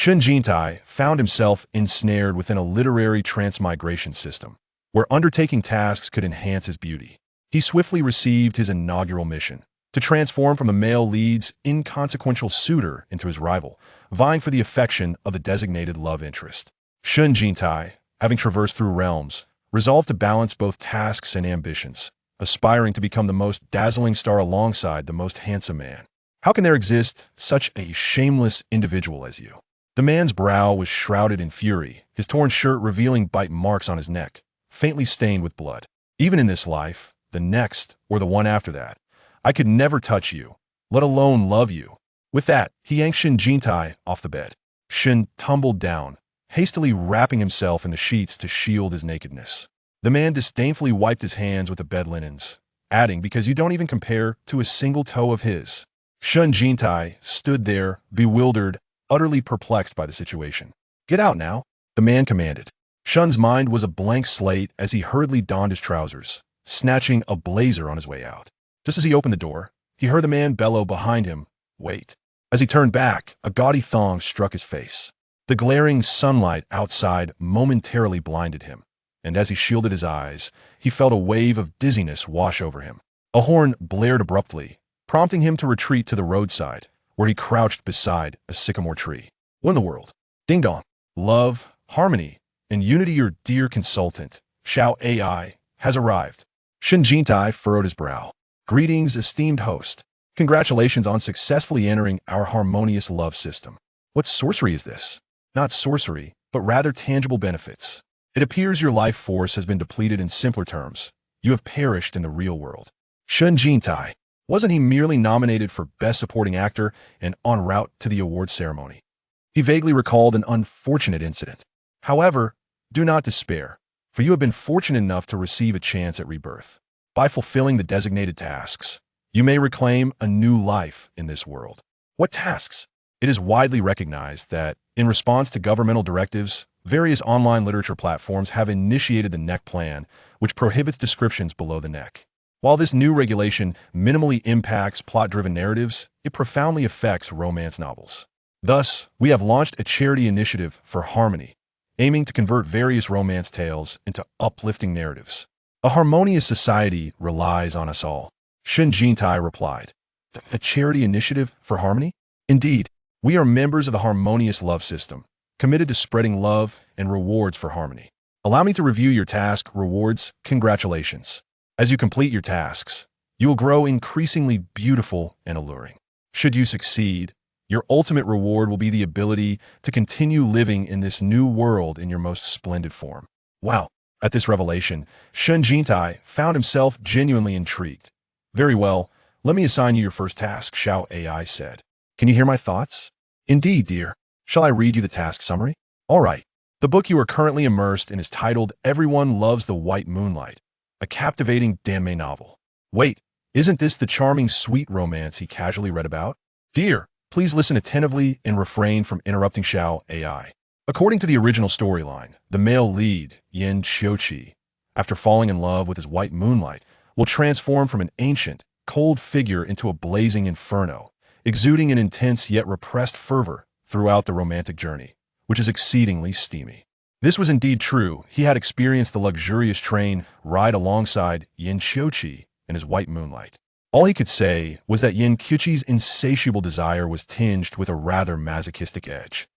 Shen Jintai found himself ensnared within a literary transmigration system, where undertaking tasks could enhance his beauty. He swiftly received his inaugural mission, to transform from the male lead's inconsequential suitor into his rival, vying for the affection of the designated love interest. Shen Jintai, having traversed through realms, resolved to balance both tasks and ambitions, aspiring to become the most dazzling star alongside the most handsome man. How can there exist such a shameless individual as you? The man's brow was shrouded in fury, his torn shirt revealing bite marks on his neck, faintly stained with blood. Even in this life, the next, or the one after that, I could never touch you, let alone love you. With that, he yanked Shen Jintai off the bed. Shen tumbled down, hastily wrapping himself in the sheets to shield his nakedness. The man disdainfully wiped his hands with the bed linens, adding, "Because you don't even compare to a single toe of his." Shen Jintai stood there, bewildered, utterly perplexed by the situation. "Get out now," the man commanded. Shen's mind was a blank slate as he hurriedly donned his trousers, snatching a blazer on his way out. Just as he opened the door, he heard the man bellow behind him, "Wait." As he turned back, a gaudy thong struck his face. The glaring sunlight outside momentarily blinded him, and as he shielded his eyes, he felt a wave of dizziness wash over him. A horn blared abruptly, prompting him to retreat to the roadside, where he crouched beside a sycamore tree. What in the world? Ding dong. Love, harmony, and unity, your dear consultant, Xiao AI, has arrived. Shen Jintai furrowed his brow. "Greetings, esteemed host. Congratulations on successfully entering our harmonious love system. What sorcery is this?" "Not sorcery, but rather tangible benefits. It appears your life force has been depleted. In simpler terms, you have perished in the real world." Shen Jintai. Wasn't he merely nominated for Best Supporting Actor and en route to the award ceremony? He vaguely recalled an unfortunate incident. However, do not despair, for you have been fortunate enough to receive a chance at rebirth. By fulfilling the designated tasks, you may reclaim a new life in this world. What tasks? It is widely recognized that, in response to governmental directives, various online literature platforms have initiated the neck plan, which prohibits descriptions below the neck. While this new regulation minimally impacts plot-driven narratives, it profoundly affects romance novels. Thus, we have launched a charity initiative for harmony, aiming to convert various romance tales into uplifting narratives. A harmonious society relies on us all. Shen Jintai replied. "A charity initiative for harmony?" "Indeed, we are members of the harmonious love system, committed to spreading love and rewards for harmony. Allow me to review your task rewards. Congratulations. As you complete your tasks, you will grow increasingly beautiful and alluring. Should you succeed, your ultimate reward will be the ability to continue living in this new world in your most splendid form." Wow. At this revelation, Shen Jintai found himself genuinely intrigued. "Very well, let me assign you your first task," Xiao AI said. "Can you hear my thoughts?" "Indeed, dear. Shall I read you the task summary?" "All right. The book you are currently immersed in is titled Everyone Loves the White Moonlight, a captivating Danmei novel." "Wait, isn't this the charming sweet romance he casually read about?" "Dear, please listen attentively and refrain from interrupting Xiao AI. According to the original storyline, the male lead, Yin Qiuqi, after falling in love with his white moonlight, will transform from an ancient, cold figure into a blazing inferno, exuding an intense yet repressed fervor throughout the romantic journey, which is exceedingly steamy. This was indeed true. He had experienced the luxurious train ride alongside Yin Qiuqi and his white moonlight. All he could say was that Yin Qiuqi's insatiable desire was tinged with a rather masochistic edge.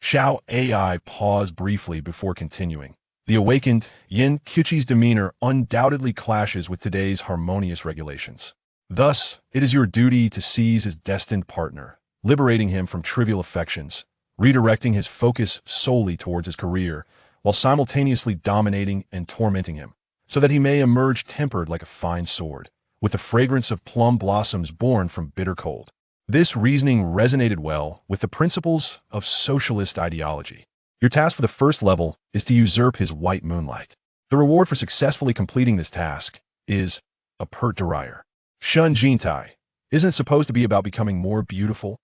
Xiao AI paused briefly before continuing. The awakened Yin Qiuqi's demeanor undoubtedly clashes with today's harmonious regulations. Thus, it is your duty to seize his destined partner, liberating him from trivial affections, redirecting his focus solely towards his career, while simultaneously dominating and tormenting him, so that he may emerge tempered like a fine sword, with the fragrance of plum blossoms born from bitter cold. This reasoning resonated well with the principles of socialist ideology. Your task for the first level is to usurp his white moonlight. The reward for successfully completing this task is a pert derriere. Shen Jintai, isn't it supposed to be about becoming more beautiful?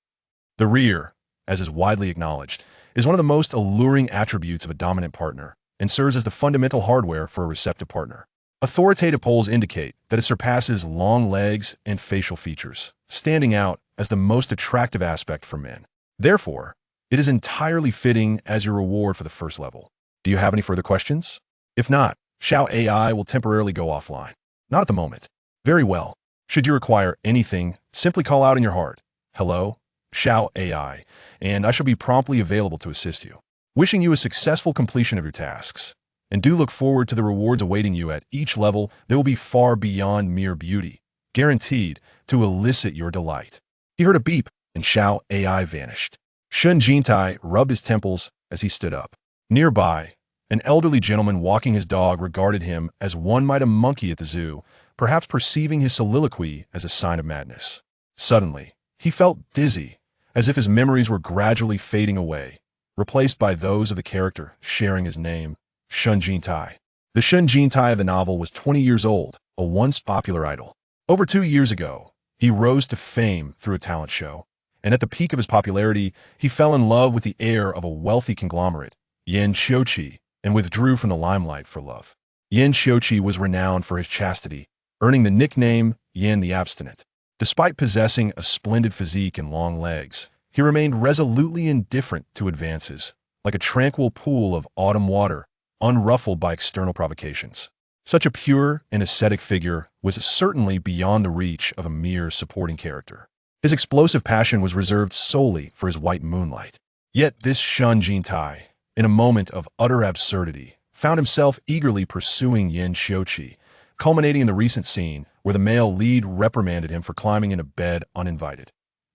The rear, as is widely acknowledged, is one of the most alluring attributes of a dominant partner and serves as the fundamental hardware for a receptive partner. Authoritative polls indicate that it surpasses long legs and facial features, standing out as the most attractive aspect for men. Therefore, It is entirely fitting as your reward for the first level. Do you have any further questions? If not, Xiao AI will temporarily go offline. Not at the moment. Very well. Should you require anything, simply call out in your heart. Hello, Xiao AI, and I shall be promptly available to assist you. Wishing you a successful completion of your tasks. And do look forward to the rewards awaiting you at each level that will be far beyond mere beauty, guaranteed to elicit your delight. He heard a beep, and Xiao AI vanished. Shen Jintai rubbed his temples as he stood up. Nearby, an elderly gentleman walking his dog regarded him as one might a monkey at the zoo, perhaps perceiving his soliloquy as a sign of madness. Suddenly, he felt dizzy, as if his memories were gradually fading away, replaced by those of the character sharing his name, Shen Jintai. The Shen Jintai of the novel was 20 years old, a once popular idol. Over 2 years ago, he rose to fame through a talent show, and at the peak of his popularity, he fell in love with the heir of a wealthy conglomerate, Yan Xiuqi, and withdrew from the limelight for love. Yan Xiuqi was renowned for his chastity, earning the nickname Yan the Abstinent. Despite possessing a splendid physique and long legs, he remained resolutely indifferent to advances, like a tranquil pool of autumn water, unruffled by external provocations. Such a pure and ascetic figure was certainly beyond the reach of a mere supporting character. His explosive passion was reserved solely for his white Moonlight. Yet this Shen Jintai, in a moment of utter absurdity, found himself eagerly pursuing Yan Xiuqi, culminating in the recent scene where the male lead reprimanded him for climbing in a bed uninvited.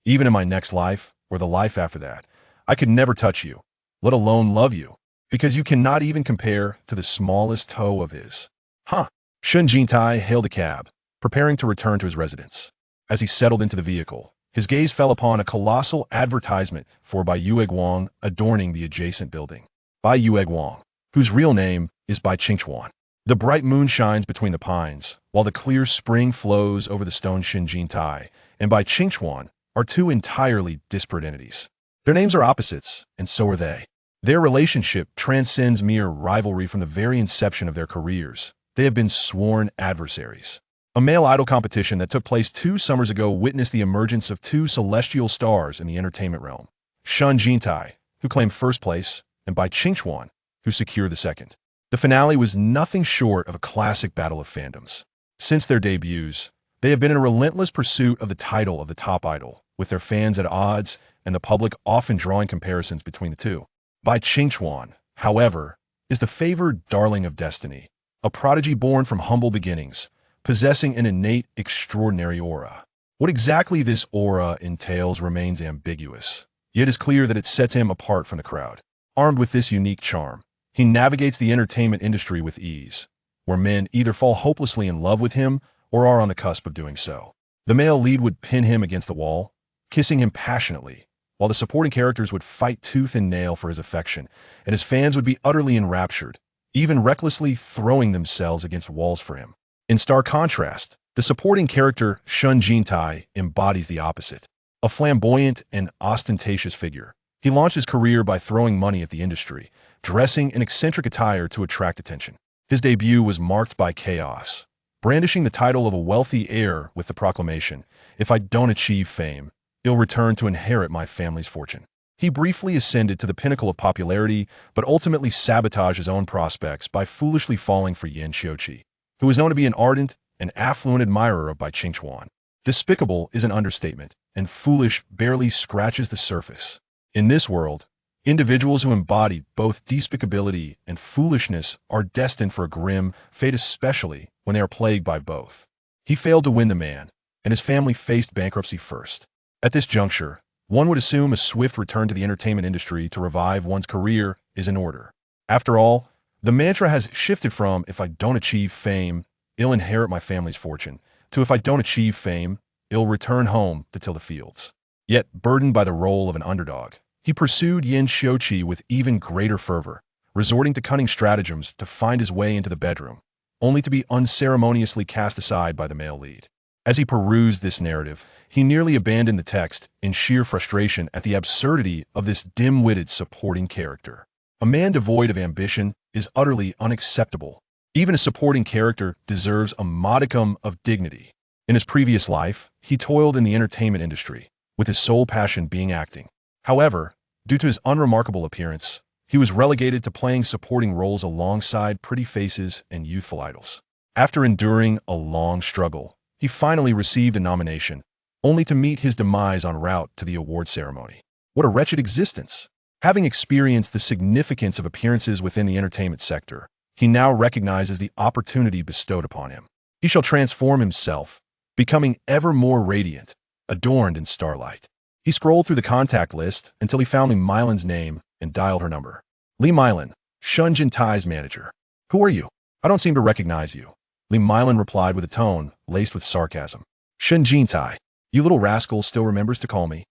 Even in my next life, or the life after that, I could never touch you, let alone love you, because you cannot even compare to the smallest toe of his. Huh. Shen Jintai hailed a cab, preparing to return to his residence. As he settled into the vehicle, his gaze fell upon a colossal advertisement for Bai Yueguang adorning the adjacent building. Bai Yueguang, whose real name is Bai Qingchuan. The bright moon shines between the pines, while the clear spring flows over the stone. Shen Jintai and Bai Qingchuan are two entirely disparate entities. Their names are opposites, and so are they. Their relationship transcends mere rivalry from the very inception of their careers. They have been sworn adversaries. A male idol competition that took place 2 summers ago witnessed the emergence of 2 celestial stars in the entertainment realm. Shen Jintai, who claimed first place, and Bai Qingchuan, who secured the second. The finale was nothing short of a classic battle of fandoms. Since their debuts, they have been in a relentless pursuit of the title of the top idol, with their fans at odds and the public often drawing comparisons between the two. Bai Qingchuan, however, is the favored darling of destiny, a prodigy born from humble beginnings, possessing an innate, extraordinary aura. What exactly this aura entails remains ambiguous, yet is clear that it sets him apart from the crowd. Armed with this unique charm, he navigates the entertainment industry with ease, where men either fall hopelessly in love with him or are on the cusp of doing so. The male lead would pin him against the wall, kissing him passionately, while the supporting characters would fight tooth and nail for his affection, and his fans would be utterly enraptured, even recklessly throwing themselves against walls for him. In stark contrast, the supporting character Shen Jintai embodies the opposite. A flamboyant and ostentatious figure, he launched his career by throwing money at the industry, dressing in eccentric attire to attract attention. His debut was marked by chaos, brandishing the title of a wealthy heir with the proclamation, "If I don't achieve fame, he'll return to inherit my family's fortune." He briefly ascended to the pinnacle of popularity, but ultimately sabotaged his own prospects by foolishly falling for Yan Xiuqi, who was known to be an ardent and affluent admirer of Bai Qingchuan. Despicable is an understatement, and foolish barely scratches the surface. In this world, individuals who embody both despicability and foolishness are destined for a grim fate, especially when they are plagued by both. He failed to win the man, and his family faced bankruptcy first. At this juncture, one would assume a swift return to the entertainment industry to revive one's career is in order. After all, the mantra has shifted from "if I don't achieve fame, he'll inherit my family's fortune," to "if I don't achieve fame, he'll return home to till the fields." Yet, burdened by the role of an underdog, he pursued Yan Xiuqi with even greater fervor, resorting to cunning stratagems to find his way into the bedroom, only to be unceremoniously cast aside by the male lead. As he perused this narrative, he nearly abandoned the text in sheer frustration at the absurdity of this dim-witted supporting character. A man devoid of ambition is utterly unacceptable. Even a supporting character deserves a modicum of dignity. In his previous life, he toiled in the entertainment industry, with his sole passion being acting. However, Due to his unremarkable appearance, he was relegated to playing supporting roles alongside pretty faces and youthful idols. After enduring a long struggle, he finally received a nomination, only to meet his demise en route to the award ceremony. What a wretched existence! Having experienced the significance of appearances within the entertainment sector, he now recognizes the opportunity bestowed upon him. He shall transform himself, becoming ever more radiant, adorned in starlight. He scrolled through the contact list until he found Li Mylan's name and dialed her number. Li Mylan, Shen Jintai's manager. Who are you? I don't seem to recognize you. Li Mylan replied with a tone laced with sarcasm. Shen Jintai, you little rascal still remembers to call me.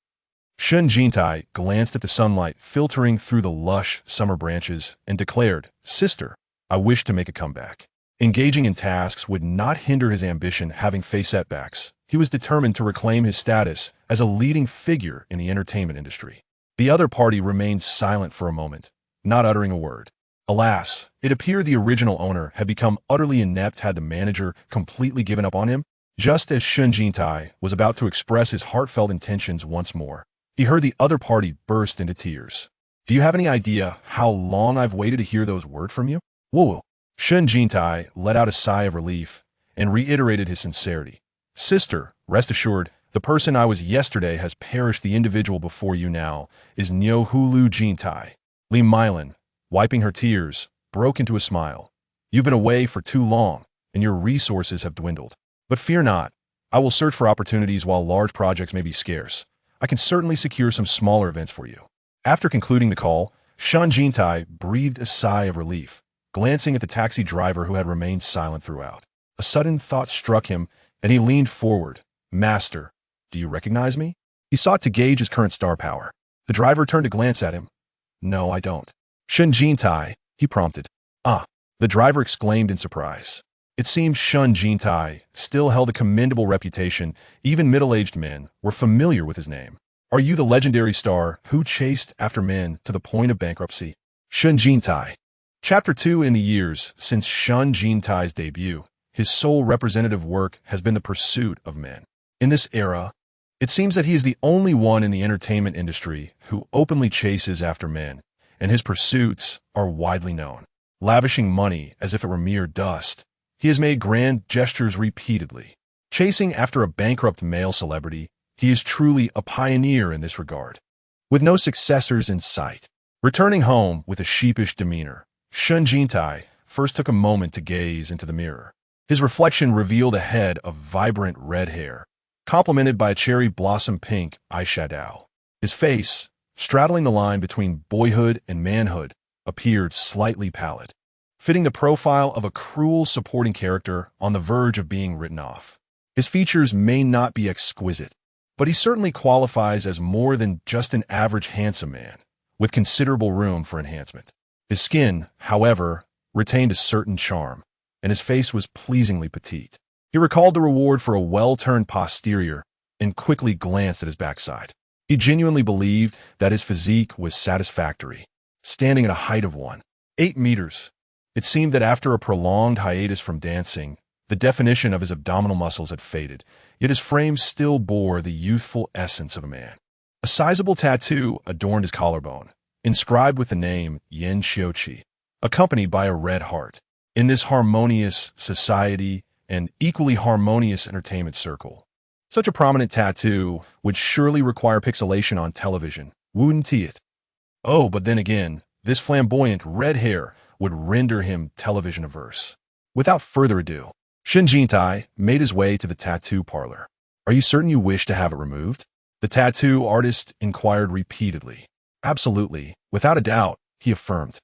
Shen Jintai glanced at the sunlight filtering through the lush summer branches and declared, Sister, I wish to make a comeback. Engaging in tasks would not hinder his ambition having faced setbacks. He was determined to reclaim his status as a leading figure in the entertainment industry. The other party remained silent for a moment, not uttering a word. Alas, it appeared the original owner had become utterly inept had the manager completely given up on him. Just as Shen Jintai was about to express his heartfelt intentions once more, he heard the other party burst into tears. Do you have any idea how long I've waited to hear those words from you? Woo-woo. Shen Jintai let out a sigh of relief and reiterated his sincerity. Sister, rest assured, the person I was yesterday has perished. The individual before you now is Nyohulu Jintai. Li Mylan, wiping her tears, broke into a smile. You've been away for too long, and your resources have dwindled. But fear not, I will search for opportunities while large projects may be scarce. I can certainly secure some smaller events for you. After concluding the call, Shen Jintai breathed a sigh of relief, glancing at the taxi driver who had remained silent throughout. A sudden thought struck him, and he leaned forward. Master, do you recognize me? He sought to gauge his current star power. The driver turned to glance at him. No, I don't. Shen Jintai, he prompted. Ah, the driver exclaimed in surprise. It seemed Shen Jintai still held a commendable reputation. Even middle-aged men were familiar with his name. Are you the legendary star who chased after men to the point of bankruptcy? Shen Jintai. Chapter 2. In the years since Shen Jintai's debut, his sole representative work has been the pursuit of men. In this era, it seems that he is the only one in the entertainment industry who openly chases after men, and his pursuits are widely known. Lavishing money as if it were mere dust, he has made grand gestures repeatedly. Chasing after a bankrupt male celebrity, he is truly a pioneer in this regard. With no successors in sight, returning home with a sheepish demeanor, Shen Jintai first took a moment to gaze into the mirror. His reflection revealed a head of vibrant red hair, complemented by a cherry blossom pink eyeshadow. His face, straddling the line between boyhood and manhood, appeared slightly pallid, fitting the profile of a cruel supporting character on the verge of being written off. His features may not be exquisite, but he certainly qualifies as more than just an average handsome man, with considerable room for enhancement. His skin, however, retained a certain charm, and his face was pleasingly petite. He recalled the reward for a well-turned posterior and quickly glanced at his backside. He genuinely believed that his physique was satisfactory, standing at a height of 1.8 meters. It seemed that after a prolonged hiatus from dancing, the definition of his abdominal muscles had faded, yet his frame still bore the youthful essence of a man. A sizable tattoo adorned his collarbone, inscribed with the name Yen Xiuqi, accompanied by a red heart. In this harmonious society and equally harmonious entertainment circle, such a prominent tattoo would surely require pixelation on television, wouldn't it? Oh, but then again, this flamboyant red hair would render him television averse. Without further ado, Shen Jintai made his way to the tattoo parlor. Are you certain you wish to have it removed? The tattoo artist inquired repeatedly. Absolutely, without a doubt, he affirmed.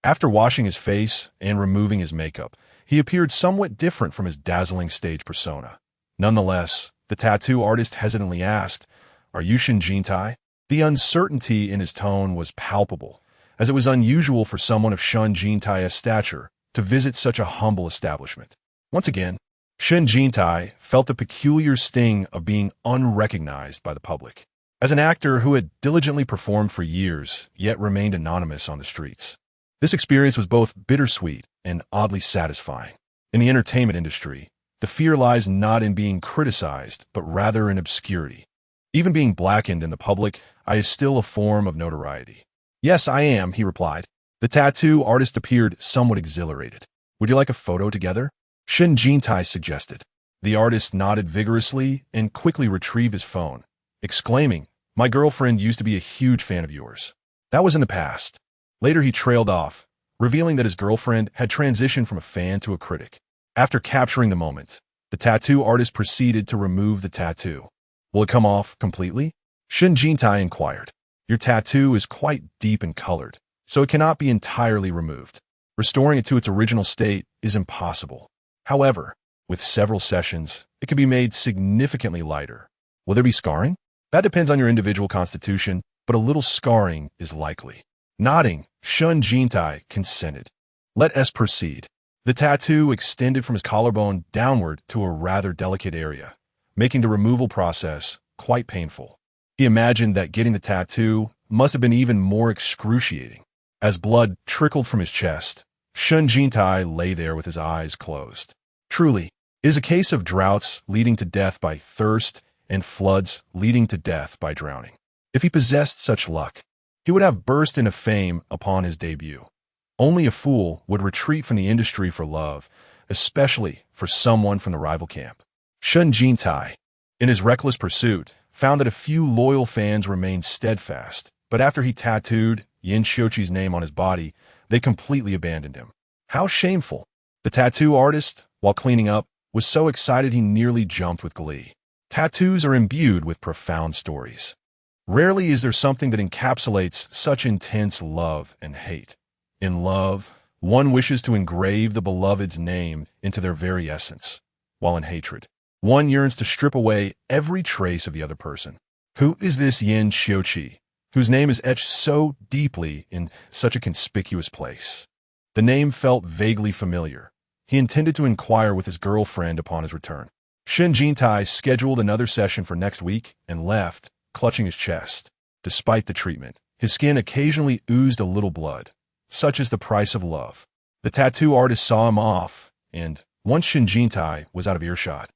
After washing his face and removing his makeup, he appeared somewhat different from his dazzling stage persona. Nonetheless, the tattoo artist hesitantly asked, Are you Shen Jintai? The uncertainty in his tone was palpable, as it was unusual for someone of Shen Jintai's stature to visit such a humble establishment. Once again, Shen Jintai felt the peculiar sting of being unrecognized by the public. As an actor who had diligently performed for years, yet remained anonymous on the streets, this experience was both bittersweet and oddly satisfying. In the entertainment industry, the fear lies not in being criticized, but rather in obscurity. Even being blackened in the public, is still a form of notoriety. Yes, I am, he replied. The tattoo artist appeared somewhat exhilarated. Would you like a photo together? Shen Jintai suggested. The artist nodded vigorously and quickly retrieved his phone, exclaiming, "My girlfriend used to be a huge fan of yours." That was in the past. Later he trailed off, revealing that his girlfriend had transitioned from a fan to a critic. After capturing the moment, the tattoo artist proceeded to remove the tattoo. Will it come off completely? Shen Jintai inquired. Your tattoo is quite deep and colored, so it cannot be entirely removed. Restoring it to its original state is impossible. However, with several sessions, it can be made significantly lighter. Will there be scarring? That depends on your individual constitution, but a little scarring is likely. Nodding, Shen Jintai consented. Let us proceed. The tattoo extended from his collarbone downward to a rather delicate area, making the removal process quite painful. He imagined that getting the tattoo must have been even more excruciating. As blood trickled from his chest, Shen Jintai lay there with his eyes closed. Truly, it is a case of droughts leading to death by thirst and floods leading to death by drowning. If he possessed such luck, he would have burst into fame upon his debut. Only a fool would retreat from the industry for love, especially for someone from the rival camp. Shen Jintai, in his reckless pursuit, found that a few loyal fans remained steadfast, but after he tattooed Yin Xiuqi's name on his body, they completely abandoned him. How shameful! The tattoo artist, while cleaning up, was so excited he nearly jumped with glee. Tattoos are imbued with profound stories. Rarely is there something that encapsulates such intense love and hate. In love, one wishes to engrave the beloved's name into their very essence, while in hatred, one yearns to strip away every trace of the other person. Who is this Yin Xiuqi, whose name is etched so deeply in such a conspicuous place? The name felt vaguely familiar. He intended to inquire with his girlfriend upon his return. Shen Jintai scheduled another session for next week and left, clutching his chest. Despite the treatment, his skin occasionally oozed a little blood. Such is the price of love. The tattoo artist saw him off, and, once Shen Jintai was out of earshot,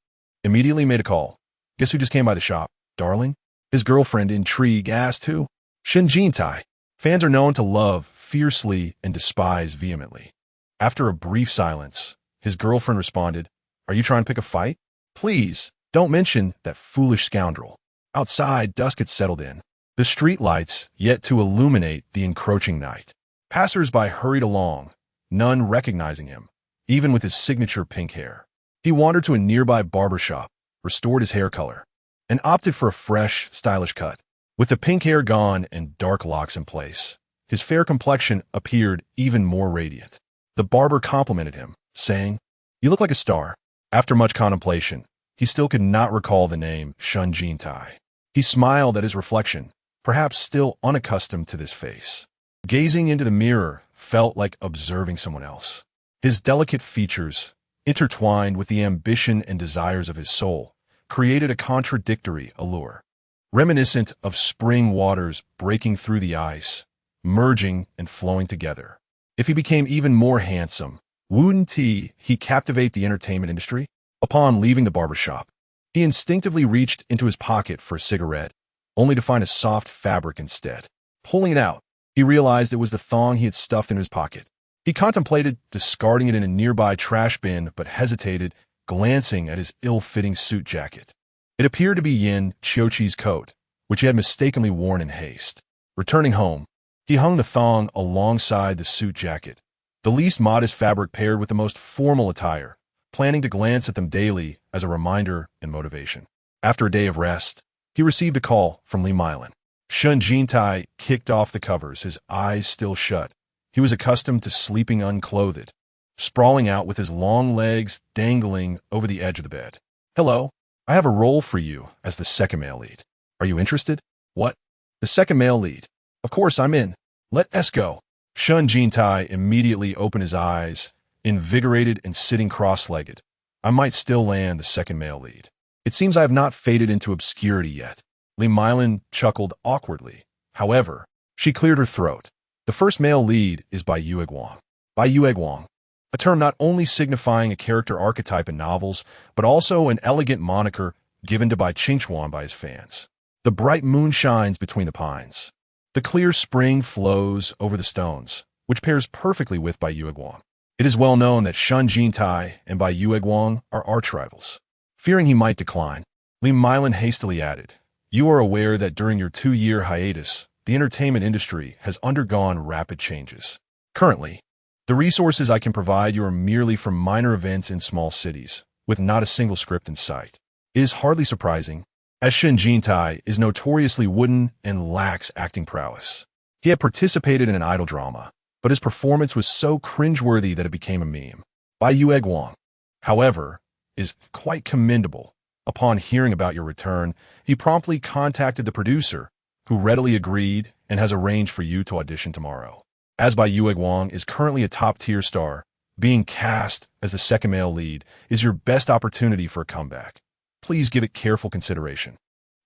immediately made a call. Guess who just came by the shop, darling? His girlfriend, intrigue, asked who? Shen Jintai. Fans are known to love fiercely and despise vehemently. After a brief silence, his girlfriend responded, Are you trying to pick a fight? Please, don't mention that foolish scoundrel. Outside, dusk had settled in, the street lights yet to illuminate the encroaching night. Passers-by hurried along, none recognizing him, even with his signature pink hair. He wandered to a nearby barber shop, restored his hair color, and opted for a fresh, stylish cut. With the pink hair gone and dark locks in place, his fair complexion appeared even more radiant. The barber complimented him, saying, You look like a star. After much contemplation, he still could not recall the name Shen Jintai. He smiled at his reflection, perhaps still unaccustomed to this face. Gazing into the mirror felt like observing someone else. His delicate features, intertwined with the ambition and desires of his soul, created a contradictory allure, reminiscent of spring waters breaking through the ice, merging and flowing together. If he became even more handsome, wouldn't he captivate the entertainment industry? Upon leaving the barber shop, he instinctively reached into his pocket for a cigarette, only to find a soft fabric instead. Pulling it out, he realized it was the thong he had stuffed in his pocket. He contemplated discarding it in a nearby trash bin, but hesitated, glancing at his ill-fitting suit jacket. It appeared to be Yin Xiuqi's coat, which he had mistakenly worn in haste. Returning home, he hung the thong alongside the suit jacket, the least modest fabric paired with the most formal attire, planning to glance at them daily as a reminder and motivation. After a day of rest, he received a call from Li Mylan. Shen Jintai kicked off the covers, his eyes still shut. He was accustomed to sleeping unclothed, sprawling out with his long legs dangling over the edge of the bed. Hello, I have a role for you as the second male lead. Are you interested? What? The second male lead. Of course I'm in. Let us go. Shen Jintai immediately opened his eyes, invigorated and sitting cross-legged. I might still land the second male lead. It seems I have not faded into obscurity yet. Li Mylan chuckled awkwardly. However, she cleared her throat. The first male lead is Bai Yueguang. Bai Yueguang, a term not only signifying a character archetype in novels, but also an elegant moniker given to Bai Qingchuan by his fans. The bright moon shines between the pines. The clear spring flows over the stones, which pairs perfectly with Bai Yueguang. It is well known that Shen Jintai and Bai Yueguang are arch-rivals. Fearing he might decline, Li Milin hastily added, "You are aware that during your 2-year hiatus, the entertainment industry has undergone rapid changes. Currently, the resources I can provide you are merely from minor events in small cities, with not a single script in sight. It is hardly surprising, as Shen Jintai is notoriously wooden and lacks acting prowess. He had participated in an idol drama, but his performance was so cringeworthy that it became a meme. Bai Yueguang, however, is quite commendable. Upon hearing about your return, he promptly contacted the producer, who readily agreed and has arranged for you to audition tomorrow. As Bai Yueguang is currently a top-tier star, being cast as the second male lead is your best opportunity for a comeback. Please give it careful consideration."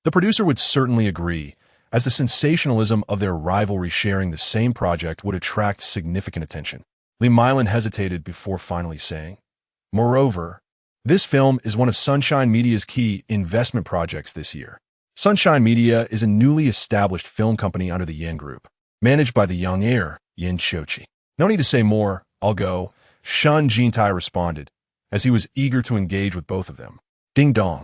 The producer would certainly agree, as the sensationalism of their rivalry sharing the same project would attract significant attention. Li Milin hesitated before finally saying, "Moreover, this film is one of Sunshine Media's key investment projects this year. Sunshine Media is a newly established film company under the Yin Group, managed by the young heir, Yin Shochi." "No need to say more, I'll go," Shen Jintai responded, as he was eager to engage with both of them. Ding dong.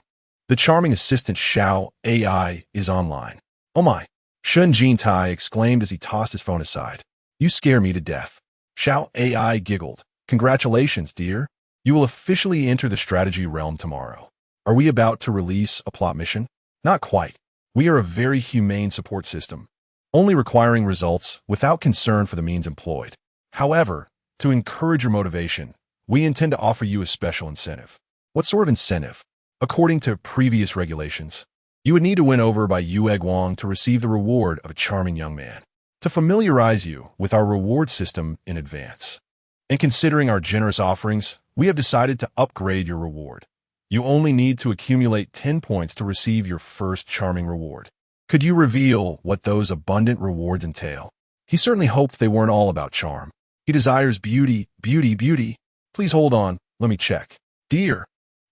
The charming assistant Xiao AI is online. "Oh my," Shen Jintai exclaimed as he tossed his phone aside. "You scare me to death." Xiao AI giggled. "Congratulations, dear. You will officially enter the strategy realm tomorrow. Are we about to release a plot mission?" "Not quite. We are a very humane support system, only requiring results without concern for the means employed. However, to encourage your motivation, we intend to offer you a special incentive." "What sort of incentive?" "According to previous regulations, you would need to win over Bai Yueguang to receive the reward of a charming young man. To familiarize you with our reward system in advance, and considering our generous offerings, we have decided to upgrade your reward. You only need to accumulate 10 points to receive your first charming reward." Could you reveal what those abundant rewards entail? He certainly hoped they weren't all about charm. He desires beauty, beauty, beauty. Please hold on, let me check. "Dear,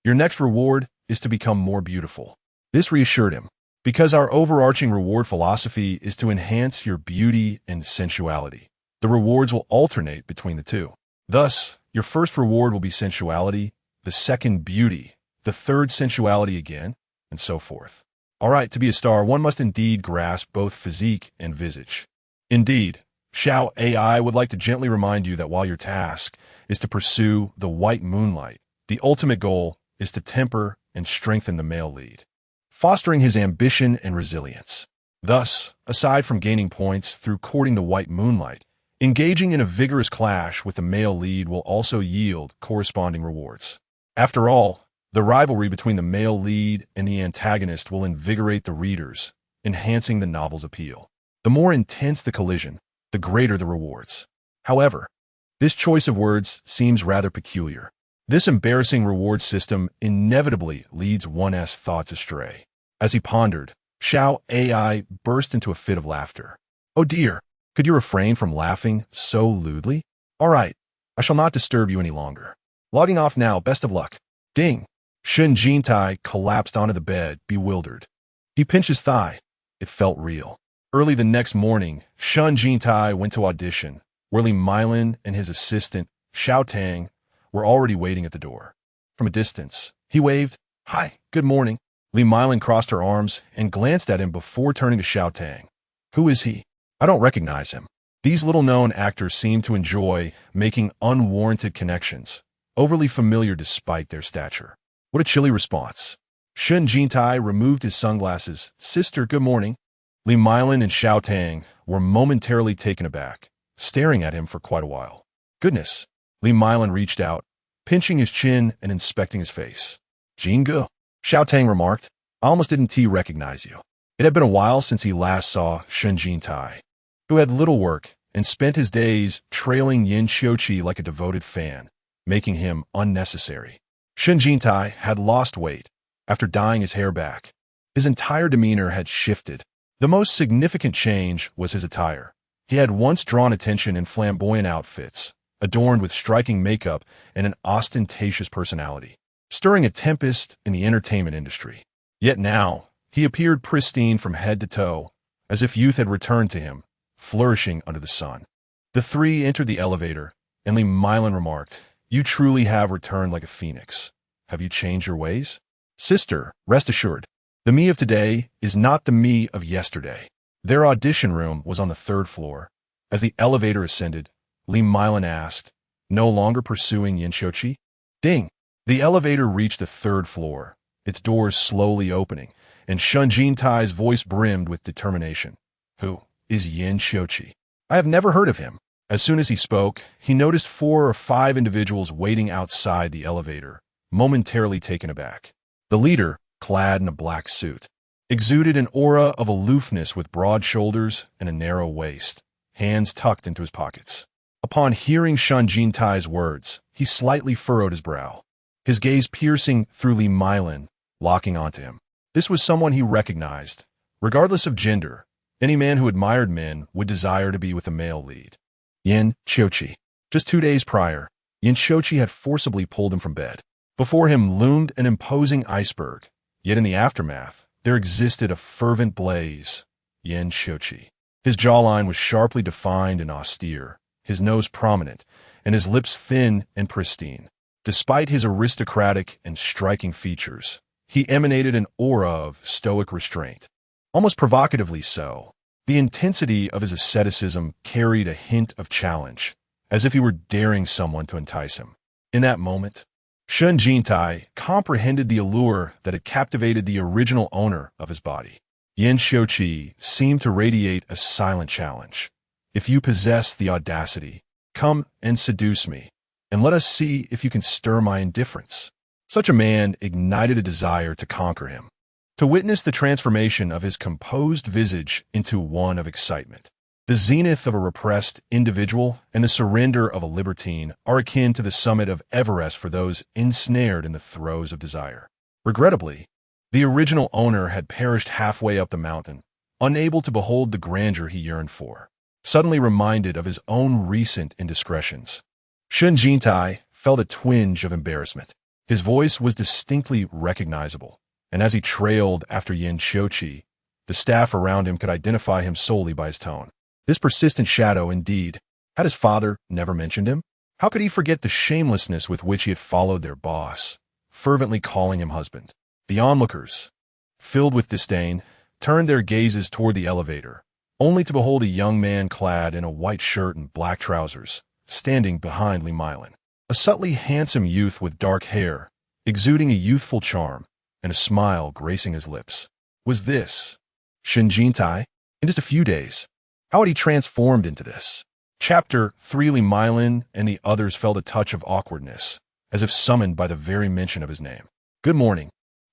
your next reward is to become more beautiful." This reassured him, because our overarching reward philosophy is to enhance your beauty and sensuality. The rewards will alternate between the two. Thus, your first reward will be sensuality, the second beauty, the third sensuality again, and so forth. All right, to be a star, one must indeed grasp both physique and visage. Indeed, Xiao AI would like to gently remind you that while your task is to pursue the white moonlight, the ultimate goal is to temper and strengthen the male lead, fostering his ambition and resilience. Thus, aside from gaining points through courting the white moonlight, engaging in a vigorous clash with the male lead will also yield corresponding rewards. After all, the rivalry between the male lead and the antagonist will invigorate the readers, enhancing the novel's appeal. The more intense the collision, the greater the rewards. However, this choice of words seems rather peculiar. This embarrassing reward system inevitably leads one's thoughts astray. As he pondered, Xiao AI burst into a fit of laughter. "Oh dear, could you refrain from laughing so lewdly? All right, I shall not disturb you any longer. Logging off now, best of luck." Ding! Shen Jintai collapsed onto the bed, bewildered. He pinched his thigh. It felt real. Early the next morning, Shen Jintai went to audition, where Li Milin and his assistant, Xiao Tang, were already waiting at the door. From a distance, he waved, "Hi, good morning." Li Milin crossed her arms and glanced at him before turning to Xiao Tang. "Who is he? I don't recognize him." These little-known actors seem to enjoy making unwarranted connections, overly familiar despite their stature. What a chilly response. Shen Jintai removed his sunglasses. "Sister, good morning." Li Milin and Xiao Tang were momentarily taken aback, staring at him for quite a while. "Goodness." Li Milin reached out, pinching his chin and inspecting his face. "Jingu," Xiao Tang remarked, "I almost didn't recognize you." It had been a while since he last saw Shen Jintai, who had little work and spent his days trailing Yin Shochi like a devoted fan, making him unnecessary. Shen Jintai had lost weight after dyeing his hair back. His entire demeanor had shifted. The most significant change was his attire. He had once drawn attention in flamboyant outfits, adorned with striking makeup and an ostentatious personality, stirring a tempest in the entertainment industry. Yet now, He appeared pristine from head to toe, as if youth had returned to him, flourishing under the sun. The three entered the elevator, and Lee Mylan remarked, "You truly have returned like a phoenix. Have you changed your ways?" "Sister, rest assured, the me of today is not the me of yesterday." Their audition room was on the 3rd floor. As the elevator ascended, Lee Mylan asked, "No longer pursuing Yinshochi?" Ding! The elevator reached the 3rd floor, its doors slowly opening, and Shen Jintai's voice brimmed with determination. "Who is Yinshochi? I have never heard of him." As soon as he spoke, he noticed 4 or 5 individuals waiting outside the elevator, momentarily taken aback. The leader, clad in a black suit, exuded an aura of aloofness with broad shoulders and a narrow waist, hands tucked into his pockets. Upon hearing Shen Jintai's words, he slightly furrowed his brow, his gaze piercing through Lee Mylan, locking onto him. This was someone he recognized. Regardless of gender, any man who admired men would desire to be with a male lead. Yinshochi. Just 2 days prior, Yinshochi had forcibly pulled him from bed. Before him loomed an imposing iceberg, yet in the aftermath, there existed a fervent blaze. Yinshochi. His jawline was sharply defined and austere, his nose prominent, and his lips thin and pristine. Despite his aristocratic and striking features, he emanated an aura of stoic restraint. Almost provocatively so, the intensity of his asceticism carried a hint of challenge, as if he were daring someone to entice him. In that moment, Shen Jintai comprehended the allure that had captivated the original owner of his body. Yinshochi seemed to radiate a silent challenge. "If you possess the audacity, come and seduce me, and let us see if you can stir my indifference." Such a man ignited a desire to conquer him, to witness the transformation of his composed visage into one of excitement. The zenith of a repressed individual and the surrender of a libertine are akin to the summit of Everest for those ensnared in the throes of desire. Regrettably, the original owner had perished halfway up the mountain, unable to behold the grandeur he yearned for. Suddenly reminded of his own recent indiscretions, Shen Jintai felt a twinge of embarrassment. His voice was distinctly recognizable, and as he trailed after Yinshochi, the staff around him could identify him solely by his tone. This persistent shadow, indeed, had his father never mentioned him? How could he forget the shamelessness with which he had followed their boss, fervently calling him husband? The onlookers, filled with disdain, turned their gazes toward the elevator, only to behold a young man clad in a white shirt and black trousers, standing behind Lee Mylan. A subtly handsome youth with dark hair, exuding a youthful charm, and a smile gracing his lips. Was this Shen Jintai? In just a few days, how had he transformed into this? Chapter 3. Lee Mylan and the others felt a touch of awkwardness, as if summoned by the very mention of his name. "Good morning,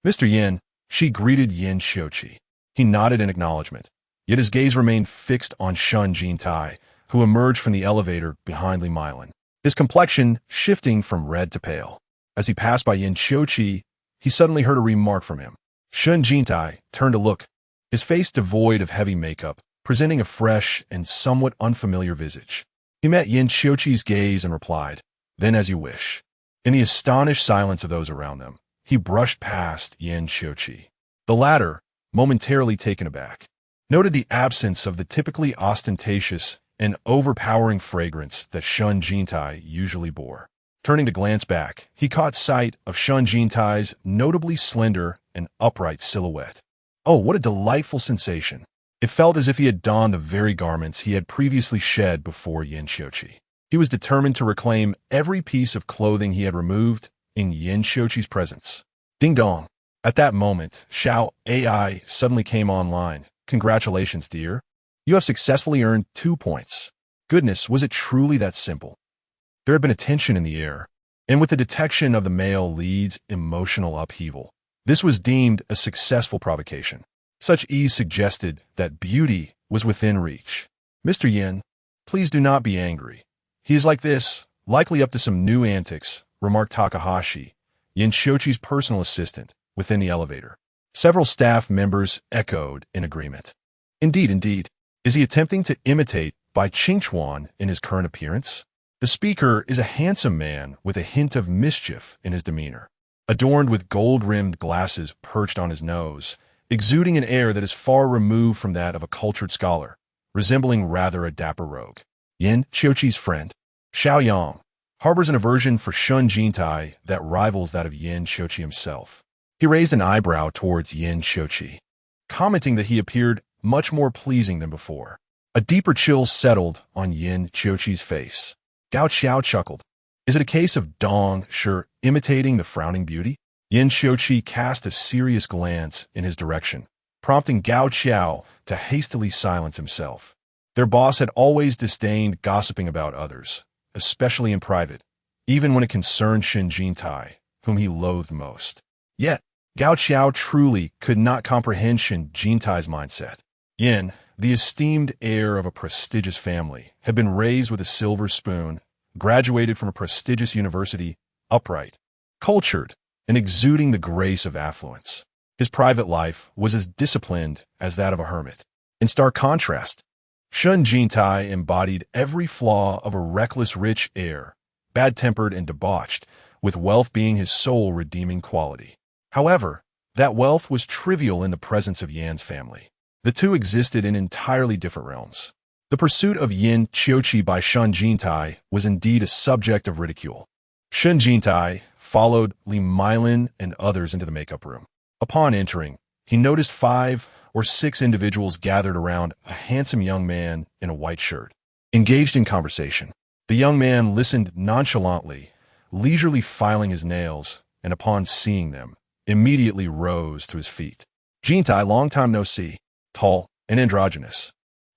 Mr. Yin," she greeted Yinshochi. He nodded in acknowledgement, yet his gaze remained fixed on Shen Jintai, who emerged from the elevator behind Lee Mylan, his complexion shifting from red to pale. As he passed by Yinshochi, he suddenly heard a remark from him. Shen Jintai turned to look, his face devoid of heavy makeup, presenting a fresh and somewhat unfamiliar visage. He met Yinshochi's gaze and replied, "Then as you wish." In the astonished silence of those around them, he brushed past Yinshochi. The latter, momentarily taken aback, noted the absence of the typically ostentatious and overpowering fragrance that Shen Jintai usually bore. Turning to glance back, he caught sight of Shen Jintai's notably slender and upright silhouette. Oh, what a delightful sensation! It felt as if he had donned the very garments he had previously shed before Yinshochi. He was determined to reclaim every piece of clothing he had removed in Yinshochi's presence. Ding dong! At that moment, Xiao AI suddenly came online. "Congratulations, dear. You have successfully earned 2 points. Goodness, was it truly that simple? There had been a tension in the air, and with the detection of the male lead's emotional upheaval, this was deemed a successful provocation. Such ease suggested that beauty was within reach. "Mr. Yin, please do not be angry. He is like this, likely up to some new antics," remarked Takahashi, Yinshochi's personal assistant, within the elevator. Several staff members echoed in agreement. Indeed, indeed. Is he attempting to imitate Bai Qingchuan in his current appearance? The speaker is a handsome man with a hint of mischief in his demeanor. Adorned with gold-rimmed glasses perched on his nose, exuding an air that is far removed from that of a cultured scholar, resembling rather a dapper rogue. Yin Qiuqi's friend, Xiao Yang, harbors an aversion for Shen Jintai that rivals that of Yin Qiuqi himself. He raised an eyebrow towards Yin Qiuqi, commenting that he appeared much more pleasing than before. A deeper chill settled on Yin Qiuqi's face. Gao Xiao chuckled. Is it a case of Dong Shi imitating the frowning beauty? Yin Qiuqi cast a serious glance in his direction, prompting Gao Xiao to hastily silence himself. Their boss had always disdained gossiping about others, especially in private, even when it concerned Shen Jintai, whom he loathed most. Yet, Gao Xiao truly could not comprehend Shen Jintai's mindset. Yin, the esteemed heir of a prestigious family, had been raised with a silver spoon, graduated from a prestigious university, upright, cultured, and exuding the grace of affluence. His private life was as disciplined as that of a hermit. In stark contrast, Shen Jintai embodied every flaw of a reckless rich heir, bad-tempered and debauched, with wealth being his sole redeeming quality. However, that wealth was trivial in the presence of Yan's family. The two existed in entirely different realms. The pursuit of Yin Qiuqi by Shen Jintai was indeed a subject of ridicule. Shen Jintai followed Li Milin and others into the makeup room. Upon entering, he noticed 5 or 6 individuals gathered around a handsome young man in a white shirt, engaged in conversation. The young man listened nonchalantly, leisurely filing his nails, and upon seeing them, immediately rose to his feet. Jintai, long time no see, tall and androgynous,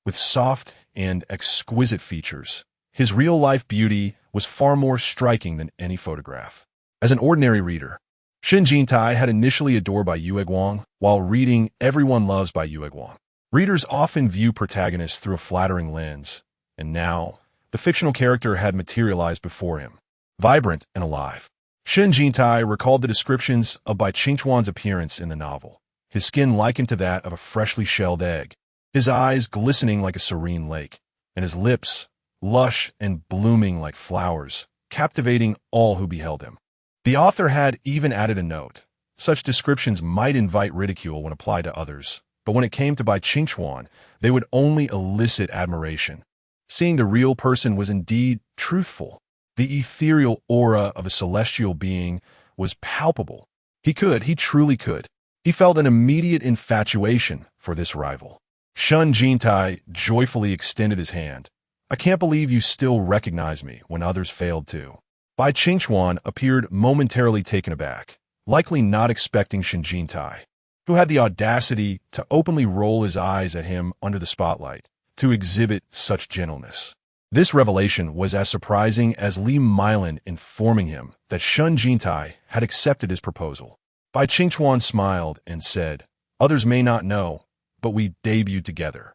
with soft and exquisite features. His real-life beauty was far more striking than any photograph. As an ordinary reader, Shen Jintai had initially adored by Yue Guang, while reading Everyone Loves by Yue Guang. Readers often view protagonists through a flattering lens, and now, the fictional character had materialized before him, vibrant and alive. Shen Jintai recalled the descriptions of Bai Qingchuan's appearance in the novel, his skin likened to that of a freshly shelled egg, his eyes glistening like a serene lake, and his lips, lush and blooming like flowers, captivating all who beheld him. The author had even added a note. Such descriptions might invite ridicule when applied to others, but when it came to Bai Qingchuan, they would only elicit admiration. Seeing the real person was indeed truthful. The ethereal aura of a celestial being was palpable. He truly could. He felt an immediate infatuation for this rival. Shen Jintai joyfully extended his hand. I can't believe you still recognize me when others failed to. Bai Qingchuan appeared momentarily taken aback, likely not expecting Shen Jintai, who had the audacity to openly roll his eyes at him under the spotlight, to exhibit such gentleness. This revelation was as surprising as Li Milin informing him that Shen Jintai had accepted his proposal. Bai Qingchuan smiled and said, "Others may not know, but we debuted together.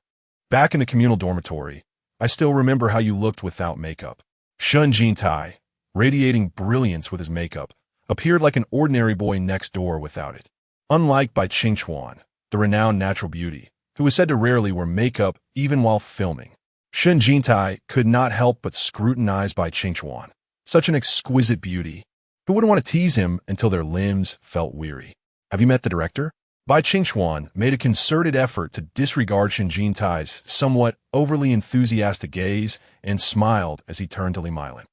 Back in the communal dormitory, I still remember how you looked without makeup." Shen Jintai, radiating brilliance with his makeup, appeared like an ordinary boy next door without it. Unlike Bai Qingchuan, the renowned natural beauty, who was said to rarely wear makeup even while filming, Shen Jintai could not help but scrutinize Bai Qingchuan. Such an exquisite beauty. Who wouldn't want to tease him until their limbs felt weary? Have you met the director? Bai Qingchuan made a concerted effort to disregard Shen Jintai's somewhat overly enthusiastic gaze and smiled as he turned to Li Milin.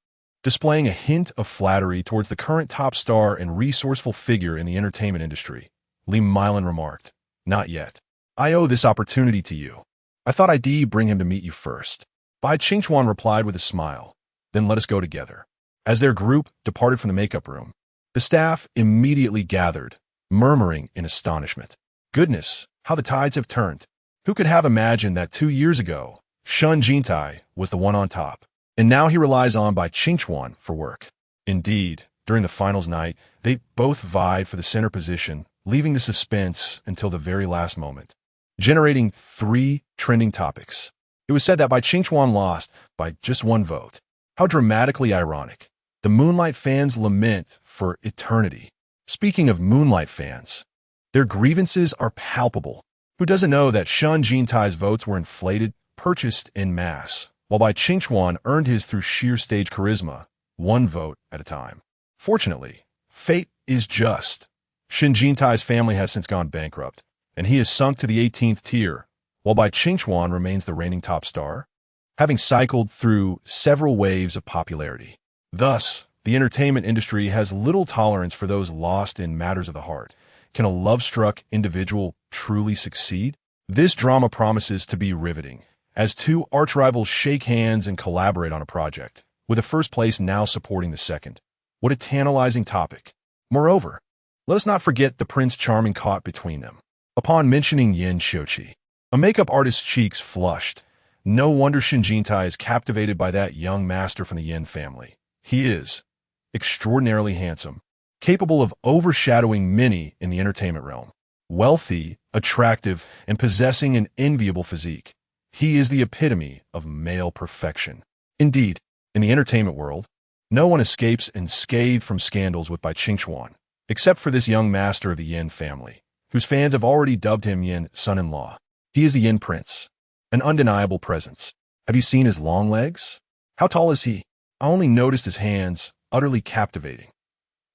Displaying a hint of flattery towards the current top star and resourceful figure in the entertainment industry, Li Milin remarked, "Not yet. I owe this opportunity to you. I thought I'd bring him to meet you first." Bai Qingchuan replied with a smile, "Then let us go together." As their group departed from the makeup room, the staff immediately gathered, murmuring in astonishment. Goodness, how the tides have turned. Who could have imagined that 2 years ago, Shen Jintai was the one on top, and now he relies on Bai Qingchuan for work. Indeed, during the finals night, they both vied for the center position, leaving the suspense until the very last moment, generating 3 trending topics. It was said that Bai Qingchuan lost by just 1 vote. How dramatically ironic. The Moonlight fans lament for eternity. Speaking of Moonlight fans, their grievances are palpable. Who doesn't know that Shen Jintai's votes were inflated, purchased en masse, while Bai Qingchuan earned his through sheer stage charisma, 1 vote at a time. Fortunately, fate is just. Shen Jintai's family has since gone bankrupt, and he is sunk to the 18th tier, while Bai Qingchuan remains the reigning top star, having cycled through several waves of popularity. Thus, the entertainment industry has little tolerance for those lost in matters of the heart. Can a love-struck individual truly succeed? This drama promises to be riveting, as two arch-rivals shake hands and collaborate on a project, with the first place now supporting the second. What a tantalizing topic. Moreover, let us not forget the Prince Charming caught between them. Upon mentioning Yin Xiuqi, a makeup artist's cheeks flushed. No wonder Shen Jintai is captivated by that young master from the Yin family. He is extraordinarily handsome, capable of overshadowing many in the entertainment realm. Wealthy, attractive, and possessing an enviable physique, he is the epitome of male perfection. Indeed, in the entertainment world, no one escapes unscathed from scandals with Bai Qingchuan, except for this young master of the Yin family, whose fans have already dubbed him Yin son-in-law. He is the Yin prince, an undeniable presence. Have you seen his long legs? How tall is he? I only noticed his hands, utterly captivating.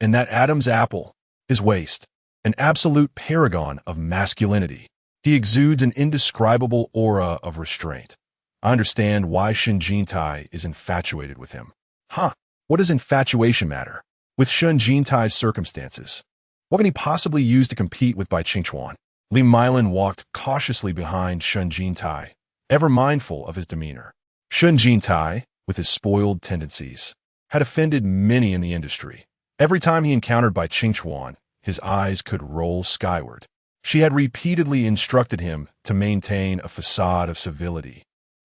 And that Adam's apple, his waist, an absolute paragon of masculinity. He exudes an indescribable aura of restraint. I understand why Shen Jintai is infatuated with him. What does infatuation matter? With Shen Jintai's circumstances, what can he possibly use to compete with Bai Qingchuan? Li Milin walked cautiously behind Shen Jintai, ever mindful of his demeanor. Shen Jintai, with his spoiled tendencies, had offended many in the industry. Every time he encountered Bai Qingchuan, his eyes could roll skyward. She had repeatedly instructed him to maintain a facade of civility,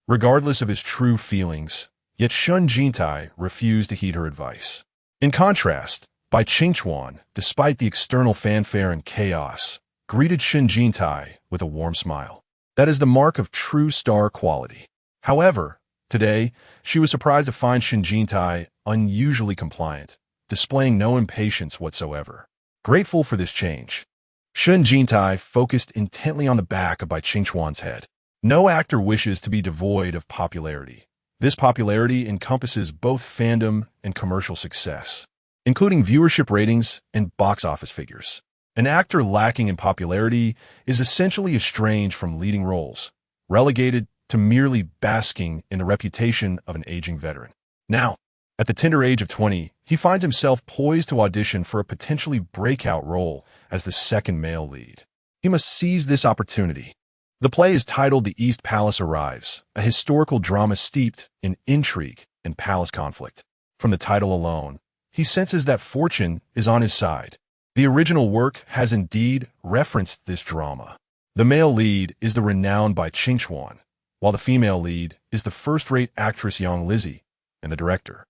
regardless of his true feelings, yet Shen Jintai refused to heed her advice. In contrast, Bai Qingchuan, despite the external fanfare and chaos, greeted Shen Jintai with a warm smile. That is the mark of true star quality. However, today, she was surprised to find Shen Jintai unusually compliant, displaying no impatience whatsoever. Grateful for this change, Shen Jintai focused intently on the back of Bai Qingchuan's head. No actor wishes to be devoid of popularity. This popularity encompasses both fandom and commercial success, including viewership ratings and box office figures. An actor lacking in popularity is essentially estranged from leading roles, relegated to merely basking in the reputation of an aging veteran. Now, at the tender age of 20, he finds himself poised to audition for a potentially breakout role as the second male lead. He must seize this opportunity. The play is titled The East Palace Arrives, a historical drama steeped in intrigue and palace conflict. From the title alone, he senses that fortune is on his side. The original work has indeed referenced this drama. The male lead is the renowned Bai Qingchuan, while the female lead is the first-rate actress Yang Lizzie, and the director,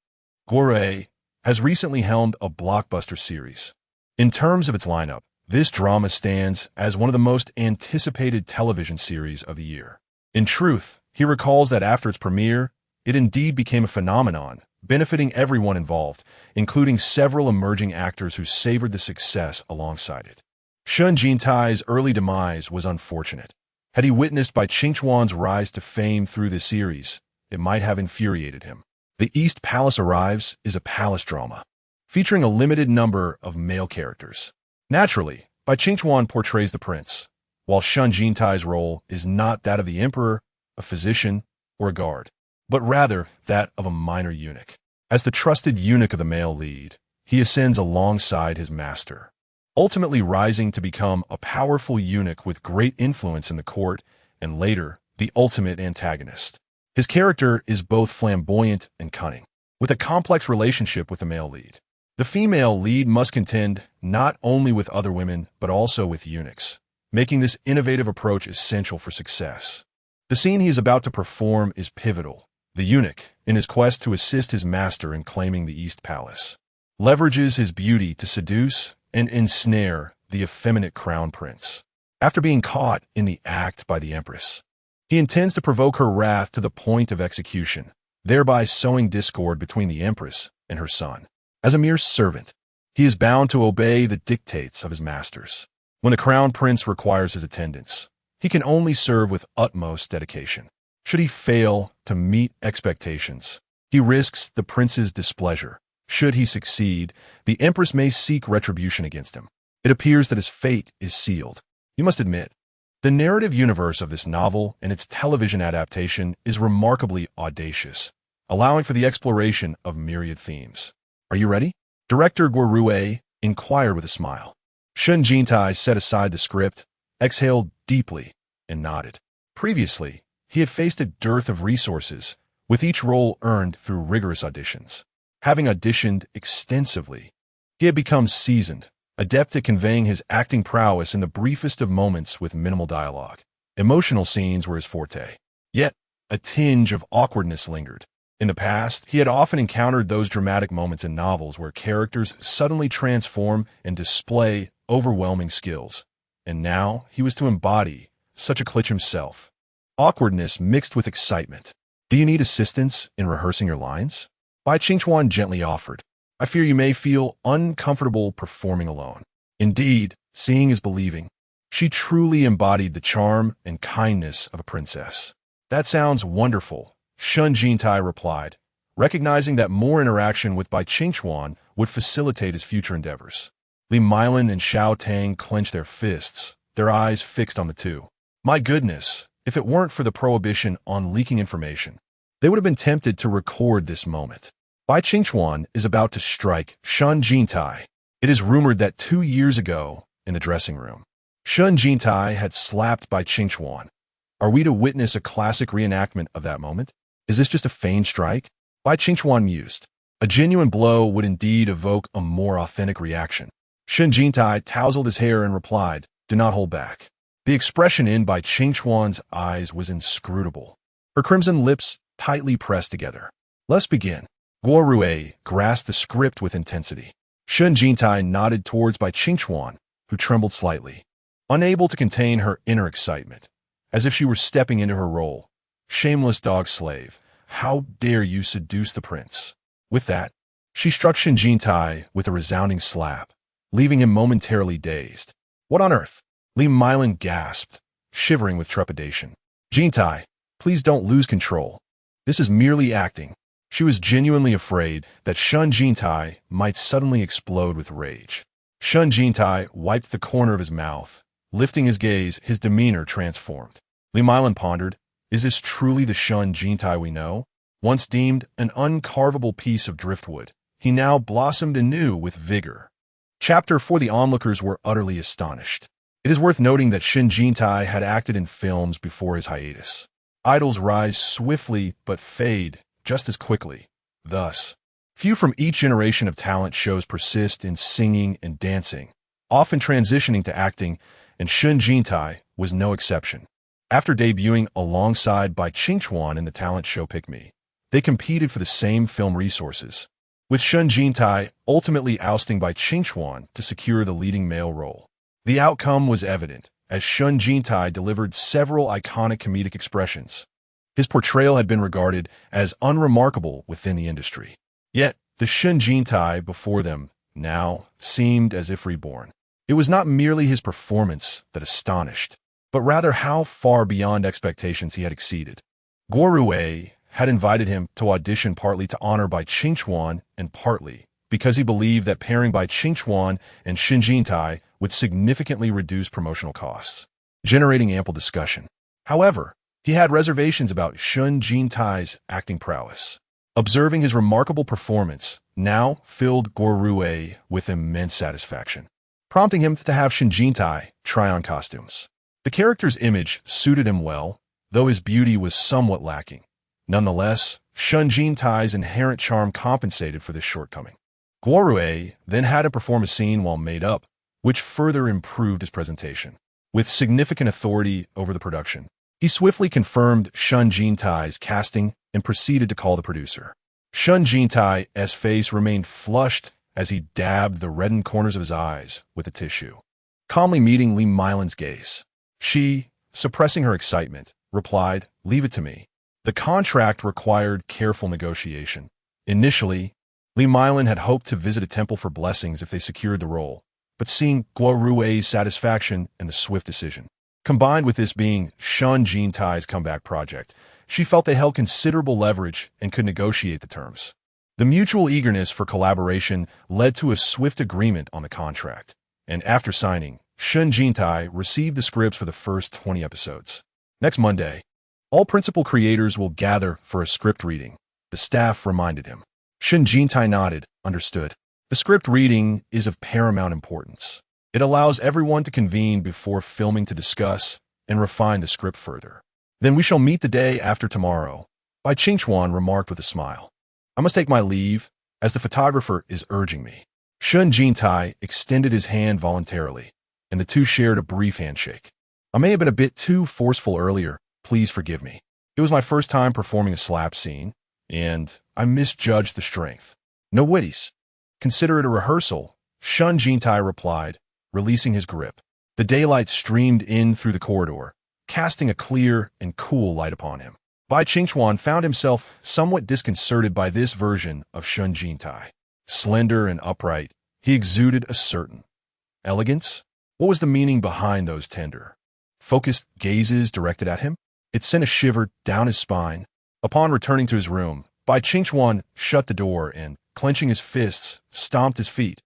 Guo has recently helmed a blockbuster series. In terms of its lineup, this drama stands as one of the most anticipated television series of the year. In truth, he recalls that after its premiere, it indeed became a phenomenon, benefiting everyone involved, including several emerging actors who savored the success alongside it. Shen Jintai's early demise was unfortunate. Had he witnessed Bai Qingchuan's rise to fame through the series, it might have infuriated him. The East Palace Arrives is a palace drama, featuring a limited number of male characters. Naturally, Bai Qingchuan portrays the prince, while Shen Jintai's role is not that of the emperor, a physician, or a guard, but rather that of a minor eunuch. As the trusted eunuch of the male lead, he ascends alongside his master, ultimately rising to become a powerful eunuch with great influence in the court and later the ultimate antagonist. His character is both flamboyant and cunning, with a complex relationship with the male lead. The female lead must contend not only with other women but also with eunuchs, making this innovative approach essential for success. The scene he is about to perform is pivotal. The eunuch, in his quest to assist his master in claiming the East Palace, leverages his beauty to seduce and ensnare the effeminate crown prince. After being caught in the act by the empress, he intends to provoke her wrath to the point of execution, thereby sowing discord between the empress and her son. As a mere servant, he is bound to obey the dictates of his masters. When the crown prince requires his attendance, he can only serve with utmost dedication. Should he fail to meet expectations, he risks the prince's displeasure. Should he succeed, the empress may seek retribution against him. It appears that his fate is sealed. You must admit, The narrative universe of this novel and its television adaptation is remarkably audacious, allowing for the exploration of myriad themes. Are you ready? Director Guo inquired with a smile. Shen Jintai set aside the script, exhaled deeply, and nodded. Previously, he had faced a dearth of resources, with each role earned through rigorous auditions. Having auditioned extensively, he had become seasoned, adept at conveying his acting prowess in the briefest of moments with minimal dialogue. Emotional scenes were his forte. Yet, a tinge of awkwardness lingered. In the past, he had often encountered those dramatic moments in novels where characters suddenly transform and display overwhelming skills. And now, he was to embody such a glitch himself. Awkwardness mixed with excitement. Do you need assistance in rehearsing your lines? Bai Qingchuan gently offered. I fear you may feel uncomfortable performing alone. Indeed, seeing is believing. She truly embodied the charm and kindness of a princess. That sounds wonderful, Shen Jintai replied, recognizing that more interaction with Bai Qingchuan would facilitate his future endeavors. Li Milin and Xiao Tang clenched their fists, their eyes fixed on the two. My goodness, if it weren't for the prohibition on leaking information, they would have been tempted to record this moment. Bai Qingchuan is about to strike Shen Jintai. It is rumored that 2 years ago, in the dressing room, Shen Jintai had slapped Bai Qingchuan. Are we to witness a classic reenactment of that moment? Is this just a feigned strike? Bai Qingchuan mused. A genuine blow would indeed evoke a more authentic reaction. Shen Jintai tousled his hair and replied, do not hold back. The expression in Bai Qingchuan's eyes was inscrutable. Her crimson lips tightly pressed together. Let's begin. Guo grasped the script with intensity. Shen Jintai nodded towards Bai Qingchuan, who trembled slightly, unable to contain her inner excitement, as if she were stepping into her role. Shameless dog slave, how dare you seduce the prince? With that, she struck Shen Jintai with a resounding slap, leaving him momentarily dazed. What on earth? Li Milin gasped, shivering with trepidation. Jintai, please don't lose control. This is merely acting. She was genuinely afraid that Shen Jintai might suddenly explode with rage. Shen Jintai wiped the corner of his mouth. Lifting his gaze, his demeanor transformed. Li Milin pondered, is this truly the Shen Jintai we know? Once deemed an uncarvable piece of driftwood, he now blossomed anew with vigor. Chapter 4. The onlookers were utterly astonished. It is worth noting that Shen Jintai had acted in films before his hiatus. Idols rise swiftly but fade just as quickly. Thus, few from each generation of talent shows persist in singing and dancing, often transitioning to acting, and Shen Jintai was no exception. After debuting alongside Bai Qingchuan in the talent show Pick Me, they competed for the same film resources, with Shen Jintai ultimately ousting Bai Qingchuan to secure the leading male role. The outcome was evident, as Shen Jintai delivered several iconic comedic expressions. His portrayal had been regarded as unremarkable within the industry. Yet, the Shen Jintai before them now seemed as if reborn. It was not merely his performance that astonished, but rather how far beyond expectations he had exceeded. Guo had invited him to audition partly to honor Bai Qingchuan and partly because he believed that pairing Bai Qingchuan and Shen Jintai would significantly reduce promotional costs, generating ample discussion. However, he had reservations about Shen Jintai's acting prowess. Observing his remarkable performance now filled Guo with immense satisfaction, prompting him to have Shen Jintai try on costumes. The character's image suited him well, though his beauty was somewhat lacking. Nonetheless, Shen Jintai's inherent charm compensated for this shortcoming. Guo then had him perform a scene while made up, which further improved his presentation. With significant authority over the production, he swiftly confirmed Shen Jintai's casting and proceeded to call the producer. Shen Jintai's face remained flushed as he dabbed the reddened corners of his eyes with a tissue, calmly meeting Li Milin's gaze. She, suppressing her excitement, replied, "Leave it to me." The contract required careful negotiation. Initially, Li Milin had hoped to visit a temple for blessings if they secured the role, but seeing Guo satisfaction and the swift decision, combined with this being Shen Jintai's comeback project, she felt they held considerable leverage and could negotiate the terms. The mutual eagerness for collaboration led to a swift agreement on the contract, and after signing, Shen Jintai received the scripts for the first 20 episodes. Next Monday, all principal creators will gather for a script reading, the staff reminded him. Shen Jintai nodded, understood. The script reading is of paramount importance. It allows everyone to convene before filming to discuss and refine the script further. Then we shall meet the day after tomorrow, Bai Qingchuan remarked with a smile. I must take my leave, as the photographer is urging me. Shen Jintai extended his hand voluntarily, and the two shared a brief handshake. I may have been a bit too forceful earlier, please forgive me. It was my first time performing a slap scene, and I misjudged the strength. No witties. Consider it a rehearsal, Shen Jintai replied, releasing his grip. The daylight streamed in through the corridor, casting a clear and cool light upon him. Bai Qingchuan found himself somewhat disconcerted by this version of Shen Jintai. Slender and upright, he exuded a certain elegance. What was the meaning behind those tender, focused gazes directed at him? It sent a shiver down his spine. Upon returning to his room, Bai Qingchuan shut the door and, clenching his fists, stomped his feet.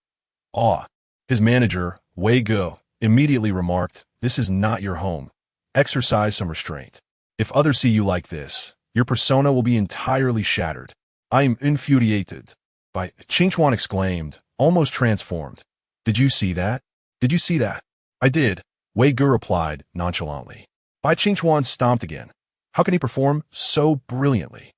His manager, Wei Ge, immediately remarked, "This is not your home. Exercise some restraint. If others see you like this, your persona will be entirely shattered." "I am infuriated," Bai Qingchuan exclaimed, almost transformed. "Did you see that? Did you see that?" "I did," Wei Ge replied nonchalantly. Bai Qingchuan stomped again. How can he perform so brilliantly?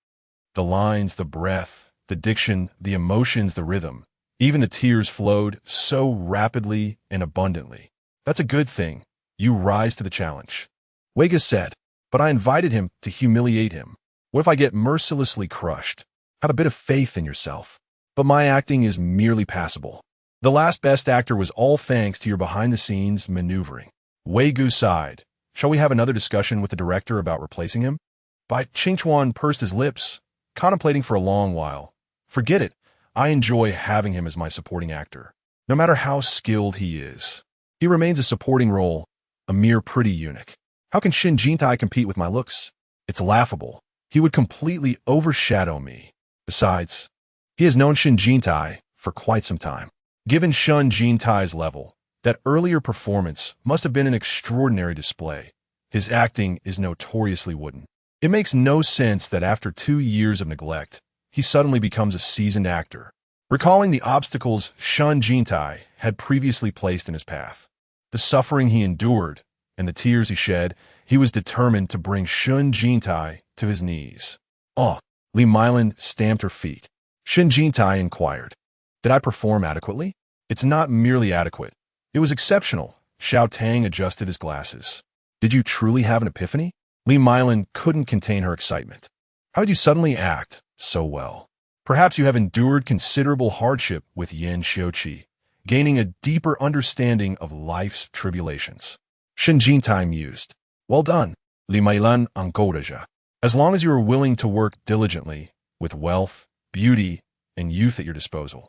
The lines, the breath, the diction, the emotions, the rhythm, even the tears flowed so rapidly and abundantly. "That's a good thing. You rise to the challenge," Wei Ge said. "But I invited him to humiliate him. What if I get mercilessly crushed? Have a bit of faith in yourself." "But my acting is merely passable. The last best actor was all thanks to your behind-the-scenes maneuvering." Wei Ge sighed. "Shall we have another discussion with the director about replacing him?" Bai Qingchuan pursed his lips, contemplating for a long while. "Forget it. I enjoy having him as my supporting actor. No matter how skilled he is, he remains a supporting role, a mere pretty eunuch. How can Shen Jintai compete with my looks? It's laughable. He would completely overshadow me. Besides, he has known Shen Jintai for quite some time. Given Shen Jintai's level, that earlier performance must have been an extraordinary display. His acting is notoriously wooden. It makes no sense that after 2 years of neglect, he suddenly becomes a seasoned actor." Recalling the obstacles Shen Jintai had previously placed in his path, the suffering he endured, and the tears he shed, he was determined to bring Shen Jintai to his knees. Li Mylin stamped her feet. Shen Jintai inquired, "Did I perform adequately?" "It's not merely adequate. It was exceptional." Xiao Tang adjusted his glasses. "Did you truly have an epiphany?" Li Mylin couldn't contain her excitement. "How did you suddenly act so well? Perhaps you have endured considerable hardship with Yan Xiuqi, gaining a deeper understanding of life's tribulations." Shen Jintai mused. "Well done, Li Mylin encouragea. As long as you are willing to work diligently, with wealth, beauty, and youth at your disposal,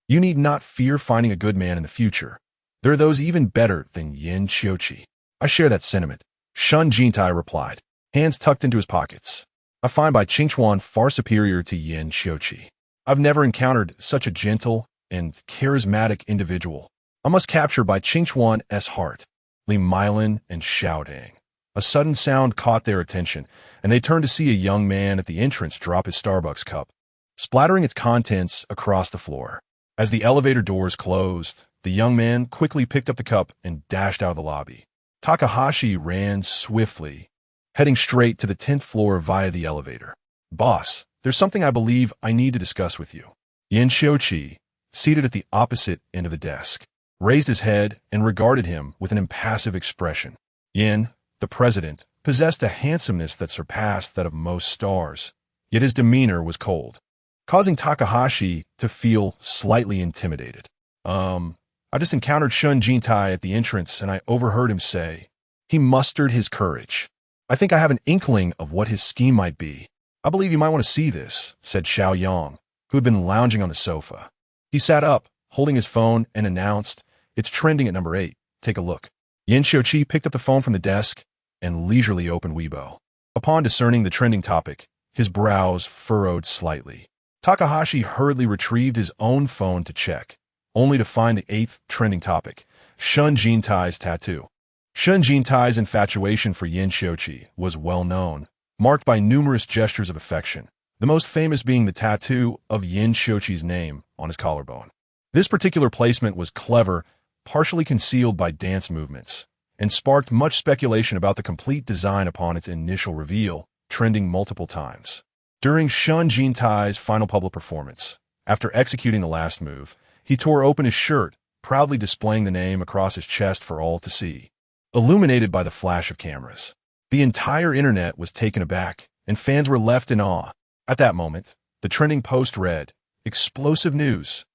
you need not fear finding a good man in the future. There are those even better than Yan Xiuqi." "I share that sentiment," Shen Jintai replied, hands tucked into his pockets. "I find Bai Qingchuan far superior to Yan Xiuqi. I've never encountered such a gentle and charismatic individual. I must capture Bai Qingchuan's heart." Li Mylin and Xiao Tang. A sudden sound caught their attention, and they turned to see a young man at the entrance drop his Starbucks cup, splattering its contents across the floor. As the elevator doors closed, the young man quickly picked up the cup and dashed out of the lobby. Takahashi ran swiftly, heading straight to the 10th floor via the elevator. "Boss, there's something I believe I need to discuss with you." Yan Xiuqi, seated at the opposite end of the desk, raised his head and regarded him with an impassive expression. Yan, the president, possessed a handsomeness that surpassed that of most stars, yet his demeanor was cold, causing Takahashi to feel slightly intimidated. I just encountered Shen Jintai at the entrance and I overheard him say." He mustered his courage. "I think I have an inkling of what his scheme might be. I believe you might want to see this," said Xiao Yang, who had been lounging on the sofa. He sat up, holding his phone, and announced, "It's trending at number 8. Take a look." Yan Xiuqi picked up the phone from the desk and leisurely opened Weibo. Upon discerning the trending topic, his brows furrowed slightly. Takahashi hurriedly retrieved his own phone to check, only to find the 8th trending topic, Shen Jintai's tattoo. Shen Jintai's infatuation for Yin Xiuqi was well known, marked by numerous gestures of affection, the most famous being the tattoo of Yin Xiuqi's name on his collarbone. This particular placement was clever, partially concealed by dance movements, and sparked much speculation about the complete design upon its initial reveal, trending multiple times. During Shen Jintai's final public performance, after executing the last move, he tore open his shirt, proudly displaying the name across his chest for all to see. Illuminated by the flash of cameras, the entire internet was taken aback, and fans were left in awe. At that moment, the trending post read, "Explosive news.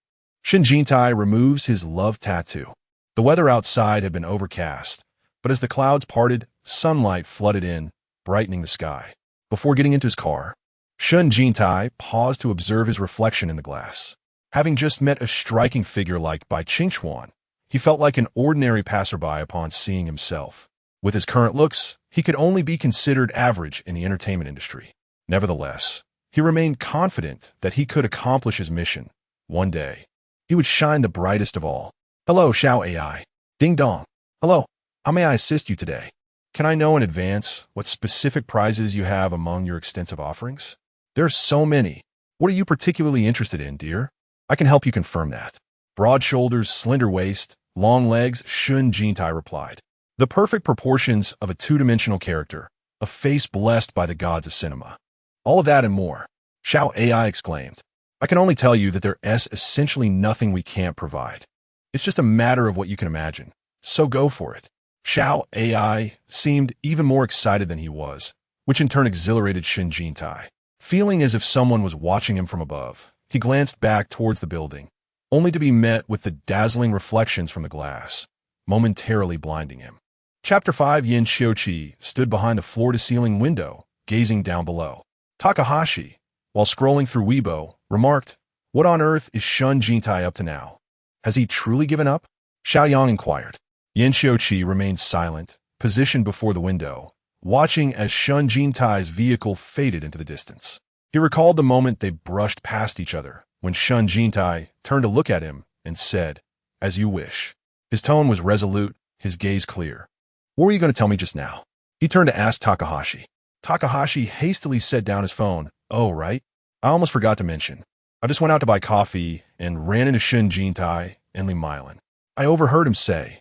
Shen Jintai removes his love tattoo." The weather outside had been overcast, but as the clouds parted, sunlight flooded in, brightening the sky. Before getting into his car, Shen Jintai paused to observe his reflection in the glass. Having just met a striking figure like Bai Qingchuan, he felt like an ordinary passerby upon seeing himself. With his current looks, he could only be considered average in the entertainment industry. Nevertheless, he remained confident that he could accomplish his mission. One day, he would shine the brightest of all. "Hello, Xiao AI. Ding dong. Hello, how may I assist you today? Can I know in advance what specific prizes you have among your extensive offerings? There are so many. What are you particularly interested in, dear? I can help you confirm that." Broad shoulders, slender waist, long legs, Shen Jintai replied. The perfect proportions of a two-dimensional character, a face blessed by the gods of cinema. "All of that and more," Xiao AI exclaimed. "I can only tell you that there is essentially nothing we can't provide. It's just a matter of what you can imagine. So go for it." Xiao AI seemed even more excited than he was, which in turn exhilarated Shen Jintai. Feeling as if someone was watching him from above, he glanced back towards the building, only to be met with the dazzling reflections from the glass, momentarily blinding him. Chapter 5. Yin Xiuqi stood behind the floor-to-ceiling window, gazing down below. Takahashi, while scrolling through Weibo, remarked, "What on earth is Shen Jintai up to now? Has he truly given up?" Xiaoyang inquired. Yin Xiuqi remained silent, positioned before the window, watching as Shen Jintai's vehicle faded into the distance. He recalled the moment they brushed past each other, when Shen Jintai turned to look at him and said, "As you wish." His tone was resolute, his gaze clear. "What were you going to tell me just now?" He turned to ask Takahashi. Takahashi hastily set down his phone. "Oh, right. I almost forgot to mention. I just went out to buy coffee and ran into Shen Jintai and Li Milan. I overheard him say,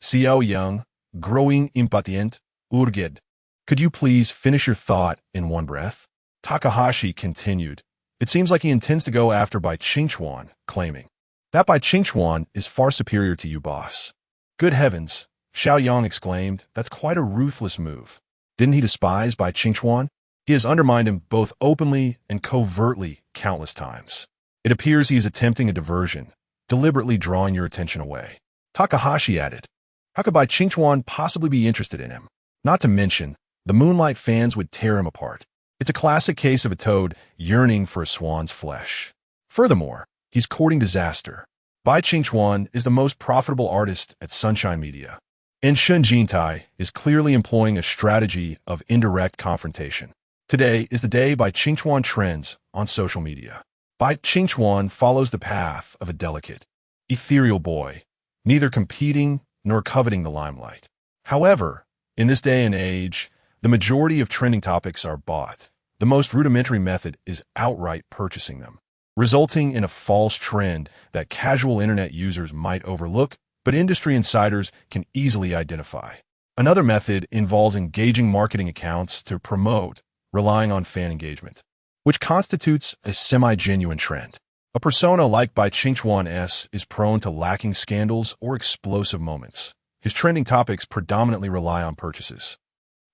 Xiao Yang, growing impatient, urged. Could you please finish your thought in one breath?" Takahashi continued. "It seems like he intends to go after Bai Qingchuan, claiming that Bai Qingchuan is far superior to you, boss." "Good heavens," Xiaoyang exclaimed. "That's quite a ruthless move. Didn't he despise Bai Qingchuan? He has undermined him both openly and covertly countless times. It appears he is attempting a diversion, deliberately drawing your attention away." Takahashi added, "How could Bai Qingchuan possibly be interested in him? Not to mention, the Moonlight fans would tear him apart. It's a classic case of a toad yearning for a swan's flesh. Furthermore, he's courting disaster. Bai Qingchuan is the most profitable artist at Sunshine Media, and Shen Jintai is clearly employing a strategy of indirect confrontation. Today is the day Bai Qingchuan trends on social media. Bai Qingchuan follows the path of a delicate, ethereal boy, neither competing nor coveting the limelight. However, in this day and age, the majority of trending topics are bought. The most rudimentary method is outright purchasing them, resulting in a false trend that casual internet users might overlook, but industry insiders can easily identify. Another method involves engaging marketing accounts to promote, relying on fan engagement, which constitutes a semi-genuine trend. A persona like Bai Qingchuan is prone to lacking scandals or explosive moments. His trending topics predominantly rely on purchases.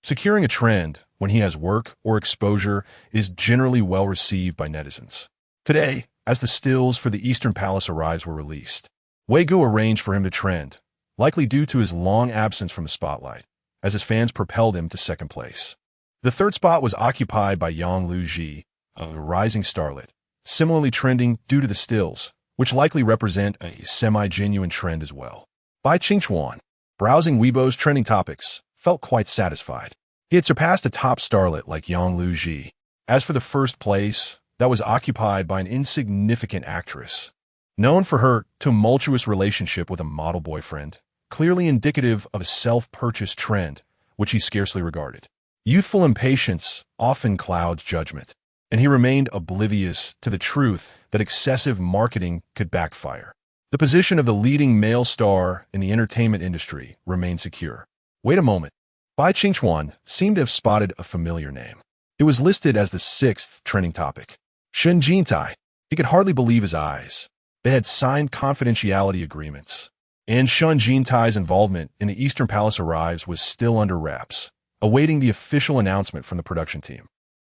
Securing a trend when he has work or exposure is generally well received by netizens. Today, as the stills for the Eastern Palace arrives were released, Wei Gu arranged for him to trend, likely due to his long absence from the spotlight, as his fans propelled him to second place. The third spot was occupied by Yang Luji, a rising starlet, similarly trending due to the stills, which likely represent a semi-genuine trend as well. Bai Qingchuan, browsing Weibo's trending topics, felt quite satisfied. He had surpassed a top starlet like Yang Luji. As for the first place, that was occupied by an insignificant actress. known for her tumultuous relationship with a model boyfriend, clearly indicative of a self-purchased trend, which he scarcely regarded. Youthful impatience often clouds judgment, and he remained oblivious to the truth that excessive marketing could backfire. The position of the leading male star in the entertainment industry remained secure. Wait a moment. Bai Qingchuan seemed to have spotted a familiar name. It was listed as the 6th trending topic. Shen Jintai. He could hardly believe his eyes. They had signed confidentiality agreements, and Shen Jintai's involvement in the Eastern Palace Arrives was still under wraps, awaiting the official announcement from the production team.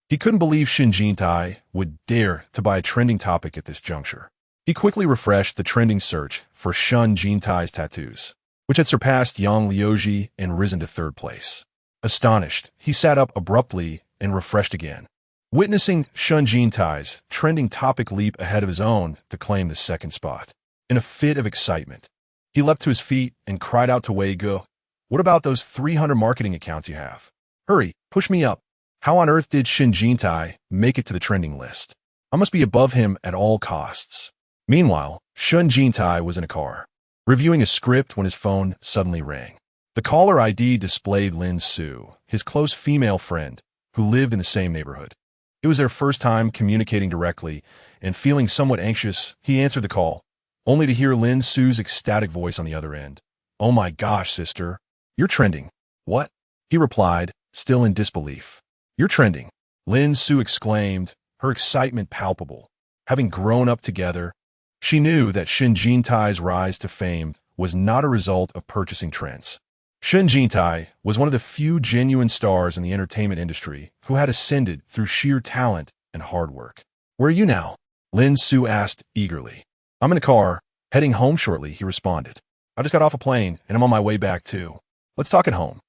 He couldn't believe Shen Jintai would dare to buy a trending topic at this juncture. He quickly refreshed the trending search for Shen Jintai's tattoos, which had surpassed Yang Liuji and risen to 3rd place. Astonished, he sat up abruptly and refreshed again, witnessing Shen Jintai's trending topic leap ahead of his own to claim the 2nd spot. In a fit of excitement, he leapt to his feet and cried out to Wei Ge, "What about those 300 marketing accounts you have? Hurry, push me up. How on earth did Shen Jintai make it to the trending list? I must be above him at all costs." Meanwhile, Shen Jintai was in a car, reviewing a script when his phone suddenly rang. The caller ID displayed Lin Su, his close female friend, who lived in the same neighborhood. It was their first time communicating directly, and feeling somewhat anxious, he answered the call, only to hear Lin Su's ecstatic voice on the other end. "Oh my gosh, sister. You're trending." "What?" he replied, still in disbelief. "You're trending," Lin Su exclaimed, her excitement palpable. Having grown up together, she knew that Shen Jintai's rise to fame was not a result of purchasing trends. Shen Jintai was one of the few genuine stars in the entertainment industry who had ascended through sheer talent and hard work. "Where are you now?" Lin Su asked eagerly. "I'm in a car, heading home shortly," he responded. "I just got off a plane, and I'm on my way back too. Let's talk at home."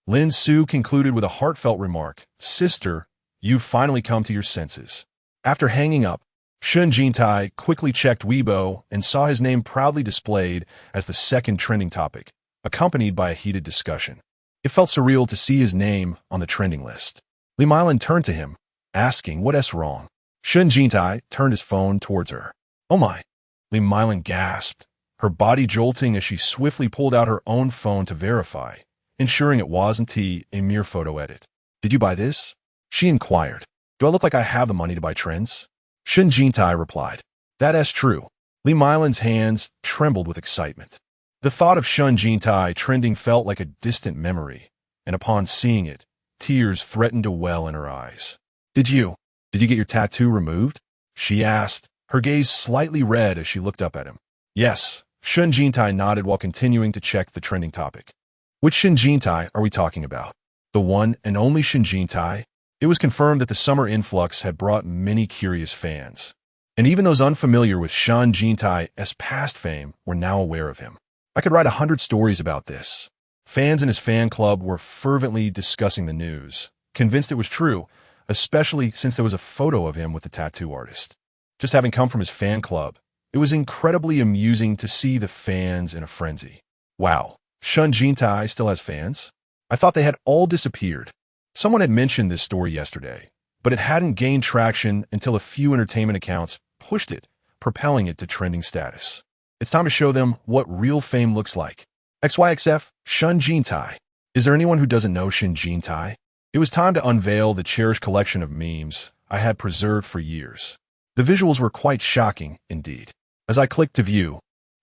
Lin Su concluded with a heartfelt remark, "Sister, you've finally come to your senses." After hanging up, Shen Jintai quickly checked Weibo and saw his name proudly displayed as the 2nd trending topic, accompanied by a heated discussion. It felt surreal to see his name on the trending list. Li Milan turned to him, asking what's wrong. Shen Jintai turned his phone towards her. "Oh my!" Li Milan gasped, her body jolting as she swiftly pulled out her own phone to verify, ensuring it wasn't a mere photo edit. "Did you buy this?" she inquired. "Do I look like I have the money to buy trends?" Shen Jintai replied. "That's true." Li Milan's hands trembled with excitement. The thought of Shen Jintai trending felt like a distant memory, and upon seeing it, tears threatened to well in her eyes. Did you get your tattoo removed?" she asked, her gaze slightly red as she looked up at him. "Yes," Shen Jintai nodded while continuing to check the trending topic. "Which Shen Jintai are we talking about? The one and only Shen Jintai?" It was confirmed that the summer influx had brought many curious fans, and even those unfamiliar with Shen Jintai's past fame were now aware of him. I could write 100 stories about this. Fans in his fan club were fervently discussing the news, convinced it was true, especially since there was a photo of him with the tattoo artist. Just having come from his fan club, it was incredibly amusing to see the fans in a frenzy. Wow, Shen Jintai still has fans? I thought they had all disappeared. Someone had mentioned this story yesterday, but it hadn't gained traction until a few entertainment accounts pushed it, propelling it to trending status. It's time to show them what real fame looks like. XYXF, Shen Jintai. Is there anyone who doesn't know Shen Jintai? It was time to unveil the cherished collection of memes I had preserved for years. The visuals were quite shocking, indeed. As I clicked to view,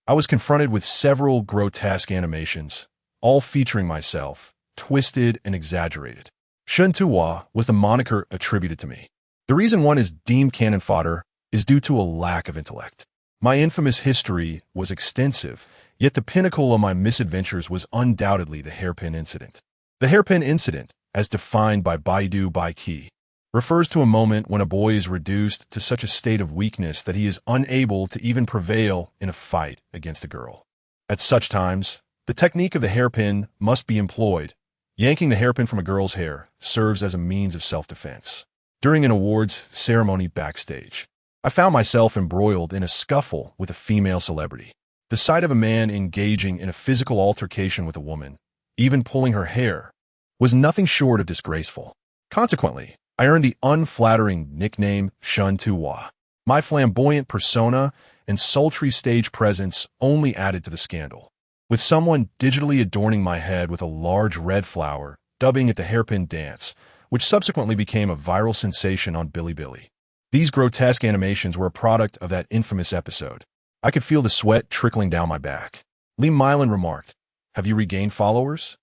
I was confronted with several grotesque animations, all featuring myself, twisted and exaggerated. Shen Tuwa was the moniker attributed to me. The reason one is deemed canon fodder is due to a lack of intellect. My infamous history was extensive, yet the pinnacle of my misadventures was undoubtedly the hairpin incident. The hairpin incident, as defined by Baidu Baiki, refers to a moment when a boy is reduced to such a state of weakness that he is unable to even prevail in a fight against a girl. At such times, the technique of the hairpin must be employed. Yanking the hairpin from a girl's hair serves as a means of self-defense. During an awards ceremony backstage, I found myself embroiled in a scuffle with a female celebrity. The sight of a man engaging in a physical altercation with a woman, even pulling her hair, was nothing short of disgraceful. Consequently, I earned the unflattering nickname Shen Tuwa. My flamboyant persona and sultry stage presence only added to the scandal, with someone digitally adorning my head with a large red flower, dubbing it the hairpin dance, which subsequently became a viral sensation on Bilibili. These grotesque animations were a product of that infamous episode. I could feel the sweat trickling down my back. Lee Mylan remarked, "Have you regained followers?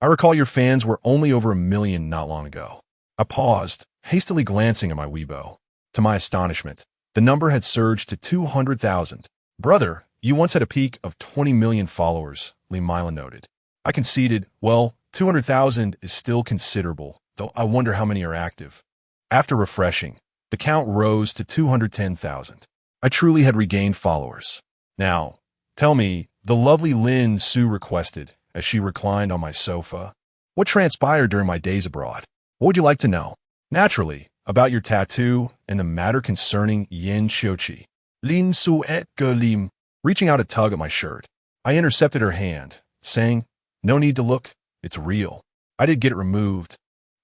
I recall your fans were only over 1 million not long ago." I paused, hastily glancing at my Weibo. To my astonishment, the number had surged to 200,000. "Brother, you once had a peak of 20 million followers," Lee Mylan noted. I conceded, "Well, 200,000 is still considerable, though I wonder how many are active." After refreshing, the count rose to 210,000. I truly had regained followers. "Now, tell me," the lovely Lin Su requested as she reclined on my sofa, "what transpired during my days abroad? What would you like to know?" "Naturally, about your tattoo and the matter concerning Yin Xiuqi." Lin Su et Gelim, reaching out a tug at my shirt. I intercepted her hand, saying, "No need to look. It's real. I did get it removed,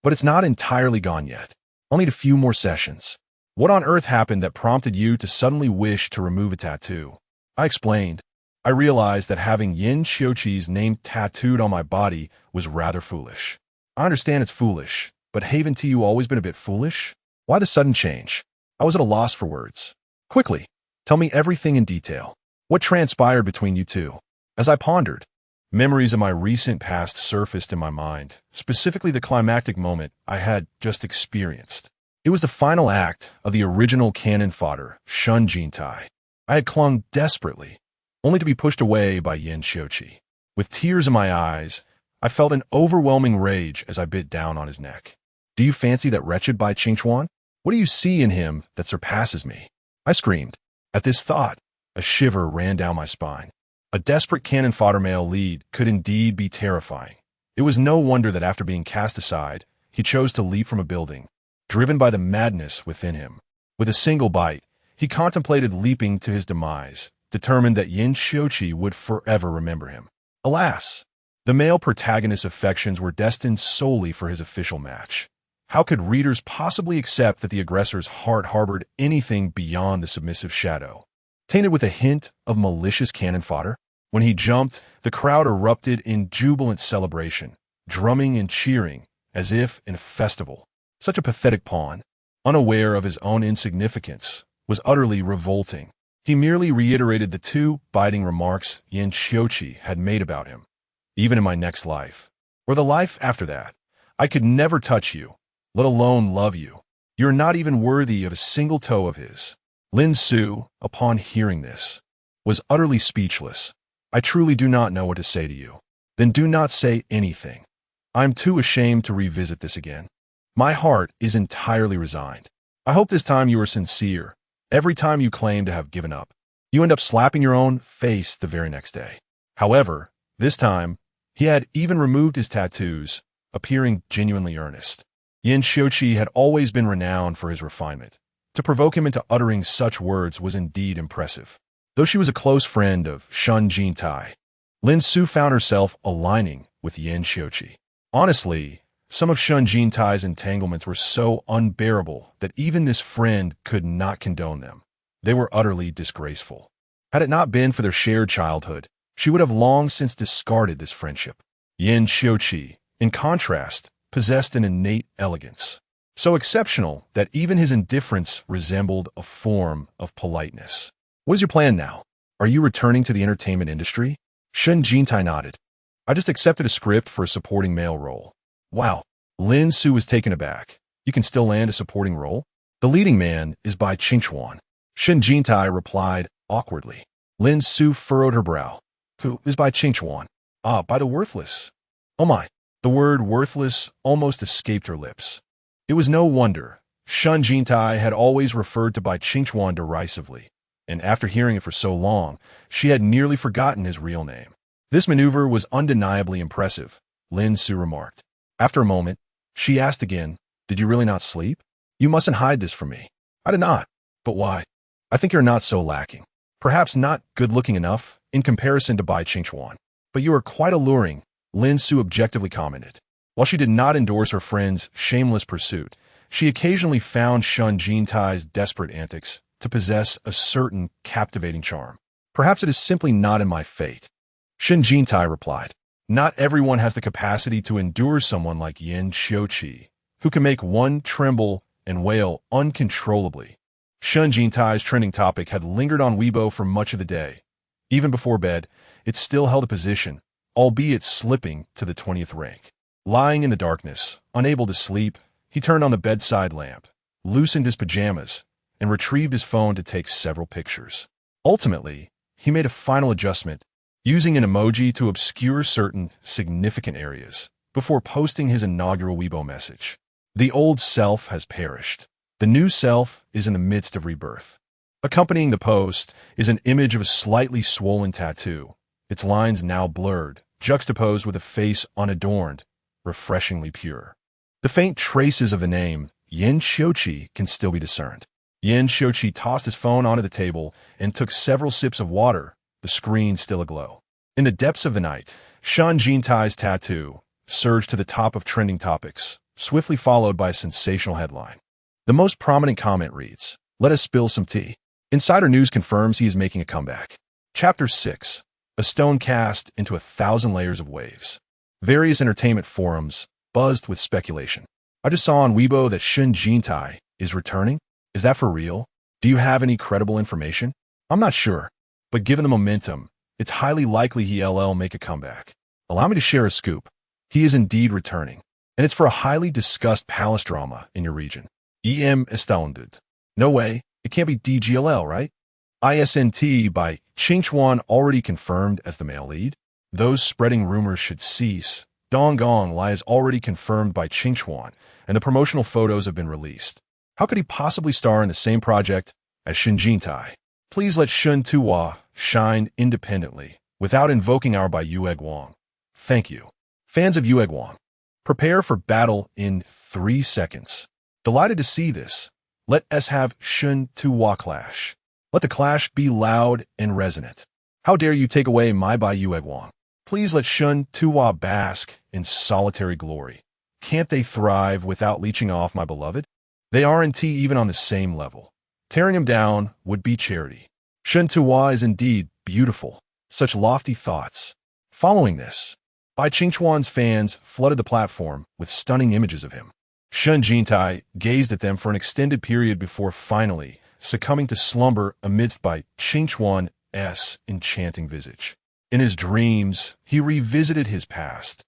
but it's not entirely gone yet. I'll need a few more sessions." "What on earth happened that prompted you to suddenly wish to remove a tattoo?" I explained. I realized that having Yin Xiuqi's name tattooed on my body was rather foolish. "I understand it's foolish, but haven't you always been a bit foolish? Why the sudden change?" I was at a loss for words. "Quickly, tell me everything in detail. What transpired between you two?" As I pondered, memories of my recent past surfaced in my mind, specifically the climactic moment I had just experienced. It was the final act of the original canon Fodder, Shen Jintai. I had clung desperately, only to be pushed away by Yin Xiuqi. With tears in my eyes, I felt an overwhelming rage as I bit down on his neck. "Do you fancy that wretched Bai Qingchuan? What do you see in him that surpasses me?" I screamed. At this thought, a shiver ran down my spine. A desperate cannon fodder male lead could indeed be terrifying. It was no wonder that after being cast aside, he chose to leap from a building, driven by the madness within him. With a single bite, he contemplated leaping to his demise, determined that Yin Xiuqi would forever remember him. Alas, the male protagonist's affections were destined solely for his official match. How could readers possibly accept that the aggressor's heart harbored anything beyond the submissive shadow, tainted with a hint of malicious cannon fodder? When he jumped, the crowd erupted in jubilant celebration, drumming and cheering, as if in a festival. Such a pathetic pawn, unaware of his own insignificance, was utterly revolting. He merely reiterated the two biting remarks Yin Xiuqi had made about him. "Even in my next life, or the life after that, I could never touch you, let alone love you. You're not even worthy of a single toe of his." Lin Su, upon hearing this, was utterly speechless. "I truly do not know what to say to you." "Then do not say anything. I'm too ashamed to revisit this again. My heart is entirely resigned. I hope this time you are sincere. Every time you claim to have given up, you end up slapping your own face the very next day." However, this time, he had even removed his tattoos, appearing genuinely earnest. Yin Xiuqi had always been renowned for his refinement. To provoke him into uttering such words was indeed impressive. Though she was a close friend of Shen Jintai, Lin Su found herself aligning with Yin Xiuqi. Honestly, some of Shen Jintai's entanglements were so unbearable that even this friend could not condone them. They were utterly disgraceful. Had it not been for their shared childhood, she would have long since discarded this friendship. Yin Xiuqi, in contrast, possessed an innate elegance, so exceptional that even his indifference resembled a form of politeness. "What is your plan now? Are you returning to the entertainment industry?" Shen Jintai nodded. "I just accepted a script for a supporting male role." "Wow." Lin Su was taken aback. "You can still land a supporting role?" "The leading man is Bai Qingchuan." Shen Jintai replied awkwardly. Lin Su furrowed her brow. "Who is Bai Qingchuan?" "Ah, by the worthless." "Oh my." The word worthless almost escaped her lips. It was no wonder. Shen Jintai had always referred to Bai Qingchuan derisively, and after hearing it for so long, she had nearly forgotten his real name. "This maneuver was undeniably impressive," Lin Su remarked. After a moment, she asked again, "Did you really not sleep? You mustn't hide this from me." "I did not." "But why?" "I think you're not so lacking. Perhaps not good-looking enough in comparison to Bai Qingchuan, but you are quite alluring," Lin Su objectively commented. While she did not endorse her friend's shameless pursuit, she occasionally found Shen Jintai's desperate antics to possess a certain captivating charm. Perhaps it is simply not in my fate. Shen Jintai replied. Not everyone has the capacity to endure someone like Yin Xiuqi, who can make one tremble and wail uncontrollably. Shen Jintai's trending topic had lingered on Weibo for much of the day. Even before bed, it still held a position, albeit slipping to the 20th rank. Lying in the darkness, unable to sleep, he turned on the bedside lamp, loosened his pajamas, and retrieved his phone to take several pictures. Ultimately, he made a final adjustment, using an emoji to obscure certain significant areas, before posting his inaugural Weibo message. The old self has perished. The new self is in the midst of rebirth. Accompanying the post is an image of a slightly swollen tattoo, its lines now blurred, juxtaposed with a face unadorned, refreshingly pure. The faint traces of the name Yin Xiuqi can still be discerned. Yin Xiuqi tossed his phone onto the table and took several sips of water, the screen still aglow. In the depths of the night, Shen Jintai's tattoo surged to the top of trending topics, swiftly followed by a sensational headline. The most prominent comment reads, "Let us spill some tea." Insider News confirms he is making a comeback. Chapter 6. A stone cast into 1,000 layers of waves. Various entertainment forums buzzed with speculation. I just saw on Weibo that Shen Jintai is returning. Is that for real? Do you have any credible information? I'm not sure, but given the momentum, it's highly likely he'll make a comeback. Allow me to share a scoop. He is indeed returning, and it's for a highly discussed palace drama in your region. Astounded. No way, it can't be DGLL, right? ISNT by Qingchuan already confirmed as the male lead. Those spreading rumors should cease. Donggong Lai is already confirmed by Qingchuan, and the promotional photos have been released. How could he possibly star in the same project as Shen Jintai? Please let Shen Tuwa shine independently, without invoking our by Yue Guang. Thank you. Fans of Yue Guang, prepare for battle in 3 seconds. Delighted to see this. Let us have Shen Tuwa clash. Let the clash be loud and resonant. How dare you take away my Bai Yue Guang? Please let Shen Tuwa bask in solitary glory. Can't they thrive without leeching off my beloved? They aren't even on the same level. Tearing him down would be charity. Shen Tuwa is indeed beautiful. Such lofty thoughts. Following this, Bai Qingchuan's fans flooded the platform with stunning images of him. Shen Jintai gazed at them for an extended period before finally succumbing to slumber amidst Bai Qingchuan's enchanting visage. In his dreams, he revisited his past,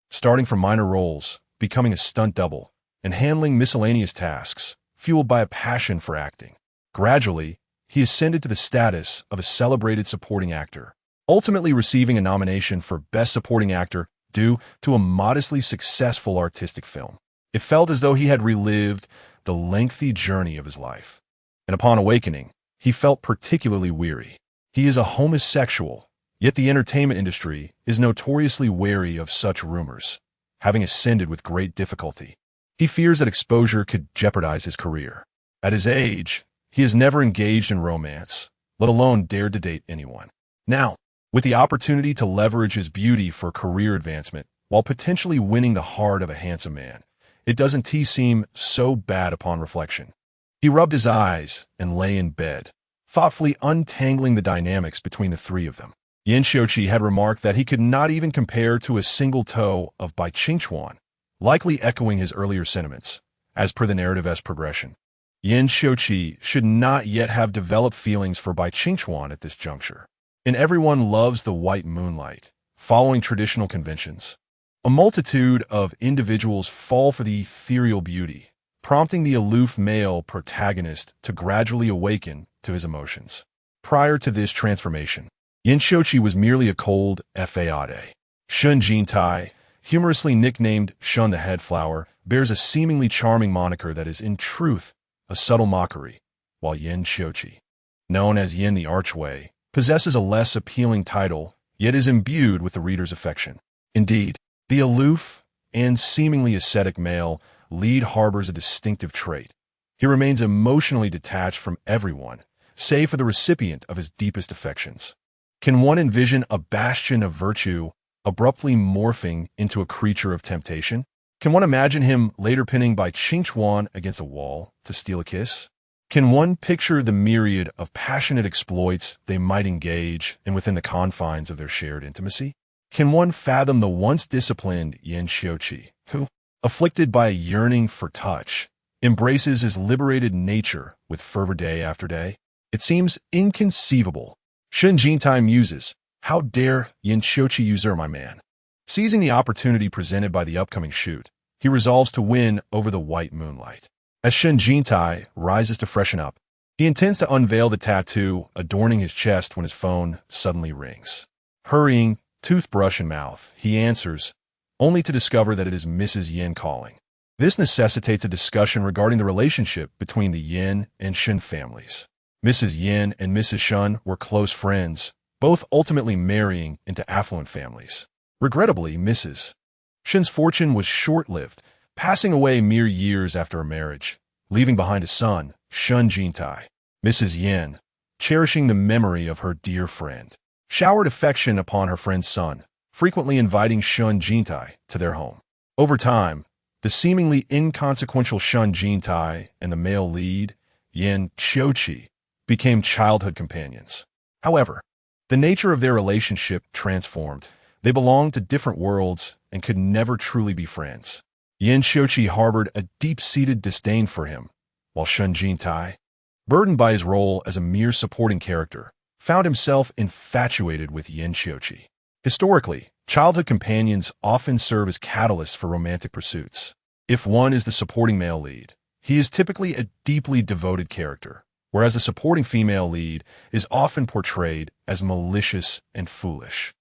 starting from minor roles, becoming a stunt double, and handling miscellaneous tasks, fueled by a passion for acting. Gradually, he ascended to the status of a celebrated supporting actor, ultimately receiving a nomination for Best Supporting Actor due to a modestly successful artistic film. It felt as though he had relived the lengthy journey of his life. And upon awakening, he felt particularly weary. He is a homosexual, yet the entertainment industry is notoriously wary of such rumors, having ascended with great difficulty. He fears that exposure could jeopardize his career. At his age, he has never engaged in romance, let alone dared to date anyone. Now, with the opportunity to leverage his beauty for career advancement while potentially winning the heart of a handsome man, it doesn't seem so bad upon reflection. He rubbed his eyes and lay in bed, thoughtfully untangling the dynamics between the three of them. Yin Xiuqi had remarked that he could not even compare to a single toe of Bai Qingchuan, likely echoing his earlier sentiments, as per the narrative's progression. Yin Xiuqi should not yet have developed feelings for Bai Qingchuan at this juncture. And everyone loves the white moonlight, following traditional conventions. A multitude of individuals fall for the ethereal beauty, prompting the aloof male protagonist to gradually awaken to his emotions. Prior to this transformation, Yin Xiuqi was merely a cold fade. Shen Jintai, humorously nicknamed Shun the Headflower, bears a seemingly charming moniker that is in truth a subtle mockery, while Yin Xiuqi, known as Yin the Archway, possesses a less appealing title, yet is imbued with the reader's affection. Indeed, the aloof and seemingly ascetic male lead harbors a distinctive trait. He remains emotionally detached from everyone, save for the recipient of his deepest affections. Can one envision a bastion of virtue abruptly morphing into a creature of temptation? Can one imagine him later pinning Bai Qingchuan against a wall to steal a kiss? Can one picture the myriad of passionate exploits they might engage in within the confines of their shared intimacy? Can one fathom the once disciplined Yin Xiuqi, who, afflicted by a yearning for touch, embraces his liberated nature with fervor day after day? It seems inconceivable. Shen Jintai muses, how dare Yin Xiuqi usurp my man? Seizing the opportunity presented by the upcoming shoot, he resolves to win over the white moonlight. As Shen Jintai rises to freshen up, he intends to unveil the tattoo adorning his chest when his phone suddenly rings. Hurrying, toothbrush in mouth, he answers, only to discover that it is Mrs. Yin calling. This necessitates a discussion regarding the relationship between the Yin and Shen families. Mrs. Yin and Mrs. Shen were close friends, both ultimately marrying into affluent families. Regrettably, Mrs. Shen's fortune was short-lived, passing away mere years after her marriage, leaving behind a son, Shen Jintai. Mrs. Yin, cherishing the memory of her dear friend, showered affection upon her friend's son, frequently inviting Shen Jintai to their home. Over time, the seemingly inconsequential Shen Jintai and the male lead, Yin Xiuqi, became childhood companions. However, the nature of their relationship transformed. They belonged to different worlds and could never truly be friends. Yin Xiuqi harbored a deep-seated disdain for him, while Shen Jintai, burdened by his role as a mere supporting character, found himself infatuated with Yin Xiuqi. Historically, childhood companions often serve as catalysts for romantic pursuits. If one is the supporting male lead, he is typically a deeply devoted character, whereas the supporting female lead is often portrayed as malicious and foolish.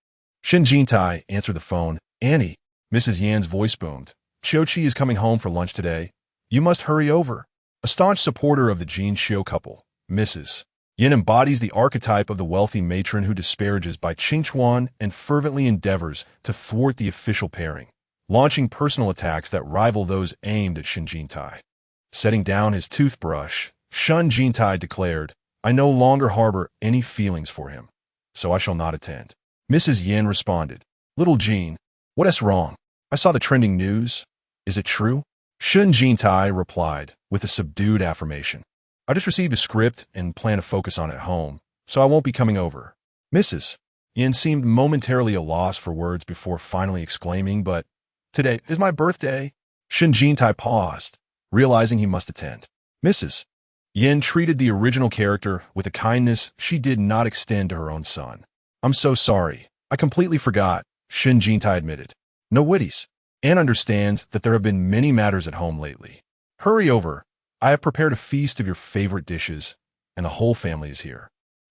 Shen Jintai answered the phone. Annie, Mrs. Yan's voice boomed. Xiuqi is coming home for lunch today. You must hurry over. A staunch supporter of the Jin Xiu couple, Mrs. Yin embodies the archetype of the wealthy matron who disparages by Qingchuan and fervently endeavors to thwart the official pairing, launching personal attacks that rival those aimed at Shen Jintai. Setting down his toothbrush, Shen Jintai declared, I no longer harbor any feelings for him, so I shall not attend. Mrs. Yin responded, Little Jean, what is wrong? I saw the trending news. Is it true? Shen Jintai replied with a subdued affirmation. I just received a script and plan to focus on it at home, so I won't be coming over. Mrs. Yin seemed momentarily at a loss for words before finally exclaiming, but today is my birthday. Shen Jintai paused, realizing he must attend. Mrs. Yin treated the original character with a kindness she did not extend to her own son. I'm so sorry. I completely forgot, Shen Jintai admitted. No witties. Anne understands that there have been many matters at home lately. Hurry over. I have prepared a feast of your favorite dishes, and the whole family is here.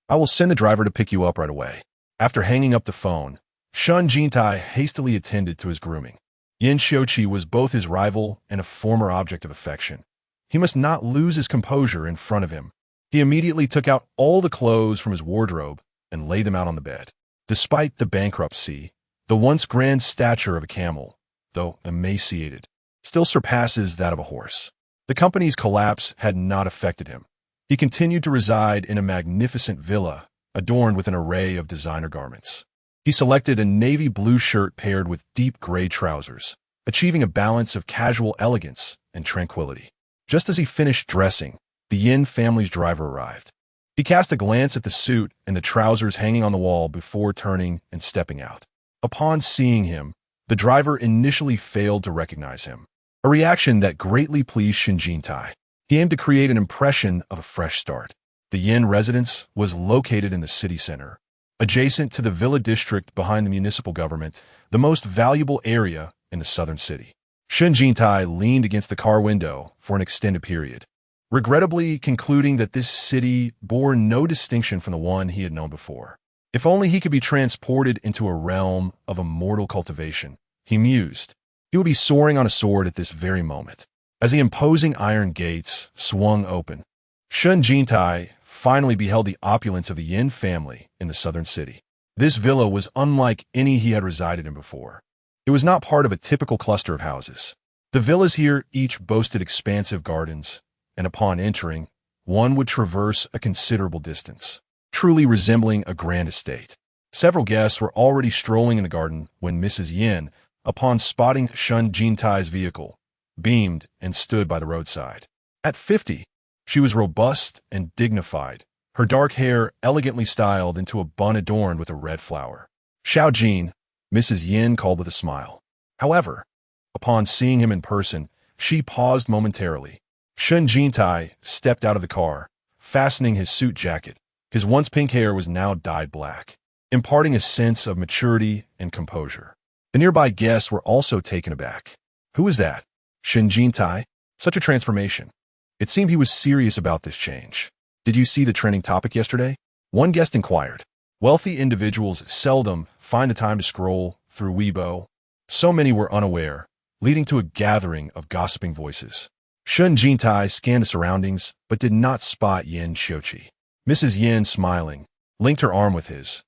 I will send the driver to pick you up right away. After hanging up the phone, Shen Jintai hastily attended to his grooming. Yin Xiuqi was both his rival and a former object of affection. He must not lose his composure in front of him. He immediately took out all the clothes from his wardrobe and laid them out on the bed. Despite the bankruptcy, the once grand stature of a camel, though emaciated, still surpasses that of a horse. The company's collapse had not affected him. He continued to reside in a magnificent villa adorned with an array of designer garments. He selected a navy blue shirt paired with deep gray trousers, achieving a balance of casual elegance and tranquility. Just as he finished dressing, the Yin family's driver arrived. He cast a glance at the suit and the trousers hanging on the wall before turning and stepping out. Upon seeing him, the driver initially failed to recognize him, a reaction that greatly pleased Shen Jintai. He aimed to create an impression of a fresh start. The Yin residence was located in the city center, adjacent to the villa district behind the municipal government, the most valuable area in the southern city. Shen Jintai leaned against the car window for an extended period, regrettably concluding that this city bore no distinction from the one he had known before. If only he could be transported into a realm of immortal cultivation, he mused. He would be soaring on a sword at this very moment. As the imposing iron gates swung open, Shen Jintai finally beheld the opulence of the Yin family in the southern city. This villa was unlike any he had resided in before. It was not part of a typical cluster of houses. The villas here each boasted expansive gardens, and upon entering, one would traverse a considerable distance, truly resembling a grand estate. Several guests were already strolling in the garden when Mrs. Yin, upon spotting Shen Jintai's vehicle, beamed and stood by the roadside. At 50, She was robust and dignified, her dark hair elegantly styled into a bun adorned with a red flower. Xiao Jin, Mrs. Yin called with a smile. However, upon seeing him in person, she paused momentarily. Shen Jintai stepped out of the car, fastening his suit jacket. His once pink hair was now dyed black, imparting a sense of maturity and composure. The nearby guests were also taken aback. Who was that? Shen Jintai? Such a transformation. It seemed he was serious about this change. Did you see the trending topic yesterday? One guest inquired. Wealthy individuals seldom find the time to scroll through Weibo. So many were unaware, leading to a gathering of gossiping voices. Shen Jintai scanned the surroundings, but did not spot Yin Xiuqi. Mrs. Yin, smiling, linked her arm with his.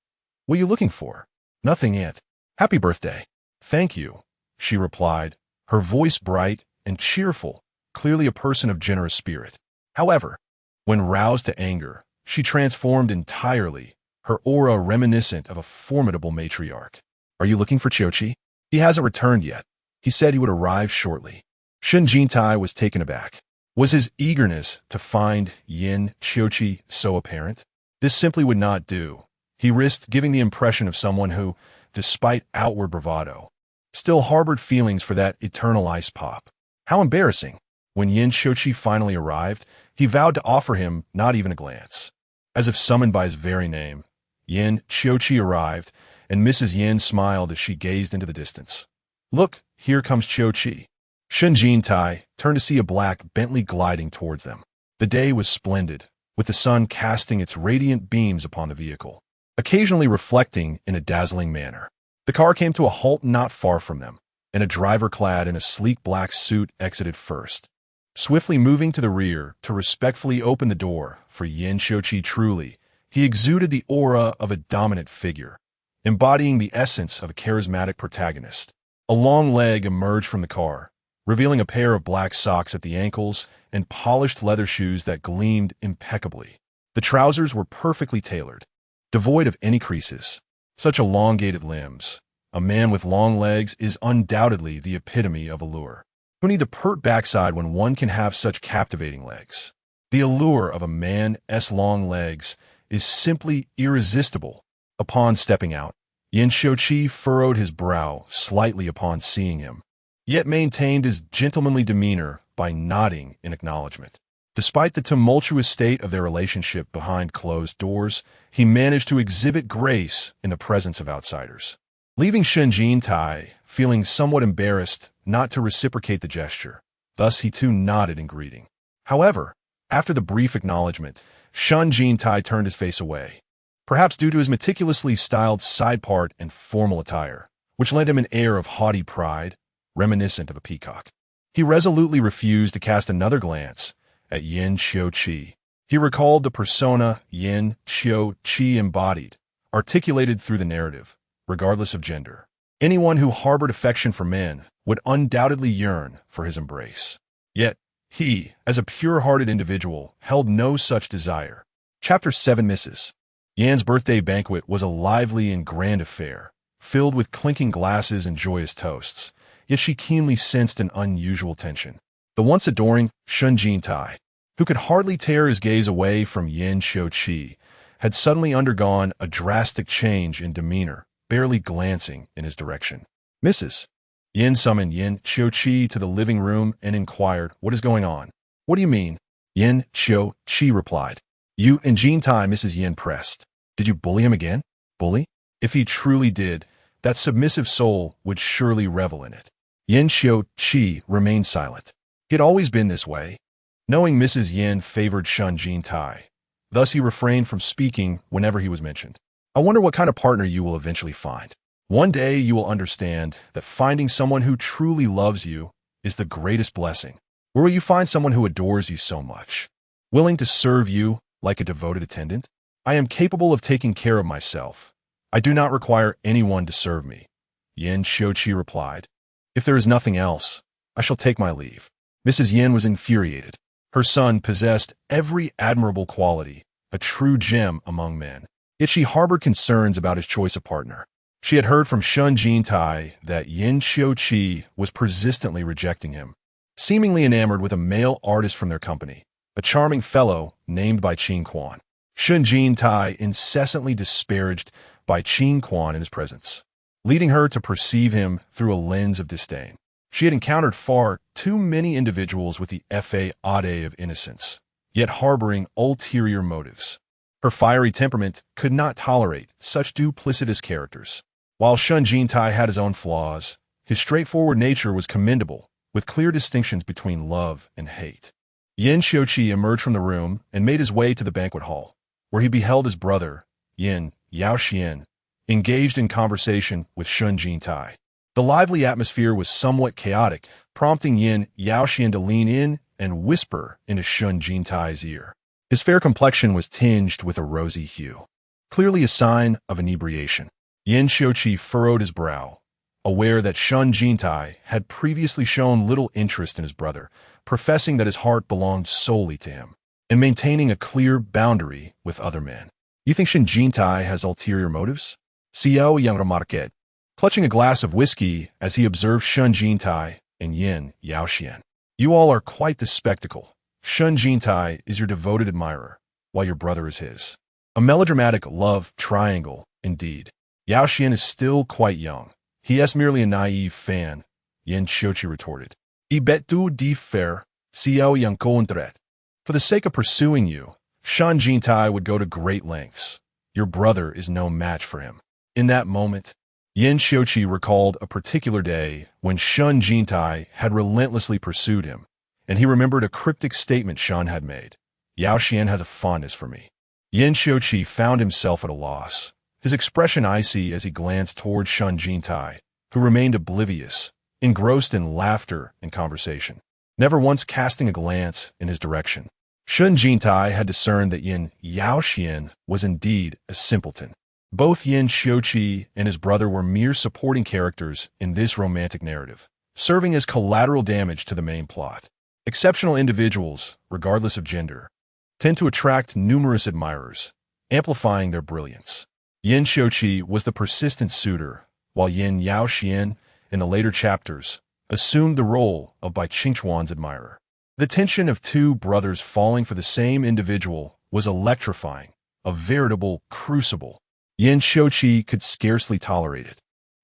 What are you looking for? Nothing yet. Happy birthday. Thank you, she replied, her voice bright and cheerful, clearly a person of generous spirit. However, when roused to anger, she transformed entirely, her aura reminiscent of a formidable matriarch. Are you looking for Xiuqi? He hasn't returned yet. He said he would arrive shortly. Shen Jintai was taken aback. Was his eagerness to find Yin Xiuqi so apparent? This simply would not do. He risked giving the impression of someone who, despite outward bravado, still harbored feelings for that eternal ice pop. How embarrassing. When Yin Xiuqi finally arrived, he vowed to offer him not even a glance. As if summoned by his very name, Yin Xiuqi arrived, and Mrs. Yin smiled as she gazed into the distance. Look, here comes Xiuqi. Shen Jintai turned to see a black Bentley gliding towards them. The day was splendid, with the sun casting its radiant beams upon the vehicle, occasionally reflecting in a dazzling manner. The car came to a halt not far from them, and a driver clad in a sleek black suit exited first. Swiftly moving to the rear to respectfully open the door for Yin Xiuqi, truly, he exuded the aura of a dominant figure, embodying the essence of a charismatic protagonist. A long leg emerged from the car, revealing a pair of black socks at the ankles and polished leather shoes that gleamed impeccably. The trousers were perfectly tailored, devoid of any creases. Such elongated limbs. A man with long legs is undoubtedly the epitome of allure. Who need the pert backside when one can have such captivating legs? The allure of a man's long legs is simply irresistible. Upon stepping out, Yin Xiuqi furrowed his brow slightly upon seeing him, yet maintained his gentlemanly demeanor by nodding in acknowledgement. Despite the tumultuous state of their relationship behind closed doors, he managed to exhibit grace in the presence of outsiders, leaving Shen Jintai feeling somewhat embarrassed not to reciprocate the gesture. Thus he too nodded in greeting. However, after the brief acknowledgement, Shen Jintai turned his face away, perhaps due to his meticulously styled side part and formal attire, which lent him an air of haughty pride, reminiscent of a peacock. He resolutely refused to cast another glance at Yin Xiuqi. He recalled the persona Yin Xiuqi embodied, articulated through the narrative, regardless of gender. Anyone who harbored affection for men would undoubtedly yearn for his embrace. Yet, he, as a pure-hearted individual, held no such desire. Chapter 7 Misses. Yan's birthday banquet was a lively and grand affair, filled with clinking glasses and joyous toasts. Yet she keenly sensed an unusual tension. The once adoring Shen Jintai, who could hardly tear his gaze away from Yin Xiuqi, had suddenly undergone a drastic change in demeanor, barely glancing in his direction. Mrs. Yin summoned Yin Xiuqi to the living room and inquired, "What is going on?" "What do you mean?" Yin Xiuqi replied. "You and Jintai," Mrs. Yin pressed. "Did you bully him again?" "Bully? If he truly did, that submissive soul would surely revel in it." Yin Xiuqi remained silent. He had always been this way. Knowing Mrs. Yin favored Shen Jintai, thus he refrained from speaking whenever he was mentioned. "I wonder what kind of partner you will eventually find. One day you will understand that finding someone who truly loves you is the greatest blessing. Where will you find someone who adores you so much, willing to serve you like a devoted attendant? I am capable of taking care of myself. I do not require anyone to serve me," Yin Xiuqi replied. "If there is nothing else, I shall take my leave." Mrs. Yin was infuriated. Her son possessed every admirable quality, a true gem among men. Yet she harbored concerns about his choice of partner. She had heard from Shen Jintai that Yin Xiuqi was persistently rejecting him, seemingly enamored with a male artist from their company. a charming fellow named by Qin Quan. Shen Jintai incessantly disparaged by Qin Quan in his presence, leading her to perceive him through a lens of disdain. She had encountered far too many individuals with the fade of innocence, yet harboring ulterior motives. Her fiery temperament could not tolerate such duplicitous characters. While Shen Jintai had his own flaws, his straightforward nature was commendable, with clear distinctions between love and hate. Yin Xiuqi emerged from the room and made his way to the banquet hall, where he beheld his brother, Yin Yaoxian, engaged in conversation with Shen Jintai. The lively atmosphere was somewhat chaotic, prompting Yin Yaoxian to lean in and whisper into Shen Jintai's ear. His fair complexion was tinged with a rosy hue, clearly a sign of inebriation. Yin Xiuqi furrowed his brow, aware that Shen Jintai had previously shown little interest in his brother, professing that his heart belonged solely to him, and maintaining a clear boundary with other men. You think Shen Jintai has ulterior motives? Xiao Yang remarqued, clutching a glass of whiskey as he observed Shen Jintai and Yin Yaoxian. You all are quite the spectacle. Shen Jintai is your devoted admirer, while your brother is his. A melodramatic love triangle, indeed. Yaoxian is still quite young. He is merely a naive fan, Yin Xiuqi retorted. I bet tu di fair, Xiao Yang contret. For the sake of pursuing you, Shen Jintai would go to great lengths. Your brother is no match for him. In that moment, Yin Xiuqi recalled a particular day when Shen Jintai had relentlessly pursued him, and he remembered a cryptic statement Shen had made. Yaoxian has a fondness for me. Yin Xiuqi found himself at a loss, his expression icy as he glanced toward Shen Jintai, who remained oblivious, engrossed in laughter and conversation, never once casting a glance in his direction. Shen Jintai had discerned that Yin Yaoxian was indeed a simpleton. Both Yin Xiuqi and his brother were mere supporting characters in this romantic narrative, serving as collateral damage to the main plot. Exceptional individuals, regardless of gender, tend to attract numerous admirers, amplifying their brilliance. Yin Xiuqi was the persistent suitor, while Yin Yaoxian, in the later chapters, assumed the role of Bai Qingchuan's admirer. The tension of two brothers falling for the same individual was electrifying, a veritable crucible. Yin Xiuqi could scarcely tolerate it,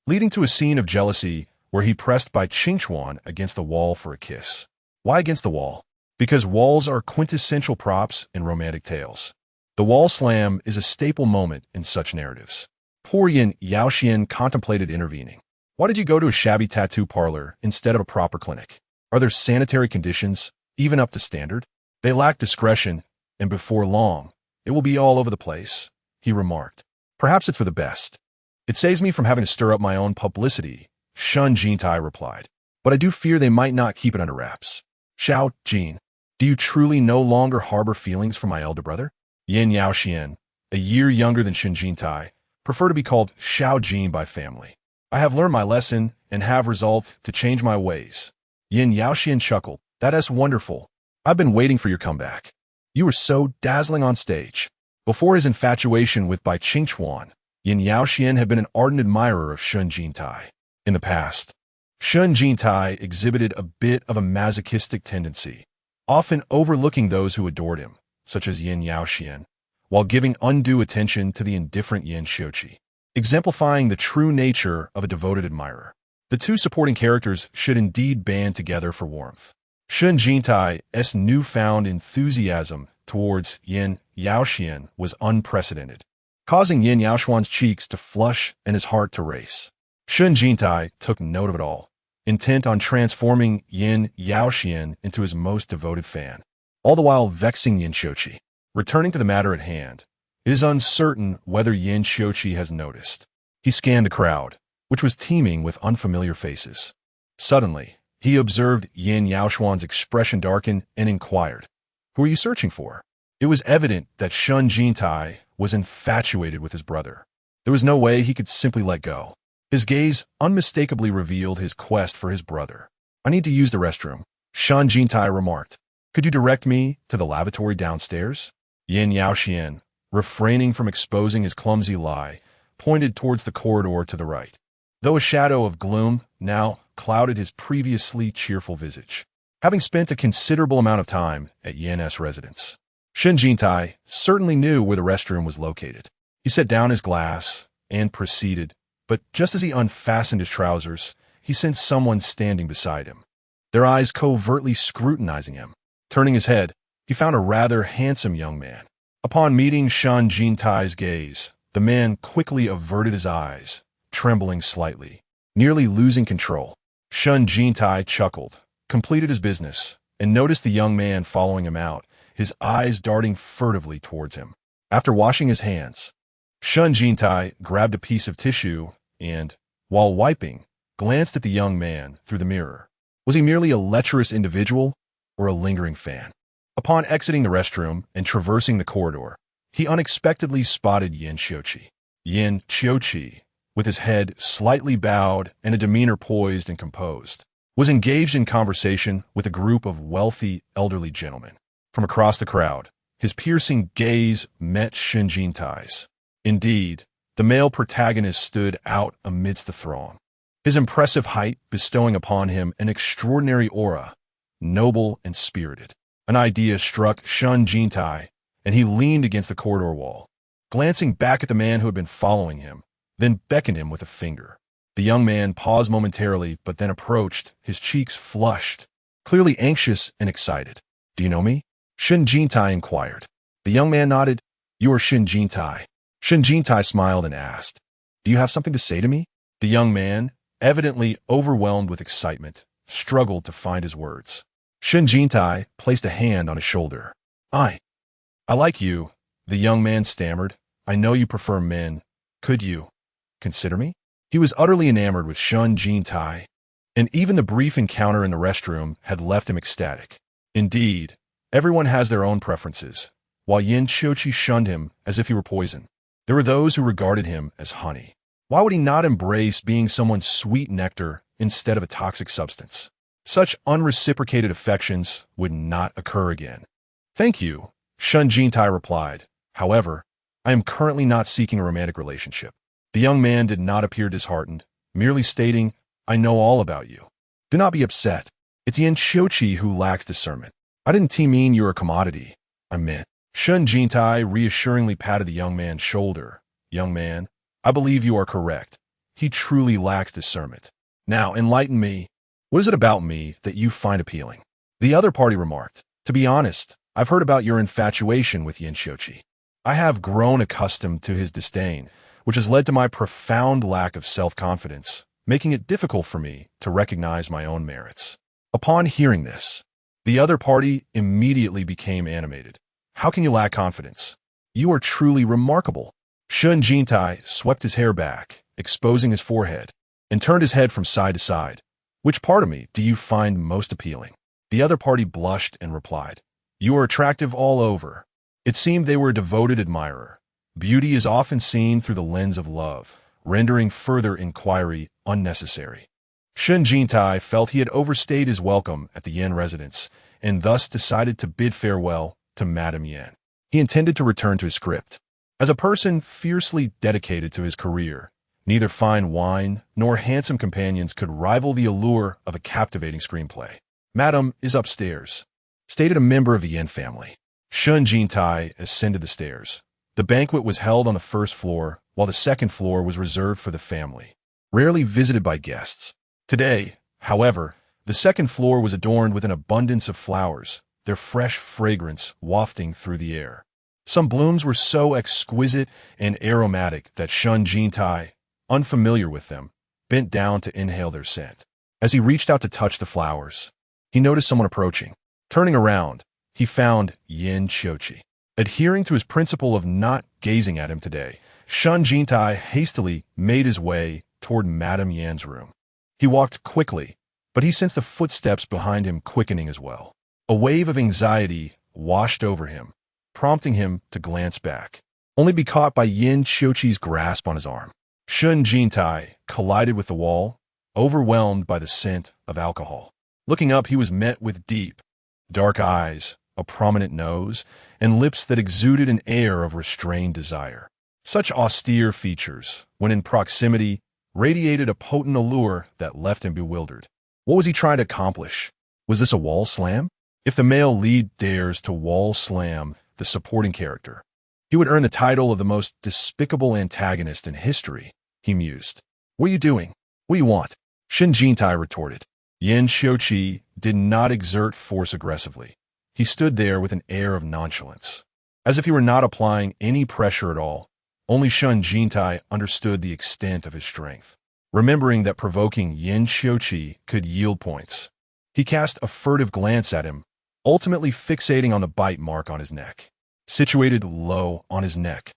leading to a scene of jealousy where he pressed Bai Qingchuan against the wall for a kiss. Why against the wall? Because walls are quintessential props in romantic tales. The wall slam is a staple moment in such narratives. Poor Yin Yaoxian contemplated intervening. Why did you go to a shabby tattoo parlor instead of a proper clinic? Are there sanitary conditions, even up to standard? They lack discretion, and before long, it will be all over the place, he remarked. Perhaps it's for the best. It saves me from having to stir up my own publicity, Shen Jintai replied. But I do fear they might not keep it under wraps. Xiao Jin, do you truly no longer harbor feelings for my elder brother? Yin Yaoxian, a year younger than Shen Jintai, prefer to be called Xiao Jin by family. I have learned my lesson and have resolved to change my ways. Yin Yaoxian chuckled. That is wonderful. I've been waiting for your comeback. You were so dazzling on stage. Before his infatuation with Bai Qingchuan, Yin Yaoxian had been an ardent admirer of Shen Jintai. In the past, Shen Jintai exhibited a bit of a masochistic tendency, often overlooking those who adored him, such as Yin Yaoxian, while giving undue attention to the indifferent Yin Xiuqi, exemplifying the true nature of a devoted admirer. The two supporting characters should indeed band together for warmth. Shen Jintai's newfound enthusiasm towards Yin Yaoxian was unprecedented, causing Yin Yaoxuan's cheeks to flush and his heart to race. Shen Jintai took note of it all, intent on transforming Yin Yaoxian into his most devoted fan, all the while vexing Yin Xiuqi. Returning to the matter at hand, it is uncertain whether Yin Xiuqi has noticed. He scanned the crowd, which was teeming with unfamiliar faces. Suddenly, he observed Yin Yaoxuan's expression darken and inquired, "Who are you searching for?" It was evident that Shen Jintai was infatuated with his brother. There was no way he could simply let go. His gaze unmistakably revealed his quest for his brother. "I need to use the restroom," Shen Jintai remarked. "Could you direct me to the lavatory downstairs?" Yin Yaoxian, refraining from exposing his clumsy lie, pointed towards the corridor to the right, though a shadow of gloom now clouded his previously cheerful visage. having spent a considerable amount of time at Yan's residence. Shen Jintai certainly knew where the restroom was located. He set down his glass and proceeded, but just as he unfastened his trousers, he sensed someone standing beside him, their eyes covertly scrutinizing him. Turning his head, he found a rather handsome young man. Upon meeting Shen Jintai's gaze, the man quickly averted his eyes, trembling slightly, nearly losing control. Shen Jintai chuckled, completed his business, and noticed the young man following him out, his eyes darting furtively towards him. After washing his hands, Shen Jintai grabbed a piece of tissue and, while wiping, glanced at the young man through the mirror. Was he merely a lecherous individual or a lingering fan? Upon exiting the restroom and traversing the corridor, he unexpectedly spotted Yin Qiuqi. Yin Qiuqi, with his head slightly bowed and a demeanor poised and composed, was engaged in conversation with a group of wealthy, elderly gentlemen. From across the crowd, his piercing gaze met Shen Jintai's. Indeed, the male protagonist stood out amidst the throng, his impressive height bestowing upon him an extraordinary aura, noble and spirited. An idea struck Shen Jintai, and he leaned against the corridor wall, glancing back at the man who had been following him, then beckoned him with a finger. The young man paused momentarily, but then approached, his cheeks flushed, clearly anxious and excited. "Do you know me?" Shen Jintai inquired. The young man nodded. "You are Shen Jintai." Shen Jintai smiled and asked, "Do you have something to say to me?" The young man, evidently overwhelmed with excitement, struggled to find his words. Shen Jintai placed a hand on his shoulder. I like you," the young man stammered. "I know you prefer men. Could you consider me?" He was utterly enamored with Shen Jintai, and even the brief encounter in the restroom had left him ecstatic. Indeed, everyone has their own preferences. While Yin Qiuqi shunned him as if he were poison, there were those who regarded him as honey. Why would he not embrace being someone's sweet nectar instead of a toxic substance? Such unreciprocated affections would not occur again. "Thank you," Shen Jintai replied. "However, I am currently not seeking a romantic relationship." The young man did not appear disheartened, merely stating, "I know all about you. Do not be upset. It's Yin Qiuqi who lacks discernment. I didn't mean you're a commodity. I meant." Shen Jintai reassuringly patted the young man's shoulder. "Young man, I believe you are correct. He truly lacks discernment. Now, enlighten me. What is it about me that you find appealing?" The other party remarked, "To be honest, I've heard about your infatuation with Yin Qiuqi. I have grown accustomed to his disdain, which has led to my profound lack of self-confidence, making it difficult for me to recognize my own merits." Upon hearing this, the other party immediately became animated. "How can you lack confidence? You are truly remarkable." Shen Jintai swept his hair back, exposing his forehead, and turned his head from side to side. "Which part of me do you find most appealing?" The other party blushed and replied, "You are attractive all over." It seemed they were a devoted admirer. Beauty is often seen through the lens of love, rendering further inquiry unnecessary. Shen Jintai felt he had overstayed his welcome at the Yin residence, and thus decided to bid farewell to Madame Yin. He intended to return to his script. As a person fiercely dedicated to his career, neither fine wine nor handsome companions could rival the allure of a captivating screenplay. "Madam is upstairs," stated a member of the Yin family. Shen Jintai ascended the stairs. The banquet was held on the first floor, while the second floor was reserved for the family, rarely visited by guests. Today, however, the second floor was adorned with an abundance of flowers, their fresh fragrance wafting through the air. Some blooms were so exquisite and aromatic that Shen Jintai, unfamiliar with them, bent down to inhale their scent. As he reached out to touch the flowers, he noticed someone approaching. Turning around, he found Yin Qiuqi. Adhering to his principle of not gazing at him today, Shen Jintai hastily made his way toward Madame Yan's room. He walked quickly, but he sensed the footsteps behind him quickening as well. A wave of anxiety washed over him, prompting him to glance back, only to be caught by Yin Qiuqi's grasp on his arm. Shen Jintai collided with the wall, overwhelmed by the scent of alcohol. Looking up, he was met with deep, dark eyes, a prominent nose, and lips that exuded an air of restrained desire. Such austere features, when in proximity, radiated a potent allure that left him bewildered. What was he trying to accomplish? Was Was this a wall slam? If the male lead dares to wall slam the supporting character, he would earn the title of the most despicable antagonist in history, he mused. What are you doing? What do you want? Shen Jintai retorted. Yin Xiuqi did not exert force aggressively. He stood there with an air of nonchalance, as if he were not applying any pressure at all. Only Shen Jintai understood the extent of his strength. Remembering that provoking Yin Xiuqi could yield points, he cast a furtive glance at him, ultimately fixating on the bite mark on his neck. Situated low on his neck,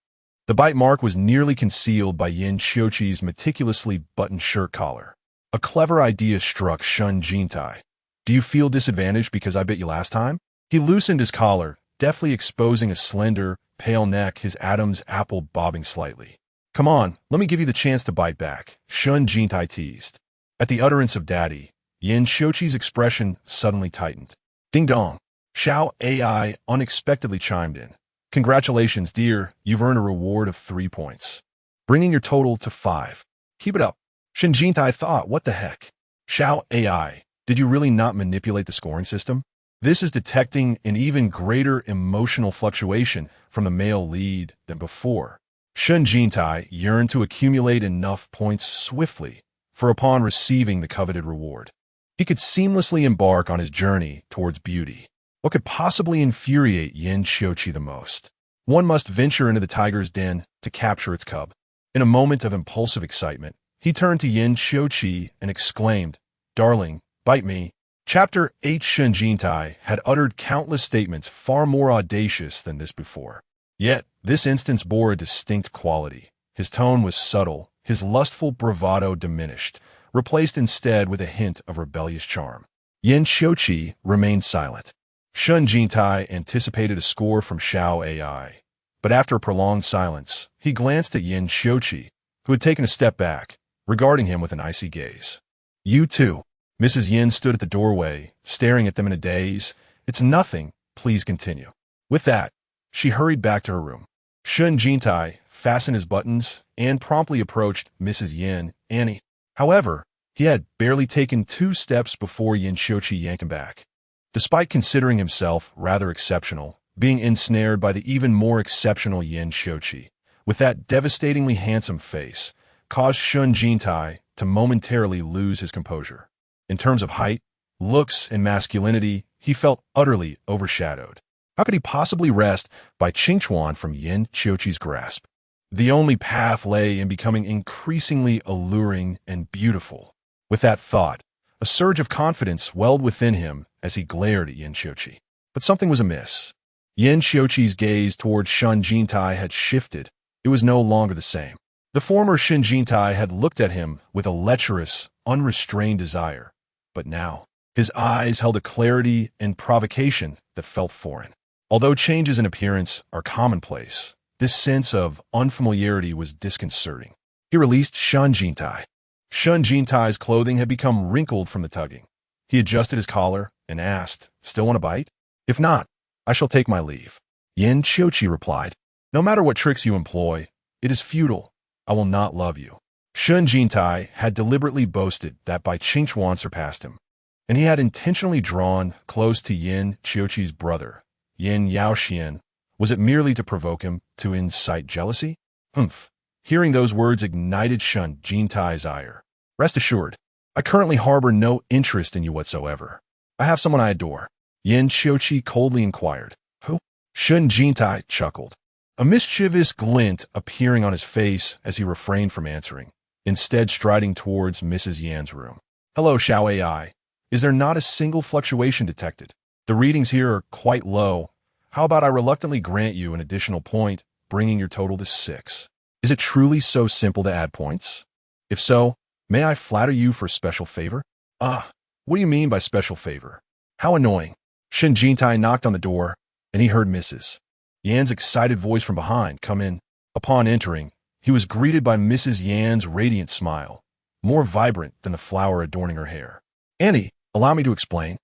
the bite mark was nearly concealed by Yin Xiuqi's meticulously buttoned shirt collar. A clever idea struck Shen Jintai. Do you feel disadvantaged because I bit you last time? He loosened his collar, deftly exposing a slender, pale neck, his Adam's apple bobbing slightly. Come on, let me give you the chance to bite back, Shen Jintai teased. At the utterance of daddy, Yin Xiuqi's expression suddenly tightened. Ding dong. Xiao AI unexpectedly chimed in. Congratulations, dear, you've earned a reward of 3 points, bringing your total to 5. Keep it up. Shen Jintai thought, what the heck? Xiao AI, did you really not manipulate the scoring system? This is detecting an even greater emotional fluctuation from the male lead than before. Shen Jintai yearned to accumulate enough points swiftly for upon receiving the coveted reward, he could seamlessly embark on his journey towards beauty. What could possibly infuriate Yin Xiuqi the most? One must venture into the tiger's den to capture its cub. In a moment of impulsive excitement, he turned to Yin Xiuqi and exclaimed, Darling, bite me. Chapter 8. Shen Jintai had uttered countless statements far more audacious than this before. Yet, this instance bore a distinct quality. His tone was subtle, his lustful bravado diminished, replaced instead with a hint of rebellious charm. Yin Xiuqi remained silent. Shen Jintai anticipated a score from Xiao AI, but after a prolonged silence, he glanced at Yin Xiuqi, who had taken a step back, regarding him with an icy gaze. You too. Mrs. Yin stood at the doorway, staring at them in a daze. It's nothing, please continue. With that, she hurried back to her room. Shen Jintai fastened his buttons and promptly approached Mrs. Yin, Annie. However, he had barely taken 2 steps before Yin Xiuqi yanked him back. Despite considering himself rather exceptional, being ensnared by the even more exceptional Yin Xiuqi, with that devastatingly handsome face, caused Shen Jintai to momentarily lose his composure. In terms of height, looks, and masculinity, he felt utterly overshadowed. How could he possibly wrest by Qingchuan from Yin Xiuqi's grasp? The only path lay in becoming increasingly alluring and beautiful. With that thought, a surge of confidence welled within him as he glared at Yin Xiuqi. But something was amiss. Yin Xiuqi's gaze toward Shen Jintai had shifted. It was no longer the same. The former Shen Jintai had looked at him with a lecherous, unrestrained desire. But now, his eyes held a clarity and provocation that felt foreign. Although changes in appearance are commonplace, this sense of unfamiliarity was disconcerting. He released Shen Jintai. Shen Jintai's clothing had become wrinkled from the tugging. He adjusted his collar and asked, Still want a bite? If not, I shall take my leave. Yin Xiuqi replied, No matter what tricks you employ, it is futile. I will not love you. Shen Jintai had deliberately boasted that Bai Qingchuan surpassed him, and he had intentionally drawn close to Yin Xiuqi's brother, Yin Yaoxian. Was it merely to provoke him, to incite jealousy? Humph. Hearing those words ignited Shen Jintai's ire. Rest assured, I currently harbor no interest in you whatsoever. I have someone I adore. Yin Xiuqi coldly inquired. Who? Shen Jintai chuckled, a mischievous glint appearing on his face as he refrained from answering, instead striding towards Mrs. Yan's room. Hello, Xiao AI. Is there not a single fluctuation detected? The readings here are quite low. How about I reluctantly grant you an additional point, bringing your total to 6? Is it truly so simple to add points? If so, may I flatter you for a special favor? Ah, what do you mean by special favor? How annoying. Shen Jintai knocked on the door, and he heard Mrs. Yan's excited voice from behind come in. Upon entering, he was greeted by Mrs. Yan's radiant smile, more vibrant than the flower adorning her hair. Annie, allow me to explain.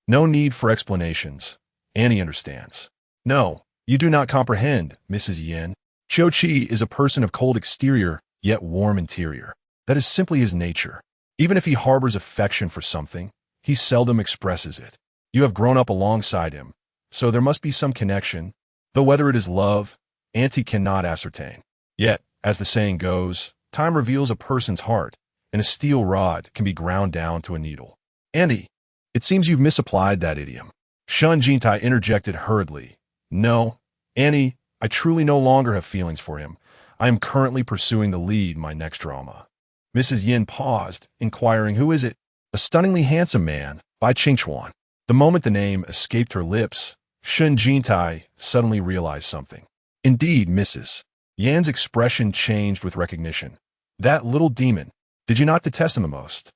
No need for explanations. Annie understands. No, you do not comprehend, Mrs. Yan. Xiuqi is a person of cold exterior, yet warm interior. That is simply his nature. Even if he harbors affection for something, he seldom expresses it. You have grown up alongside him, so there must be some connection, though whether it is love, Auntie cannot ascertain. Yet, as the saying goes, time reveals a person's heart, and a steel rod can be ground down to a needle. Auntie, it seems you've misapplied that idiom. Shen Jintai interjected hurriedly. No, Auntie, I truly no longer have feelings for him. I am currently pursuing the lead in my next drama. Mrs. Yin paused, inquiring, who is it? A stunningly handsome man, Bai Qingchuan. The moment the name escaped her lips, Shen Jintai suddenly realized something. Indeed, Mrs. Yan's expression changed with recognition. That little demon, did you not detest him the most?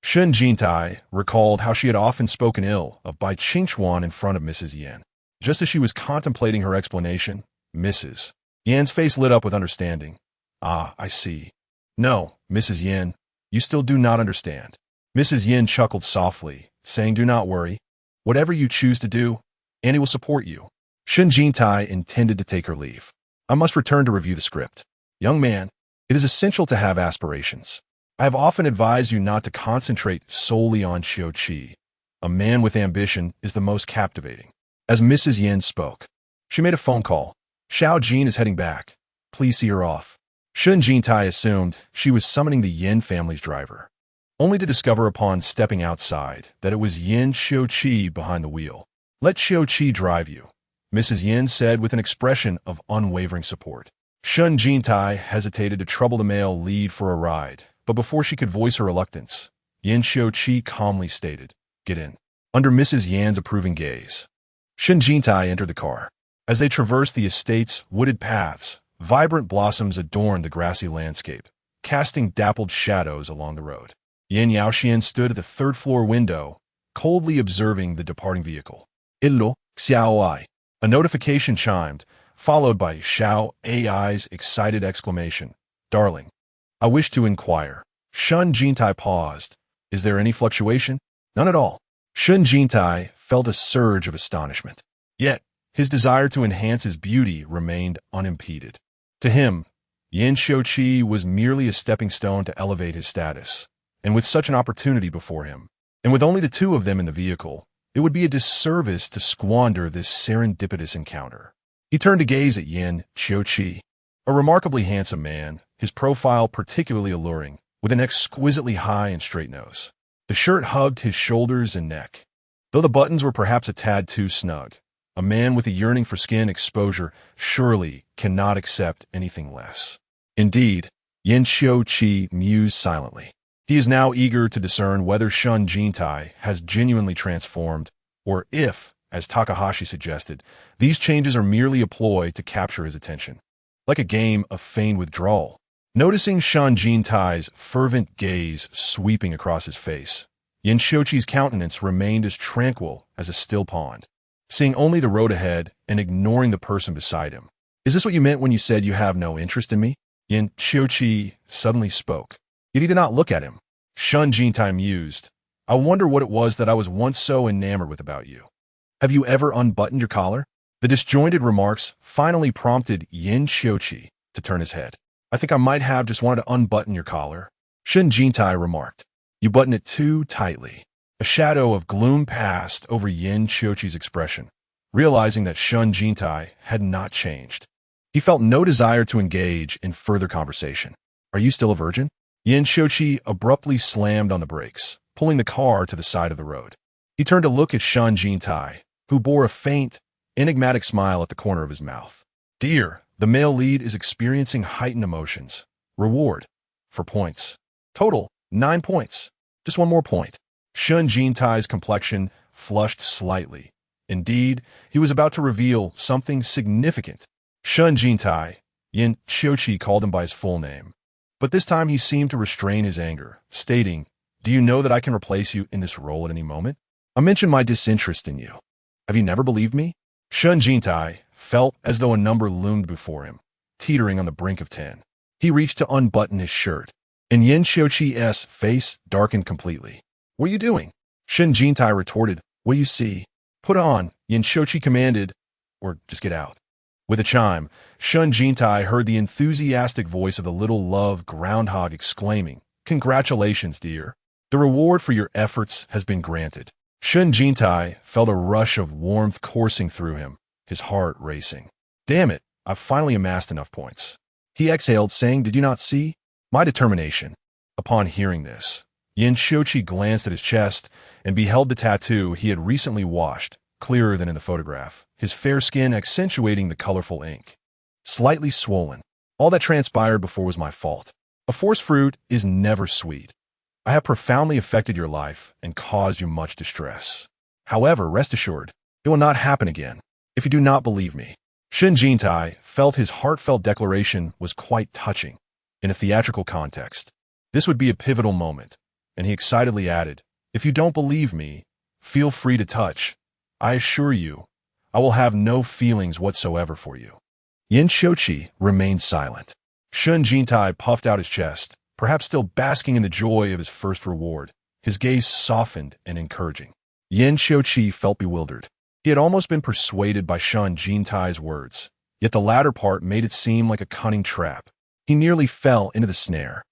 Shen Jintai recalled how she had often spoken ill of Bai Qingchuan in front of Mrs. Yan. Just as she was contemplating her explanation, Mrs. Yan's face lit up with understanding. Ah, I see. No, Mrs. Yin, you still do not understand. Mrs. Yin chuckled softly, saying, do not worry. Whatever you choose to do, Annie will support you. Shen Jintai intended to take her leave. I must return to review the script. Young man, it is essential to have aspirations. I have often advised you not to concentrate solely on Xiu-Qi. A man with ambition is the most captivating. As Mrs. Yin spoke, she made a phone call. Xiao Jin is heading back. Please see her off. Shen Jintai assumed she was summoning the Yin family's driver, only to discover upon stepping outside that it was Yin Xiu-Qi behind the wheel. Let Xiu-Qi drive you, Mrs. Yin said with an expression of unwavering support. Shen Jintai hesitated to trouble the male lead for a ride, but before she could voice her reluctance, Yin Xiu-Qi calmly stated, get in. Under Mrs. Yan's approving gaze, Shen Jintai entered the car. As they traversed the estate's wooded paths, vibrant blossoms adorned the grassy landscape, casting dappled shadows along the road. Yin Yaoxian stood at the third-floor window, coldly observing the departing vehicle. Illo, Xiaoai. A notification chimed, followed by Xiao Ai's excited exclamation. Darling, I wish to inquire. Shen Jintai paused. Is there any fluctuation? None at all. Shen Jintai felt a surge of astonishment. Yet, his desire to enhance his beauty remained unimpeded. To him, Yin Xiu-Qi was merely a stepping stone to elevate his status, and with such an opportunity before him, and with only the two of them in the vehicle, it would be a disservice to squander this serendipitous encounter. He turned to gaze at Yin Xiu-Qi, a remarkably handsome man, his profile particularly alluring, with an exquisitely high and straight nose. The shirt hugged his shoulders and neck, though the buttons were perhaps a tad too snug. A man with a yearning for skin exposure surely cannot accept anything less. Indeed, Yin Xiu-Qi mused silently. He is now eager to discern whether Shen Jintai has genuinely transformed, or if, as Takahashi suggested, these changes are merely a ploy to capture his attention. Like a game of feigned withdrawal. Noticing Shen Jintai's fervent gaze sweeping across his face, Yin Xiu-Qi's countenance remained as tranquil as a still pond, seeing only the road ahead and ignoring the person beside him. Is this what you meant when you said you have no interest in me? Yin Xiu-Qi suddenly spoke. Yet he did not look at him. Shen Jintai mused. I wonder what it was that I was once so enamored with about you. Have you ever unbuttoned your collar? The disjointed remarks finally prompted Yin Xiu-Qi to turn his head. I think I might have just wanted to unbutton your collar. Shen Jintai remarked. You button it too tightly. A shadow of gloom passed over Yin Xiu-Qi's expression, realizing that Shen Jintai had not changed. He felt no desire to engage in further conversation. Are you still a virgin? Yin Xiu-Qi abruptly slammed on the brakes, pulling the car to the side of the road. He turned to look at Shen Jintai, who bore a faint, enigmatic smile at the corner of his mouth. Dear, the male lead is experiencing heightened emotions. Reward. For points. Total, 9 points. Just one more point. Shen Jintai's complexion flushed slightly. Indeed, he was about to reveal something significant. Shen Jintai, Yin Xiu-Qi called him by his full name. But this time he seemed to restrain his anger, stating, Do you know that I can replace you in this role at any moment? I mentioned my disinterest in you. Have you never believed me? Shen Jintai felt as though a number loomed before him, teetering on the brink of 10. He reached to unbutton his shirt, and Yin Xiu-Qi's face darkened completely. What are you doing? Shen Jintai retorted, What do you see? Put on, Yin Xiu-Qi commanded, or just get out. With a chime, Shen Jintai heard the enthusiastic voice of the little love groundhog exclaiming, Congratulations, dear. The reward for your efforts has been granted. Shen Jintai felt a rush of warmth coursing through him, his heart racing. Damn it, I've finally amassed enough points. He exhaled, saying, "Did you not see my determination?" Upon hearing this, Yin Shochi glanced at his chest and beheld the tattoo he had recently washed, clearer than in the photograph, his fair skin accentuating the colorful ink. Slightly swollen. All that transpired before was my fault. A force fruit is never sweet. I have profoundly affected your life and caused you much distress. However, rest assured, it will not happen again. If you do not believe me. Shen Jintai felt his heartfelt declaration was quite touching. In a theatrical context, this would be a pivotal moment, and he excitedly added, "If you don't believe me, feel free to touch. I assure you, I will have no feelings whatsoever for you." Yin Shochi remained silent. Shen Jintai puffed out his chest, perhaps still basking in the joy of his first reward, his gaze softened and encouraging. Yin Shochi felt bewildered. He had almost been persuaded by Shen Jintai's words, yet the latter part made it seem like a cunning trap. He nearly fell into the snare.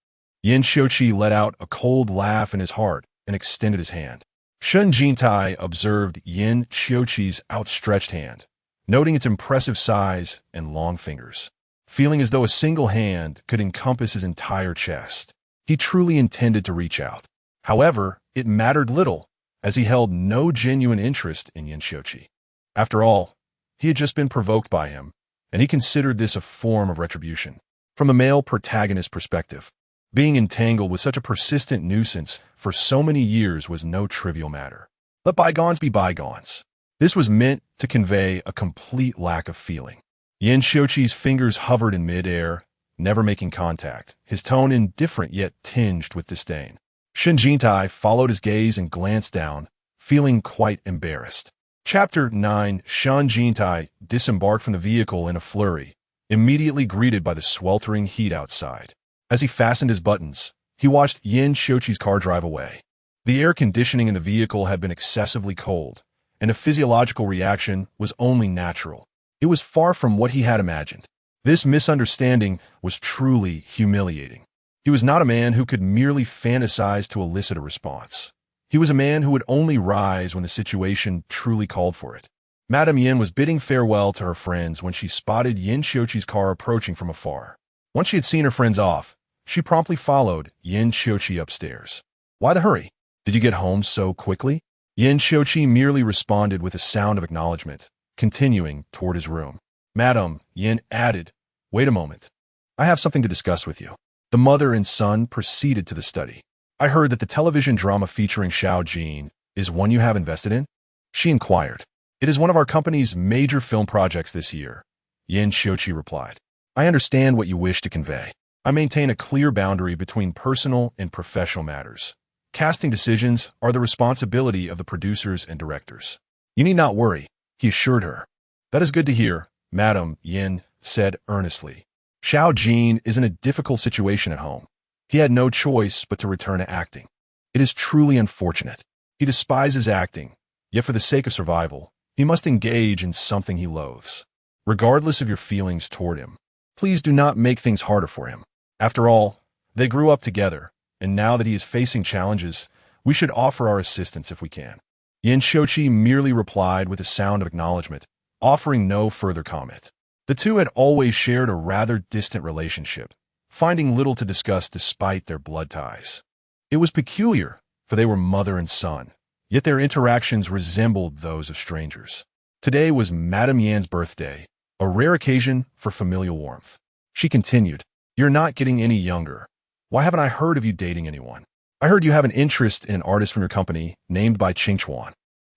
Yin Shochi let out a cold laugh in his heart and extended his hand. Shen Jintai observed Yin Shochi's outstretched hand, noting its impressive size and long fingers. Feeling as though a single hand could encompass his entire chest, he truly intended to reach out. However, it mattered little, as he held no genuine interest in Yin Shochi. After all, he had just been provoked by him, and he considered this a form of retribution. From a male protagonist's perspective, being entangled with such a persistent nuisance for so many years was no trivial matter. Let bygones be bygones. This was meant to convey a complete lack of feeling. Yin Shochi's fingers hovered in midair, never making contact, his tone indifferent yet tinged with disdain. Shen Jintai followed his gaze and glanced down, feeling quite embarrassed. Chapter 9. Shen Jintai disembarked from the vehicle in a flurry, immediately greeted by the sweltering heat outside. As he fastened his buttons, he watched Yin Shochi's car drive away. The air conditioning in the vehicle had been excessively cold, and a physiological reaction was only natural. It was far from what he had imagined. This misunderstanding was truly humiliating. He was not a man who could merely fantasize to elicit a response. He was a man who would only rise when the situation truly called for it. Madame Yin was bidding farewell to her friends when she spotted Yin Shochi's car approaching from afar. Once she had seen her friends off, she promptly followed Yin Shochi upstairs. "Why the hurry? Did you get home so quickly?" Yin Shochi merely responded with a sound of acknowledgement, continuing toward his room. Madame Yin added, "Wait a moment. I have something to discuss with you." The mother and son proceeded to the study. "I heard that the television drama featuring Xiao Jin is one you have invested in?" she inquired. "It is one of our company's major film projects this year," Yin Shochi replied. "I understand what you wish to convey. I maintain a clear boundary between personal and professional matters. Casting decisions are the responsibility of the producers and directors. You need not worry," he assured her. "That is good to hear," Madame Yin said earnestly. "Xiao Jin is in a difficult situation at home. He had no choice but to return to acting. It is truly unfortunate. He despises acting, yet for the sake of survival, he must engage in something he loathes. Regardless of your feelings toward him, please do not make things harder for him. After all, they grew up together, and now that he is facing challenges, we should offer our assistance if we can." Yin Shochi merely replied with a sound of acknowledgement, offering no further comment. The two had always shared a rather distant relationship, finding little to discuss despite their blood ties. It was peculiar, for they were mother and son, yet their interactions resembled those of strangers. Today was Madame Yan's birthday, a rare occasion for familial warmth. She continued, "You're not getting any younger. Why haven't I heard of you dating anyone? I heard you have an interest in an artist from your company named by Qingchuan.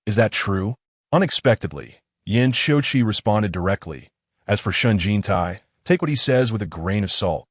Is that true?" Unexpectedly, Yin Shochi responded directly. "As for Shen Jintai, take what he says with a grain of salt.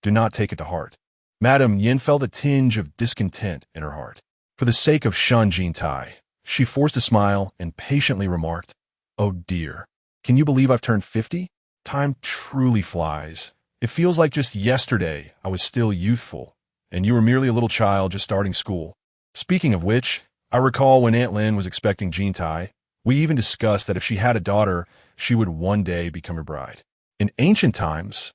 Do not take it to heart." Madame Yin felt a tinge of discontent in her heart. For the sake of Shen Jintai, she forced a smile and patiently remarked, "Oh dear, can you believe I've turned 50? Time truly flies. It feels like just yesterday I was still youthful, and you were merely a little child just starting school. Speaking of which, I recall when Aunt Lin was expecting Jintai, we even discussed that if she had a daughter, she would one day become her bride. In ancient times,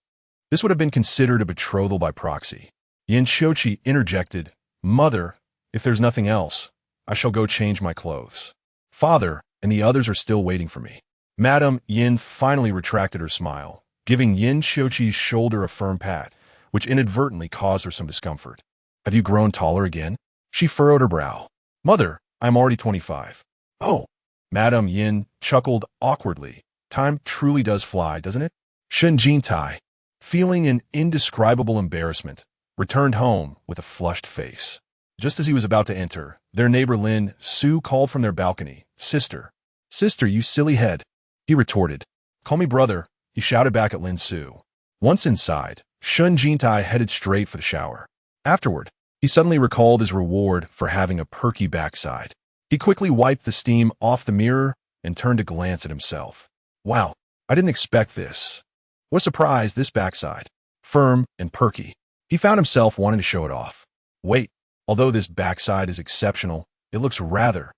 this would have been considered a betrothal by proxy." Yin Shochi interjected, "Mother, If there's nothing else, I shall go change my clothes. Father and the others are still waiting for me. Madame Yin finally retracted her smile, giving Yin Xiuqi's shoulder a firm pat, which inadvertently caused her some discomfort. Have you grown taller again? She furrowed her brow. Mother, I'm already 25. Oh. Madame Yin chuckled awkwardly. Time truly does fly, doesn't it? Shen Jintai, feeling an indescribable embarrassment, returned home with a flushed face. Just as he was about to enter, their neighbor Lin Su called from their balcony, Sister. Sister, you silly head. He retorted. Call me brother, he shouted back at Lin Su. Once inside, Shen Jintai headed straight for the shower. Afterward, he suddenly recalled his reward for having a perky backside. He quickly wiped the steam off the mirror and turned to glance at himself. Wow, I didn't expect this. What a surprise, this backside. Firm and perky. He found himself wanting to show it off. Wait, although this backside is exceptional, it looks rather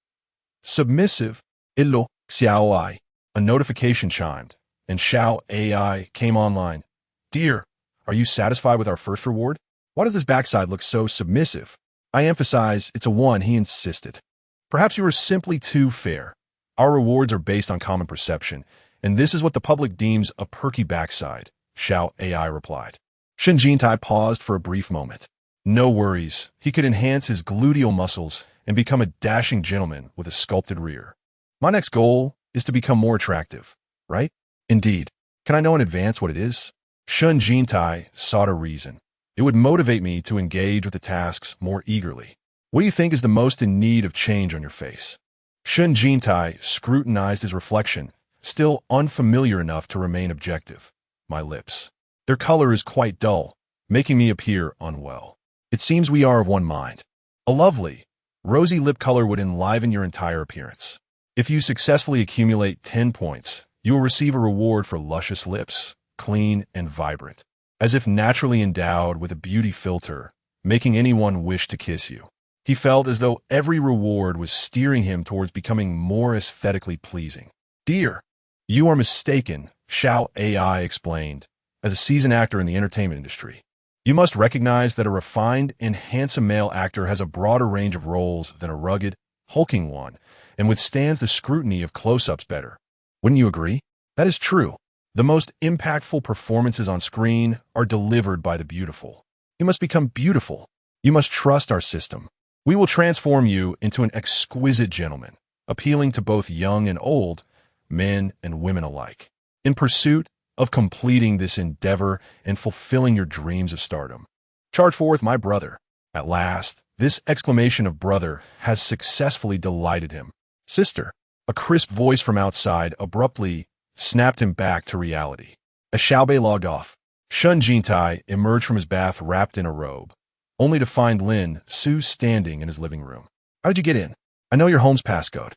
submissive. Illo, Xiao Ai. A notification chimed, and Xiao AI came online. Dear, are you satisfied with our first reward? Why does this backside look so submissive? I emphasize it's a one, he insisted. Perhaps you are simply too fair. Our rewards are based on common perception, and this is what the public deems a perky backside, Xiao AI replied. Shen Jintai paused for a brief moment. No worries, he could enhance his gluteal muscles and become a dashing gentleman with a sculpted rear. My next goal is to become more attractive, right? Indeed. Can I know in advance what it is? Shen Jintai sought a reason. It would motivate me to engage with the tasks more eagerly. What do you think is the most in need of change on your face? Shen Jintai scrutinized his reflection, still unfamiliar enough to remain objective. My lips. Their color is quite dull, making me appear unwell. It seems we are of one mind. A lovely, rosy lip color would enliven your entire appearance. If you successfully accumulate 10 points, you will receive a reward for luscious lips, clean and vibrant, as if naturally endowed with a beauty filter, making anyone wish to kiss you. He felt as though every reward was steering him towards becoming more aesthetically pleasing. Dear, you are mistaken, Xiao AI explained. As a seasoned actor in the entertainment industry, you must recognize that a refined and handsome male actor has a broader range of roles than a rugged, hulking one, and withstands the scrutiny of close-ups better. Wouldn't you agree? That is true. The most impactful performances on screen are delivered by the beautiful. You must become beautiful. You must trust our system. We will transform you into an exquisite gentleman, appealing to both young and old, men and women alike. In pursuit of completing this endeavor and fulfilling your dreams of stardom. Charge forth, my brother. At last, this exclamation of brother has successfully delighted him. Sister, a crisp voice from outside abruptly snapped him back to reality. As Xiaobei logged off, Shen Jintai emerged from his bath wrapped in a robe, only to find Lin Su standing in his living room. How did you get in? I know your home's passcode.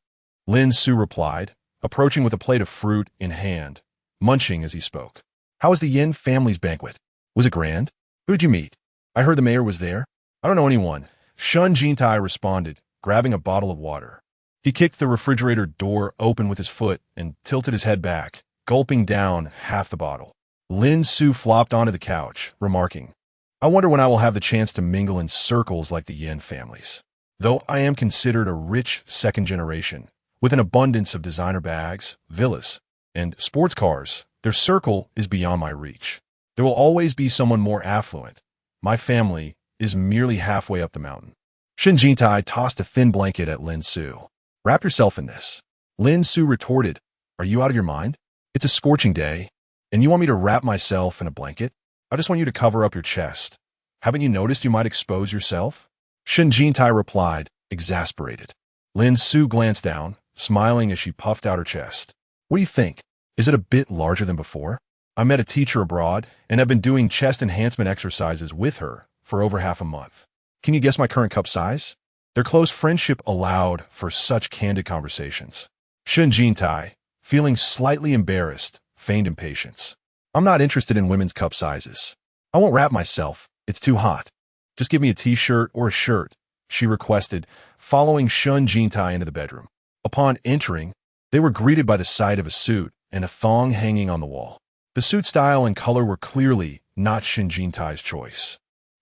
Lin Su replied, approaching with a plate of fruit in hand, munching as he spoke. How was the Yin family's banquet? Was it grand? Who did you meet? I heard the mayor was there. I don't know anyone. Shen Jintai responded, grabbing a bottle of water. He kicked the refrigerator door open with his foot and tilted his head back, gulping down half the bottle. Lin Su flopped onto the couch, remarking, I wonder when I will have the chance to mingle in circles like the Yin families. Though I am considered a rich second generation, with an abundance of designer bags, villas, and sports cars, their circle is beyond my reach. There will always be someone more affluent. My family is merely halfway up the mountain. Shen Jintai tossed a thin blanket at Lin Su. Wrap yourself in this. Lin Su retorted, Are you out of your mind? It's a scorching day, and you want me to wrap myself in a blanket? I just want you to cover up your chest. Haven't you noticed you might expose yourself? Shen Jintai replied, exasperated. Lin Su glanced down, smiling as she puffed out her chest. What do you think? Is it a bit larger than before? I met a teacher abroad and have been doing chest enhancement exercises with her for over half a month. Can you guess my current cup size? Their close friendship allowed for such candid conversations. Shen Jintai, feeling slightly embarrassed, feigned impatience. I'm not interested in women's cup sizes. I won't wrap myself. It's too hot. Just give me a t-shirt or a shirt, she requested, following Shen Jintai into the bedroom. Upon entering, they were greeted by the sight of a suit and a thong hanging on the wall. The suit style and color were clearly not Shen Jintai's choice.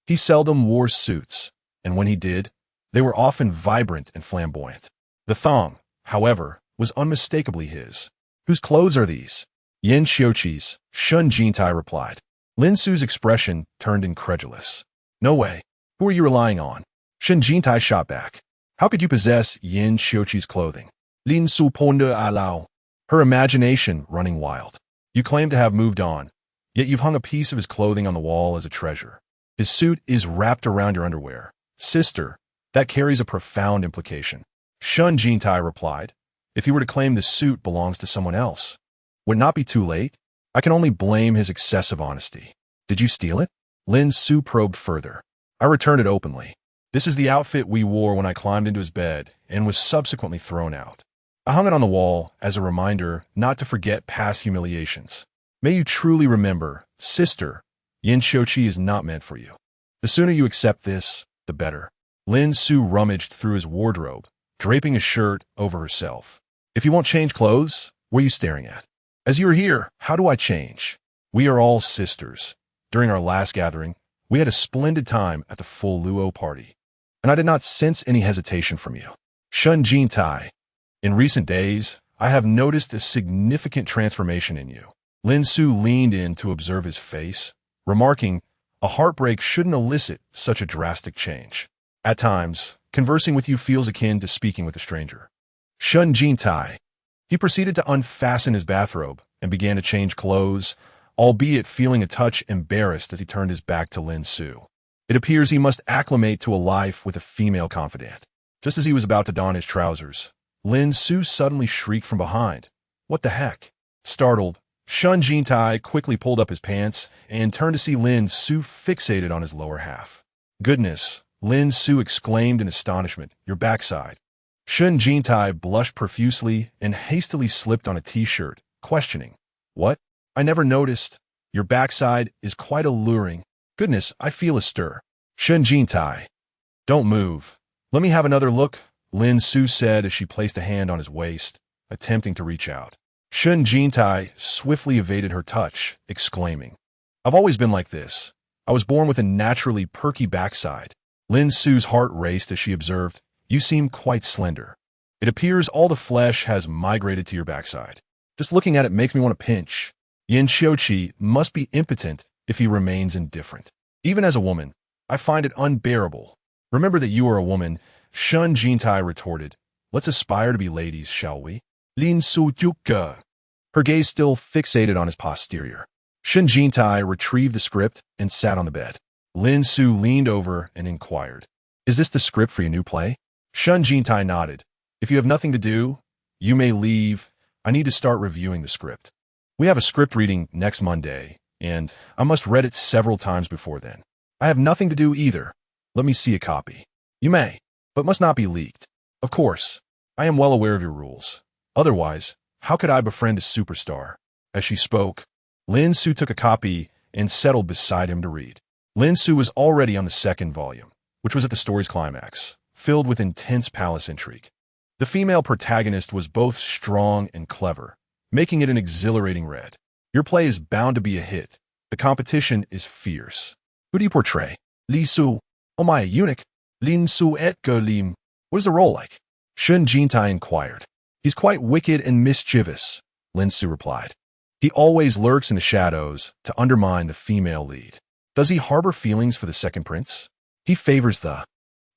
He seldom wore suits, and when he did, They were often vibrant and flamboyant. The thong, however, was unmistakably his. Whose clothes are these? Yin Xiuqi's, Shen Jintai replied. Lin Su's expression turned incredulous. No way. Who are you relying on? Shen Jintai shot back. How could you possess Yin Xiuqi's clothing? Lin Su ponde alao. Her imagination running wild. You claim to have moved on, yet you've hung a piece of his clothing on the wall as a treasure. His suit is wrapped around your underwear. Sister, that carries a profound implication. Shen Jintai replied. If he were to claim the suit belongs to someone else, would it not be too late? I can only blame his excessive honesty. Did you steal it? Lin Su probed further. I returned it openly. This is the outfit we wore when I climbed into his bed and was subsequently thrown out. I hung it on the wall as a reminder not to forget past humiliations. May you truly remember, sister, Yin Xiuqi is not meant for you. The sooner you accept this, the better. Lin Su rummaged through his wardrobe, draping a shirt over herself. If you won't change clothes, what are you staring at? As you are here, how do I change? We are all sisters. During our last gathering, we had a splendid time at the full Luo party, and I did not sense any hesitation from you. Shen Jintai. In recent days, I have noticed a significant transformation in you. Lin Su leaned in to observe his face, remarking, a heartbreak shouldn't elicit such a drastic change. At times, conversing with you feels akin to speaking with a stranger. Shen Jintai. He proceeded to unfasten his bathrobe and began to change clothes, albeit feeling a touch embarrassed as he turned his back to Lin Su. It appears he must acclimate to a life with a female confidant. Just as he was about to don his trousers, Lin Su suddenly shrieked from behind. What the heck? Startled, Shen Jintai quickly pulled up his pants and turned to see Lin Su fixated on his lower half. Goodness, Lin Su exclaimed in astonishment, your backside. Shen Jintai blushed profusely and hastily slipped on a t-shirt, questioning. What? I never noticed. Your backside is quite alluring. Goodness, I feel a stir. Shen Jintai. Don't move. Let me have another look, Lin Su said as she placed a hand on his waist, attempting to reach out. Shen Jintai swiftly evaded her touch, exclaiming, I've always been like this. I was born with a naturally perky backside. Lin Su's heart raced as she observed, you seem quite slender. It appears all the flesh has migrated to your backside. Just looking at it makes me want to pinch. Yin Xiuqi must be impotent if he remains indifferent. Even as a woman, I find it unbearable. Remember that you are a woman, Shen Jintai retorted. Let's aspire to be ladies, shall we? Lin Su Juke. Her gaze still fixated on his posterior. Shen Jintai retrieved the script and sat on the bed. Lin Su leaned over and inquired, is this the script for your new play? Shen Jintai nodded. If you have nothing to do, you may leave. I need to start reviewing the script. We have a script reading next Monday, and I must read it several times before then. I have nothing to do either. Let me see a copy. You may, but must not be leaked. Of course, I am well aware of your rules. Otherwise, how could I befriend a superstar? As she spoke, Lin Su took a copy and settled beside him to read. Lin Su was already on the second volume, which was at the story's climax, filled with intense palace intrigue. The female protagonist was both strong and clever, making it an exhilarating read. Your play is bound to be a hit. The competition is fierce. Who do you portray? Li Su. Oh my, a eunuch. Lin Su et Ge Lim. What is the role like? Shen Jintai inquired. He's quite wicked and mischievous, Lin Su replied. He always lurks in the shadows to undermine the female lead. Does he harbor feelings for the second prince? He favors the...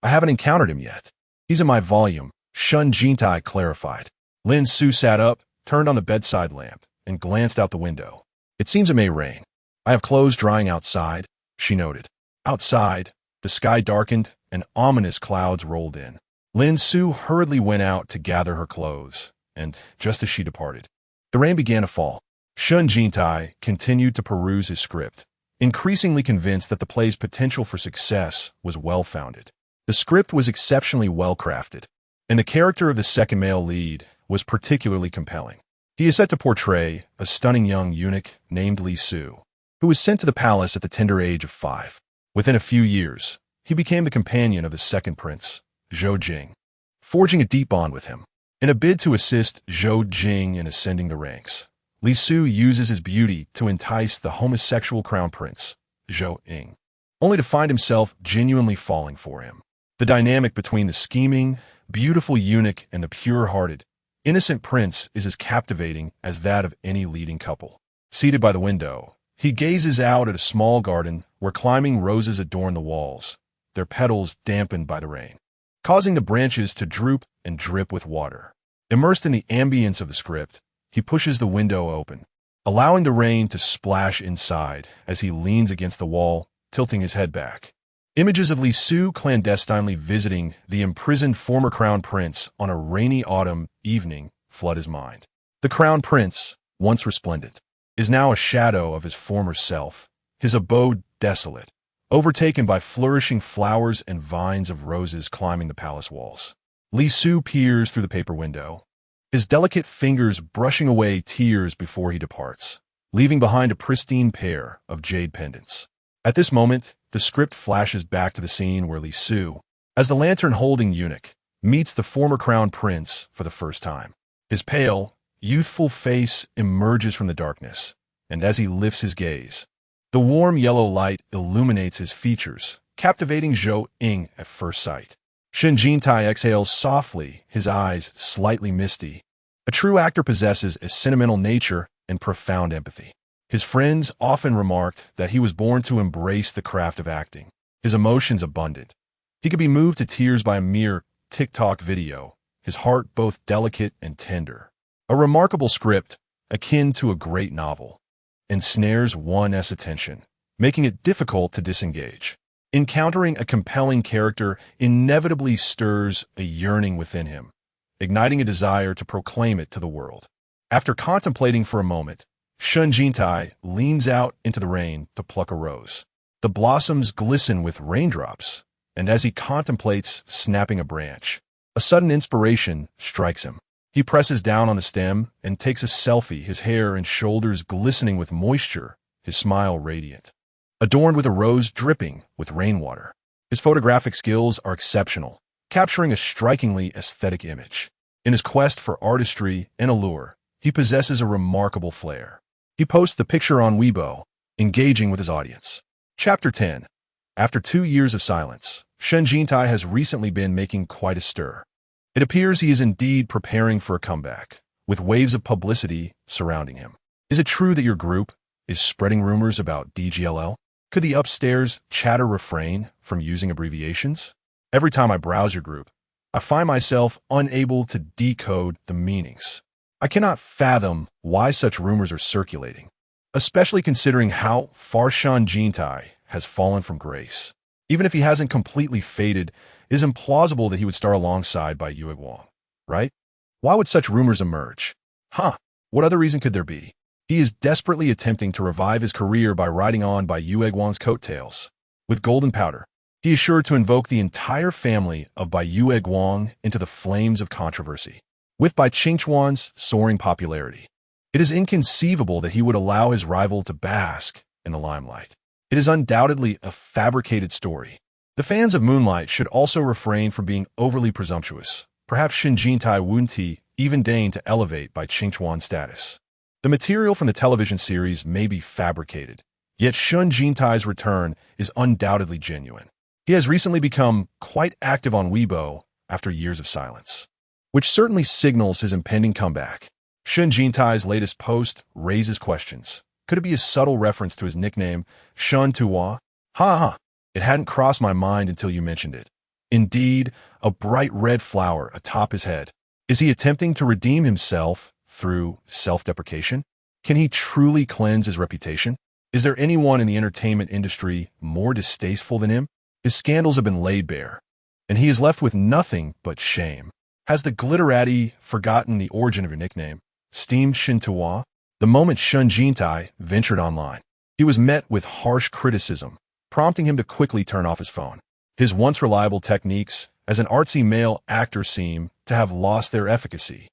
I haven't encountered him yet. He's in my volume, Shen Jintai clarified. Lin Su sat up, turned on the bedside lamp, and glanced out the window. It seems it may rain. I have clothes drying outside, she noted. Outside, the sky darkened and ominous clouds rolled in. Lin Su hurriedly went out to gather her clothes, and just as she departed, the rain began to fall. Shen Jintai continued to peruse his script, increasingly convinced that the play's potential for success was well-founded. The script was exceptionally well-crafted, and the character of the second male lead was particularly compelling. He is set to portray a stunning young eunuch named Li Su, who was sent to the palace at the tender age of 5. Within a few years, he became the companion of his second prince, Zhou Jing, forging a deep bond with him. In a bid to assist Zhou Jing in ascending the ranks, Li Su uses his beauty to entice the homosexual crown prince, Zhou Ying, only to find himself genuinely falling for him. The dynamic between the scheming, beautiful eunuch and the pure-hearted, innocent prince is as captivating as that of any leading couple. Seated by the window, he gazes out at a small garden where climbing roses adorn the walls, their petals dampened by the rain, causing the branches to droop and drip with water. Immersed in the ambience of the script, he pushes the window open, allowing the rain to splash inside as he leans against the wall, tilting his head back. Images of Li Su clandestinely visiting the imprisoned former crown prince on a rainy autumn evening flood his mind. The crown prince, once resplendent, is now a shadow of his former self, his abode desolate, overtaken by flourishing flowers and vines of roses climbing the palace walls. Li Su peers through the paper window, his delicate fingers brushing away tears before he departs, leaving behind a pristine pair of jade pendants. At this moment, the script flashes back to the scene where Li Su, as the lantern-holding eunuch, meets the former crown prince for the first time. His pale, youthful face emerges from the darkness, and as he lifts his gaze, the warm yellow light illuminates his features, captivating Zhou Ying at first sight. Shen Jintai exhales softly, his eyes slightly misty. A true actor possesses a sentimental nature and profound empathy. His friends often remarked that he was born to embrace the craft of acting, his emotions abundant. He could be moved to tears by a mere TikTok video, his heart both delicate and tender. A remarkable script, akin to a great novel, ensnares one's attention, making it difficult to disengage. Encountering a compelling character inevitably stirs a yearning within him, igniting a desire to proclaim it to the world. After contemplating for a moment, Shen Jintai leans out into the rain to pluck a rose. The blossoms glisten with raindrops, and as he contemplates snapping a branch, a sudden inspiration strikes him. He presses down on the stem and takes a selfie, his hair and shoulders glistening with moisture, his smile radiant. Adorned with a rose dripping with rainwater. His photographic skills are exceptional, capturing a strikingly aesthetic image. In his quest for artistry and allure, he possesses a remarkable flair. He posts the picture on Weibo, engaging with his audience. Chapter 10. After 2 years of silence, Shen Jintai has recently been making quite a stir. It appears he is indeed preparing for a comeback, with waves of publicity surrounding him. Is it true that your group is spreading rumors about DGLL? Could the upstairs chatter refrain from using abbreviations? Every time I browse your group, I find myself unable to decode the meanings. I cannot fathom why such rumors are circulating, especially considering how far Shen Jintai has fallen from grace. Even if he hasn't completely faded, it is implausible that he would star alongside by Yue Guang, right? Why would such rumors emerge? What other reason could there be? He is desperately attempting to revive his career by riding on by Yue Guang's coattails. With golden powder, he is sure to invoke the entire family of Bai Yue Guang into the flames of controversy. With Bai Qingchuan's soaring popularity, it is inconceivable that he would allow his rival to bask in the limelight. It is undoubtedly a fabricated story. The fans of Moonlight should also refrain from being overly presumptuous. Perhaps Shen Jintai wouldn't even deign to elevate Bai Qingchuan's status. The material from the television series may be fabricated, yet Shen Jintai's return is undoubtedly genuine. He has recently become quite active on Weibo after years of silence, which certainly signals his impending comeback. Shen Jintai's latest post raises questions. Could it be a subtle reference to his nickname, Shen Tuwa? It hadn't crossed my mind until you mentioned it. Indeed, a bright red flower atop his head. Is he attempting to redeem himself through self-deprecation? Can he truly cleanse his reputation? Is there anyone in the entertainment industry more distasteful than him? His scandals have been laid bare, and he is left with nothing but shame. Has the glitterati forgotten the origin of your nickname, steamed Shen Tuwa? The moment Shen Jintai ventured online, he was met with harsh criticism, prompting him to quickly turn off his phone. His once reliable techniques as an artsy male actor seem to have lost their efficacy.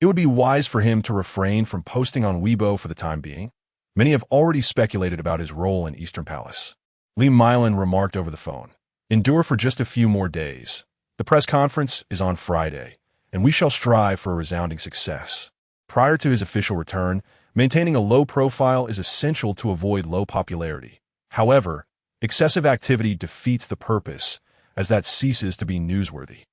It would be wise for him to refrain from posting on Weibo for the time being. Many have already speculated about his role in Eastern Palace. Li Milan remarked over the phone, "Endure for just a few more days. The press conference is on Friday, and we shall strive for a resounding success." Prior to his official return, maintaining a low profile is essential to avoid low popularity. However, excessive activity defeats the purpose, as that ceases to be newsworthy.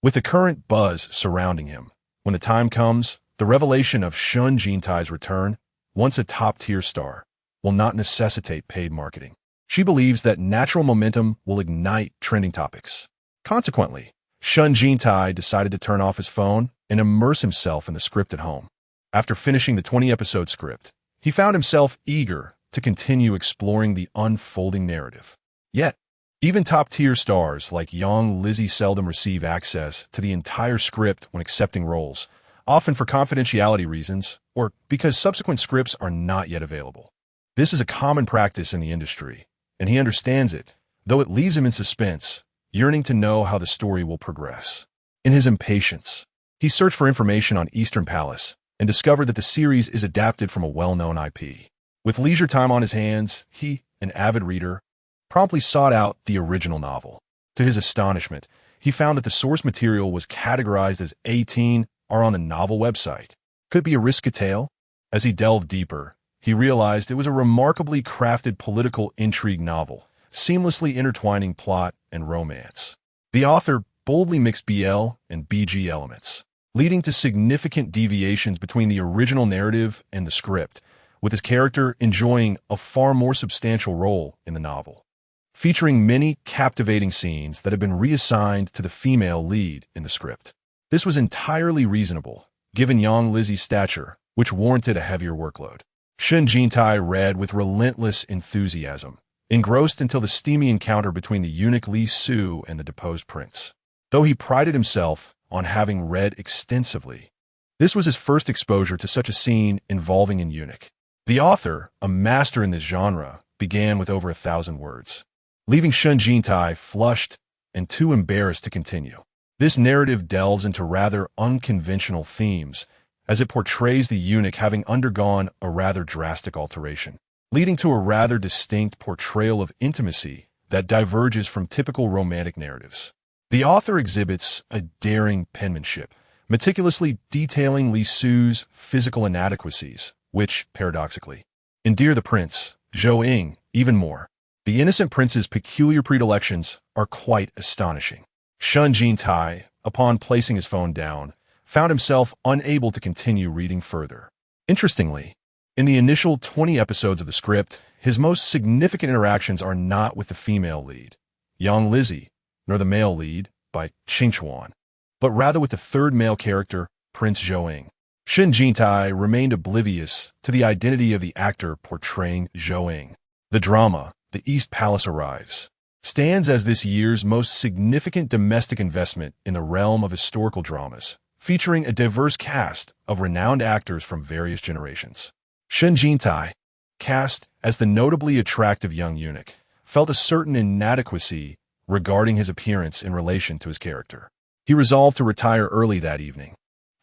With the current buzz surrounding him, when the time comes, the revelation of Shen Jintai's return, once a top-tier star, will not necessitate paid marketing. She believes that natural momentum will ignite trending topics. Consequently, Shen Jintai decided to turn off his phone and immerse himself in the script at home. After finishing the 20-episode script, he found himself eager to continue exploring the unfolding narrative. Yet, even top-tier stars like young Lizzie seldom receive access to the entire script when accepting roles, often for confidentiality reasons or because subsequent scripts are not yet available. This is a common practice in the industry, and he understands it, though it leaves him in suspense, yearning to know how the story will progress. In his impatience, he searched for information on Eastern Palace and discovered that the series is adapted from a well-known IP. With leisure time on his hands, he, an avid reader, promptly sought out the original novel. To his astonishment, he found that the source material was categorized as 18 or on the novel website. Could it be a risky tale? As he delved deeper, he realized it was a remarkably crafted political intrigue novel, seamlessly intertwining plot and romance. The author boldly mixed BL and BG elements, leading to significant deviations between the original narrative and the script, with his character enjoying a far more substantial role in the novel, featuring many captivating scenes that have been reassigned to the female lead in the script. This was entirely reasonable, given young Lizzie's stature, which warranted a heavier workload. Shen Jintai read with relentless enthusiasm, engrossed until the steamy encounter between the eunuch Li Su and the deposed prince. Though he prided himself on having read extensively, this was his first exposure to such a scene involving an eunuch. The author, a master in this genre, began with over 1,000 words, leaving Shen Jintai flushed and too embarrassed to continue. This narrative delves into rather unconventional themes, as it portrays the eunuch having undergone a rather drastic alteration, leading to a rather distinct portrayal of intimacy that diverges from typical romantic narratives. The author exhibits a daring penmanship, meticulously detailing Li Su's physical inadequacies, which, paradoxically, endear the prince, Zhou Ying, even more. The innocent prince's peculiar predilections are quite astonishing. Shen Jintai, upon placing his phone down, found himself unable to continue reading further. Interestingly, in the initial 20 episodes of the script, his most significant interactions are not with the female lead, young Lizzie, nor the male lead, by Qingchuan, but rather with the third male character, Prince Zhou Ying. Shen Jintai remained oblivious to the identity of the actor portraying Zhou Ying. The drama, The East Palace Arrives, stands as this year's most significant domestic investment in the realm of historical dramas, featuring a diverse cast of renowned actors from various generations. Shen Jintai, cast as the notably attractive young eunuch, felt a certain inadequacy regarding his appearance in relation to his character. He resolved to retire early that evening,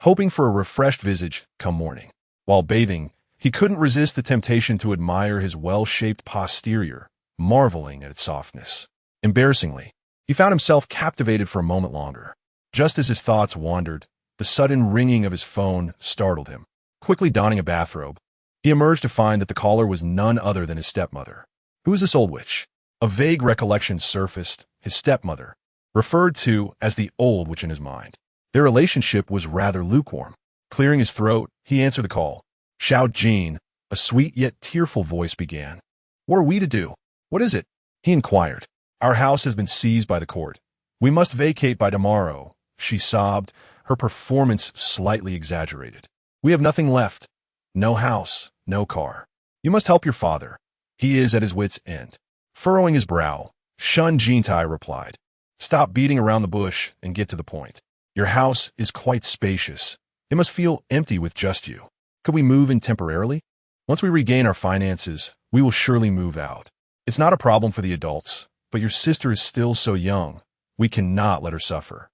hoping for a refreshed visage come morning. While bathing, he couldn't resist the temptation to admire his well-shaped posterior, marveling at its softness. Embarrassingly, he found himself captivated for a moment longer. Just as his thoughts wandered, the sudden ringing of his phone startled him. Quickly donning a bathrobe, he emerged to find that the caller was none other than his stepmother. Who was this old witch? A vague recollection surfaced, his stepmother, referred to as the old witch in his mind. Their relationship was rather lukewarm. Clearing his throat, he answered the call. Xiao Jin, a sweet yet tearful voice began. What are we to do? What is it? He inquired. Our house has been seized by the court. We must vacate by tomorrow, she sobbed, her performance slightly exaggerated. We have nothing left. No house, no car. You must help your father. He is at his wit's end. Furrowing his brow, Shen Jintai replied. Stop beating around the bush and get to the point. Your house is quite spacious. It must feel empty with just you. Could we move in temporarily? Once we regain our finances, we will surely move out. It's not a problem for the adults, but your sister is still so young. We cannot let her suffer.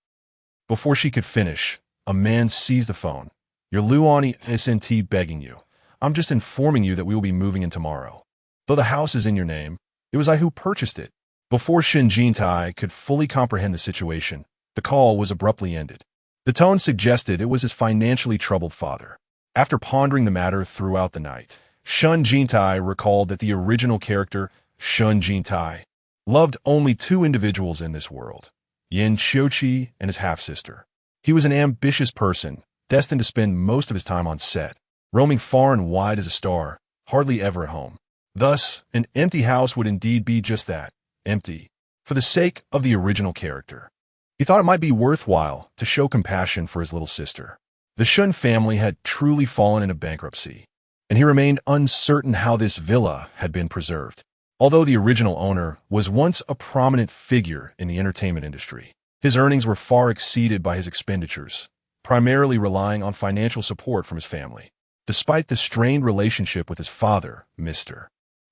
Before she could finish, a man seized the phone. Your Luani SNT begging you. I'm just informing you that we will be moving in tomorrow. Though the house is in your name, it was I who purchased it. Before Shen Jintai could fully comprehend the situation, the call was abruptly ended. The tone suggested it was his financially troubled father. After pondering the matter throughout the night, Shen Jintai recalled that the original character, Shen Jintai, loved only two individuals in this world, Yin Xiuqi, and his half-sister. He was an ambitious person, destined to spend most of his time on set, roaming far and wide as a star, hardly ever at home. Thus, an empty house would indeed be just that, empty, for the sake of the original character. He thought it might be worthwhile to show compassion for his little sister. The Shen family had truly fallen into bankruptcy, and he remained uncertain how this villa had been preserved. Although the original owner was once a prominent figure in the entertainment industry, his earnings were far exceeded by his expenditures, primarily relying on financial support from his family. Despite the strained relationship with his father, Mr.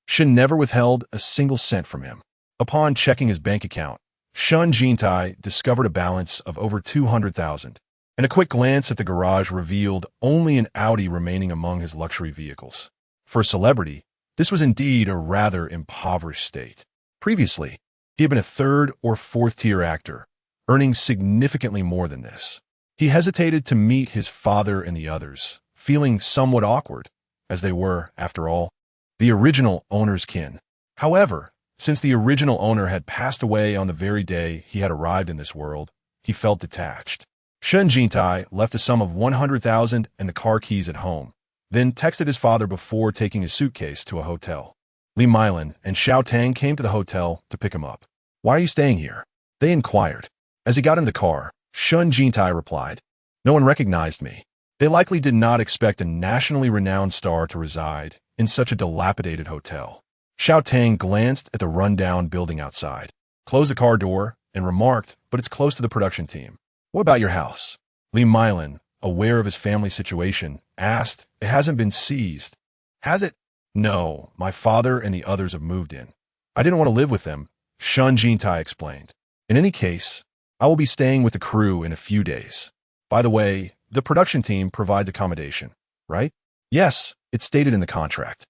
Shen never withheld a single cent from him. Upon checking his bank account, Shen Jintai discovered a balance of over 200,000, and a quick glance at the garage revealed only an Audi remaining among his luxury vehicles. For a celebrity, this was indeed a rather impoverished state. Previously, he had been a third or fourth-tier actor, earning significantly more than this. He hesitated to meet his father and the others, feeling somewhat awkward, as they were, after all, the original owner's kin. However, since the original owner had passed away on the very day he had arrived in this world, he felt detached. Shen Jintai left a sum of 100,000 and the car keys at home, then texted his father before taking his suitcase to a hotel. Li Meilan and Xiao Tang came to the hotel to pick him up. "Why are you staying here?" they inquired. As he got in the car, Shen Jintai replied, "No one recognized me." They likely did not expect a nationally renowned star to reside in such a dilapidated hotel. Xiao Tang glanced at the rundown building outside, closed the car door, and remarked, "But it's close to the production team. What about your house?" Li Meilan, aware of his family situation, asked, "It hasn't been seized, has it?" "No, my father and the others have moved in. I didn't want to live with them," Shen Jintai explained. "In any case, I will be staying with the crew in a few days. By the way, the production team provides accommodation, right?" "Yes, it's stated in the contract.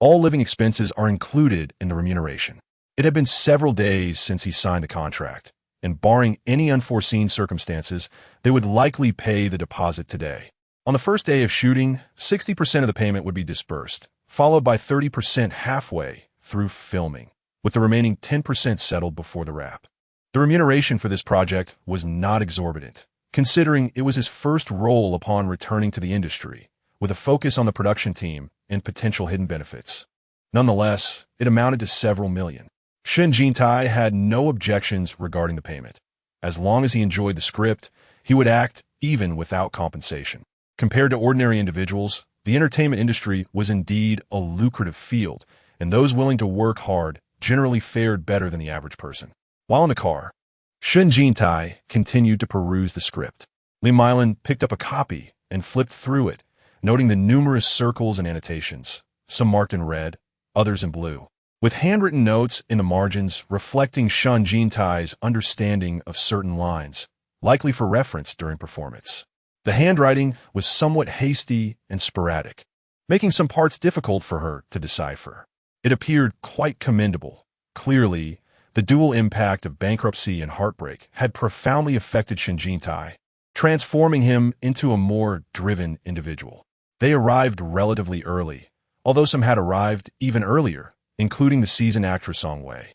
All living expenses are included in the remuneration." It had been several days since he signed the contract, and barring any unforeseen circumstances, they would likely pay the deposit today. On the first day of shooting, 60% of the payment would be dispersed, followed by 30% halfway through filming, with the remaining 10% settled before the wrap. The remuneration for this project was not exorbitant, considering it was his first role upon returning to the industry, with a focus on the production team and potential hidden benefits. Nonetheless, it amounted to several million. Shen Jintai had no objections regarding the payment. As long as he enjoyed the script, he would act even without compensation. Compared to ordinary individuals, the entertainment industry was indeed a lucrative field, and those willing to work hard generally fared better than the average person. While in the car, Shen Jintai continued to peruse the script. Li Meilan picked up a copy and flipped through it, noting the numerous circles and annotations, some marked in red, others in blue, with handwritten notes in the margins reflecting Shen Jintai's understanding of certain lines, likely for reference during performance. The handwriting was somewhat hasty and sporadic, making some parts difficult for her to decipher. It appeared quite commendable. Clearly, the dual impact of bankruptcy and heartbreak had profoundly affected Shen Jintai, transforming him into a more driven individual. They arrived relatively early, although some had arrived even earlier, including the seasoned actress Song Wei,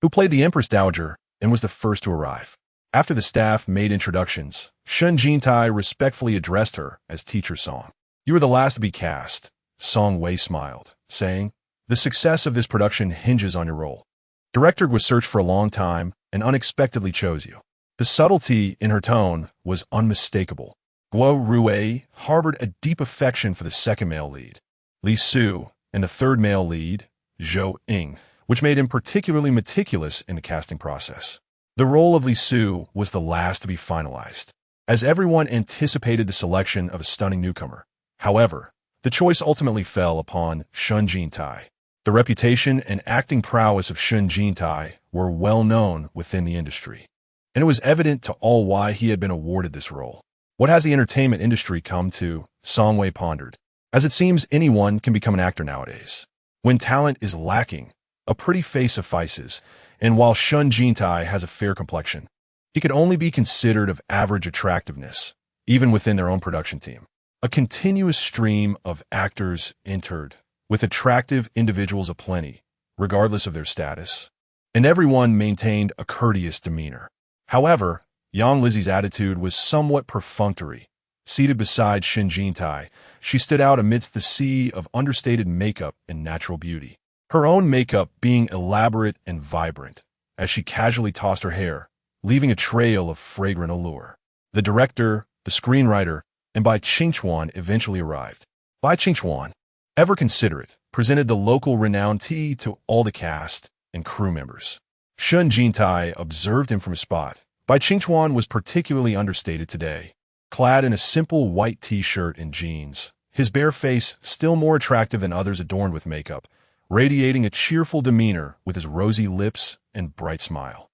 who played the Empress Dowager and was the first to arrive. After the staff made introductions, Shen Jintai respectfully addressed her as Teacher Song. "You were the last to be cast," Song Wei smiled, saying, "The success of this production hinges on your role. Director was searched for a long time and unexpectedly chose you." The subtlety in her tone was unmistakable. Guo Rui harbored a deep affection for the second male lead, Li Su, and the third male lead, Zhou Ying, which made him particularly meticulous in the casting process. The role of Li Su was the last to be finalized, as everyone anticipated the selection of a stunning newcomer. However, the choice ultimately fell upon Shen Jintai. The reputation and acting prowess of Shen Jintai were well known within the industry, and it was evident to all why he had been awarded this role. "What has the entertainment industry come to?" Song Wei pondered. "As it seems anyone can become an actor nowadays. When talent is lacking, a pretty face suffices, and while Shen Jintai has a fair complexion, he could only be considered of average attractiveness, even within their own production team. A continuous stream of actors entered, with attractive individuals aplenty, regardless of their status, and everyone maintained a courteous demeanor. However, Yang Lizzie's attitude was somewhat perfunctory. Seated beside Shen Jintai, she stood out amidst the sea of understated makeup and natural beauty. Her own makeup being elaborate and vibrant, as she casually tossed her hair, leaving a trail of fragrant allure. The director, the screenwriter, and Bai Qingchuan eventually arrived. Bai Qingchuan, ever considerate, presented the local renowned tea to all the cast and crew members. Shen Jintai observed him from his spot. Bai Qingchuan was particularly understated today. Clad in a simple white t-shirt and jeans, his bare face still more attractive than others adorned with makeup, radiating a cheerful demeanor with his rosy lips and bright smile.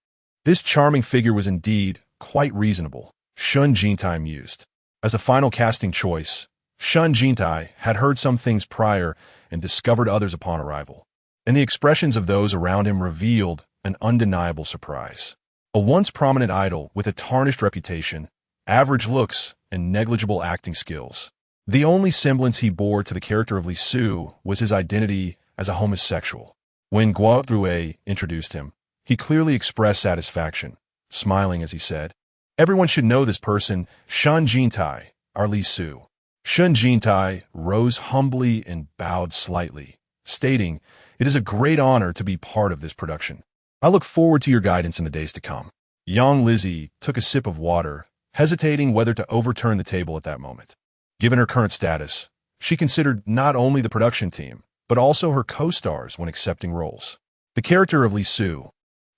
This charming figure was indeed quite reasonable, Shen Jintai mused. As a final casting choice, Shen Jintai had heard some things prior and discovered others upon arrival, and the expressions of those around him revealed an undeniable surprise. A once prominent idol with a tarnished reputation, average looks, and negligible acting skills. The only semblance he bore to the character of Li Su was his identity as a homosexual. When Guo Rue introduced him, he clearly expressed satisfaction, smiling as he said, "Everyone should know this person, Shen Jintai, our Li Su." Shen Jintai rose humbly and bowed slightly, stating, "It is a great honor to be part of this production. I look forward to your guidance in the days to come." Yang Lizzie took a sip of water, hesitating whether to overturn the table at that moment. Given her current status, she considered not only the production team, but also her co-stars when accepting roles. The character of Li Su,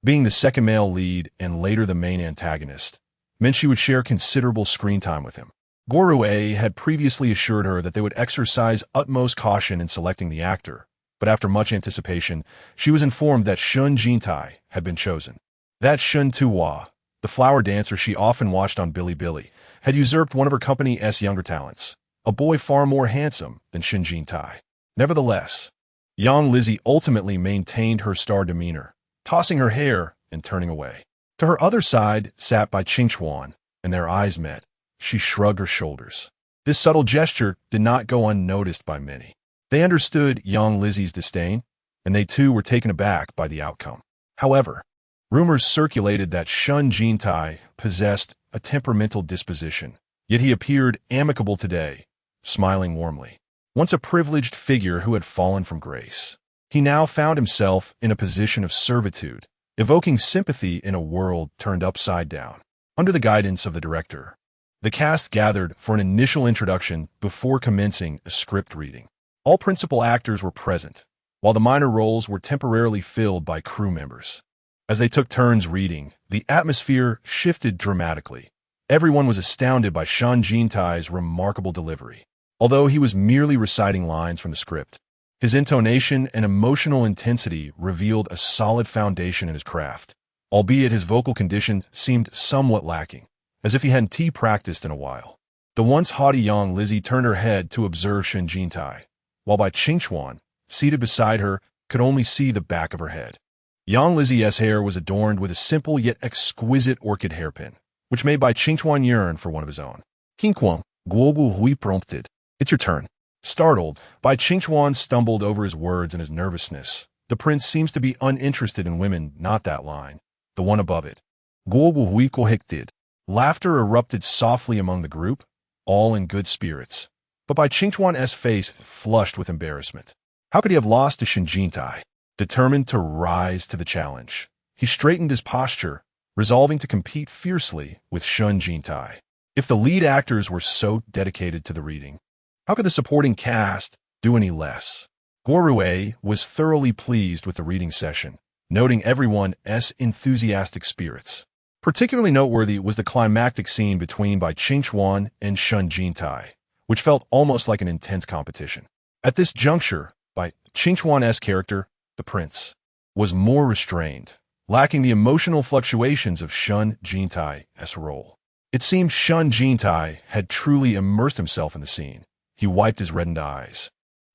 being the second male lead and later the main antagonist, meant she would share considerable screen time with him. Guo Rue had previously assured her that they would exercise utmost caution in selecting the actor, but after much anticipation, she was informed that Shen Jintai had been chosen. That Shen Tuwa, the flower dancer she often watched on Bilibili, had usurped one of her company's younger talents, a boy far more handsome than Shen Jintai. Nevertheless, Yang Lizzie ultimately maintained her star demeanor, tossing her hair and turning away. To her other side sat Bai Qingchuan, and their eyes met. She shrugged her shoulders. This subtle gesture did not go unnoticed by many. They understood Yang Lizzie's disdain, and they too were taken aback by the outcome. However, rumors circulated that Shen Jintai possessed a temperamental disposition, yet he appeared amicable today, smiling warmly. Once a privileged figure who had fallen from grace, he now found himself in a position of servitude, evoking sympathy in a world turned upside down. Under the guidance of the director, the cast gathered for an initial introduction before commencing a script reading. All principal actors were present, while the minor roles were temporarily filled by crew members. As they took turns reading, the atmosphere shifted dramatically. Everyone was astounded by Shen Jintai's remarkable delivery. Although he was merely reciting lines from the script, his intonation and emotional intensity revealed a solid foundation in his craft, albeit his vocal condition seemed somewhat lacking, as if he hadn't practiced in a while. The once haughty Yang Lizzie turned her head to observe Shen Jintai, while Bai Qingchuan, seated beside her, could only see the back of her head. Yang Lizzie's hair was adorned with a simple yet exquisite orchid hairpin, which made Bai Qingchuan yearn for one of his own. "Qingquan," Guobu Hui prompted. "It's your turn." Startled, Bai Qingchuan stumbled over his words and his nervousness. The prince seems to be uninterested in women, not that line, the one above it. Guobu Hui kohekted. Laughter erupted softly among the group, all in good spirits. But Bai Qingchuan's face flushed with embarrassment. How could he have lost to Shen Jintai? Determined to rise to the challenge, he straightened his posture, resolving to compete fiercely with Shen Jintai. If the lead actors were so dedicated to the reading, how could the supporting cast do any less? Guo Rue was thoroughly pleased with the reading session, noting everyone's enthusiastic spirits. Particularly noteworthy was the climactic scene between Bai Qingchuan and Shen Jintai, which felt almost like an intense competition. At this juncture, Bai Qingchuan's character, the prince, was more restrained, lacking the emotional fluctuations of Shen Jintai's role. It seemed Shen Jintai had truly immersed himself in the scene. He wiped his reddened eyes,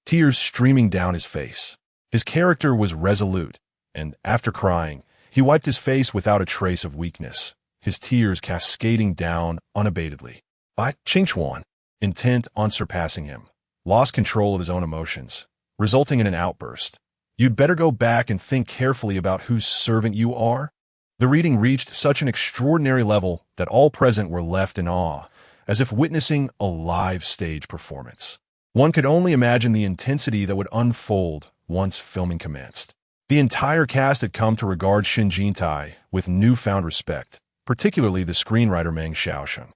tears streaming down his face. His character was resolute, and after crying, he wiped his face without a trace of weakness, his tears cascading down unabatedly. Bai Qingchuan, intent on surpassing him, lost control of his own emotions, resulting in an outburst. "You'd better go back and think carefully about whose servant you are." The reading reached such an extraordinary level that all present were left in awe, as if witnessing a live stage performance. One could only imagine the intensity that would unfold once filming commenced. The entire cast had come to regard Shen Jintai with newfound respect, particularly the screenwriter Meng Xiaosheng.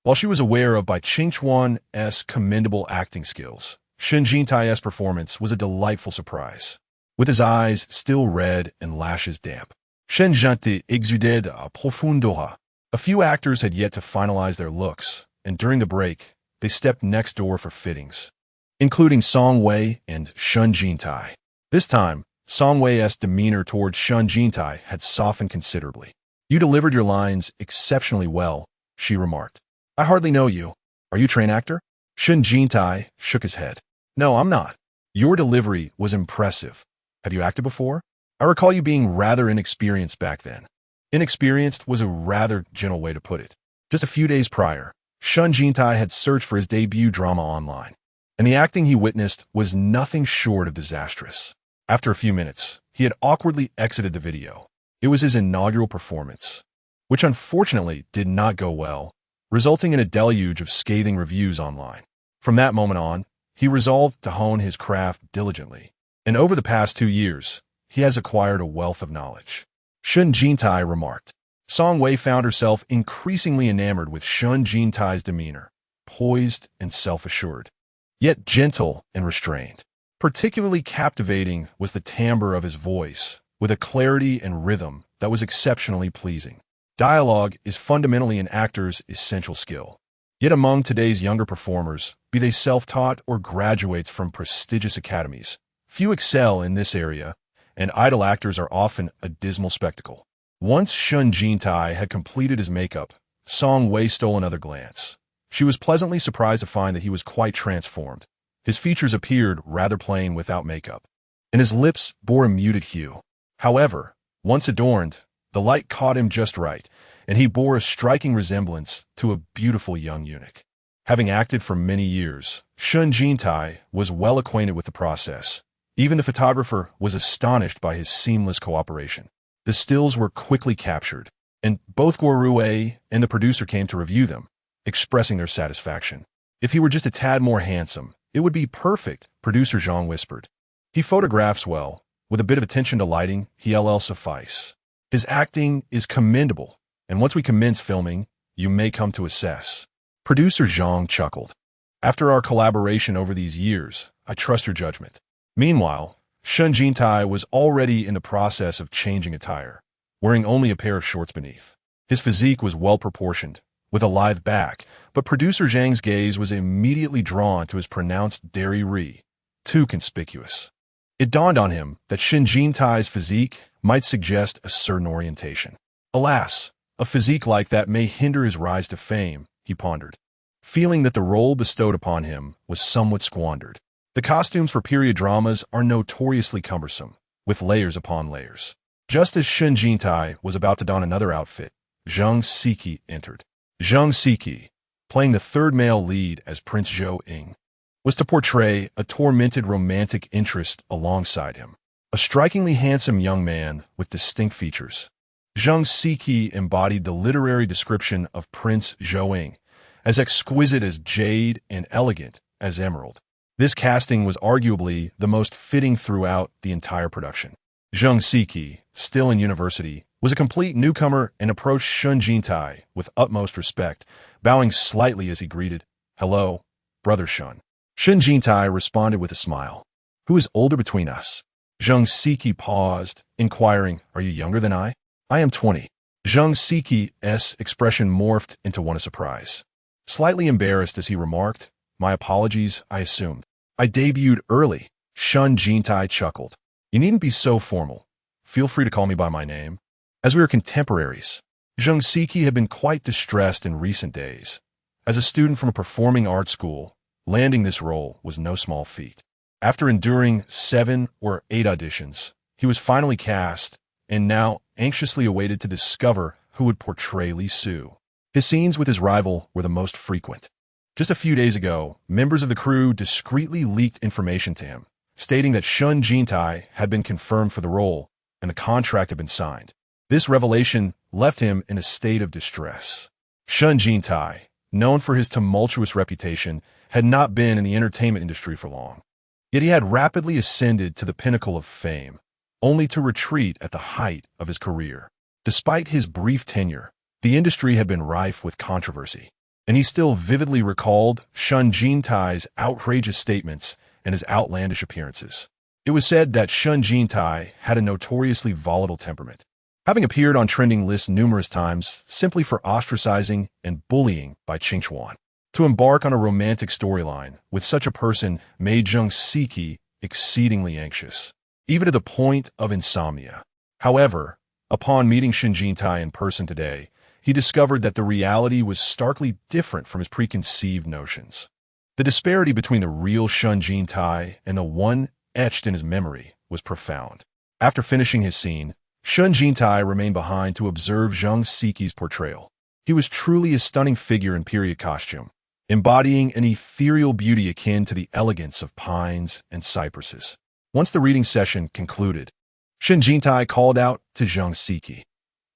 While she was aware of Bai Qingchuan's commendable acting skills, Shen Jintai's performance was a delightful surprise. With his eyes still red and lashes damp, Shen Jintai exuded a profondeur. A few actors had yet to finalize their looks, and during the break, they stepped next door for fittings, including Song Wei and Shen Jintai. This time, Song Wei's demeanor towards Shen Jintai had softened considerably. "You delivered your lines exceptionally well," she remarked. "I hardly know you. Are you a trained actor?" Shen Jintai shook his head. "No, I'm not. Your delivery was impressive. Have you acted before? I recall you being rather inexperienced back then." Inexperienced was a rather gentle way to put it. Just a few days prior, Shen Jintai had searched for his debut drama online, and the acting he witnessed was nothing short of disastrous. After a few minutes, he had awkwardly exited the video. It was his inaugural performance, which unfortunately did not go well, resulting in a deluge of scathing reviews online. From that moment on, he resolved to hone his craft diligently, and over the past 2 years, he has acquired a wealth of knowledge. Shen Jintai remarked. Song Wei found herself increasingly enamored with Shen Jintai's demeanor, poised and self-assured, yet gentle and restrained. Particularly captivating was the timbre of his voice, with a clarity and rhythm that was exceptionally pleasing. Dialogue is fundamentally an actor's essential skill. Yet among today's younger performers, be they self-taught or graduates from prestigious academies, few excel in this area, and idle actors are often a dismal spectacle. Once Shen Jintai had completed his makeup, Song Wei stole another glance. She was pleasantly surprised to find that he was quite transformed. His features appeared rather plain without makeup, and his lips bore a muted hue. However, once adorned, the light caught him just right, and he bore a striking resemblance to a beautiful young eunuch. Having acted for many years, Shen Jintai was well acquainted with the process. Even the photographer was astonished by his seamless cooperation. The stills were quickly captured, and both Guorue and the producer came to review them, expressing their satisfaction. "If he were just a tad more handsome, it would be perfect," producer Zhang whispered. "He photographs well. With a bit of attention to lighting, he'll suffice. His acting is commendable, and once we commence filming, you may come to assess." Producer Zhang chuckled. "After our collaboration over these years, I trust your judgment." Meanwhile, Shen Jintai was already in the process of changing attire, wearing only a pair of shorts beneath. His physique was well-proportioned, with a lithe back, but producer Zhang's gaze was immediately drawn to his pronounced dairy-ri, too conspicuous. It dawned on him that Shen Jintai's physique might suggest a certain orientation. Alas, a physique like that may hinder his rise to fame, he pondered, feeling that the role bestowed upon him was somewhat squandered. The costumes for period dramas are notoriously cumbersome, with layers upon layers. Just as Shen Jintai was about to don another outfit, Zhang Siki entered. Zhang Siki, playing the third male lead as Prince Zhou Ying, was to portray a tormented romantic interest alongside him. A strikingly handsome young man with distinct features. Zhang Siki embodied the literary description of Prince Zhou Ying, as exquisite as jade and elegant as emerald. This casting was arguably the most fitting throughout the entire production. Zhang Siki, still in university, was a complete newcomer and approached Shen Jintai with utmost respect, bowing slightly as he greeted, "Hello, brother Shen." Shen Jintai responded with a smile. "Who is older between us?" Zhang Siki paused, inquiring, "Are you younger than I?" "I am 20. Zhang Siki's expression morphed into one of surprise. Slightly embarrassed as he remarked, "My apologies, I assumed. I debuted early." Shen Jintai chuckled. "You needn't be so formal. Feel free to call me by my name. As we are contemporaries." Zhang Siki had been quite distressed in recent days. As a student from a performing arts school, landing this role was no small feat. After enduring 7 or 8 auditions, he was finally cast and now anxiously awaited to discover who would portray Li Su. His scenes with his rival were the most frequent. Just a few days ago, members of the crew discreetly leaked information to him, stating that Shen Jintai had been confirmed for the role and the contract had been signed. This revelation left him in a state of distress. Shen Jintai, known for his tumultuous reputation, had not been in the entertainment industry for long. Yet he had rapidly ascended to the pinnacle of fame, only to retreat at the height of his career. Despite his brief tenure, the industry had been rife with controversy, and he still vividly recalled Shen Jintai's outrageous statements and his outlandish appearances. It was said that Shen Jintai had a notoriously volatile temperament, having appeared on trending lists numerous times simply for ostracizing and bullying by Qingchuan. To embark on a romantic storyline with such a person made Zhang Siki exceedingly anxious, even to the point of insomnia. However, upon meeting Shen Jintai in person today, he discovered that the reality was starkly different from his preconceived notions. The disparity between the real Shen Jintai and the one etched in his memory was profound. After finishing his scene, Shen Jintai remained behind to observe Zhang Siki's portrayal. He was truly a stunning figure in period costume, embodying an ethereal beauty akin to the elegance of pines and cypresses. Once the reading session concluded, Shen Jintai called out to Zhang Siki,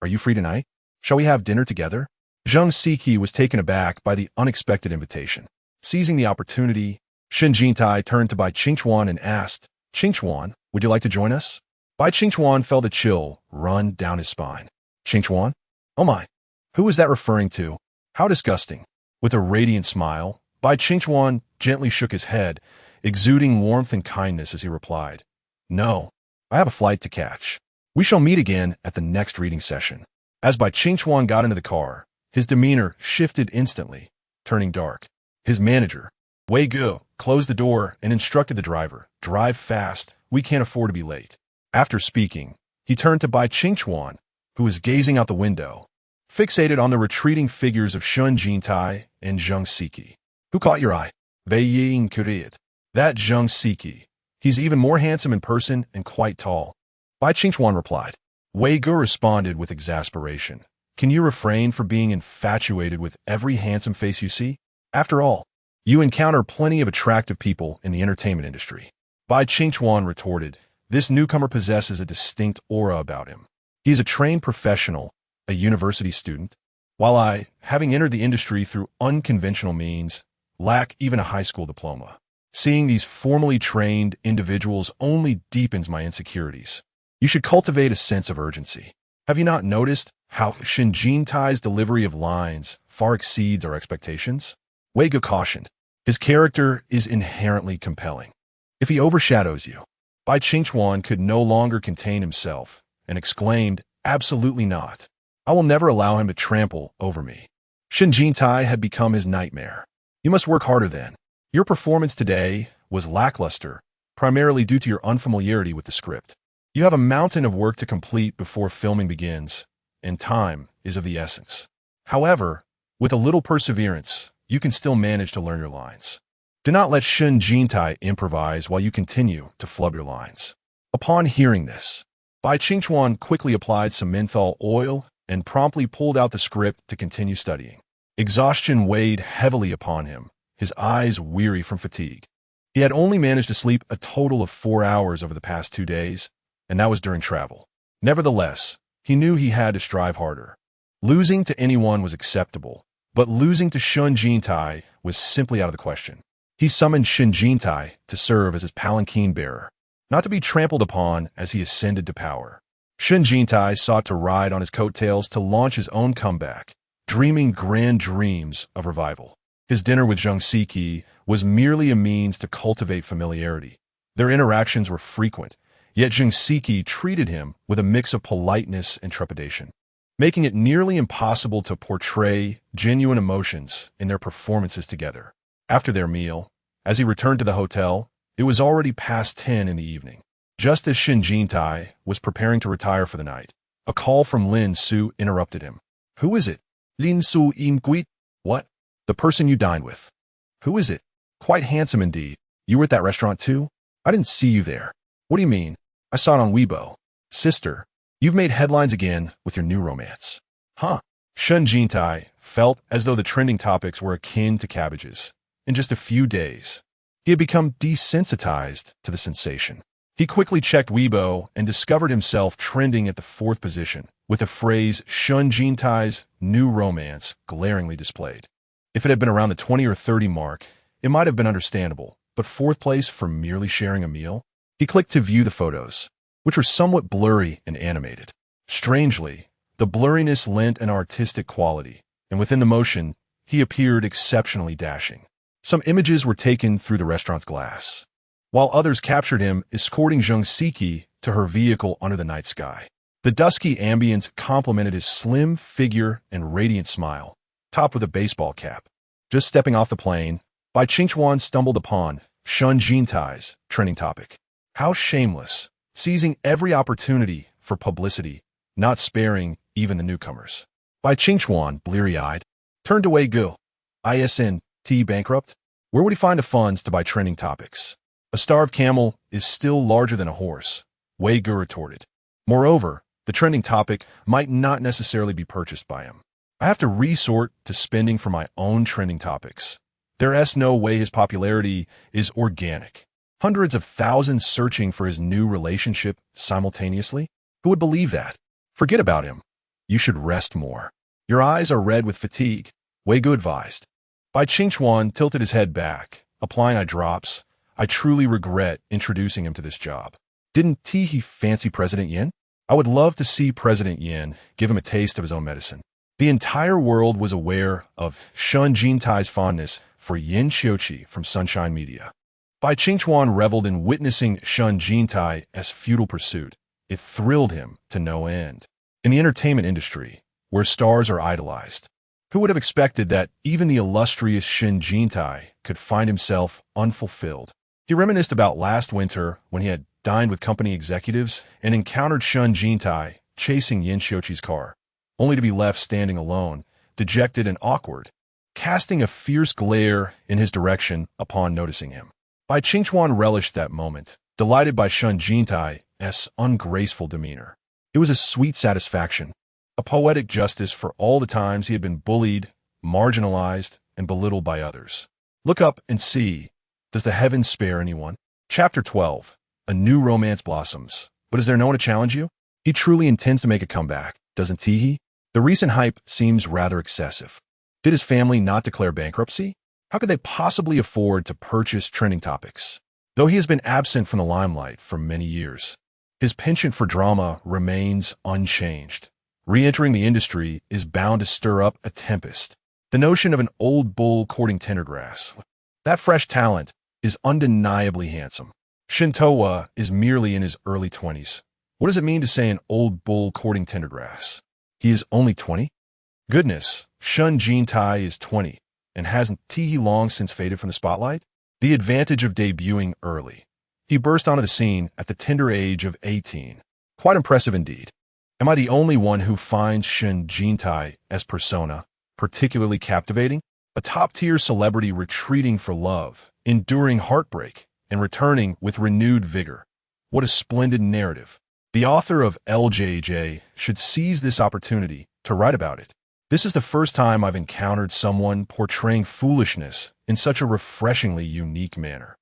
"Are you free tonight? Shall we have dinner together?" Zhang Siki was taken aback by the unexpected invitation. Seizing the opportunity, Shen Jintai turned to Bai Qingchuan and asked, "Qingchuan, would you like to join us?" Bai Qingchuan felt a chill run down his spine. "Qingchuan? Oh my, who is that referring to? How disgusting." With a radiant smile, Bai Qingchuan gently shook his head, exuding warmth and kindness as he replied, "No, I have a flight to catch. We shall meet again at the next reading session." As Bai Qingchuan got into the car, his demeanor shifted instantly, turning dark. His manager, Wei Gu, closed the door and instructed the driver, "Drive fast, we can't afford to be late." After speaking, he turned to Bai Qingchuan, who was gazing out the window, fixated on the retreating figures of Shen Jintai and Zhang Siki. "Who caught your eye?" "Vying Koreat. That Zhang Siki. He's even more handsome in person and quite tall." Bai Qingchuan replied. Wei Gu responded with exasperation. "Can you refrain from being infatuated with every handsome face you see? After all, you encounter plenty of attractive people in the entertainment industry." Bai Qingchuan retorted, "This newcomer possesses a distinct aura about him. He is a trained professional, a university student, while I, having entered the industry through unconventional means, lack even a high school diploma. Seeing these formally trained individuals only deepens my insecurities. You should cultivate a sense of urgency. Have you not noticed how Shen Jintai's delivery of lines far exceeds our expectations?" Wei Gu cautioned. "His character is inherently compelling. If he overshadows you..." Bai Qingchuan could no longer contain himself and exclaimed, "Absolutely not. I will never allow him to trample over me." Shen Jintai had become his nightmare. "You must work harder then. Your performance today was lackluster, primarily due to your unfamiliarity with the script. You have a mountain of work to complete before filming begins, and time is of the essence. However, with a little perseverance, you can still manage to learn your lines. Do not let Shen Jintai improvise while you continue to flub your lines." Upon hearing this, Bai Qingchuan quickly applied some menthol oil and promptly pulled out the script to continue studying. Exhaustion weighed heavily upon him, his eyes weary from fatigue. He had only managed to sleep a total of 4 hours over the past 2 days, and that was during travel. Nevertheless, he knew he had to strive harder. Losing to anyone was acceptable, but losing to Shen Jintai was simply out of the question. He summoned Shen Jintai to serve as his palanquin bearer, not to be trampled upon as he ascended to power. Shen Jintai sought to ride on his coattails to launch his own comeback, dreaming grand dreams of revival. His dinner with Zhang Siki was merely a means to cultivate familiarity. Their interactions were frequent, yet Zhang Siki treated him with a mix of politeness and trepidation, making it nearly impossible to portray genuine emotions in their performances together. After their meal, as he returned to the hotel, it was already past 10 in the evening. Just as Shen Jintai was preparing to retire for the night, a call from Lin Su interrupted him. "Who is it?" "Lin Su Guit." "What?" "The person you dined with." "Who is it?" "Quite handsome indeed. You were at that restaurant too?" "I didn't see you there." "What do you mean?" "I saw it on Weibo." "Sister, you've made headlines again with your new romance." "Huh?" Shen Jintai felt as though the trending topics were akin to cabbages. In just a few days, he had become desensitized to the sensation. He quickly checked Weibo and discovered himself trending at the 4th position, with the phrase Shen Jintai's new romance glaringly displayed. If it had been around the 20 or 30 mark, it might have been understandable, but 4th place for merely sharing a meal? He clicked to view the photos, which were somewhat blurry and animated. Strangely, the blurriness lent an artistic quality, and within the motion, he appeared exceptionally dashing. Some images were taken through the restaurant's glass, while others captured him escorting Zheng Siki to her vehicle under the night sky. The dusky ambience complemented his slim figure and radiant smile, topped with a baseball cap. Just stepping off the plane, Bai Qingchuan stumbled upon Shen Jintai's trending topic. How shameless, seizing every opportunity for publicity, not sparing even the newcomers. Bai Qingchuan, bleary-eyed, turned to Wei Gu. ISNT bankrupt? Where would he find the funds to buy trending topics? A starved camel is still larger than a horse, Wei Gu retorted. Moreover, the trending topic might not necessarily be purchased by him. I have to resort to spending for my own trending topics. There's no way his popularity is organic. Hundreds of thousands searching for his new relationship simultaneously? Who would believe that? Forget about him. You should rest more. Your eyes are red with fatigue, Wei Gu advised. Bai Qingchuan tilted his head back, applying eye drops. I truly regret introducing him to this job. Didn't he fancy President Yin? I would love to see President Yin give him a taste of his own medicine. The entire world was aware of Shen Jintai's fondness for Yin Xiuqi from Sunshine Media. Bai Qingchuan reveled in witnessing Shen Jintai's futile pursuit. It thrilled him to no end. In the entertainment industry, where stars are idolized, who would have expected that even the illustrious Shen Jintai could find himself unfulfilled? He reminisced about last winter when he had dined with company executives and encountered Shen Jintai chasing Yin Xiuqi's car, only to be left standing alone, dejected and awkward, casting a fierce glare in his direction upon noticing him. Bai Qingchuan relished that moment, delighted by Shen Jintai's ungraceful demeanor. It was a sweet satisfaction, a poetic justice for all the times he had been bullied, marginalized, and belittled by others. Look up and see. Does the heavens spare anyone? Chapter 12. A new romance blossoms. But is there no one to challenge you? He truly intends to make a comeback, doesn't he? The recent hype seems rather excessive. Did his family not declare bankruptcy? How could they possibly afford to purchase trending topics? Though he has been absent from the limelight for many years, his penchant for drama remains unchanged. Re-entering the industry is bound to stir up a tempest. The notion of an old bull courting tender grass. That fresh talent is undeniably handsome. Shintoa is merely in his early 20s. What does it mean to say an old bull courting tender grass? He is only 20? Goodness, Shen Jintai is 20, and hasn't he long since faded from the spotlight? The advantage of debuting early. He burst onto the scene at the tender age of 18. Quite impressive indeed. Am I the only one who finds Shen Jintai as persona particularly captivating? A top-tier celebrity retreating for love, enduring heartbreak, and returning with renewed vigor. What a splendid narrative. The author of LJJ should seize this opportunity to write about it. This is the first time I've encountered someone portraying foolishness in such a refreshingly unique manner.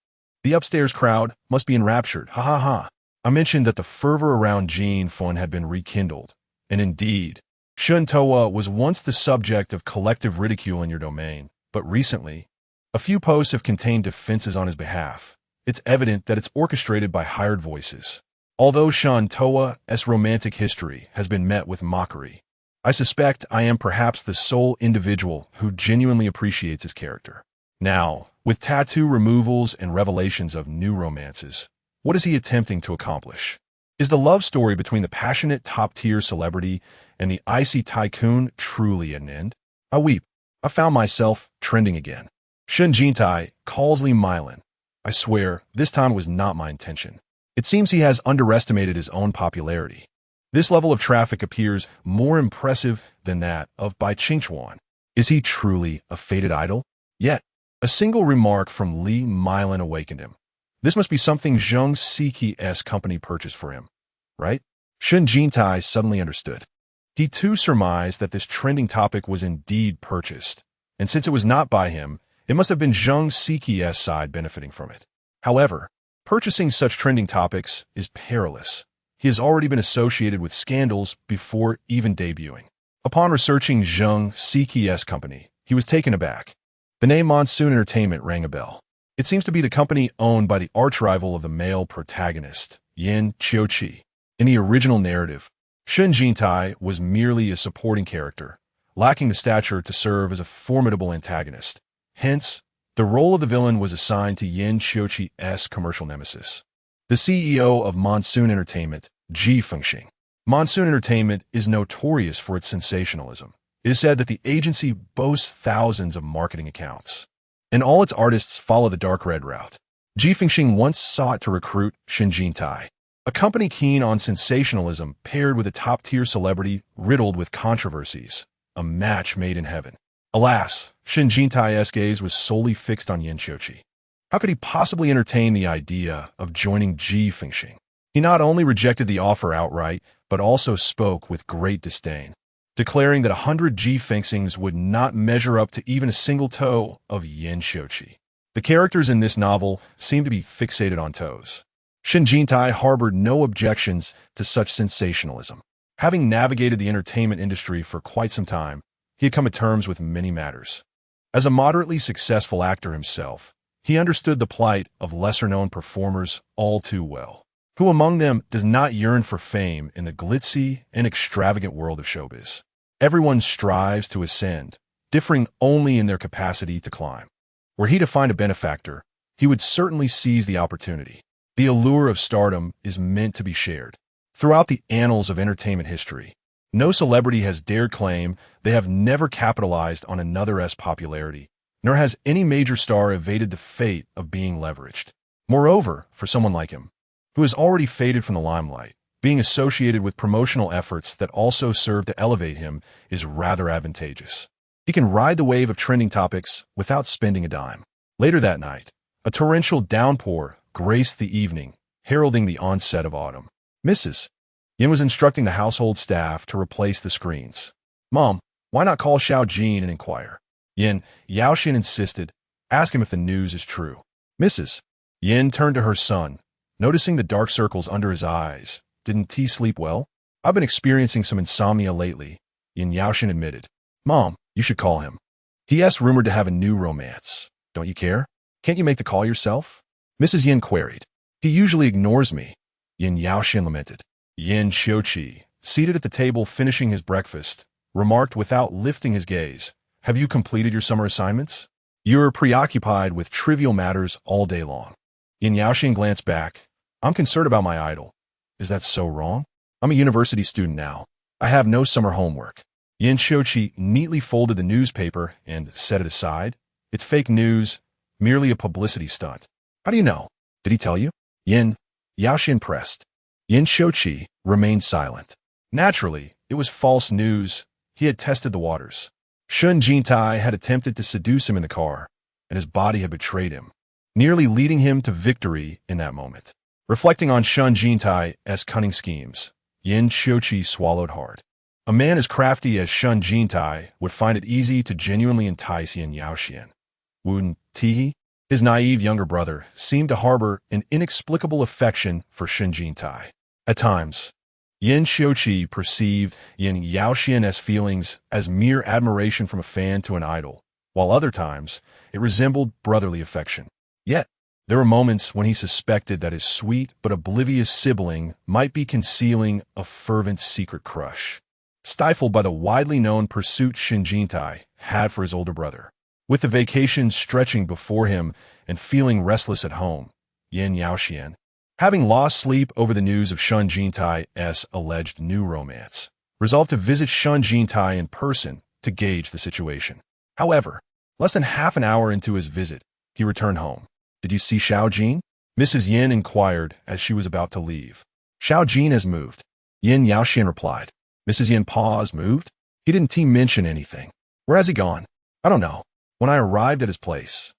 The upstairs crowd must be enraptured, ha ha ha. I mentioned that the fervor around Jean Fun had been rekindled, and indeed, Shen Toa was once the subject of collective ridicule in your domain, but recently, a few posts have contained defenses on his behalf. It's evident that it's orchestrated by hired voices. Although Shen Toa's romantic history has been met with mockery, I suspect I am perhaps the sole individual who genuinely appreciates his character. Now, with tattoo removals and revelations of new romances, what is he attempting to accomplish? Is the love story between the passionate top-tier celebrity and the icy tycoon truly at an end? I weep. I found myself trending again. Shen Jintai calls Li Mylan. I swear, this time was not my intention. It seems he has underestimated his own popularity. This level of traffic appears more impressive than that of Bai Qingchuan. Is he truly a fated idol? Yet, a single remark from Li Mylan awakened him. This must be something Zheng Siki's company purchased for him, right? Shen Jintai suddenly understood. He too surmised that this trending topic was indeed purchased, and since it was not by him, it must have been Zheng Siki's side benefiting from it. However, Purchasing such trending topics is perilous. He has already been associated with scandals before even debuting. Upon researching Zheng Zi's company, he was taken aback. The name Monsoon Entertainment rang a bell. It seems to be the company owned by the arch-rival of the male protagonist, Yin Qiuqi. In the original narrative, Shen Jintai was merely a supporting character, lacking the stature to serve as a formidable antagonist. Hence, the role of the villain was assigned to Yin Qiuqi's commercial nemesis, the CEO of Monsoon Entertainment, Ji Fengxing. Monsoon Entertainment is notorious for its sensationalism. It is said that the agency boasts thousands of marketing accounts, and all its artists follow the dark red route. Ji Fengxing once sought to recruit Shen Jintai, a company keen on sensationalism paired with a top-tier celebrity riddled with controversies, a match made in heaven. Alas, Shen Jintai's gaze was solely fixed on Yin Qiuqi. How could he possibly entertain the idea of joining Ji Fengxing? He not only rejected the offer outright, but also spoke with great disdain, declaring that 100 Ji Fengxings would not measure up to even a single toe of Yin Qiuqi. The characters in this novel seem to be fixated on toes. Shen Jintai harbored no objections to such sensationalism. Having navigated the entertainment industry for quite some time, he had come to terms with many matters. As a moderately successful actor himself, he understood the plight of lesser-known performers all too well. Who among them does not yearn for fame in the glitzy and extravagant world of showbiz? Everyone strives to ascend, differing only in their capacity to climb. Were he to find a benefactor, he would certainly seize the opportunity. The allure of stardom is meant to be shared. Throughout the annals of entertainment history, no celebrity has dared claim they have never capitalized on another's popularity, nor has any major star evaded the fate of being leveraged. Moreover, for someone like him, who has already faded from the limelight, being associated with promotional efforts that also serve to elevate him is rather advantageous. He can ride the wave of trending topics without spending a dime. Later that night, a torrential downpour graced the evening, heralding the onset of autumn. Mrs. Yin was instructing the household staff to replace the screens. "Mom, why not call Xiao Jin and inquire?" Yin Yaoxian insisted. "Ask him if the news is true." Mrs. Yin turned to her son, noticing the dark circles under his eyes. "Didn't he sleep well?" "I've been experiencing some insomnia lately," Yin Yaoxian admitted. "Mom, you should call him. He's rumored to have a new romance. Don't you care? Can't you make the call yourself?" Mrs. Yin queried. "He usually ignores me," Yin Yaoxian lamented. Yin Qiuqi, seated at the table finishing his breakfast, remarked without lifting his gaze, "Have you completed your summer assignments? You're preoccupied with trivial matters all day long." Yin Yaoxian glanced back. "I'm concerned about my idol. Is that so wrong? I'm a university student now. I have no summer homework." Yin Qiuqi neatly folded the newspaper and set it aside. "It's fake news, merely a publicity stunt." "How do you know? Did he tell you?" Yin Yaoxian pressed. Yin Qiuqi remained silent. Naturally, it was false news. He had tested the waters. Shen Jintai had attempted to seduce him in the car, and his body had betrayed him, nearly leading him to victory in that moment. Reflecting on Shen Jintai's cunning schemes, Yin Qiuqi swallowed hard. A man as crafty as Shen Jintai would find it easy to genuinely entice Yin Yaoxian. Wouldn't he? His naive younger brother seemed to harbor an inexplicable affection for Shen Jintai. At times, Yin Qiuqi perceived Yin Yaoxian's feelings as mere admiration from a fan to an idol, while other times it resembled brotherly affection. Yet, there were moments when he suspected that his sweet but oblivious sibling might be concealing a fervent secret crush, stifled by the widely known pursuit Shen Jintai had for his older brother. With the vacation stretching before him and feeling restless at home, Yin Yaoxian, having lost sleep over the news of Shen Jintai's alleged new romance, resolved to visit Shen Jintai in person to gauge the situation. However, less than half an hour into his visit, he returned home. "Did you see Xiao Jin?" Mrs. Yin inquired as she was about to leave. "Xiao Jin has moved," Yin Yaoxian replied. Mrs. Yin paused. "Moved? He didn't mention anything. Where has he gone?" "I don't know. When I arrived at his place,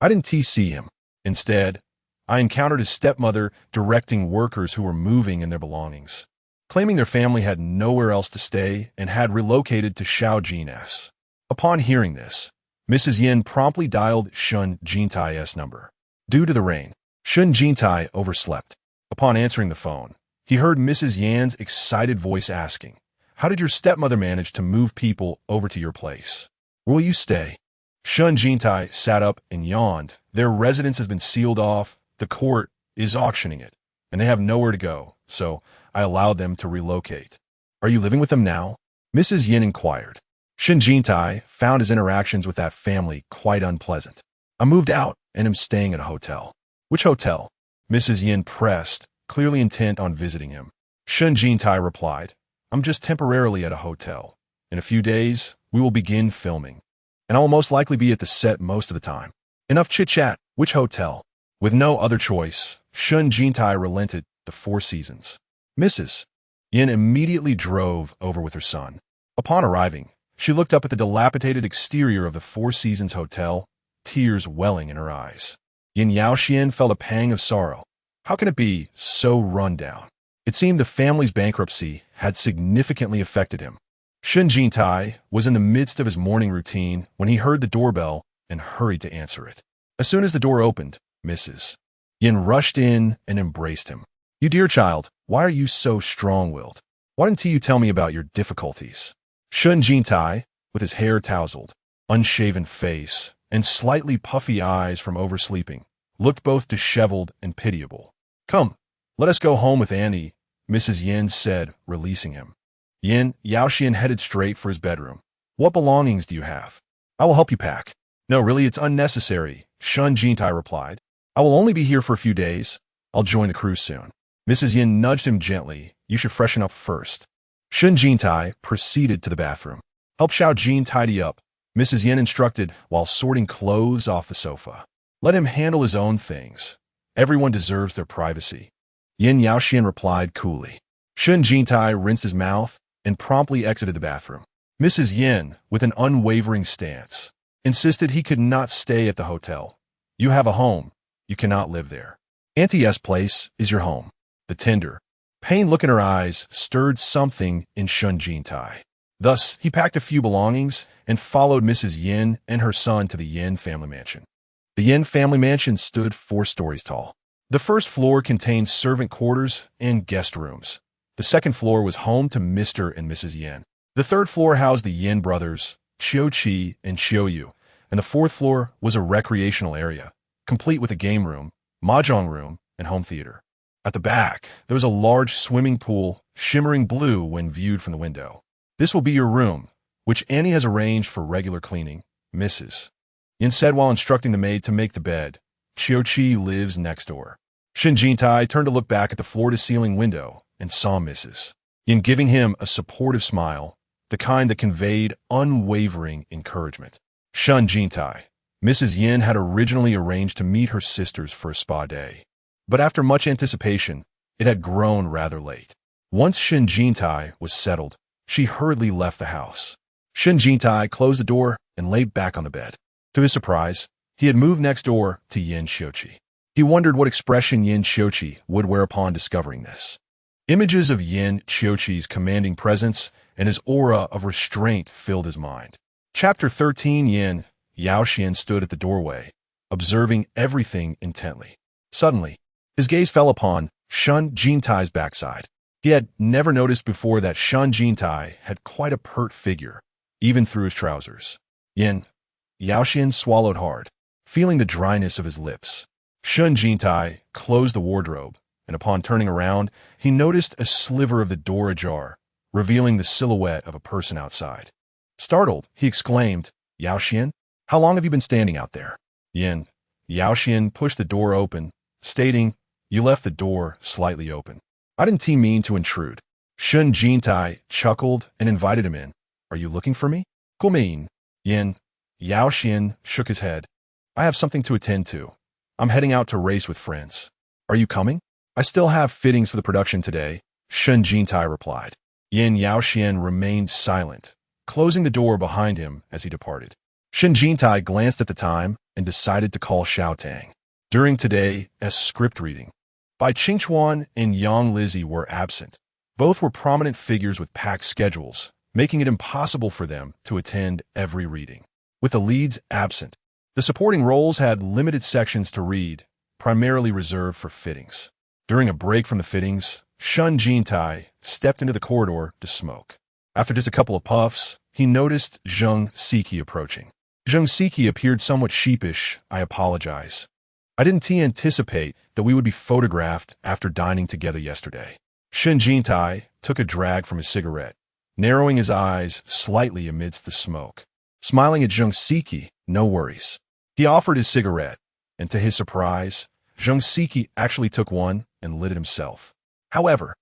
I didn't see him. Instead, I encountered his stepmother directing workers who were moving in their belongings, claiming their family had nowhere else to stay and had relocated to Xiao Jin's." Upon hearing this, Mrs. Yin promptly dialed Shen Jintai's number. Due to the rain, Shen Jintai overslept. Upon answering the phone, he heard Mrs. Yan's excited voice asking, "How did your stepmother manage to move people over to your place? Will you stay?" Shen Jintai sat up and yawned. Their residence has been sealed off, the court is auctioning it, and they have nowhere to go, so I allowed them to relocate. "Are you living with them now?" Mrs. Yin inquired. Shen Jintai found his interactions with that family quite unpleasant. "I moved out and am staying at a hotel." "Which hotel?" Mrs. Yin pressed, clearly intent on visiting him. Shen Jintai replied, "I'm just temporarily at a hotel. In a few days, we will begin filming, and I will most likely be at the set most of the time." "Enough chit-chat. Which hotel?" With no other choice, Shen Jintai relented the Four Seasons. Mrs. Yin immediately drove over with her son. Upon arriving, she looked up at the dilapidated exterior of the Four Seasons Hotel, tears welling in her eyes. Yin Yaoxian felt a pang of sorrow. How can it be so run down? It seemed the family's bankruptcy had significantly affected him. Shen Jintai was in the midst of his morning routine when he heard the doorbell and hurried to answer it. As soon as the door opened, Mrs. Yin rushed in and embraced him. "You dear child, why are you so strong-willed? Why didn't you tell me about your difficulties?" Shen Jintai, with his hair tousled, unshaven face, and slightly puffy eyes from oversleeping, looked both disheveled and pitiable. "Come, let us go home with Annie," Mrs. Yin said, releasing him. Yin Yaoxian headed straight for his bedroom. "What belongings do you have? I will help you pack." "No, really, it's unnecessary," Shen Jintai replied. "I will only be here for a few days. I'll join the crew soon." Mrs. Yin nudged him gently. "You should freshen up first." Shen Jintai proceeded to the bathroom. "Help Xiao Jin tidy up," Mrs. Yin instructed while sorting clothes off the sofa. "Let him handle his own things. Everyone deserves their privacy." Yin Yaoxian replied coolly. Shen Jintai rinsed his mouth and promptly exited the bathroom. Mrs. Yin, with an unwavering stance, insisted he could not stay at the hotel. "You have a home. You cannot live there. Auntie S' place is your home." The tender, pained look in her eyes stirred something in Shen Jintai. Thus, he packed a few belongings and followed Mrs. Yin and her son to the Yin family mansion. The Yin family mansion stood 4 stories tall. The first floor contained servant quarters and guest rooms. The second floor was home to Mr. and Mrs. Yin. The third floor housed the Yin brothers, Qiu Qi and Qiu Yu, and the fourth floor was a recreational area, complete with a game room, mahjong room, and home theater. At the back, there was a large swimming pool, shimmering blue when viewed from the window. "This will be your room, which Annie has arranged for regular cleaning," Mrs. Yin said while instructing the maid to make the bed. "Qiu Qi lives next door." Shen Jintai turned to look back at the floor-to-ceiling window and saw Mrs. Yin giving him a supportive smile, the kind that conveyed unwavering encouragement. Shen Jintai. Mrs. Yin had originally arranged to meet her sisters for a spa day, but after much anticipation, it had grown rather late. Once Shen Jintai was settled, she hurriedly left the house. Shen Jintai closed the door and lay back on the bed. To his surprise, he had moved next door to Yin Xiuqi. He wondered what expression Yin Xiuqi would wear upon discovering this. Images of Yin Xiuqi's commanding presence and his aura of restraint filled his mind. Chapter 13. Yin Yaoxian stood at the doorway, observing everything intently. Suddenly, his gaze fell upon Shen Jintai's backside. He had never noticed before that Shen Jintai had quite a pert figure, even through his trousers. Yin Yaoxian swallowed hard, feeling the dryness of his lips. Shen Jintai closed the wardrobe, and upon turning around, he noticed a sliver of the door ajar, revealing the silhouette of a person outside. Startled, he exclaimed, "Yaoxian, how long have you been standing out there?" Yin Yaoxian pushed the door open, stating, "You left the door slightly open. I didn't mean to intrude." Shen Jintai chuckled and invited him in. "Are you looking for me?" "Mean?" Yin Yaoxian shook his head. "I have something to attend to. I'm heading out to race with friends." "Are you coming?" "I still have fittings for the production today," Shen Jintai replied. Yin Yaoxian remained silent, closing the door behind him as he departed. Shen Jintai glanced at the time and decided to call Xiao Tang. During today's script reading, Bai Qingchuan and Yang Lizzie were absent. Both were prominent figures with packed schedules, making it impossible for them to attend every reading. With the leads absent, the supporting roles had limited sections to read, primarily reserved for fittings. During a break from the fittings, Shen Jintai stepped into the corridor to smoke. After just a couple of puffs, he noticed Zheng Siki approaching. Zheng Siki appeared somewhat sheepish. "I apologize. I didn't anticipate that we would be photographed after dining together yesterday." Shen Jintai took a drag from his cigarette, narrowing his eyes slightly amidst the smoke. Smiling at Zheng Siki, "No worries." He offered his cigarette, and to his surprise, Zheng Siki actually took one and lit it himself. However,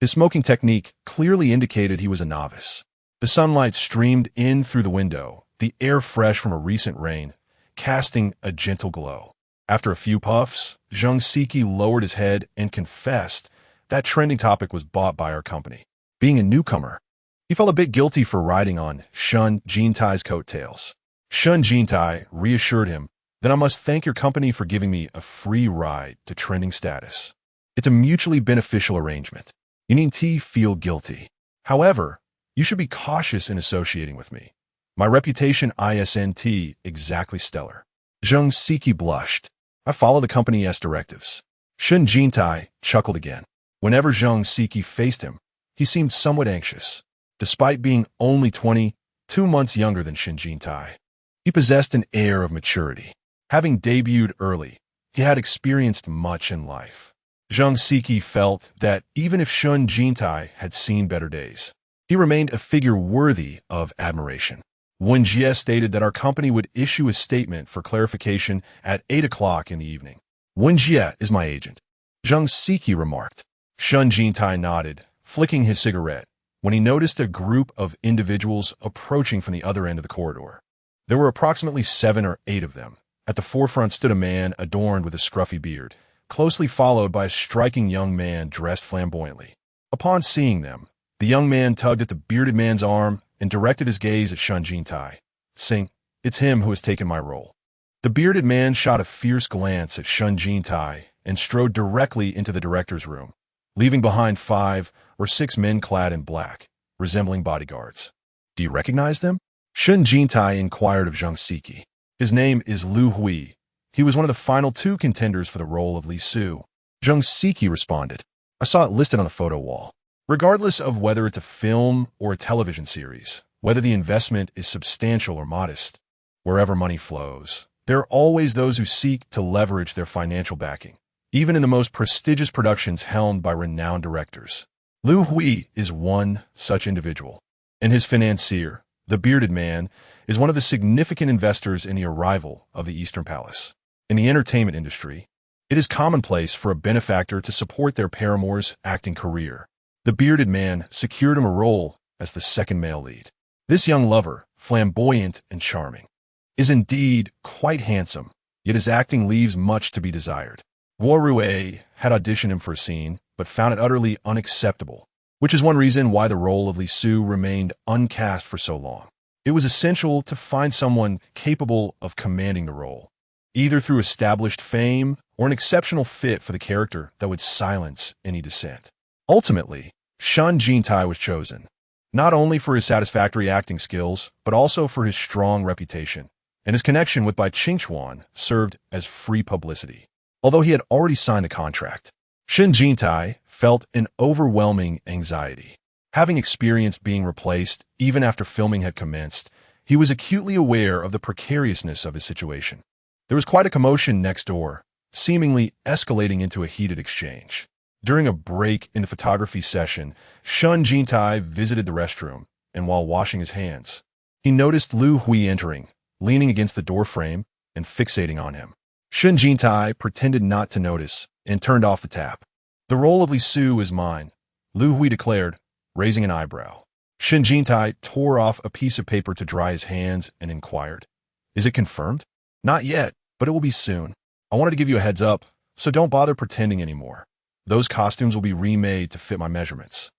his smoking technique clearly indicated he was a novice. The sunlight streamed in through the window, the air fresh from a recent rain, casting a gentle glow. After a few puffs, Zheng Siki lowered his head and confessed that trending topic was bought by our company. Being a newcomer, he felt a bit guilty for riding on Shen Jintai's coattails. Shen Jintai reassured him that "I must thank your company for giving me a free ride to trending status. It's a mutually beneficial arrangement. You needn't feel guilty. However, you should be cautious in associating with me. My reputation isn't exactly stellar." Zheng Siki blushed. "I follow the company's directives." Shen Jintai chuckled again. Whenever Zheng Siki faced him, he seemed somewhat anxious. Despite being only 22 months younger than Shen Jintai, he possessed an air of maturity. Having debuted early, he had experienced much in life. Zheng Siki felt that even if Shen Jintai had seen better days, he remained a figure worthy of admiration. Wen Jie stated that our company would issue a statement for clarification at 8 o'clock in the evening. "Wen Jie is my agent," Zheng Siki remarked. Shen Jintai nodded, flicking his cigarette, when he noticed a group of individuals approaching from the other end of the corridor. There were approximately 7 or 8 of them. At the forefront stood a man adorned with a scruffy beard, closely followed by a striking young man dressed flamboyantly. Upon seeing them, the young man tugged at the bearded man's arm and directed his gaze at Shen Jintai, saying, "It's him who has taken my role." The bearded man shot a fierce glance at Shen Jintai and strode directly into the director's room, leaving behind 5 or 6 men clad in black, resembling bodyguards. "Do you recognize them?" Shen Jintai inquired of Zheng Siki. "His name is Lu Hui. He was one of the final 2 contenders for the role of Li Su." Zheng Siki responded, "I saw it listed on the photo wall. Regardless of whether it's a film or a television series, whether the investment is substantial or modest, wherever money flows, there are always those who seek to leverage their financial backing, even in the most prestigious productions helmed by renowned directors. Lu Hui is one such individual, and his financier, the bearded man, is one of the significant investors in the arrival of the Eastern Palace. In the entertainment industry, it is commonplace for a benefactor to support their paramour's acting career. The bearded man secured him a role as the second male lead. This young lover, flamboyant and charming, is indeed quite handsome, yet his acting leaves much to be desired. Rue had auditioned him for a scene, but found it utterly unacceptable, which is one reason why the role of Li Su remained uncast for so long. It was essential to find someone capable of commanding the role, either through established fame or an exceptional fit for the character that would silence any dissent. Ultimately, Shen Jintai was chosen, not only for his satisfactory acting skills, but also for his strong reputation, and his connection with Bai Qingchuan served as free publicity. Although he had already signed the contract, Shen Jintai felt an overwhelming anxiety. Having experienced being replaced even after filming had commenced, he was acutely aware of the precariousness of his situation. There was quite a commotion next door, seemingly escalating into a heated exchange. During a break in the photography session, Shen Jintai visited the restroom, and while washing his hands, he noticed Lu Hui entering, leaning against the doorframe and fixating on him. Shen Jintai pretended not to notice and turned off the tap. "The role of Li Su is mine," Lu Hui declared, raising an eyebrow. Shen Jintai tore off a piece of paper to dry his hands and inquired, "Is it confirmed?" "Not yet, but it will be soon. I wanted to give you a heads up, so don't bother pretending anymore. Those costumes will be remade to fit my measurements."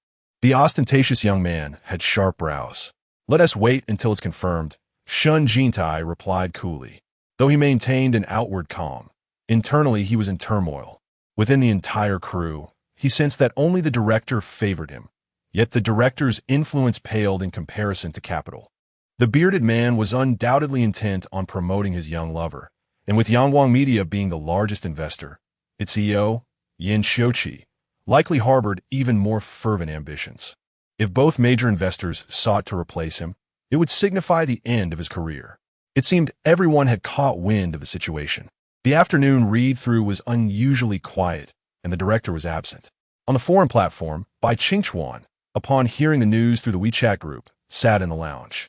The ostentatious young man had sharp brows. "Let us wait until it's confirmed," Shen Jintai replied coolly, though he maintained an outward calm. Internally, he was in turmoil. Within the entire crew, he sensed that only the director favored him, yet the director's influence paled in comparison to capital. The bearded man was undoubtedly intent on promoting his young lover, and with Yangwang Media being the largest investor, its CEO, Yin Xiuqi, likely harbored even more fervent ambitions. If both major investors sought to replace him, it would signify the end of his career. It seemed everyone had caught wind of the situation. The afternoon read-through was unusually quiet, and the director was absent. On the forum platform, Bai Qingchuan, upon hearing the news through the WeChat group, sat in the lounge.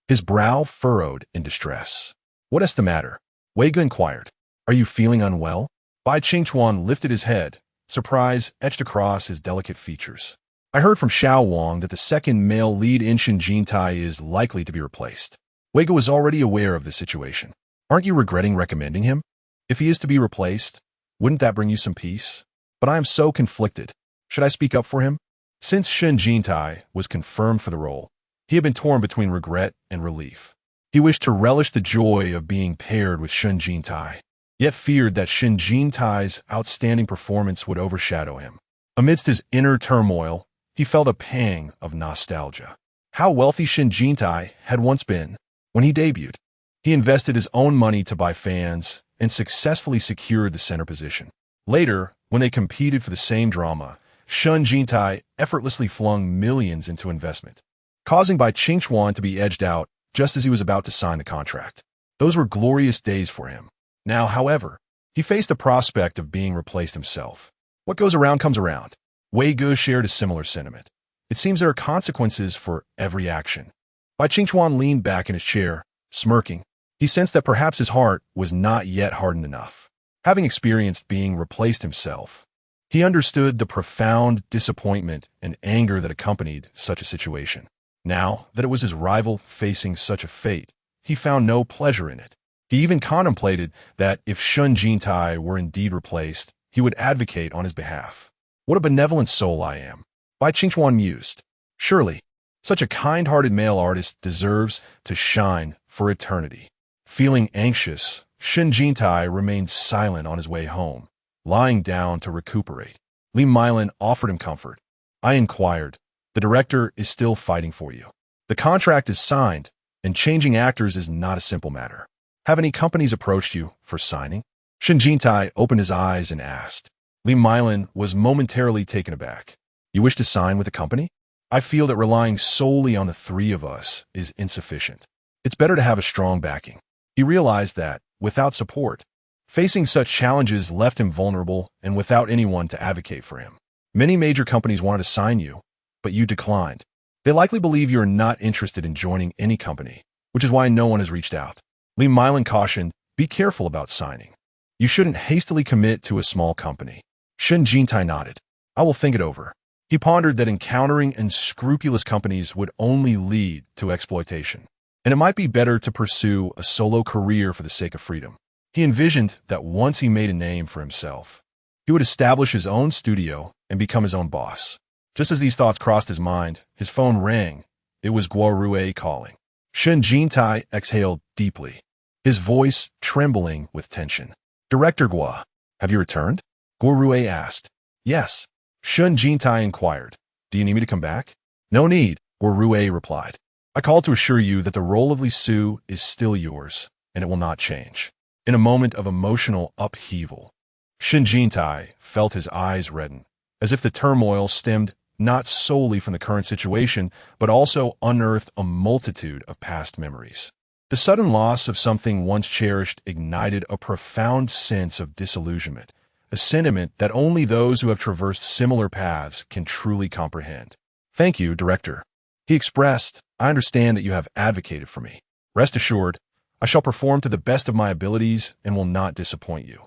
His brow furrowed in distress. "What is the matter?" Wei Ge inquired. "Are you feeling unwell?" Bai Qingchuan lifted his head, surprise etched across his delicate features. "I heard from Xiao Wang that the second male lead in Shen Jintai is likely to be replaced." Wei Ge was already aware of the situation. "Aren't you regretting recommending him? If he is to be replaced, wouldn't that bring you some peace? But I am so conflicted. Should I speak up for him?" Since Shen Jintai was confirmed for the role, he had been torn between regret and relief. He wished to relish the joy of being paired with Shen Jintai, yet feared that Shen Jintai's outstanding performance would overshadow him. Amidst his inner turmoil, he felt a pang of nostalgia. How wealthy Shen Jintai had once been. When he debuted, he invested his own money to buy fans and successfully secured the center position. Later, when they competed for the same drama, Shen Jintai effortlessly flung millions into investment, causing Bai Qingchuan to be edged out just as he was about to sign the contract. Those were glorious days for him. Now, however, he faced the prospect of being replaced himself. What goes around comes around. Wei Ge shared a similar sentiment. It seems there are consequences for every action. Bai Qingchuan leaned back in his chair, smirking. He sensed that perhaps his heart was not yet hardened enough. Having experienced being replaced himself, he understood the profound disappointment and anger that accompanied such a situation. Now that it was his rival facing such a fate, he found no pleasure in it. He even contemplated that if Shen Jintai were indeed replaced, he would advocate on his behalf. "What a benevolent soul I am," Bai Qingchuan mused. "Surely, such a kind-hearted male artist deserves to shine for eternity." Feeling anxious, Shen Jintai remained silent on his way home, lying down to recuperate. Li Mylin offered him comfort. "I inquired. The director is still fighting for you. The contract is signed, and changing actors is not a simple matter. Have any companies approached you for signing?" Shen Jintai opened his eyes and asked. Li Mylin was momentarily taken aback. "You wish to sign with a company? I feel that relying solely on the three of us is insufficient. It's better to have a strong backing." He realized that, without support, facing such challenges left him vulnerable and without anyone to advocate for him. "Many major companies wanted to sign you, but you declined. They likely believe you are not interested in joining any company, which is why no one has reached out." Li Mylin cautioned, "Be careful about signing. You shouldn't hastily commit to a small company." Shen Jintai nodded. "I will think it over." He pondered that encountering unscrupulous companies would only lead to exploitation, and it might be better to pursue a solo career for the sake of freedom. He envisioned that once he made a name for himself, he would establish his own studio and become his own boss. Just as these thoughts crossed his mind, his phone rang. It was Guo Rui calling. Shen Jintai exhaled deeply, his voice trembling with tension. "Director Guo, have you returned?" Guo Rui asked. "Yes." Shen Jintai inquired. "Do you need me to come back?" "No need," Guo Rui replied. "I called to assure you that the role of Li Su is still yours, and it will not change." In a moment of emotional upheaval, Shen Jintai felt his eyes redden, as if the turmoil stemmed not solely from the current situation, but also unearthed a multitude of past memories. The sudden loss of something once cherished ignited a profound sense of disillusionment, a sentiment that only those who have traversed similar paths can truly comprehend. "Thank you, Director," he expressed. "I understand that you have advocated for me. Rest assured, I shall perform to the best of my abilities and will not disappoint you."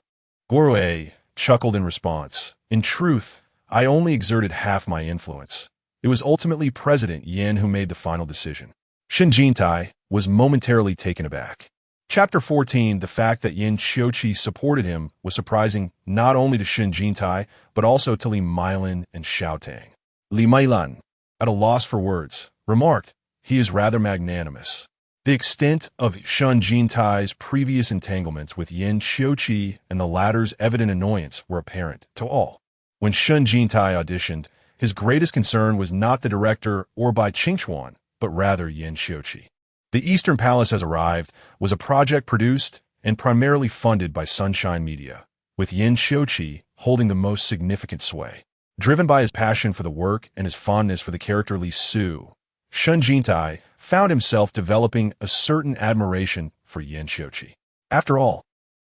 Guo Rui chuckled in response. "In truth, I only exerted half my influence. It was ultimately President Yin who made the final decision." Shen Jintai was momentarily taken aback. Chapter 14, the fact that Yin Xiuqi supported him was surprising not only to Shen Jintai, but also to Li Mylin and Xiao Tang. Li Mylin, at a loss for words, remarked, "He is rather magnanimous." The extent of Shen Jintai's previous entanglements with Yin Xiuqi and the latter's evident annoyance were apparent to all. When Shen Jintai auditioned, his greatest concern was not the director or Bai Qingchuan, but rather Yin Xiuqi. The Eastern Palace Has Arrived was a project produced and primarily funded by Sunshine Media, with Yin Xiuqi holding the most significant sway. Driven by his passion for the work and his fondness for the character Li Su, Shen Jintai found himself developing a certain admiration for Yin Xiuqi. After all,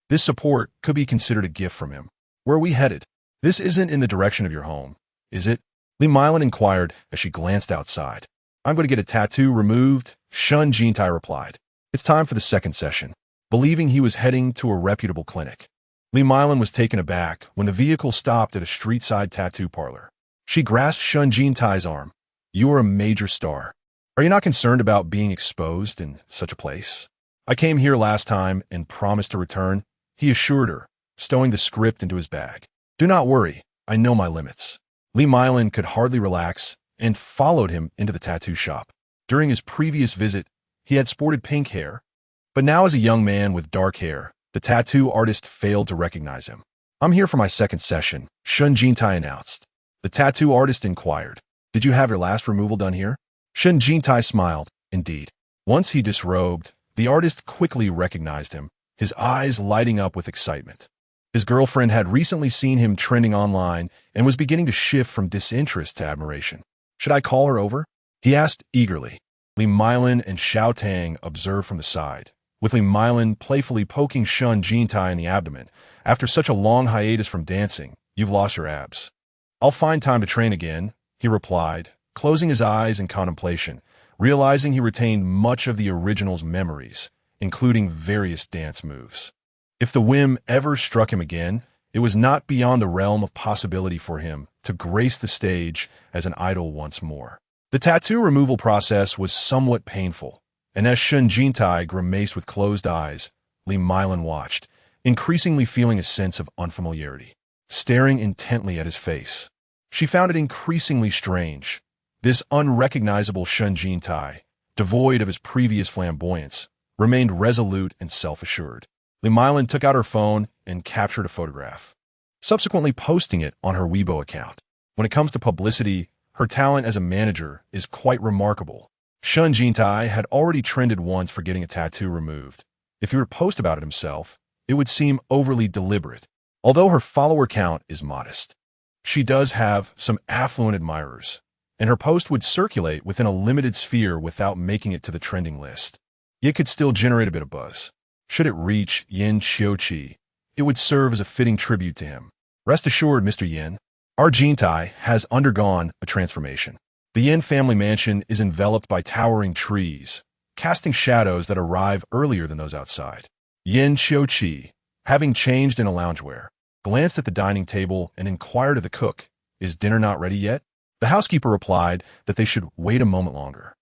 this support could be considered a gift from him. Where are we headed? This isn't in the direction of your home, is it? Li Milan inquired as she glanced outside. I'm going to get a tattoo removed, Shen Jintai replied. It's time for the second session. Believing he was heading to a reputable clinic, Li Milan was taken aback when the vehicle stopped at a street-side tattoo parlor. She grasped Shen Jintai's arm. You are a major star. Are you not concerned about being exposed in such a place? I came here last time and promised to return, he assured her, stowing the script into his bag. Do not worry, I know my limits. Li Milan could hardly relax and followed him into the tattoo shop. During his previous visit, he had sported pink hair, but now as a young man with dark hair, the tattoo artist failed to recognize him. I'm here for my second session, Shen Jintai announced. The tattoo artist inquired, Did you have your last removal done here? Shen Jintai smiled, indeed. Once he disrobed, the artist quickly recognized him, his eyes lighting up with excitement. His girlfriend had recently seen him trending online and was beginning to shift from disinterest to admiration. Should I call her over? He asked eagerly. Li Milan and Xiao Tang observed from the side, with Li Milan playfully poking Shen Jintai in the abdomen. After such a long hiatus from dancing, you've lost your abs. I'll find time to train again, he replied, closing his eyes in contemplation, realizing he retained much of the original's memories, including various dance moves. If the whim ever struck him again, it was not beyond the realm of possibility for him to grace the stage as an idol once more. The tattoo removal process was somewhat painful, and as Shen Jintai grimaced with closed eyes, Li Milan watched, increasingly feeling a sense of unfamiliarity, staring intently at his face. She found it increasingly strange. This unrecognizable Shen Jintai, devoid of his previous flamboyance, remained resolute and self-assured. Li Milan took out her phone and captured a photograph, subsequently posting it on her Weibo account. When it comes to publicity, her talent as a manager is quite remarkable. Shen Jintai had already trended once for getting a tattoo removed. If he were to post about it himself, it would seem overly deliberate. Although her follower count is modest, she does have some affluent admirers, and her post would circulate within a limited sphere without making it to the trending list. It could still generate a bit of buzz. Should it reach Yin Xiuqi, it would serve as a fitting tribute to him. Rest assured, Mr. Yin, our Jintai has undergone a transformation. The Yin family mansion is enveloped by towering trees, casting shadows that arrive earlier than those outside. Yin Xiuqi, having changed into loungewear, glanced at the dining table and inquired of the cook, Is dinner not ready yet? The housekeeper replied that they should wait a moment longer.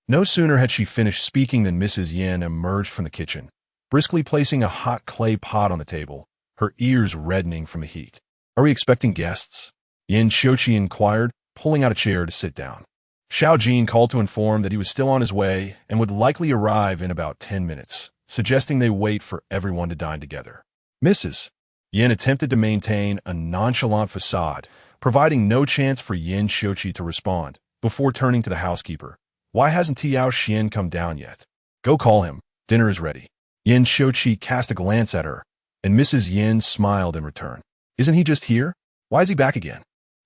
No sooner had she finished speaking than Mrs. Yin emerged from the kitchen, briskly placing a hot clay pot on the table, her ears reddening from the heat. Are we expecting guests? Yin Xiuqi inquired, pulling out a chair to sit down. Xiao Jin called to inform that he was still on his way and would likely arrive in about 10 minutes, suggesting they wait for everyone to dine together. Mrs. Yin attempted to maintain a nonchalant facade, providing no chance for Yin Xiuqi to respond, before turning to the housekeeper. Why hasn't Tiao Xian come down yet? Go call him. Dinner is ready. Yin Xiuqi cast a glance at her, and Mrs. Yin smiled in return. Isn't he just here? Why is he back again?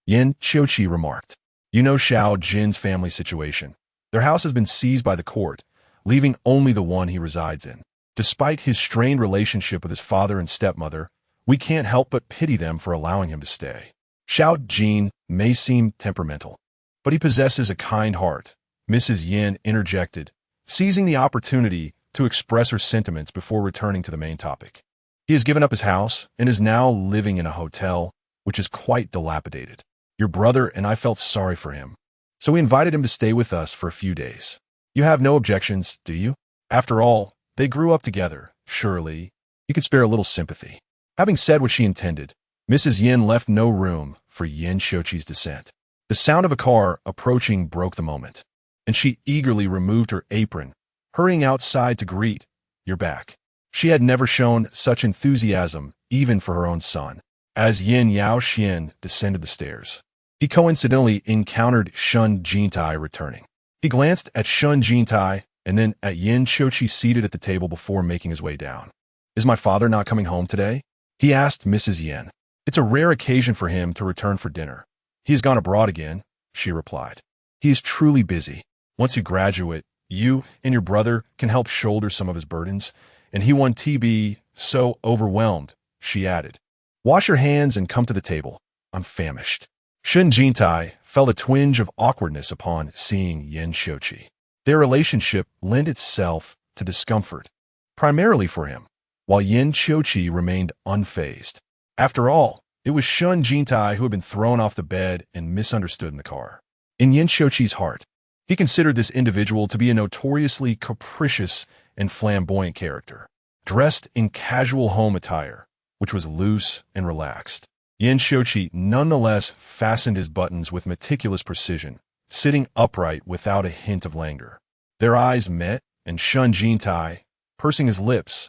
Yin Xiuqi remarked. You know Xiao Jin's family situation. Their house has been seized by the court, leaving only the one he resides in. Despite his strained relationship with his father and stepmother, we can't help but pity them for allowing him to stay. Xiao Jin may seem temperamental, but he possesses a kind heart, Mrs. Yin interjected, seizing the opportunity to express her sentiments before returning to the main topic. He has given up his house and is now living in a hotel, which is quite dilapidated. Your brother and I felt sorry for him, so we invited him to stay with us for a few days. You have no objections, do you? After all, they grew up together. Surely, you could spare a little sympathy. Having said what she intended, Mrs. Yin left no room for Yin Xiuqi's dissent. The sound of a car approaching broke the moment, and she eagerly removed her apron, hurrying outside to greet, You're back. She had never shown such enthusiasm, even for her own son. As Yin Yao Xian descended the stairs, he coincidentally encountered Shen Jintai returning. He glanced at Shen Jintai and then at Yin Xiuqi seated at the table before making his way down. Is my father not coming home today? He asked Mrs. Yin. It's a rare occasion for him to return for dinner. He has gone abroad again, she replied. He is truly busy. Once you graduate, you and your brother can help shoulder some of his burdens, and he won't be so overwhelmed, she added. Wash your hands and come to the table. I'm famished. Shen Jintai felt a twinge of awkwardness upon seeing Yin Xiuqi. Their relationship lent itself to discomfort, primarily for him, while Yin Xiuqi remained unfazed. After all, it was Shen Jintai who had been thrown off the bed and misunderstood in the car. In Yin Xiuqi's heart, he considered this individual to be a notoriously capricious and flamboyant character, dressed in casual home attire, which was loose and relaxed. Yin Xiuqi nonetheless fastened his buttons with meticulous precision, sitting upright without a hint of languor. Their eyes met, and Shen Jintai, pursing his lips,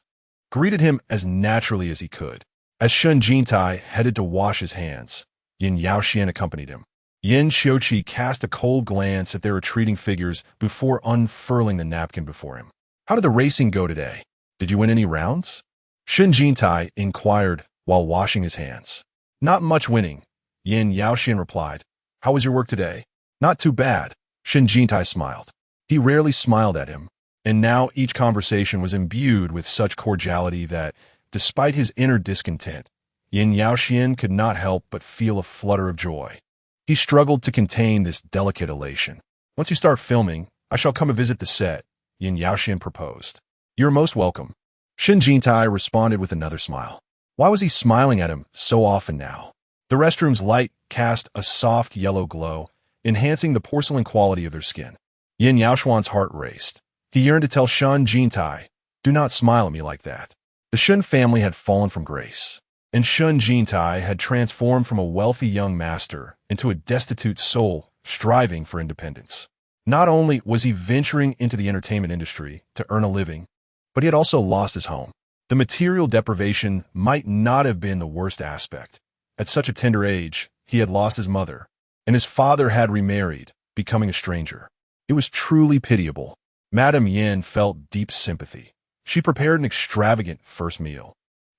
greeted him as naturally as he could. As Shen Jintai headed to wash his hands, Yin Yaoxian accompanied him. Yin Xiuqi cast a cold glance at their retreating figures before unfurling the napkin before him. How did the racing go today? Did you win any rounds? Shen Jintai inquired while washing his hands. Not much winning, Yin Yaoxian replied. How was your work today? Not too bad, Shen Jintai smiled. He rarely smiled at him, and now each conversation was imbued with such cordiality that, despite his inner discontent, Yin Yaoxian could not help but feel a flutter of joy. He struggled to contain this delicate elation. Once you start filming, I shall come and visit the set, Yin Yaoxian proposed. You're most welcome. Shen Jintai responded with another smile. Why was he smiling at him so often now? The restroom's light cast a soft yellow glow, enhancing the porcelain quality of their skin. Yin Yaoxian's heart raced. He yearned to tell Shen Jintai, do not smile at me like that. The Shen family had fallen from grace, and Shen Jintai had transformed from a wealthy young master into a destitute soul striving for independence. Not only was he venturing into the entertainment industry to earn a living, but he had also lost his home. The material deprivation might not have been the worst aspect. At such a tender age, he had lost his mother, and his father had remarried, becoming a stranger. It was truly pitiable. Madame Yin felt deep sympathy. She prepared an extravagant first meal,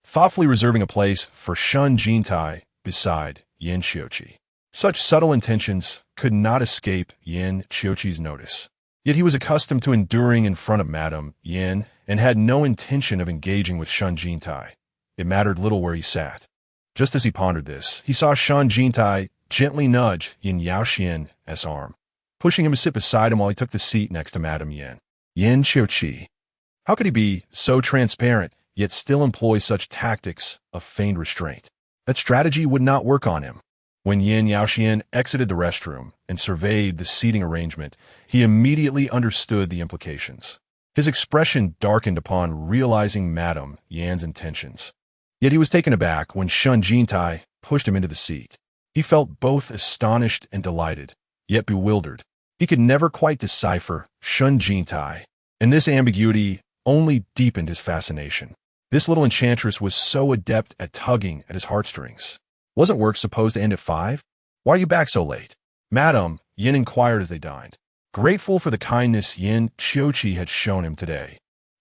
thoughtfully reserving a place for Shen Jintai beside Yin Xiuqi. Such subtle intentions could not escape Yin Xiuqi's notice. Yet he was accustomed to enduring in front of Madame Yin and had no intention of engaging with Shen Jintai. It mattered little where he sat. Just as he pondered this, he saw Shen Jintai gently nudge Yin Yaoxian's arm, pushing him to sit beside him while he took the seat next to Madame Yin. Yin Xiuqi. How could he be so transparent, yet still employ such tactics of feigned restraint? That strategy would not work on him. When Yin Yaoxian exited the restroom and surveyed the seating arrangement, he immediately understood the implications. His expression darkened upon realizing Madame Yan's intentions. Yet he was taken aback when Shen Jintai pushed him into the seat. He felt both astonished and delighted, yet bewildered. He could never quite decipher Shen Jintai, and this ambiguity only deepened his fascination. This little enchantress was so adept at tugging at his heartstrings. Wasn't work supposed to end at 5? Why are you back so late? Madame Yin inquired as they dined, grateful for the kindness Yin Xiuqi had shown him today.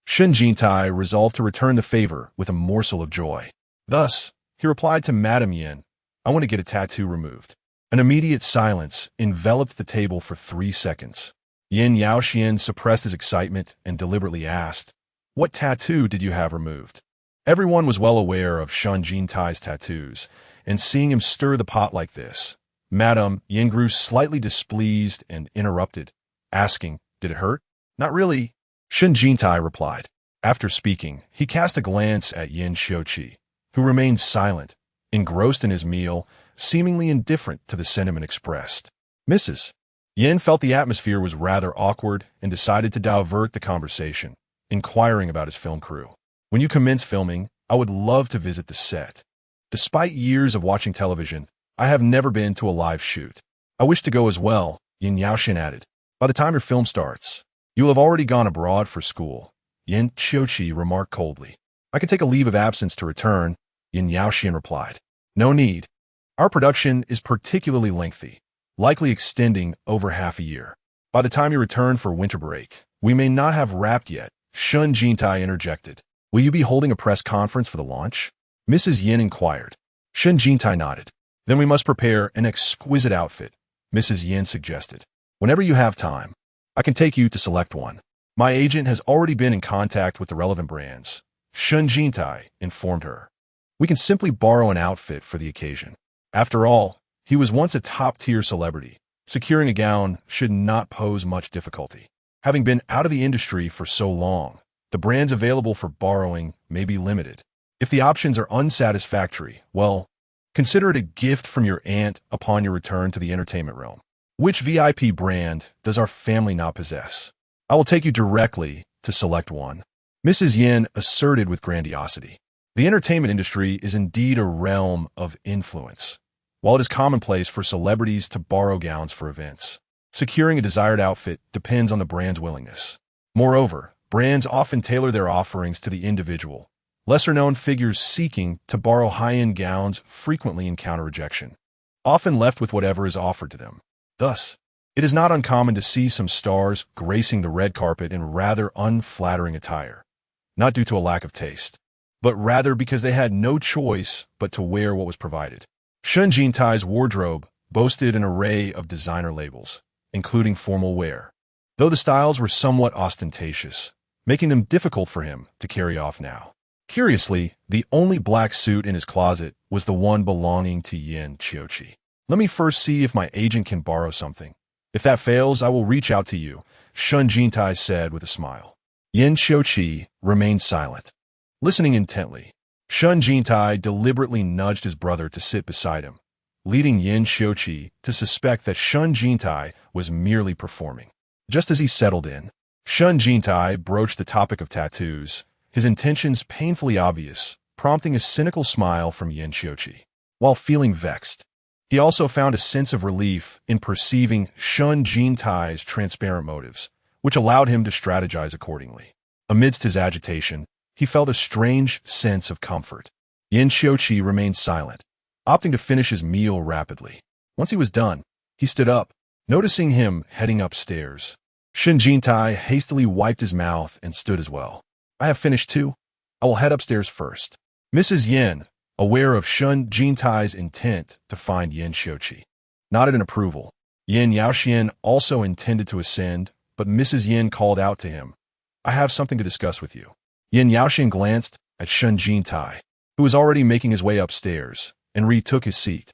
Shen Jintai resolved to return the favor with a morsel of joy. Thus, he replied to Madame Yin, I want to get a tattoo removed. An immediate silence enveloped the table for 3 seconds. Yin Yaoxian suppressed his excitement and deliberately asked, what tattoo did you have removed? Everyone was well aware of Shen Jintai's tattoos, and seeing him stir the pot like this, Madame Yin grew slightly displeased and interrupted, asking, did it hurt? Not really, Shen Jintai replied. After speaking, he cast a glance at Yin Xiuqi, who remained silent, engrossed in his meal, seemingly indifferent to the sentiment expressed. Mrs. Yin felt the atmosphere was rather awkward and decided to divert the conversation, inquiring about his film crew. When you commence filming, I would love to visit the set. Despite years of watching television, I have never been to a live shoot. I wish to go as well, Yin Yaoxian added. By the time your film starts, you will have already gone abroad for school, Yin Xiuqi remarked coldly. I can take a leave of absence to return, Yin Yaoxian replied. No need. Our production is particularly lengthy, likely extending over half a year. By the time you return for winter break, we may not have wrapped yet, Shen Jintai interjected. Will you be holding a press conference for the launch? Mrs. Yin inquired. Shen Jintai nodded. Then we must prepare an exquisite outfit, Mrs. Yin suggested. Whenever you have time, I can take you to select one. My agent has already been in contact with the relevant brands, Shen Jintai informed her. We can simply borrow an outfit for the occasion. After all, he was once a top-tier celebrity. Securing a gown should not pose much difficulty. Having been out of the industry for so long, the brands available for borrowing may be limited. If the options are unsatisfactory, well, consider it a gift from your aunt upon your return to the entertainment realm. Which VIP brand does our family not possess? I will take you directly to select one, Mrs. Yin asserted with grandiosity. The entertainment industry is indeed a realm of influence. While it is commonplace for celebrities to borrow gowns for events, securing a desired outfit depends on the brand's willingness. Moreover, brands often tailor their offerings to the individual. Lesser-known figures seeking to borrow high-end gowns frequently encounter rejection, often left with whatever is offered to them. Thus, it is not uncommon to see some stars gracing the red carpet in rather unflattering attire, not due to a lack of taste, but rather because they had no choice but to wear what was provided. Shen Jintai's wardrobe boasted an array of designer labels, including formal wear, though the styles were somewhat ostentatious, making them difficult for him to carry off now. Curiously, the only black suit in his closet was the one belonging to Yin Qiuqi. Let me first see if my agent can borrow something. If that fails, I will reach out to you, Shen Jintai said with a smile. Yin Qiuqi remained silent, listening intently. Shen Jintai deliberately nudged his brother to sit beside him, leading Yin Qiuqi to suspect that Shen Jintai was merely performing. Just as he settled in, Shen Jintai broached the topic of tattoos, his intentions painfully obvious, prompting a cynical smile from Yin Qiuqi. While feeling vexed, he also found a sense of relief in perceiving Shen Jintai's transparent motives, which allowed him to strategize accordingly. Amidst his agitation, he felt a strange sense of comfort. Yin Qiuqi remained silent, opting to finish his meal rapidly. Once he was done, he stood up, noticing him heading upstairs. Shen Jintai hastily wiped his mouth and stood as well. I have finished too. I will head upstairs first. Mrs. Yin, aware of Shen Jintai's intent to find Yin Qiuqi, nodded in approval. Yin Yaoxian also intended to ascend, but Mrs. Yin called out to him. I have something to discuss with you. Yin Yaoxian glanced at Shen Jintai, who was already making his way upstairs, and retook his seat.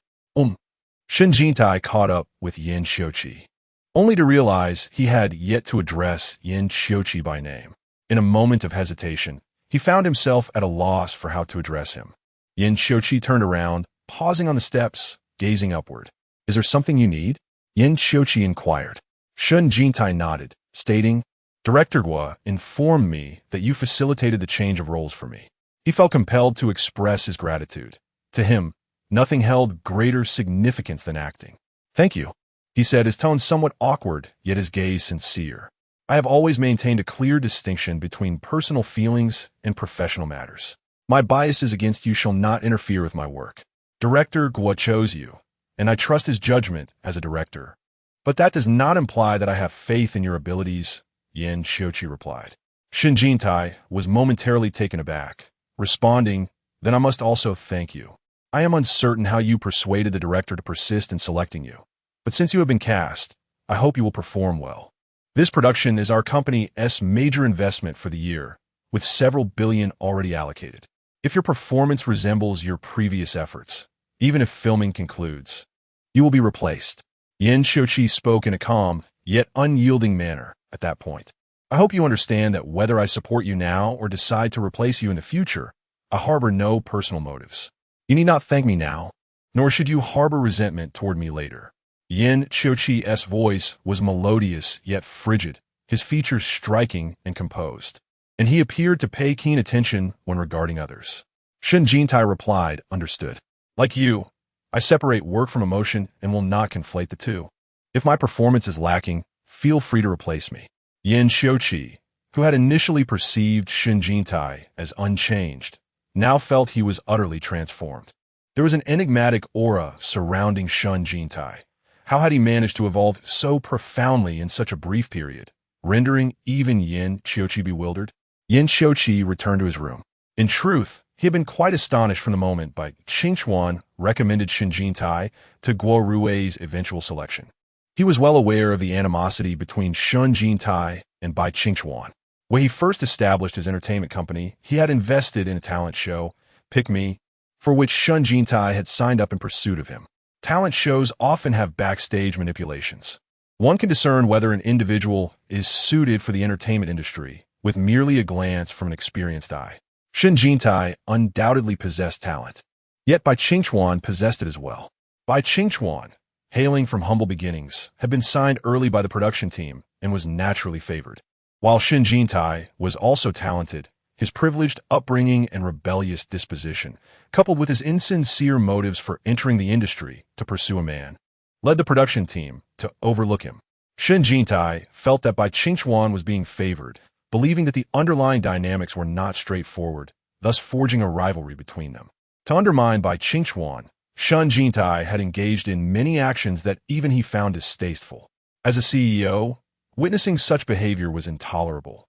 Shen Jintai caught up with Yin Qiuqi, only to realize he had yet to address Yin Qiuqi by name. In a moment of hesitation, he found himself at a loss for how to address him. Yin Qiuqi turned around, pausing on the steps, gazing upward. Is there something you need? Yin Qiuqi inquired. Shen Jintai nodded, stating, Director Guo informed me that you facilitated the change of roles for me. He felt compelled to express his gratitude. To him, nothing held greater significance than acting. Thank you, he said, his tone somewhat awkward, yet his gaze sincere. I have always maintained a clear distinction between personal feelings and professional matters. My biases against you shall not interfere with my work. Director Guo chose you, and I trust his judgment as a director. But that does not imply that I have faith in your abilities, Yin Qiuqi replied. Shen Jintai was momentarily taken aback, responding, Then I must also thank you. I am uncertain how you persuaded the director to persist in selecting you, but since you have been cast, I hope you will perform well. This production is our company's major investment for the year, with several billion already allocated. If your performance resembles your previous efforts, even if filming concludes, you will be replaced. Yin Qiuqi spoke in a calm, yet unyielding manner at that point. I hope you understand that whether I support you now or decide to replace you in the future, I harbor no personal motives. You need not thank me now, nor should you harbor resentment toward me later. Yin Qiuqi's voice was melodious yet frigid, his features striking and composed, and he appeared to pay keen attention when regarding others. Shen Jintai replied, Understood. Like you, I separate work from emotion and will not conflate the two. If my performance is lacking, feel free to replace me. Yin Qiuqi, who had initially perceived Shen Jintai as unchanged, now felt he was utterly transformed. There was an enigmatic aura surrounding Shen Jintai. How had he managed to evolve so profoundly in such a brief period, rendering even Yin Qiuqi bewildered? Yin Qiuqi returned to his room. In truth, He had been quite astonished from the moment by Qingchuan recommended Shen Jintai to Guo Rui's eventual selection. He was well aware of the animosity between Shen Jintai and Bai Qingchuan. When he first established his entertainment company, he had invested in a talent show, Pick Me, for which Shen Jintai had signed up in pursuit of him. Talent shows often have backstage manipulations. One can discern whether an individual is suited for the entertainment industry with merely a glance from an experienced eye. Shen Jintai undoubtedly possessed talent, yet Bai Qingchuan possessed it as well. Bai Qingchuan, hailing from humble beginnings, had been signed early by the production team and was naturally favored. While Shen Jintai was also talented, his privileged upbringing and rebellious disposition, coupled with his insincere motives for entering the industry to pursue a man, led the production team to overlook him. Shen Jintai felt that Bai Qingchuan was being favored, believing that the underlying dynamics were not straightforward, thus forging a rivalry between them. To undermine Bai Qingchuan, Shen Jintai had engaged in many actions that even he found distasteful. As a CEO, witnessing such behavior was intolerable,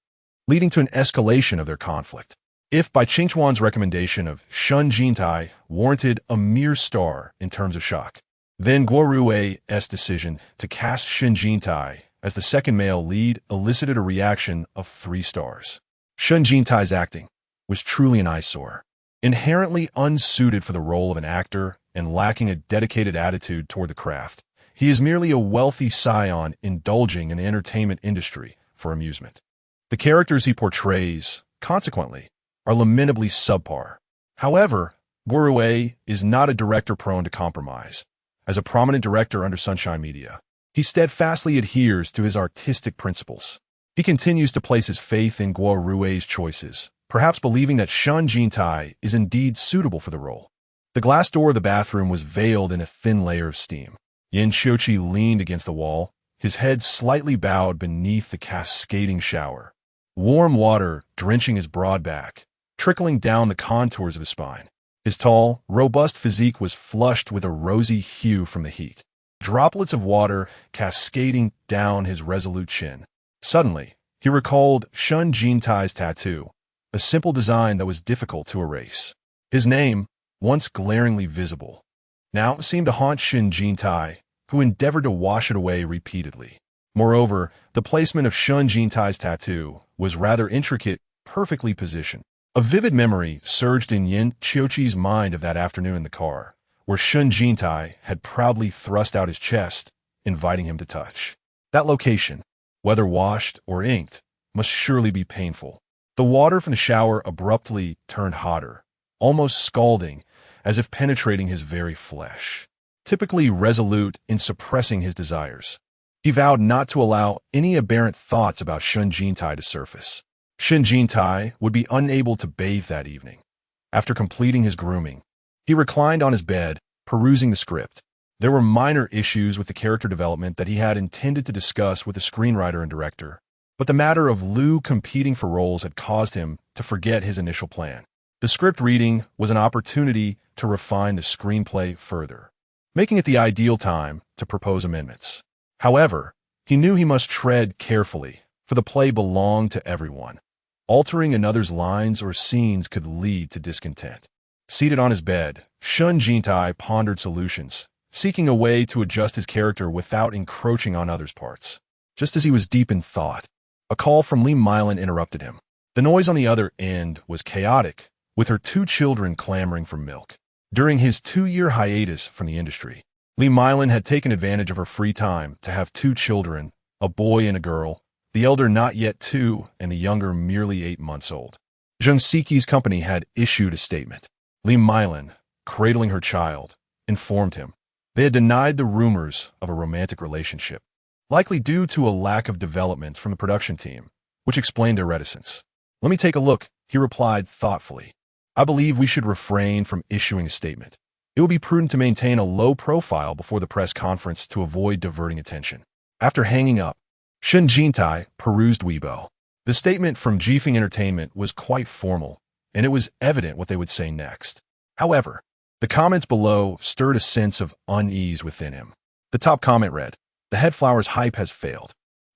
leading to an escalation of their conflict. If Bai Qingchuan's recommendation of Shen Jintai warranted a mere star in terms of shock, then Guo Rui's decision to cast Shen Jintai as the second male lead elicited a reaction of 3 stars. Shen Jintai's acting was truly an eyesore. Inherently unsuited for the role of an actor and lacking a dedicated attitude toward the craft, he is merely a wealthy scion indulging in the entertainment industry for amusement. The characters he portrays, consequently, are lamentably subpar. However, Guo Rui is not a director prone to compromise. As a prominent director under Sunshine Media, he steadfastly adheres to his artistic principles. He continues to place his faith in Guo Rui's choices, perhaps believing that Shen Jintai is indeed suitable for the role. The glass door of the bathroom was veiled in a thin layer of steam. Yin Qiuqi leaned against the wall, his head slightly bowed beneath the cascading shower. Warm water drenching his broad back, trickling down the contours of his spine. His tall, robust physique was flushed with a rosy hue from the heat, droplets of water cascading down his resolute chin. Suddenly, he recalled Shen Jintai's tattoo, a simple design that was difficult to erase. His name, once glaringly visible, now seemed to haunt Shen Jintai, who endeavored to wash it away repeatedly. Moreover, the placement of Shen Jintai's tattoo was rather intricate, perfectly positioned. A vivid memory surged in Yin Qiuqi's mind of that afternoon in the car, where Shen Jintai had proudly thrust out his chest, inviting him to touch. That location, whether washed or inked, must surely be painful. The water from the shower abruptly turned hotter, almost scalding, as if penetrating his very flesh. Typically resolute in suppressing his desires, he vowed not to allow any aberrant thoughts about Shen Jintai to surface. Shen Jintai would be unable to bathe that evening. After completing his grooming, he reclined on his bed, perusing the script. There were minor issues with the character development that he had intended to discuss with the screenwriter and director, but the matter of Liu competing for roles had caused him to forget his initial plan. The script reading was an opportunity to refine the screenplay further, making it the ideal time to propose amendments. However, he knew he must tread carefully, for the play belonged to everyone. Altering another's lines or scenes could lead to discontent. Seated on his bed, Shen Jintai pondered solutions, seeking a way to adjust his character without encroaching on others' parts. Just as he was deep in thought, a call from Li Mylan interrupted him. The noise on the other end was chaotic, with her 2 children clamoring for milk. During his 2-year hiatus from the industry, Li Mylan had taken advantage of her free time to have 2 children, a boy and a girl, the elder not yet 2 and the younger merely 8 months old. Zheng Siqi's company had issued a statement. Li Mylan, cradling her child, informed him they had denied the rumors of a romantic relationship, likely due to a lack of development from the production team, which explained their reticence. "Let me take a look," he replied thoughtfully. "I believe we should refrain from issuing a statement. It would be prudent to maintain a low profile before the press conference to avoid diverting attention." After hanging up, Shen Jintai perused Weibo. The statement from Jifeng Entertainment was quite formal, and it was evident what they would say next. However, the comments below stirred a sense of unease within him. The top comment read, "The Headflower's hype has failed.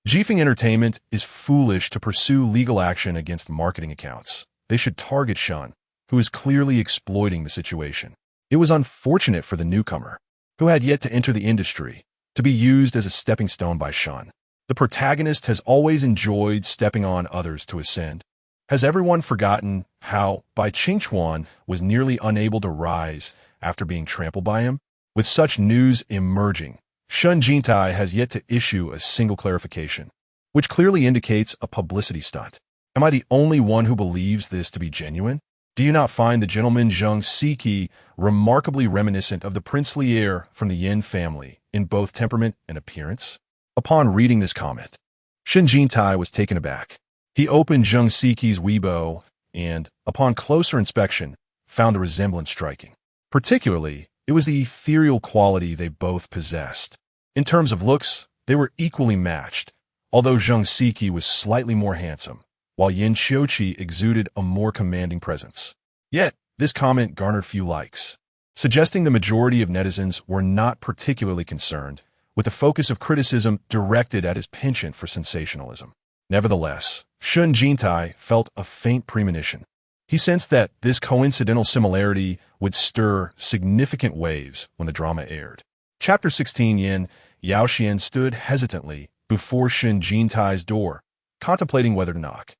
Jifeng Entertainment is foolish to pursue legal action against marketing accounts. They should target Shen, who was clearly exploiting the situation. It was unfortunate for the newcomer, who had yet to enter the industry, to be used as a stepping stone by Shen. The protagonist has always enjoyed stepping on others to ascend. Has everyone forgotten how Bai Qingchuan was nearly unable to rise after being trampled by him? With such news emerging, Shen Jintai has yet to issue a single clarification, which clearly indicates a publicity stunt. Am I the only one who believes this to be genuine? Do you not find the gentleman Zheng Siki remarkably reminiscent of the princely heir from the Yin family in both temperament and appearance? Upon reading this comment, Shen Jintai was taken aback. He opened Zheng Siki's Weibo and, upon closer inspection, found the resemblance striking. Particularly, it was the ethereal quality they both possessed. In terms of looks, they were equally matched, although Zheng Siki was slightly more handsome, while Yin Xiuqi exuded a more commanding presence. Yet, this comment garnered few likes, suggesting the majority of netizens were not particularly concerned, with the focus of criticism directed at his penchant for sensationalism. Nevertheless, Shen Jintai felt a faint premonition. He sensed that this coincidental similarity would stir significant waves when the drama aired. Chapter 16. Yin Yaoxian stood hesitantly before Shen Jintai's door, contemplating whether to knock.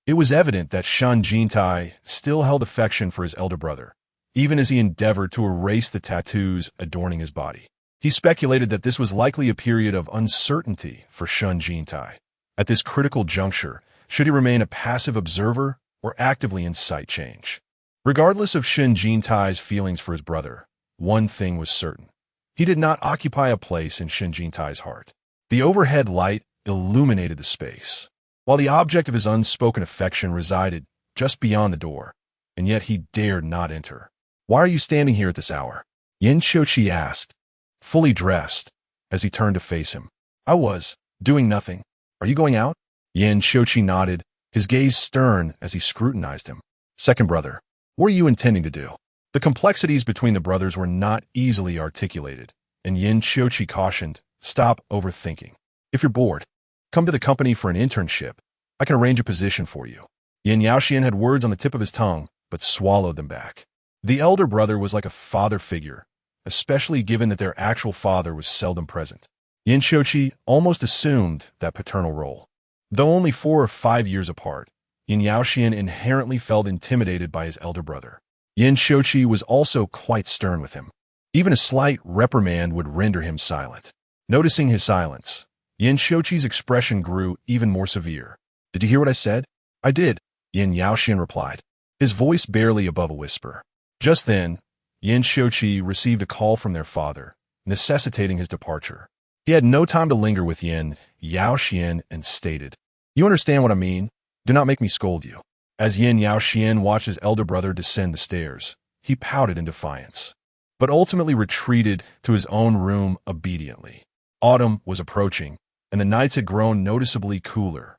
It was evident that Shen Jintai still held affection for his elder brother, even as he endeavored to erase the tattoos adorning his body. He speculated that this was likely a period of uncertainty for Shen Jintai. At this critical juncture, should he remain a passive observer or actively incite change? Regardless of Shen Jintai's feelings for his brother, one thing was certain. He did not occupy a place in Shen Jintai's heart. The overhead light illuminated the space, while the object of his unspoken affection resided just beyond the door, and yet he dared not enter. "Why are you standing here at this hour?" Yin Xiuqi asked, fully dressed, as he turned to face him. "I was doing nothing. Are you going out?" Yin Xiuqi nodded, his gaze stern as he scrutinized him. "Second brother, what are you intending to do?" The complexities between the brothers were not easily articulated, and Yin Xiuqi cautioned, "Stop overthinking. If you're bored, come to the company for an internship. I can arrange a position for you." Yin Yaoxian had words on the tip of his tongue, but swallowed them back. The elder brother was like a father figure, especially given that their actual father was seldom present. Yin Xiuqi almost assumed that paternal role. Though only 4 or 5 years apart, Yin Yaoxian inherently felt intimidated by his elder brother. Yin Xiuqi was also quite stern with him. Even a slight reprimand would render him silent. Noticing his silence, Yin Xiuqi's expression grew even more severe. "Did you hear what I said?" "I did," Yin Yaoxian replied, his voice barely above a whisper. Just then, Yin Xiuqi received a call from their father, necessitating his departure. He had no time to linger with Yin Yaoxian and stated, "You understand what I mean? Do not make me scold you." As Yin Yaoxian watched his elder brother descend the stairs, he pouted in defiance, but ultimately retreated to his own room obediently. Autumn was approaching, and the nights had grown noticeably cooler,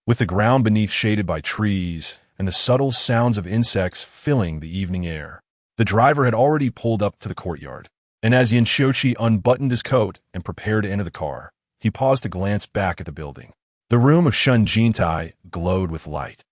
with the ground beneath shaded by trees and the subtle sounds of insects filling the evening air. The driver had already pulled up to the courtyard, and as Yin Xiuqi unbuttoned his coat and prepared to enter the car, he paused to glance back at the building. The room of Shen Jintai glowed with light.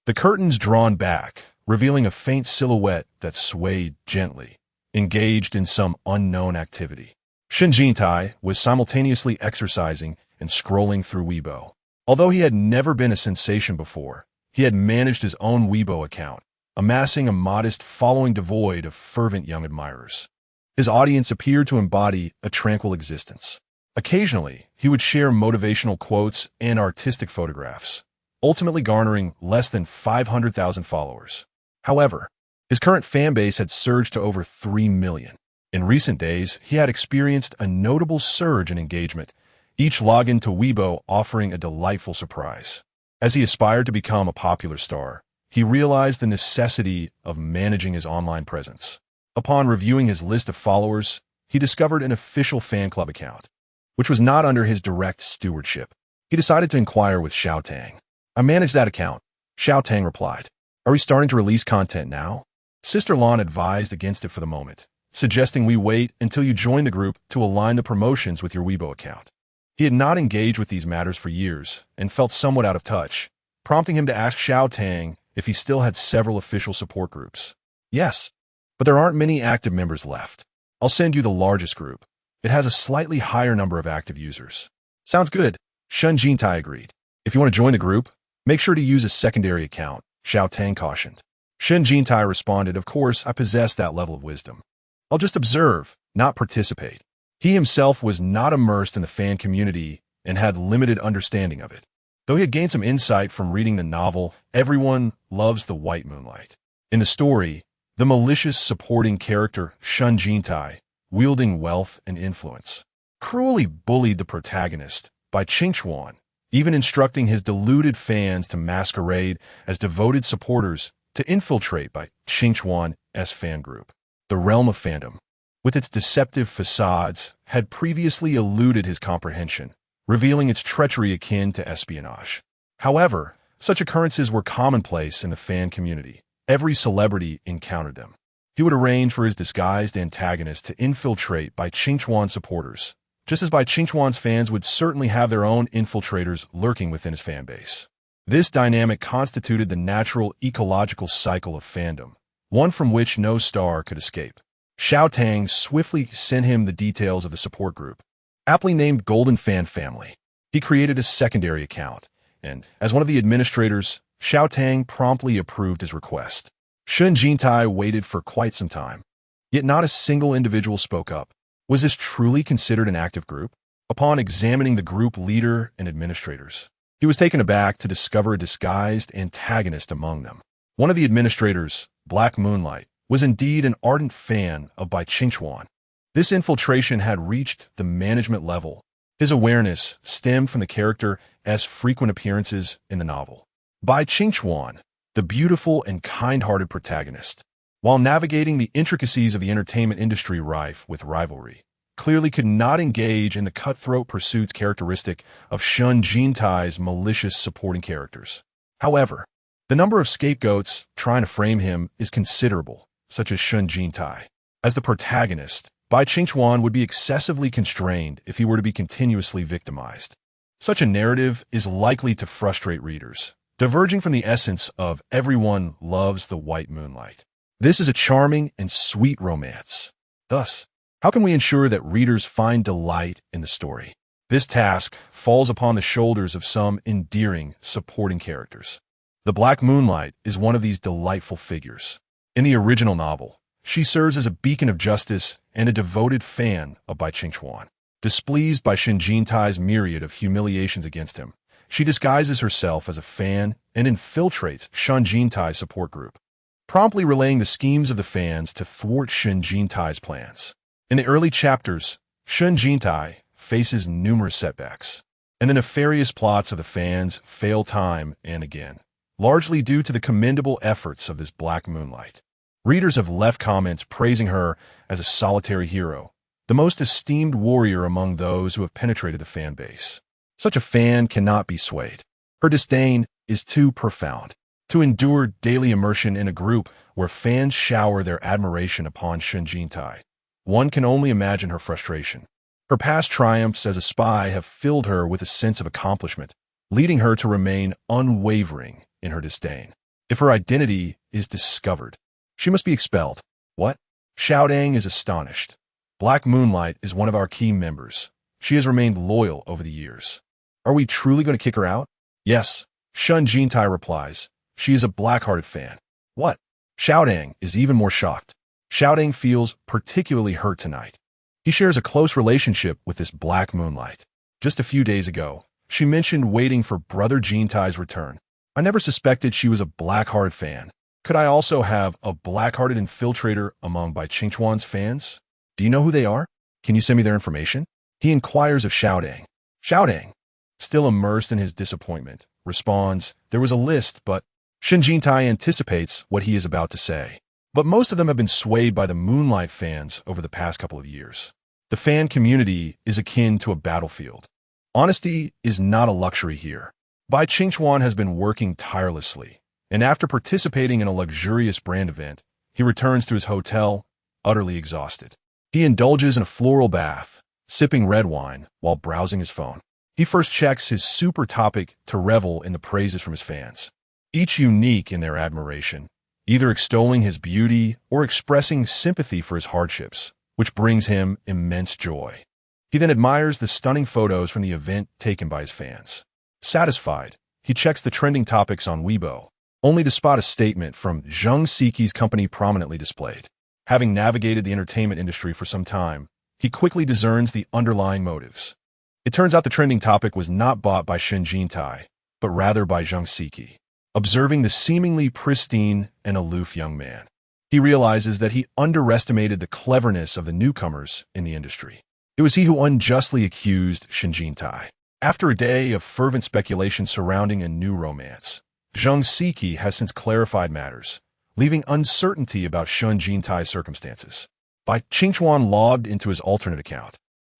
The curtains drawn back, revealing a faint silhouette that swayed gently, engaged in some unknown activity. Shen Jintai was simultaneously exercising and scrolling through Weibo. Although he had never been a sensation before, he had managed his own Weibo account, amassing a modest following devoid of fervent young admirers. His audience appeared to embody a tranquil existence. Occasionally, he would share motivational quotes and artistic photographs, ultimately garnering less than 500,000 followers. However, his current fan base had surged to over 3 million. In recent days, he had experienced a notable surge in engagement, each login to Weibo offering a delightful surprise. As he aspired to become a popular star, he realized the necessity of managing his online presence. Upon reviewing his list of followers, he discovered an official fan club account, which was not under his direct stewardship. He decided to inquire with Xiao Tang. "I manage that account," Xiao Tang replied. "Are we starting to release content now?" Sister Lan advised against it for the moment, suggesting we wait until you join the group to align the promotions with your Weibo account. He had not engaged with these matters for years and felt somewhat out of touch, prompting him to ask Xiao Tang if he still had several official support groups. Yes, but there aren't many active members left. I'll send you the largest group. It has a slightly higher number of active users. Sounds good, Shen Jintai agreed. If you want to join the group, make sure to use a secondary account, Xiao Tang cautioned. Shen Jintai responded, of course, I possess that level of wisdom. I'll just observe, not participate. He himself was not immersed in the fan community and had limited understanding of it. Though he had gained some insight from reading the novel, Everyone Loves the White Moonlight. In the story, the malicious supporting character, Shen Jintai, wielding wealth and influence, cruelly bullied the protagonist by Qingchuan, even instructing his deluded fans to masquerade as devoted supporters to infiltrate by Qingchuan's fan group. The realm of fandom, with its deceptive facades, had previously eluded his comprehension, revealing its treachery akin to espionage. However, such occurrences were commonplace in the fan community. Every celebrity encountered them. He would arrange for his disguised antagonist to infiltrate by Qingchuan supporters, just as by Qingchuan's fans would certainly have their own infiltrators lurking within his fan base. This dynamic constituted the natural ecological cycle of fandom, one from which no star could escape. Xiao Tang swiftly sent him the details of the support group, aptly named Golden Fan Family. He created a secondary account, and, as one of the administrators, Xiao Tang promptly approved his request. Shen Jintai waited for quite some time, yet not a single individual spoke up. Was this truly considered an active group? Upon examining the group leader and administrators, he was taken aback to discover a disguised antagonist among them. One of the administrators, Black Moonlight, was indeed an ardent fan of Bai Qingchuan. This infiltration had reached the management level. His awareness stemmed from the character's frequent appearances in the novel. Bai Qingchuan, the beautiful and kind-hearted protagonist, while navigating the intricacies of the entertainment industry rife with rivalry, clearly could not engage in the cutthroat pursuits characteristic of Shen Jintai's malicious supporting characters. However, the number of scapegoats trying to frame him is considerable, such as Shen Jintai. As the protagonist, Bai Qingchuan would be excessively constrained if he were to be continuously victimized. Such a narrative is likely to frustrate readers, diverging from the essence of Everyone Loves the White Moonlight. This is a charming and sweet romance. Thus, how can we ensure that readers find delight in the story? This task falls upon the shoulders of some endearing supporting characters. The Black Moonlight is one of these delightful figures. In the original novel, she serves as a beacon of justice and a devoted fan of Bai Qingchuan. Displeased by Shen Jintai's myriad of humiliations against him, she disguises herself as a fan and infiltrates Shen Jintai's support group, promptly relaying the schemes of the fans to thwart Shen Jintai's plans. In the early chapters, Shen Jintai faces numerous setbacks, and the nefarious plots of the fans fail time and again, largely due to the commendable efforts of this Black Moonlight. Readers have left comments praising her as a solitary hero, the most esteemed warrior among those who have penetrated the fan base. Such a fan cannot be swayed. Her disdain is too profound to endure daily immersion in a group where fans shower their admiration upon Shen Jintai. One can only imagine her frustration. Her past triumphs as a spy have filled her with a sense of accomplishment, leading her to remain unwavering in her disdain. If her identity is discovered, she must be expelled. What? Xiao Dang is astonished. Black Moonlight is one of our key members. She has remained loyal over the years. Are we truly going to kick her out? Yes, Shen Jintai replies. She is a black-hearted fan. What? Xiao Dang is even more shocked. Xiao Dang feels particularly hurt tonight. He shares a close relationship with this Black Moonlight. Just a few days ago, she mentioned waiting for Brother Jintai's return. I never suspected she was a black-hearted fan. Could I also have a black-hearted infiltrator among Bai Qingchuan's fans? Do you know who they are? Can you send me their information? He inquires of Xiao Dang. Xiao Dang, still immersed in his disappointment, responds, there was a list, but Shen Jintai anticipates what he is about to say. But most of them have been swayed by the Moonlight fans over the past couple of years. The fan community is akin to a battlefield. Honesty is not a luxury here. Bai Qingchuan has been working tirelessly, and after participating in a luxurious brand event, he returns to his hotel, utterly exhausted. He indulges in a floral bath, sipping red wine while browsing his phone. He first checks his super topic to revel in the praises from his fans, each unique in their admiration, either extolling his beauty or expressing sympathy for his hardships, which brings him immense joy. He then admires the stunning photos from the event taken by his fans. Satisfied, he checks the trending topics on Weibo, only to spot a statement from Zheng Siki's company prominently displayed. Having navigated the entertainment industry for some time, he quickly discerns the underlying motives. It turns out the trending topic was not bought by Shen Jintai, but rather by Zheng Siki. Observing the seemingly pristine and aloof young man, he realizes that he underestimated the cleverness of the newcomers in the industry. It was he who unjustly accused Shen Jintai. After a day of fervent speculation surrounding a new romance, Zheng Siki has since clarified matters, leaving uncertainty about Shen Jintai's circumstances. Bai Qingchuan logged into his alternate account,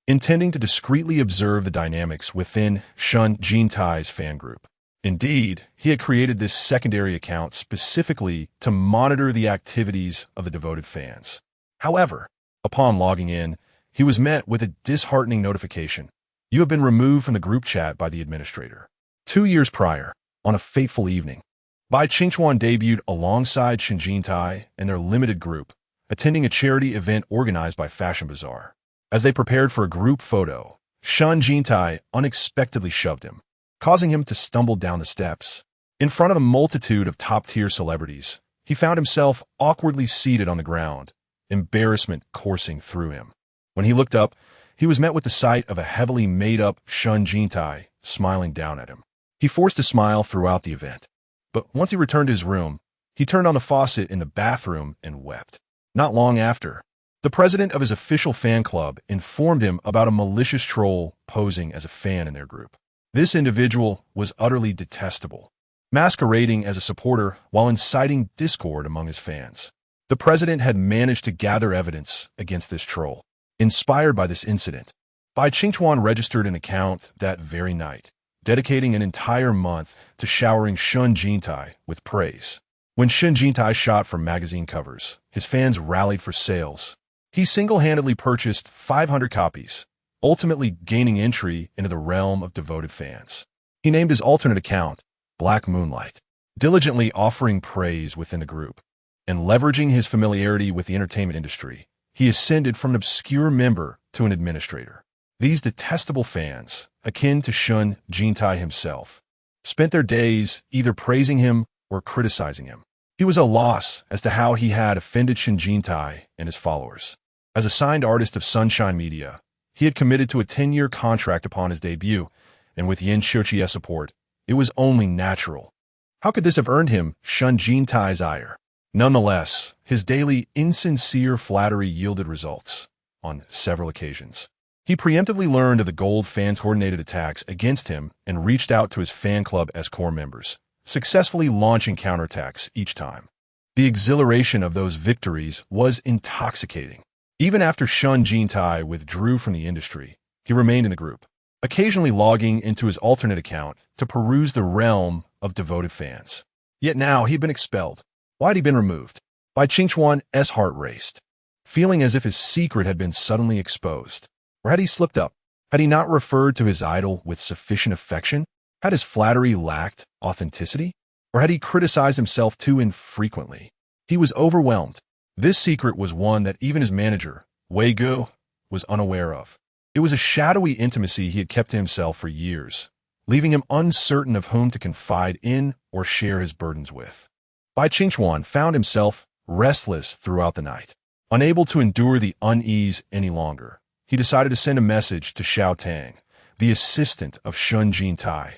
intending to discreetly observe the dynamics within Shen Jintai's fan group. Indeed, he had created this secondary account specifically to monitor the activities of the devoted fans. However, upon logging in, he was met with a disheartening notification. You have been removed from the group chat by the administrator. 2 years prior, on a fateful evening, Bai Qingchuan debuted alongside Shen Jintai and their limited group, attending a charity event organized by Fashion Bazaar. As they prepared for a group photo, Shen Jintai unexpectedly shoved him, causing him to stumble down the steps. In front of a multitude of top-tier celebrities, he found himself awkwardly seated on the ground, embarrassment coursing through him. When he looked up, he was met with the sight of a heavily made-up Shen Jintai smiling down at him. He forced a smile throughout the event, but once he returned to his room, he turned on the faucet in the bathroom and wept. Not long after, the president of his official fan club informed him about a malicious troll posing as a fan in their group. This individual was utterly detestable, masquerading as a supporter while inciting discord among his fans. The president had managed to gather evidence against this troll. Inspired by this incident, Bai Qingchuan registered an account that very night, dedicating an entire month to showering Shen Jintai with praise. When Shen Jintai shot for magazine covers, his fans rallied for sales. He single-handedly purchased 500 copies, ultimately gaining entry into the realm of devoted fans. He named his alternate account Black Moonlight, diligently offering praise within the group. And leveraging his familiarity with the entertainment industry, he ascended from an obscure member to an administrator. These detestable fans, akin to Shen Jintai himself, spent their days either praising him or criticizing him. He was at a loss as to how he had offended Shen Jintai and his followers. As a signed artist of Sunshine Media, he had committed to a 10-year contract upon his debut, and with Yin Xiuqi's support, it was only natural. How could this have earned him Shen Jintai's ire? Nonetheless, his daily insincere flattery yielded results on several occasions. He preemptively learned of the Gold fans' coordinated attacks against him and reached out to his fan club as core members, successfully launching counterattacks each time. The exhilaration of those victories was intoxicating. Even after Shen Jintai withdrew from the industry, he remained in the group, occasionally logging into his alternate account to peruse the realm of devoted fans. Yet now he'd been expelled. Why had he been removed? Bai Qingchuan's heart raced, feeling as if his secret had been suddenly exposed. Or had he slipped up? Had he not referred to his idol with sufficient affection? Had his flattery lacked authenticity? Or had he criticized himself too infrequently? He was overwhelmed. This secret was one that even his manager, Wei Gu, was unaware of. It was a shadowy intimacy he had kept to himself for years, leaving him uncertain of whom to confide in or share his burdens with. Bai Qingchuan found himself restless throughout the night. Unable to endure the unease any longer, he decided to send a message to Xiao Tang, the assistant of Shen Jintai,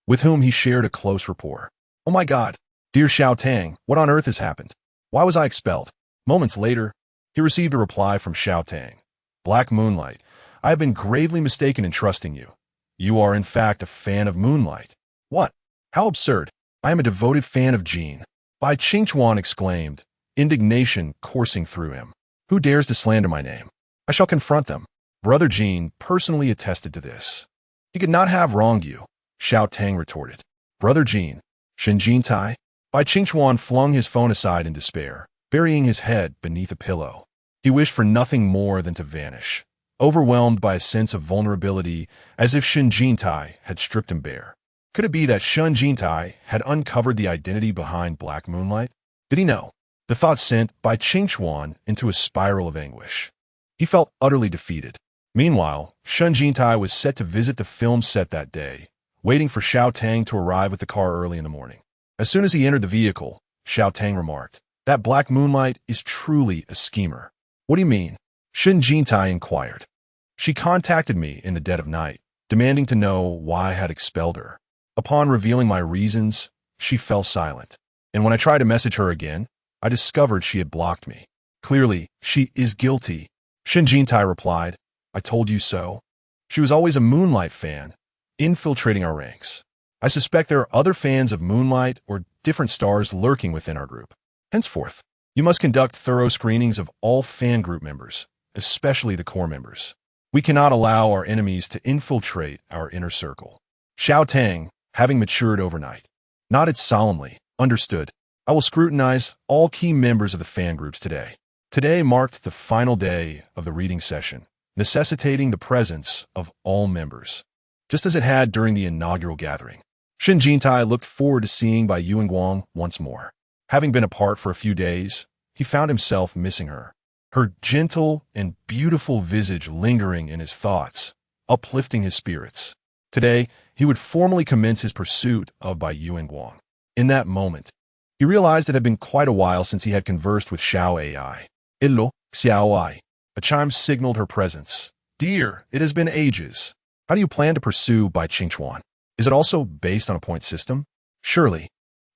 with whom he shared a close rapport. "Oh my God, dear Xiao Tang, what on earth has happened? Why was I expelled?" Moments later, he received a reply from Xiao Tang. "Black Moonlight, I have been gravely mistaken in trusting you. You are in fact a fan of Moonlight." "What? How absurd. I am a devoted fan of Jean." Bai Qingchuan exclaimed, indignation coursing through him. "Who dares to slander my name? I shall confront them." Brother Jean personally attested to this. "He could not have wronged you," Xiao Tang retorted. "Brother Jean, Shen Jintai?" Bai Qingchuan flung his phone aside in despair, burying his head beneath a pillow. He wished for nothing more than to vanish, overwhelmed by a sense of vulnerability as if Shen Jintai had stripped him bare. Could it be that Shen Jintai had uncovered the identity behind Black Moonlight? Did he know The thought sent Bai Qingchuan into a spiral of anguish. He felt utterly defeated. Meanwhile, Shen Jintai was set to visit the film set that day, waiting for Xiao Tang to arrive with the car early in the morning. As soon as he entered the vehicle, Xiao Tang remarked, "That black Moonlight is truly a schemer." "What do you mean?" Shen Jintai inquired. "She contacted me in the dead of night, demanding to know why I had expelled her. Upon revealing my reasons, she fell silent. And when I tried to message her again, I discovered she had blocked me. Clearly, she is guilty." Shen Jintai replied, "I told you so." She was always a Moonlight fan, infiltrating our ranks. I suspect there are other fans of Moonlight or different stars lurking within our group. Henceforth, you must conduct thorough screenings of all fan group members, especially the core members. We cannot allow our enemies to infiltrate our inner circle. Xiao Tang, having matured overnight, nodded solemnly. "Understood. I will scrutinize all key members of the fan groups today." Today marked the final day of the reading session, necessitating the presence of all members, just as it had during the inaugural gathering. Shen Jintai looked forward to seeing Bai Yuanguang once more. Having been apart for a few days, he found himself missing her, her gentle and beautiful visage lingering in his thoughts, uplifting his spirits. Today, he would formally commence his pursuit of Bai Yuanguang. In that moment, he realized it had been quite a while since he had conversed with Xiao AI. "Hello, Xiao Ai." A chime signaled her presence. "Dear, it has been ages. How do you plan to pursue Bai Qingchuan? Is it also based on a point system? Surely,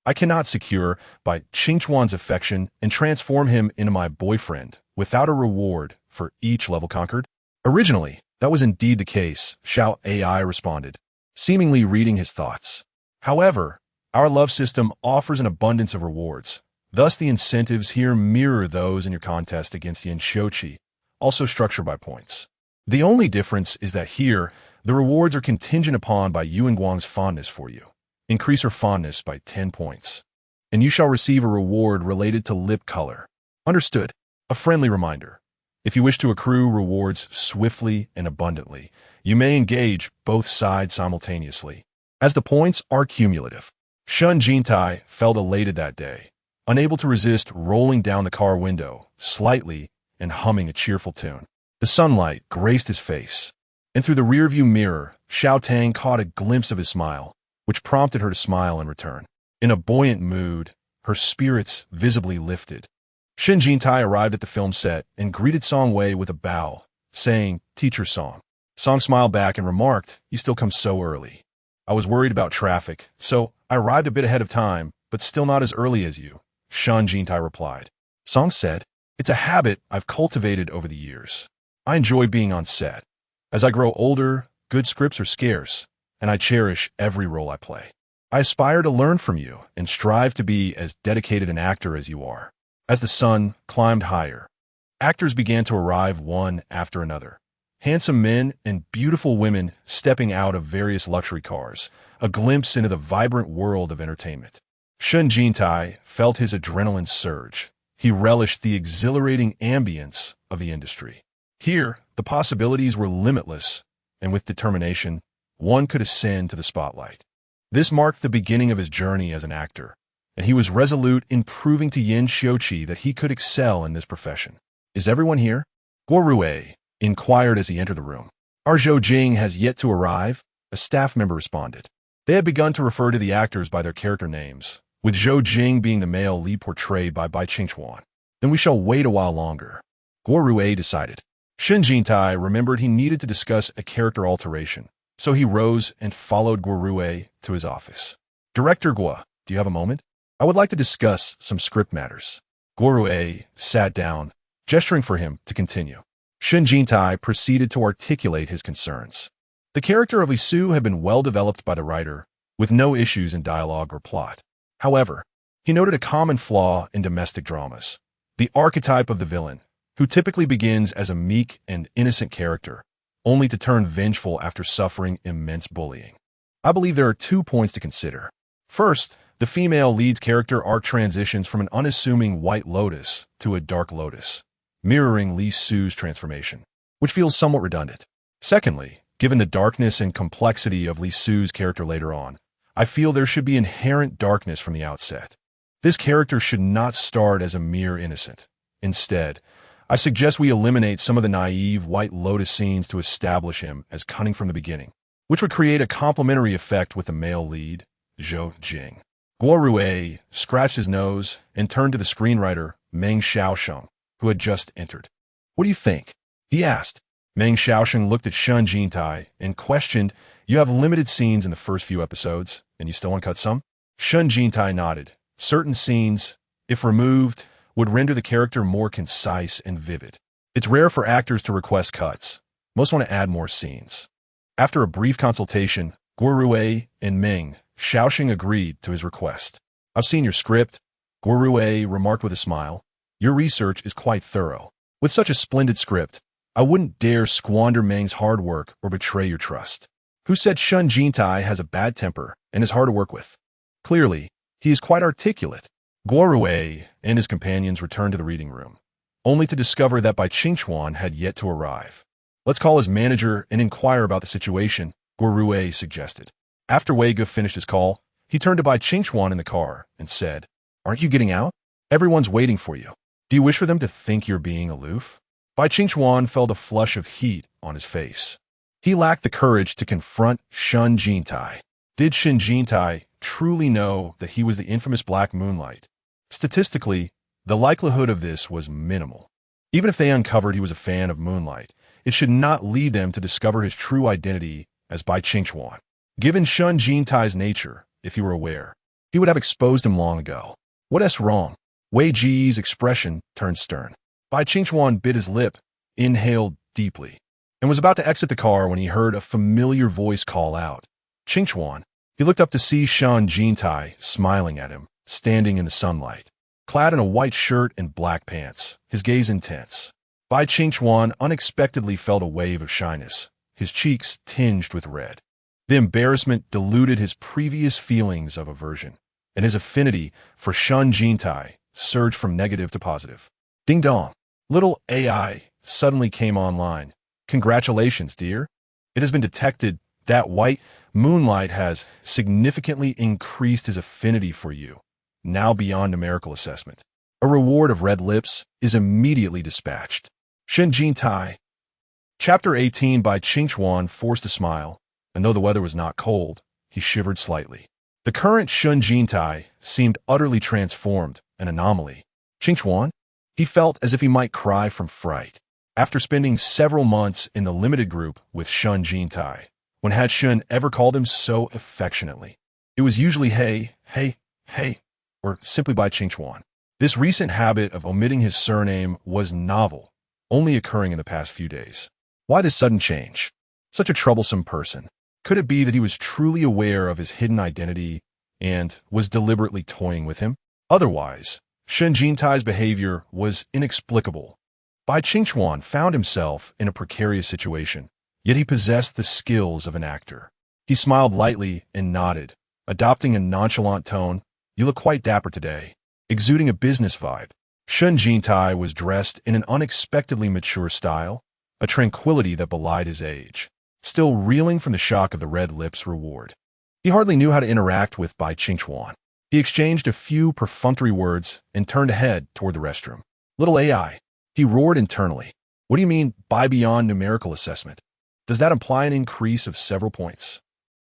I cannot secure Bai Qingchuan's affection and transform him into my boyfriend without a reward for each level conquered." Originally, that was indeed the case, Xiao AI responded, seemingly reading his thoughts. "However, our love system offers an abundance of rewards. Thus, the incentives here mirror those in your contest against Yin Shouqi, also structured by points. The only difference is that here, the rewards are contingent upon Bai Yuanguang's fondness for you. Increase her fondness by 10 points, and you shall receive a reward related to lip color." Understood. A friendly reminder. If you wish to accrue rewards swiftly and abundantly, you may engage both sides simultaneously, as the points are cumulative. Shen Jintai felt elated that day, unable to resist rolling down the car window slightly and humming a cheerful tune. The sunlight graced his face, and through the rearview mirror, Xiao Tang caught a glimpse of his smile, which prompted her to smile in return. In a buoyant mood, her spirits visibly lifted. Shen Jintai arrived at the film set and greeted Song Wei with a bow, saying, "Teacher Song." Song smiled back and remarked, "You still come so early. I was worried about traffic, so I arrived a bit ahead of time, but still not as early as you," Shen Jintai replied. Song said, "It's a habit I've cultivated over the years. I enjoy being on set. As I grow older, good scripts are scarce, and I cherish every role I play. I aspire to learn from you and strive to be as dedicated an actor as you are." As the sun climbed higher, actors began to arrive one after another. Handsome men and beautiful women stepping out of various luxury cars, a glimpse into the vibrant world of entertainment. Shen Jintai felt his adrenaline surge. He relished the exhilarating ambience of the industry. Here, the possibilities were limitless, and with determination, one could ascend to the spotlight. This marked the beginning of his journey as an actor, and he was resolute in proving to Yin Shouqi that he could excel in this profession. "Is everyone here?" Guo Rui inquired as he entered the room. "Our Zhou Jing has yet to arrive," a staff member responded. They had begun to refer to the actors by their character names, with Zhou Jing being the male lead portrayed by Bai Qingchuan. "Then we shall wait a while longer," Guo Rui decided. Shen Jintai remembered he needed to discuss a character alteration, so he rose and followed Guo Rui to his office. "Director Guo, do you have a moment? I would like to discuss some script matters." Guo Rui sat down, gesturing for him to continue. Shen Jintai proceeded to articulate his concerns. The character of Li Su had been well developed by the writer, with no issues in dialogue or plot. However, he noted a common flaw in domestic dramas: the archetype of the villain, who typically begins as a meek and innocent character, only to turn vengeful after suffering immense bullying. I believe there are 2 points to consider. First, the female lead's character arc transitions from an unassuming white lotus to a dark lotus, mirroring Li Su's transformation, which feels somewhat redundant. Secondly, given the darkness and complexity of Li Su's character later on, I feel there should be inherent darkness from the outset. This character should not start as a mere innocent. Instead, I suggest we eliminate some of the naive White Lotus scenes to establish him as cunning from the beginning, which would create a complementary effect with the male lead, Zhou Jing. Guo Rui scratched his nose and turned to the screenwriter, Meng Xiaosheng, who had just entered. "What do you think?" he asked. Meng Xiaosheng looked at Shen Jintai and questioned, "You have limited scenes in the first few episodes, and you still want to cut some?" Shen Jintai nodded. Certain scenes, if removed, would render the character more concise and vivid. It's rare for actors to request cuts. Most want to add more scenes. After a brief consultation, Guo Rui and Meng Xiaosheng agreed to his request. "I've seen your script," Guo Rui remarked with a smile. "Your research is quite thorough. With such a splendid script, I wouldn't dare squander Meng's hard work or betray your trust." Who said Shen Jintai has a bad temper and is hard to work with? Clearly, he is quite articulate. Guo Rui and his companions returned to the reading room, only to discover that Bai Qingchuan had yet to arrive. "Let's call his manager and inquire about the situation," Guo Rui suggested. After Wei Ge finished his call, he turned to Bai Qingchuan in the car and said, "Aren't you getting out? Everyone's waiting for you. Do you wish for them to think you're being aloof?" Bai Qingchuan felt a flush of heat on his face. He lacked the courage to confront Shen Jintai. Did Shen Jintai truly know that he was the infamous Black Moonlight? Statistically, the likelihood of this was minimal. Even if they uncovered he was a fan of Moonlight, it should not lead them to discover his true identity as Bai Qingchuan. Given Shen Jintai's nature, if he were aware, he would have exposed him long ago. What's wrong? Wei Ji's expression turned stern. Bai Qingchuan bit his lip, inhaled deeply, and was about to exit the car when he heard a familiar voice call out, "Qingchuan." He looked up to see Shen Jintai smiling at him, standing in the sunlight, clad in a white shirt and black pants, his gaze intense. Bai Qingchuan unexpectedly felt a wave of shyness, his cheeks tinged with red. The embarrassment diluted his previous feelings of aversion, and his affinity for Shen Jintai surged from negative to positive. Ding dong. Little AI suddenly came online. "Congratulations, dear. It has been detected that White Moonlight has significantly increased his affinity for you, now beyond numerical assessment. A reward of red lips is immediately dispatched." Shen Jintai. Chapter 18 by Qingchuan forced a smile, and though the weather was not cold, he shivered slightly. The current Shen Jintai seemed utterly transformed, an anomaly. Qingchuan? He felt as if he might cry from fright. After spending several months in the limited group with Shen Jintai, when had Shen ever called him so affectionately? It was usually hey, hey, hey, or simply Bai Qingchuan. This recent habit of omitting his surname was novel, only occurring in the past few days. Why this sudden change? Such a troublesome person. Could it be that he was truly aware of his hidden identity and was deliberately toying with him? Otherwise, Shen Jintai's behavior was inexplicable. Bai Qingchuan found himself in a precarious situation, yet he possessed the skills of an actor. He smiled lightly and nodded, adopting a nonchalant tone. "You look quite dapper today," exuding a business vibe. Shen Jintai was dressed in an unexpectedly mature style, a tranquility that belied his age, still reeling from the shock of the red lips reward. He hardly knew how to interact with Bai Qingchuan. He exchanged a few perfunctory words and turned ahead toward the restroom. "Little AI," he roared internally. "What do you mean by beyond numerical assessment? Does that imply an increase of several points?"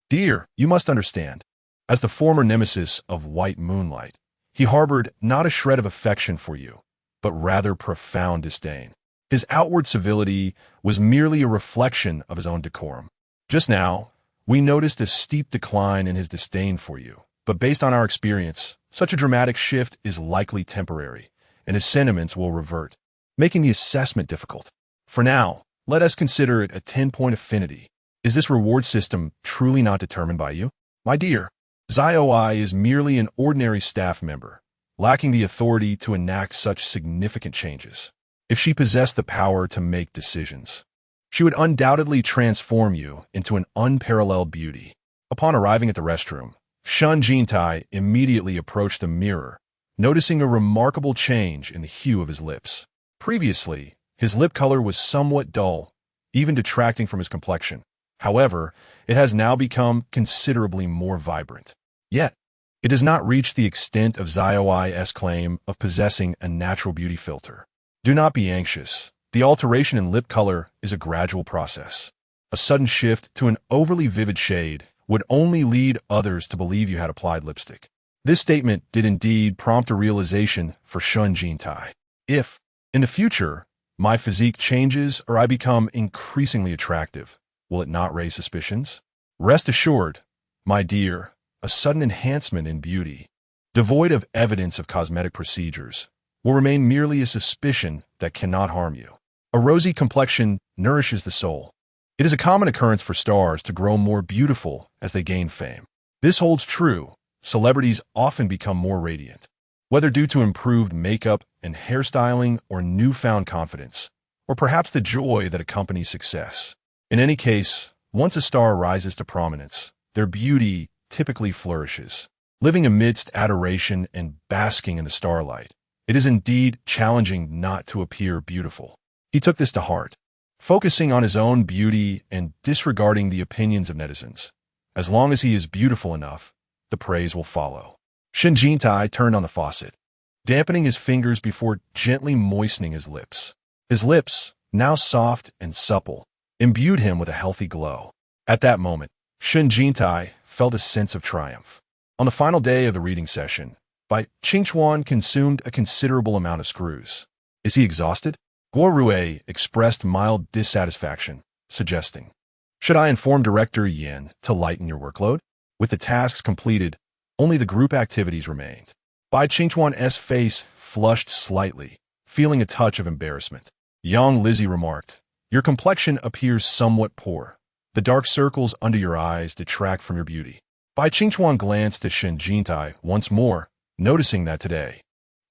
"Dear, you must understand. As the former nemesis of White Moonlight, he harbored not a shred of affection for you, but rather profound disdain. His outward civility was merely a reflection of his own decorum. Just now, we noticed a steep decline in his disdain for you, but based on our experience, such a dramatic shift is likely temporary, and his sentiments will revert, making the assessment difficult. For now, let us consider it a 10-point affinity. Is this reward system truly not determined by you? My dear, Xiaoi is merely an ordinary staff member, lacking the authority to enact such significant changes. If she possessed the power to make decisions, she would undoubtedly transform you into an unparalleled beauty." Upon arriving at the restroom, Shen Jintai immediately approached the mirror, noticing a remarkable change in the hue of his lips. Previously, his lip color was somewhat dull, even detracting from his complexion. However, it has now become considerably more vibrant. Yet, It does not reach the extent of Zioi's claim of possessing a natural beauty filter. Do not be anxious. The alteration in lip color is a gradual process. A sudden shift to an overly vivid shade would only lead others to believe you had applied lipstick. This statement did indeed prompt a realization for Shen Jintai. If, in the future, my physique changes or I become increasingly attractive, will it not raise suspicions? Rest assured, my dear, a sudden enhancement in beauty, devoid of evidence of cosmetic procedures, will remain merely a suspicion that cannot harm you. A rosy complexion nourishes the soul. It is a common occurrence for stars to grow more beautiful as they gain fame. This holds true. Celebrities often become more radiant, whether due to improved makeup and hairstyling or newfound confidence, or perhaps the joy that accompanies success. In any case, once a star rises to prominence, their beauty typically flourishes. Living amidst adoration and basking in the starlight, it is indeed challenging not to appear beautiful. He took this to heart, focusing on his own beauty and disregarding the opinions of netizens. As long as he is beautiful enough, the praise will follow. Shen Jintai turned on the faucet, dampening his fingers before gently moistening his lips. His lips, now soft and supple, imbued him with a healthy glow. At that moment, Shen Jintai felt a sense of triumph. On the final day of the reading session, Bai Qingchuan consumed a considerable amount of screws. Is he exhausted? Guo Rui expressed mild dissatisfaction, suggesting, should I inform Director Yan to lighten your workload? With the tasks completed, only the group activities remained. Bai Qingchuan's face flushed slightly, feeling a touch of embarrassment. Young Lizzie remarked, your complexion appears somewhat poor. The dark circles under your eyes detract from your beauty. Bai Qingchuan glanced at Shen Jintai once more, noticing that today,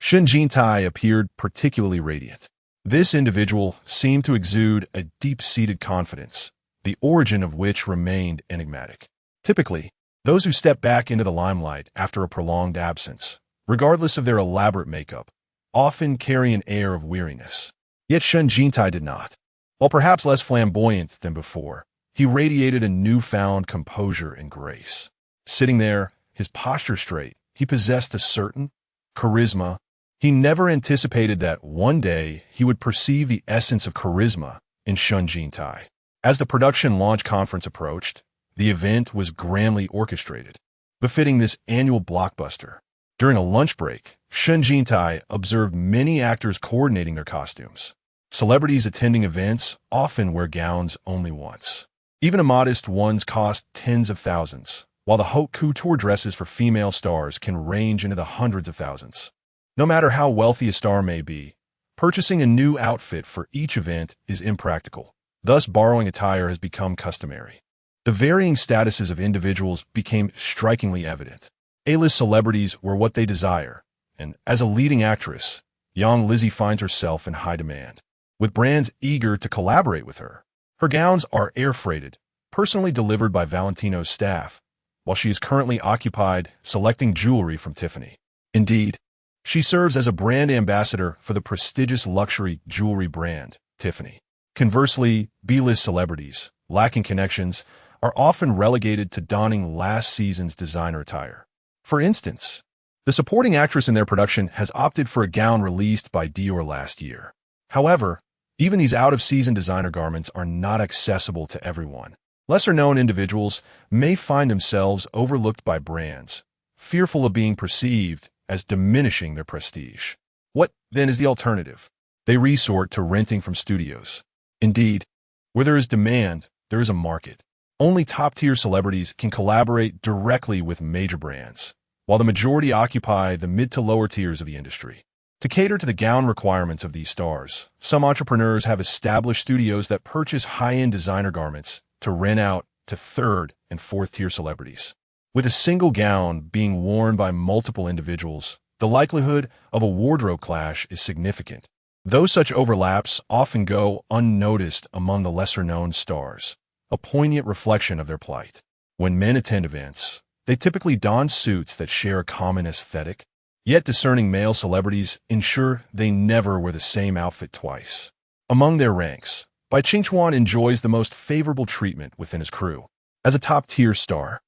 Shen Jintai appeared particularly radiant. This individual seemed to exude a deep-seated confidence, the origin of which remained enigmatic. Typically, those who step back into the limelight after a prolonged absence, regardless of their elaborate makeup, often carry an air of weariness. Yet Shen Jintai did not. While perhaps less flamboyant than before, he radiated a newfound composure and grace. Sitting there, his posture straight, he possessed a certain charisma. He never anticipated that one day he would perceive the essence of charisma in Shen Jintai. As the production launch conference approached, the event was grandly orchestrated, befitting this annual blockbuster. During a lunch break, Shen Jintai observed many actors coordinating their costumes. Celebrities attending events often wear gowns only once. Even modest ones cost tens of thousands, while the haute couture dresses for female stars can range into the hundreds of thousands. No matter how wealthy a star may be, purchasing a new outfit for each event is impractical. Thus, borrowing attire has become customary. The varying statuses of individuals became strikingly evident. A-list celebrities were what they desire, and as a leading actress, young Lizzie finds herself in high demand. With brands eager to collaborate with her, her gowns are air-freighted, personally delivered by Valentino's staff, while she is currently occupied selecting jewelry from Tiffany. Indeed, she serves as a brand ambassador for the prestigious luxury jewelry brand, Tiffany. Conversely, B-list celebrities, lacking connections, are often relegated to donning last season's designer attire. For instance, the supporting actress in their production has opted for a gown released by Dior last year. However, even these out-of-season designer garments are not accessible to everyone. Lesser-known individuals may find themselves overlooked by brands, fearful of being perceived as diminishing their prestige. What, then, is the alternative? They resort to renting from studios. Indeed, where there is demand, there is a market. Only top-tier celebrities can collaborate directly with major brands, while the majority occupy the mid to lower tiers of the industry. To cater to the gown requirements of these stars, some entrepreneurs have established studios that purchase high-end designer garments to rent out to third and fourth-tier celebrities. With a single gown being worn by multiple individuals, the likelihood of a wardrobe clash is significant. Though such overlaps often go unnoticed among the lesser-known stars, a poignant reflection of their plight. When men attend events, they typically don suits that share a common aesthetic, yet discerning male celebrities ensure they never wear the same outfit twice. Among their ranks, Bai Qingchuan enjoys the most favorable treatment within his crew. As a top-tier star,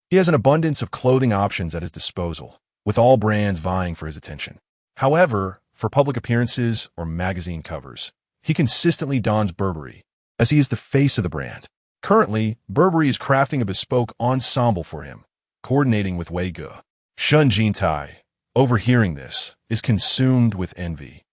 He has an abundance of clothing options at his disposal, with all brands vying for his attention. However, for public appearances or magazine covers, he consistently dons Burberry, as he is the face of the brand. Currently, Burberry is crafting a bespoke ensemble for him, coordinating with Wei Ge. Shen Jintai, overhearing this, is consumed with envy,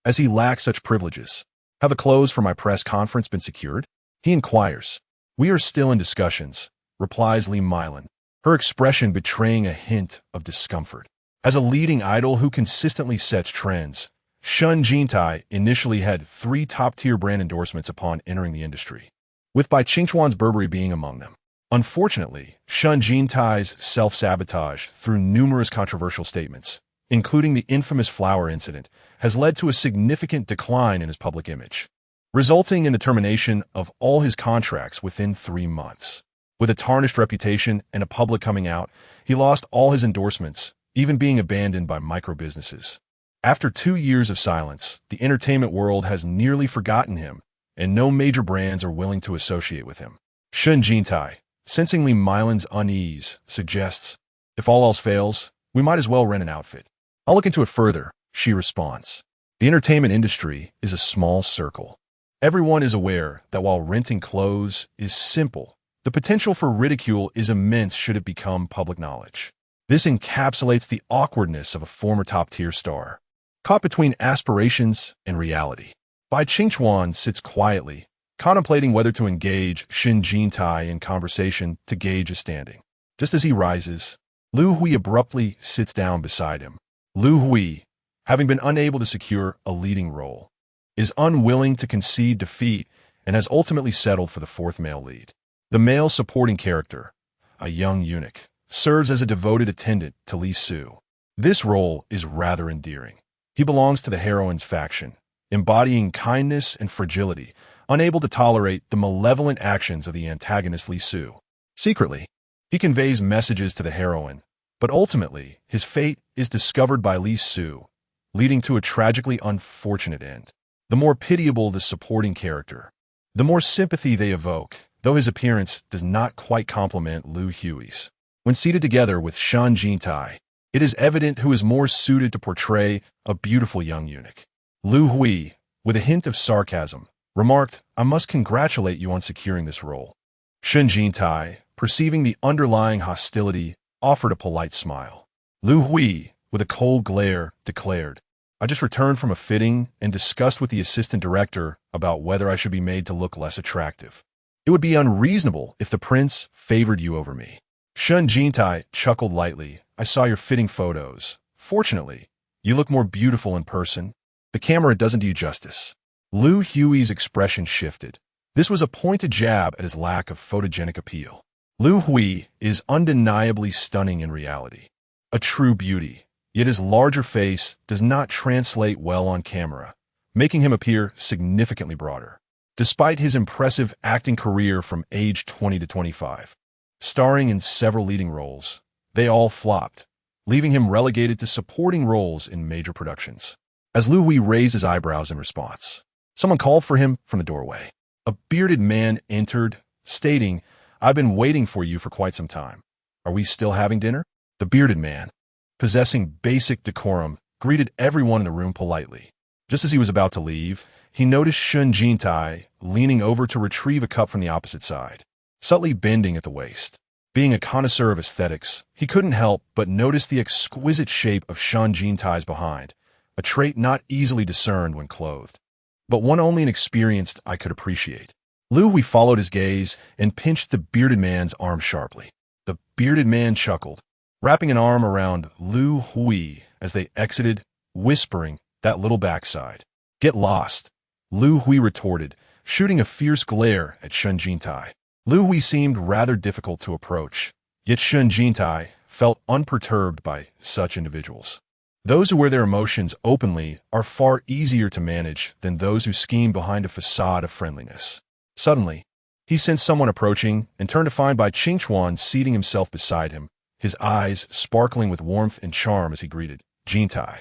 as he lacks such privileges. Have the clothes for my press conference been secured? He inquires. We are still in discussions, replies Li Mylan, her expression betraying a hint of discomfort. As a leading idol who consistently sets trends, Shen Jintai initially had 3 top-tier brand endorsements upon entering the industry, with Bai Qingchuan's Burberry being among them. Unfortunately, Shen Jintai's self-sabotage through numerous controversial statements, including the infamous flower incident, has led to a significant decline in his public image, resulting in the termination of all his contracts within 3 months. With a tarnished reputation and a public coming out, he lost all his endorsements, even being abandoned by micro-businesses. After 2 years of silence, the entertainment world has nearly forgotten him, and no major brands are willing to associate with him. Shen Jintai, sensing Li Mylan's unease, suggests, if all else fails, we might as well rent an outfit. I'll look into it further, she responds. The entertainment industry is a small circle. Everyone is aware that while renting clothes is simple, the potential for ridicule is immense should it become public knowledge. This encapsulates the awkwardness of a former top-tier star, caught between aspirations and reality. Bai Qingchuan sits quietly, contemplating whether to engage Shen Jintai in conversation to gauge his standing. Just as he rises, Lu Hui abruptly sits down beside him. Lu Hui, having been unable to secure a leading role, is unwilling to concede defeat and has ultimately settled for the 4th male lead. The male supporting character, a young eunuch, serves as a devoted attendant to Li Su. This role is rather endearing. He belongs to the heroine's faction, embodying kindness and fragility, unable to tolerate the malevolent actions of the antagonist Li Su. Secretly, he conveys messages to the heroine, but ultimately, his fate is discovered by Li Su, leading to a tragically unfortunate end. The more pitiable the supporting character, the more sympathy they evoke, though his appearance does not quite complement Lu Hui's. When seated together with Shen Jintai, it is evident who is more suited to portray a beautiful young eunuch. Lu Hui, with a hint of sarcasm, remarked, I must congratulate you on securing this role. Shen Jintai, perceiving the underlying hostility, offered a polite smile. Lu Hui, with a cold glare, declared, I just returned from a fitting and discussed with the assistant director about whether I should be made to look less attractive. It would be unreasonable if the prince favored you over me. Shen Jintai chuckled lightly. I saw your fitting photos. Fortunately, you look more beautiful in person. The camera doesn't do you justice. Lu Hui's expression shifted. This was a pointed jab at his lack of photogenic appeal. Lu Hui is undeniably stunning in reality. A true beauty, yet his larger face does not translate well on camera, making him appear significantly broader. Despite his impressive acting career from age 20 to 25, starring in several leading roles, they all flopped, leaving him relegated to supporting roles in major productions. As Lu Hui raised his eyebrows in response, someone called for him from the doorway. A bearded man entered, stating, I've been waiting for you for quite some time. Are we still having dinner? The bearded man, possessing basic decorum, greeted everyone in the room politely. Just as he was about to leave, he noticed Shen Jintai leaning over to retrieve a cup from the opposite side, subtly bending at the waist. Being a connoisseur of aesthetics, he couldn't help but notice the exquisite shape of Shen Jintai's behind, a trait not easily discerned when clothed, but one only an experienced eye could appreciate. Lu Hui followed his gaze and pinched the bearded man's arm sharply. The bearded man chuckled, wrapping an arm around Lu Hui as they exited, whispering, that little backside. Get lost, Lu Hui retorted, shooting a fierce glare at Shen Jintai. Lu Hui seemed rather difficult to approach, yet Shen Jintai felt unperturbed by such individuals. Those who wear their emotions openly are far easier to manage than those who scheme behind a facade of friendliness. Suddenly, he sensed someone approaching and turned to find Bai Qingchuan seating himself beside him, his eyes sparkling with warmth and charm as he greeted, Jintai.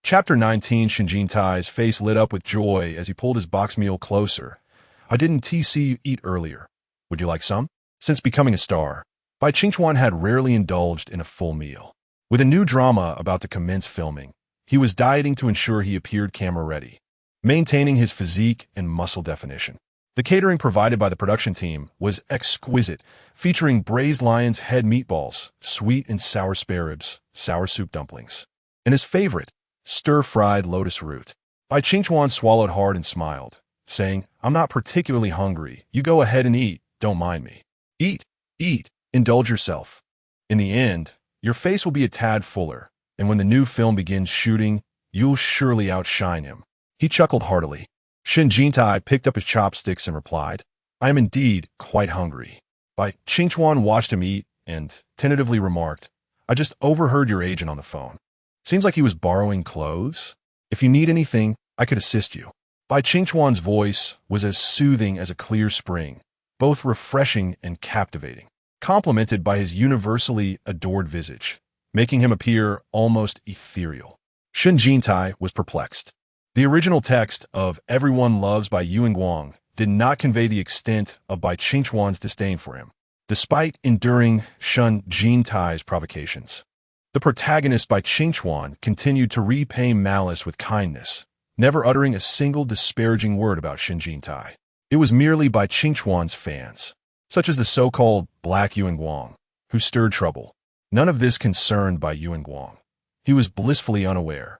Chapter 19. Shen Jintai's face lit up with joy as he pulled his box meal closer. I didn't see you eat earlier. Would you like some? Since becoming a star, Bai Qingchuan had rarely indulged in a full meal. With a new drama about to commence filming, he was dieting to ensure he appeared camera-ready, maintaining his physique and muscle definition. The catering provided by the production team was exquisite, featuring braised lion's head meatballs, sweet and sour spare ribs, sour soup dumplings, and his favorite, stir-fried lotus root. Bai Qingchuan swallowed hard and smiled, saying, "I'm not particularly hungry. You go ahead and eat, don't mind me. Eat, eat, indulge yourself. In the end, your face will be a tad fuller, and when the new film begins shooting, you'll surely outshine him." He chuckled heartily. Shen Jintai picked up his chopsticks and replied, "I am indeed quite hungry." Bai Qingchuan watched him eat and tentatively remarked, "I just overheard your agent on the phone. Seems like he was borrowing clothes. If you need anything, I could assist you." Bai Qingchuan's voice was as soothing as a clear spring, both refreshing and captivating, complemented by his universally adored visage, making him appear almost ethereal. Shen Jintai was perplexed. The original text of Everyone Loves by Yuan Guang did not convey the extent of Bai Qingchuan's disdain for him, despite enduring Shen Jintai's provocations. The protagonist Bai Qingchuan continued to repay malice with kindness, never uttering a single disparaging word about Shen Jintai. It was merely Bai Qingchuan's fans, such as the so-called Black Yuan Guang, who stirred trouble. None of this concerned Bai Yuan Guang. He was blissfully unaware,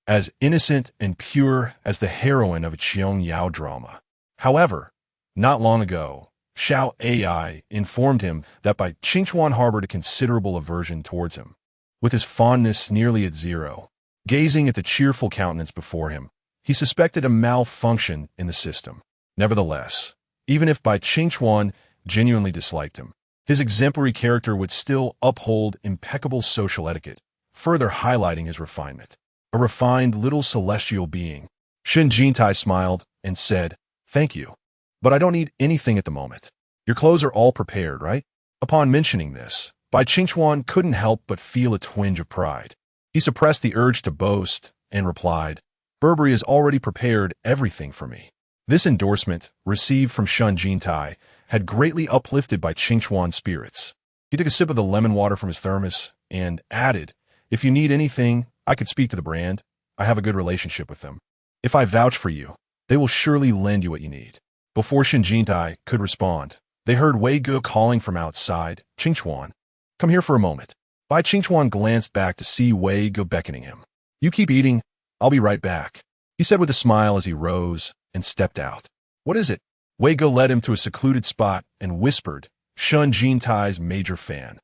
as innocent and pure as the heroine of a Qiong Yao drama. However, not long ago, Xiao Ai informed him that Bai Qingchuan harbored a considerable aversion towards him. With his fondness nearly at zero, gazing at the cheerful countenance before him, he suspected a malfunction in the system. Nevertheless, even if Bai Qingchuan genuinely disliked him, his exemplary character would still uphold impeccable social etiquette, further highlighting his refinement. A refined little celestial being. Shen Jintai smiled and said, "Thank you, but I don't need anything at the moment. Your clothes are all prepared, right?" Upon mentioning this, Bai Qingchuan couldn't help but feel a twinge of pride. He suppressed the urge to boast and replied, "Burberry has already prepared everything for me." This endorsement, received from Shen Jintai, had greatly uplifted Bai Qingchuan's spirits. He took a sip of the lemon water from his thermos and added, "If you need anything, I could speak to the brand. I have a good relationship with them. If I vouch for you, they will surely lend you what you need." Before Shen Jintai could respond, they heard Wei Ge calling from outside, "Qingchuan, come here for a moment." Bai Qingchuan glanced back to see Wei Ge beckoning him. "You keep eating. I'll be right back," he said with a smile as he rose and stepped out. "What is it?" Wei Ge led him to a secluded spot and whispered, "Shen Jintai's major fan,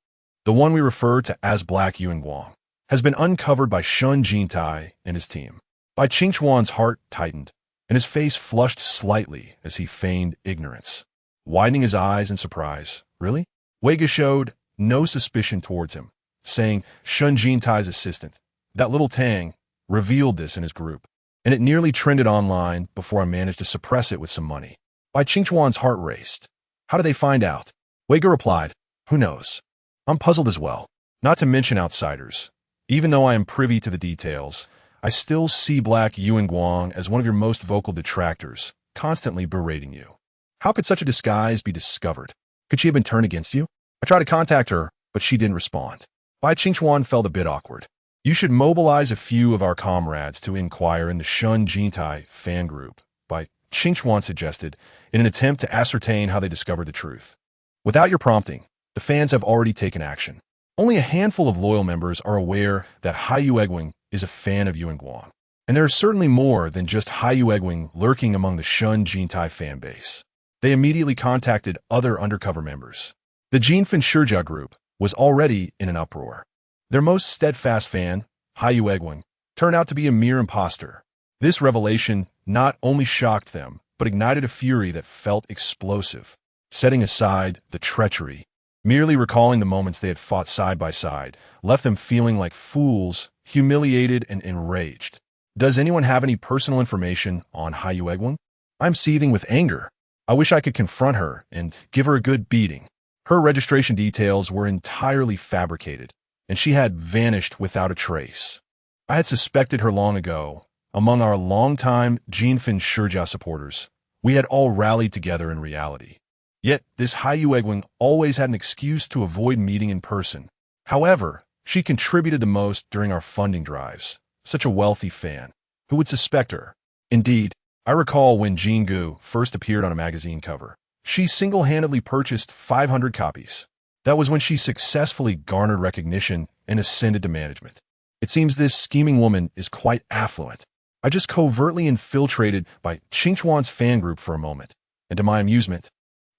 the one we refer to as Black Yuan Guang, has been uncovered by Shen Jintai and his team." Bai Qingchuan's heart tightened, and his face flushed slightly as he feigned ignorance. Widening his eyes in surprise, "Really?" Wei Ge showed no suspicion towards him, saying, "Shen Jintai's assistant, that little Tang, revealed this in his group, and it nearly trended online before I managed to suppress it with some money." Bai Qingchuan's heart raced. "How did they find out?" Wei Ge replied, "Who knows? I'm puzzled as well. Not to mention outsiders. Even though I am privy to the details, I still see Black Yuan Guang as one of your most vocal detractors, constantly berating you. How could such a disguise be discovered? Could she have been turned against you? I tried to contact her, but she didn't respond." Bai Qingchuan felt a bit awkward. "You should mobilize a few of our comrades to inquire in the Shen Jintai fan group," Bai Qingchuan suggested, in an attempt to ascertain how they discovered the truth. "Without your prompting, the fans have already taken action. Only a handful of loyal members are aware that Haiyu Egwing is a fan of Yuan Guang, and there is certainly more than just Haiyu Egwing lurking among the Shen Jintai fan base." They immediately contacted other undercover members. The Jinfin Shijia group was already in an uproar. Their most steadfast fan, Haiyu Egwing, turned out to be a mere imposter. This revelation not only shocked them, but ignited a fury that felt explosive. Setting aside the treachery, merely recalling the moments they had fought side by side left them feeling like fools, humiliated and enraged. "Does anyone have any personal information on Haiyu Egwing? I'm seething with anger. I wish I could confront her and give her a good beating. Her registration details were entirely fabricated, and she had vanished without a trace. I had suspected her long ago. Among our longtime Jinfin Shijia supporters, we had all rallied together in reality. Yet, this Haiyu Egwing always had an excuse to avoid meeting in person. However, she contributed the most during our funding drives. Such a wealthy fan. Who would suspect her? Indeed, I recall when Jean Gu first appeared on a magazine cover. She single-handedly purchased 500 copies. That was when she successfully garnered recognition and ascended to management. It seems this scheming woman is quite affluent. I just covertly infiltrated by Qingchuan's fan group for a moment, and to my amusement,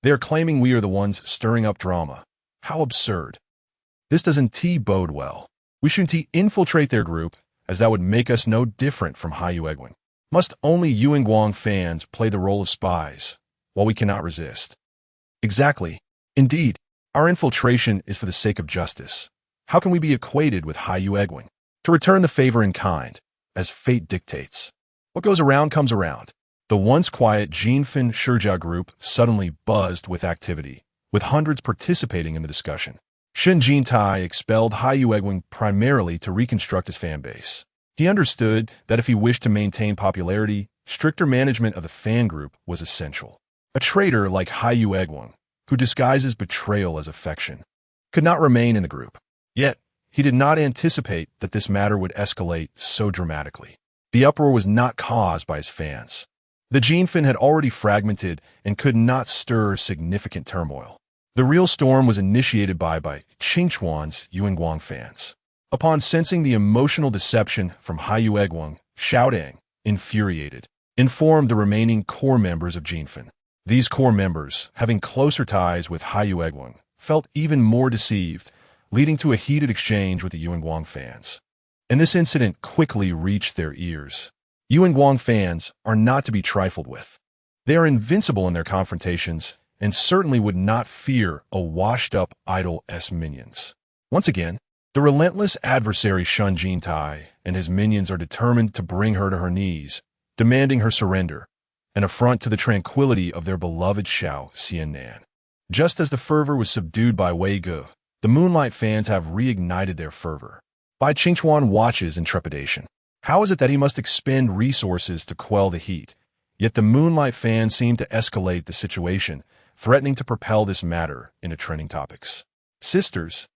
they are claiming we are the ones stirring up drama. How absurd. This doesn't bode well. We shouldn't infiltrate their group, as that would make us no different from Haiyu Egwing. Must only Yuan Guang fans play the role of spies, while we cannot resist? Exactly. Indeed, our infiltration is for the sake of justice. How can we be equated with Haiyu Egwing? To return the favor in kind, as fate dictates. What goes around comes around. The once quiet Jinfin Shijia group suddenly buzzed with activity, with hundreds participating in the discussion. Shen Jintai expelled Haiyu Egwing primarily to reconstruct his fan base. He understood that if he wished to maintain popularity, stricter management of the fan group was essential. A traitor like Haiyu Egwing, who disguises betrayal as affection, could not remain in the group. Yet, he did not anticipate that this matter would escalate so dramatically. The uproar was not caused by his fans. The Jinfin had already fragmented and could not stir significant turmoil. The real storm was initiated by Qingchuan's Yuanguang fans. Upon sensing the emotional deception from Haiyu Egwing, Xiaodang, infuriated, informed the remaining core members of Jinfin. These core members, having closer ties with Haiyu Egwing, felt even more deceived, leading to a heated exchange with the Yuanguang fans. And this incident quickly reached their ears. Yuanguang fans are not to be trifled with. They are invincible in their confrontations and certainly would not fear a washed-up idol-s minions. Once again, the relentless adversary Shen Jintai and his minions are determined to bring her to her knees, demanding her surrender, an affront to the tranquility of their beloved Xiao Xiannan. Just as the fervor was subdued by Wei Ge, the Moonlight fans have reignited their fervor. Bai Qingchuan watches in trepidation. How is it that he must expend resources to quell the heat? Yet the Moonlight fans seem to escalate the situation, threatening to propel this matter into trending topics. Sisters,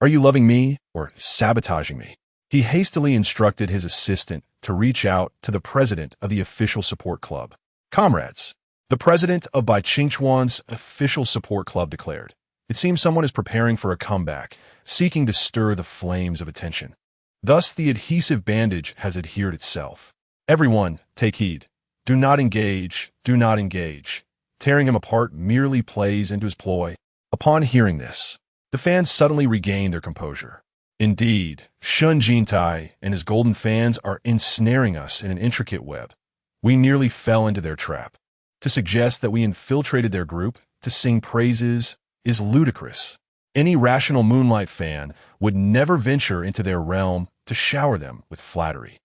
are you loving me or sabotaging me? He hastily instructed his assistant to reach out to the president of the official support club. Comrades, the president of Bai Qingchuan's official support club declared, it seems someone is preparing for a comeback, seeking to stir the flames of attention. Thus, the adhesive bandage has adhered itself. Everyone, take heed. Do not engage, do not engage. Tearing him apart merely plays into his ploy. Upon hearing this, the fans suddenly regain their composure. Indeed, Shen Jintai and his golden fans are ensnaring us in an intricate web. We nearly fell into their trap. To suggest that we infiltrated their group to sing praises is ludicrous. Any rational Moonlight fan would never venture into their realm to shower them with flattery.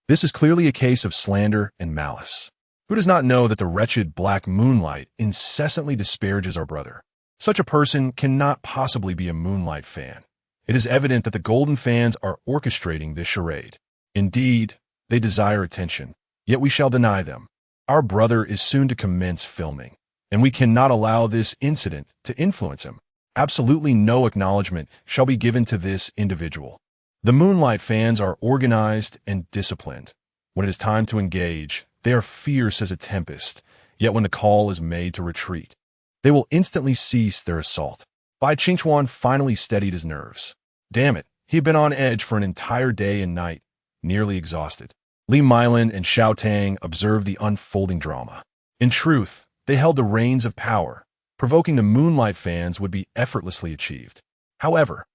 This is clearly a case of slander and malice. Who does not know that the wretched Black Moonlight incessantly disparages our brother? Such a person cannot possibly be a Moonlight fan. It is evident that the Golden fans are orchestrating this charade. Indeed, they desire attention, yet we shall deny them. Our brother is soon to commence filming, and we cannot allow this incident to influence him. Absolutely no acknowledgement shall be given to this individual. The Moonlight fans are organized and disciplined. When it is time to engage, they are fierce as a tempest, yet when the call is made to retreat, they will instantly cease their assault. Bai Qingchuan finally steadied his nerves. Damn it, he had been on edge for an entire day and night, nearly exhausted. Li Mylin and Xiao Tang observed the unfolding drama. In truth, they held the reins of power. Provoking the Moonlight fans would be effortlessly achieved. However,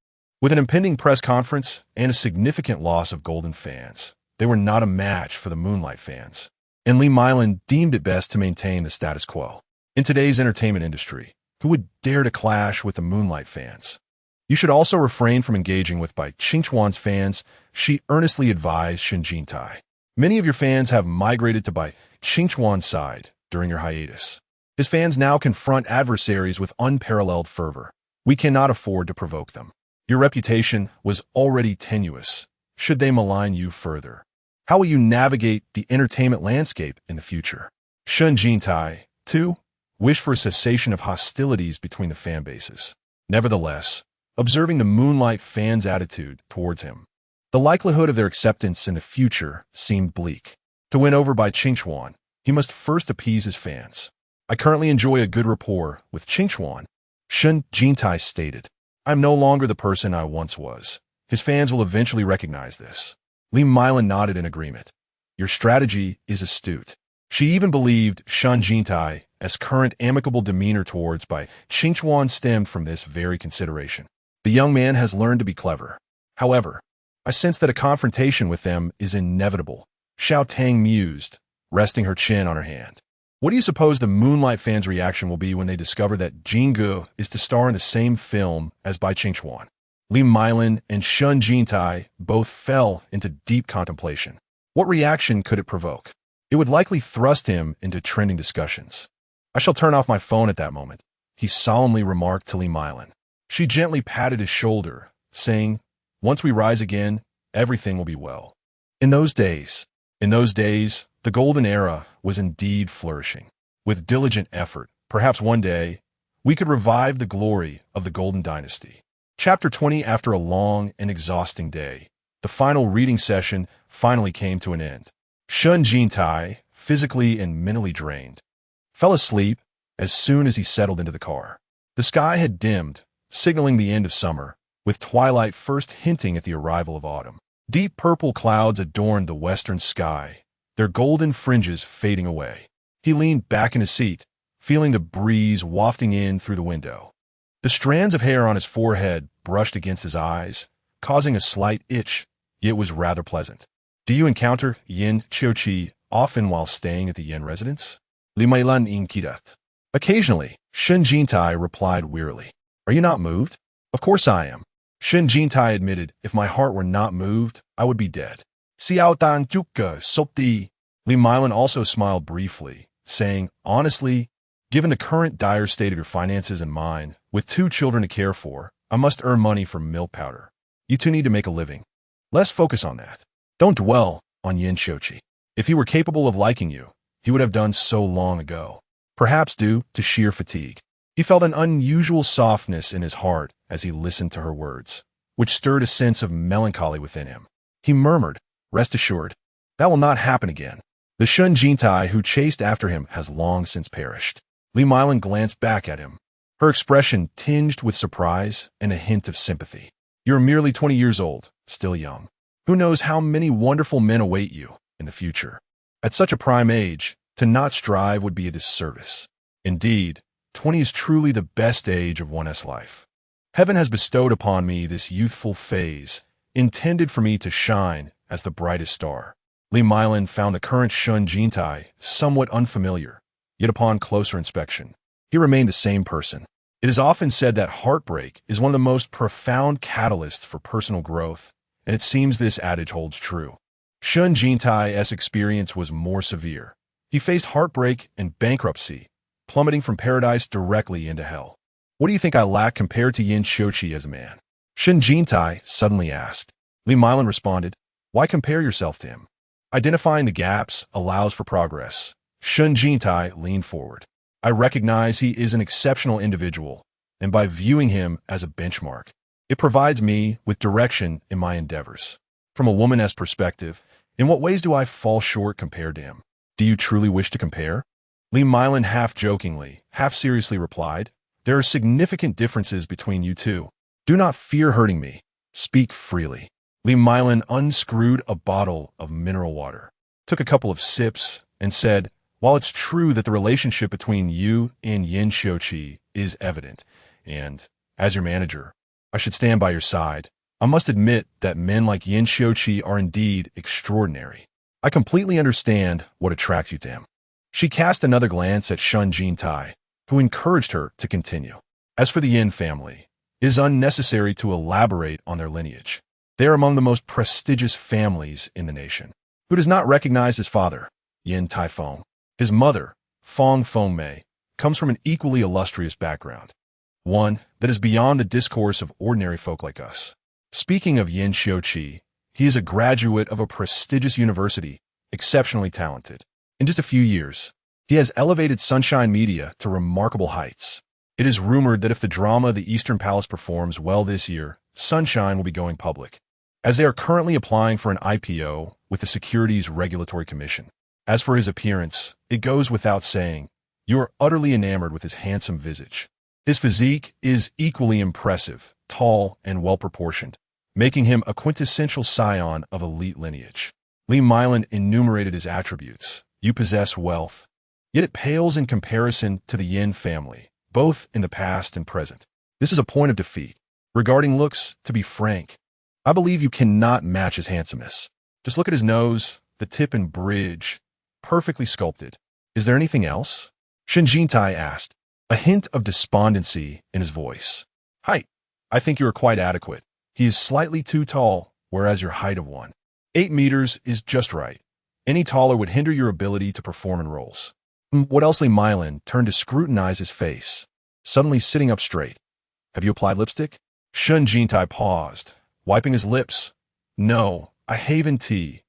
with an impending press conference and a significant loss of Golden fans, they were not a match for the Moonlight fans, and Li Mylin deemed it best to maintain the status quo. In today's entertainment industry, who would dare to clash with the Moonlight fans? You should also refrain from engaging with Bai Qingchuan's fans, she earnestly advised Shen Jintai. Many of your fans have migrated to Bai Qingchuan's side during your hiatus. His fans now confront adversaries with unparalleled fervor. We cannot afford to provoke them. Your reputation was already tenuous. Should they malign you further? How will you navigate the entertainment landscape in the future? Shen Jintai, too, wished for a cessation of hostilities between the fan bases. Nevertheless, observing the Moonlight fans' attitude towards him, the likelihood of their acceptance in the future seemed bleak. To win over by Qingchuan, he must first appease his fans. I currently enjoy a good rapport with Qingchuan, Shen Jintai stated. I'm no longer the person I once was. His fans will eventually recognize this. Li Milan nodded in agreement. Your strategy is astute. She even believed Shen Jintai as current amicable demeanor towards by Qingchuan stemmed from this very consideration. The young man has learned to be clever. However, I sense that a confrontation with them is inevitable. Xiao Tang mused, resting her chin on her hand. What do you suppose the Moonlight fans' reaction will be when they discover that Jinggu is to star in the same film as Bai Qingchuan? Li Milan and Shen Jintai both fell into deep contemplation. What reaction could it provoke? It would likely thrust him into trending discussions. I shall turn off my phone at that moment, he solemnly remarked to Li Milan. She gently patted his shoulder, saying, once we rise again, everything will be well. In those days, the golden era was indeed flourishing. With diligent effort, perhaps one day, we could revive the glory of the Golden Dynasty. Chapter 20. After a long and exhausting day, the final reading session finally came to an end. Shen Jintai, physically and mentally drained, fell asleep as soon as he settled into the car. The sky had dimmed, signaling the end of summer, with twilight first hinting at the arrival of autumn. Deep purple clouds adorned the western sky, their golden fringes fading away. He leaned back in his seat, feeling the breeze wafting in through the window. The strands of hair on his forehead brushed against his eyes, causing a slight itch, yet was rather pleasant. Do you encounter Yin Qiuqi often while staying at the Yin residence? Li Meilan inquired. Occasionally, Shen Jintai replied wearily. Are you not moved? Of course I am. Shen Jintai admitted, if my heart were not moved, I would be dead. Xiao Dan Juke Sopti. Li Milan also smiled briefly, saying, honestly, given the current dire state of your finances and mine, with 2 children to care for, I must earn money for milk powder. You two need to make a living. Let's focus on that. Don't dwell on Yin Qiuqi. If he were capable of liking you, he would have done so long ago. Perhaps due to sheer fatigue. He felt an unusual softness in his heart as he listened to her words, which stirred a sense of melancholy within him. He murmured, rest assured, that will not happen again. The Shen Jintai who chased after him has long since perished. Li Milan glanced back at him, her expression tinged with surprise and a hint of sympathy. You're merely 20 years old, still young. Who knows how many wonderful men await you in the future? At such a prime age, to not strive would be a disservice. Indeed, 20 is truly the best age of one's life. Heaven has bestowed upon me this youthful phase, intended for me to shine as the brightest star. Li Milan found the current Shen Jintai somewhat unfamiliar, yet upon closer inspection, he remained the same person. It is often said that heartbreak is one of the most profound catalysts for personal growth, and it seems this adage holds true. Shen Jintai's experience was more severe. He faced heartbreak and bankruptcy, plummeting from paradise directly into hell. What do you think I lack compared to Yin Qiuqi as a man? Shen Jintai suddenly asked. Li Milan responded, why compare yourself to him? Identifying the gaps allows for progress. Shen Jintai leaned forward. I recognize he is an exceptional individual, and by viewing him as a benchmark, it provides me with direction in my endeavors. From a woman's perspective, in what ways do I fall short compared to him? Do you truly wish to compare? Li Milan half-jokingly, half-seriously replied, there are significant differences between you two. Do not fear hurting me. Speak freely. Li Milan unscrewed a bottle of mineral water, took a couple of sips, and said, while it's true that the relationship between you and Yin Qiuqi is evident, and, as your manager, I should stand by your side, I must admit that men like Yin Qiuqi are indeed extraordinary. I completely understand what attracts you to him. She cast another glance at Shen Jintai, who encouraged her to continue. As for the Yin family, it is unnecessary to elaborate on their lineage. They are among the most prestigious families in the nation. Who does not recognize his father, Yin Taifeng? His mother, Fong Fengmei, comes from an equally illustrious background, one that is beyond the discourse of ordinary folk like us. Speaking of Yin Qiuqi, he is a graduate of a prestigious university, exceptionally talented. In just a few years, He has elevated Sunshine Media to remarkable heights. It is rumored that if the drama The Eastern Palace performs well this year, Sunshine will be going public, as they are currently applying for an IPO with the Securities Regulatory Commission. As for his appearance, it goes without saying, you are utterly enamored with his handsome visage. His physique is equally impressive, tall and well-proportioned, making him a quintessential scion of elite lineage. Li Mylan enumerated his attributes. You possess wealth, yet it pales in comparison to the Yin family, both in the past and present. This is a point of defeat. Regarding looks, to be frank, I believe you cannot match his handsomeness. Just look at his nose, the tip and bridge, perfectly sculpted. Is there anything else? Shen Jintai asked, a hint of despondency in his voice. Height. I think you are quite adequate. He is slightly too tall, whereas your height of 8 meters is just right. Any taller would hinder your ability to perform in roles. What else? Li Mylan turned to scrutinize his face, suddenly sitting up straight. Have you applied lipstick? Shen Jintai paused, wiping his lips. No, I haven't. Li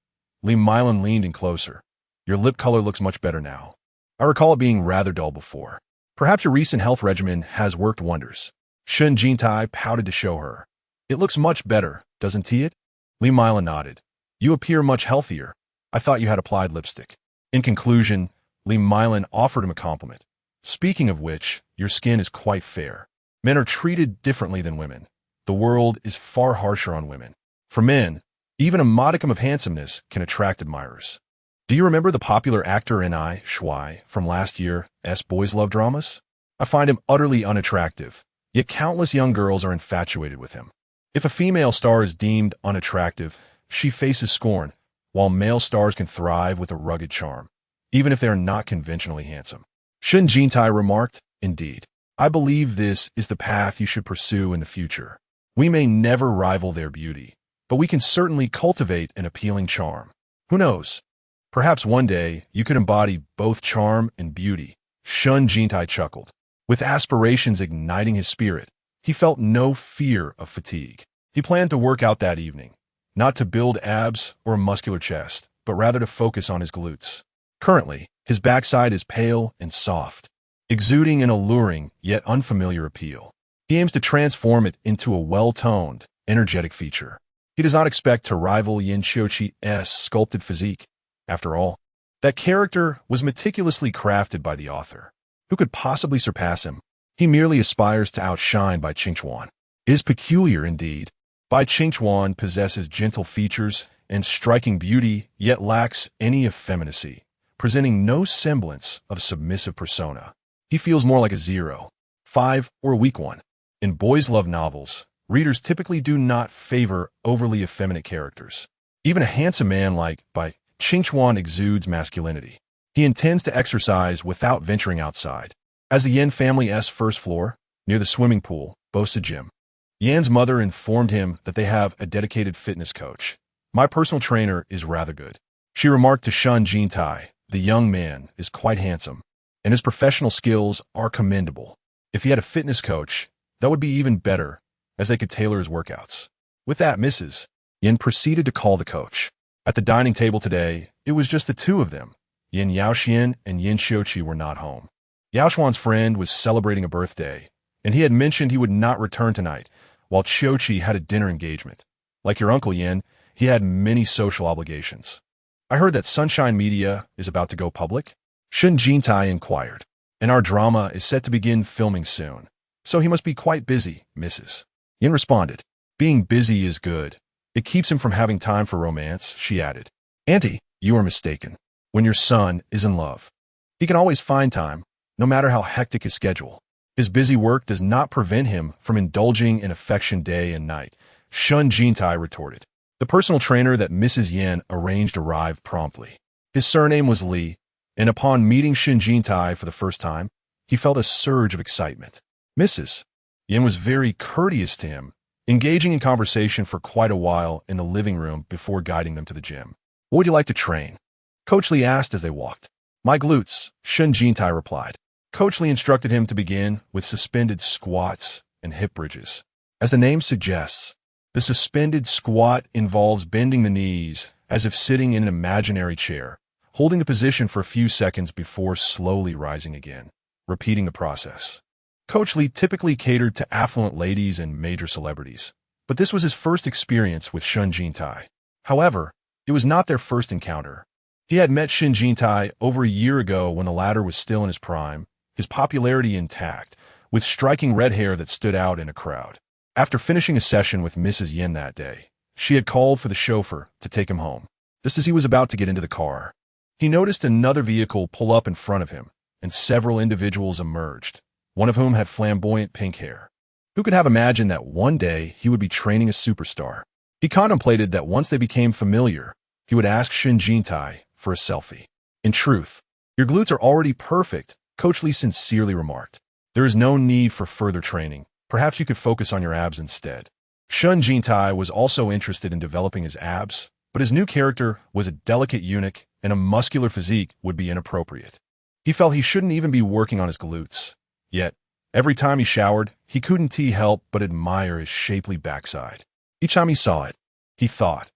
Mylan leaned in closer. Your lip color looks much better now. I recall it being rather dull before. Perhaps your recent health regimen has worked wonders. Shen Jintai pouted to show her. It looks much better, doesn't it? Li Mylan nodded. You appear much healthier. I thought you had applied lipstick. In conclusion, Li Mylan offered him a compliment. Speaking of which, your skin is quite fair. Men are treated differently than women. The world is far harsher on women. For men, even a modicum of handsomeness can attract admirers. Do you remember the popular actor N.I. Shui from last year's boys' love dramas? I find him utterly unattractive, yet countless young girls are infatuated with him. If a female star is deemed unattractive, she faces scorn, while male stars can thrive with a rugged charm, even if they are not conventionally handsome. Shen Jintai remarked, indeed, I believe this is the path you should pursue in the future. We may never rival their beauty, but we can certainly cultivate an appealing charm. Who knows? Perhaps one day you could embody both charm and beauty. Shen Jintai chuckled. With aspirations igniting his spirit, he felt no fear of fatigue. He planned to work out that evening, not to build abs or a muscular chest, but rather to focus on his glutes. Currently, his backside is pale and soft, exuding an alluring yet unfamiliar appeal. He aims to transform it into a well-toned, energetic feature. He does not expect to rival Yin Xiuqi's sculpted physique. After all, that character was meticulously crafted by the author. Who could possibly surpass him? He merely aspires to outshine Bai Qingchuan. It is peculiar indeed. Bai Qingchuan possesses gentle features and striking beauty, yet lacks any effeminacy, presenting no semblance of a submissive persona. He feels more like a 0, 5, or a weak one. In boys' love novels, readers typically do not favor overly effeminate characters. Even a handsome man like Bai Qingchuan exudes masculinity. He intends to exercise without venturing outside. As the Yan family's first floor, near the swimming pool, boasts a gym. Yan's mother informed him that they have a dedicated fitness coach. My personal trainer is rather good. She remarked to Shen Jintai, the young man is quite handsome, and his professional skills are commendable. If he had a fitness coach, that would be even better, as they could tailor his workouts. With that, Mrs. Yan proceeded to call the coach. At the dining table today, it was just the two of them. Yin Yaoxian and Yin Xiuqi were not home. Yaoxuan's friend was celebrating a birthday, and he had mentioned he would not return tonight, while Xiuqi had a dinner engagement. Like your uncle Yin, he had many social obligations. I heard that Sunshine Media is about to go public? Shen Jintai inquired. And our drama is set to begin filming soon, so he must be quite busy, Mrs. Yin responded. Being busy is good. It keeps him from having time for romance, she added. Auntie, you are mistaken. When your son is in love, he can always find time, no matter how hectic his schedule. His busy work does not prevent him from indulging in affection day and night, Shen Jintai retorted. The personal trainer that Mrs. Yan arranged arrived promptly. His surname was Li, and upon meeting Shen Jintai for the first time, he felt a surge of excitement. Mrs. Yan was very courteous to him, engaging in conversation for quite a while in the living room before guiding them to the gym. What would you like to train? Coach Li asked as they walked. My glutes, Shen Jintai replied. Coach Li instructed him to begin with suspended squats and hip bridges. As the name suggests, the suspended squat involves bending the knees as if sitting in an imaginary chair, holding the position for a few seconds before slowly rising again, repeating the process. Coach Lee typically catered to affluent ladies and major celebrities, but this was his first experience with Shen Jintai. However, it was not their first encounter. He had met Shen Jintai over a year ago when the latter was still in his prime, his popularity intact, with striking red hair that stood out in a crowd. After finishing a session with Mrs. Yin that day, she had called for the chauffeur to take him home. Just as he was about to get into the car, he noticed another vehicle pull up in front of him, and several individuals emerged, one of whom had flamboyant pink hair. Who could have imagined that one day he would be training a superstar? He contemplated that once they became familiar, he would ask Shen Jintai for a selfie. In truth, your glutes are already perfect, Coach Lee sincerely remarked. There is no need for further training. Perhaps you could focus on your abs instead. Shen Jintai was also interested in developing his abs, but his new character was a delicate eunuch, and a muscular physique would be inappropriate. He felt he shouldn't even be working on his glutes. Yet, every time he showered, he couldn't help but admire his shapely backside. Each time he saw it, he thought,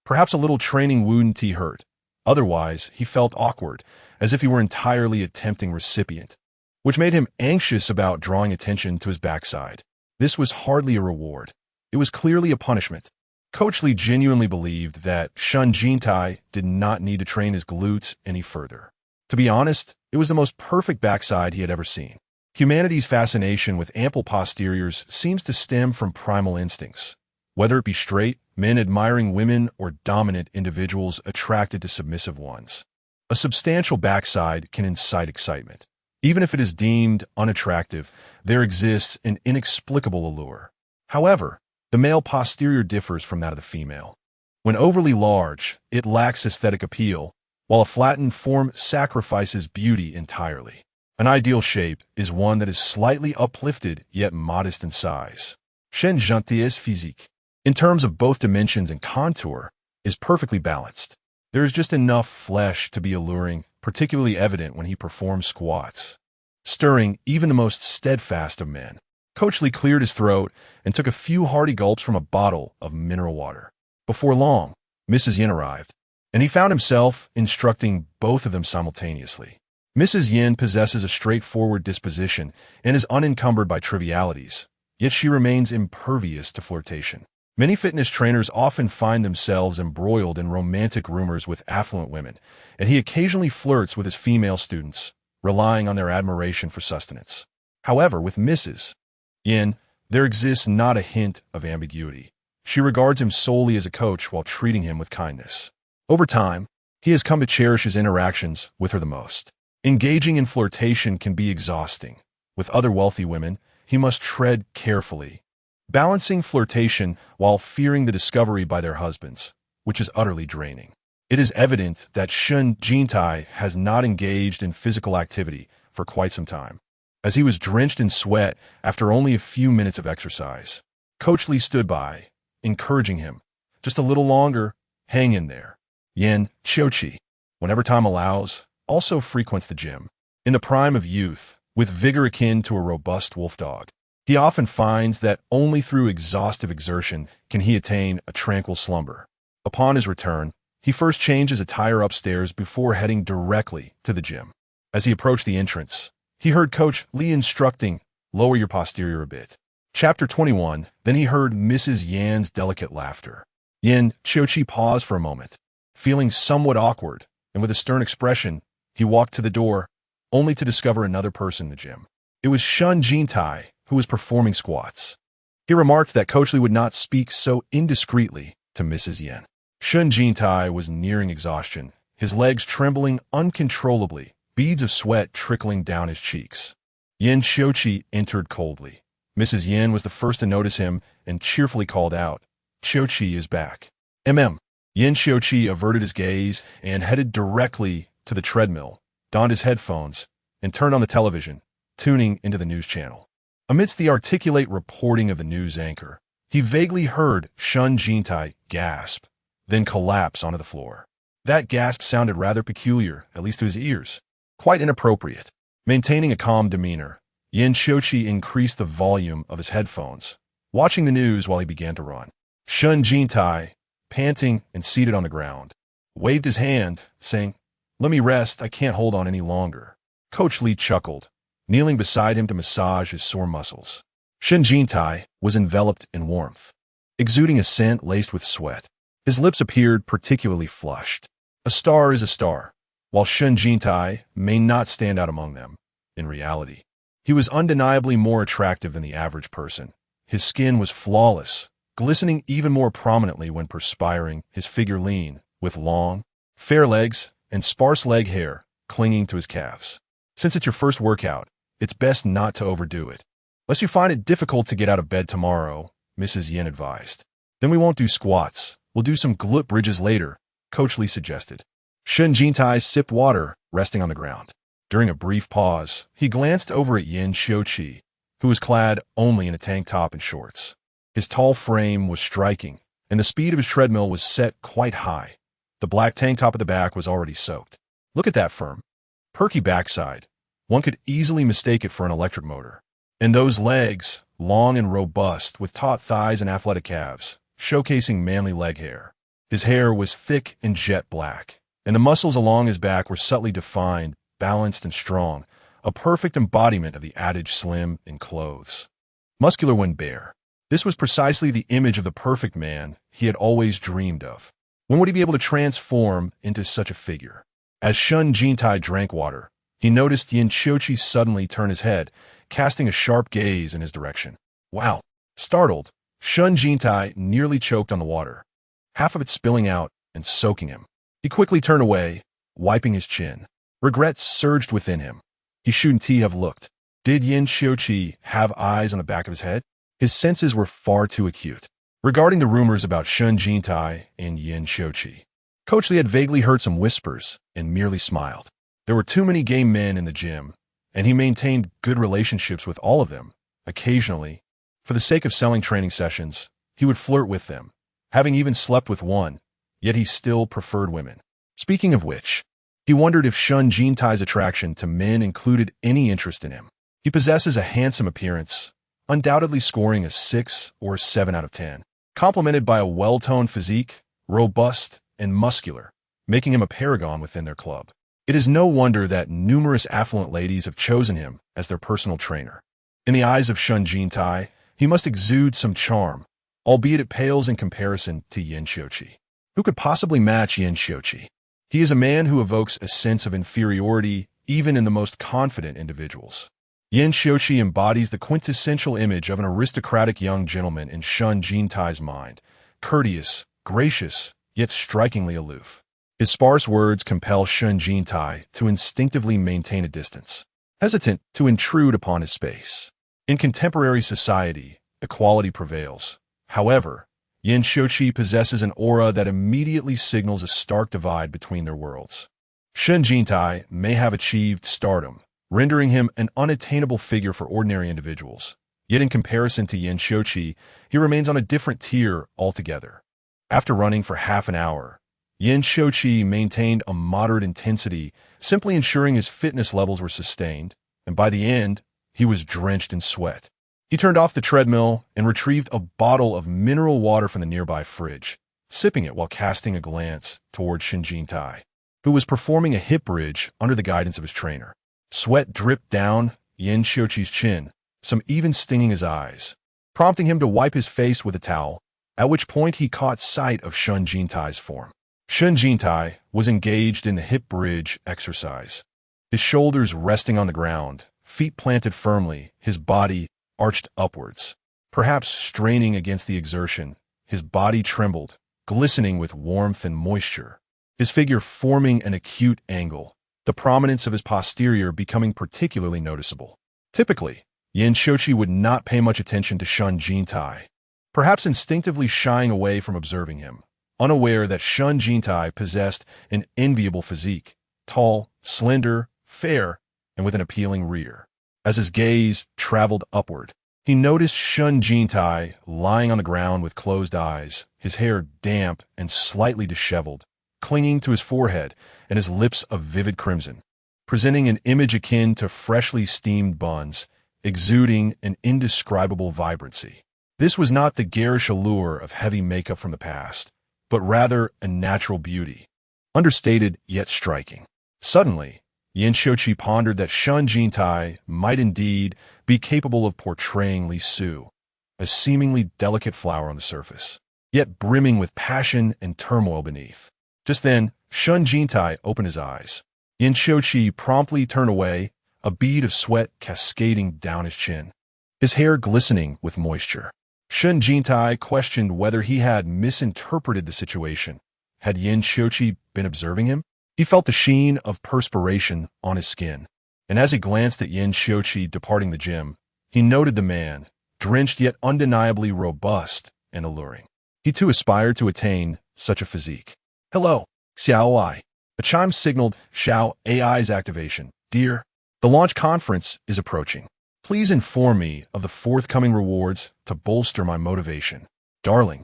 perhaps a little training wouldn't hurt. Otherwise, he felt awkward, as if he were entirely a tempting recipient, which made him anxious about drawing attention to his backside. This was hardly a reward. It was clearly a punishment. Coach Lee genuinely believed that Shen Jintai did not need to train his glutes any further. To be honest, it was the most perfect backside he had ever seen. Humanity's fascination with ample posteriors seems to stem from primal instincts. Whether it be straight, men admiring women, or dominant individuals attracted to submissive ones. A substantial backside can incite excitement. Even if it is deemed unattractive, there exists an inexplicable allure. However, the male posterior differs from that of the female. When overly large, it lacks aesthetic appeal, while a flattened form sacrifices beauty entirely. An ideal shape is one that is slightly uplifted yet modest in size. Shen Jintai's physique, in terms of both dimensions and contour, is perfectly balanced. There is just enough flesh to be alluring, particularly evident when he performs squats, stirring even the most steadfast of men. Coach Lee cleared his throat and took a few hearty gulps from a bottle of mineral water. Before long, Mrs. Yin arrived, and he found himself instructing both of them simultaneously. Mrs. Yin possesses a straightforward disposition and is unencumbered by trivialities, yet she remains impervious to flirtation. Many fitness trainers often find themselves embroiled in romantic rumors with affluent women, and he occasionally flirts with his female students, relying on their admiration for sustenance. However, with Mrs. Yin, there exists not a hint of ambiguity. She regards him solely as a coach while treating him with kindness. Over time, he has come to cherish his interactions with her the most. Engaging in flirtation can be exhausting. With other wealthy women, he must tread carefully, balancing flirtation while fearing the discovery by their husbands, which is utterly draining. It is evident that Shen Jintai has not engaged in physical activity for quite some time, as he was drenched in sweat after only a few minutes of exercise. Coach Lee stood by, encouraging him, just a little longer, hang in there. Yin Qiuqi, whenever time allows, also frequents the gym. In the prime of youth, with vigor akin to a robust wolf dog, he often finds that only through exhaustive exertion can he attain a tranquil slumber. Upon his return, he first changes attire upstairs before heading directly to the gym. As he approached the entrance, he heard Coach Lee instructing, lower your posterior a bit. Chapter 21, then he heard Mrs. Yan's delicate laughter. Yin Qiuqi paused for a moment, feeling somewhat awkward, and with a stern expression, he walked to the door, only to discover another person in the gym. It was Shen Jintai, who was performing squats. He remarked that Coach Lee would not speak so indiscreetly to Mrs. Yin. Shen Jintai was nearing exhaustion, his legs trembling uncontrollably, beads of sweat trickling down his cheeks. Yin Qiuqi entered coldly. Mrs. Yin was the first to notice him and cheerfully called out, Qiuqi is back. Yin Qiuqi averted his gaze and headed directly to the treadmill, donned his headphones, and turned on the television, tuning into the news channel. Amidst the articulate reporting of the news anchor, he vaguely heard Shen Jintai gasp, then collapse onto the floor. That gasp sounded rather peculiar, at least to his ears. Quite inappropriate. Maintaining a calm demeanor, Yin Qiuqi increased the volume of his headphones, watching the news while he began to run. Shen Jintai, panting and seated on the ground, waved his hand, saying, Let me rest, I can't hold on any longer. Coach Lee chuckled, kneeling beside him to massage his sore muscles. Shen Jintai was enveloped in warmth, exuding a scent laced with sweat. His lips appeared particularly flushed. A star is a star, while Shen Jintai may not stand out among them. In reality, he was undeniably more attractive than the average person. His skin was flawless, glistening even more prominently when perspiring, his figure lean, with long, fair legs and sparse leg hair clinging to his calves. Since it's your first workout, it's best not to overdo it. Unless you find it difficult to get out of bed tomorrow, Mrs. Yin advised. Then we won't do squats. We'll do some glute bridges later, Coach Lee suggested. Shen Jintai sipped water, resting on the ground. During a brief pause, he glanced over at Yin Xiuqi, who was clad only in a tank top and shorts. His tall frame was striking, and the speed of his treadmill was set quite high. The black tank top at the back was already soaked. Look at that firm, perky backside. One could easily mistake it for an electric motor. And those legs, long and robust, with taut thighs and athletic calves, showcasing manly leg hair. His hair was thick and jet black, and the muscles along his back were subtly defined, balanced and strong, a perfect embodiment of the adage slim in clothes. Muscular when bare. This was precisely the image of the perfect man he had always dreamed of. When would he be able to transform into such a figure? As Shen Jintai drank water, he noticed Yin Xiuqi suddenly turn his head, casting a sharp gaze in his direction. Wow! Startled, Shen Jintai nearly choked on the water, half of it spilling out and soaking him. He quickly turned away, wiping his chin. Regret surged within him. He shouldn't have looked. Did Yin Xiuqi have eyes on the back of his head? His senses were far too acute. Regarding the rumors about Shen Jintai and Yin Xiuqi, Coach Lee had vaguely heard some whispers and merely smiled. There were too many gay men in the gym, and he maintained good relationships with all of them. Occasionally, for the sake of selling training sessions, he would flirt with them, having even slept with one, yet he still preferred women. Speaking of which, he wondered if Shen Jintai's attraction to men included any interest in him. He possesses a handsome appearance, undoubtedly scoring a 6 or 7 out of 10, complemented by a well-toned physique, robust and muscular, making him a paragon within their club. It is no wonder that numerous affluent ladies have chosen him as their personal trainer. In the eyes of Shen Jintai, he must exude some charm, albeit it pales in comparison to Yin Xiuqi. Who could possibly match Yin Xiuqi? He is a man who evokes a sense of inferiority even in the most confident individuals. Yin Xiuqi embodies the quintessential image of an aristocratic young gentleman in Shen Jintai's mind, courteous, gracious, yet strikingly aloof. His sparse words compel Shen Jintai to instinctively maintain a distance, hesitant to intrude upon his space. In contemporary society, equality prevails. However, Yin Xiuqi possesses an aura that immediately signals a stark divide between their worlds. Shen Jintai may have achieved stardom, rendering him an unattainable figure for ordinary individuals. Yet in comparison to Yin Xiuqi, he remains on a different tier altogether. After running for half an hour, Yin Xiuqi maintained a moderate intensity, simply ensuring his fitness levels were sustained, and by the end, he was drenched in sweat. He turned off the treadmill and retrieved a bottle of mineral water from the nearby fridge, sipping it while casting a glance toward Shen Jintai, who was performing a hip bridge under the guidance of his trainer. Sweat dripped down Yin Xiuqi's chin, some even stinging his eyes, prompting him to wipe his face with a towel, at which point he caught sight of Shen Jintai's form. Shen Jintai was engaged in the hip bridge exercise, his shoulders resting on the ground, feet planted firmly, his body arched upwards. Perhaps straining against the exertion, his body trembled, glistening with warmth and moisture, his figure forming an acute angle, the prominence of his posterior becoming particularly noticeable. Typically, Yin Xiuqi would not pay much attention to Shen Jintai, perhaps instinctively shying away from observing him, unaware that Shen Jintai possessed an enviable physique, tall, slender, fair, and with an appealing rear. As his gaze traveled upward, he noticed Shen Jintai lying on the ground with closed eyes, his hair damp and slightly disheveled, clinging to his forehead and his lips of vivid crimson, presenting an image akin to freshly steamed buns, exuding an indescribable vibrancy. This was not the garish allure of heavy makeup from the past, but rather a natural beauty, understated yet striking. Suddenly, Yin Xiuqi pondered that Shen Jintai might indeed be capable of portraying Li Su, a seemingly delicate flower on the surface, yet brimming with passion and turmoil beneath. Just then, Shen Jintai opened his eyes. Yin Xiuqi promptly turned away, a bead of sweat cascading down his chin, his hair glistening with moisture. Shen Jintai questioned whether he had misinterpreted the situation. Had Yin Xiuqi been observing him? He felt the sheen of perspiration on his skin, and as he glanced at Yin Xiuqi departing the gym, he noted the man, drenched yet undeniably robust and alluring. He too aspired to attain such a physique. Hello, Xiao Ai. A chime signaled Xiao AI's activation. Dear, the launch conference is approaching. Please inform me of the forthcoming rewards to bolster my motivation. Darling,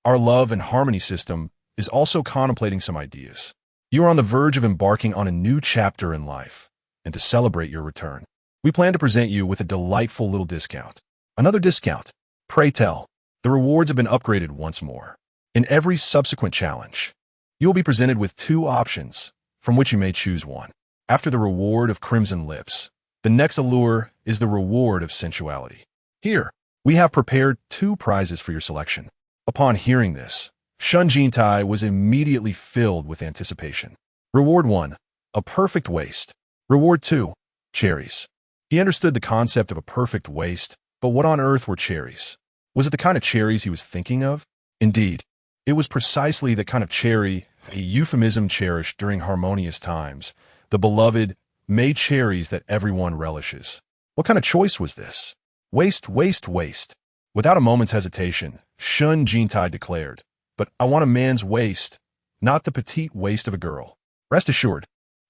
our love and harmony system is also contemplating some ideas. You are on the verge of embarking on a new chapter in life, and to celebrate your return, we plan to present you with a delightful little discount. Another discount. Pray tell, the rewards have been upgraded once more. In every subsequent challenge, you will be presented with 2 options, from which you may choose one. After the reward of crimson lips, the next allure is the reward of sensuality. Here, we have prepared 2 prizes for your selection. Upon hearing this, Shen Jintai was immediately filled with anticipation. Reward 1, a perfect waist. Reward 2, cherries. He understood the concept of a perfect waist, but what on earth were cherries? Was it the kind of cherries he was thinking of? Indeed, it was precisely the kind of cherry, a euphemism cherished during harmonious times, the beloved May cherries that everyone relishes. What kind of choice was this? Waist, waist, waist. Without a moment's hesitation, Shen Jintai declared, but I want a man's waist, not the petite waist of a girl. Rest assured,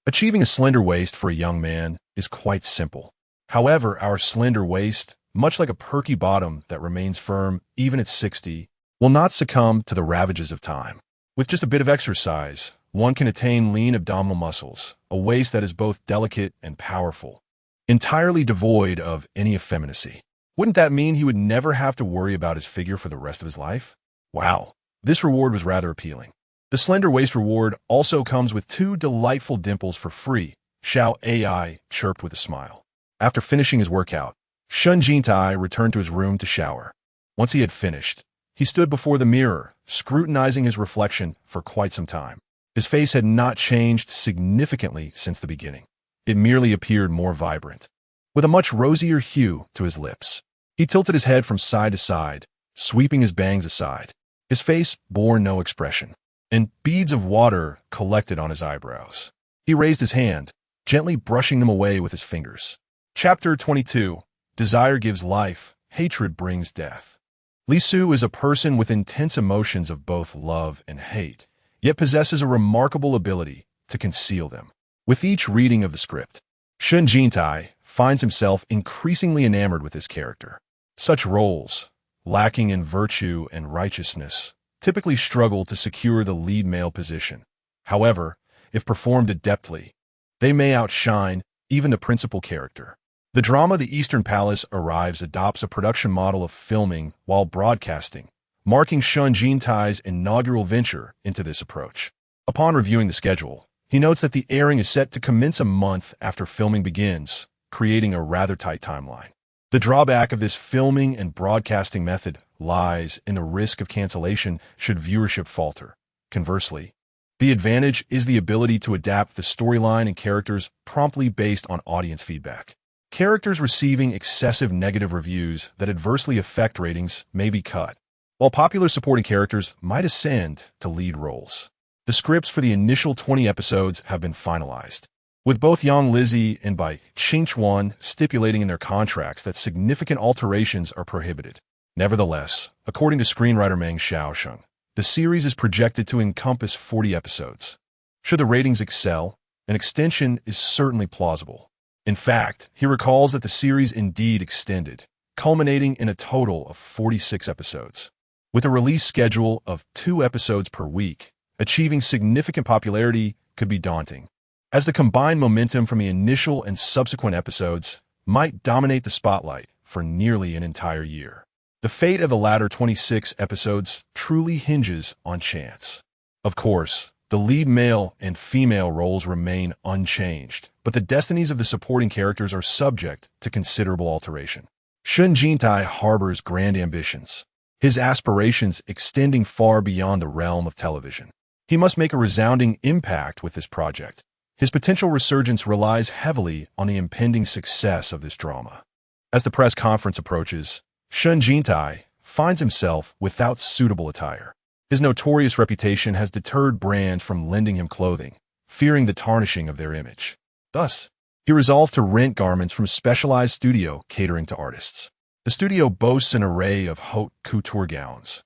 achieving a slender waist for a young man is quite simple. However, our slender waist, much like a perky bottom that remains firm even at 60, will not succumb to the ravages of time. With just a bit of exercise, one can attain lean abdominal muscles, a waist that is both delicate and powerful, entirely devoid of any effeminacy. Wouldn't that mean he would never have to worry about his figure for the rest of his life? Wow, this reward was rather appealing. The slender waist reward also comes with 2 delightful dimples for free, Xiao AI chirped with a smile. After finishing his workout, Shen Jintai returned to his room to shower. Once he had finished, he stood before the mirror, scrutinizing his reflection for quite some time. His face had not changed significantly since the beginning. It merely appeared more vibrant, with a much rosier hue to his lips. He tilted his head from side to side, sweeping his bangs aside. His face bore no expression, and beads of water collected on his eyebrows. He raised his hand, gently brushing them away with his fingers. Chapter 22. Desire gives life, hatred brings death. Li Su is a person with intense emotions of both love and hate, yet possesses a remarkable ability to conceal them. With each reading of the script, Shen Jintai finds himself increasingly enamored with his character. Such roles, lacking in virtue and righteousness, typically struggle to secure the lead male position. However, if performed adeptly, they may outshine even the principal character. The drama The Eastern Palace Arrives adopts a production model of filming while broadcasting, marking Shen Jintai's inaugural venture into this approach. Upon reviewing the schedule, he notes that the airing is set to commence a month after filming begins, creating a rather tight timeline. The drawback of this filming and broadcasting method lies in the risk of cancellation should viewership falter. Conversely, the advantage is the ability to adapt the storyline and characters promptly based on audience feedback. Characters receiving excessive negative reviews that adversely affect ratings may be cut, while popular supporting characters might ascend to lead roles. The scripts for the initial 20 episodes have been finalized, with both Yang Lizzie and Bai Qingchuan stipulating in their contracts that significant alterations are prohibited. Nevertheless, according to screenwriter Meng Xiaosheng, the series is projected to encompass 40 episodes. Should the ratings excel, an extension is certainly plausible. In fact, he recalls that the series indeed extended, culminating in a total of 46 episodes. With a release schedule of 2 episodes per week, achieving significant popularity could be daunting, as the combined momentum from the initial and subsequent episodes might dominate the spotlight for nearly an entire year. The fate of the latter 26 episodes truly hinges on chance. Of course, The lead male and female roles remain unchanged, but the destinies of the supporting characters are subject to considerable alteration. Shen Jintai harbors grand ambitions, his aspirations extending far beyond the realm of television. He must make a resounding impact with this project. His potential resurgence relies heavily on the impending success of this drama. As the press conference approaches, Shen Jintai finds himself without suitable attire. His notorious reputation has deterred brands from lending him clothing, fearing the tarnishing of their image. Thus, he resolved to rent garments from a specialized studio catering to artists. The studio boasts an array of haute couture gowns,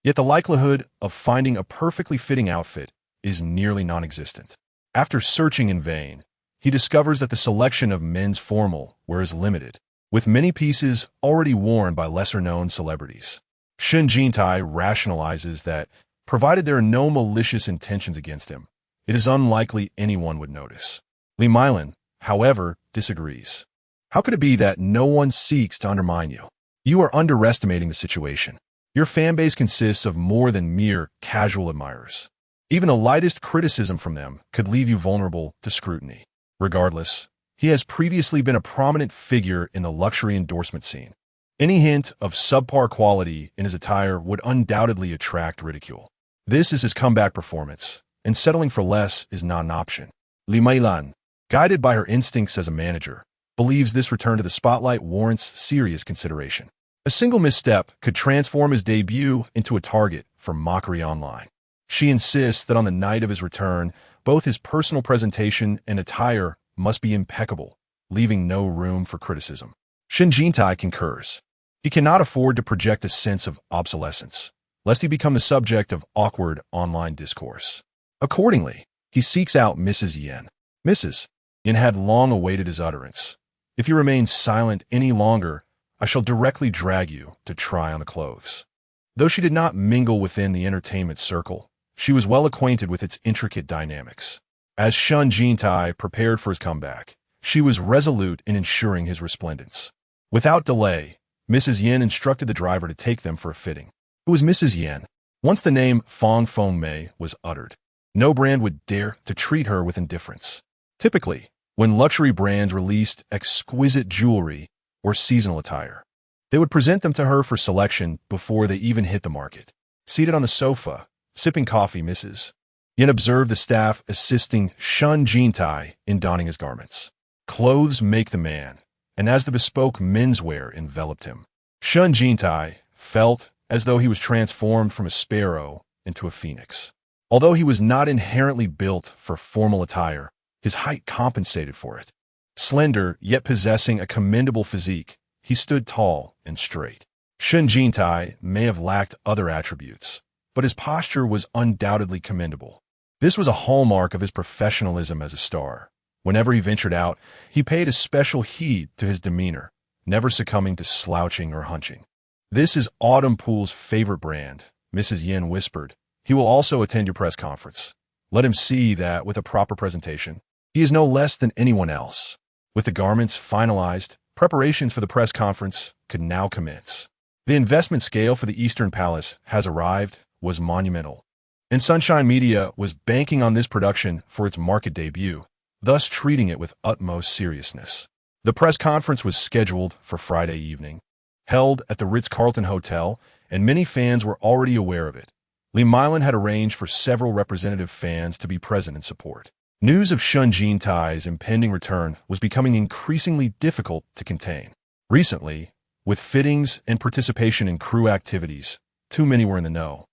yet the likelihood of finding a perfectly fitting outfit is nearly non-existent. After searching in vain, he discovers that the selection of men's formal wear is limited, with many pieces already worn by lesser-known celebrities. Shen Jintai rationalizes that, provided there are no malicious intentions against him, it is unlikely anyone would notice. Li Meilan, however, disagrees. How could it be that no one seeks to undermine you? You are underestimating the situation. Your fanbase consists of more than mere casual admirers. Even the lightest criticism from them could leave you vulnerable to scrutiny. Regardless, he has previously been a prominent figure in the luxury endorsement scene. Any hint of subpar quality in his attire would undoubtedly attract ridicule. This is his comeback performance, and settling for less is not an option. Li Meilan, guided by her instincts as a manager, believes this return to the spotlight warrants serious consideration. A single misstep could transform his debut into a target for mockery online. She insists that on the night of his return, both his personal presentation and attire must be impeccable, leaving no room for criticism. Shen Jintai concurs. He cannot afford to project a sense of obsolescence, lest he become the subject of awkward online discourse. Accordingly, he seeks out Mrs. Yen. Mrs. Yen had long awaited his utterance. If you remain silent any longer, I shall directly drag you to try on the clothes. Though she did not mingle within the entertainment circle, she was well acquainted with its intricate dynamics. As Shen Jintai prepared for his comeback, she was resolute in ensuring his resplendence. Without delay, Mrs. Yen instructed the driver to take them for a fitting. It was Mrs. Yen. Once the name Fong Feng Mei was uttered, no brand would dare to treat her with indifference. Typically, when luxury brands released exquisite jewelry or seasonal attire, they would present them to her for selection before they even hit the market. Seated on the sofa, sipping coffee, Mrs. Yen observed the staff assisting Shen Jintai in donning his garments. Clothes make the man, and as the bespoke menswear enveloped him, Shen Jintai felt as though he was transformed from a sparrow into a phoenix. Although he was not inherently built for formal attire, his height compensated for it. Slender, yet possessing a commendable physique, he stood tall and straight. Shen Jintai may have lacked other attributes, but his posture was undoubtedly commendable. This was a hallmark of his professionalism as a star. Whenever he ventured out, he paid especial heed to his demeanor, never succumbing to slouching or hunching. "This is Autumn Pool's favorite brand," Mrs. Yen whispered. "He will also attend your press conference. Let him see that, with a proper presentation, he is no less than anyone else." With the garments finalized, preparations for the press conference could now commence. The investment scale for the Eastern Palace has arrived was monumental, and Sunshine Media was banking on this production for its market debut, thus treating it with utmost seriousness. The press conference was scheduled for Friday evening, held at the Ritz-Carlton Hotel, and many fans were already aware of it. Li Meilan had arranged for several representative fans to be present in support. News of Shen Jintai's impending return was becoming increasingly difficult to contain. Recently, with fittings and participation in crew activities, too many were in the know.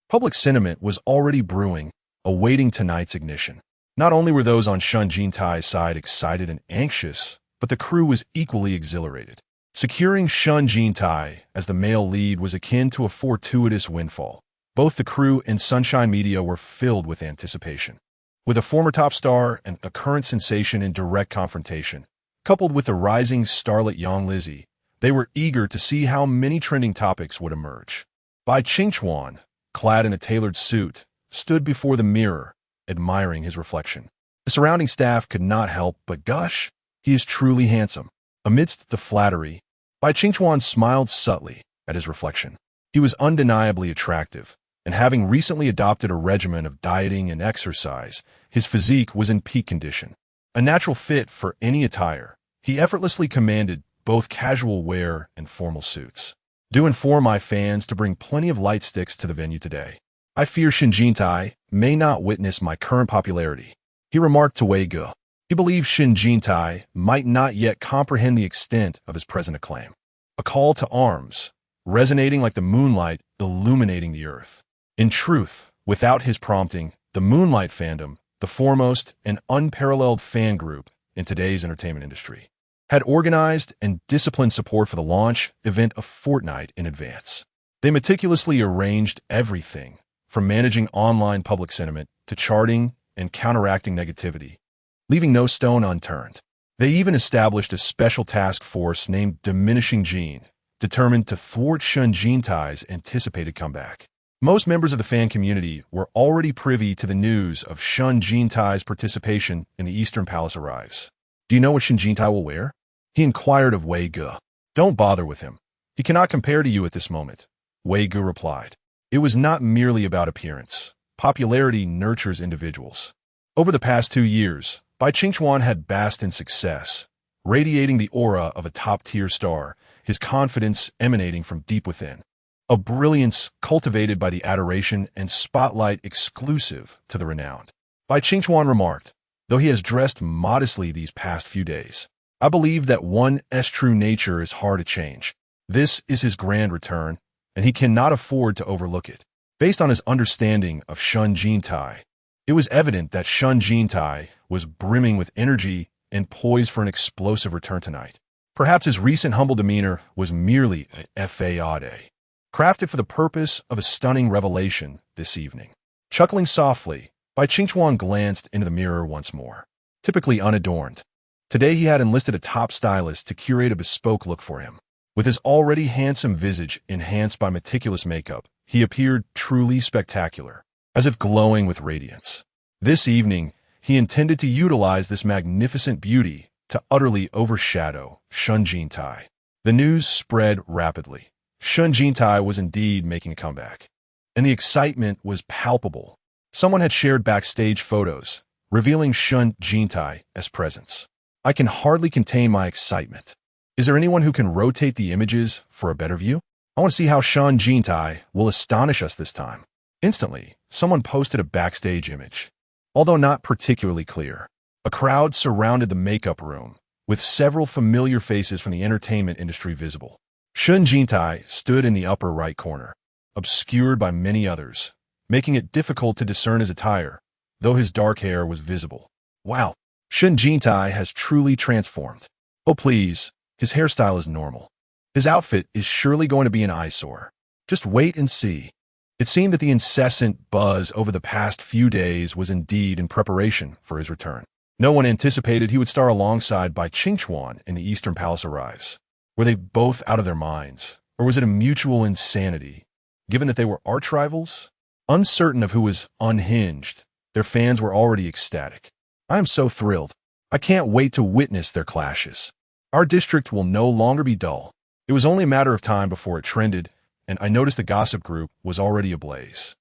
Public sentiment was already brewing, awaiting tonight's ignition. Not only were those on Shen Jintai's side excited and anxious, but the crew was equally exhilarated. Securing Shen Jintai as the male lead was akin to a fortuitous windfall. Both the crew and Sunshine Media were filled with anticipation. With a former top star and a current sensation in direct confrontation, coupled with the rising starlet Yang Lizzie, they were eager to see how many trending topics would emerge. Bai Qingchuan, clad in a tailored suit, stood before the mirror, admiring his reflection. The surrounding staff could not help but gush. "He is truly handsome." Amidst the flattery, Bai Qingchuan smiled subtly at his reflection. He was undeniably attractive, and having recently adopted a regimen of dieting and exercise, his physique was in peak condition. A natural fit for any attire, he effortlessly commanded both casual wear and formal suits. Do inform my fans to bring plenty of light sticks to the venue today. I fear Shen Jintai may not witness my current popularity, he remarked to Wei Ge. He believed Shen Jintai might not yet comprehend the extent of his present acclaim. A call to arms, resonating like the moonlight illuminating the earth. In truth, without his prompting, the Moonlight fandom, the foremost and unparalleled fan group in today's entertainment industry, had organized and disciplined support for the launch event a fortnight in advance. They meticulously arranged everything, from managing online public sentiment to charting and counteracting negativity, leaving no stone unturned. They even established a special task force named Diminishing Gene, determined to thwart Shen Jintai's anticipated comeback. Most members of the fan community were already privy to the news of Shen Jintai's participation in the Eastern Palace arrives. Do you know what Shen Jintai will wear? He inquired of Wei Ge. Don't bother with him. He cannot compare to you at this moment, Wei Ge replied. It was not merely about appearance. Popularity nurtures individuals. Over the past 2 years, Bai Qingchuan had basked in success, radiating the aura of a top-tier star, his confidence emanating from deep within. A brilliance cultivated by the adoration and spotlight exclusive to the renowned. Bai Qingchuan remarked, though he has dressed modestly these past few days, I believe that one's true nature is hard to change. This is his grand return, and he cannot afford to overlook it. Based on his understanding of Shen Jintai, it was evident that Shen Jintai was brimming with energy and poised for an explosive return tonight. Perhaps his recent humble demeanor was merely a fade, crafted for the purpose of a stunning revelation this evening. Chuckling softly, Bai Qingchuan glanced into the mirror once more. Typically unadorned, today he had enlisted a top stylist to curate a bespoke look for him. With his already handsome visage enhanced by meticulous makeup, he appeared truly spectacular, as if glowing with radiance. This evening, he intended to utilize this magnificent beauty to utterly overshadow Shen Jintai. The news spread rapidly. Shen Jintai was indeed making a comeback, and the excitement was palpable. Someone had shared backstage photos, revealing Shen Jintai's presence. I can hardly contain my excitement. Is there anyone who can rotate the images for a better view? I want to see how Shen Jintai will astonish us this time. Instantly, someone posted a backstage image. Although not particularly clear, a crowd surrounded the makeup room, with several familiar faces from the entertainment industry visible. Shen Jintai stood in the upper right corner, obscured by many others, making it difficult to discern his attire, though his dark hair was visible. Wow, Shen Jintai has truly transformed. Oh please, his hairstyle is normal. His outfit is surely going to be an eyesore. Just wait and see. It seemed that the incessant buzz over the past few days was indeed in preparation for his return. No one anticipated he would star alongside Bai Qingchuan in the Eastern Palace arrives. Were they both out of their minds, or was it a mutual insanity? Given that they were arch rivals, uncertain of who was unhinged, their fans were already ecstatic. I am so thrilled. I can't wait to witness their clashes. Our district will no longer be dull. It was only a matter of time before it trended, and I noticed the gossip group was already ablaze.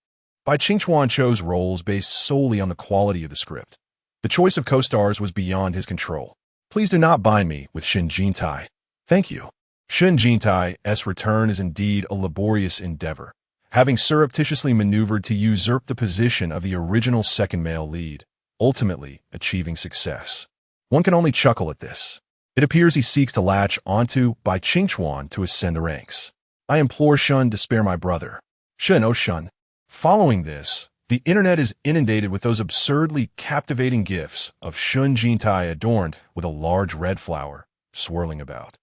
Bai Qingchuan chose roles based solely on the quality of the script. The choice of co-stars was beyond his control. Please do not bind me with Shen Jintai. Thank you. Shen Jintai's return is indeed a laborious endeavor, having surreptitiously maneuvered to usurp the position of the original second male lead, ultimately achieving success. One can only chuckle at this. It appears he seeks to latch onto Bai Qingchuan to ascend the ranks. I implore Shen to spare my brother. Shen, oh Shen. Following this, the internet is inundated with those absurdly captivating gifs of Shen Jintai adorned with a large red flower, swirling about.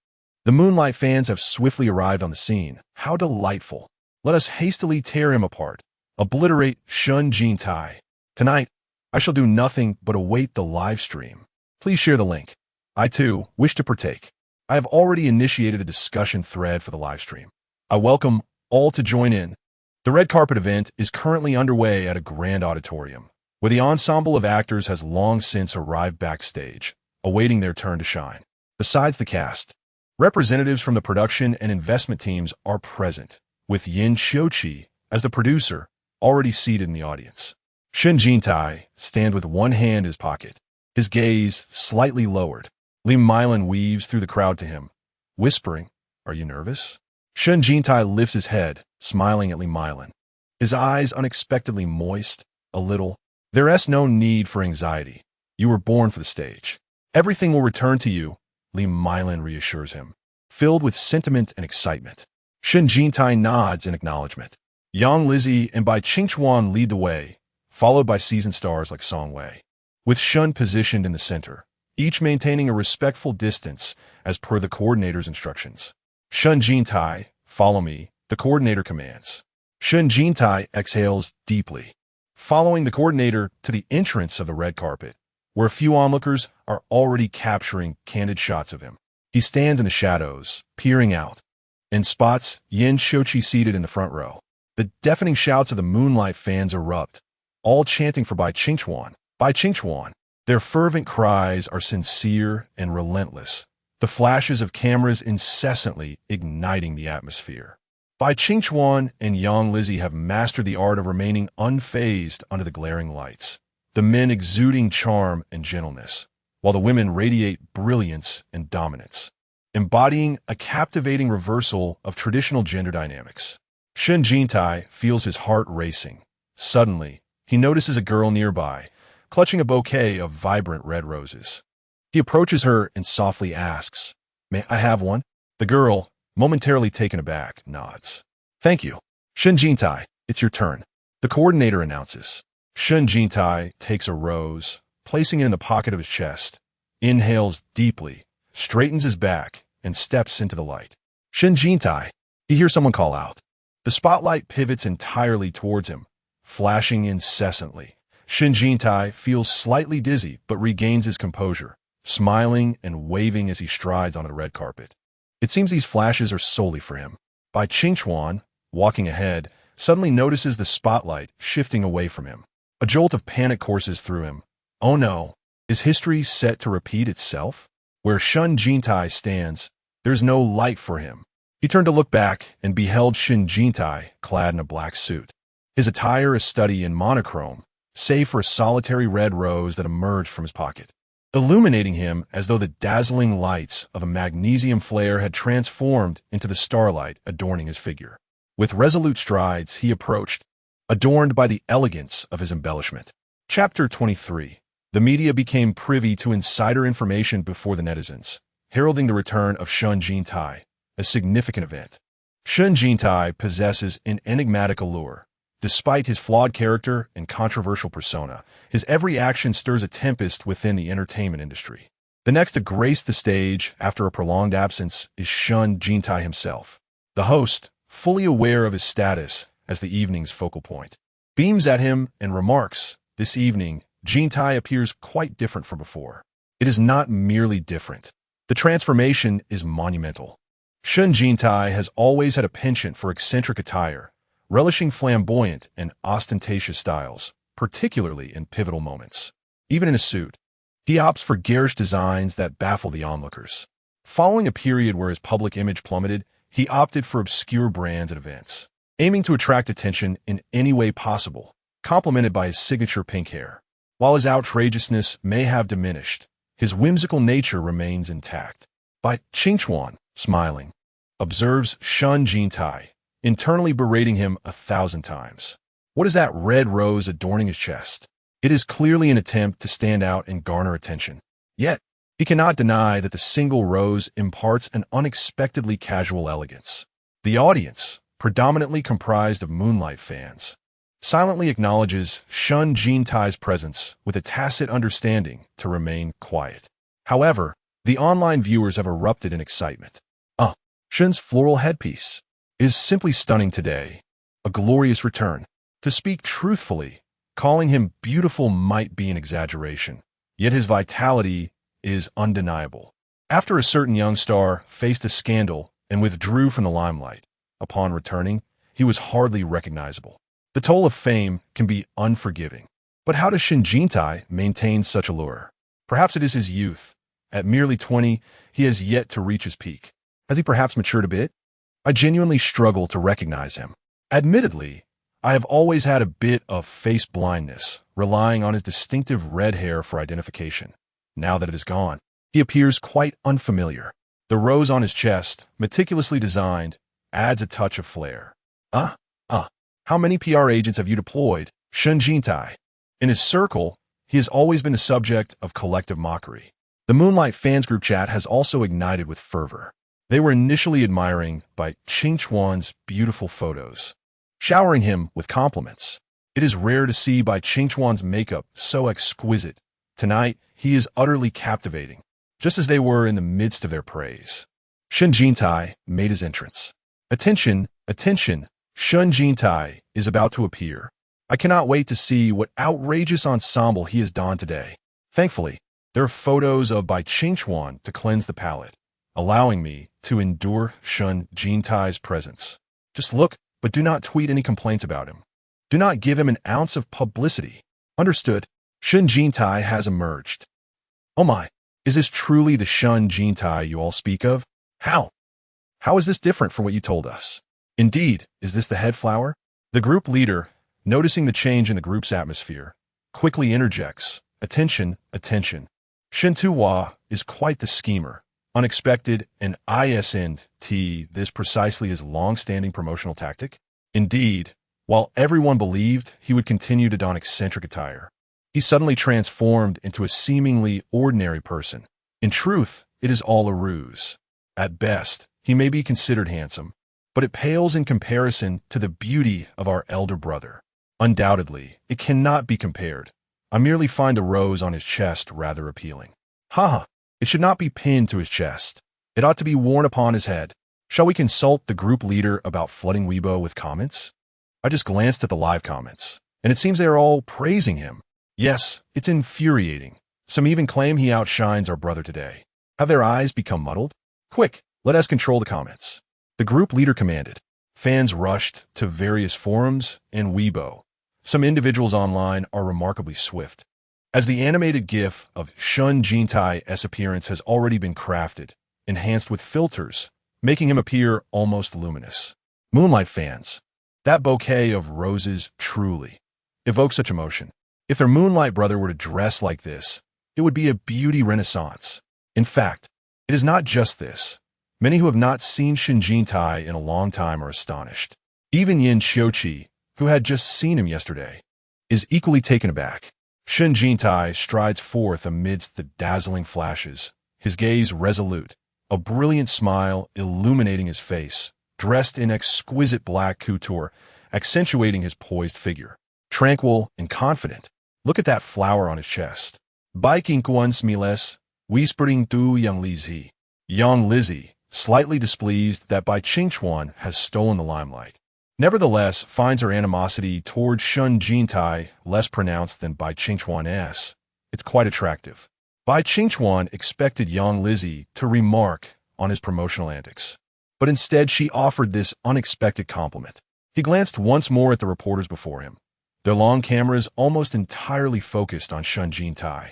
The Moonlight fans have swiftly arrived on the scene. How delightful. Let us hastily tear him apart. Obliterate Shen Jintai. Tonight, I shall do nothing but await the live stream. Please share the link. I, too, wish to partake. I have already initiated a discussion thread for the live stream. I welcome all to join in. The red carpet event is currently underway at a grand auditorium, where the ensemble of actors has long since arrived backstage, awaiting their turn to shine. Besides the cast, representatives from the production and investment teams are present, with Yin Xiuqi as the producer, already seated in the audience. Shen Jintai stands with one hand in his pocket, his gaze slightly lowered. Li Mylan weaves through the crowd to him, whispering, "Are you nervous?" Shen Jintai lifts his head, smiling at Li Mylan. His eyes unexpectedly moist, a little. There's no need for anxiety. You were born for the stage. Everything will return to you, Li Mylan reassures him, filled with sentiment and excitement. Shen Jintai nods in acknowledgement. Yang Lizzie and Bai Qingchuan lead the way, followed by seasoned stars like Song Wei. With Shun positioned in the center, each maintaining a respectful distance as per the coordinator's instructions. Shen Jintai, follow me, the coordinator commands. Shen Jintai exhales deeply, following the coordinator to the entrance of the red carpet, where a few onlookers are already capturing candid shots of him. He stands in the shadows, peering out. In spots, Yin Shochi seated in the front row. The deafening shouts of the Moonlight fans erupt, all chanting for Bai Qingchuan. Bai Qingchuan. Their fervent cries are sincere and relentless, the flashes of cameras incessantly igniting the atmosphere. Bai Qingchuan and Yang Lizzie have mastered the art of remaining unfazed under the glaring lights, the men exuding charm and gentleness, while the women radiate brilliance and dominance, embodying a captivating reversal of traditional gender dynamics. Shen Jintai feels his heart racing. Suddenly, he notices a girl nearby, clutching a bouquet of vibrant red roses. He approaches her and softly asks, "May I have one?" The girl, momentarily taken aback, nods. "Thank you. Shen Jintai, it's your turn," the coordinator announces. Shen Jintai takes a rose, placing it in the pocket of his chest, inhales deeply, straightens his back, and steps into the light. "Shen Jintai," he hears someone call out. The spotlight pivots entirely towards him, flashing incessantly. Shen Jintai feels slightly dizzy but regains his composure, smiling and waving as he strides onto the red carpet. It seems these flashes are solely for him. Bai Qingchuan, walking ahead, suddenly notices the spotlight shifting away from him. A jolt of panic courses through him. Oh no, is history set to repeat itself? Where Shen Jintai stands, there's no light for him. He turned to look back and beheld Shen Jintai clad in a black suit. His attire a study in monochrome, save for a solitary red rose that emerged from his pocket, illuminating him as though the dazzling lights of a magnesium flare had transformed into the starlight adorning his figure. With resolute strides, he approached, adorned by the elegance of his embellishment. Chapter 23. The media became privy to insider information before the netizens, heralding the return of Shen Jintai, a significant event. Shen Jintai possesses an enigmatic allure. Despite his flawed character and controversial persona, his every action stirs a tempest within the entertainment industry. The next to grace the stage after a prolonged absence is Shen Jintai himself. The host, fully aware of his status as the evening's focal point, beams at him and remarks, "This evening, Jintai appears quite different from before." It is not merely different. The transformation is monumental. Shen Jintai has always had a penchant for eccentric attire, relishing flamboyant and ostentatious styles, particularly in pivotal moments. Even in a suit, he opts for garish designs that baffle the onlookers. Following a period where his public image plummeted, he opted for obscure brands and events, aiming to attract attention in any way possible, complemented by his signature pink hair. While his outrageousness may have diminished, his whimsical nature remains intact. Bai Qingchuan, smiling, observes Shen Jintai, internally berating him 1,000 times. What is that red rose adorning his chest? It is clearly an attempt to stand out and garner attention. Yet, he cannot deny that the single rose imparts an unexpectedly casual elegance. The audience, predominantly comprised of Moonlight fans, silently acknowledges Shen Jintai's presence with a tacit understanding to remain quiet. However, the online viewers have erupted in excitement. Shen's floral headpiece is simply stunning today. A glorious return. To speak truthfully, calling him beautiful might be an exaggeration, yet his vitality is undeniable. After a certain young star faced a scandal and withdrew from the limelight, upon returning, he was hardly recognizable. The toll of fame can be unforgiving. But how does Shen Jintai maintain such allure? Perhaps it is his youth. At merely 20, he has yet to reach his peak. Has he perhaps matured a bit? I genuinely struggle to recognize him. Admittedly, I have always had a bit of face blindness, relying on his distinctive red hair for identification. Now that it is gone, he appears quite unfamiliar. The rose on his chest, meticulously designed, adds a touch of flair. How many PR agents have you deployed, Shen Jintai? In his circle, he has always been the subject of collective mockery. The Moonlight fans group chat has also ignited with fervor. They were initially admiring by Qingchuan's beautiful photos, showering him with compliments. It is rare to see Bai Qingchuan's makeup so exquisite. Tonight, he is utterly captivating, just as they were in the midst of their praise. Shen Jintai made his entrance. Attention, attention, Shen Jintai is about to appear. I cannot wait to see what outrageous ensemble he has donned today. Thankfully, there are photos of Bai Qingchuan to cleanse the palate, allowing me to endure Shen Jintai's presence. Just look, but do not tweet any complaints about him. Do not give him an ounce of publicity. Understood? Shen Jintai has emerged. Oh my, is this truly the Shen Jintai you all speak of? How? How is this different from what you told us? Indeed, is this the head flower? The group leader, noticing the change in the group's atmosphere, quickly interjects, attention, attention. Shen Tuwa is quite the schemer. Unexpected and isn't this precisely his long-standing promotional tactic? Indeed, while everyone believed he would continue to don eccentric attire, he suddenly transformed into a seemingly ordinary person. In truth, it is all a ruse. At best, he may be considered handsome, but it pales in comparison to the beauty of our elder brother. Undoubtedly, it cannot be compared. I merely find the rose on his chest rather appealing. Haha, it should not be pinned to his chest. It ought to be worn upon his head. Shall we consult the group leader about flooding Weibo with comments? I just glanced at the live comments, and it seems they are all praising him. Yes, it's infuriating. Some even claim he outshines our brother today. Have their eyes become muddled? Quick, let us control the comments. The group leader commanded. Fans rushed to various forums and Weibo. Some individuals online are remarkably swift, as the animated GIF of Shen Jintai's appearance has already been crafted, enhanced with filters, making him appear almost luminous. Moonlight fans, that bouquet of roses truly evokes such emotion. If their Moonlight brother were to dress like this, it would be a beauty renaissance. In fact, it is not just this. Many who have not seen Shen Jintai in a long time are astonished. Even Yin Xiuqi, who had just seen him yesterday, is equally taken aback. Shen Jintai strides forth amidst the dazzling flashes, his gaze resolute, a brilliant smile illuminating his face, dressed in exquisite black couture, accentuating his poised figure. Tranquil and confident, look at that flower on his chest. Biking Kuan Smiles, whispering to young Lizzie. Young Lizzie, slightly displeased that Bai Qingchuan has stolen the limelight, nevertheless finds her animosity toward Shen Jintai less pronounced than Bai Qingchuan's. It's quite attractive. Bai Qingchuan expected young Lizzie to remark on his promotional antics, but instead she offered this unexpected compliment. He glanced once more at the reporters before him, their long cameras almost entirely focused on Shen Jintai,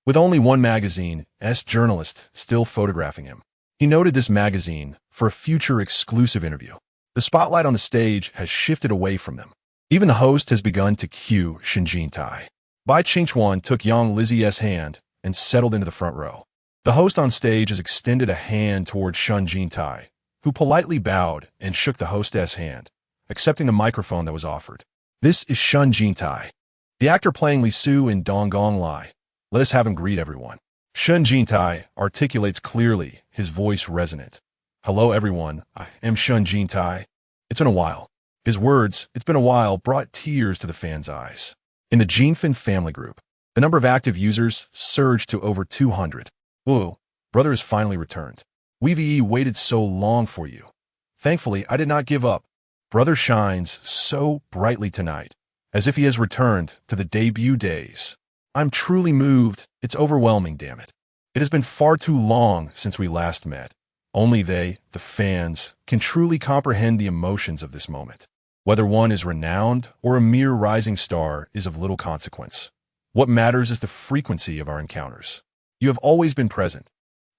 with only one magazine's journalist still photographing him. He noted this magazine for a future exclusive interview. The spotlight on the stage has shifted away from them. Even the host has begun to cue Shen Jintai. Bai Qingchuan took young Lizzie's hand and settled into the front row. The host on stage has extended a hand toward Shen Jintai, who politely bowed and shook the hostess' hand, accepting the microphone that was offered. This is Shen Jintai, the actor playing Li Su in Donggong Lai. Let us have him greet everyone. Shen Jintai articulates clearly, his voice resonant. Hello everyone, I am Shen Jintai. It's been a while. His words, it's been a while, brought tears to the fans' eyes. In the Jinfin family group, the number of active users surged to over 200. Whoa, brother has finally returned. We waited so long for you. Thankfully, I did not give up. Brother shines so brightly tonight, as if he has returned to the debut days. I'm truly moved. It's overwhelming, damn it. It has been far too long since we last met. Only they, the fans, can truly comprehend the emotions of this moment. Whether one is renowned or a mere rising star is of little consequence. What matters is the frequency of our encounters. You have always been present,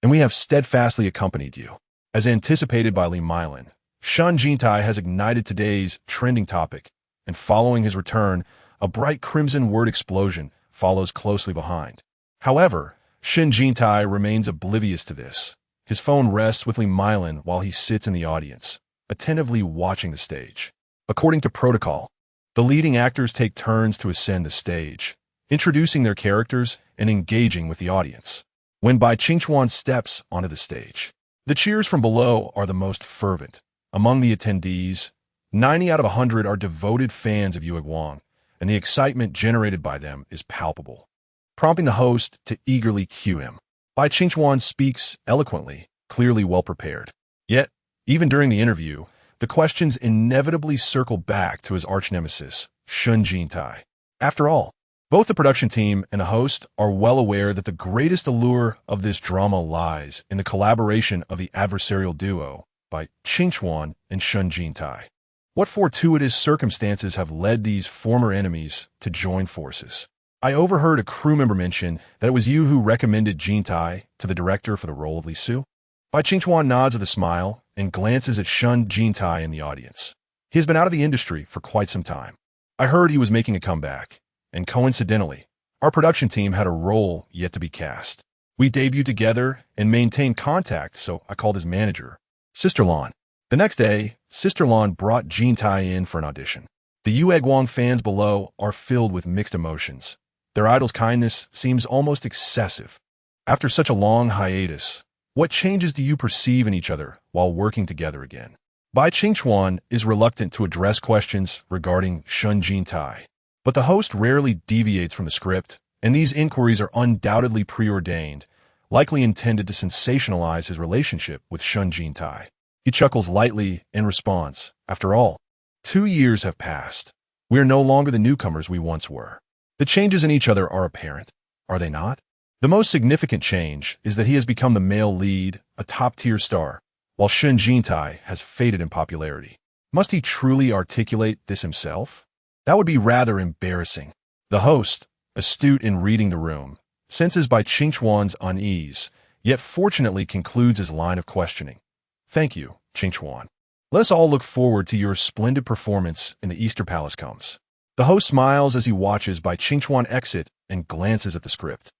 and we have steadfastly accompanied you. As anticipated by Li Mylin, Shen Jintai has ignited today's trending topic, and following his return, a bright crimson word explosion follows closely behind. However, Shen Jintai remains oblivious to this. His phone rests swiftly myelin while he sits in the audience, attentively watching the stage. According to protocol, the leading actors take turns to ascend the stage, introducing their characters and engaging with the audience. When Bai Qingchuan steps onto the stage, the cheers from below are the most fervent. Among the attendees, 90 out of 100 are devoted fans of Yue Guang, and the excitement generated by them is palpable, prompting the host to eagerly cue him. Bai Qingchuan speaks eloquently, clearly well-prepared. Yet, even during the interview, the questions inevitably circle back to his arch-nemesis, Shen Jintai. After all, both the production team and the host are well aware that the greatest allure of this drama lies in the collaboration of the adversarial duo, Bai Qingchuan and Shen Jintai. What fortuitous circumstances have led these former enemies to join forces? I overheard a crew member mention that it was you who recommended Jintai to the director for the role of Li Su. Bai Qingchuan nods with a smile and glances at Shen Jintai in the audience. He has been out of the industry for quite some time. I heard he was making a comeback, and coincidentally, our production team had a role yet to be cast. We debuted together and maintained contact, so I called his manager, Sister Lan. The next day, Sister Lan brought Jintai in for an audition. The Yue Guang fans below are filled with mixed emotions. Their idol's kindness seems almost excessive. After such a long hiatus, what changes do you perceive in each other while working together again? Bai Qingchuan is reluctant to address questions regarding Shen Jintai, but the host rarely deviates from the script, and these inquiries are undoubtedly preordained, likely intended to sensationalize his relationship with Shen Jintai. He chuckles lightly in response. After all, 2 years have passed. We are no longer the newcomers we once were. The changes in each other are apparent, are they not? The most significant change is that he has become the male lead, a top-tier star, while Shen Jintai has faded in popularity. Must he truly articulate this himself? That would be rather embarrassing. The host, astute in reading the room, senses Bai Qingchuan's unease, yet fortunately concludes his line of questioning. Thank you, Qingchuan. Let us all look forward to your splendid performance in the Easter Palace comes. The host smiles as he watches Bai Qingchuan exit and glances at the script,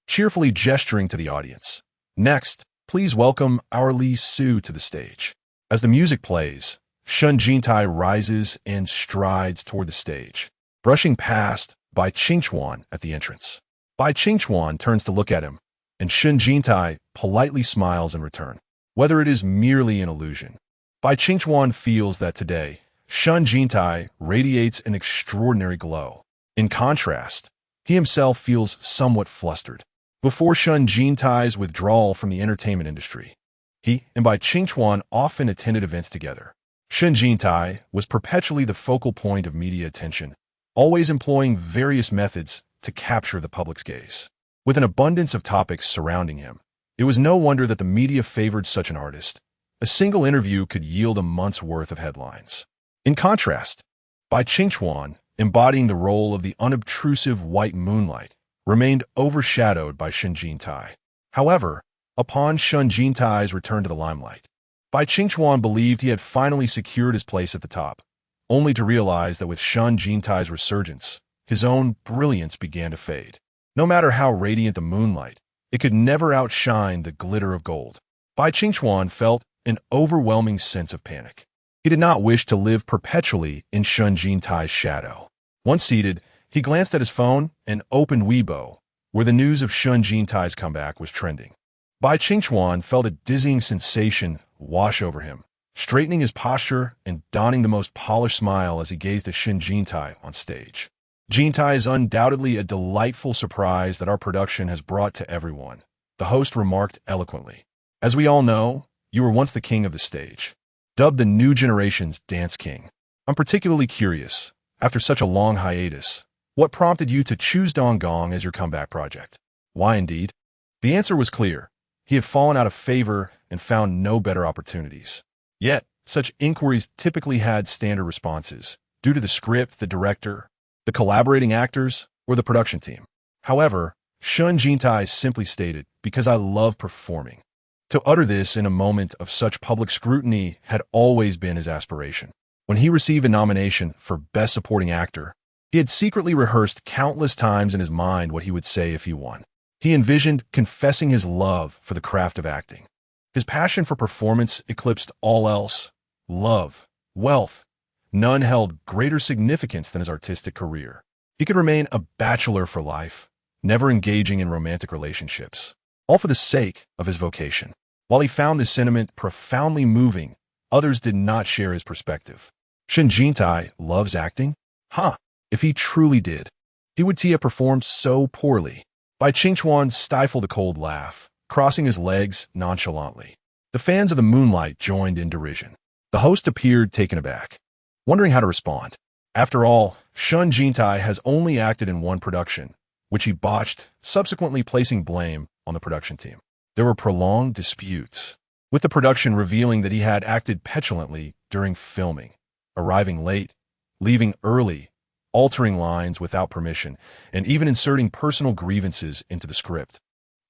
cheerfully gesturing to the audience. Next, please welcome our Li Su to the stage. As the music plays, Shen Jintai rises and strides toward the stage, brushing past Bai Qingchuan at the entrance. Bai Qingchuan turns to look at him, and Shen Jintai politely smiles in return. Whether it is merely an illusion, Bai Qingchuan feels that today, Shen Jintai radiates an extraordinary glow. In contrast, he himself feels somewhat flustered. Before Shen Jintai's withdrawal from the entertainment industry, he and Bai Qingchuan often attended events together. Shen Jintai was perpetually the focal point of media attention, always employing various methods to capture the public's gaze. With an abundance of topics surrounding him, it was no wonder that the media favored such an artist. A single interview could yield a month's worth of headlines. In contrast, Bai Qingchuan, embodying the role of the unobtrusive white moonlight, remained overshadowed by Shen Jintai. However, upon Shen Jintai's return to the limelight, Bai Qingchuan believed he had finally secured his place at the top, only to realize that with Shen Jintai's resurgence, his own brilliance began to fade. No matter how radiant the moonlight, it could never outshine the glitter of gold. Bai Qingchuan felt an overwhelming sense of panic. He did not wish to live perpetually in Shen Jintai's shadow. Once seated, he glanced at his phone and opened Weibo, where the news of Shen Jintai's comeback was trending. Bai Qingchuan felt a dizzying sensation wash over him, straightening his posture and donning the most polished smile as he gazed at Shen Jintai on stage. Jintai is undoubtedly a delightful surprise that our production has brought to everyone, the host remarked eloquently. As we all know, you were once the king of the stage, dubbed the new generation's dance king. I'm particularly curious, after such a long hiatus, what prompted you to choose Donggong as your comeback project? Why indeed? The answer was clear. He had fallen out of favor and found no better opportunities. Yet, such inquiries typically had standard responses, due to the script, the director, the collaborating actors, or the production team. However, Shen Jintai simply stated, because I love performing. To utter this in a moment of such public scrutiny had always been his aspiration. When he received a nomination for Best Supporting Actor, he had secretly rehearsed countless times in his mind what he would say if he won. He envisioned confessing his love for the craft of acting. His passion for performance eclipsed all else. Love, wealth, none held greater significance than his artistic career. He could remain a bachelor for life, never engaging in romantic relationships, all for the sake of his vocation. While he found this sentiment profoundly moving, others did not share his perspective. Shen Jintai loves acting? Huh, if he truly did, he would have performed so poorly. Bai Qingchuan stifled a cold laugh, crossing his legs nonchalantly. The fans of the Moonlight joined in derision. The host appeared taken aback, wondering how to respond. After all, Shen Jintai has only acted in one production, which he botched, subsequently placing blame on the production team. There were prolonged disputes, with the production revealing that he had acted petulantly during filming, arriving late, leaving early, altering lines without permission, and even inserting personal grievances into the script,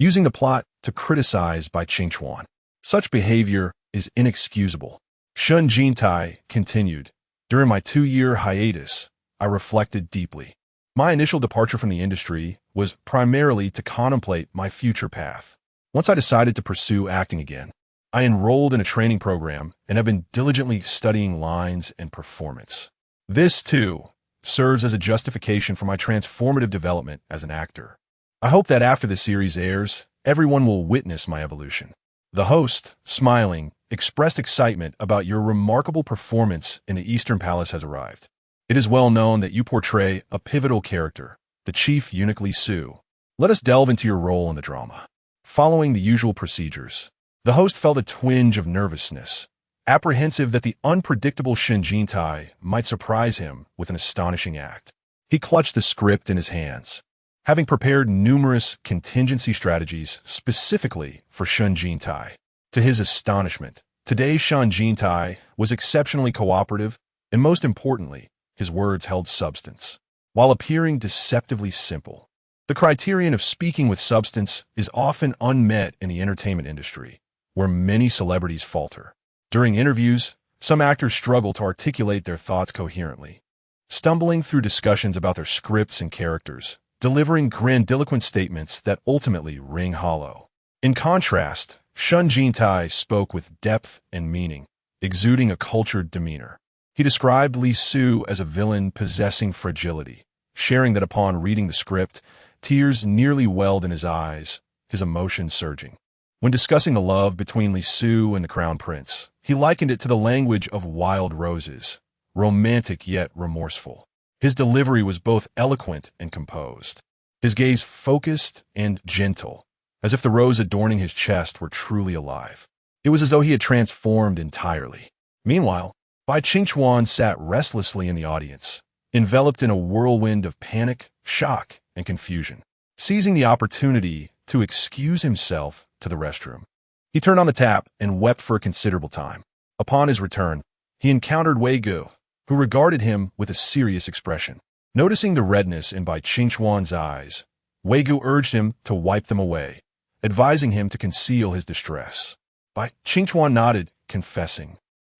using the plot to criticize Bai Qingchuan. Such behavior is inexcusable. Shen Jintai continued, "During my 2-year hiatus, I reflected deeply. My initial departure from the industry was primarily to contemplate my future path. Once I decided to pursue acting again, I enrolled in a training program and have been diligently studying lines and performance. This, too, serves as a justification for my transformative development as an actor. I hope that after the series airs, everyone will witness my evolution." The host, smiling, expressed excitement about your remarkable performance in the Eastern Palace has arrived. It is well known that you portray a pivotal character, the chief eunuch Li Su. Let us delve into your role in the drama. Following the usual procedures, the host felt a twinge of nervousness, apprehensive that the unpredictable Shen Jintai might surprise him with an astonishing act. He clutched the script in his hands, having prepared numerous contingency strategies specifically for Shen Jintai. To his astonishment, today's Shen Jintai was exceptionally cooperative, and most importantly, his words held substance, while appearing deceptively simple. The criterion of speaking with substance is often unmet in the entertainment industry, where many celebrities falter. During interviews, some actors struggle to articulate their thoughts coherently, stumbling through discussions about their scripts and characters, delivering grandiloquent statements that ultimately ring hollow. In contrast, Shen Jintai spoke with depth and meaning, exuding a cultured demeanor. He described Li Su as a villain possessing fragility, sharing that upon reading the script, tears nearly welled in his eyes, his emotions surging. When discussing the love between Li Su and the Crown Prince, he likened it to the language of wild roses, romantic yet remorseful. His delivery was both eloquent and composed, his gaze focused and gentle, as if the rose adorning his chest were truly alive. It was as though he had transformed entirely. Meanwhile, Bai Qingchuan sat restlessly in the audience, enveloped in a whirlwind of panic, shock, and confusion. Seizing the opportunity to excuse himself to the restroom, he turned on the tap and wept for a considerable time. Upon his return, he encountered Wei Gu, who regarded him with a serious expression. Noticing the redness in Bai Qingchuan's eyes, Wei Gu urged him to wipe them away, advising him to conceal his distress. Bai Qingchuan nodded, confessing,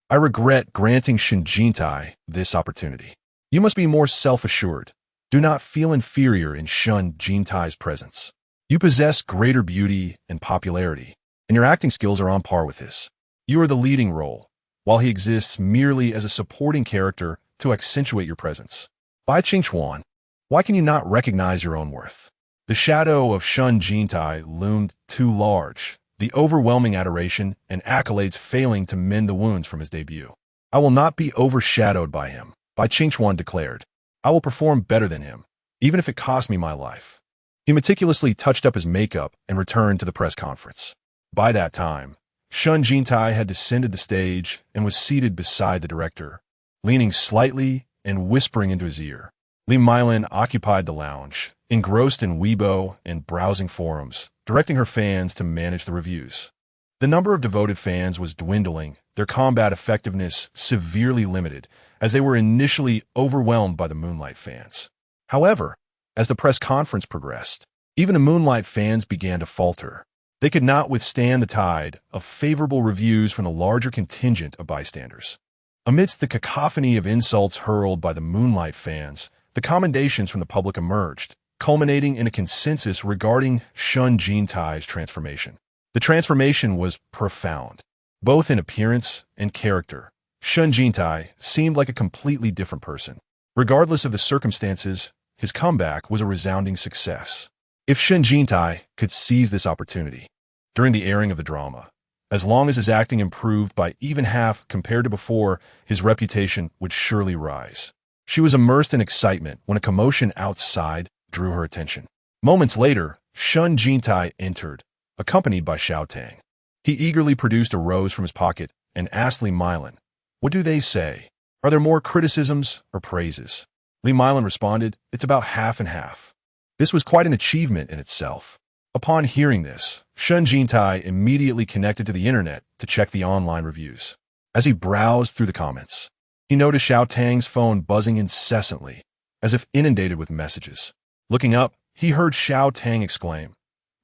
"I regret granting Shen Jintai this opportunity. You must be more self-assured. Do not feel inferior in Shen Jintai's presence. You possess greater beauty and popularity, and your acting skills are on par with his. You are the leading role, while he exists merely as a supporting character to accentuate your presence. Bai Qingchuan, why can you not recognize your own worth?" The shadow of Shen Jintai loomed too large, the overwhelming adoration and accolades failing to mend the wounds from his debut. "I will not be overshadowed by him," Bai Qingchuan declared. "I will perform better than him, even if it costs me my life." He meticulously touched up his makeup and returned to the press conference. By that time, Shen Jintai had descended the stage and was seated beside the director, leaning slightly and whispering into his ear. Li Mylin occupied the lounge, engrossed in Weibo and browsing forums, directing her fans to manage the reviews. The number of devoted fans was dwindling, their combat effectiveness severely limited, as they were initially overwhelmed by the Moonlight fans. However, as the press conference progressed, even the Moonlight fans began to falter. They could not withstand the tide of favorable reviews from the larger contingent of bystanders. Amidst the cacophony of insults hurled by the Moonlight fans, the commendations from the public emerged, culminating in a consensus regarding Shen Jintai's transformation. The transformation was profound, both in appearance and character. Shen Jintai seemed like a completely different person. Regardless of the circumstances, his comeback was a resounding success. If Shen Jintai could seize this opportunity during the airing of the drama, as long as his acting improved by even half compared to before, his reputation would surely rise. She was immersed in excitement when a commotion outside drew her attention. Moments later, Shen Jintai entered, accompanied by Xiao Tang. He eagerly produced a rose from his pocket and asked Li Milan, "What do they say? Are there more criticisms or praises?" Li Milan responded, "It's about half and half." This was quite an achievement in itself. Upon hearing this, Shen Jintai immediately connected to the internet to check the online reviews. As he browsed through the comments, he noticed Xiao Tang's phone buzzing incessantly, as if inundated with messages. Looking up, he heard Xiao Tang exclaim,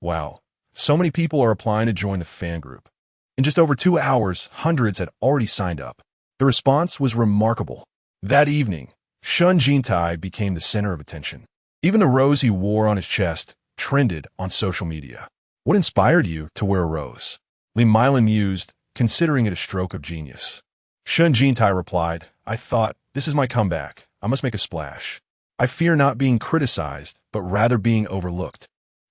"Wow, so many people are applying to join the fan group." In just over 2 hours, hundreds had already signed up. The response was remarkable. That evening, Shen Jintai became the center of attention. Even the rose he wore on his chest trended on social media. "What inspired you to wear a rose?" Li Milan mused, considering it a stroke of genius. Shen Jintai replied, "I thought, this is my comeback. I must make a splash. I fear not being criticized, but rather being overlooked.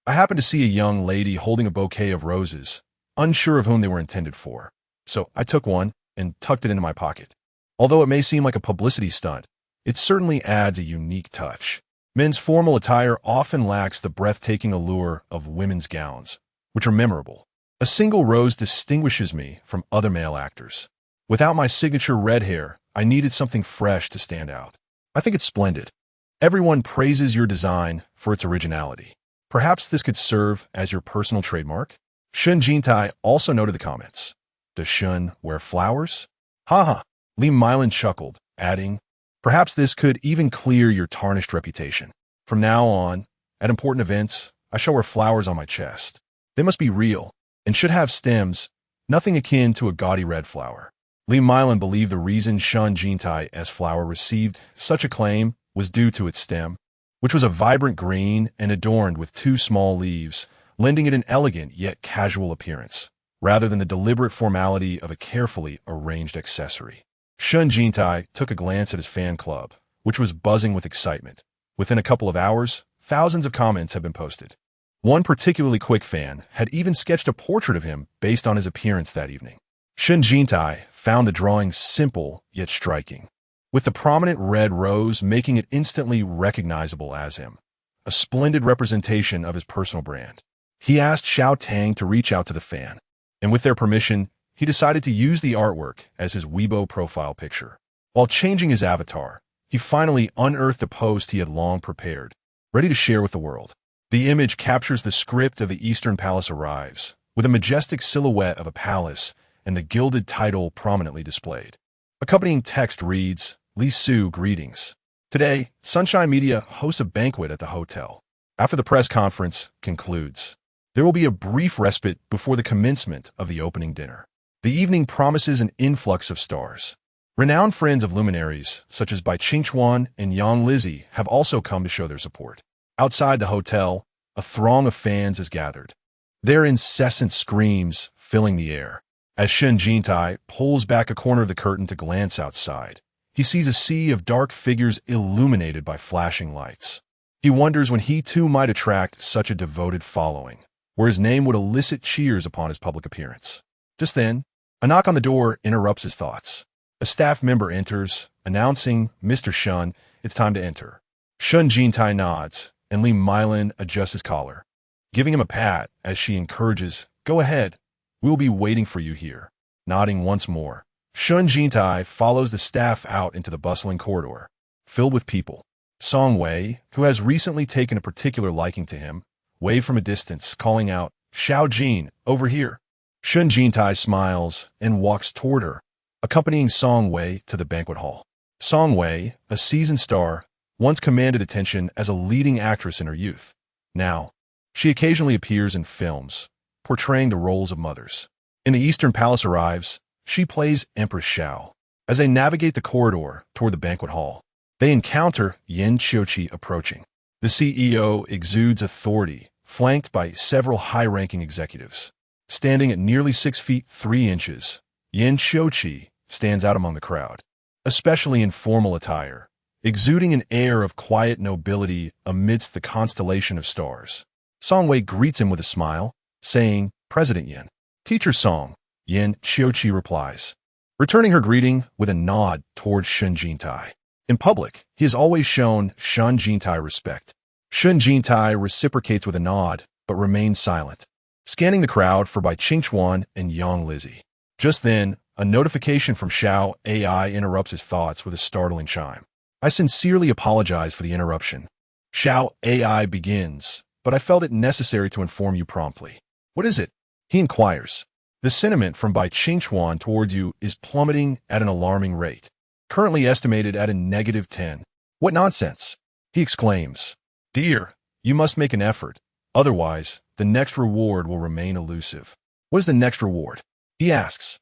I happened to see a young lady holding a bouquet of roses, unsure of whom they were intended for. So I took one and tucked it into my pocket. Although it may seem like a publicity stunt, it certainly adds a unique touch. Men's formal attire often lacks the breathtaking allure of women's gowns, which are memorable. A single rose distinguishes me from other male actors. Without my signature red hair, I needed something fresh to stand out. I think it's splendid. Everyone praises your design for its originality. Perhaps this could serve as your personal trademark?" Shen Jintai also noted the comments. "Does Shen wear flowers?" "Haha." Li Milan chuckled, adding, "Perhaps this could even clear your tarnished reputation. From now on, at important events, I shall wear flowers on my chest. They must be real, and should have stems, nothing akin to a gaudy red flower." Li Milan believed the reason Shen Jintai's flower received such acclaim was due to its stem, which was a vibrant green and adorned with 2 small leaves, lending it an elegant yet casual appearance, rather than the deliberate formality of a carefully arranged accessory. Shen Jintai took a glance at his fan club, which was buzzing with excitement. Within a couple of hours, thousands of comments had been posted. One particularly quick fan had even sketched a portrait of him based on his appearance that evening. Shen Jintai found the drawing simple yet striking, with the prominent red rose making it instantly recognizable as him, a splendid representation of his personal brand. He asked Xiao Tang to reach out to the fan, and with their permission, he decided to use the artwork as his Weibo profile picture. While changing his avatar, he finally unearthed a post he had long prepared, ready to share with the world. The image captures the script of the Eastern Palace arrives, with a majestic silhouette of a palace and the gilded title prominently displayed. Accompanying text reads, "Li Su greetings. Today, Sunshine Media hosts a banquet at the hotel. After the press conference concludes, there will be a brief respite before the commencement of the opening dinner. The evening promises an influx of stars. Renowned friends of luminaries, such as Bai Qingchuan and Yang Lizzie, have also come to show their support." Outside the hotel, a throng of fans is gathered, their incessant screams filling the air. As Shen Jintai pulls back a corner of the curtain to glance outside, he sees a sea of dark figures illuminated by flashing lights. He wonders when he too might attract such a devoted following, where his name would elicit cheers upon his public appearance. Just then, a knock on the door interrupts his thoughts. A staff member enters, announcing, "Mr. Shen, it's time to enter." Shen Jintai nods, and Li Milan adjusts his collar, giving him a pat as she encourages, "Go ahead, we will be waiting for you here." Nodding once more, Shen Jintai follows the staff out into the bustling corridor, filled with people. Song Wei, who has recently taken a particular liking to him, waved from a distance, calling out, "Xiao Jin, over here." Shen Jintai smiles and walks toward her, accompanying Song Wei to the banquet hall. Song Wei, a seasoned star, once commanded attention as a leading actress in her youth. Now, she occasionally appears in films, portraying the roles of mothers. In the Eastern Palace arrives, she plays Empress Xiao. As they navigate the corridor toward the banquet hall, they encounter Yin Qiuqi approaching. The CEO exudes authority, flanked by several high-ranking executives. Standing at nearly 6 feet 3 inches, Yin Qiuqi stands out among the crowd, especially in formal attire, exuding an air of quiet nobility amidst the constellation of stars. Song Wei greets him with a smile, saying, "President Yin." "Teacher Song," Yin Qiuqi replies, returning her greeting with a nod towards Shen Jintai. In public, he has always shown Shen Jintai respect. Shen Jintai reciprocates with a nod, but remains silent, scanning the crowd for Bai Qingchuan and Yang Lizzie. Just then, a notification from Xiao AI interrupts his thoughts with a startling chime. "I sincerely apologize for the interruption." Xiao AI begins, "but I felt it necessary to inform you promptly." "What is it?" he inquires. "The sentiment from Bai Qingchuan towards you is plummeting at an alarming rate, currently estimated at a -10. "What nonsense!" he exclaims. "Dear, you must make an effort. Otherwise, the next reward will remain elusive." "What is the next reward?" he asks.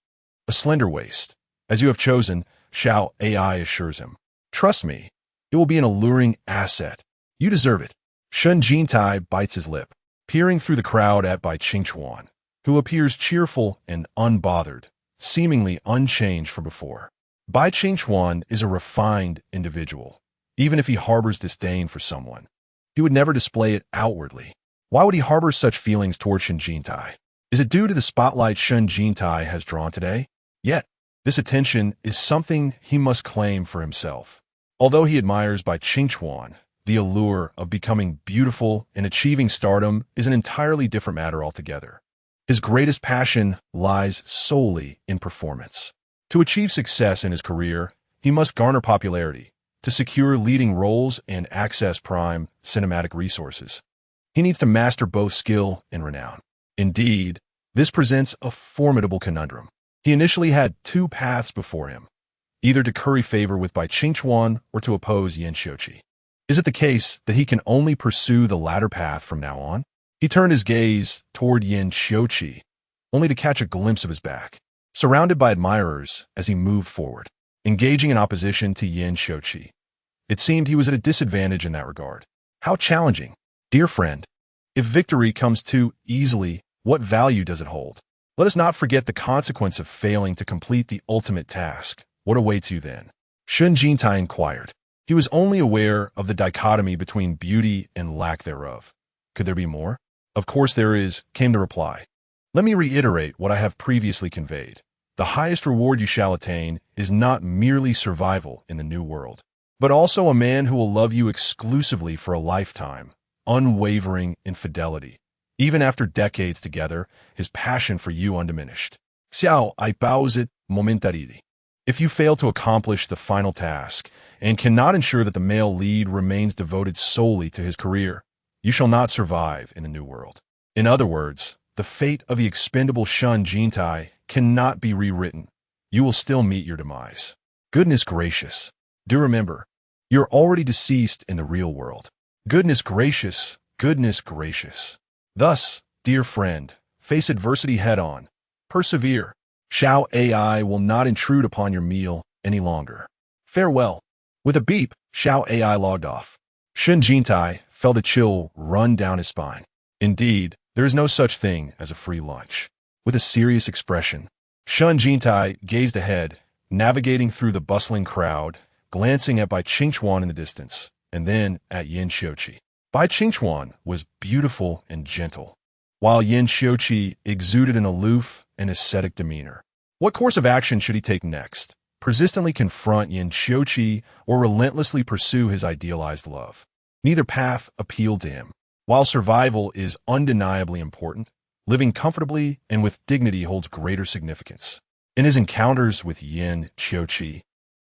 "A slender waist, as you have chosen," Xiao AI assures him. "Trust me, it will be an alluring asset. You deserve it." Shen Jintai bites his lip, peering through the crowd at Bai Qingchuan, who appears cheerful and unbothered, seemingly unchanged from before. Bai Qingchuan is a refined individual. Even if he harbors disdain for someone, he would never display it outwardly. Why would he harbor such feelings toward Shen Jintai? Is it due to the spotlight Shen Jintai has drawn today? Yet, this attention is something he must claim for himself. Although he admires Bai Qingchuan, the allure of becoming beautiful and achieving stardom is an entirely different matter altogether. His greatest passion lies solely in performance. To achieve success in his career, he must garner popularity, to secure leading roles and access prime cinematic resources. He needs to master both skill and renown. Indeed, this presents a formidable conundrum. He initially had 2 paths before him, either to curry favor with Bai Qingchuan or to oppose Yin Qiuqi. Is it the case that he can only pursue the latter path from now on? He turned his gaze toward Yin Qiuqi, only to catch a glimpse of his back, surrounded by admirers as he moved forward, engaging in opposition to Yin Qiuqi. It seemed he was at a disadvantage in that regard. How challenging. Dear friend, if victory comes too easily, what value does it hold? Let us not forget the consequence of failing to complete the ultimate task. What awaits you then? Shen Jintai inquired. He was only aware of the dichotomy between beauty and lack thereof. Could there be more? Of course there is, came the reply. Let me reiterate what I have previously conveyed. The highest reward you shall attain is not merely survival in the new world, but also a man who will love you exclusively for a lifetime, unwavering in fidelity. Even after decades together, his passion for you undiminished. Xiao I bows it momentarily. If you fail to accomplish the final task and cannot ensure that the male lead remains devoted solely to his career, you shall not survive in the new world. In other words, the fate of the expendable Shen Jintai cannot be rewritten. You will still meet your demise. Goodness gracious. Do remember, you're already deceased in the real world. Goodness gracious, goodness gracious. Thus, dear friend, face adversity head-on. Persevere. Xiao AI will not intrude upon your meal any longer. Farewell. With a beep, Xiao AI logged off. Shen Jintai felt a chill run down his spine. Indeed, there is no such thing as a free lunch. With a serious expression, Shen Jintai gazed ahead, navigating through the bustling crowd, glancing at Bai Qingchuan in the distance, and then at Yin Qiuqi. Bai Qingchuan was beautiful and gentle, while Yin Qiuqi exuded an aloof and ascetic demeanor. What course of action should he take next? Persistently confront Yin Qiuqi or relentlessly pursue his idealized love? Neither path appealed to him. While survival is undeniably important, living comfortably and with dignity holds greater significance. In his encounters with Yin Qiuqi,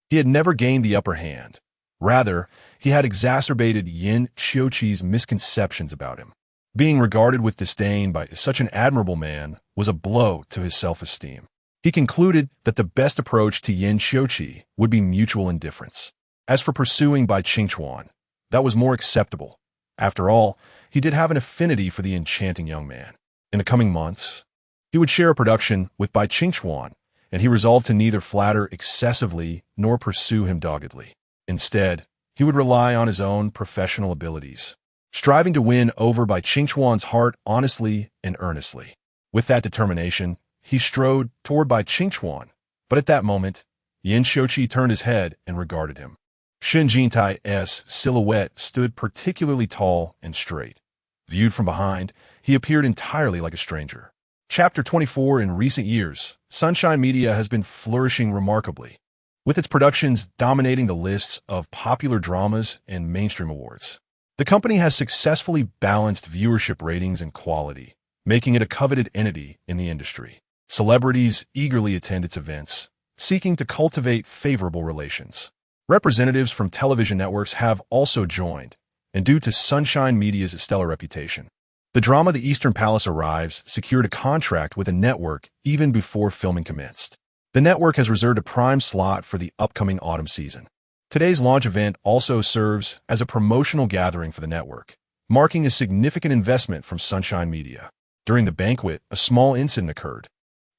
he had never gained the upper hand. Rather, he had exacerbated Yin Qiuqi's misconceptions about him. Being regarded with disdain by such an admirable man was a blow to his self-esteem. He concluded that the best approach to Yin Qiuqi would be mutual indifference. As for pursuing Bai Qingchuan, that was more acceptable. After all, he did have an affinity for the enchanting young man. In the coming months, he would share a production with Bai Qingchuan and he resolved to neither flatter excessively nor pursue him doggedly. Instead, he would rely on his own professional abilities, striving to win over by Qingchuan's heart honestly and earnestly. With that determination, he strode toward Bai Qingchuan, but at that moment, Yin Xiuqi turned his head and regarded him. Shen Jintai's silhouette stood particularly tall and straight. Viewed from behind, he appeared entirely like a stranger. Chapter 24. In recent years, Sunshine Media has been flourishing remarkably, with its productions dominating the lists of popular dramas and mainstream awards. The company has successfully balanced viewership ratings and quality, making it a coveted entity in the industry. Celebrities eagerly attend its events, seeking to cultivate favorable relations. Representatives from television networks have also joined, and due to Sunshine Media's stellar reputation, the drama The Eastern Palace Arrives secured a contract with a network even before filming commenced. The network has reserved a prime slot for the upcoming autumn season. Today's launch event also serves as a promotional gathering for the network, marking a significant investment from Sunshine Media. During the banquet, a small incident occurred.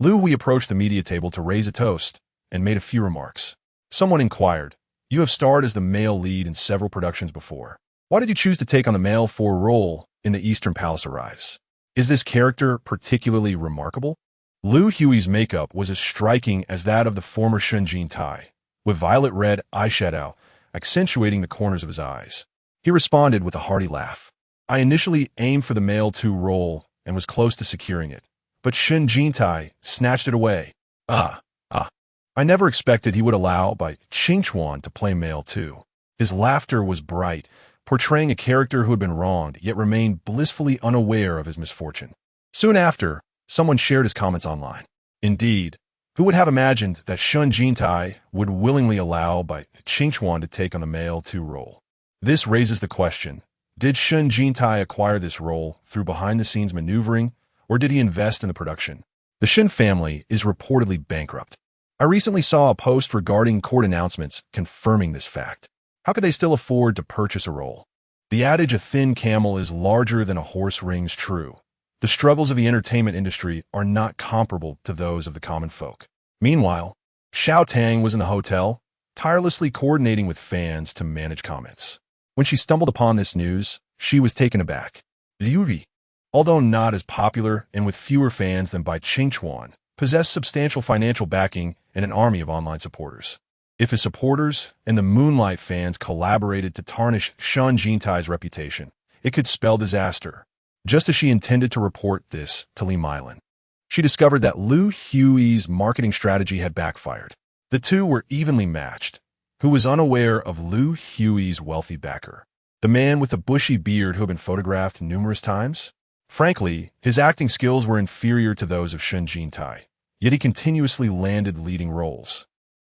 Lu Hui approached the media table to raise a toast and made a few remarks. Someone inquired, "You have starred as the male lead in several productions before. Why did you choose to take on the male for a role in The Eastern Palace Arrives? Is this character particularly remarkable?" Lu Hui's makeup was as striking as that of the former Shen Jintai, with violet red eyeshadow accentuating the corners of his eyes. He responded with a hearty laugh. "I initially aimed for the male 2 role and was close to securing it, but Shen Jintai snatched it away. I never expected he would allow Bai Qingchuan to play male 2. His laughter was bright, portraying a character who had been wronged yet remained blissfully unaware of his misfortune. Soon after, someone shared his comments online. Indeed, who would have imagined that Shen Jintai would willingly allow Bai Qingchuan to take on the male 2 role? This raises the question, did Shen Jintai acquire this role through behind-the-scenes maneuvering, or did he invest in the production? The Shen family is reportedly bankrupt. I recently saw a post regarding court announcements confirming this fact. How could they still afford to purchase a role? The adage "a thin camel is larger than a horse" rings true. The struggles of the entertainment industry are not comparable to those of the common folk. Meanwhile, Xiao Tang was in the hotel, tirelessly coordinating with fans to manage comments. When she stumbled upon this news, she was taken aback. Liu Ri, although not as popular and with fewer fans than Bai Qingchuan, possessed substantial financial backing and an army of online supporters. If his supporters and the Moonlight fans collaborated to tarnish Shen Jintai's reputation, it could spell disaster. Just as she intended to report this to Li Meilan, she discovered that Lu Hui's marketing strategy had backfired. The two were evenly matched. Who was unaware of Lu Hui's wealthy backer? The man with the bushy beard who had been photographed numerous times? Frankly, his acting skills were inferior to those of Shen Jintai, yet he continuously landed leading roles.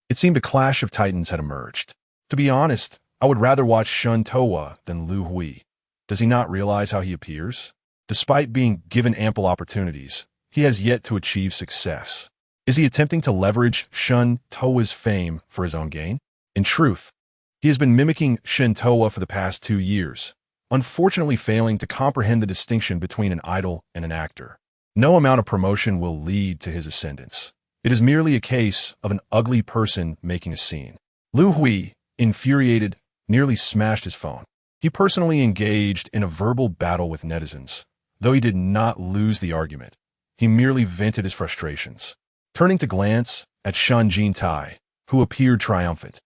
It seemed a clash of titans had emerged. To be honest, I would rather watch Shen Towa than Lu Hui. Does he not realize how he appears? Despite being given ample opportunities, he has yet to achieve success. Is he attempting to leverage Shen Towa's fame for his own gain? In truth, he has been mimicking Shen Towa for the past 2 years, unfortunately failing to comprehend the distinction between an idol and an actor. No amount of promotion will lead to his ascendance. It is merely a case of an ugly person making a scene. Lu Hui, infuriated, nearly smashed his phone. He personally engaged in a verbal battle with netizens. Though he did not lose the argument, he merely vented his frustrations, turning to glance at Shen Jintai, who appeared triumphant.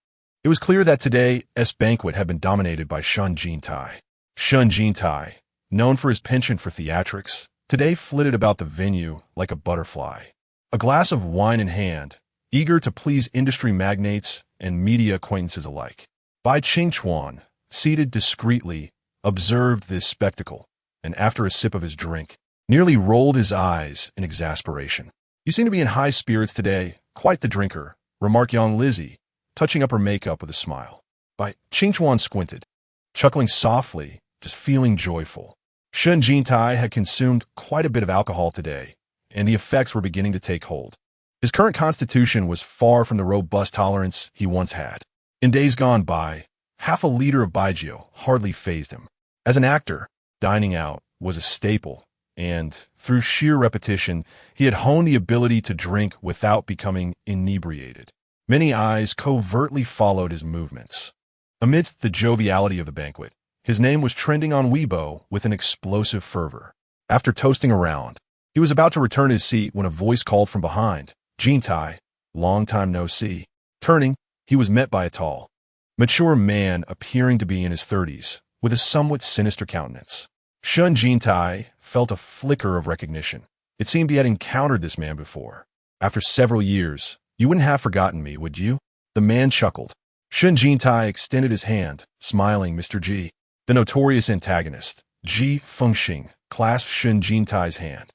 It was clear that today's banquet had been dominated by Shen Jintai. Shen Jintai, known for his penchant for theatrics, today flitted about the venue like a butterfly, a glass of wine in hand, eager to please industry magnates and media acquaintances alike. Bai Qingchuan, seated discreetly, observed this spectacle, and after a sip of his drink, nearly rolled his eyes in exasperation. "You seem to be in high spirits today, quite the drinker," remarked young Lizzie, touching up her makeup with a smile. Bai Qingchuan squinted, chuckling softly, just feeling joyful. Shen Jintai had consumed quite a bit of alcohol today, and the effects were beginning to take hold. His current constitution was far from the robust tolerance he once had. In days gone by, half a liter of baijiu hardly fazed him. As an actor, dining out was a staple, and, through sheer repetition, he had honed the ability to drink without becoming inebriated. Many eyes covertly followed his movements. Amidst the joviality of the banquet, his name was trending on Weibo with an explosive fervor. After toasting around, he was about to return to his seat when a voice called from behind, "Jintai, long time no see." Turning, he was met by a tall, mature man appearing to be in his 30s, with a somewhat sinister countenance. Shen Jintai felt a flicker of recognition. It seemed he had encountered this man before. "After several years, you wouldn't have forgotten me, would you?" The man chuckled. Shen Jintai extended his hand, smiling. "Mr. Ji." The notorious antagonist, Ji Fengxing, clasped Shen Jintai's hand.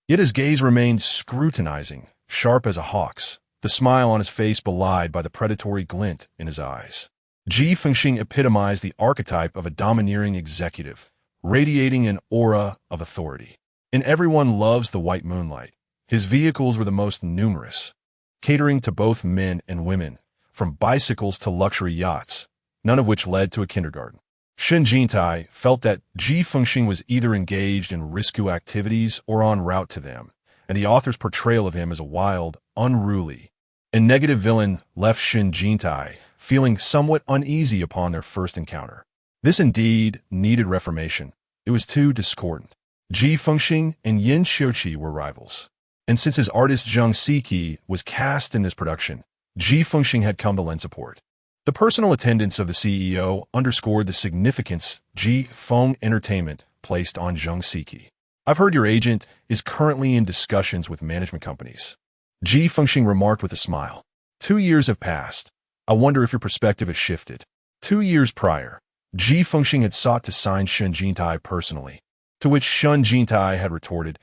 Yet his gaze remained scrutinizing, sharp as a hawk's, the smile on his face belied by the predatory glint in his eyes. Ji Fengxing epitomized the archetype of a domineering executive, radiating an aura of authority. And everyone loves the white moonlight. His vehicles were the most numerous, catering to both men and women, from bicycles to luxury yachts, none of which led to a kindergarten. Shen Jintai felt that Ji Fengxing was either engaged in risky activities or en route to them, and the author's portrayal of him as a wild, unruly, and negative villain left Shen Jintai feeling somewhat uneasy upon their first encounter. This indeed needed reformation. It was too discordant. Ji Fengxing and Yin Xiuqi were rivals, and since his artist Zheng Siki was cast in this production, Ji Fengxing had come to lend support. The personal attendance of the CEO underscored the significance Ji Feng Entertainment placed on Zheng Siki. "I've heard your agent is currently in discussions with management companies," Ji Fengxing remarked with a smile. 2 years have passed. I wonder if your perspective has shifted." 2 years prior, Ji Fengxing had sought to sign Shen Jintai personally, to which Shen Jintai had retorted,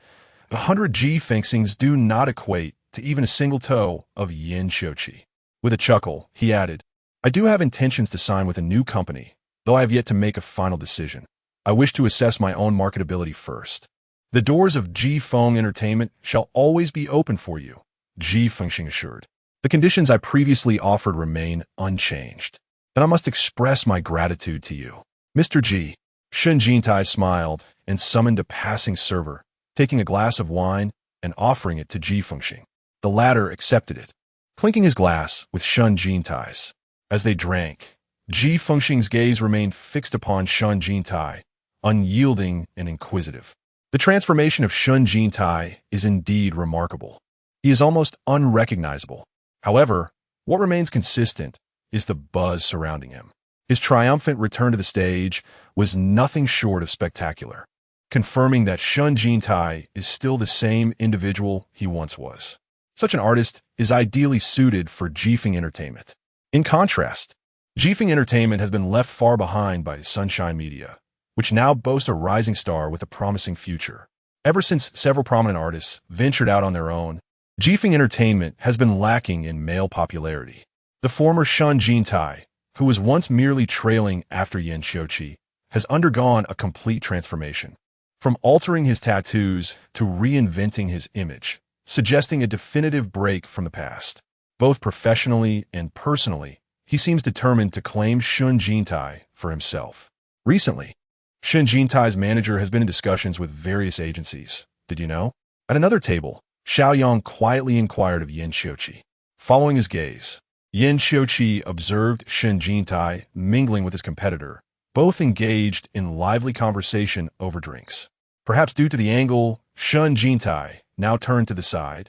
"100 Ji Fengxings do not equate to even a single toe of Yin Xiuqi." With a chuckle, he added, "I do have intentions to sign with a new company, though I have yet to make a final decision. I wish to assess my own marketability first." "The doors of Ji Feng Entertainment shall always be open for you," Ji Fengxing assured. "The conditions I previously offered remain unchanged, and I must express my gratitude to you, Mr. Ji." Shen Jintai smiled and summoned a passing server, taking a glass of wine and offering it to Ji Fengxing. The latter accepted it, clinking his glass with Shen Jintai's. As they drank, Ji Fengxing's gaze remained fixed upon Shen Jintai, unyielding and inquisitive. The transformation of Shen Jintai is indeed remarkable. He is almost unrecognizable. However, what remains consistent is the buzz surrounding him. His triumphant return to the stage was nothing short of spectacular, confirming that Shen Jintai is still the same individual he once was. Such an artist is ideally suited for Ji Feng Entertainment. In contrast, Ji Feng Entertainment has been left far behind by Sunshine Media, which now boasts a rising star with a promising future. Ever since several prominent artists ventured out on their own, Ji Feng Entertainment has been lacking in male popularity. The former Shen Jintai, who was once merely trailing after Yin Xiuqi, has undergone a complete transformation. From altering his tattoos to reinventing his image, suggesting a definitive break from the past. Both professionally and personally, he seems determined to claim Shen Jintai for himself. Recently, Shen Jintai's manager has been in discussions with various agencies. Did you know? At another table, Xiaoyang quietly inquired of Yin Xiuqi. Following his gaze, Yin Xiuqi observed Shen Jintai mingling with his competitor, both engaged in lively conversation over drinks. Perhaps due to the angle, Shen Jintai, now turned to the side,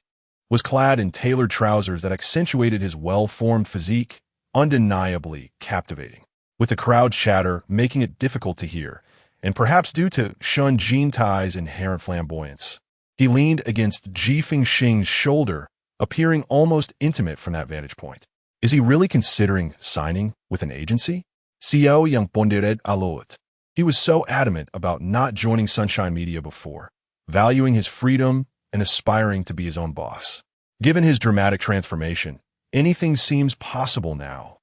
was clad in tailored trousers that accentuated his well-formed physique, undeniably captivating. With the crowd chatter making it difficult to hear, and perhaps due to Shen Jintai's inherent flamboyance, he leaned against Ji Fengxing's shoulder, appearing almost intimate from that vantage point. Is he really considering signing with an agency? Xiao Yang Bondered Alout. He was so adamant about not joining Sunshine Media before, valuing his freedom and aspiring to be his own boss. Given his dramatic transformation, anything seems possible now.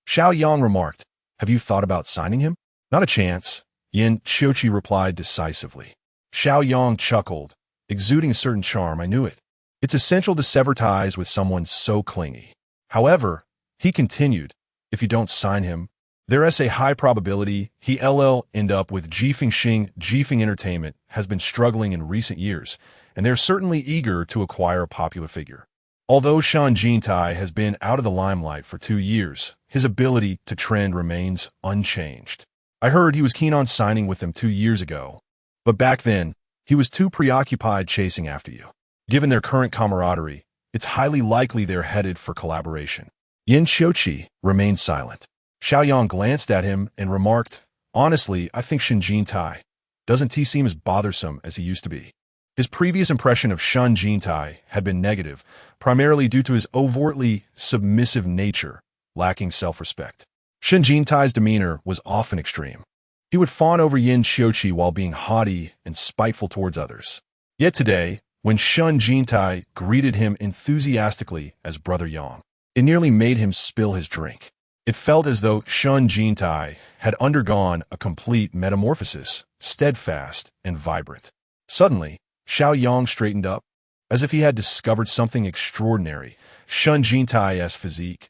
Xiaoyang remarked, "Have you thought about signing him?" "Not a chance," Yin Xiuqi replied decisively. Xiaoyang chuckled, exuding a certain charm. "I knew it. It's essential to sever ties with someone so clingy." However, he continued, "If you don't sign him, There's a high probability he'll end up with Jifeng Xing. Jifeng Entertainment has been struggling in recent years, and they're certainly eager to acquire a popular figure. Although Shen Jintai has been out of the limelight for 2 years, his ability to trend remains unchanged. I heard he was keen on signing with them 2 years ago, but back then, he was too preoccupied chasing after you. Given their current camaraderie, it's highly likely they're headed for collaboration. Yin Xiuqi remained silent. Xiaoyang glanced at him and remarked, "Honestly, I think Shen Jintai. Doesn't he seem as bothersome as he used to be?" His previous impression of Shen Jintai had been negative, primarily due to his overtly submissive nature, lacking self-respect. Shen Jintai's demeanor was often extreme. He would fawn over Yin Xiuqi while being haughty and spiteful towards others. Yet today, when Shen Jintai greeted him enthusiastically as Brother Yang, it nearly made him spill his drink. It felt as though Shen Jintai had undergone a complete metamorphosis, steadfast and vibrant. Suddenly, Xiao Yang straightened up, as if he had discovered something extraordinary. Shen Jintai's physique.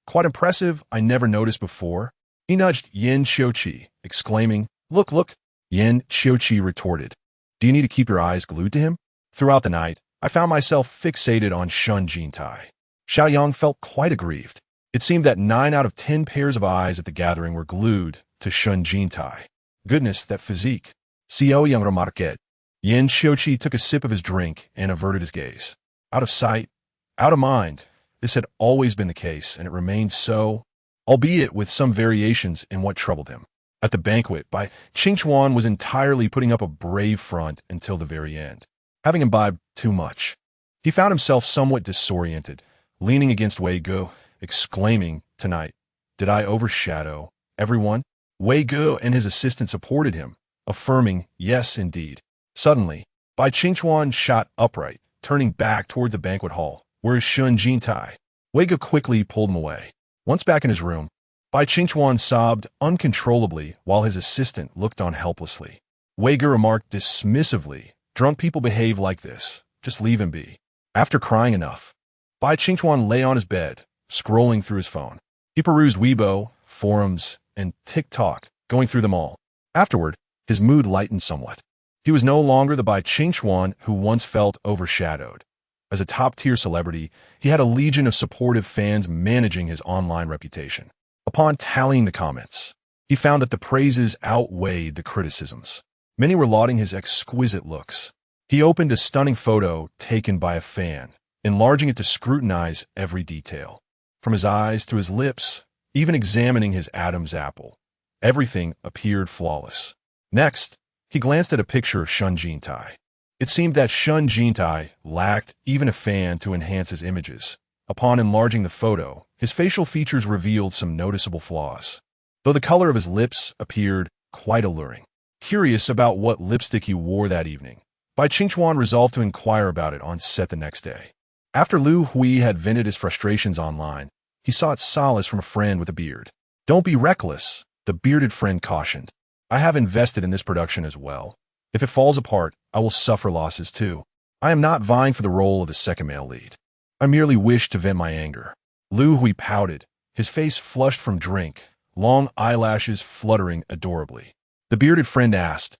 Quite impressive, I never noticed before. He nudged Yin Xiuqi, exclaiming, "Look, look." Yin Xiuqi retorted, "Do you need to keep your eyes glued to him?" Throughout the night, I found myself fixated on Shen Jintai. Xiao Yang felt quite aggrieved. It seemed that 9 out of 10 pairs of eyes at the gathering were glued to Shen Jintai. Goodness, that physique. Xiao Yang remarqued. Yin Xiuqi took a sip of his drink and averted his gaze. Out of sight, out of mind. This had always been the case, and it remained so, albeit with some variations in what troubled him. At the banquet, Bai Qingchuan was entirely putting up a brave front until the very end. Having imbibed too much, he found himself somewhat disoriented, leaning against Wei Ge, exclaiming, "Tonight, did I overshadow everyone?" Wei Ge and his assistant supported him, affirming, "Yes, indeed." Suddenly, Bai Qingchuan shot upright, turning back toward the banquet hall. "Where is Shen Jintai?" Wei Ge quickly pulled him away. Once back in his room, Bai Qingchuan sobbed uncontrollably while his assistant looked on helplessly. Wei Ge remarked dismissively, "Drunk people behave like this. Just leave him be." After crying enough, Bai Qingchuan lay on his bed, scrolling through his phone. He perused Weibo, forums, and TikTok, going through them all. Afterward, his mood lightened somewhat. He was no longer the Bai Qingchuan who once felt overshadowed. As a top-tier celebrity, he had a legion of supportive fans managing his online reputation. Upon tallying the comments, he found that the praises outweighed the criticisms. Many were lauding his exquisite looks. He opened a stunning photo taken by a fan, enlarging it to scrutinize every detail. From his eyes to his lips, even examining his Adam's apple. Everything appeared flawless. Next, he glanced at a picture of Shen Jintai. It seemed that Shen Jintai lacked even a fan to enhance his images. Upon enlarging the photo, his facial features revealed some noticeable flaws, though the color of his lips appeared quite alluring. Curious about what lipstick he wore that evening, Bai Qingchuan resolved to inquire about it on set the next day. After Lu Hui had vented his frustrations online, he sought solace from a friend with a beard. "Don't be reckless," the bearded friend cautioned. "I have invested in this production as well. If it falls apart, I will suffer losses too. I am not vying for the role of the second male lead. I merely wish to vent my anger." Lu Hui pouted, his face flushed from drink, long eyelashes fluttering adorably. The bearded friend asked,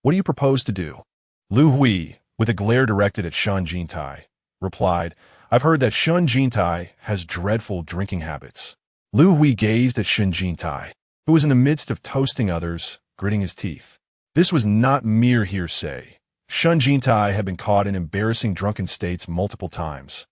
"What do you propose to do?" Lu Hui, with a glare directed at Shen Jintai, replied, "I've heard that Shen Jintai has dreadful drinking habits." Lu Hui gazed at Shen Jintai, who was in the midst of toasting others, gritting his teeth. This was not mere hearsay. Shen Jintai had been caught in embarrassing drunken states multiple times,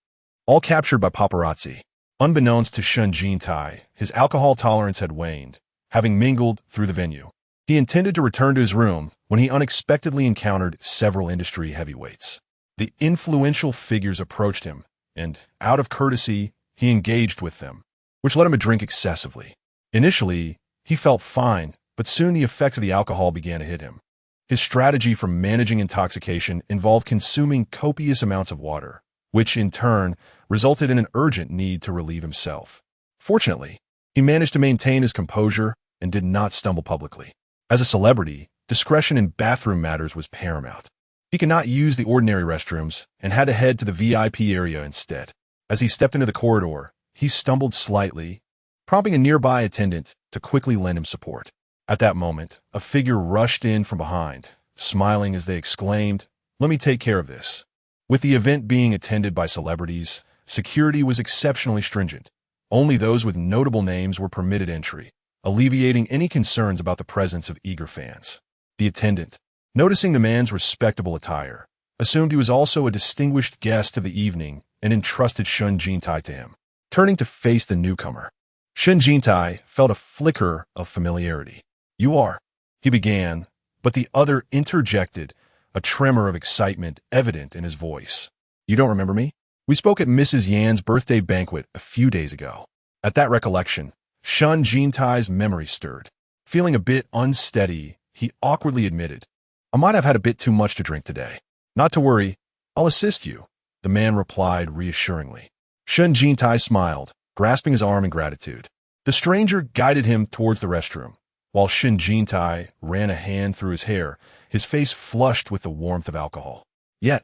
all captured by paparazzi. Unbeknownst to Shen Jintai, his alcohol tolerance had waned, having mingled through the venue. He intended to return to his room when he unexpectedly encountered several industry heavyweights. The influential figures approached him, and, out of courtesy, he engaged with them, which led him to drink excessively. Initially, he felt fine, but soon the effects of the alcohol began to hit him. His strategy for managing intoxication involved consuming copious amounts of water, which in turn resulted in an urgent need to relieve himself. Fortunately, he managed to maintain his composure and did not stumble publicly. As a celebrity, discretion in bathroom matters was paramount. He could not use the ordinary restrooms and had to head to the VIP area instead. As he stepped into the corridor, he stumbled slightly, prompting a nearby attendant to quickly lend him support. At that moment, a figure rushed in from behind, smiling as they exclaimed, "Let me take care of this." With the event being attended by celebrities, security was exceptionally stringent. Only those with notable names were permitted entry, alleviating any concerns about the presence of eager fans. The attendant, noticing the man's respectable attire, assumed he was also a distinguished guest of the evening and entrusted Shen Jintai to him. Turning to face the newcomer, Shen Jintai felt a flicker of familiarity. "You are," he began, but the other interjected, a tremor of excitement evident in his voice. "You don't remember me? We spoke at Mrs. Yan's birthday banquet a few days ago." At that recollection, Shen Jintai's memory stirred. Feeling a bit unsteady, he awkwardly admitted, "I might have had a bit too much to drink today." "Not to worry, I'll assist you," the man replied reassuringly. Shen Jintai smiled, grasping his arm in gratitude. The stranger guided him towards the restroom. While Shen Jintai ran a hand through his hair, his face flushed with the warmth of alcohol. Yet,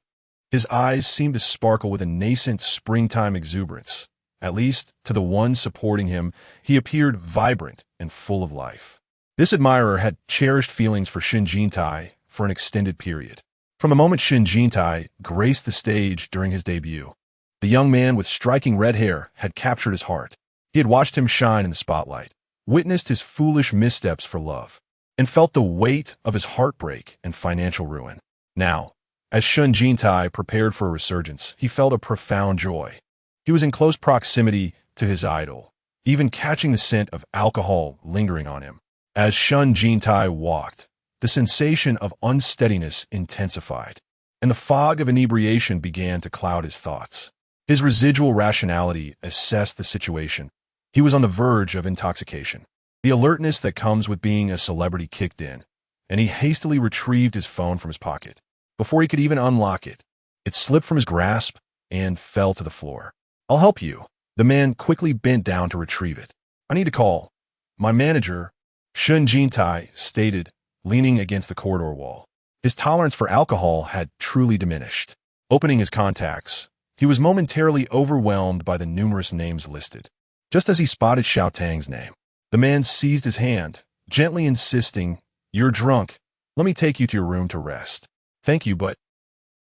his eyes seemed to sparkle with a nascent springtime exuberance. At least, to the one supporting him, he appeared vibrant and full of life. This admirer had cherished feelings for Shen Jintai for an extended period. From the moment Shen Jintai graced the stage during his debut, the young man with striking red hair had captured his heart. He had watched him shine in the spotlight, witnessed his foolish missteps for love, and felt the weight of his heartbreak and financial ruin. Now, as Shen Jintai prepared for a resurgence, he felt a profound joy. He was in close proximity to his idol, even catching the scent of alcohol lingering on him. As Shen Jintai walked, the sensation of unsteadiness intensified, and the fog of inebriation began to cloud his thoughts. His residual rationality assessed the situation. He was on the verge of intoxication. The alertness that comes with being a celebrity kicked in, and he hastily retrieved his phone from his pocket. Before he could even unlock it, it slipped from his grasp and fell to the floor. "I'll help you." The man quickly bent down to retrieve it. "I need to call my manager," Shen Jintai stated, leaning against the corridor wall. His tolerance for alcohol had truly diminished. Opening his contacts, he was momentarily overwhelmed by the numerous names listed. Just as he spotted Xiao Tang's name, the man seized his hand, gently insisting, "You're drunk. Let me take you to your room to rest." "Thank you, but—"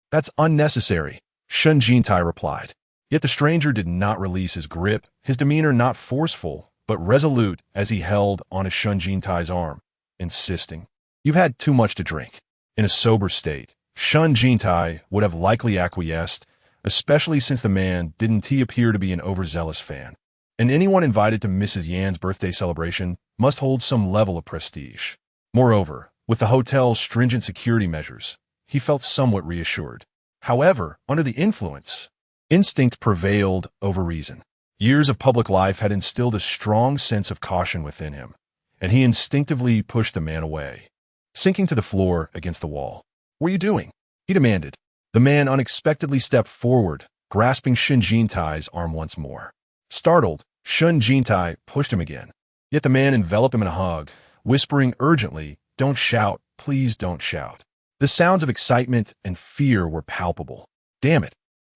"That's unnecessary," Shen Jintai replied. Yet the stranger did not release his grip, his demeanor not forceful, but resolute as he held onto Shen Jintai's arm, insisting, "You've had too much to drink." In a sober state, Shen Jintai would have likely acquiesced, especially since the man didn't appear to be an overzealous fan. And anyone invited to Mrs. Yan's birthday celebration must hold some level of prestige. Moreover, with the hotel's stringent security measures, he felt somewhat reassured. However, under the influence, instinct prevailed over reason. Years of public life had instilled a strong sense of caution within him, and he instinctively pushed the man away, sinking to the floor against the wall. "What are you doing?" he demanded. The man unexpectedly stepped forward, grasping Shen Jintai's arm once more. Startled, Shen Jintai pushed him again. Yet the man enveloped him in a hug, whispering urgently, "Don't shout, please don't shout." The sounds of excitement and fear were palpable. Damn it.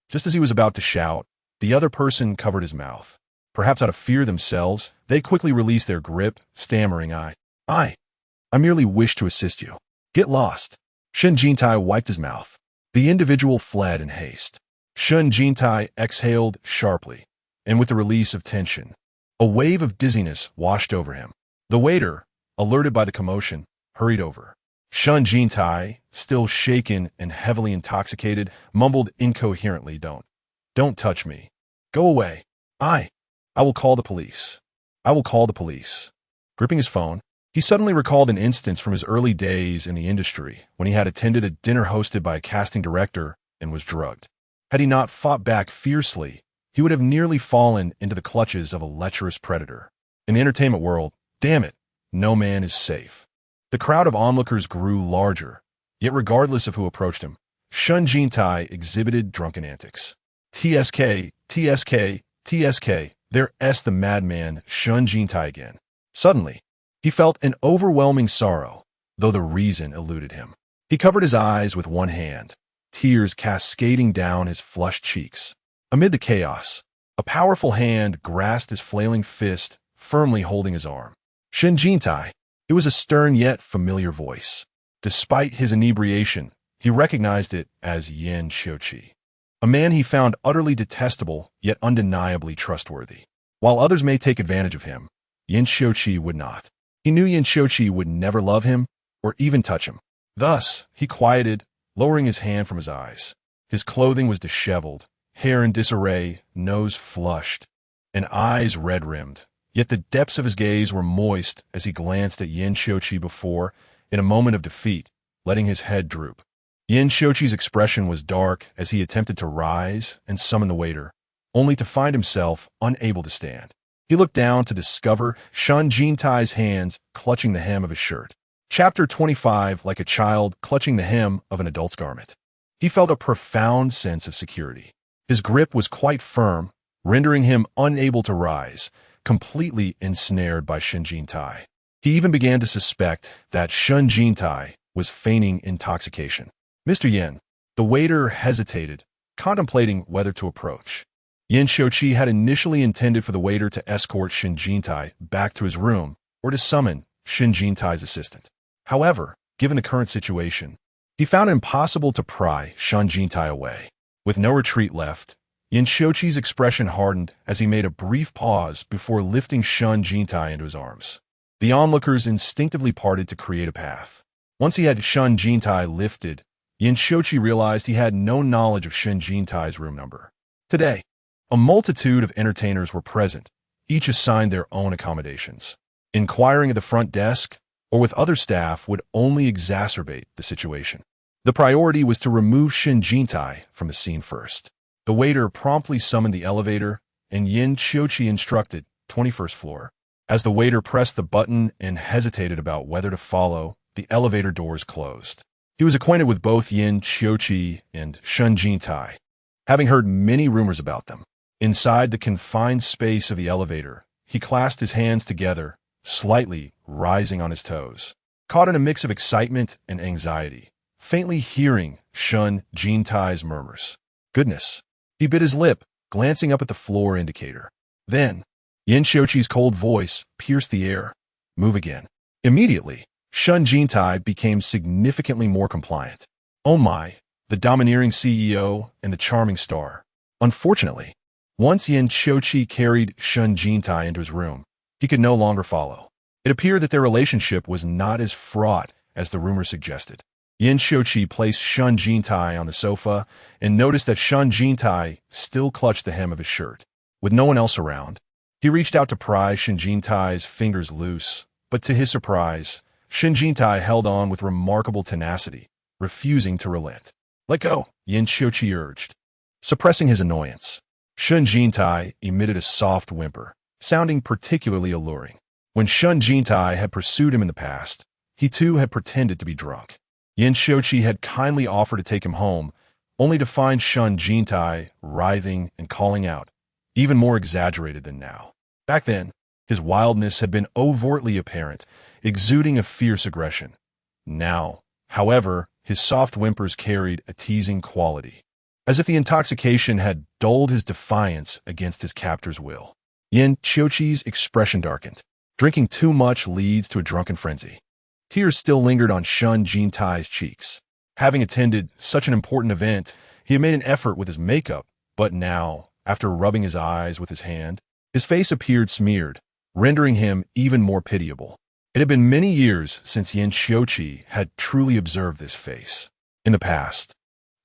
Just as he was about to shout, the other person covered his mouth. Perhaps out of fear themselves, they quickly released their grip, stammering, I merely wish to assist you. Get lost." Shen Jintai wiped his mouth. The individual fled in haste. Shen Jintai exhaled sharply, and with the release of tension, a wave of dizziness washed over him. The waiter, alerted by the commotion, hurried over. Shen Jintai, still shaken and heavily intoxicated, mumbled incoherently, Don't touch me. Go away. I will call the police. I will call the police." Gripping his phone, he suddenly recalled an instance from his early days in the industry when he had attended a dinner hosted by a casting director and was drugged. Had he not fought back fiercely, he would have nearly fallen into the clutches of a lecherous predator. In the entertainment world, damn it, no man is safe. The crowd of onlookers grew larger, yet regardless of who approached him, Shen Jintai exhibited drunken antics. "TSK, TSK, TSK, there's the madman Shen Jintai again." Suddenly, he felt an overwhelming sorrow, though the reason eluded him. He covered his eyes with one hand, tears cascading down his flushed cheeks. Amid the chaos, a powerful hand grasped his flailing fist firmly holding his arm. Shen Jintai. It was a stern yet familiar voice. Despite his inebriation, he recognized it as Yin Xiuqi, a man he found utterly detestable yet undeniably trustworthy. While others may take advantage of him, Yin Xiuqi would not. He knew Yin Xiuqi would never love him or even touch him. Thus, he quieted, lowering his hand from his eyes. His clothing was disheveled, hair in disarray, nose flushed, and eyes red-rimmed. Yet the depths of his gaze were moist as he glanced at Yin Xiuqi before, in a moment of defeat, letting his head droop. Yin Xiuqi's expression was dark as he attempted to rise and summon the waiter, only to find himself unable to stand. He looked down to discover Shen Jintai's hands clutching the hem of his shirt. Chapter 25, like a child clutching the hem of an adult's garment. He felt a profound sense of security. His grip was quite firm, rendering him unable to rise, completely ensnared by Shen Jintai. He even began to suspect that Shen Jintai was feigning intoxication. Mr. Yin, the waiter hesitated, contemplating whether to approach. Yin Xiuqi had initially intended for the waiter to escort Shen Jintai back to his room or to summon Shen Jintai's assistant. However, given the current situation, he found it impossible to pry Shen Jintai away. With no retreat left, Yin Xiuqi's expression hardened as he made a brief pause before lifting Shen Jintai into his arms. The onlookers instinctively parted to create a path. Once he had Shen Jintai lifted, Yin Xiuqi realized he had no knowledge of Shen Jintai's room number. Today, a multitude of entertainers were present, each assigned their own accommodations. Inquiring at the front desk or with other staff would only exacerbate the situation. The priority was to remove Shen Jintai from the scene first. The waiter promptly summoned the elevator, and Yin Xiuqi instructed, 21st floor. As the waiter pressed the button and hesitated about whether to follow, the elevator doors closed. He was acquainted with both Yin Xiuqi and Shen Jintai, having heard many rumors about them. Inside the confined space of the elevator, he clasped his hands together, slightly rising on his toes, caught in a mix of excitement and anxiety, faintly hearing Shen Jintai's murmurs. Goodness! He bit his lip, glancing up at the floor indicator. Then, Yin Xiuqi's cold voice pierced the air. Move again. Immediately, Shen Jintai became significantly more compliant. Oh my, the domineering CEO and the charming star. Unfortunately, once Yin Xiuqi carried Shen Jintai into his room, he could no longer follow. It appeared that their relationship was not as fraught as the rumor suggested. Yin Xiuqi placed Shen Jintai on the sofa and noticed that Shen Jintai still clutched the hem of his shirt. With no one else around, he reached out to pry Shen Jintai's fingers loose, but to his surprise, Shen Jintai held on with remarkable tenacity, refusing to relent. Let go, Yin Xiuqi urged. Suppressing his annoyance, Shen Jintai emitted a soft whimper, sounding particularly alluring. When Shen Jintai had pursued him in the past, he too had pretended to be drunk. Yin Xiuqi had kindly offered to take him home, only to find Shen Jintai writhing and calling out, even more exaggerated than now. Back then, his wildness had been overtly apparent, exuding a fierce aggression. Now, however, his soft whimpers carried a teasing quality, as if the intoxication had dulled his defiance against his captor's will. Yin Xiuqi's expression darkened. Drinking too much leads to a drunken frenzy. Tears still lingered on Shen Jintai's cheeks. Having attended such an important event, he had made an effort with his makeup, but now, after rubbing his eyes with his hand, his face appeared smeared, rendering him even more pitiable. It had been many years since Yin Xiuqi had truly observed this face. In the past,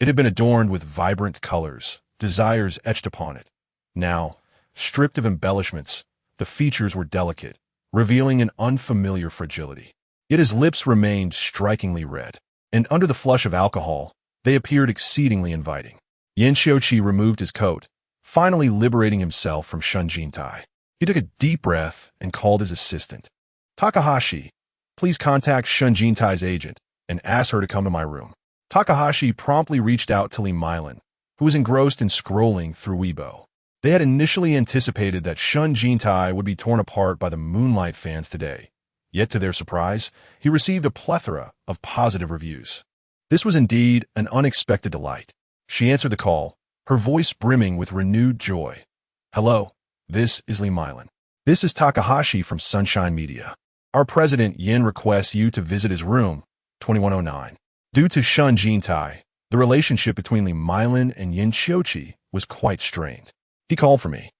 it had been adorned with vibrant colors, desires etched upon it. Now, stripped of embellishments, the features were delicate, revealing an unfamiliar fragility. Yet his lips remained strikingly red, and under the flush of alcohol, they appeared exceedingly inviting. Yin Xiuqi removed his coat, finally liberating himself from Shen Jintai. He took a deep breath and called his assistant. Takahashi, please contact Shen Jintai's agent and ask her to come to my room. Takahashi promptly reached out to Li Milan, who was engrossed in scrolling through Weibo. They had initially anticipated that Shen Jintai would be torn apart by the Moonlight fans today. Yet to their surprise, he received a plethora of positive reviews. This was indeed an unexpected delight. She answered the call, her voice brimming with renewed joy. Hello, this is Li Milan. This is Takahashi from Sunshine Media. Our president Yin requests you to visit his room, 2109. Due to Shen Jintai, the relationship between Li Mylin and Yin Qiuqi was quite strained. He called for me.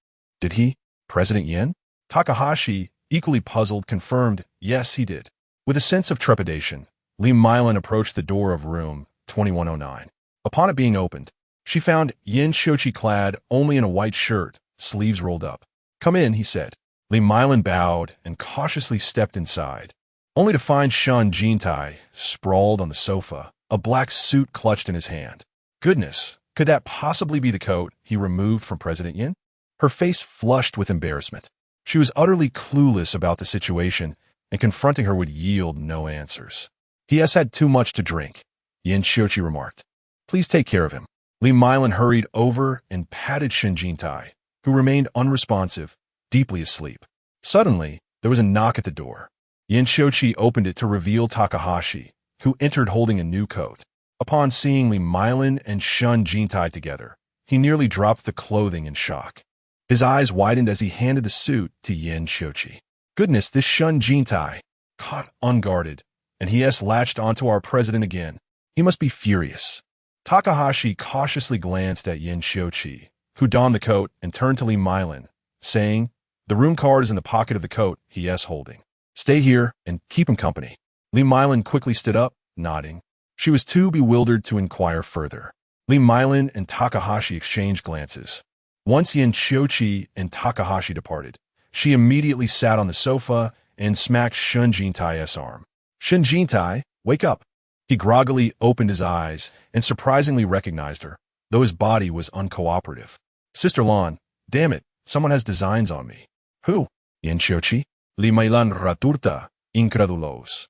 Did he, President Yin? Takahashi, equally puzzled, confirmed, yes, he did. With a sense of trepidation, Li Mylin approached the door of room 2109. Upon it being opened, she found Yin Qiuqi clad only in a white shirt, sleeves rolled up. Come in, he said. Li Mylin bowed and cautiously stepped inside, only to find Shen Jintai sprawled on the sofa, a black suit clutched in his hand. Goodness, could that possibly be the coat he removed from President Yin? Her face flushed with embarrassment. She was utterly clueless about the situation, and confronting her would yield no answers. He has had too much to drink, Yin Qiuqi remarked. Please take care of him. Li Mylin hurried over and patted Shen Jintai, who remained unresponsive, deeply asleep. Suddenly, there was a knock at the door. Yin Qiuqi opened it to reveal Takahashi, who entered holding a new coat. Upon seeing Li Mylin and Shen Jintai together, he nearly dropped the clothing in shock. His eyes widened as he handed the suit to Yin Qiuqi. Goodness, this Shen Jintai, caught unguarded, and he has latched onto our president again. He must be furious. Takahashi cautiously glanced at Yin Qiuqi, who donned the coat and turned to Li Mylin, saying, the room card is in the pocket of the coat he is holding. Stay here and keep him company. Li Mylin quickly stood up, nodding. She was too bewildered to inquire further. Li Mylin and Takahashi exchanged glances. Once Yin Qiuqi and Takahashi departed, she immediately sat on the sofa and smacked Shen Jintai's arm. Shen Jintai, wake up. He groggily opened his eyes and surprisingly recognized her, though his body was uncooperative. Sister Lan, damn it, someone has designs on me. Who? Yin Qiuqi? Li Mylin raturta, incredulos.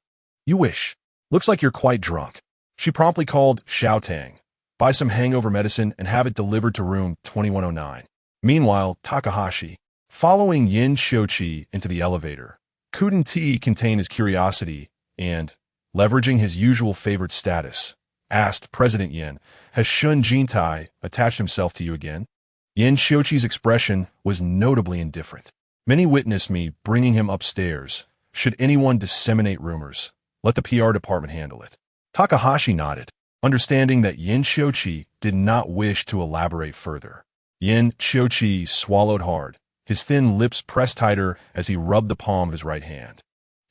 You wish. Looks like you're quite drunk. She promptly called Xiao Tang. Buy some hangover medicine and have it delivered to room 2109. Meanwhile, Takahashi, following Yin Qiuqi into the elevator, couldn't he contain his curiosity and, leveraging his usual favorite status, asked President Yin, has Shen Jintai attached himself to you again? Yin Qiuqi's expression was notably indifferent. Many witnessed me bringing him upstairs. Should anyone disseminate rumors, let the PR department handle it. Takahashi nodded, understanding that Yin Qiuqi did not wish to elaborate further. Yin Qiuqi swallowed hard, his thin lips pressed tighter as he rubbed the palm of his right hand.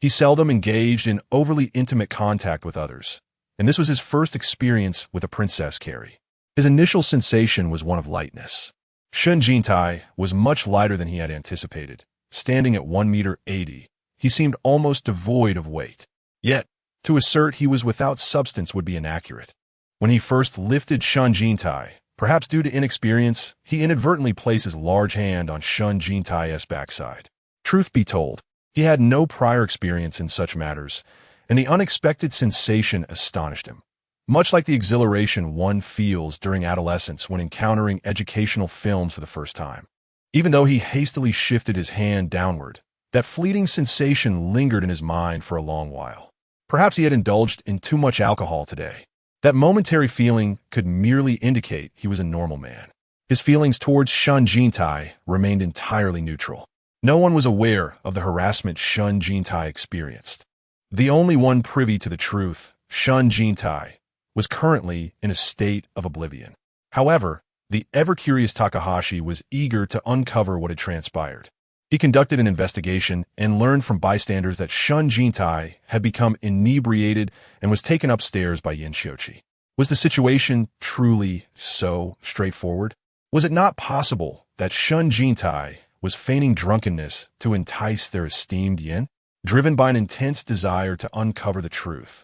He seldom engaged in overly intimate contact with others, and this was his first experience with a princess carry. His initial sensation was one of lightness. Shen Jintai was much lighter than he had anticipated. Standing at 1 meter 80, he seemed almost devoid of weight. Yet, to assert he was without substance would be inaccurate. When he first lifted Shen Jintai, perhaps due to inexperience, he inadvertently placed his large hand on Shen Jintai's backside. Truth be told, he had no prior experience in such matters, and the unexpected sensation astonished him. Much like the exhilaration one feels during adolescence when encountering educational films for the first time. Even though he hastily shifted his hand downward, that fleeting sensation lingered in his mind for a long while. Perhaps he had indulged in too much alcohol today. That momentary feeling could merely indicate he was a normal man. His feelings towards Shen Jintai remained entirely neutral. No one was aware of the harassment Shen Jintai experienced. The only one privy to the truth, Shen Jintai, was currently in a state of oblivion. However, the ever-curious Takahashi was eager to uncover what had transpired. He conducted an investigation and learned from bystanders that Shen Jintai had become inebriated and was taken upstairs by Yin Qiuqi. Was the situation truly so straightforward? Was it not possible that Shen Jintai was feigning drunkenness to entice their esteemed Yin, driven by an intense desire to uncover the truth?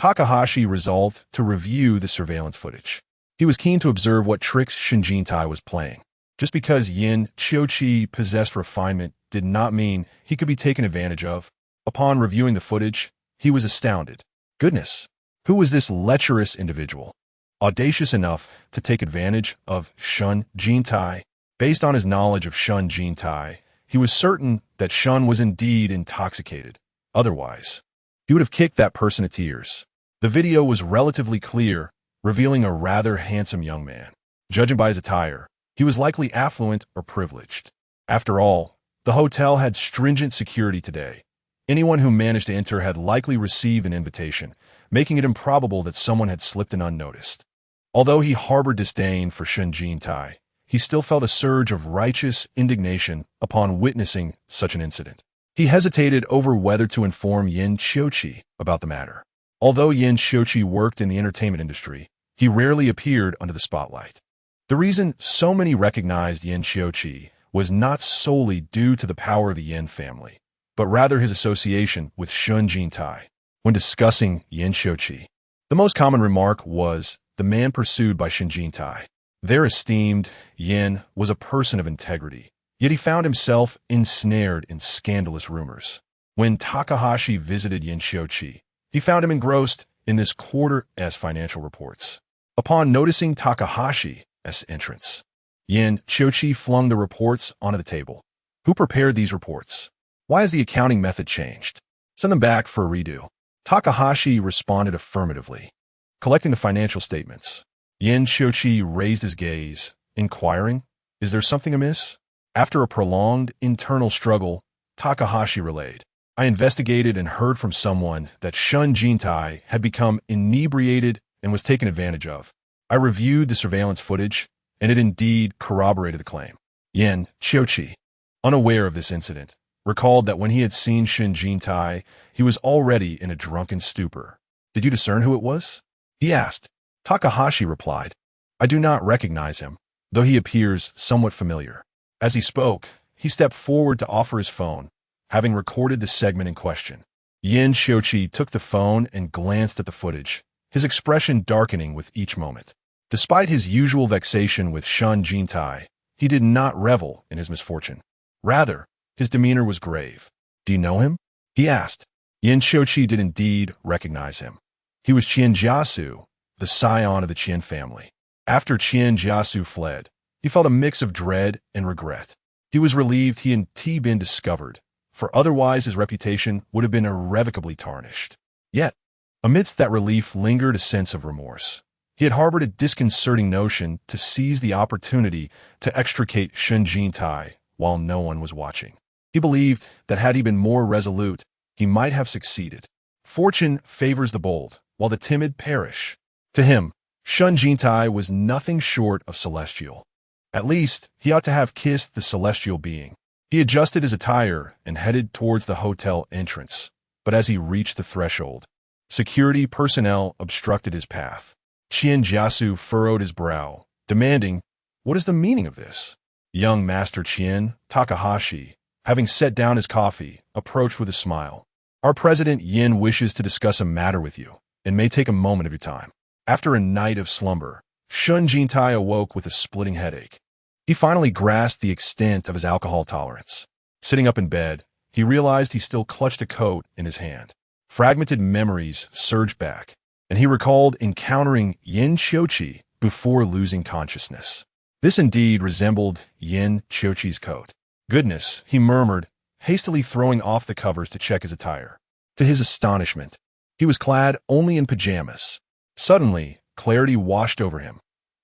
Takahashi resolved to review the surveillance footage. He was keen to observe what tricks Shen Jintai was playing. Just because Yin Qiuqi possessed refinement did not mean he could be taken advantage of. Upon reviewing the footage, he was astounded. Goodness, who was this lecherous individual? Audacious enough to take advantage of Shen Jintai. Based on his knowledge of Shen Jintai, he was certain that Shen was indeed intoxicated. Otherwise, he would have kicked that person to tears. The video was relatively clear, revealing a rather handsome young man. Judging by his attire, he was likely affluent or privileged. After all, The hotel had stringent security today. Anyone who managed to enter had likely received an invitation, making it improbable that someone had slipped in unnoticed. Although he harbored disdain for Shen Jintai, he still felt a surge of righteous indignation upon witnessing such an incident. He hesitated over whether to inform Yin Qiuqi about the matter. Although Yin Qiuqi worked in the entertainment industry, he rarely appeared under the spotlight. The reason so many recognized Yin Qiuqi was not solely due to the power of the Yin family, but rather his association with Shen Jintai. When discussing Yin Qiuqi, the most common remark was the man pursued by Shen Jintai. Their esteemed Yin was a person of integrity, yet he found himself ensnared in scandalous rumors. When Takahashi visited Yin Qiuqi, he found him engrossed in this quarter's financial reports. Upon noticing Takahashi's entrance, Yin Qiuqi flung the reports onto the table. Who prepared these reports? Why has the accounting method changed? Send them back for a redo. Takahashi responded affirmatively. Collecting the financial statements, Yin Qiuqi raised his gaze, inquiring, "Is there something amiss?" After a prolonged internal struggle, Takahashi relayed, "I investigated and heard from someone that Shen Jintai had become inebriated and was taken advantage of. I reviewed the surveillance footage, and it indeed corroborated the claim." Yin Qiuqi, unaware of this incident, recalled that when he had seen Shen Jintai, he was already in a drunken stupor. "Did you discern who it was?" he asked. Takahashi replied, "I do not recognize him, though he appears somewhat familiar." As he spoke, he stepped forward to offer his phone, having recorded the segment in question. Yin Qiuqi took the phone and glanced at the footage, his expression darkening with each moment. Despite his usual vexation with Shen Jintai, he did not revel in his misfortune. Rather, his demeanor was grave. "Do you know him?" he asked. Yin Qiuqi did indeed recognize him. He was Qian Jiasu, the scion of the Qian family. After Qian Jiasu fled, he felt a mix of dread and regret. He was relieved he had been discovered, for otherwise his reputation would have been irrevocably tarnished. Yet, amidst that relief lingered a sense of remorse. He had harbored a disconcerting notion to seize the opportunity to extricate Shen Jintai while no one was watching. He believed that had he been more resolute, he might have succeeded. Fortune favors the bold, while the timid perish. To him, Shen Jintai was nothing short of celestial. At least, he ought to have kissed the celestial being. He adjusted his attire and headed towards the hotel entrance, but as he reached the threshold, security personnel obstructed his path. Qian Jiasu furrowed his brow, demanding, "What is the meaning of this?" Young Master Qian, Takahashi, having set down his coffee, approached with a smile. "Our President Yin wishes to discuss a matter with you, and may take a moment of your time." After a night of slumber, Shen Jintai awoke with a splitting headache. He finally grasped the extent of his alcohol tolerance. Sitting up in bed, he realized he still clutched a coat in his hand. Fragmented memories surged back, and he recalled encountering Yin Qiuqi before losing consciousness. This indeed resembled Yin Qiuqi's coat. "Goodness," he murmured, hastily throwing off the covers to check his attire. To his astonishment, he was clad only in pajamas. Suddenly, clarity washed over him.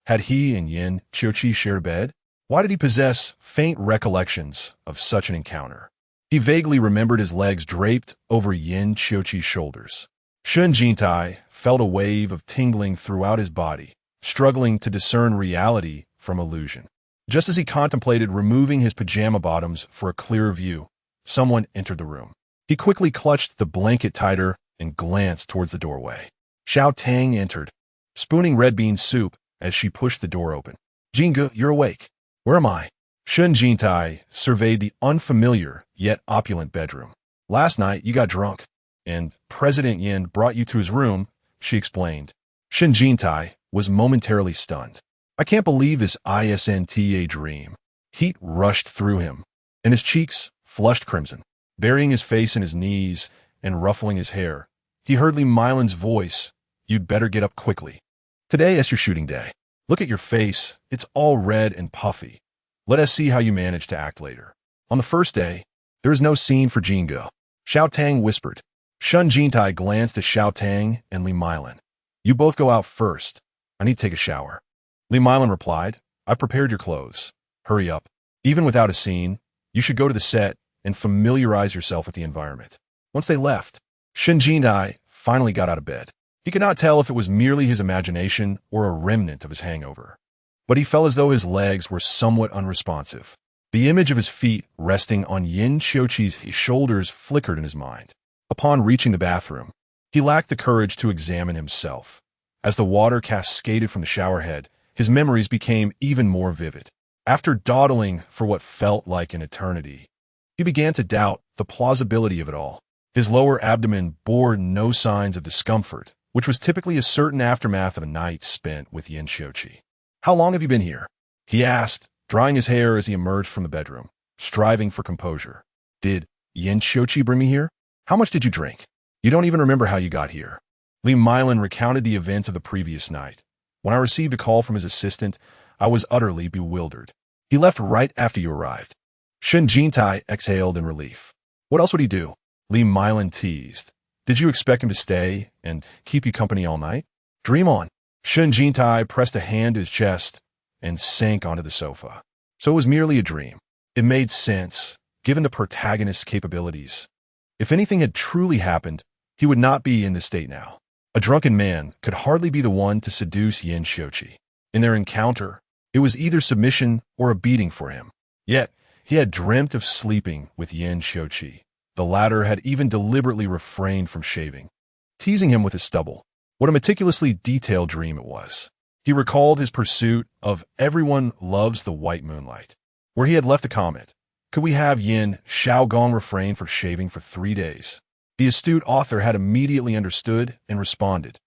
Had he and Yin Qiuqi shared a bed? Why did he possess faint recollections of such an encounter? He vaguely remembered his legs draped over Yin Qiuqi's shoulders. Shen Jintai felt a wave of tingling throughout his body, struggling to discern reality from illusion. Just as he contemplated removing his pajama bottoms for a clearer view, someone entered the room. He quickly clutched the blanket tighter and glanced towards the doorway. Xiao Tang entered, spooning red bean soup as she pushed the door open. "Jinge, you're awake. Where am I?" Shen Jintai surveyed the unfamiliar yet opulent bedroom. "Last night you got drunk, and President Yin brought you to his room," she explained. Shen Jintai was momentarily stunned. "I can't believe this isn't a dream." Heat rushed through him, and his cheeks flushed crimson. Burying his face in his knees and ruffling his hair, he heard Li Mylan's voice, "You'd better get up quickly. Today is your shooting day. Look at your face, it's all red and puffy. Let us see how you manage to act later." On the first day, there is no scene for Jingo. Xiao Tang whispered. Shen Jintai glanced at Xiao Tang and Li Mylan. "You both go out first. I need to take a shower." Li Mylan replied, "I prepared your clothes. Hurry up. Even without a scene, You should go to the set and familiarize yourself with the environment. Once they left, Shen Jintai finally got out of bed. He could not tell if it was merely his imagination or a remnant of his hangover, but he felt as though his legs were somewhat unresponsive. The image of his feet resting on Yin Xiuqi's shoulders flickered in his mind. Upon reaching the bathroom, he lacked the courage to examine himself. As the water cascaded from the shower head, his memories became even more vivid. After dawdling for what felt like an eternity, he began to doubt the plausibility of it all. His lower abdomen bore no signs of discomfort, which was typically a certain aftermath of a night spent with Yin Xiuqi. "How long have you been here?" he asked, drying his hair as he emerged from the bedroom, striving for composure. "Did Yin Xiuqi bring me here? How much did you drink? You don't even remember how you got here." Li Mylan recounted the events of the previous night. "When I received a call from his assistant, I was utterly bewildered. He left right after you arrived." Shen Jintai exhaled in relief. "What else would he do?" Li Mylan teased. "Did you expect him to stay and keep you company all night? Dream on." Shen Jintai pressed a hand to his chest and sank onto the sofa. So it was merely a dream. It made sense, given the protagonist's capabilities. If anything had truly happened, he would not be in this state now. A drunken man could hardly be the one to seduce Yin Xiuqi. In their encounter, it was either submission or a beating for him. Yet, he had dreamt of sleeping with Yin Xiuqi. The latter had even deliberately refrained from shaving, teasing him with his stubble. What a meticulously detailed dream it was. He recalled his pursuit of "Everyone Loves the White Moonlight," where he had left the comment, "Could we have Yin Xiaogong refrain from shaving for 3 days?" The astute author had immediately understood and responded.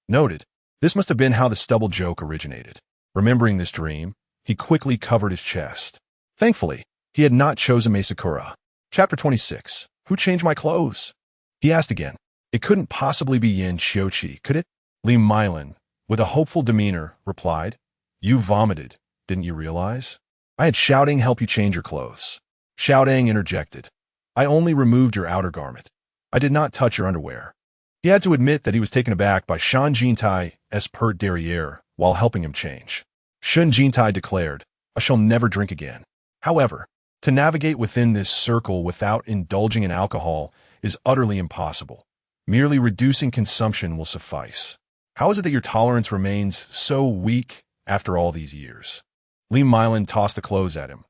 Noted, this must have been how the stubble joke originated. Remembering this dream, he quickly covered his chest. Thankfully, he had not chosen Mesakura. Chapter 26. Who changed my clothes? He asked again. It couldn't possibly be Yin Xiuqi, could it? Li Mylan, with a hopeful demeanor, replied, "You vomited, didn't you realize? I had Xiaodang help you change your clothes." Xiaodang interjected, "I only removed your outer garment. I did not touch your underwear." He had to admit that he was taken aback by Shen Jintai's pert derriere while helping him change. Shen Jintai declared, "I shall never drink again." However, to navigate within this circle without indulging in alcohol is utterly impossible. Merely reducing consumption will suffice. How is it that your tolerance remains so weak after all these years? Li Mylan tossed the clothes at him.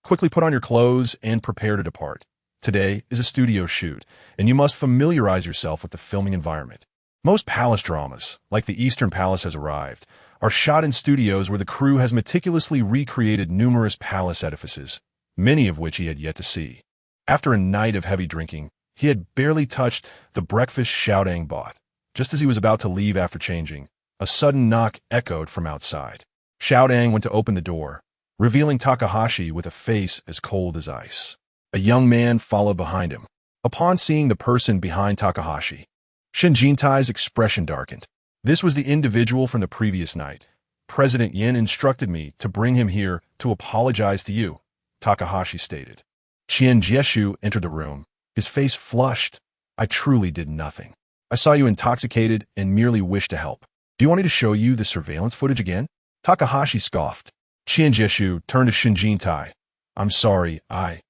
"Quickly put on your clothes and prepare to depart. Today is a studio shoot, and you must familiarize yourself with the filming environment. Most palace dramas, like The Eastern Palace Has Arrived, are shot in studios where the crew has meticulously recreated numerous palace edifices, many of which he had yet to see. After a night of heavy drinking, he had barely touched the breakfast Xiaodang bought. Just as he was about to leave after changing, a sudden knock echoed from outside. Xiaodang went to open the door, revealing Takahashi with a face as cold as ice. A young man followed behind him. Upon seeing the person behind Takahashi, Shen Jintai's expression darkened. "This was the individual from the previous night. President Yin instructed me to bring him here to apologize to you," Takahashi stated. Qian Jieshu entered the room, his face flushed. "I truly did nothing. I saw you intoxicated and merely wished to help. Do you want me to show you the surveillance footage again?" Takahashi scoffed. Qian Jieshu turned to Shen Jintai. "I'm sorry, I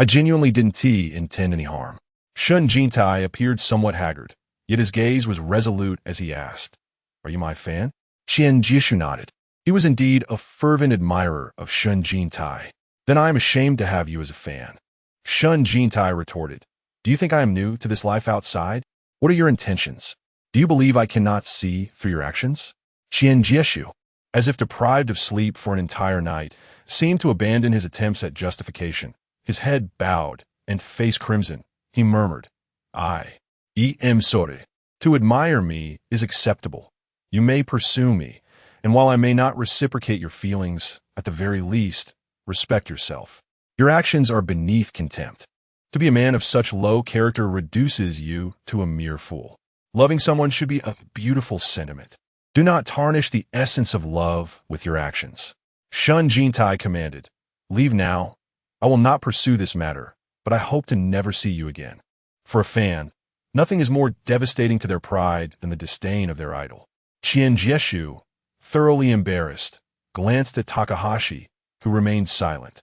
genuinely didn't intend any harm." Shen Jintai appeared somewhat haggard, yet his gaze was resolute as he asked, "Are you my fan?" Qian Jieshu nodded. He was indeed a fervent admirer of Shen Jintai. "Then I am ashamed to have you as a fan." Shen Jintai retorted, "Do you think I am new to this life outside? What are your intentions? Do you believe I cannot see through your actions?" Qian Jieshu, as if deprived of sleep for an entire night, seemed to abandon his attempts at justification. His head bowed and face crimson. He murmured, "I am sorry. To admire me is acceptable. You may pursue me, and while I may not reciprocate your feelings, at the very least, respect yourself. Your actions are beneath contempt. To be a man of such low character reduces you to a mere fool. Loving someone should be a beautiful sentiment. Do not tarnish the essence of love with your actions." Shen Jintai commanded, "Leave now. I will not pursue this matter, but I hope to never see you again." For a fan, nothing is more devastating to their pride than the disdain of their idol. Qian Jieshu, thoroughly embarrassed, glanced at Takahashi, who remained silent.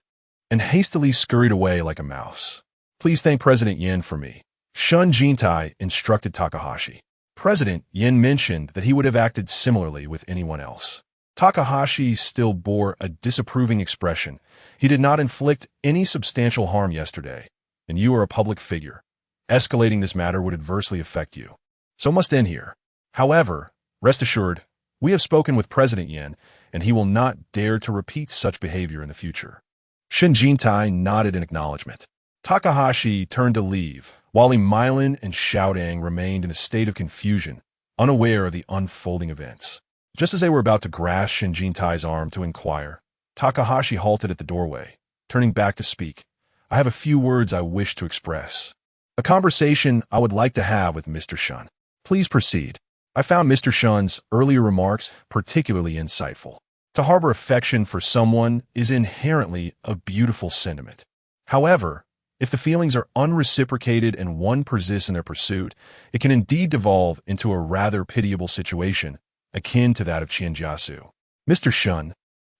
and hastily scurried away like a mouse. Please thank President Yin for me, Shen Jintai instructed Takahashi. President Yin mentioned that he would have acted similarly with anyone else. Takahashi still bore a disapproving expression. He did not inflict any substantial harm yesterday, and you are a public figure. Escalating this matter would adversely affect you. So must end here. However, rest assured, we have spoken with President Yin, and he will not dare to repeat such behavior in the future. Shen Jintai nodded in acknowledgement. Takahashi turned to leave, while Milin and Xiaodang remained in a state of confusion, unaware of the unfolding events. Just as they were about to grasp Shen Jintai's arm to inquire, Takahashi halted at the doorway, turning back to speak. I have a few words I wish to express. A conversation I would like to have with Mr. Shen. Please proceed. I found Mr. Shen's earlier remarks particularly insightful. To harbor affection for someone is inherently a beautiful sentiment. However, if the feelings are unreciprocated and one persists in their pursuit, it can indeed devolve into a rather pitiable situation, akin to that of Qianjiasu. Mr. Shen,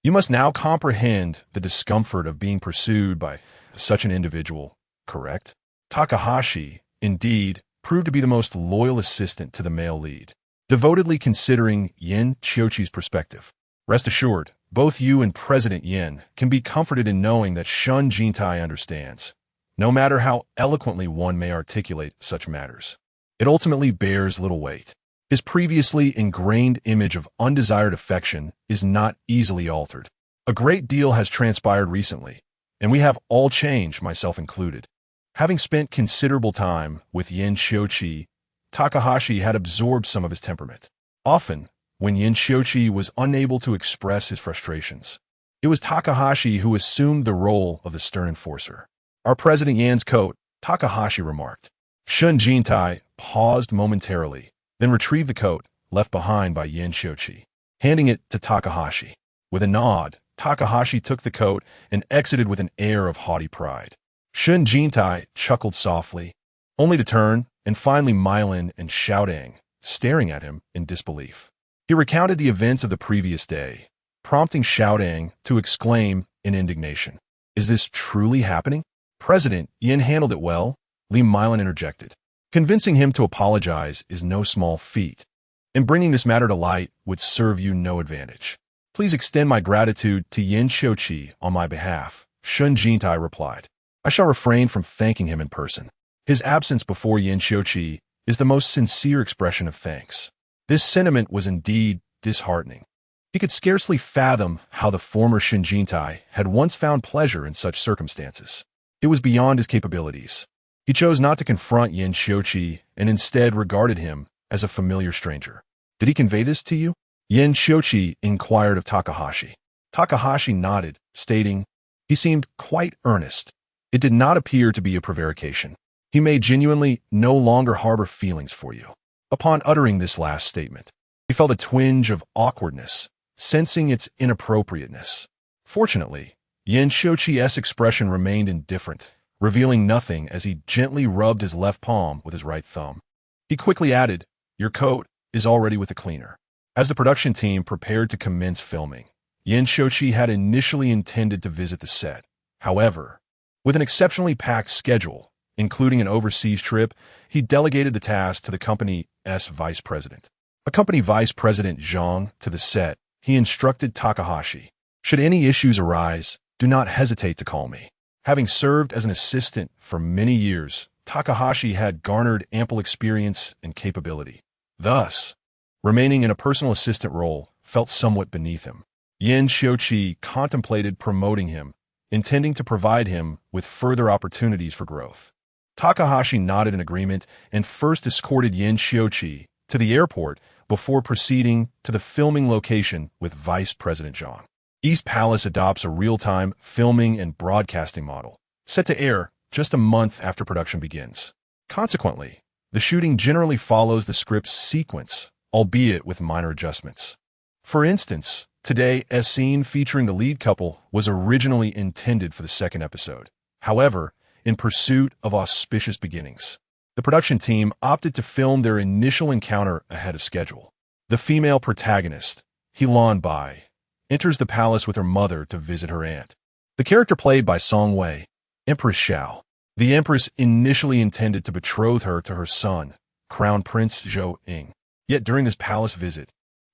you must now comprehend the discomfort of being pursued by such an individual, correct? Takahashi, indeed, proved to be the most loyal assistant to the male lead, devotedly considering Yin Qiuqi's perspective. Rest assured, both you and President Yin can be comforted in knowing that Shen Jintai understands, no matter how eloquently one may articulate such matters. It ultimately bears little weight. His previously ingrained image of undesired affection is not easily altered. A great deal has transpired recently, and we have all changed, myself included. Having spent considerable time with Yin Qiuqi, Takahashi had absorbed some of his temperament. Often, when Yin Qiuqi was unable to express his frustrations, it was Takahashi who assumed the role of the stern enforcer. Our President Yan's coat, Takahashi remarked. Shen Jintai paused momentarily, then retrieved the coat left behind by Yin Qiuqi, handing it to Takahashi. With a nod, Takahashi took the coat and exited with an air of haughty pride. Shen Jintai chuckled softly, only to turn and find Milin and Xiaodang staring at him in disbelief. He recounted the events of the previous day, prompting Xiaodang to exclaim in indignation. Is this truly happening? President Yin handled it well, Milin interjected. Convincing him to apologize is no small feat, and bringing this matter to light would serve you no advantage. Please extend my gratitude to Yin Qiuqi on my behalf, Shen Jintai replied. I shall refrain from thanking him in person. His absence before Yin Qiuqi is the most sincere expression of thanks. This sentiment was indeed disheartening. He could scarcely fathom how the former Shen Jintai had once found pleasure in such circumstances. It was beyond his capabilities. He chose not to confront Yin Qiuqi and instead regarded him as a familiar stranger. Did he convey this to you? Yin Qiuqi inquired of Takahashi. Takahashi nodded, stating, he seemed quite earnest. It did not appear to be a prevarication. He may genuinely no longer harbor feelings for you. Upon uttering this last statement, he felt a twinge of awkwardness, sensing its inappropriateness. Fortunately, Yin Qiuqi's expression remained indifferent, revealing nothing as he gently rubbed his left palm with his right thumb. He quickly added, your coat is already with the cleaner. As the production team prepared to commence filming, Yin Qiuqi had initially intended to visit the set. However, with an exceptionally packed schedule, including an overseas trip, he delegated the task to the company's vice president. Accompany Vice President Zhang to the set, he instructed Takahashi, should any issues arise, do not hesitate to call me. Having served as an assistant for many years, Takahashi had garnered ample experience and capability. Thus, remaining in a personal assistant role felt somewhat beneath him. Yin Qiuqi contemplated promoting him, intending to provide him with further opportunities for growth. Takahashi nodded in agreement and first escorted Yin Qiuqi to the airport before proceeding to the filming location with Vice President Zhang. East Palace adopts a real-time filming and broadcasting model, set to air just a month after production begins. Consequently, the shooting generally follows the script's sequence, albeit with minor adjustments. For instance, today's scene featuring the lead couple was originally intended for the second episode. However, in pursuit of auspicious beginnings, the production team opted to film their initial encounter ahead of schedule. The female protagonist, Helan Bai, enters the palace with her mother to visit her aunt. The character played by Song Wei, Empress Xiao. The Empress initially intended to betroth her to her son, Crown Prince Zhou Ying. Yet during this palace visit,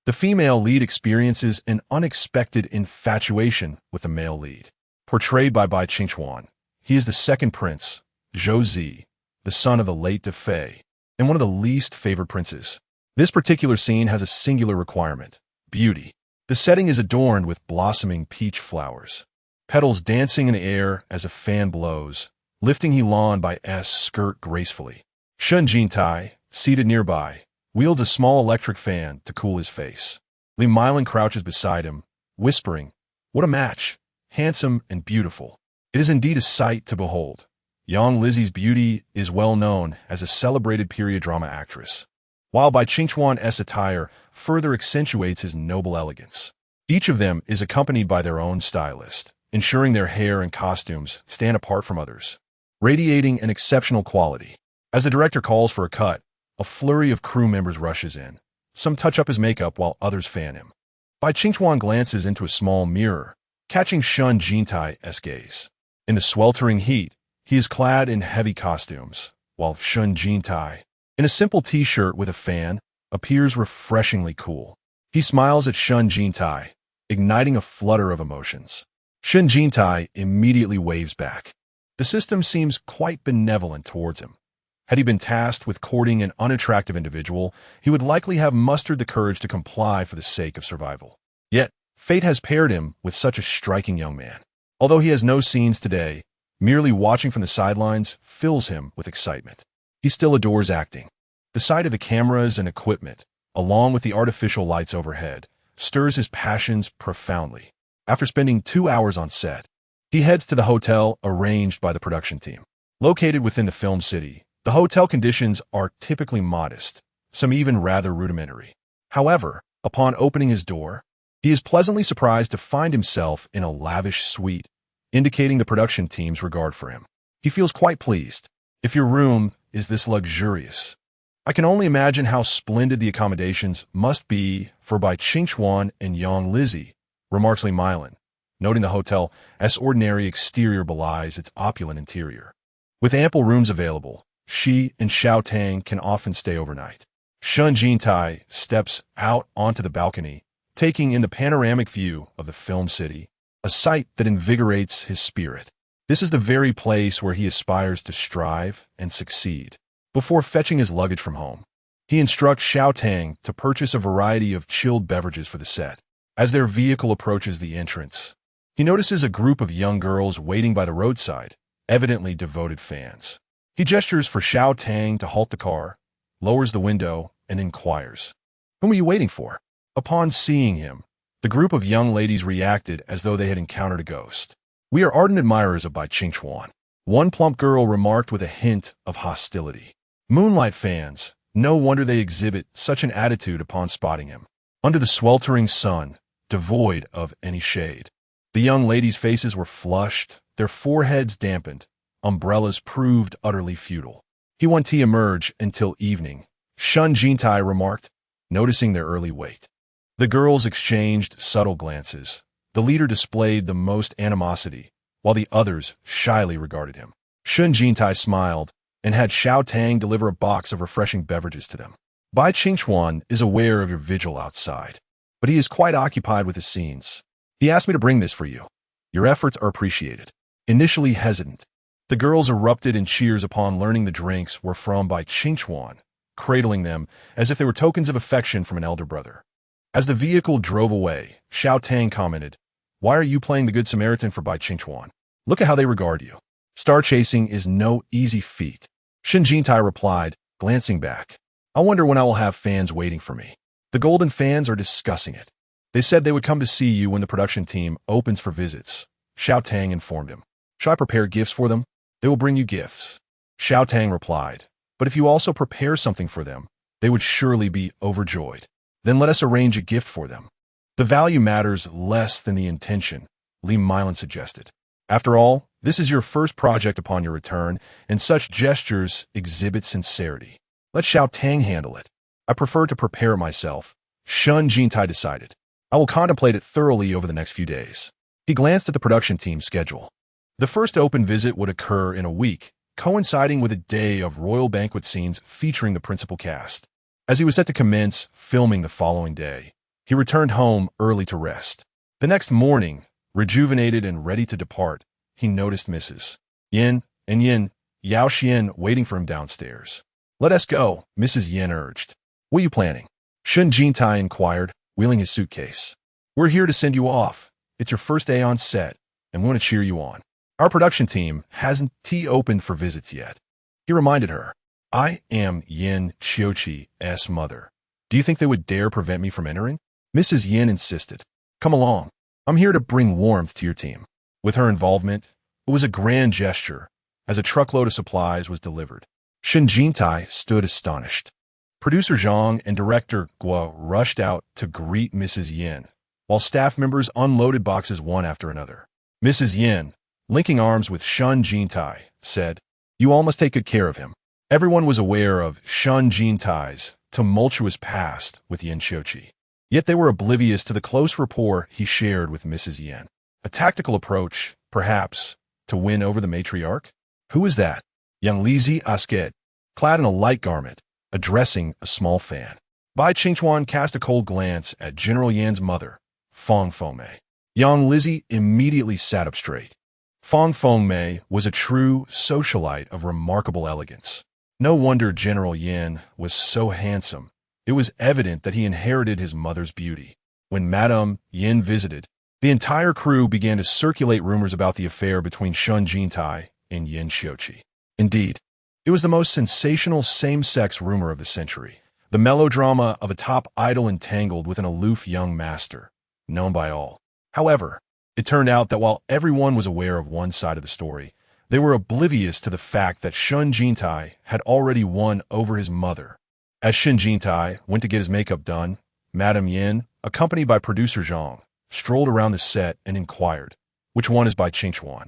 the female lead experiences an unexpected infatuation with the male lead. Portrayed by Bai Qingchuan, he is the second prince, Zhou Zi, the son of the late De Fei, and one of the least favored princes. This particular scene has a singular requirement: beauty. The setting is adorned with blossoming peach flowers, petals dancing in the air as a fan blows, lifting Helan by S skirt gracefully. Shen Jintai, seated nearby, wields a small electric fan to cool his face. Li Milan crouches beside him, whispering, "What a match! Handsome and beautiful. It is indeed a sight to behold." Yang Lizzie's beauty is well known as a celebrated period drama actress, while Bai Qingchuan's attire further accentuates his noble elegance. Each of them is accompanied by their own stylist, ensuring their hair and costumes stand apart from others, radiating an exceptional quality. As the director calls for a cut, a flurry of crew members rushes in. Some touch up his makeup while others fan him. Bai Qingchuan glances into a small mirror, catching Shen Jintai's gaze. In the sweltering heat, he is clad in heavy costumes, while Shen Jintai, in a simple t-shirt with a fan, appears refreshingly cool. He smiles at Shen Jintai, igniting a flutter of emotions. Shen Jintai immediately waves back. The system seems quite benevolent towards him. Had he been tasked with courting an unattractive individual, he would likely have mustered the courage to comply for the sake of survival. Yet, fate has paired him with such a striking young man. Although he has no scenes today, merely watching from the sidelines fills him with excitement. He still adores acting. The sight of the cameras and equipment, along with the artificial lights overhead, stirs his passions profoundly. After spending 2 hours on set, he heads to the hotel arranged by the production team. Located within the film city, the hotel conditions are typically modest, some even rather rudimentary. However, upon opening his door, he is pleasantly surprised to find himself in a lavish suite, indicating the production team's regard for him. He feels quite pleased. "If your room is this luxurious, I can only imagine how splendid the accommodations must be for Bai Qingchuan and Yang Lizzie," remarks Li Milan, noting the hotel's ordinary exterior belies its opulent interior. With ample rooms available, she and Xiao Tang can often stay overnight. Shen Jintai steps out onto the balcony, taking in the panoramic view of the film city, a sight that invigorates his spirit. This is the very place where he aspires to strive and succeed. Before fetching his luggage from home, he instructs Xiao Tang to purchase a variety of chilled beverages for the set. As their vehicle approaches the entrance, he notices a group of young girls waiting by the roadside, evidently devoted fans. He gestures for Xiao Tang to halt the car, lowers the window, and inquires, "Whom are you waiting for?" Upon seeing him, the group of young ladies reacted as though they had encountered a ghost. "We are ardent admirers of Bai Qingchuan," one plump girl remarked with a hint of hostility. Moonlight fans, no wonder they exhibit such an attitude upon spotting him. Under the sweltering sun, devoid of any shade, the young ladies' faces were flushed, their foreheads dampened. Umbrellas proved utterly futile. "He won't emerge until evening," Shen Jintai remarked, noticing their early wait. The girls exchanged subtle glances. The leader displayed the most animosity, while the others shyly regarded him. Shen Jintai smiled and had Xiao Tang deliver a box of refreshing beverages to them. Bai Qingchuan is aware of your vigil outside, but he is quite occupied with his scenes. "He asked me to bring this for you. Your efforts are appreciated." Initially hesitant, the girls erupted in cheers upon learning the drinks were from Bai Qingchuan, cradling them as if they were tokens of affection from an elder brother. As the vehicle drove away, Xiao Tang commented, "Why are you playing the Good Samaritan for Bai Qingchuan? Look at how they regard you. Star chasing is no easy feat." Shen Jintai replied, glancing back, "I wonder when I will have fans waiting for me. The golden fans are discussing it. They said they would come to see you when the production team opens for visits." Xiao Tang informed him. "Shall I prepare gifts for them? They will bring you gifts." Xiao Tang replied, "But if you also prepare something for them, they would surely be overjoyed. Then let us arrange a gift for them." "The value matters less than the intention," Li Milan suggested. "After all, this is your first project upon your return, and such gestures exhibit sincerity. Let Xiao Tang handle it. I prefer to prepare it myself," Shen Jintai decided. "I will contemplate it thoroughly over the next few days." He glanced at the production team's schedule. The first open visit would occur in a week, coinciding with a day of royal banquet scenes featuring the principal cast. As he was set to commence filming the following day, he returned home early to rest. The next morning, rejuvenated and ready to depart, he noticed Mrs. Yin and Yin Yaoxian waiting for him downstairs. "Let us go," Mrs. Yin urged. "What are you planning?" Shen Jintai inquired, wheeling his suitcase. "We're here to send you off. It's your first day on set, and we want to cheer you on. Our production team hasn't opened for visits yet." He reminded her, "I am Yin Chiochi's mother. Do you think they would dare prevent me from entering?" Mrs. Yin insisted. "Come along. I'm here to bring warmth to your team." With her involvement, it was a grand gesture, as a truckload of supplies was delivered. Shen Jintai stood astonished. Producer Zhang and director Guo rushed out to greet Mrs. Yin, while staff members unloaded boxes one after another. Mrs. Yin, linking arms with Shen Jintai, said, "You all must take good care of him." Everyone was aware of Shen Jintai's tumultuous past with Yin Chiochi, yet they were oblivious to the close rapport he shared with Mrs. Yin. A tactical approach, perhaps, to win over the matriarch? Who is that? Young Lizi Asket, clad in a light garment, addressing a small fan. Bai Qingchuan cast a cold glance at General Yan's mother, Fong Fengmei. Young Lizzie immediately sat up straight. Fong Fengmei was a true socialite of remarkable elegance. No wonder General Yan was so handsome. It was evident that he inherited his mother's beauty. When Madame Yin visited, the entire crew began to circulate rumors about the affair between Shen Jintai and Yin Chiochi. Indeed, it was the most sensational same-sex rumor of the century. The melodrama of a top idol entangled with an aloof young master, known by all. However, it turned out that while everyone was aware of one side of the story, they were oblivious to the fact that Shen Jintai had already won over his mother. As Shen Jintai went to get his makeup done, Madame Yin, accompanied by producer Zhang, strolled around the set and inquired, "Which one is Bai Qingchuan?"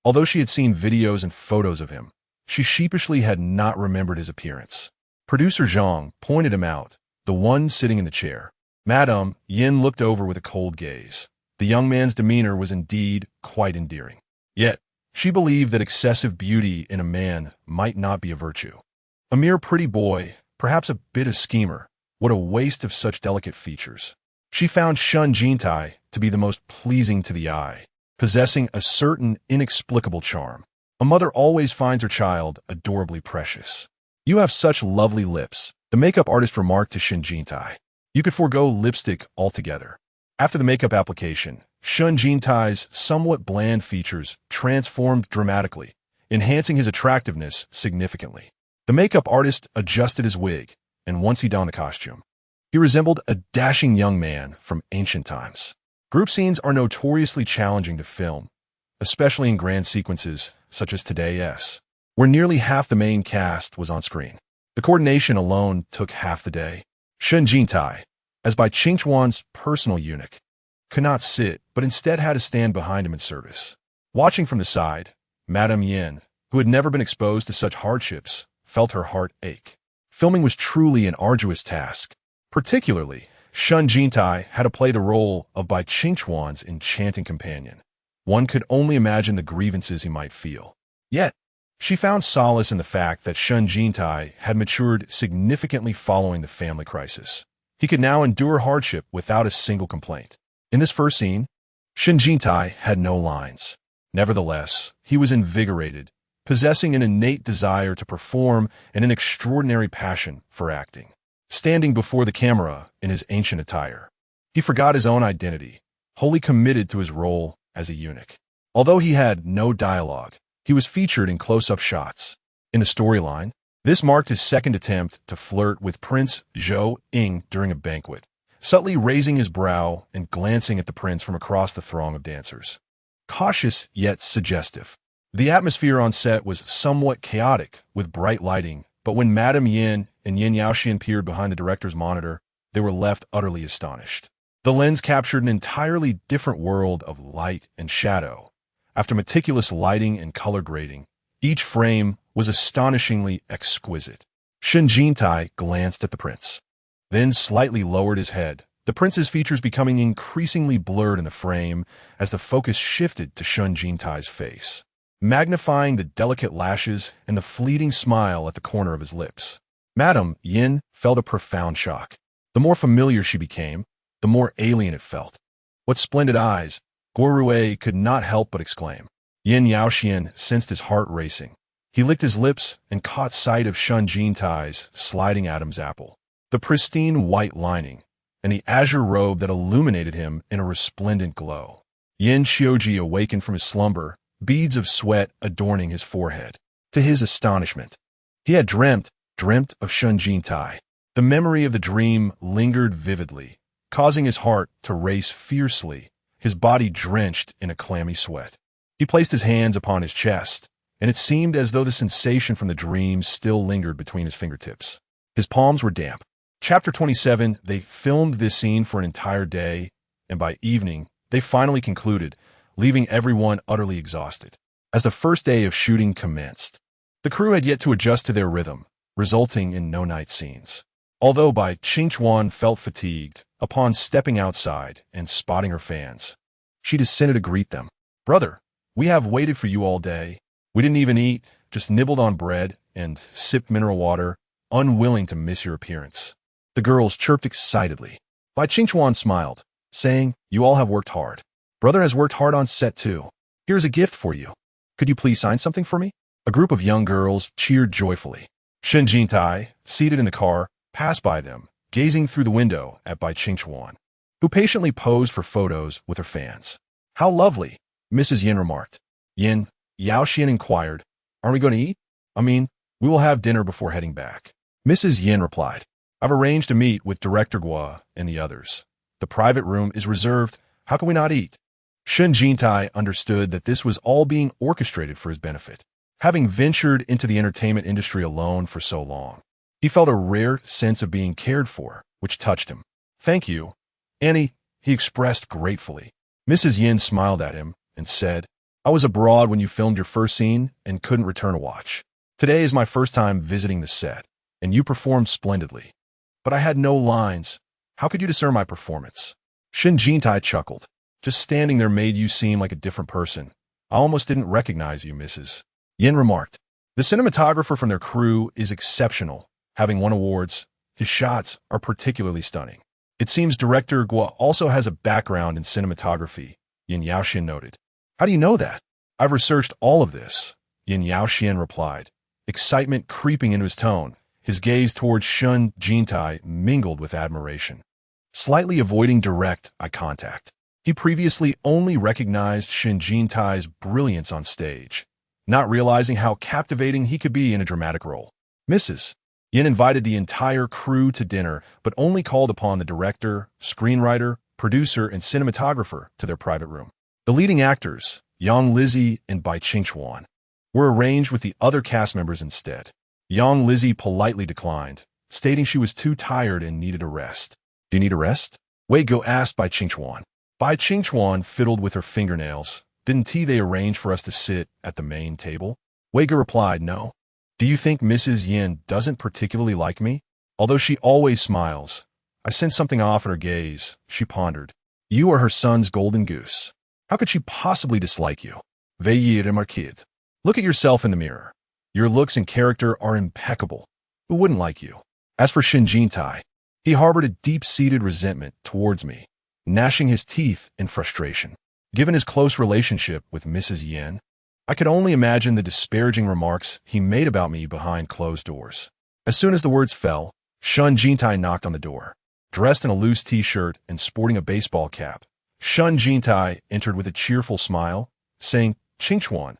Although she had seen videos and photos of him, she sheepishly had not remembered his appearance. Producer Zhang pointed him out, the one sitting in the chair. Madame Yin looked over with a cold gaze. The young man's demeanor was indeed quite endearing. Yet, she believed that excessive beauty in a man might not be a virtue. A mere pretty boy, perhaps a bit of schemer, what a waste of such delicate features. She found Shen Jintai to be the most pleasing to the eye, possessing a certain inexplicable charm. A mother always finds her child adorably precious. "You have such lovely lips," the makeup artist remarked to Shen Jintai. "You could forego lipstick altogether." After the makeup application, Shen Jintai's somewhat bland features transformed dramatically, enhancing his attractiveness significantly. The makeup artist adjusted his wig, and once he donned the costume, he resembled a dashing young man from ancient times. Group scenes are notoriously challenging to film, especially in grand sequences such as today's, where nearly half the main cast was on screen. The coordination alone took half the day. Shen Jintai, as Bai Qingchuan's personal eunuch, could not sit, but instead had to stand behind him in service. Watching from the side, Madame Yin, who had never been exposed to such hardships, felt her heart ache. Filming was truly an arduous task. Particularly, Shen Jintai had to play the role of Bai Qingchuan's enchanting companion. One could only imagine the grievances he might feel. Yet, she found solace in the fact that Shen Jintai had matured significantly following the family crisis. He could now endure hardship without a single complaint. In this first scene, Shen Jintai had no lines. Nevertheless, he was invigorated, possessing an innate desire to perform and an extraordinary passion for acting. Standing before the camera in his ancient attire, he forgot his own identity, wholly committed to his role as a eunuch. Although he had no dialogue, he was featured in close-up shots. In the storyline, this marked his second attempt to flirt with Prince Zhou Ying during a banquet, subtly raising his brow and glancing at the prince from across the throng of dancers. Cautious yet suggestive. The atmosphere on set was somewhat chaotic with bright lighting, but when Madame Yin and Yin Yaoxian appeared behind the director's monitor, they were left utterly astonished. The lens captured an entirely different world of light and shadow. After meticulous lighting and color grading, each frame was astonishingly exquisite. Shen Jintai glanced at the prince, then slightly lowered his head, the prince's features becoming increasingly blurred in the frame as the focus shifted to Shen Jintai's face, magnifying the delicate lashes and the fleeting smile at the corner of his lips. Madame Yin felt a profound shock. The more familiar she became, the more alien it felt. What splendid eyes! Guorue could not help but exclaim. Yin Yaoxian sensed his heart racing. He licked his lips and caught sight of Shen Jintai's sliding Adam's apple, the pristine white lining, and the azure robe that illuminated him in a resplendent glow. Yin Xiuji awakened from his slumber, beads of sweat adorning his forehead. To his astonishment, he had dreamt of Shen Jintai. The memory of the dream lingered vividly, causing his heart to race fiercely, his body drenched in a clammy sweat. He placed his hands upon his chest, and it seemed as though the sensation from the dream still lingered between his fingertips. His palms were damp. Chapter 27, they filmed this scene for an entire day, and by evening, they finally concluded, leaving everyone utterly exhausted. As the first day of shooting commenced, the crew had yet to adjust to their rhythm, resulting in no night scenes. Although Bai Qingchuan felt fatigued upon stepping outside and spotting her fans, she descended to greet them. "Brother, we have waited for you all day. We didn't even eat, just nibbled on bread and sipped mineral water, unwilling to miss your appearance." The girls chirped excitedly. Bai Qingchuan smiled, saying, "You all have worked hard. Brother has worked hard on set too. Here's a gift for you. Could you please sign something for me?" A group of young girls cheered joyfully. Shen Jintai, seated in the car, passed by them, gazing through the window at Bai Qingchuan, who patiently posed for photos with her fans. "How lovely," Mrs. Yin remarked. Yin Yaoxian inquired, "Aren't we going to eat?" "I mean, we will have dinner before heading back." Mrs. Yin replied, "I've arranged to meet with Director Gua and the others. The private room is reserved. How can we not eat?" Shen Jintai understood that this was all being orchestrated for his benefit. Having ventured into the entertainment industry alone for so long, he felt a rare sense of being cared for, which touched him. "Thank you, Annie," he expressed gratefully. Mrs. Yin smiled at him and said, "I was abroad when you filmed your first scene and couldn't return to watch. Today is my first time visiting the set, and you performed splendidly. But I had no lines. How could you discern my performance?" Shen Jintai chuckled. "Just standing there made you seem like a different person. I almost didn't recognize you, Mrs. Yin remarked. "The cinematographer from their crew is exceptional. Having won awards, his shots are particularly stunning. It seems Director Gua also has a background in cinematography," Yin Yaoxian noted. "How do you know that?" "I've researched all of this," Yin Yaoxian replied, excitement creeping into his tone. His gaze towards Shen Jintai mingled with admiration, slightly avoiding direct eye contact. He previously only recognized Shen Jintai's brilliance on stage, not realizing how captivating he could be in a dramatic role. Mrs. Yin invited the entire crew to dinner, but only called upon the director, screenwriter, producer, and cinematographer to their private room. The leading actors, Yang Lizzie and Bai Qingchuan, were arranged with the other cast members instead. Yang Lizzie politely declined, stating she was too tired and needed a rest. "Do you need a rest?" Wei Go asked Bai Qingchuan. Bai Qingchuan fiddled with her fingernails. "Didn't they arrange for us to sit at the main table?" Wei Go replied, "No." "Do you think Mrs. Yin doesn't particularly like me?" Although she always smiles, I sensed something off in her gaze. She pondered. "You are her son's golden goose. How could she possibly dislike you?" Veuillez remarquer. Look at yourself in the mirror. Your looks and character are impeccable. Who wouldn't like you? As for Shen Jintai, he harbored a deep-seated resentment towards me, gnashing his teeth in frustration. Given his close relationship with Mrs. Yin, I could only imagine the disparaging remarks he made about me behind closed doors. As soon as the words fell, Shen Jintai knocked on the door. Dressed in a loose t-shirt and sporting a baseball cap, Shen Jintai entered with a cheerful smile, saying, "Qingchuan,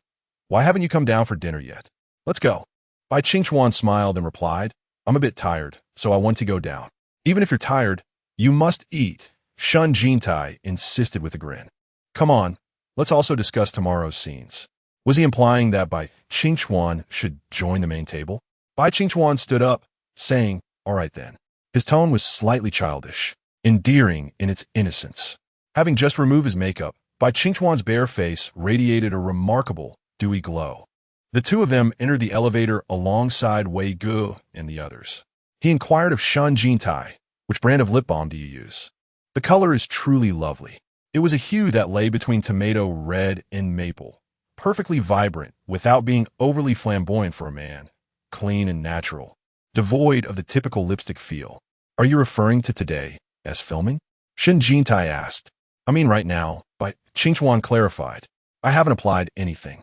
why haven't you come down for dinner yet? Let's go." Bai Qingchuan smiled and replied, "I'm a bit tired, so I want to go down." "Even if you're tired, you must eat," Shen Jintai insisted with a grin. "Come on, let's also discuss tomorrow's scenes." Was he implying that Bai Qingchuan should join the main table? Bai Qingchuan stood up, saying, "All right then." His tone was slightly childish, endearing in its innocence. Having just removed his makeup, Bai Qingchuan's bare face radiated a remarkable, dewy glow. The two of them entered the elevator alongside Wei Gu and the others. He inquired of Shen Jintai, "Which brand of lip balm do you use?" The color is truly lovely. It was a hue that lay between tomato red and maple, perfectly vibrant without being overly flamboyant for a man, clean and natural, devoid of the typical lipstick feel. Are you referring to today as filming? Shen Jintai asked. I mean right now, Bai Qingchuan clarified. I haven't applied anything.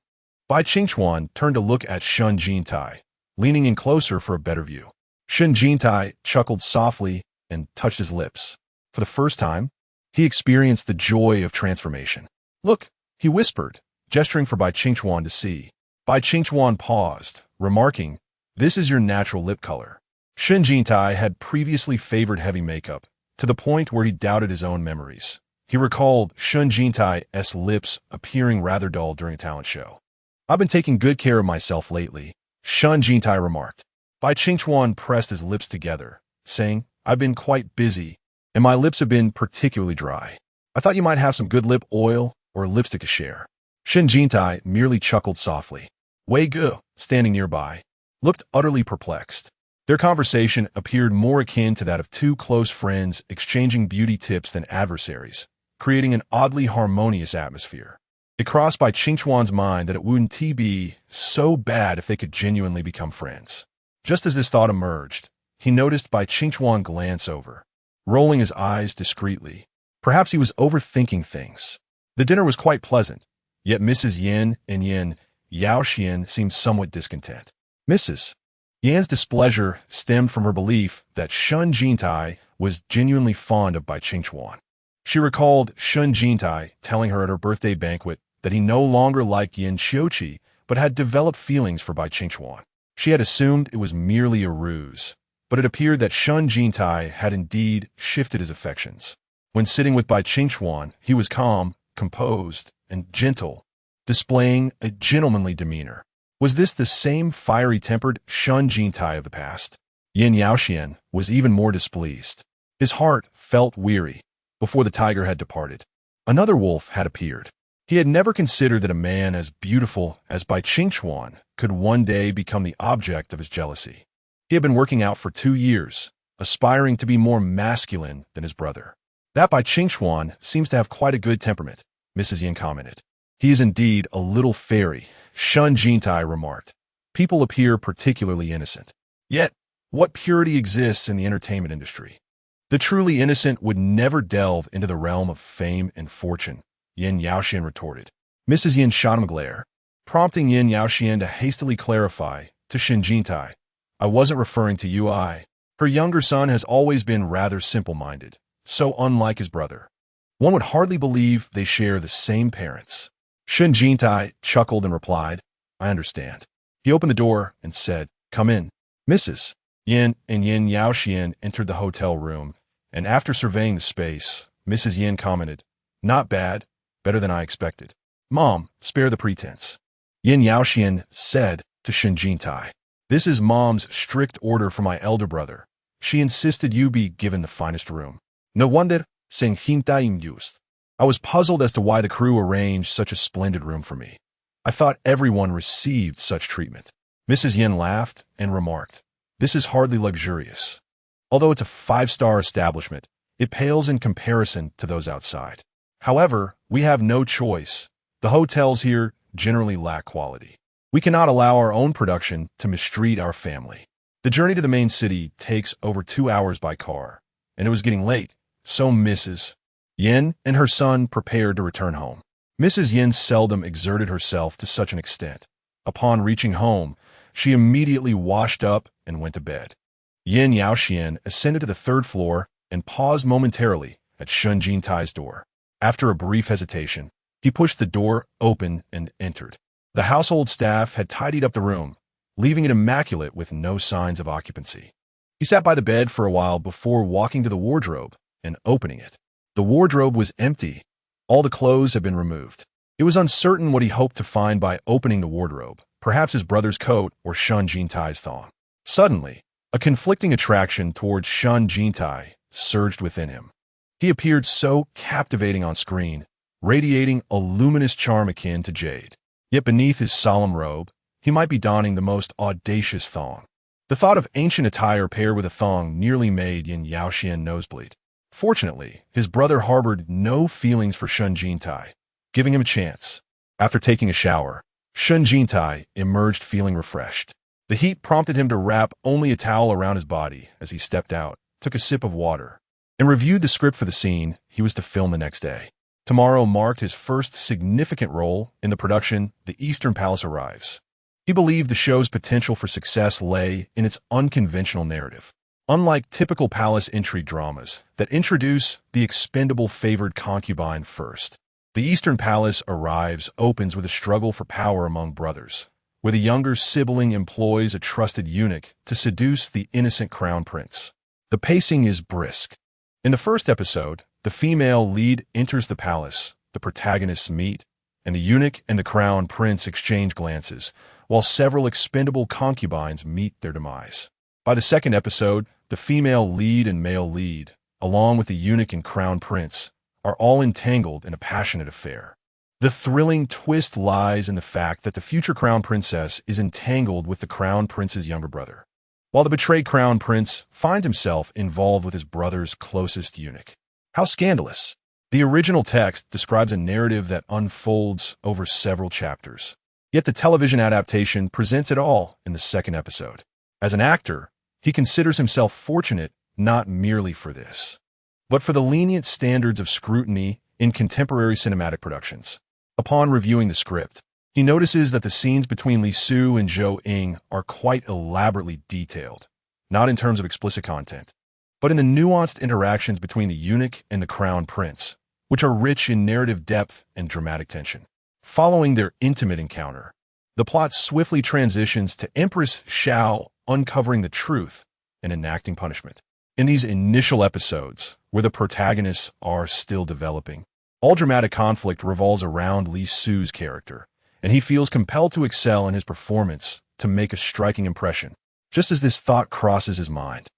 Bai Qingchuan turned to look at Shen Jintai, leaning in closer for a better view. Shen Jintai chuckled softly and touched his lips. For the first time, he experienced the joy of transformation. Look, he whispered, gesturing for Bai Qingchuan to see. Bai Qingchuan paused, remarking, "This is your natural lip color." Shen Jintai had previously favored heavy makeup, to the point where he doubted his own memories. He recalled Shen Jintai's lips appearing rather dull during a talent show. "I've been taking good care of myself lately," Shen Jintai remarked. Bai Qingchuan pressed his lips together, saying, "I've been quite busy, and my lips have been particularly dry. I thought you might have some good lip oil or lipstick to share." Shen Jintai merely chuckled softly. Wei Ge, standing nearby, looked utterly perplexed. Their conversation appeared more akin to that of two close friends exchanging beauty tips than adversaries, creating an oddly harmonious atmosphere. It crossed Bai Qingchuan's mind that it wouldn't be so bad if they could genuinely become friends. Just as this thought emerged, he noticed Bai Qingchuan glance over, rolling his eyes discreetly. Perhaps he was overthinking things. The dinner was quite pleasant, yet Mrs. Yin and Yin Yaoxian seemed somewhat discontent. Mrs. Yan's displeasure stemmed from her belief that Shen Jintai was genuinely fond of Bai Qingchuan. She recalled Shen Jintai telling her at her birthday banquet that he no longer liked Yin Xiuqi, but had developed feelings for Bai Qingchuan. She had assumed it was merely a ruse, but it appeared that Shen Jintai had indeed shifted his affections. When sitting with Bai Qingchuan, he was calm, composed, and gentle, displaying a gentlemanly demeanor. Was this the same fiery-tempered Shen Jintai of the past? Yin Yaoxian was even more displeased. His heart felt weary before the tiger had departed. Another wolf had appeared. He had never considered that a man as beautiful as Bai Qingchuan could one day become the object of his jealousy. He had been working out for 2 years, aspiring to be more masculine than his brother. That Bai Qingchuan seems to have quite a good temperament, Mrs. Yin commented. He is indeed a little fairy, Shen Jintai remarked. People appear particularly innocent. Yet, what purity exists in the entertainment industry? The truly innocent would never delve into the realm of fame and fortune, Yin Yaoxian retorted. Mrs. Yin shot him a glare, prompting Yin Yaoxian to hastily clarify to Shen Jintai, "I wasn't referring to you. Her younger son has always been rather simple-minded, so unlike his brother. One would hardly believe they share the same parents." Shen Jintai chuckled and replied, "I understand." He opened the door and said, "Come in." Mrs. Yin and Yin Yaoxian entered the hotel room, and after surveying the space, Mrs. Yin commented, "Not bad, better than I expected." "Mom, spare the pretense," Yin Yaoxian said to Shen Jintai. "This is Mom's strict order for my elder brother. She insisted you be given the finest room." "No wonder," Shen Jintai mused. "I was puzzled as to why the crew arranged such a splendid room for me. I thought everyone received such treatment." Mrs. Yin laughed and remarked, "This is hardly luxurious. Although it's a 5-star establishment, it pales in comparison to those outside. However, we have no choice. The hotels here generally lack quality. We cannot allow our own production to mistreat our family. The journey to the main city takes over 2 hours by car, and it was getting late, so Mrs. Yin and her son prepared to return home. Mrs. Yin seldom exerted herself to such an extent. Upon reaching home, she immediately washed up and went to bed. Yin Yaoxian ascended to the 3rd floor and paused momentarily at Shen Jintai's door. After a brief hesitation, he pushed the door open and entered. The household staff had tidied up the room, leaving it immaculate with no signs of occupancy. He sat by the bed for a while before walking to the wardrobe and opening it. The wardrobe was empty. All the clothes had been removed. It was uncertain what he hoped to find by opening the wardrobe, perhaps his brother's coat or Shen Jintai's thong. Suddenly, a conflicting attraction towards Shen Jintai surged within him. He appeared so captivating on screen, radiating a luminous charm akin to jade. Yet beneath his solemn robe, he might be donning the most audacious thong. The thought of ancient attire paired with a thong nearly made Yin Yaoxian nosebleed. Fortunately, his brother harbored no feelings for Shen Jintai, giving him a chance. After taking a shower, Shen Jintai emerged feeling refreshed. The heat prompted him to wrap only a towel around his body as he stepped out, took a sip of water, and reviewed the script for the scene he was to film the next day. Tomorrow marked his first significant role in the production The Eastern Palace Arrives. He believed the show's potential for success lay in its unconventional narrative. Unlike typical palace intrigue dramas that introduce the expendable favored concubine first, The Eastern Palace Arrives opens with a struggle for power among brothers, where the younger sibling employs a trusted eunuch to seduce the innocent crown prince. The pacing is brisk. In the first episode, the female lead enters the palace, the protagonists meet, and the eunuch and the crown prince exchange glances, while several expendable concubines meet their demise. By the second episode, the female lead and male lead, along with the eunuch and crown prince, are all entangled in a passionate affair. The thrilling twist lies in the fact that the future crown princess is entangled with the crown prince's younger brother, while the betrayed crown prince finds himself involved with his brother's closest eunuch. How scandalous! The original text describes a narrative that unfolds over several chapters, yet the television adaptation presents it all in the second episode. As an actor, he considers himself fortunate not merely for this, but for the lenient standards of scrutiny in contemporary cinematic productions. Upon reviewing the script, he notices that the scenes between Li Su and Zhou Ying are quite elaborately detailed, not in terms of explicit content, but in the nuanced interactions between the eunuch and the crown prince, which are rich in narrative depth and dramatic tension. Following their intimate encounter, the plot swiftly transitions to Empress Xiao uncovering the truth and enacting punishment. In these initial episodes, where the protagonists are still developing, all dramatic conflict revolves around Li Su's character, and he feels compelled to excel in his performance to make a striking impression. Just as this thought crosses his mind,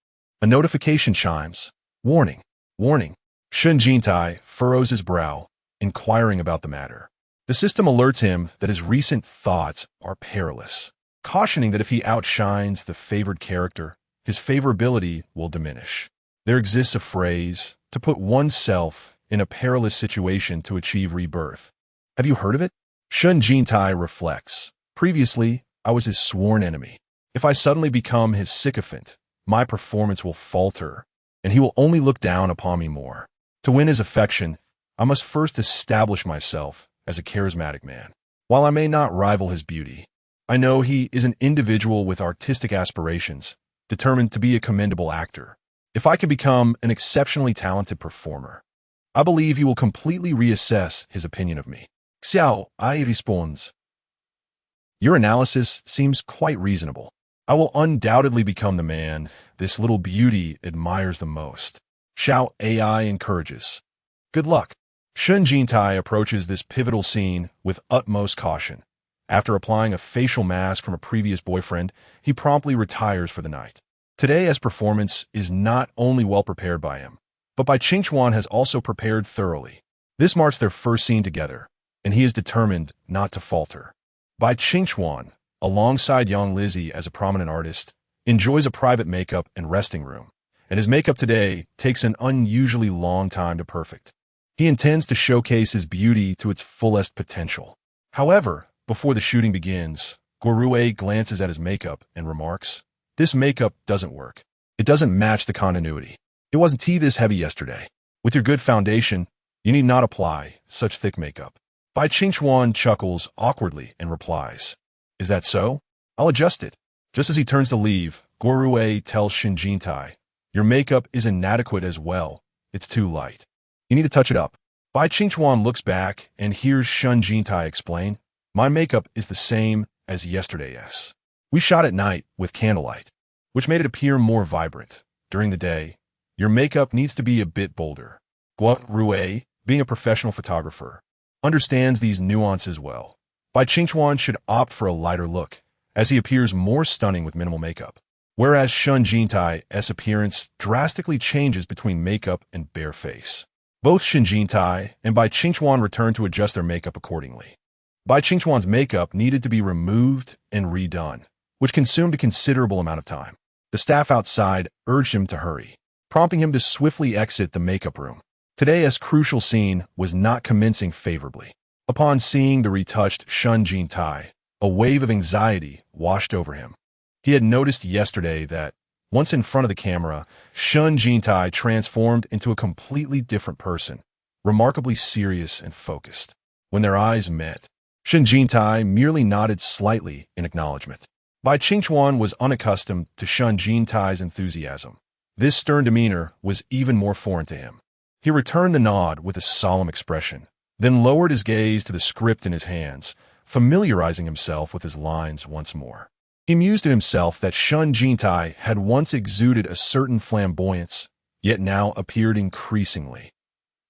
a notification chimes. Warning, warning. Shen Jintai furrows his brow, inquiring about the matter. The system alerts him that his recent thoughts are perilous, cautioning that if he outshines the favored character, his favorability will diminish. There exists a phrase, to put oneself in a perilous situation to achieve rebirth. Have you heard of it? Shen Jintai reflects. Previously, I was his sworn enemy. If I suddenly become his sycophant, my performance will falter, and he will only look down upon me more. To win his affection, I must first establish myself as a charismatic man. While I may not rival his beauty, I know he is an individual with artistic aspirations, determined to be a commendable actor. If I can become an exceptionally talented performer, I believe he will completely reassess his opinion of me. Xiao Ai responds, your analysis seems quite reasonable. I will undoubtedly become the man this little beauty admires the most. Xiao Ai encourages. Good luck. Shen Jintai approaches this pivotal scene with utmost caution. After applying a facial mask from a previous boyfriend, he promptly retires for the night. Today's performance is not only well prepared by him, but by Qingchuan has also prepared thoroughly. This marks their first scene together, and he is determined not to falter. Bai Qingchuan, alongside young Lizzie as a prominent artist, enjoys a private makeup and resting room, and his makeup today takes an unusually long time to perfect. He intends to showcase his beauty to its fullest potential. However, before the shooting begins, Guorue glances at his makeup and remarks, this makeup doesn't work. It doesn't match the continuity. It wasn't tea this heavy yesterday. With your good foundation, you need not apply such thick makeup. Bai Qingchuan chuckles awkwardly and replies, is that so? I'll adjust it. Just as he turns to leave, Guorue tells Shen Jintai, your makeup is inadequate as well. It's too light. You need to touch it up. Bai Qingchuan looks back and hears Shen Jintai explain, my makeup is the same as yesterday's. We shot at night with candlelight, which made it appear more vibrant. During the day, your makeup needs to be a bit bolder. Guorue, being a professional photographer, understands these nuances well. Bai Qingchuan should opt for a lighter look, as he appears more stunning with minimal makeup, whereas Shen Jintai's appearance drastically changes between makeup and bare face. Both Shen Jintai and Bai Qingchuan return to adjust their makeup accordingly. Bai Qingchuan's makeup needed to be removed and redone, which consumed a considerable amount of time. The staff outside urged him to hurry. prompting him to swiftly exit the makeup room. Today's crucial scene was not commencing favorably. Upon seeing the retouched Shen Jintai, a wave of anxiety washed over him. He had noticed yesterday that, once in front of the camera, Shen Jintai transformed into a completely different person, remarkably serious and focused. When their eyes met, Shen Jintai merely nodded slightly in acknowledgement. Bai Qingchuan was unaccustomed to Shen Jintai's enthusiasm. This stern demeanor was even more foreign to him. He returned the nod with a solemn expression, then lowered his gaze to the script in his hands, familiarizing himself with his lines once more. He mused to himself that Shen Jintai had once exuded a certain flamboyance, yet now appeared increasingly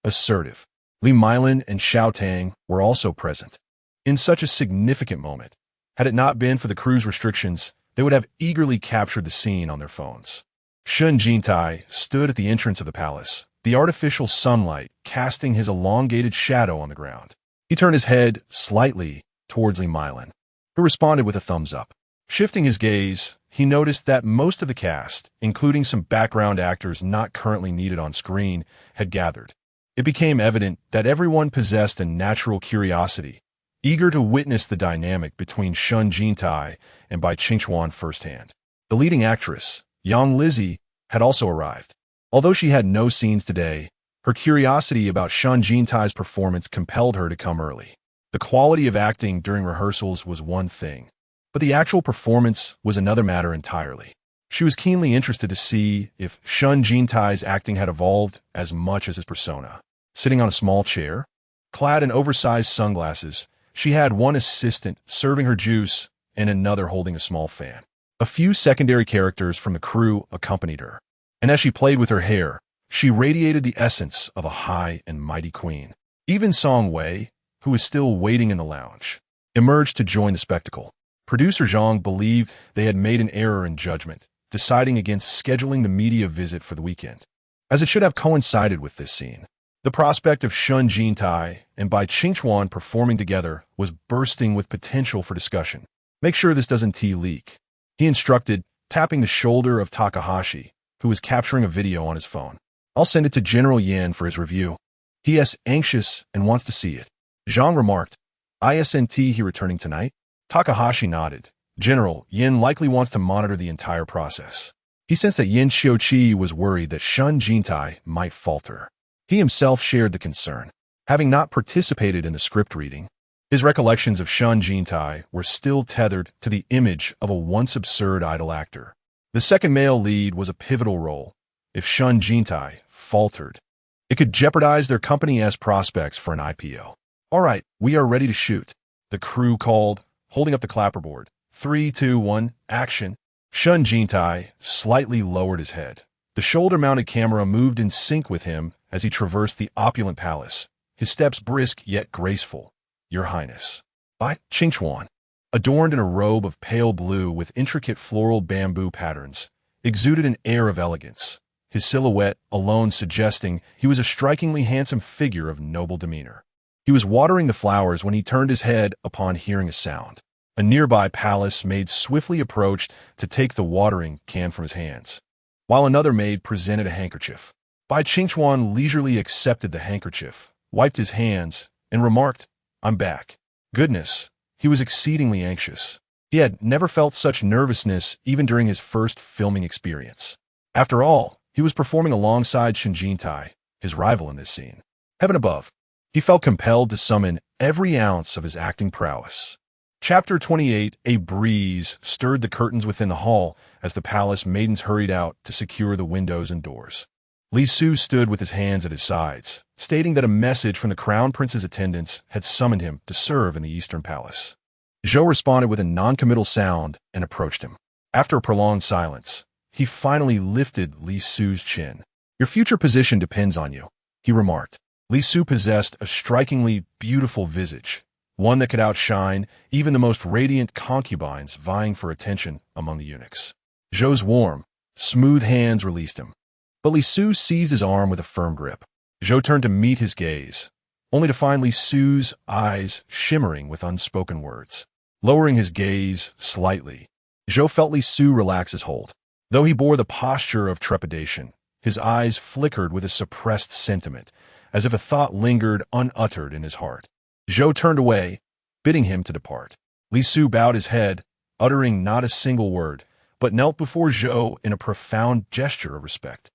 assertive. Li Mylin and Xiao Tang were also present. In such a significant moment, had it not been for the crew's restrictions, they would have eagerly captured the scene on their phones. Shen Jintai stood at the entrance of the palace, the artificial sunlight casting his elongated shadow on the ground. He turned his head slightly towards Li Mylin, who responded with a thumbs up. Shifting his gaze, he noticed that most of the cast, including some background actors not currently needed on screen, had gathered. It became evident that everyone possessed a natural curiosity, eager to witness the dynamic between Shen Jintai and Bai Qingchuan firsthand. The leading actress, Yang Lizzie, had also arrived. Although she had no scenes today, her curiosity about Shen Jintai's performance compelled her to come early. The quality of acting during rehearsals was one thing, but the actual performance was another matter entirely. She was keenly interested to see if Shen Jintai's acting had evolved as much as his persona. Sitting on a small chair, clad in oversized sunglasses, she had one assistant serving her juice and another holding a small fan. A few secondary characters from the crew accompanied her, and as she played with her hair, she radiated the essence of a high and mighty queen. Even Song Wei, who was still waiting in the lounge, emerged to join the spectacle. Producer Zhang believed they had made an error in judgment, deciding against scheduling the media visit for the weekend, as it should have coincided with this scene. The prospect of Shen Jintai and Bai Qingchuan performing together was bursting with potential for discussion. Make sure this doesn't tea leak, he instructed, tapping the shoulder of Takahashi, who was capturing a video on his phone. I'll send it to General Yin for his review. He is anxious and wants to see it. Zhang remarked, Isn't he returning tonight? Takahashi nodded. General Yin likely wants to monitor the entire process. He sensed that Yin Xiuqi was worried that Shen Jintai might falter. He himself shared the concern. Having not participated in the script reading, his recollections of Shen Jintai were still tethered to the image of a once absurd idol actor. The second male lead was a pivotal role. If Shen Jintai faltered, it could jeopardize their company's prospects for an IPO. All right, we are ready to shoot, the crew called, holding up the clapperboard. 3, 2, 1, action. Shen Jintai slightly lowered his head. The shoulder-mounted camera moved in sync with him as he traversed the opulent palace, his steps brisk yet graceful. Your Highness. Bai Qingchuan, adorned in a robe of pale blue with intricate floral bamboo patterns, exuded an air of elegance, his silhouette alone suggesting he was a strikingly handsome figure of noble demeanor. He was watering the flowers when he turned his head upon hearing a sound. A nearby palace maid swiftly approached to take the watering can from his hands, while another maid presented a handkerchief. Bai Qingchuan leisurely accepted the handkerchief, wiped his hands, and remarked, I'm back. Goodness, he was exceedingly anxious. He had never felt such nervousness even during his first filming experience. After all, he was performing alongside Shen Jintai, his rival in this scene. Heaven above, he felt compelled to summon every ounce of his acting prowess. Chapter 28. A breeze stirred the curtains within the hall as the palace maidens hurried out to secure the windows and doors. Li Su stood with his hands at his sides, stating that a message from the crown prince's attendants had summoned him to serve in the Eastern Palace. Zhou responded with a non-committal sound and approached him. After a prolonged silence, he finally lifted Li Su's chin. Your future position depends on you, he remarked. Li Su possessed a strikingly beautiful visage, one that could outshine even the most radiant concubines vying for attention among the eunuchs. Zhou's warm, smooth hands released him, but Li Su seized his arm with a firm grip. Zhou turned to meet his gaze, only to find Li Su's eyes shimmering with unspoken words. Lowering his gaze slightly, Zhou felt Li Su relax his hold. Though he bore the posture of trepidation, His eyes flickered with a suppressed sentiment, as if a thought lingered unuttered in his heart. Zhou turned away, bidding him to depart. Li Su bowed his head, uttering not a single word, but knelt before Zhou in a profound gesture of respect.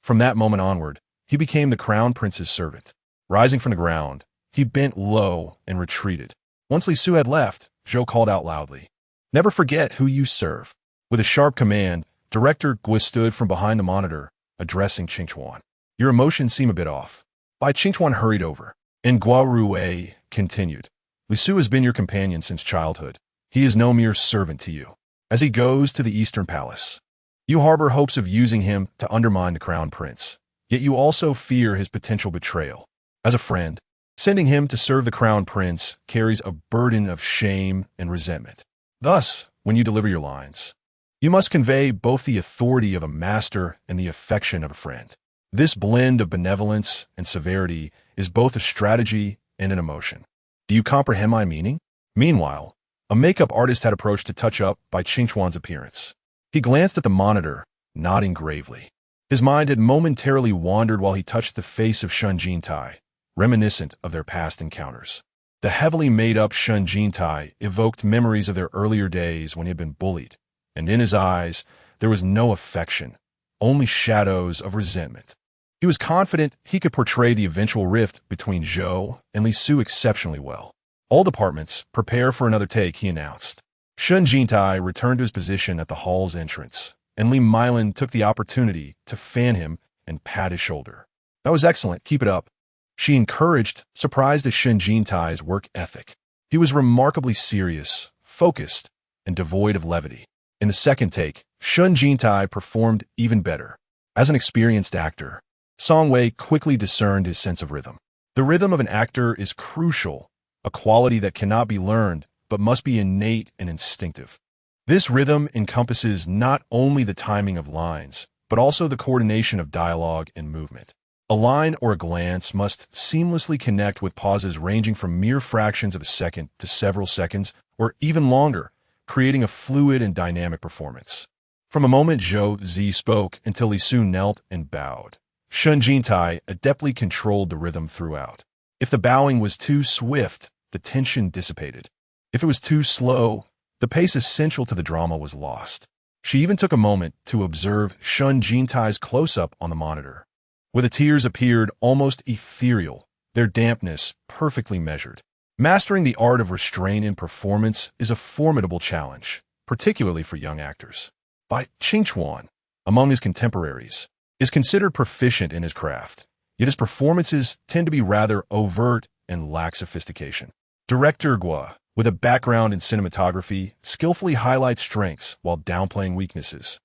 From that moment onward, he became the crown prince's servant. Rising from the ground, he bent low and retreated. Once Li Su had left, Zhou called out loudly, "Never forget who you serve." With a sharp command, Director Gui stood from behind the monitor, addressing Qingchuan. "Your emotions seem a bit off." Bai Qingchuan hurried over, and Gua Rui continued. "Li Su has been your companion since childhood. He is no mere servant to you. As he goes to the Eastern Palace, you harbor hopes of using him to undermine the crown prince, yet you also fear his potential betrayal. As a friend, sending him to serve the crown prince carries a burden of shame and resentment. Thus, when you deliver your lines, you must convey both the authority of a master and the affection of a friend. This blend of benevolence and severity is both a strategy and an emotion. Do you comprehend my meaning?" Meanwhile, a makeup artist had approached to touch up Bai Qingchuan's appearance. He glanced at the monitor, nodding gravely. His mind had momentarily wandered while he touched the face of Shen Jintai, reminiscent of their past encounters. The heavily made-up Shen Jintai evoked memories of their earlier days when he had been bullied, and in his eyes there was no affection, only shadows of resentment. He was confident he could portray the eventual rift between Zhou and Li Su exceptionally well. "All departments, prepare for another take," he announced. Shen Jintai returned to his position at the hall's entrance, and Li Mylan took the opportunity to fan him and pat his shoulder. "That was excellent, keep it up," she encouraged, surprised at Shen Jintai's work ethic. He was remarkably serious, focused, and devoid of levity. In the second take, Shen Jintai performed even better. As an experienced actor, Song Wei quickly discerned his sense of rhythm. The rhythm of an actor is crucial, a quality that cannot be learned but must be innate and instinctive. This rhythm encompasses not only the timing of lines, but also the coordination of dialogue and movement. A line or a glance must seamlessly connect with pauses ranging from mere fractions of a second to several seconds, or even longer, creating a fluid and dynamic performance. From a moment Zhou Zi spoke until Li Su knelt and bowed, Shen Jintai adeptly controlled the rhythm throughout. If the bowing was too swift, the tension dissipated. If it was too slow, the pace essential to the drama was lost. She even took a moment to observe Shen Jintai's close-up on the monitor, where the tears appeared almost ethereal, their dampness perfectly measured. Mastering the art of restraint in performance is a formidable challenge, particularly for young actors. Bai Qingchuan, among his contemporaries, is considered proficient in his craft, yet his performances tend to be rather overt and lack sophistication. Director Gua, with a background in cinematography, skillfully highlights strengths while downplaying weaknesses.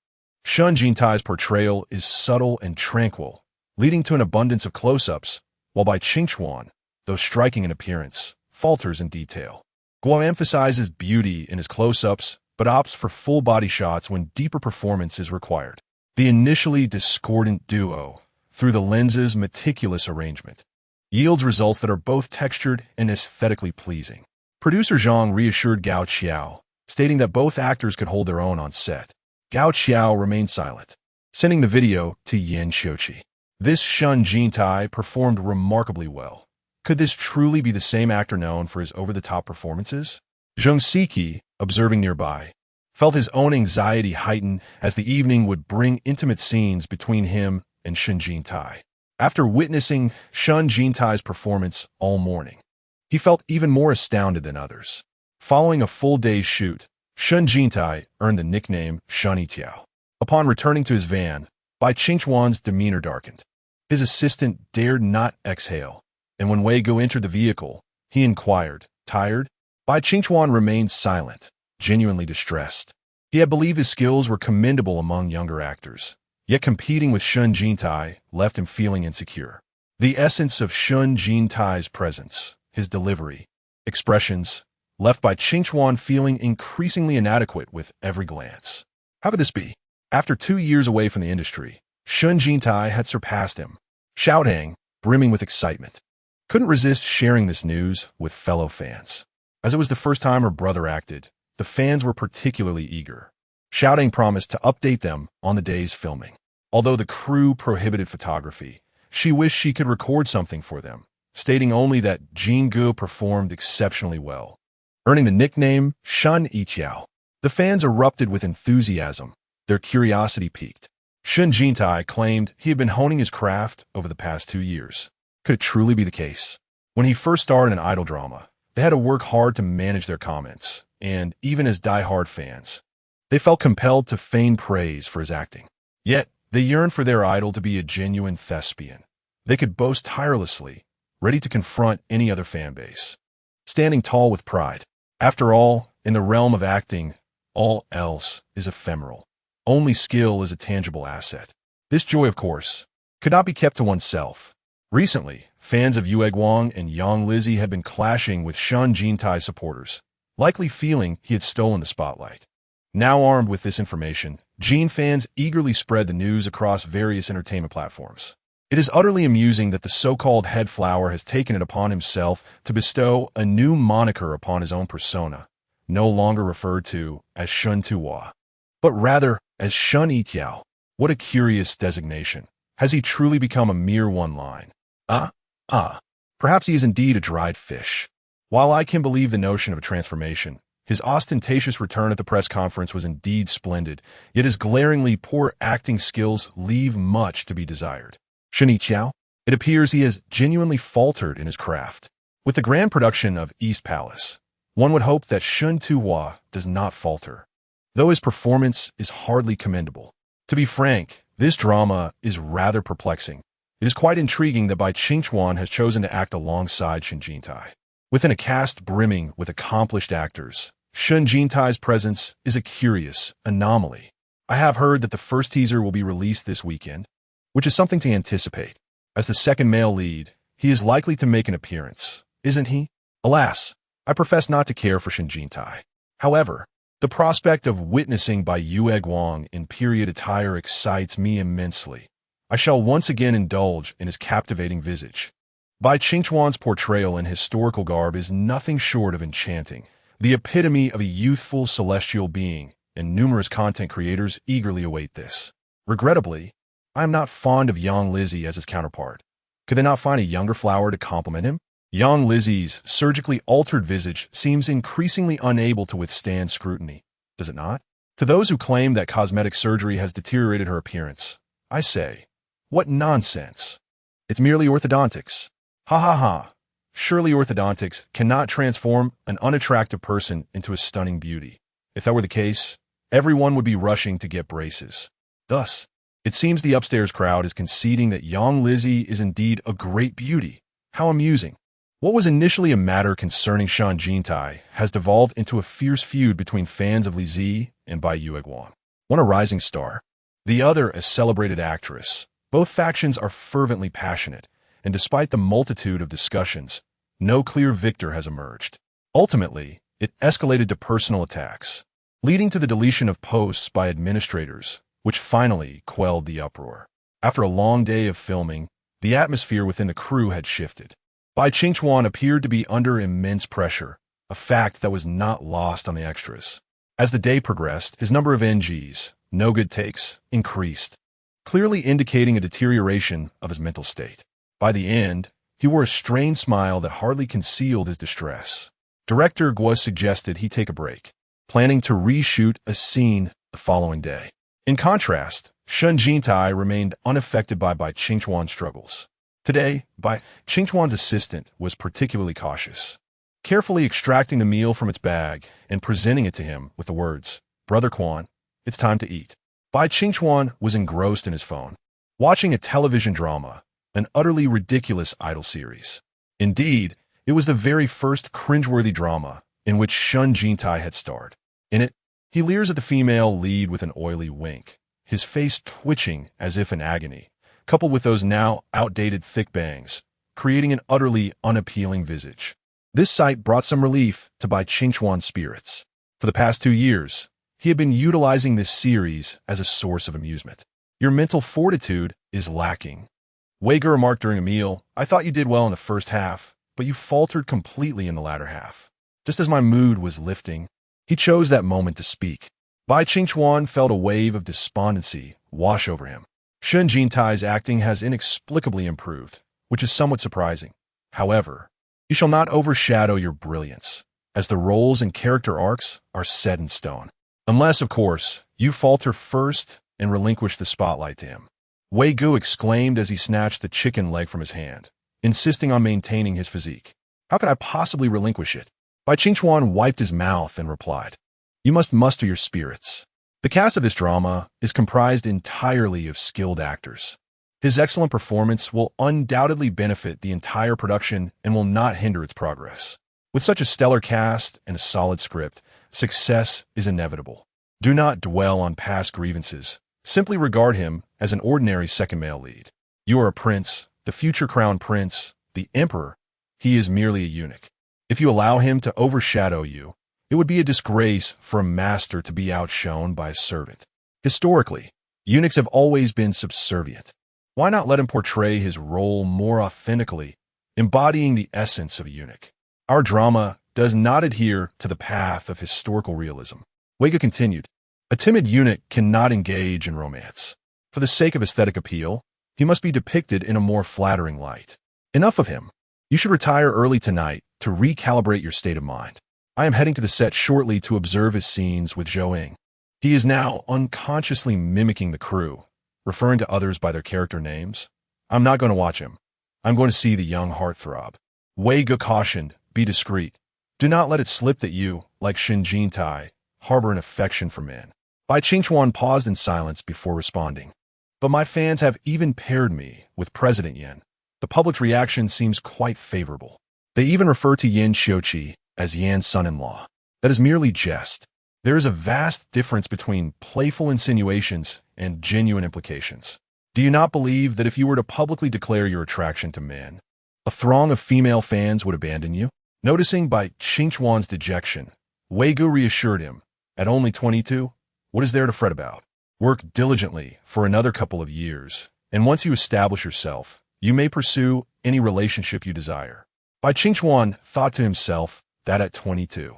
Shen Jintai's portrayal is subtle and tranquil, leading to an abundance of close-ups, while Bai Qingchuan, though striking in appearance, falters in detail. Gua emphasizes beauty in his close-ups, but opts for full-body shots when deeper performance is required. The initially discordant duo, through the lens's meticulous arrangement, yields results that are both textured and aesthetically pleasing. Producer Zhang reassured Gao Qiao, stating that both actors could hold their own on set. Gao Qiao remained silent, sending the video to Yan Xiuqi. This Shen Jintai performed remarkably well. Could this truly be the same actor known for his over-the-top performances? Zheng Siki, observing nearby, felt his own anxiety heighten as the evening would bring intimate scenes between him and Shen Jintai. After witnessing Shen Jintai's performance all morning, he felt even more astounded than others. Following a full day's shoot, Shen Jintai earned the nickname Shen Tiao. Upon returning to his van, Bai Qingchuan's demeanor darkened. His assistant dared not exhale, and when Wei Gu entered the vehicle, he inquired, "Tired?" Bai Qingchuan remained silent, genuinely distressed. He had believed his skills were commendable among younger actors, yet competing with Shen Jintai left him feeling insecure. The essence of Shen Jintai's presence, his delivery, expressions, left Bai Qingchuan feeling increasingly inadequate with every glance. How could this be? After 2 years away from the industry, Shen Jintai had surpassed him. Xiaodang, brimming with excitement, couldn't resist sharing this news with fellow fans. As it was the first time her brother acted, the fans were particularly eager. Xiaodang promised to update them on the day's filming. Although the crew prohibited photography, she wished she could record something for them, stating only that Jingu performed exceptionally well, earning the nickname Shen Jintai. The fans erupted with enthusiasm, their curiosity piqued. Shen Jintai claimed he had been honing his craft over the past 2 years. Could it truly be the case? When he first starred in an idol drama, they had to work hard to manage their comments, and even as die-hard fans, they felt compelled to feign praise for his acting. Yet, they yearned for their idol to be a genuine thespian. They could boast tirelessly, ready to confront any other fan base, standing tall with pride. After all, in the realm of acting, all else is ephemeral. Only skill is a tangible asset. This joy, of course, could not be kept to oneself. Recently, fans of Yue Guang and Yang Lizzie had been clashing with Shen Jintai supporters, likely feeling he had stolen the spotlight. Now armed with this information, Jin fans eagerly spread the news across various entertainment platforms. It is utterly amusing that the so-called head flower has taken it upon himself to bestow a new moniker upon his own persona, no longer referred to as Shen Tuwa, but rather as Shen Jintai. What a curious designation. Has he truly become a mere one line? Perhaps he is indeed a dried fish. While I can believe the notion of a transformation, his ostentatious return at the press conference was indeed splendid, yet his glaringly poor acting skills leave much to be desired. Shen Jintai? It appears he has genuinely faltered in his craft. With the grand production of East Palace, one would hope that Shen Tuwa does not falter, though his performance is hardly commendable. To be frank, this drama is rather perplexing. It is quite intriguing that Bai Qingchuan has chosen to act alongside Shen Jintai. Within a cast brimming with accomplished actors, Shen Jintai's presence is a curious anomaly. I have heard that the first teaser will be released this weekend, which is something to anticipate. As the second male lead, he is likely to make an appearance, isn't he? Alas, I profess not to care for Shen Jintai. However, the prospect of witnessing Bai Yue Guang in period attire excites me immensely. I shall once again indulge in his captivating visage. Bai Qingchuan's portrayal in historical garb is nothing short of enchanting, the epitome of a youthful celestial being, and numerous content creators eagerly await this. Regrettably, I am not fond of Yang Lizzie as his counterpart. Could they not find a younger flower to complement him? Yang Lizzie's surgically altered visage seems increasingly unable to withstand scrutiny, does it not? To those who claim that cosmetic surgery has deteriorated her appearance, I say, what nonsense. It's merely orthodontics. Ha ha ha. Surely orthodontics cannot transform an unattractive person into a stunning beauty. If that were the case, everyone would be rushing to get braces. Thus, it seems the upstairs crowd is conceding that Yang Lizzie is indeed a great beauty. How amusing. What was initially a matter concerning Shen Jintai has devolved into a fierce feud between fans of Lizzie and Bai Yue Guang. One a rising star, the other a celebrated actress. Both factions are fervently passionate, and despite the multitude of discussions, no clear victor has emerged. Ultimately, it escalated to personal attacks, leading to the deletion of posts by administrators, which finally quelled the uproar. After a long day of filming, the atmosphere within the crew had shifted. Bai Qingchuan appeared to be under immense pressure, a fact that was not lost on the extras. As the day progressed, his number of NGs, no good takes, increased, clearly indicating a deterioration of his mental state. By the end, he wore a strained smile that hardly concealed his distress. Director Guo suggested he take a break, planning to reshoot a scene the following day. In contrast, Shen Jintai remained unaffected by Bai Qingchuan's struggles. Today, Bai Qingchuan's assistant was particularly cautious, carefully extracting the meal from its bag and presenting it to him with the words, "Brother Quan, it's time to eat." Bai Qingchuan was engrossed in his phone, watching a television drama, an utterly ridiculous idol series. Indeed, it was the very first cringeworthy drama in which Shen Jintai had starred. In it, he leers at the female lead with an oily wink, his face twitching as if in agony, coupled with those now outdated thick bangs, creating an utterly unappealing visage. This sight brought some relief to Bai Qingchuan's spirits. For the past 2 years, he had been utilizing this series as a source of amusement. Your mental fortitude is lacking. Wager remarked during a meal, "I thought you did well in the first half, but you faltered completely in the latter half." Just as my mood was lifting, he chose that moment to speak. Bai Qingchuan felt a wave of despondency wash over him. Shen Jintai's acting has inexplicably improved, which is somewhat surprising. However, you shall not overshadow your brilliance, as the roles and character arcs are set in stone. Unless, of course, you falter first and relinquish the spotlight to him. Wei Gu exclaimed as he snatched the chicken leg from his hand, insisting on maintaining his physique. How could I possibly relinquish it? Bai Qingchuan wiped his mouth and replied, You must muster your spirits. The cast of this drama is comprised entirely of skilled actors. His excellent performance will undoubtedly benefit the entire production and will not hinder its progress. With such a stellar cast and a solid script, success is inevitable. Do not dwell on past grievances. Simply regard him as an ordinary second male lead. You are a prince, the future crown prince, the emperor. He is merely a eunuch. If you allow him to overshadow you, it would be a disgrace for a master to be outshone by a servant. Historically, eunuchs have always been subservient. Why not let him portray his role more authentically, embodying the essence of a eunuch? Our drama does not adhere to the path of historical realism. Wei Gu continued, A timid eunuch cannot engage in romance. For the sake of aesthetic appeal, he must be depicted in a more flattering light. Enough of him. You should retire early tonight to recalibrate your state of mind. I am heading to the set shortly to observe his scenes with Zhou Ying. He is now unconsciously mimicking the crew, referring to others by their character names. I'm not going to watch him. I'm going to see the young heartthrob. Wei Gu cautioned, Be discreet. Do not let it slip that you, like Shen Jintai, harbor an affection for men. Bai Qingchuan paused in silence before responding. But my fans have even paired me with President Yan. The public's reaction seems quite favorable. They even refer to Yan Xiuqi as Yan's son-in-law. That is merely jest. There is a vast difference between playful insinuations and genuine implications. Do you not believe that if you were to publicly declare your attraction to men, a throng of female fans would abandon you? Noticing Bai Qingchuan's dejection, Wei Gu reassured him, At only 22, what is there to fret about? Work diligently for another couple of years, and once you establish yourself, you may pursue any relationship you desire. Bai Qingchuan thought to himself that at 22,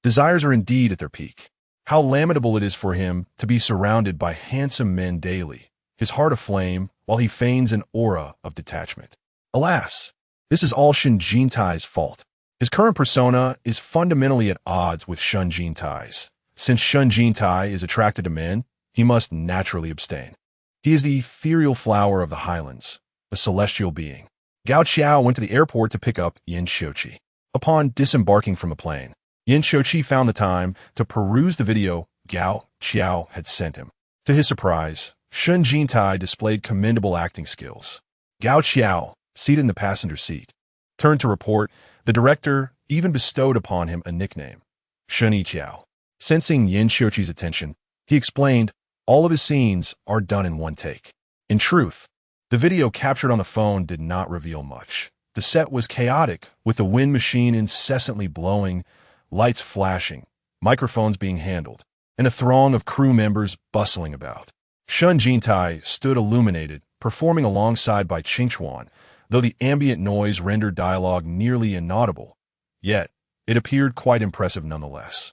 desires are indeed at their peak. How lamentable it is for him to be surrounded by handsome men daily, his heart aflame, while he feigns an aura of detachment. Alas, this is all Shen Jintai's fault. His current persona is fundamentally at odds with Shen Jintai's. Since Shen Jintai is attracted to men, he must naturally abstain. He is the ethereal flower of the highlands, a celestial being. Gao Qiao went to the airport to pick up Yan Xiuqi. Upon disembarking from the plane, Yan Xiuqi found the time to peruse the video Gao Qiao had sent him. To his surprise, Shen Jintai displayed commendable acting skills. Gao Qiao, seated in the passenger seat, turned to report the director even bestowed upon him a nickname, Shen Qiao. Sensing Yan Xiuqi's attention, he explained, all of his scenes are done in one take. In truth, the video captured on the phone did not reveal much. The set was chaotic, with the wind machine incessantly blowing, lights flashing, microphones being handled, and a throng of crew members bustling about. Shen Jintai stood illuminated, performing alongside Bai Qingchuan, though the ambient noise rendered dialogue nearly inaudible. Yet, it appeared quite impressive nonetheless.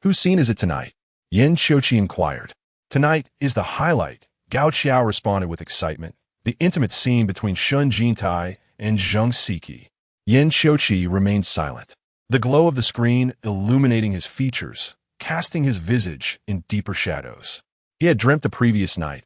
Whose scene is it tonight? Yan Xiuqi inquired. Tonight is the highlight, Gao Qiao responded with excitement. The intimate scene between Shen Jintai and Zheng Siki. Yan Xiuqi remained silent, the glow of the screen illuminating his features, casting his visage in deeper shadows. He had dreamt the previous night.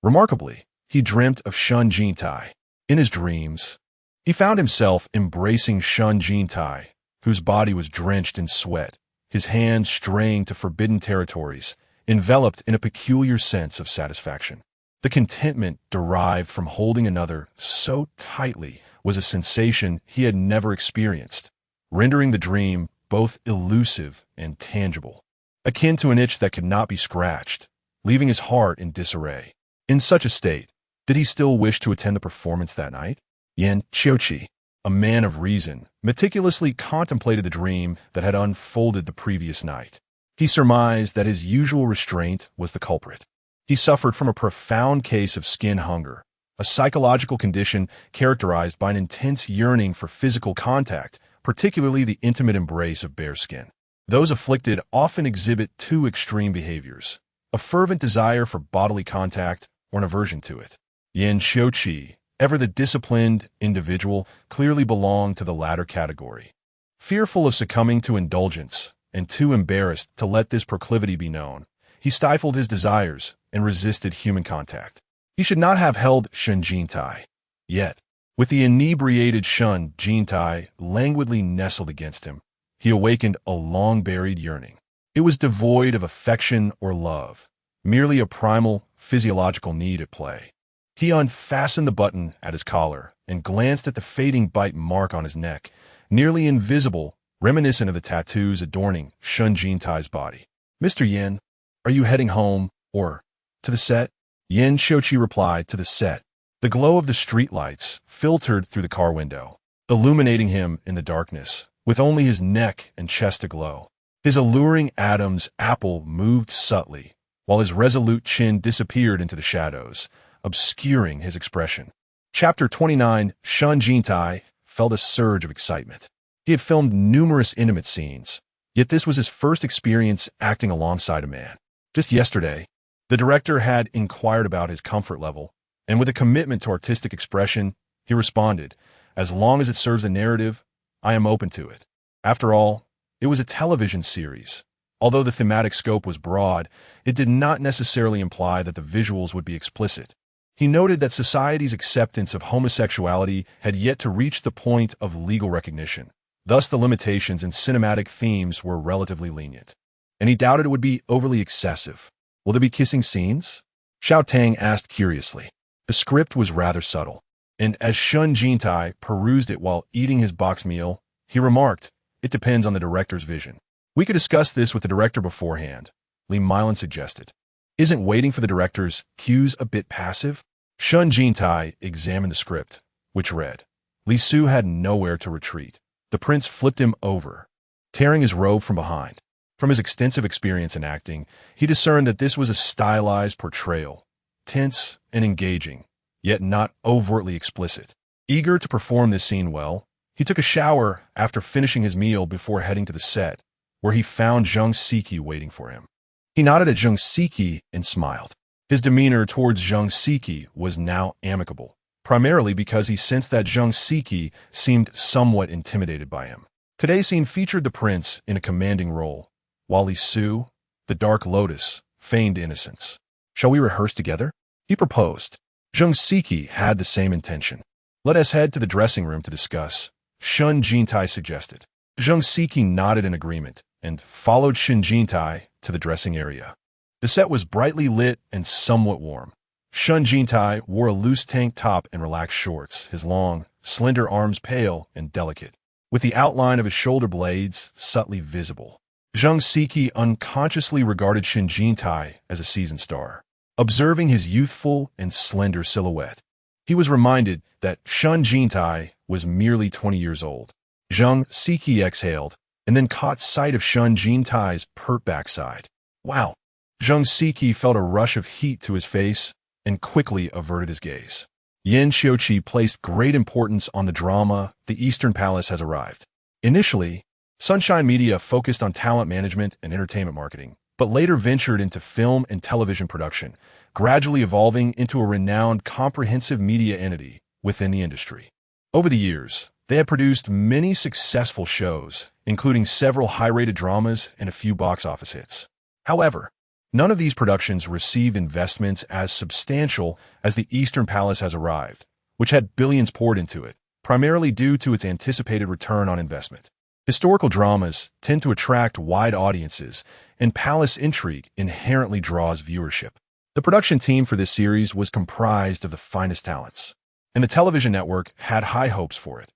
Remarkably, he dreamt of Shen Jintai. In his dreams, he found himself embracing Shen Jintai, whose body was drenched in sweat, his hands straying to forbidden territories, enveloped in a peculiar sense of satisfaction. The contentment derived from holding another so tightly was a sensation he had never experienced, rendering the dream both elusive and tangible, akin to an itch that could not be scratched, leaving his heart in disarray. In such a state, did he still wish to attend the performance that night? Yan Xiuqi, a man of reason, meticulously contemplated the dream that had unfolded the previous night. He surmised that his usual restraint was the culprit. He suffered from a profound case of skin hunger, a psychological condition characterized by an intense yearning for physical contact, particularly the intimate embrace of bare skin. Those afflicted often exhibit two extreme behaviors, a fervent desire for bodily contact or an aversion to it. Yan Xiuqi, ever the disciplined individual, clearly belonged to the latter category. Fearful of succumbing to indulgence and too embarrassed to let this proclivity be known, he stifled his desires and resisted human contact. He should not have held Shen Jintai. Yet, with the inebriated Shen Jintai languidly nestled against him, he awakened a long-buried yearning. It was devoid of affection or love, merely a primal, physiological need at play. He unfastened the button at his collar and glanced at the fading bite mark on his neck, nearly invisible, reminiscent of the tattoos adorning Shen Jintai's body. "Mr. Yin, are you heading home, or to the set?" Yan Xiuqi replied, "To the set." The glow of the streetlights filtered through the car window, illuminating him in the darkness, with only his neck and chest aglow. His alluring Adam's apple moved subtly, while his resolute chin disappeared into the shadows, obscuring his expression. Chapter 29. Shen Jintai felt a surge of excitement. He had filmed numerous intimate scenes, yet this was his first experience acting alongside a man. Just yesterday, the director had inquired about his comfort level, and with a commitment to artistic expression, he responded, "As long as it serves the narrative, I am open to it." After all, it was a television series. Although the thematic scope was broad, it did not necessarily imply that the visuals would be explicit. He noted that society's acceptance of homosexuality had yet to reach the point of legal recognition. Thus, the limitations in cinematic themes were relatively lenient. And he doubted it would be overly excessive. "Will there be kissing scenes?" Xiao Tang asked curiously. The script was rather subtle, and as Shen Jintai perused it while eating his box meal, he remarked, "It depends on the director's vision." "We could discuss this with the director beforehand," Li Milan suggested. "Isn't waiting for the director's cues a bit passive?" Shen Jintai examined the script, which read, "Li Su had nowhere to retreat. The prince flipped him over, tearing his robe from behind." From his extensive experience in acting, he discerned that this was a stylized portrayal, tense and engaging, yet not overtly explicit. Eager to perform this scene well, he took a shower after finishing his meal before heading to the set, where he found Zheng Siki waiting for him. He nodded at Zheng Siki and smiled. His demeanor towards Zheng Siki was now amicable, primarily because he sensed that Zheng Siki seemed somewhat intimidated by him. Today's scene featured the prince in a commanding role, while Li Su, the Dark Lotus, feigned innocence. "Shall we rehearse together?" he proposed. Zheng Siki had the same intention. "Let us head to the dressing room to discuss," Shen Jintai suggested. Zheng Siki nodded in agreement and followed Shen Jintai to the dressing area. The set was brightly lit and somewhat warm. Shen Jintai wore a loose tank top and relaxed shorts, his long, slender arms pale and delicate, with the outline of his shoulder blades subtly visible. Zheng Siki unconsciously regarded Shen Jintai as a seasoned star. Observing his youthful and slender silhouette, he was reminded that Shen Jintai was merely 20 years old. Zheng Siki exhaled and then caught sight of Shen Jintai's pert backside. "Wow!" Zheng Siki felt a rush of heat to his face and quickly averted his gaze. Yan Xiuqi placed great importance on the drama The Eastern Palace Has Arrived. Initially, Sunshine Media focused on talent management and entertainment marketing, but later ventured into film and television production, gradually evolving into a renowned comprehensive media entity within the industry. Over the years, they have produced many successful shows, including several high-rated dramas and a few box office hits. However, none of these productions received investments as substantial as The Eastern Palace Has Arrived, which had billions poured into it, primarily due to its anticipated return on investment. Historical dramas tend to attract wide audiences, and palace intrigue inherently draws viewership. The production team for this series was comprised of the finest talents, and the television network had high hopes for it.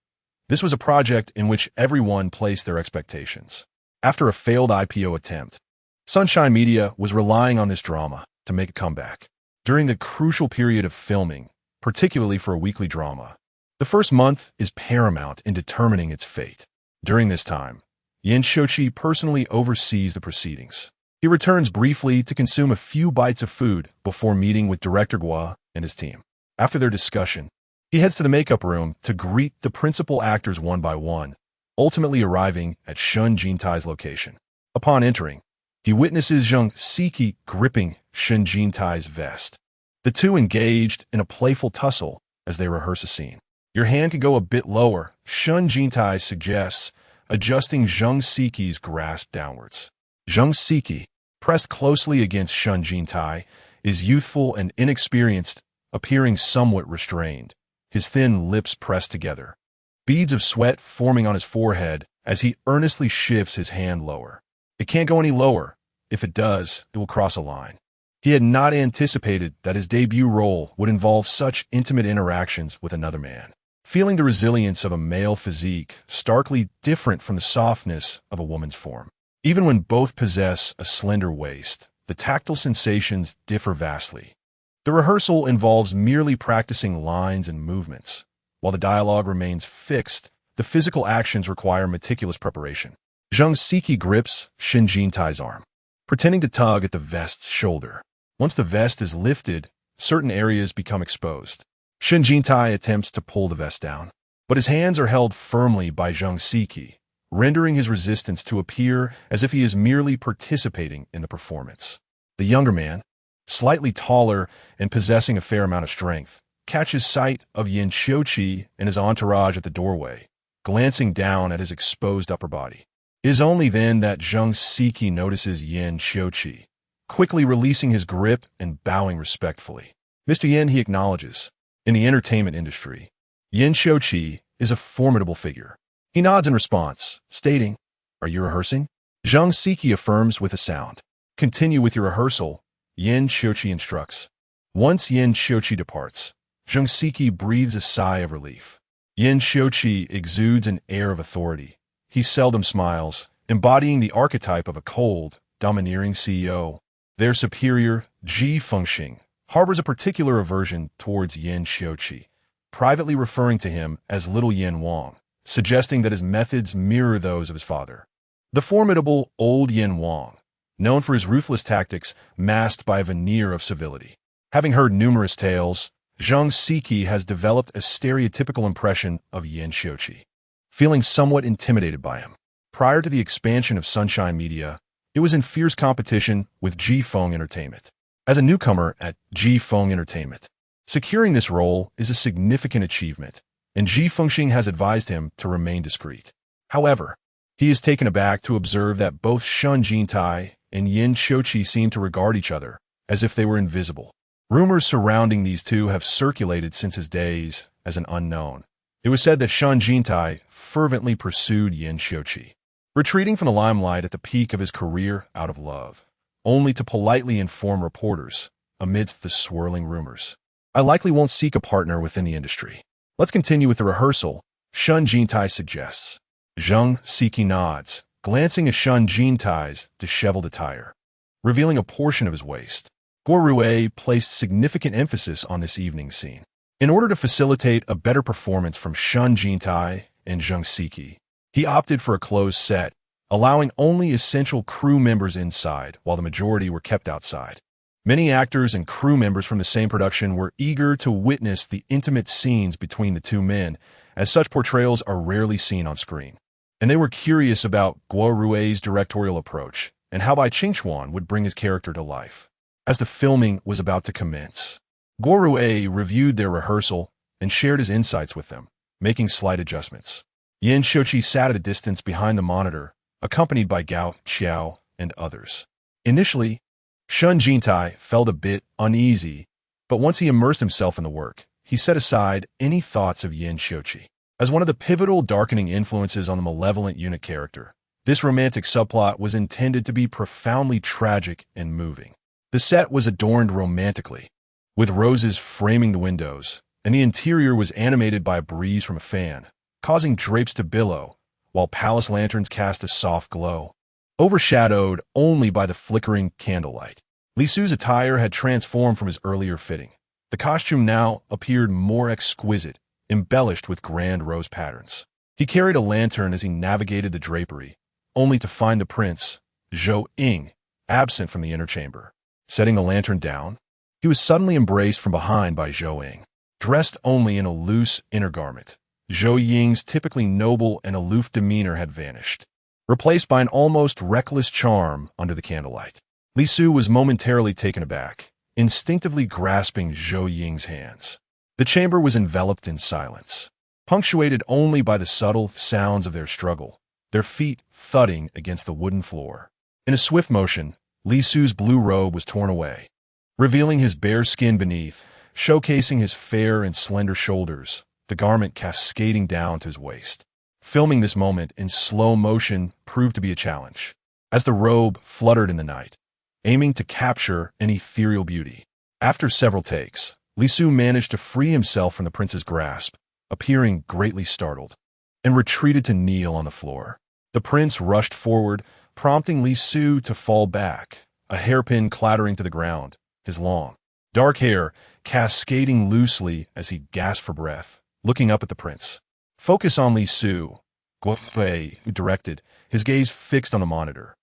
This was a project in which everyone placed their expectations. After a failed IPO attempt, Sunshine Media was relying on this drama to make a comeback. During the crucial period of filming, particularly for a weekly drama, the first month is paramount in determining its fate. During this time, Yan Xiuqi personally oversees the proceedings. He returns briefly to consume a few bites of food before meeting with Director Gua and his team. After their discussion, he heads to the makeup room to greet the principal actors one by one, ultimately arriving at Shen Jintai's location. Upon entering, he witnesses Zheng Siki gripping Shen Jintai's vest. The The two engaged in a playful tussle as they rehearse a scene. Your hand could go a bit lower, Shen Jintai suggests, adjusting Zheng Siqi's grasp downwards. Zheng Siqi, pressed closely against Shen Jintai, is youthful and inexperienced, appearing somewhat restrained, his thin lips pressed together. Beads of sweat forming on his forehead as he earnestly shifts his hand lower. It can't go any lower. If it does, it will cross a line. He had not anticipated that his debut role would involve such intimate interactions with another man. Feeling the resilience of a male physique starkly different from the softness of a woman's form. Even when both possess a slender waist, the tactile sensations differ vastly. The rehearsal involves merely practicing lines and movements. While the dialogue remains fixed, the physical actions require meticulous preparation. Zheng Siqi grips Shen Jintai's arm, pretending to tug at the vest's shoulder. Once the vest is lifted, certain areas become exposed. Shen Jintai attempts to pull the vest down, but his hands are held firmly by Zheng Siqi, rendering his resistance to appear as if he is merely participating in the performance. The younger man, slightly taller and possessing a fair amount of strength, catches sight of Yin Xiuqi and his entourage at the doorway, glancing down at his exposed upper body. It is only then that Zheng Siqi notices Yin Xiuqi, quickly releasing his grip and bowing respectfully. Mr. Yin, he acknowledges. In the entertainment industry, Yin Xiuqi is a formidable figure. He nods in response, stating, "Are you rehearsing?" Zheng Siqi affirms with a sound. "Continue with your rehearsal," Yin Xiuqi instructs. Once Yin Xiuqi departs, Zheng Siqi breathes a sigh of relief. Yin Xiuqi exudes an air of authority. He seldom smiles, embodying the archetype of a cold, domineering CEO. Their superior, Ji Fengxing, harbors a particular aversion towards Yin Xiuqi, privately referring to him as Little Yin Wang, suggesting that his methods mirror those of his father. The formidable old Yin Wang, known for his ruthless tactics masked by a veneer of civility. Having heard numerous tales, Zheng Siqi has developed a stereotypical impression of Yin Xiuqi, feeling somewhat intimidated by him. Prior to the expansion of Sunshine Media, it was in fierce competition with Ji Feng Entertainment. As a newcomer at Ji Feng Entertainment, securing this role is a significant achievement, and Ji Fengxing has advised him to remain discreet. However, he is taken aback to observe that both Shen Jintai and Yin Xiuqi seem to regard each other as if they were invisible. Rumors surrounding these two have circulated since his days as an unknown. It was said that Shen Jintai fervently pursued Yin Xiuqi, retreating from the limelight at the peak of his career out of love, only to politely inform reporters amidst the swirling rumors. "I likely won't seek a partner within the industry. Let's continue with the rehearsal," Shen Jintai suggests. Zheng Siqi nods, glancing at Shen Jintai's disheveled attire, revealing a portion of his waist. Guo Rui placed significant emphasis on this evening's scene. In order to facilitate a better performance from Shen Jintai and Zheng Siqi, he opted for a closed set, allowing only essential crew members inside while the majority were kept outside. Many actors and crew members from the same production were eager to witness the intimate scenes between the two men, as such portrayals are rarely seen on screen. And they were curious about Guo Rui's directorial approach and how Bai Qingchuan would bring his character to life. As the filming was about to commence, Guo Rui reviewed their rehearsal and shared his insights with them, making slight adjustments. Yin Xiuqi sat at a distance behind the monitor, accompanied by Gao Qiao and others. Initially, Shen Jintai felt a bit uneasy, but once he immersed himself in the work, he set aside any thoughts of Yin Xiuqi. As one of the pivotal darkening influences on the malevolent eunuch character, this romantic subplot was intended to be profoundly tragic and moving. The set was adorned romantically, with roses framing the windows, and the interior was animated by a breeze from a fan, causing drapes to billow, while palace lanterns cast a soft glow, overshadowed only by the flickering candlelight. Li Su's attire had transformed from his earlier fitting. The costume now appeared more exquisite, embellished with grand rose patterns. He carried a lantern as he navigated the drapery, only to find the prince, Zhou Ying, absent from the inner chamber. Setting the lantern down, he was suddenly embraced from behind by Zhou Ying, dressed only in a loose inner garment. Zhou Ying's typically noble and aloof demeanor had vanished, replaced by an almost reckless charm under the candlelight. Li Su was momentarily taken aback, instinctively grasping Zhou Ying's hands. The chamber was enveloped in silence, punctuated only by the subtle sounds of their struggle, their feet thudding against the wooden floor. In a swift motion, Li Su's blue robe was torn away, revealing his bare skin beneath, showcasing his fair and slender shoulders, the garment cascading down to his waist. Filming this moment in slow motion proved to be a challenge, as the robe fluttered in the night, aiming to capture an ethereal beauty. After several takes, Li Su managed to free himself from the prince's grasp, appearing greatly startled, and retreated to kneel on the floor. The prince rushed forward, prompting Li Su to fall back, a hairpin clattering to the ground, his long, dark hair cascading loosely as he gasped for breath, looking up at the prince. "Focus on Li Su," Guo directed, his gaze fixed on the monitor.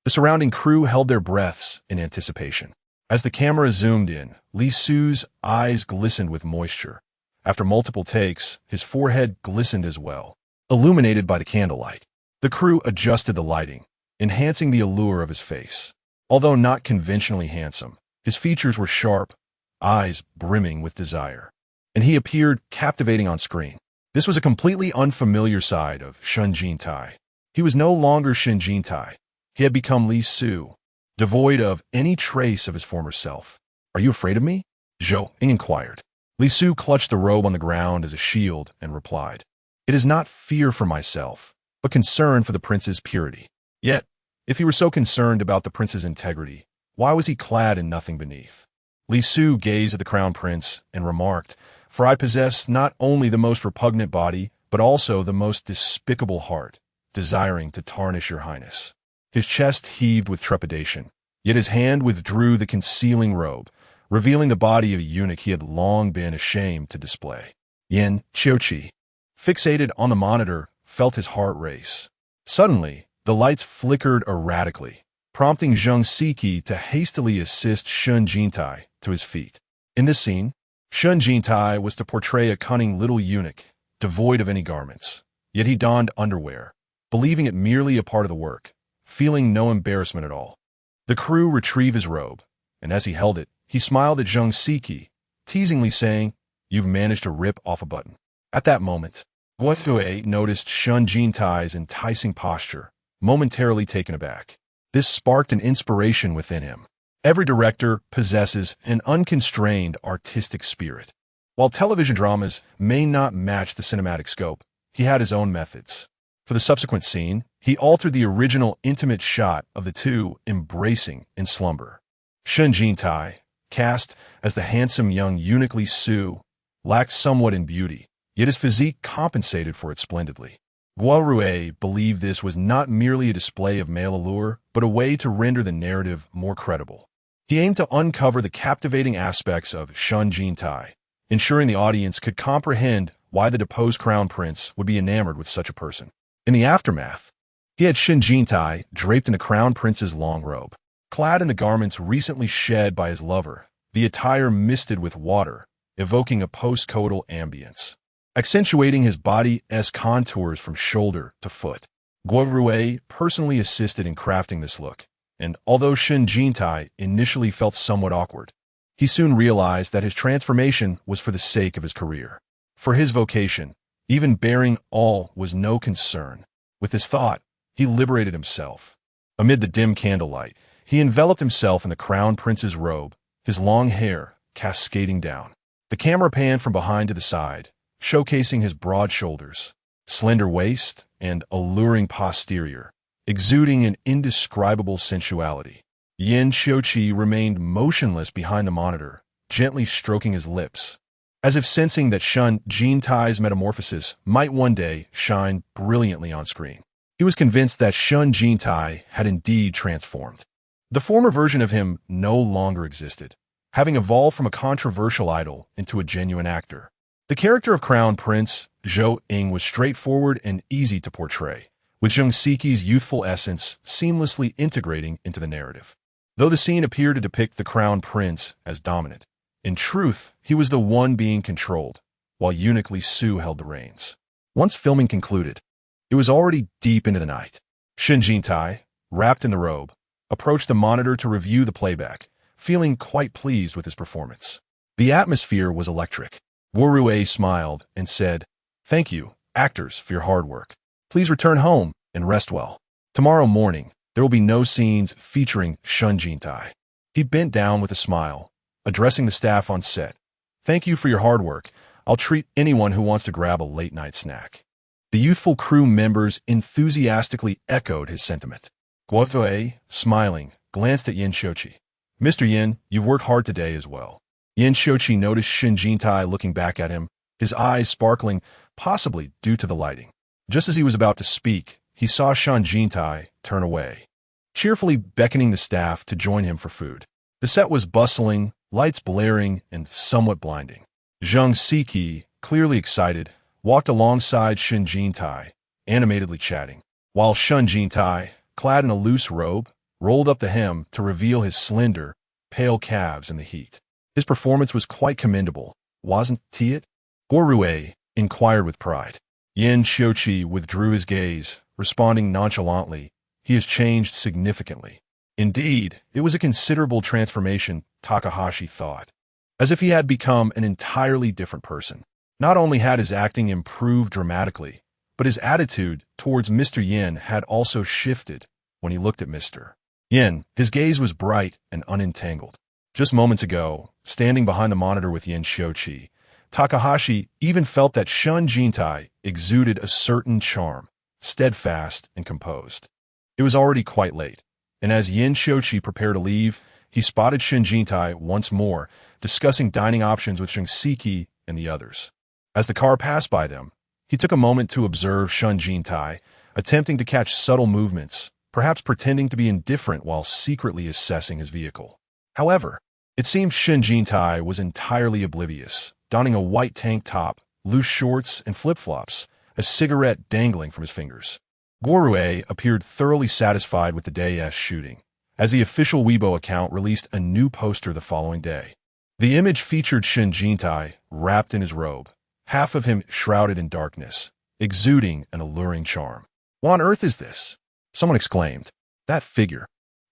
The surrounding crew held their breaths in anticipation. As the camera zoomed in, Li Su's eyes glistened with moisture. After multiple takes, his forehead glistened as well, illuminated by the candlelight. The crew adjusted the lighting, enhancing the allure of his face. Although not conventionally handsome, his features were sharp, eyes brimming with desire, and he appeared captivating on screen. This was a completely unfamiliar side of Shen Jintai. He was no longer Shen Jintai. He had become Li Su, devoid of any trace of his former self. "Are you afraid of me?" Zhou Ying inquired. Li Su clutched the robe on the ground as a shield and replied, "It is not fear for myself, but concern for the prince's purity." Yet, if he were so concerned about the prince's integrity, why was he clad in nothing beneath? Li Su gazed at the crown prince and remarked, "For I possess not only the most repugnant body, but also the most despicable heart, desiring to tarnish your highness." His chest heaved with trepidation, yet his hand withdrew the concealing robe, revealing the body of a eunuch he had long been ashamed to display. Yin Qiuqi, fixated on the monitor, felt his heart race. Suddenly, the lights flickered erratically, prompting Zhang Siki to hastily assist Shen Jintai to his feet. In this scene, Shen Jintai was to portray a cunning little eunuch, devoid of any garments. Yet he donned underwear, believing it merely a part of the work, feeling no embarrassment at all. The crew retrieved his robe, and as he held it, he smiled at Zhang Siki, teasingly saying, "You've managed to rip off a button." At that moment, Guo noticed Shen Jintai's enticing posture, momentarily taken aback. This sparked an inspiration within him. Every director possesses an unconstrained artistic spirit. While television dramas may not match the cinematic scope, he had his own methods. For the subsequent scene, he altered the original intimate shot of the two embracing in slumber. Shen Jintai, cast as the handsome young eunuch Li Su, lacked somewhat in beauty, yet his physique compensated for it splendidly. Guo believed this was not merely a display of male allure, but a way to render the narrative more credible. He aimed to uncover the captivating aspects of Shen Jintai, ensuring the audience could comprehend why the deposed crown prince would be enamored with such a person. In the aftermath, he had Shen Jintai draped in the crown prince's long robe. Clad in the garments recently shed by his lover, the attire misted with water, evoking a post-coital ambience, accentuating his body's contours from shoulder to foot. Guo personally assisted in crafting this look, and although Shen Jintai initially felt somewhat awkward, he soon realized that his transformation was for the sake of his career. For his vocation, even bearing all was no concern. With his thought, he liberated himself. Amid the dim candlelight, he enveloped himself in the crown prince's robe, his long hair cascading down. The camera panned from behind to the side, showcasing his broad shoulders, slender waist, and alluring posterior, exuding an indescribable sensuality. Yin Qiuqi remained motionless behind the monitor, gently stroking his lips, as if sensing that Shen Jintai's metamorphosis might one day shine brilliantly on screen. He was convinced that Shen Jintai had indeed transformed. The former version of him no longer existed, having evolved from a controversial idol into a genuine actor. The character of Crown Prince Zhou Ying was straightforward and easy to portray, with Zhang Siki's youthful essence seamlessly integrating into the narrative. Though the scene appeared to depict the Crown Prince as dominant, in truth, he was the one being controlled, while eunuch Li Su held the reins. Once filming concluded, it was already deep into the night. Shen Jintai, wrapped in the robe, approached the monitor to review the playback, feeling quite pleased with his performance. The atmosphere was electric. Guorue smiled and said, "Thank you, actors, for your hard work. Please return home and rest well. Tomorrow morning, there will be no scenes featuring Shen Jintai." He bent down with a smile, addressing the staff on set. "Thank you for your hard work. I'll treat anyone who wants to grab a late-night snack." The youthful crew members enthusiastically echoed his sentiment. Guorue, smiling, glanced at Yin Shochi. "Mr. Yin, you've worked hard today as well." Yin Shochi noticed Shen Jintai looking back at him, his eyes sparkling, possibly due to the lighting. Just as he was about to speak, he saw Shen Jintai turn away, cheerfully beckoning the staff to join him for food. The set was bustling, lights blaring, and somewhat blinding. Zhang Siki, clearly excited, walked alongside Shen Jintai, animatedly chatting, while Shen Jintai, clad in a loose robe, rolled up the hem to reveal his slender, pale calves in the heat. His performance was quite commendable, wasn't it? Guorue inquired with pride. Yin Shochi withdrew his gaze, responding nonchalantly, "He has changed significantly." Indeed, it was a considerable transformation, Takahashi thought. As if he had become an entirely different person. Not only had his acting improved dramatically, but his attitude towards Mr. Yin had also shifted when he looked at Mr. Yin. His gaze was bright and unentangled. Just moments ago, standing behind the monitor with Yin Shochi, Takahashi even felt that Shen Jintai exuded a certain charm, steadfast and composed. It was already quite late, and as Yin Shochi prepared to leave, he spotted Shen Jintai once more, discussing dining options with Zhang Siki and the others. As the car passed by them, he took a moment to observe Shen Jintai, attempting to catch subtle movements, perhaps pretending to be indifferent while secretly assessing his vehicle. However, it seemed Shen Jintai was entirely oblivious, donning a white tank top, loose shorts, and flip-flops, a cigarette dangling from his fingers. Guorue appeared thoroughly satisfied with the day's shooting, as the official Weibo account released a new poster the following day. The image featured Shen Jintai wrapped in his robe, half of him shrouded in darkness, exuding an alluring charm. "What on earth is this?" someone exclaimed. "That figure.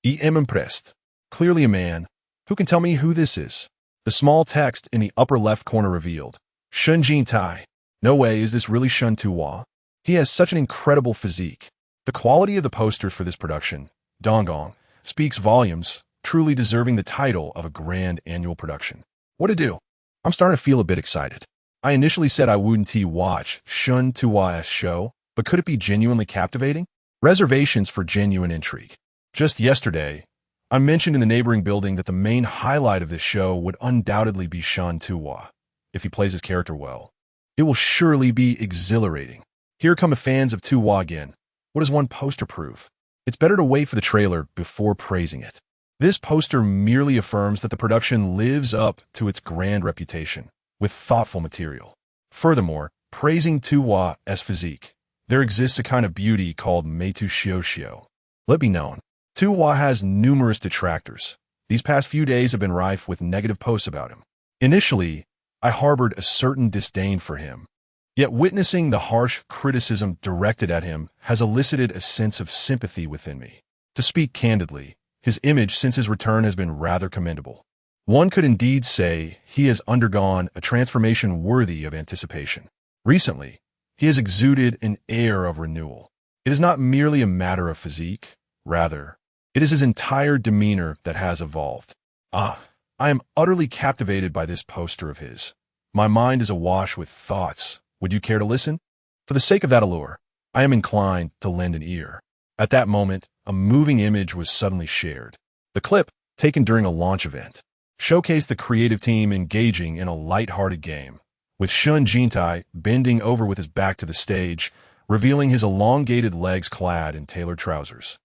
I am impressed. Clearly a man. Who can tell me who this is?" The small text in the upper left corner revealed, "Shen Jintai. No way, is this really Shen Tuwa? He has such an incredible physique." The quality of the posters for this production, Donggong, speaks volumes, truly deserving the title of a grand annual production. What to do? I'm starting to feel a bit excited. I initially said I wouldn't watch Shen Tuwa's show, but could it be genuinely captivating? Reservations for genuine intrigue. Just yesterday, I mentioned in the neighboring building that the main highlight of this show would undoubtedly be Shen Tuwa, if he plays his character well. It will surely be exhilarating. Here come the fans of Tuwa again. What does one poster prove? It's better to wait for the trailer before praising it. This poster merely affirms that the production lives up to its grand reputation, with thoughtful material. Furthermore, praising Tuwa's physique, there exists a kind of beauty called Meitu Shioshio. Let be known, Tuwa has numerous detractors. These past few days have been rife with negative posts about him. Initially, I harbored a certain disdain for him. Yet witnessing the harsh criticism directed at him has elicited a sense of sympathy within me. To speak candidly, his image since his return has been rather commendable. One could indeed say he has undergone a transformation worthy of anticipation. Recently, he has exuded an air of renewal. It is not merely a matter of physique, rather, it is his entire demeanor that has evolved. I am utterly captivated by this poster of his. My mind is awash with thoughts. Would you care to listen? For the sake of that allure, I am inclined to lend an ear. At that moment, a moving image was suddenly shared. The clip, taken during a launch event, showcased the creative team engaging in a light-hearted game, with Shen Jintai bending over with his back to the stage, revealing his elongated legs clad in tailored trousers,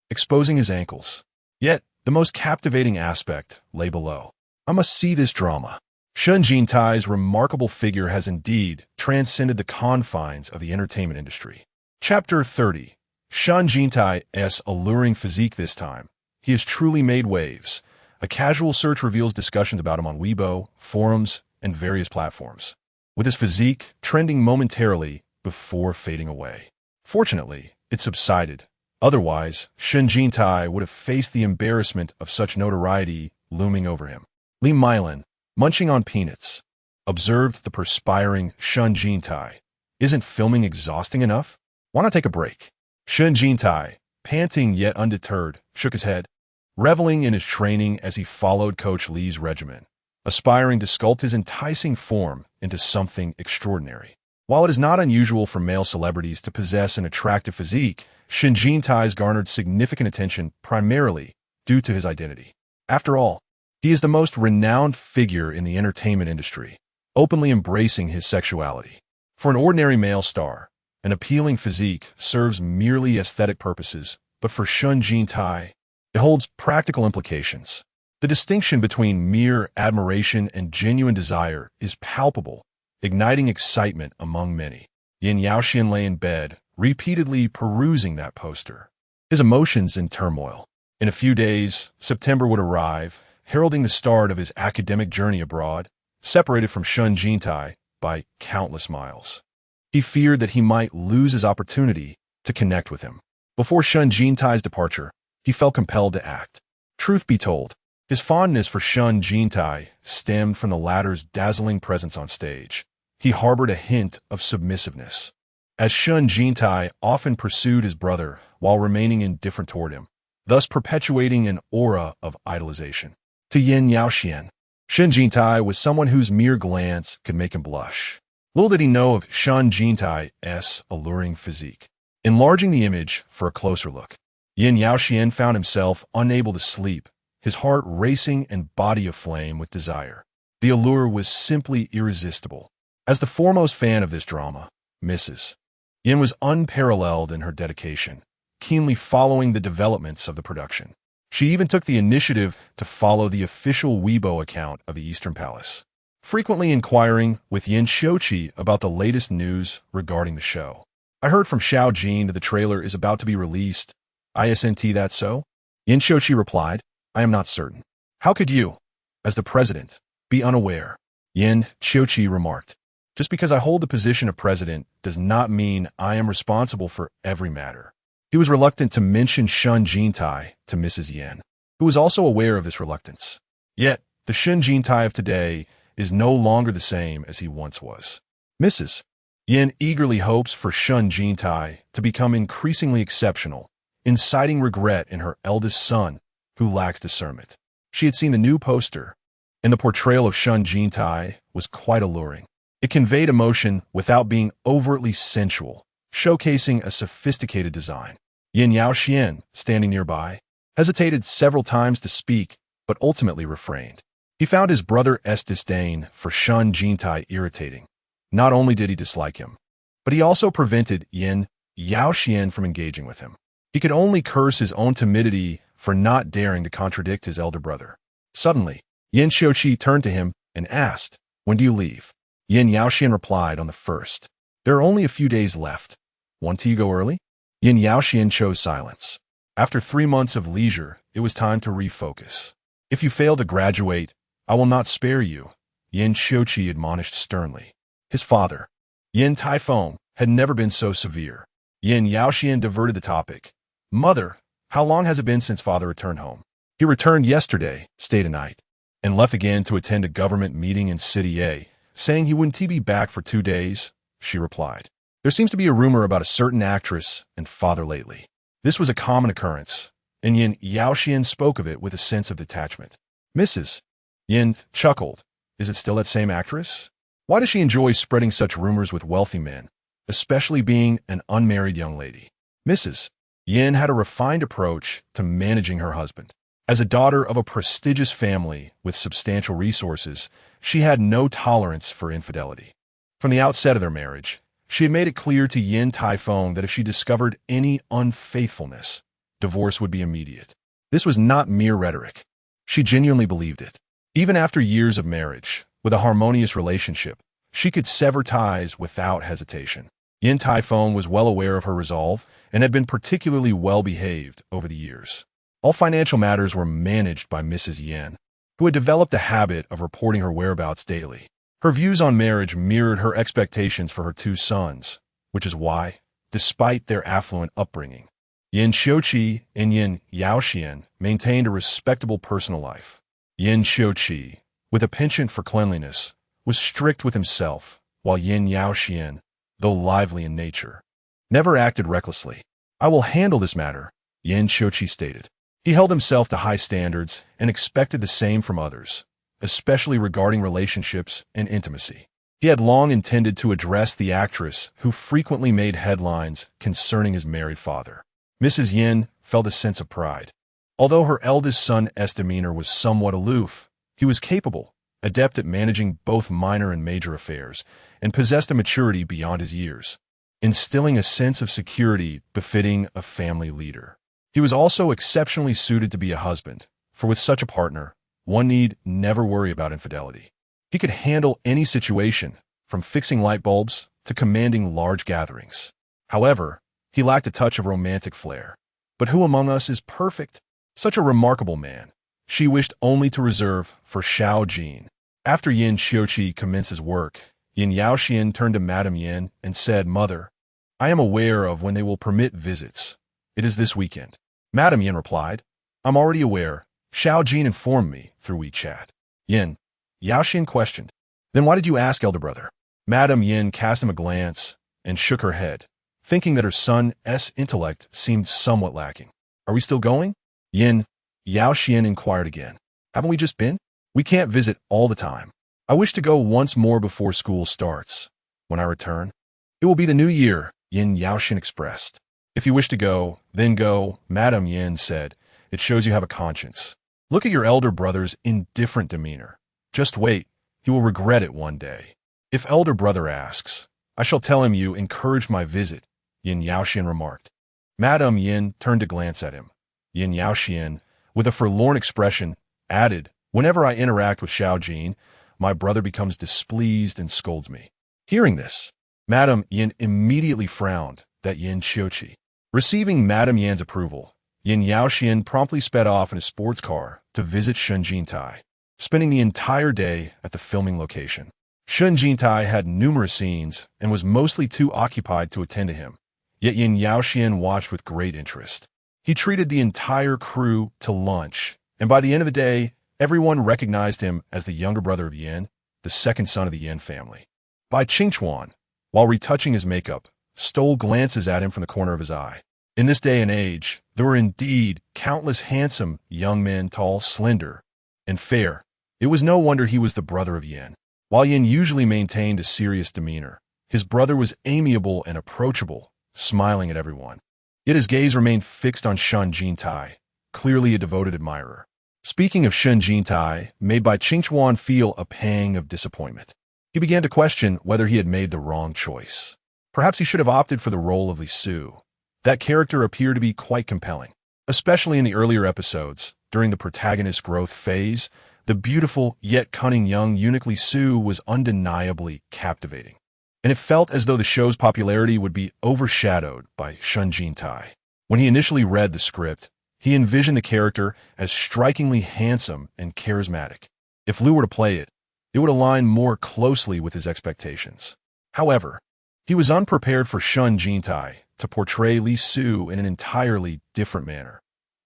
exposing his ankles. Yet, the most captivating aspect lay below. I must see this drama. Shen Jintai's remarkable figure has indeed transcended the confines of the entertainment industry. Chapter 30. Shen Jintai's alluring physique this time. He has truly made waves. A casual search reveals discussions about him on Weibo, forums, and various platforms, with his physique trending momentarily before fading away. Fortunately, it subsided. Otherwise, Shen Jintai would have faced the embarrassment of such notoriety looming over him. Li Mylan, munching on peanuts, observed the perspiring Shen Jintai. Isn't filming exhausting enough? Why not take a break? Shen Jintai, panting yet undeterred, shook his head, reveling in his training as he followed Coach Li's regimen, aspiring to sculpt his enticing form into something extraordinary. While it is not unusual for male celebrities to possess an attractive physique, Shen Jintai's garnered significant attention primarily due to his identity. After all, he is the most renowned figure in the entertainment industry, openly embracing his sexuality. For an ordinary male star, an appealing physique serves merely aesthetic purposes, but for Shen Jintai, it holds practical implications. The distinction between mere admiration and genuine desire is palpable, igniting excitement among many. Yin Yaoxian lay in bed, repeatedly perusing that poster, his emotions in turmoil. In a few days, September would arrive, heralding the start of his academic journey abroad, separated from Shen Jintai by countless miles. He feared that he might lose his opportunity to connect with him. Before Shen Jintai's departure, he felt compelled to act. Truth be told, his fondness for Shen Jintai stemmed from the latter's dazzling presence on stage. He harbored a hint of submissiveness, as Shen Jintai often pursued his brother while remaining indifferent toward him, thus perpetuating an aura of idolization. To Yin Yaoxian, Shen Jintai was someone whose mere glance could make him blush. Little did he know of Shen Jintai's alluring physique. Enlarging the image for a closer look, Yin Yaoxian found himself unable to sleep, his heart racing and body aflame with desire. The allure was simply irresistible. As the foremost fan of this drama, Mrs. Yin was unparalleled in her dedication, keenly following the developments of the production. She even took the initiative to follow the official Weibo account of the Eastern Palace, frequently inquiring with Yin Shochi about the latest news regarding the show. I heard from Xiao Jin that the trailer is about to be released. Isn't that so? Yin Shochi replied, I am not certain. How could you, as the president, be unaware? Yin Shochi remarked, just because I hold the position of president does not mean I am responsible for every matter. He was reluctant to mention Shen Jintai to Mrs. Yin, who was also aware of this reluctance. Yet, the Shen Jintai of today is no longer the same as he once was. Mrs. Yin eagerly hopes for Shen Jintai to become increasingly exceptional, inciting regret in her eldest son, who lacks discernment. She had seen the new poster, and the portrayal of Shen Jintai was quite alluring. It conveyed emotion without being overtly sensual, showcasing a sophisticated design. Yin Yaoxian, standing nearby, hesitated several times to speak, but ultimately refrained. He found his brother's disdain for Shen Jintai irritating. Not only did he dislike him, but he also prevented Yin Yaoxian from engaging with him. He could only curse his own timidity for not daring to contradict his elder brother. Suddenly, Yin Shochi turned to him and asked, When do you leave? Yin Yaoxian replied on the first. There are only a few days left. Want to go early? Yin Yaoxian chose silence. After 3 months of leisure, it was time to refocus. If you fail to graduate, I will not spare you, Yin Shochi admonished sternly. His father, Yin Taifeng, had never been so severe. Yin Yaoxian diverted the topic. Mother, how long has it been since father returned home? He returned yesterday, stayed a night, and left again to attend a government meeting in City A, saying he wouldn't be back for 2 days, she replied. There seems to be a rumor about a certain actress and father lately. This was a common occurrence, and Yin Yaoxian spoke of it with a sense of detachment. Mrs. Yin chuckled. Is it still that same actress? Why does she enjoy spreading such rumors with wealthy men, especially being an unmarried young lady? Mrs. Yin had a refined approach to managing her husband. As a daughter of a prestigious family with substantial resources, she had no tolerance for infidelity. From the outset of their marriage, she had made it clear to Yin Taifeng that if she discovered any unfaithfulness, divorce would be immediate. This was not mere rhetoric. She genuinely believed it. Even after years of marriage, with a harmonious relationship, she could sever ties without hesitation. Yin Taifeng was well aware of her resolve and had been particularly well-behaved over the years. All financial matters were managed by Mrs. Yin, who had developed a habit of reporting her whereabouts daily. Her views on marriage mirrored her expectations for her 2 sons, which is why, despite their affluent upbringing, Yin Shochi and Yin Yaoxian maintained a respectable personal life. Yin Xiuqi, with a penchant for cleanliness, was strict with himself, while Yin Yaoxian, though lively in nature, never acted recklessly. I will handle this matter, Yin Xiuqi stated. He held himself to high standards and expected the same from others, especially regarding relationships and intimacy. He had long intended to address the actress who frequently made headlines concerning his married father. Mrs. Yin felt a sense of pride. Although her eldest son's demeanor was somewhat aloof, he was capable, adept at managing both minor and major affairs, and possessed a maturity beyond his years, instilling a sense of security befitting a family leader. He was also exceptionally suited to be a husband, for with such a partner, one need never worry about infidelity. He could handle any situation, from fixing light bulbs to commanding large gatherings. However, he lacked a touch of romantic flair. But who among us is perfect? Such a remarkable man. She wished only to reserve for Xiao Jin. After Yin Xiuqi commenced his work, Yin Yaoxian turned to Madame Yin and said, "Mother, I am aware of when they will permit visits. It is this weekend." Madame Yin replied, "I'm already aware. Xiao Jin informed me through WeChat." Yin Yaoxian questioned, "Then why did you ask, elder brother?" Madame Yin cast him a glance and shook her head, thinking that her son's intellect seemed somewhat lacking. "Are we still going?" Yin Yaoxian inquired again. "Haven't we just been? We can't visit all the time. I wish to go once more before school starts. When I return, it will be the new year," Yin Yaoxian expressed. "If you wish to go, then go," Madame Yin said. "It shows you have a conscience. Look at your elder brother's indifferent demeanor. Just wait, he will regret it one day. If elder brother asks, I shall tell him you encouraged my visit," Yin Yaoxian remarked. Madame Yin turned to glance at him. Yin Yaoxian, with a forlorn expression, added, "Whenever I interact with Xiao Jin, my brother becomes displeased and scolds me." Hearing this, Madame Yin immediately frowned at Yin Xiuqi. Receiving Madame Yin's approval, Yin Yaoxian promptly sped off in his sports car to visit Shen Jintai, spending the entire day at the filming location. Shen Jintai had numerous scenes and was mostly too occupied to attend to him, yet Yin Yaoxian watched with great interest. He treated the entire crew to lunch, and by the end of the day, everyone recognized him as the younger brother of Yin, the second son of the Yin family. Bai Qingchuan, while retouching his makeup, stole glances at him from the corner of his eye. In this day and age, there were indeed countless handsome young men, tall, slender, and fair. It was no wonder he was the brother of Yin. While Yin usually maintained a serious demeanor, his brother was amiable and approachable, smiling at everyone. Yet his gaze remained fixed on Shen Jintai, clearly a devoted admirer. Speaking of Shen Jintai, made Bai Qingchuan feel a pang of disappointment. He began to question whether he had made the wrong choice. Perhaps he should have opted for the role of Li Su. That character appeared to be quite compelling, especially in the earlier episodes. During the protagonist's growth phase, the beautiful yet cunning young eunuch Li Su was undeniably captivating, and it felt as though the show's popularity would be overshadowed by Shen Jintai. When he initially read the script, he envisioned the character as strikingly handsome and charismatic. If Liu were to play it, it would align more closely with his expectations. However, he was unprepared for Shen Jintai to portray Li Su in an entirely different manner.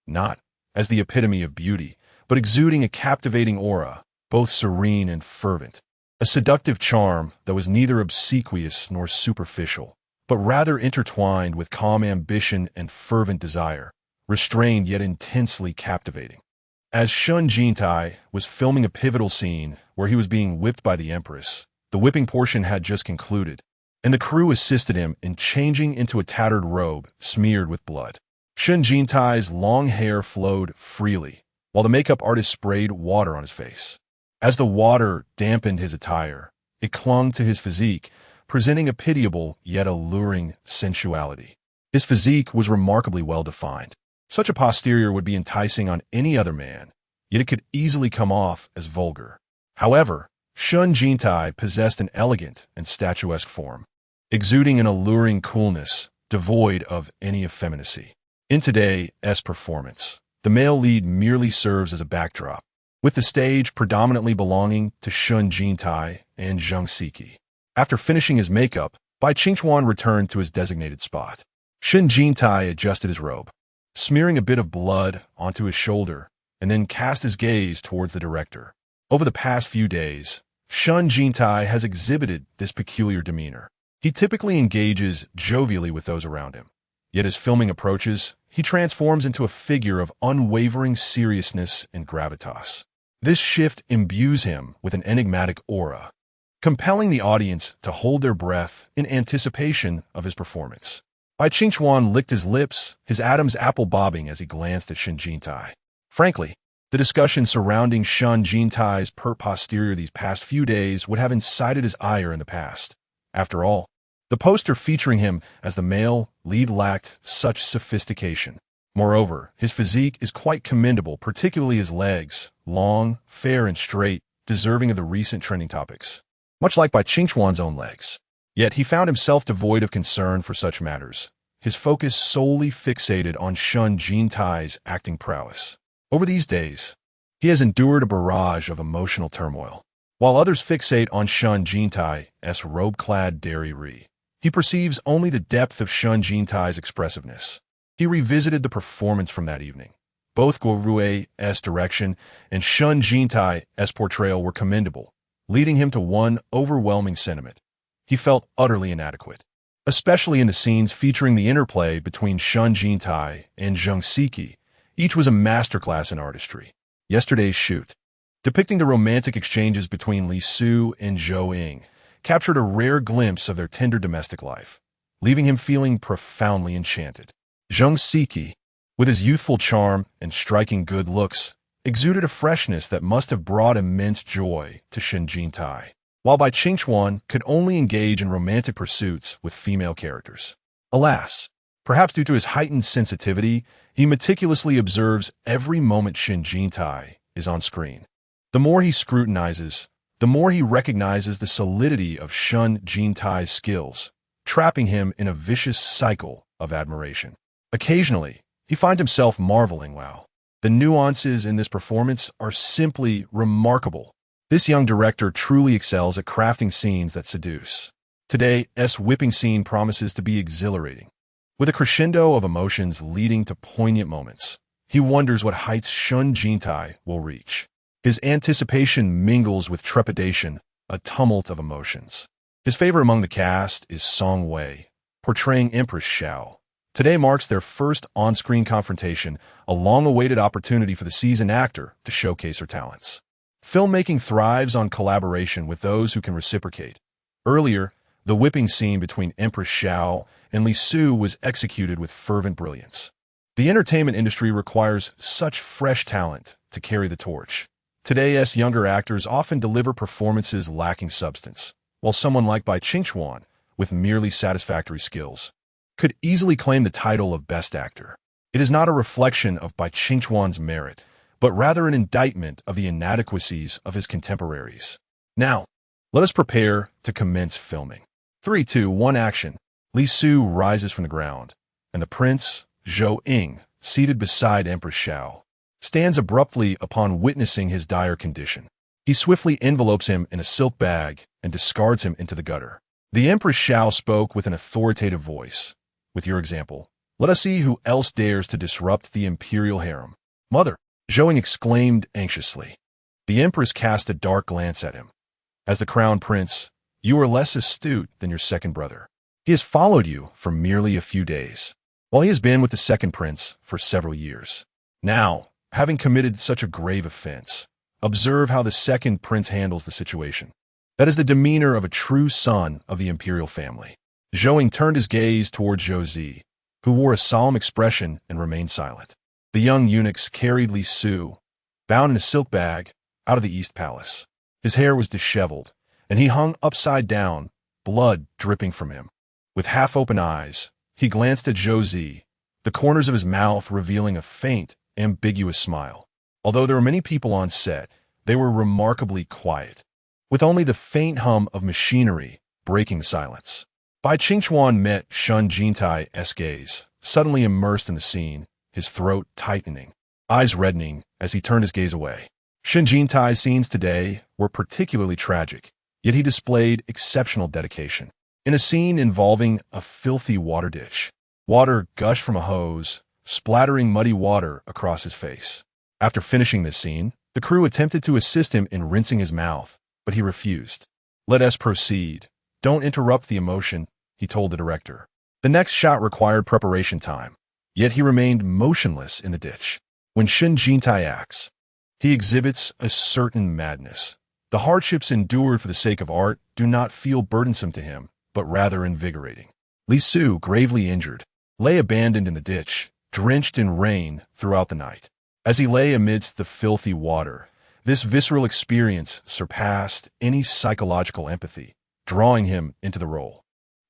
Not as the epitome of beauty, but exuding a captivating aura, both serene and fervent. A seductive charm that was neither obsequious nor superficial, but rather intertwined with calm ambition and fervent desire, restrained yet intensely captivating. As Shen Jintai was filming a pivotal scene where he was being whipped by the Empress, the whipping portion had just concluded, and the crew assisted him in changing into a tattered robe smeared with blood. Shen Jintai's long hair flowed freely, while the makeup artist sprayed water on his face. As the water dampened his attire, it clung to his physique, presenting a pitiable yet alluring sensuality. His physique was remarkably well-defined. Such a posterior would be enticing on any other man, yet it could easily come off as vulgar. However, Shen Jintai possessed an elegant and statuesque form, exuding an alluring coolness devoid of any effeminacy. In today's performance, the male lead merely serves as a backdrop, with the stage predominantly belonging to Shen Jintai and Zheng Siki. After finishing his makeup, Bai Qingchuan returned to his designated spot. Shen Jintai adjusted his robe. Smearing a bit of blood onto his shoulder, and then cast his gaze towards the director. Over the past few days, Shen Jintai has exhibited this peculiar demeanor. He typically engages jovially with those around him. Yet as filming approaches, he transforms into a figure of unwavering seriousness and gravitas. This shift imbues him with an enigmatic aura, compelling the audience to hold their breath in anticipation of his performance. Bai Qingchuan licked his lips, his Adam's apple bobbing as he glanced at Shen Jintai. Frankly, the discussion surrounding Shen Jintai's pert posterior these past few days would have incited his ire in the past. After all, the poster featuring him as the male lead lacked such sophistication. Moreover, his physique is quite commendable, particularly his legs, long, fair, and straight, deserving of the recent trending topics. Much like Bai Qingchuan's own legs. Yet he found himself devoid of concern for such matters, his focus solely fixated on Shen Jintai's acting prowess. Over these days, he has endured a barrage of emotional turmoil. While others fixate on Shen Jintai's robe-clad Ri, he perceives only the depth of Shen Jintai's expressiveness. He revisited the performance from that evening. Both Guo Rui's direction and Shen Jintai's portrayal were commendable, leading him to one overwhelming sentiment. He felt utterly inadequate, especially in the scenes featuring the interplay between Shen Jintai and Zheng Siki. Each was a masterclass in artistry. Yesterday's shoot, depicting the romantic exchanges between Li Su and Zhou Ying, captured a rare glimpse of their tender domestic life, leaving him feeling profoundly enchanted. Zheng Siki, with his youthful charm and striking good looks, exuded a freshness that must have brought immense joy to Shen Jintai, while Bai Qingchuan could only engage in romantic pursuits with female characters. Alas, perhaps due to his heightened sensitivity, he meticulously observes every moment Shen Jintai is on screen. The more he scrutinizes, the more he recognizes the solidity of Shen Jintai's skills, trapping him in a vicious cycle of admiration. Occasionally, he finds himself marveling, wow, the nuances in this performance are simply remarkable. This young director truly excels at crafting scenes that seduce. Today's whipping scene promises to be exhilarating, with a crescendo of emotions leading to poignant moments. He wonders what heights Shen Jintai will reach. His anticipation mingles with trepidation, a tumult of emotions. His favorite among the cast is Song Wei, portraying Empress Xiao. Today marks their first on-screen confrontation, a long-awaited opportunity for the seasoned actor to showcase her talents. Filmmaking thrives on collaboration with those who can reciprocate. Earlier, the whipping scene between Empress Xiao and Li Su was executed with fervent brilliance. The entertainment industry requires such fresh talent to carry the torch. Today's younger actors often deliver performances lacking substance, while someone like Bai Qingchuan, with merely satisfactory skills, could easily claim the title of Best Actor. It is not a reflection of Bai Qingchuan's merit, but rather an indictment of the inadequacies of his contemporaries. Now, let us prepare to commence filming. 3, 2, 1, action. Li Su rises from the ground, and the prince, Zhou Ying, seated beside Empress Xiao, stands abruptly upon witnessing his dire condition. He swiftly envelopes him in a silk bag and discards him into the gutter. The Empress Xiao spoke with an authoritative voice. With your example, let us see who else dares to disrupt the imperial harem. Mother, Zhou Ying exclaimed anxiously. The Empress cast a dark glance at him. As the crown prince, you are less astute than your second brother. He has followed you for merely a few days, while he has been with the second prince for several years. Now, having committed such a grave offense, observe how the second prince handles the situation. That is the demeanor of a true son of the imperial family. Zhou Ying turned his gaze toward Zhou Zi, who wore a solemn expression and remained silent. The young eunuchs carried Li Su, bound in a silk bag, out of the East Palace. His hair was disheveled, and he hung upside down, blood dripping from him. With half-open eyes, he glanced at Zhou Zi, the corners of his mouth revealing a faint, ambiguous smile. Although there were many people on set, they were remarkably quiet, with only the faint hum of machinery breaking the silence. Bai Qingchuan met Shen Jintai's gaze, suddenly immersed in the scene, his throat tightening, eyes reddening as he turned his gaze away. Shen Jintai's scenes today were particularly tragic, yet he displayed exceptional dedication. In a scene involving a filthy water ditch, water gushed from a hose, splattering muddy water across his face. After finishing this scene, the crew attempted to assist him in rinsing his mouth, but he refused. "Let us proceed. Don't interrupt the emotion," he told the director. The next shot required preparation time, yet he remained motionless in the ditch. When Shen Jintai acts, he exhibits a certain madness. The hardships endured for the sake of art do not feel burdensome to him, but rather invigorating. Li Su, gravely injured, lay abandoned in the ditch, drenched in rain throughout the night. As he lay amidst the filthy water, this visceral experience surpassed any psychological empathy, drawing him into the role.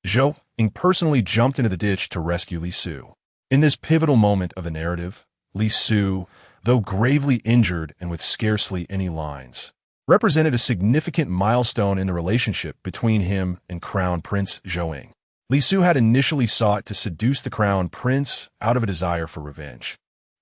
Zhou Ying personally jumped into the ditch to rescue Li Su. In this pivotal moment of the narrative, Li Su, though gravely injured and with scarcely any lines, represented a significant milestone in the relationship between him and Crown Prince Zhou Ying. Li Su had initially sought to seduce the Crown Prince out of a desire for revenge,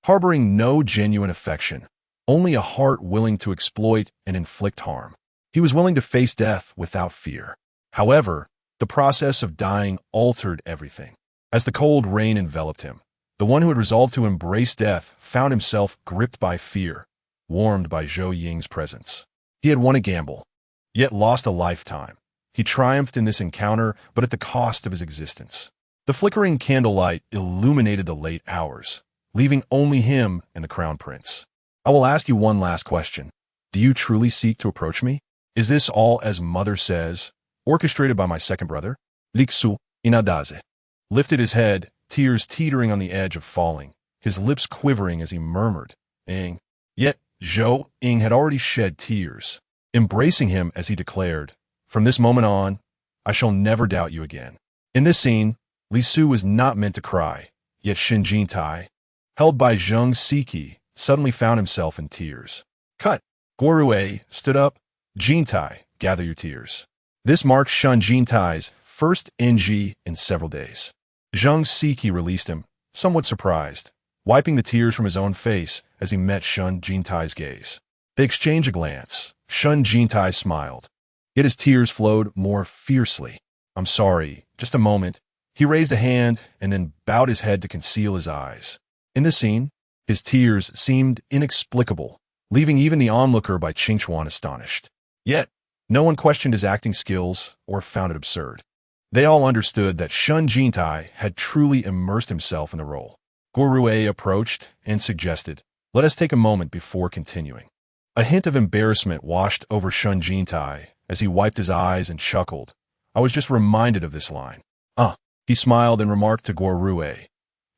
harboring no genuine affection, only a heart willing to exploit and inflict harm. He was willing to face death without fear. However, the process of dying altered everything. As the cold rain enveloped him, the one who had resolved to embrace death found himself gripped by fear, warmed by Zhou Ying's presence. He had won a gamble, yet lost a lifetime. He triumphed in this encounter, but at the cost of his existence. The flickering candlelight illuminated the late hours, leaving only him and the Crown Prince. "I will ask you one last question. Do you truly seek to approach me? Is this all as Mother says, orchestrated by my second brother?" Li Su Inadaze lifted his head, tears teetering on the edge of falling, his lips quivering as he murmured, "Ing." Yet Zhou Ying had already shed tears, embracing him as he declared, "From this moment on, I shall never doubt you again." In this scene, Li Su was not meant to cry, yet Shen Jintai, held by Zheng Siki, suddenly found himself in tears. Cut. Guorue stood up. "Jintai, gather your tears." This marked Shen Jintai's first NG in several days. Zheng Siki released him, somewhat surprised, wiping the tears from his own face as he met Shen Jintai's gaze. They exchanged a glance. Shen Jintai smiled, yet his tears flowed more fiercely. "I'm sorry, just a moment." He raised a hand and then bowed his head to conceal his eyes. In this scene, his tears seemed inexplicable, leaving even the onlooker by Qingchuan astonished. Yet, no one questioned his acting skills or found it absurd. They all understood that Shen Jintai had truly immersed himself in the role. Guorue approached and suggested, "Let us take a moment before continuing." A hint of embarrassment washed over Shen Jintai as he wiped his eyes and chuckled. "I was just reminded of this line." He smiled and remarked to Guorue,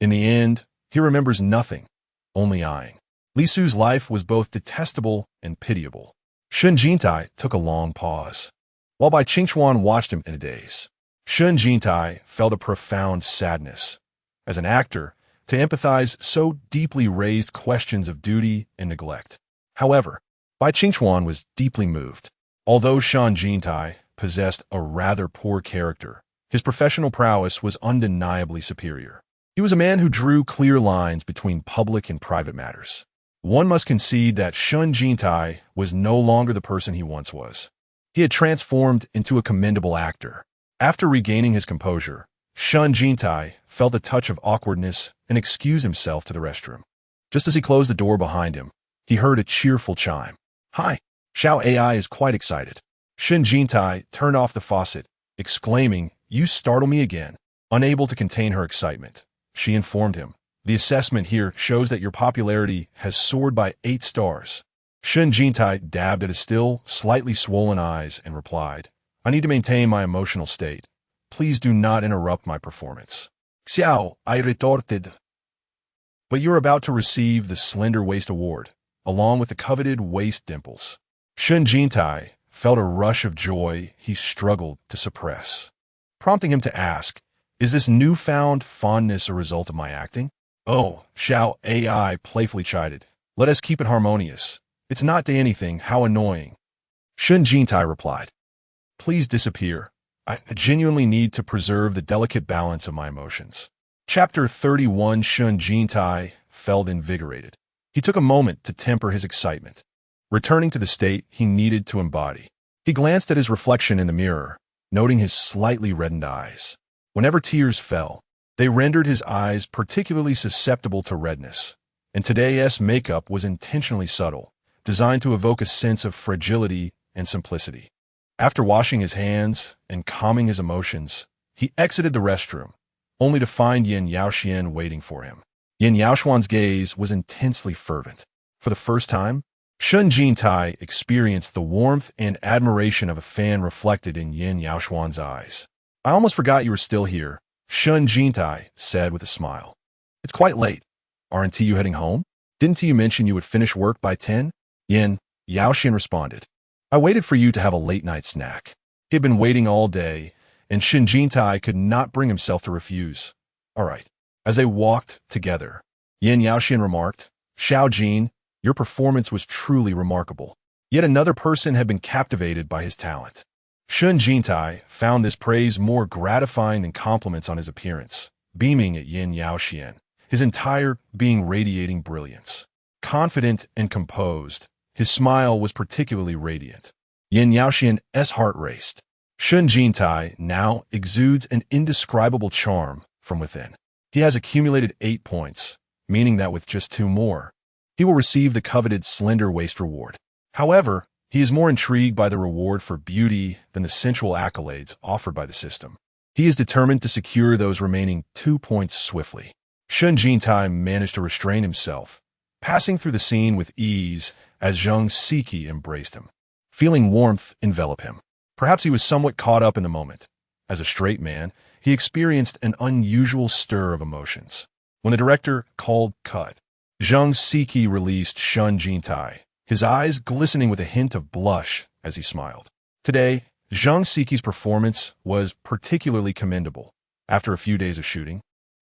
"In the end, he remembers nothing, only eyeing." Li Su's life was both detestable and pitiable. Shen Jintai took a long pause, while Bai Qingchuan watched him in a daze. Shen Jintai felt a profound sadness. As an actor, to empathize so deeply raised questions of duty and neglect. However, Bai Qingchuan was deeply moved. Although Shen Jintai possessed a rather poor character, his professional prowess was undeniably superior. He was a man who drew clear lines between public and private matters. One must concede that Shen Jintai was no longer the person he once was. He had transformed into a commendable actor. After regaining his composure, Shen Jintai felt a touch of awkwardness and excused himself to the restroom. Just as he closed the door behind him, he heard a cheerful chime. "Hi, Xiao AI is quite excited." Shen Jintai turned off the faucet, exclaiming, "You startle me again." Unable to contain her excitement, she informed him, "The assessment here shows that your popularity has soared by 8 stars. Shen Jintai dabbed at his still, slightly swollen eyes and replied, "I need to maintain my emotional state. Please do not interrupt my performance." "Xiao," I retorted. "But you're about to receive the Slender Waist Award, along with the coveted waist dimples." Shen Jintai felt a rush of joy he struggled to suppress, prompting him to ask, "Is this newfound fondness a result of my acting?" "Oh," Xiao AI playfully chided, "let us keep it harmonious. It's not to anything, how annoying." Shen Jintai replied, "Please disappear. I genuinely need to preserve the delicate balance of my emotions." Chapter 31. Shen Jintai felt invigorated. He took a moment to temper his excitement, returning to the state he needed to embody. He glanced at his reflection in the mirror, noting his slightly reddened eyes. Whenever tears fell, they rendered his eyes particularly susceptible to redness, and today's makeup was intentionally subtle, designed to evoke a sense of fragility and simplicity. After washing his hands and calming his emotions, he exited the restroom, only to find Yin Yaoxian waiting for him. Yin Yaoxuan's gaze was intensely fervent. For the first time, Shen Jintai experienced the warmth and admiration of a fan reflected in Yin Yaoxuan's eyes. "I almost forgot you were still here," Shen Jintai said with a smile. "It's quite late. Aren't you heading home? Didn't you mention you would finish work by 10? Yin Yaoxian responded. "I waited for you to have a late-night snack." He had been waiting all day, and Shen Jintai could not bring himself to refuse. "All right." As they walked together, Yin Yaoxian remarked, "Xiao Jin, your performance was truly remarkable." Yet another person had been captivated by his talent. Shen Jintai found this praise more gratifying than compliments on his appearance, beaming at Yin Yaoxian, his entire being radiating brilliance. Confident and composed, his smile was particularly radiant. Yin Yaoxian's heart raced. Shen Jintai now exudes an indescribable charm from within. He has accumulated 8 points, meaning that with just 2 more, he will receive the coveted slender waist reward. However, he is more intrigued by the reward for beauty than the sensual accolades offered by the system. He is determined to secure those remaining 2 points swiftly. Shen Jintai managed to restrain himself, passing through the scene with ease as Zhang Siki embraced him, feeling warmth envelop him. Perhaps he was somewhat caught up in the moment. As a straight man, he experienced an unusual stir of emotions. When the director called cut, Zhang Siki released Shen Jintai, his eyes glistening with a hint of blush as he smiled. Today, Zhang Siki's performance was particularly commendable. After a few days of shooting,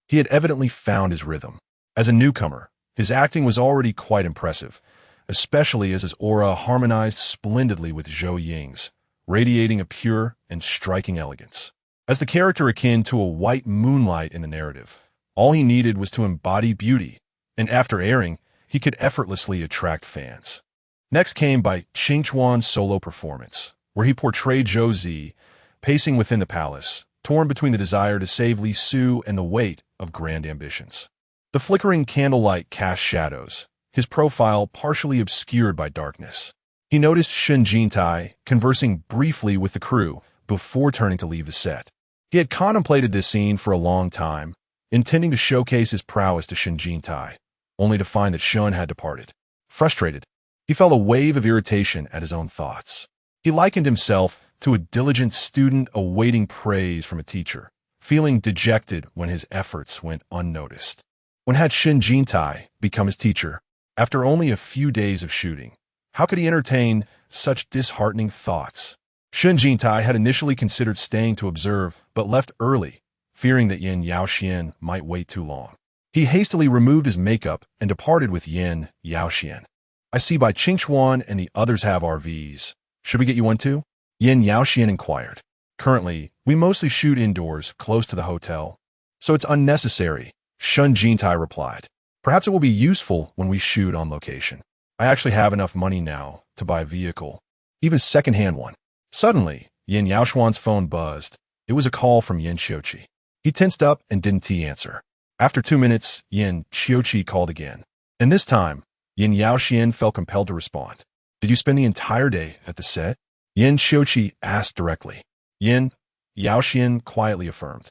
he had evidently found his rhythm. As a newcomer, his acting was already quite impressive, especially as his aura harmonized splendidly with Zhou Ying's, radiating a pure and striking elegance. As the character akin to a white moonlight in the narrative, all he needed was to embody beauty, and after airing, he could effortlessly attract fans. Next came by Qingchuan's solo performance, where he portrayed Zhou Zi, pacing within the palace, torn between the desire to save Li Su and the weight of grand ambitions. The flickering candlelight cast shadows, his profile partially obscured by darkness. He noticed Shen Jintai conversing briefly with the crew before turning to leave the set. He had contemplated this scene for a long time, intending to showcase his prowess to Shen Jintai, only to find that Shen had departed. Frustrated, he felt a wave of irritation at his own thoughts. He likened himself to a diligent student awaiting praise from a teacher, feeling dejected when his efforts went unnoticed. When had Shen Jintai become his teacher? After only a few days of shooting, how could he entertain such disheartening thoughts? Shen Jintai had initially considered staying to observe, but left early, fearing that Yin Yaoxian might wait too long. He hastily removed his makeup and departed with Yin Yaoxian. "I see by Qingchuan and the others have RVs. Should we get you one too?" Yin Yaoxian inquired. "Currently, we mostly shoot indoors, close to the hotel, so it's unnecessary," Shen Jintai replied. "Perhaps it will be useful when we shoot on location. I actually have enough money now to buy a vehicle, even a second-hand one." Suddenly, Yin Yaoxuan's phone buzzed. It was a call from Yin Xiuqi. He tensed up and didn't answer. After 2 minutes, Yin Xiuqi called again. And this time, Yin Yaoxian felt compelled to respond. "Did you spend the entire day at the set?" Yin Xiuqi asked directly. Yin Yaoxian quietly affirmed.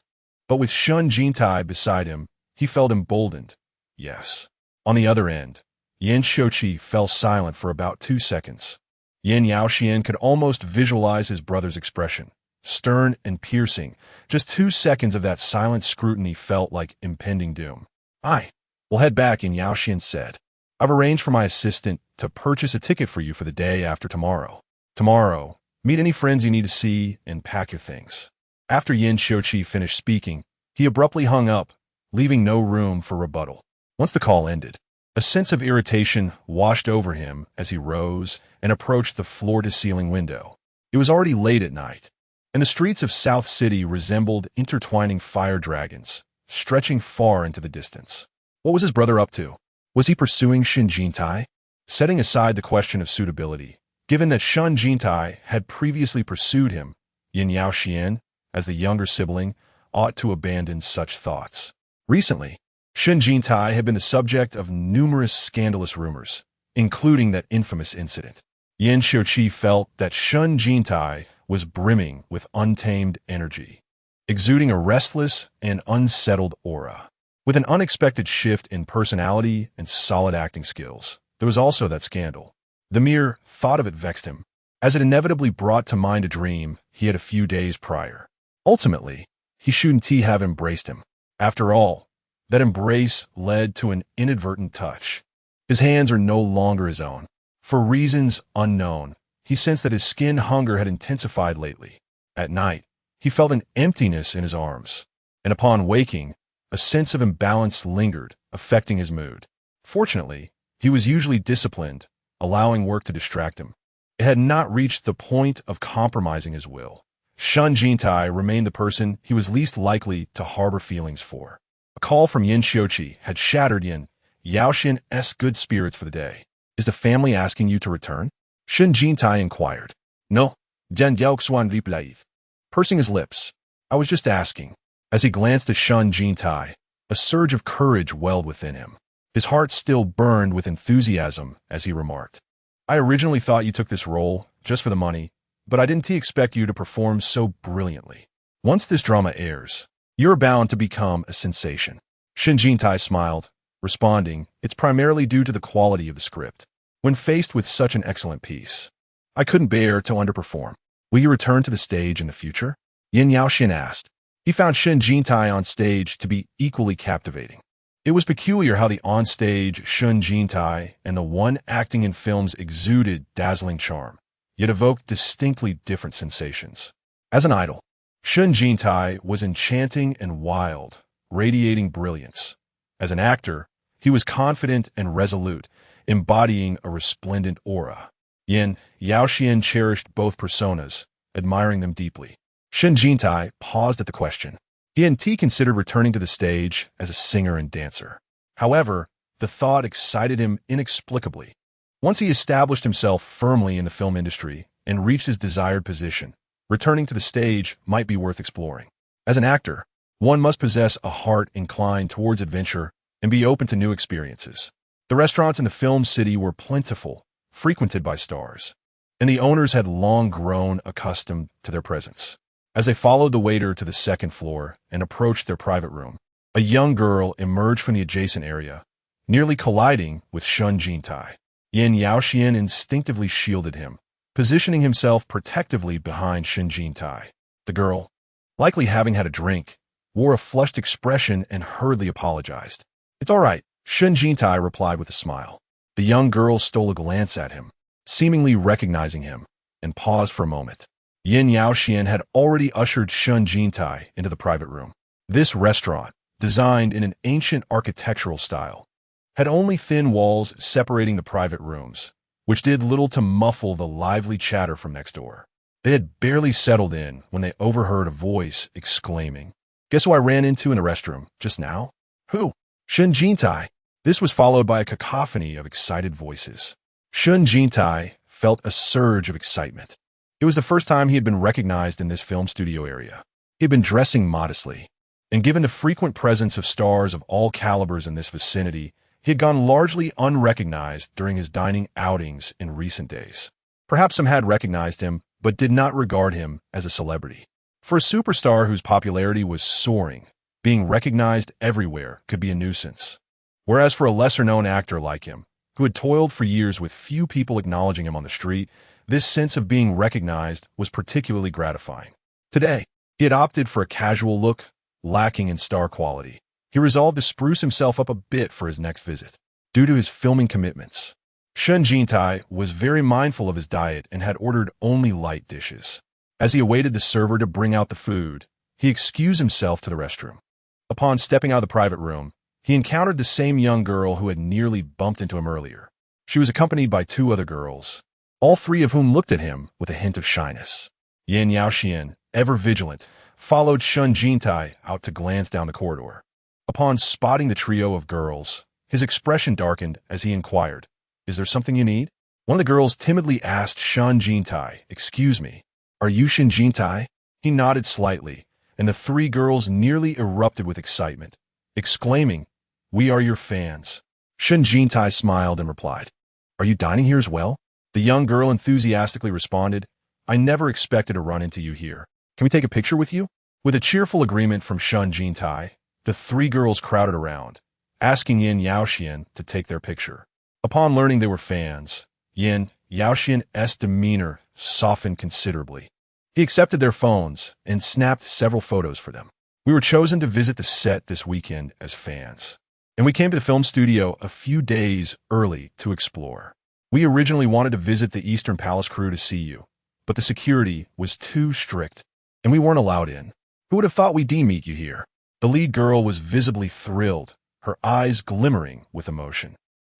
But with Shen Jintai beside him, he felt emboldened. Yes. On the other end, Yin Xiuqi fell silent for about 2 seconds. Yin Yaoxian could almost visualize his brother's expression, stern and piercing. Just 2 seconds of that silent scrutiny felt like impending doom. We'll head back," Yin Yaoxian said. "I've arranged for my assistant to purchase a ticket for you for the day after tomorrow. Tomorrow, meet any friends you need to see and pack your things." After Yin Xiuqi finished speaking, he abruptly hung up, leaving no room for rebuttal. Once the call ended, a sense of irritation washed over him as he rose and approached the floor-to-ceiling window. It was already late at night, and the streets of South City resembled intertwining fire dragons, stretching far into the distance. What was his brother up to? Was he pursuing Shen Jintai? Setting aside the question of suitability, given that Shen Jintai had previously pursued him, Yin Yaoxian, as the younger sibling, ought to abandon such thoughts. Recently, Shen Jintai had been the subject of numerous scandalous rumors, including that infamous incident. Yan Xiuqi felt that Shen Jintai was brimming with untamed energy, exuding a restless and unsettled aura. With an unexpected shift in personality and solid acting skills, there was also that scandal. The mere thought of it vexed him, as it inevitably brought to mind a dream he had a few days prior. Ultimately, he shouldn't have embraced him. After all, that embrace led to an inadvertent touch. His hands are no longer his own. For reasons unknown, he sensed that his skin hunger had intensified lately. At night, he felt an emptiness in his arms, and upon waking, a sense of imbalance lingered, affecting his mood. Fortunately, he was usually disciplined, allowing work to distract him. It had not reached the point of compromising his will. Shen Jintai remained the person he was least likely to harbor feelings for. A call from Yan Xiuqi had shattered Yan Yaoxian's good spirits for the day. Is the family asking you to return? Shen Jintai inquired. No, Jian Yaoxuan replied, pursing his lips. I was just asking. As he glanced at Shen Jintai, a surge of courage welled within him. His heart still burned with enthusiasm as he remarked. I originally thought you took this role just for the money, but I didn't expect you to perform so brilliantly. Once this drama airs, you're bound to become a sensation. Shen Jintai smiled, responding, it's primarily due to the quality of the script. When faced with such an excellent piece, I couldn't bear to underperform. Will you return to the stage in the future? Yan Yaoxian asked. He found Shen Jintai on stage to be equally captivating. It was peculiar how the on-stage Shen Jintai and the one acting in films exuded dazzling charm, yet evoked distinctly different sensations. As an idol, Shen Jintai was enchanting and wild, radiating brilliance. As an actor, he was confident and resolute, embodying a resplendent aura. Yan Yaoxian cherished both personas, admiring them deeply. Shen Jintai paused at the question. He hadn't considered returning to the stage as a singer and dancer. However, the thought excited him inexplicably. Once he established himself firmly in the film industry and reached his desired position, returning to the stage might be worth exploring. As an actor, one must possess a heart inclined towards adventure and be open to new experiences. The restaurants in the film city were plentiful, frequented by stars, and the owners had long grown accustomed to their presence. As they followed the waiter to the second floor and approached their private room, a young girl emerged from the adjacent area, nearly colliding with Shen Jintai. Yan Yaoxian instinctively shielded him, positioning himself protectively behind Shen Jintai. The girl, likely having had a drink, wore a flushed expression and hurriedly apologized. It's all right, Shen Jintai replied with a smile. The young girl stole a glance at him, seemingly recognizing him, and paused for a moment. Yan Yaoxian had already ushered Shen Jintai into the private room. This restaurant, designed in an ancient architectural style, had only thin walls separating the private rooms, which did little to muffle the lively chatter from next door. They had barely settled in when they overheard a voice exclaiming, "Guess who I ran into in the restroom just now?" "Who?" "Shen Jintai." This was followed by a cacophony of excited voices. Shen Jintai felt a surge of excitement. It was the first time he had been recognized in this film studio area. He had been dressing modestly, and given the frequent presence of stars of all calibers in this vicinity, he had gone largely unrecognized during his dining outings in recent days. Perhaps some had recognized him, but did not regard him as a celebrity. For a superstar whose popularity was soaring, being recognized everywhere could be a nuisance. Whereas for a lesser-known actor like him, who had toiled for years with few people acknowledging him on the street, this sense of being recognized was particularly gratifying. Today, he had opted for a casual look, lacking in star quality. He resolved to spruce himself up a bit for his next visit. Due to his filming commitments, Shen Jintai was very mindful of his diet and had ordered only light dishes. As he awaited the server to bring out the food, he excused himself to the restroom. Upon stepping out of the private room, he encountered the same young girl who had nearly bumped into him earlier. She was accompanied by two other girls, all three of whom looked at him with a hint of shyness. Yan Yaoxian, ever vigilant, followed Shen Jintai out to glance down the corridor. Upon spotting the trio of girls, his expression darkened as he inquired, "Is there something you need?" One of the girls timidly asked Shen Jintai, "Excuse me, are you Shen Jintai?" He nodded slightly, and the three girls nearly erupted with excitement, exclaiming, We are your fans. Shen Jintai smiled and replied, Are you dining here as well? The young girl enthusiastically responded, I never expected to run into you here. Can we take a picture with you? With a cheerful agreement from Shen Jintai, the three girls crowded around, asking Yin Yaoxian to take their picture. Upon learning they were fans, Yin Yaoxian's demeanor softened considerably. He accepted their phones and snapped several photos for them. We were chosen to visit the set this weekend as fans, and we came to the film studio a few days early to explore. We originally wanted to visit the Eastern Palace crew to see you, but the security was too strict, and we weren't allowed in. Who would have thought we'd meet you here? The lead girl was visibly thrilled, her eyes glimmering with emotion.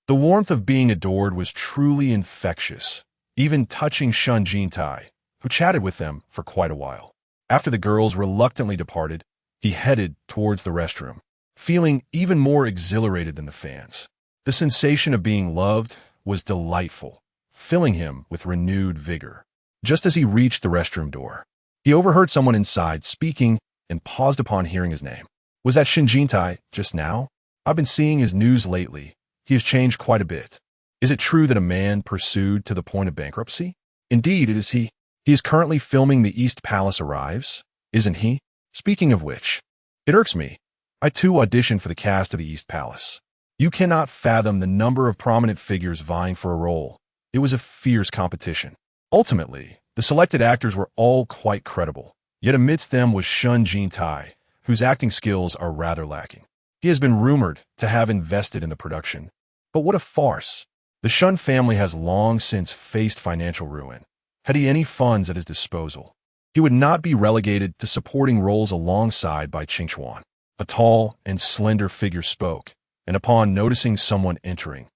The warmth of being adored was truly infectious, even touching Shen Jintai, who chatted with them for quite a while. After the girls reluctantly departed, he headed towards the restroom, feeling even more exhilarated than the fans. The sensation of being loved was delightful, filling him with renewed vigor. Just as he reached the restroom door, he overheard someone inside speaking and paused upon hearing his name. Was that Shen Jintai just now? I've been seeing his news lately. He has changed quite a bit. Is it true that a man pursued to the point of bankruptcy? Indeed, it is he. He is currently filming The East Palace Arrives, isn't he? Speaking of which, it irks me. I too auditioned for the cast of The East Palace. You cannot fathom the number of prominent figures vying for a role. It was a fierce competition. Ultimately, the selected actors were all quite credible, yet amidst them was Shen Jintai, whose acting skills are rather lacking. He has been rumored to have invested in the production. But what a farce! The Shen family has long since faced financial ruin. Had he any funds at his disposal, he would not be relegated to supporting roles alongside by Qingchuan. A tall and slender figure spoke, and upon noticing someone entering,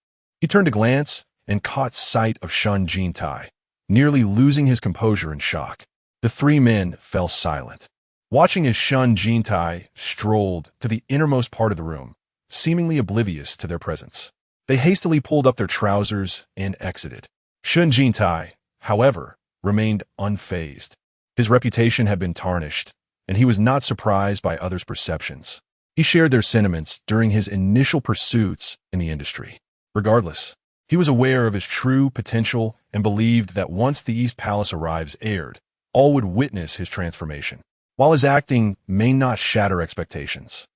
he turned to glance and caught sight of Shen Jintai, nearly losing his composure in shock. The three men fell silent, watching as Shen Jintai strolled to the innermost part of the room, seemingly oblivious to their presence. They hastily pulled up their trousers and exited. Shen Jintai, however, remained unfazed. His reputation had been tarnished, and he was not surprised by others' perceptions. He shared their sentiments during his initial pursuits in the industry. Regardless, he was aware of his true potential and believed that once The East Palace Arrives aired, all would witness his transformation. While his acting may not shatter expectations,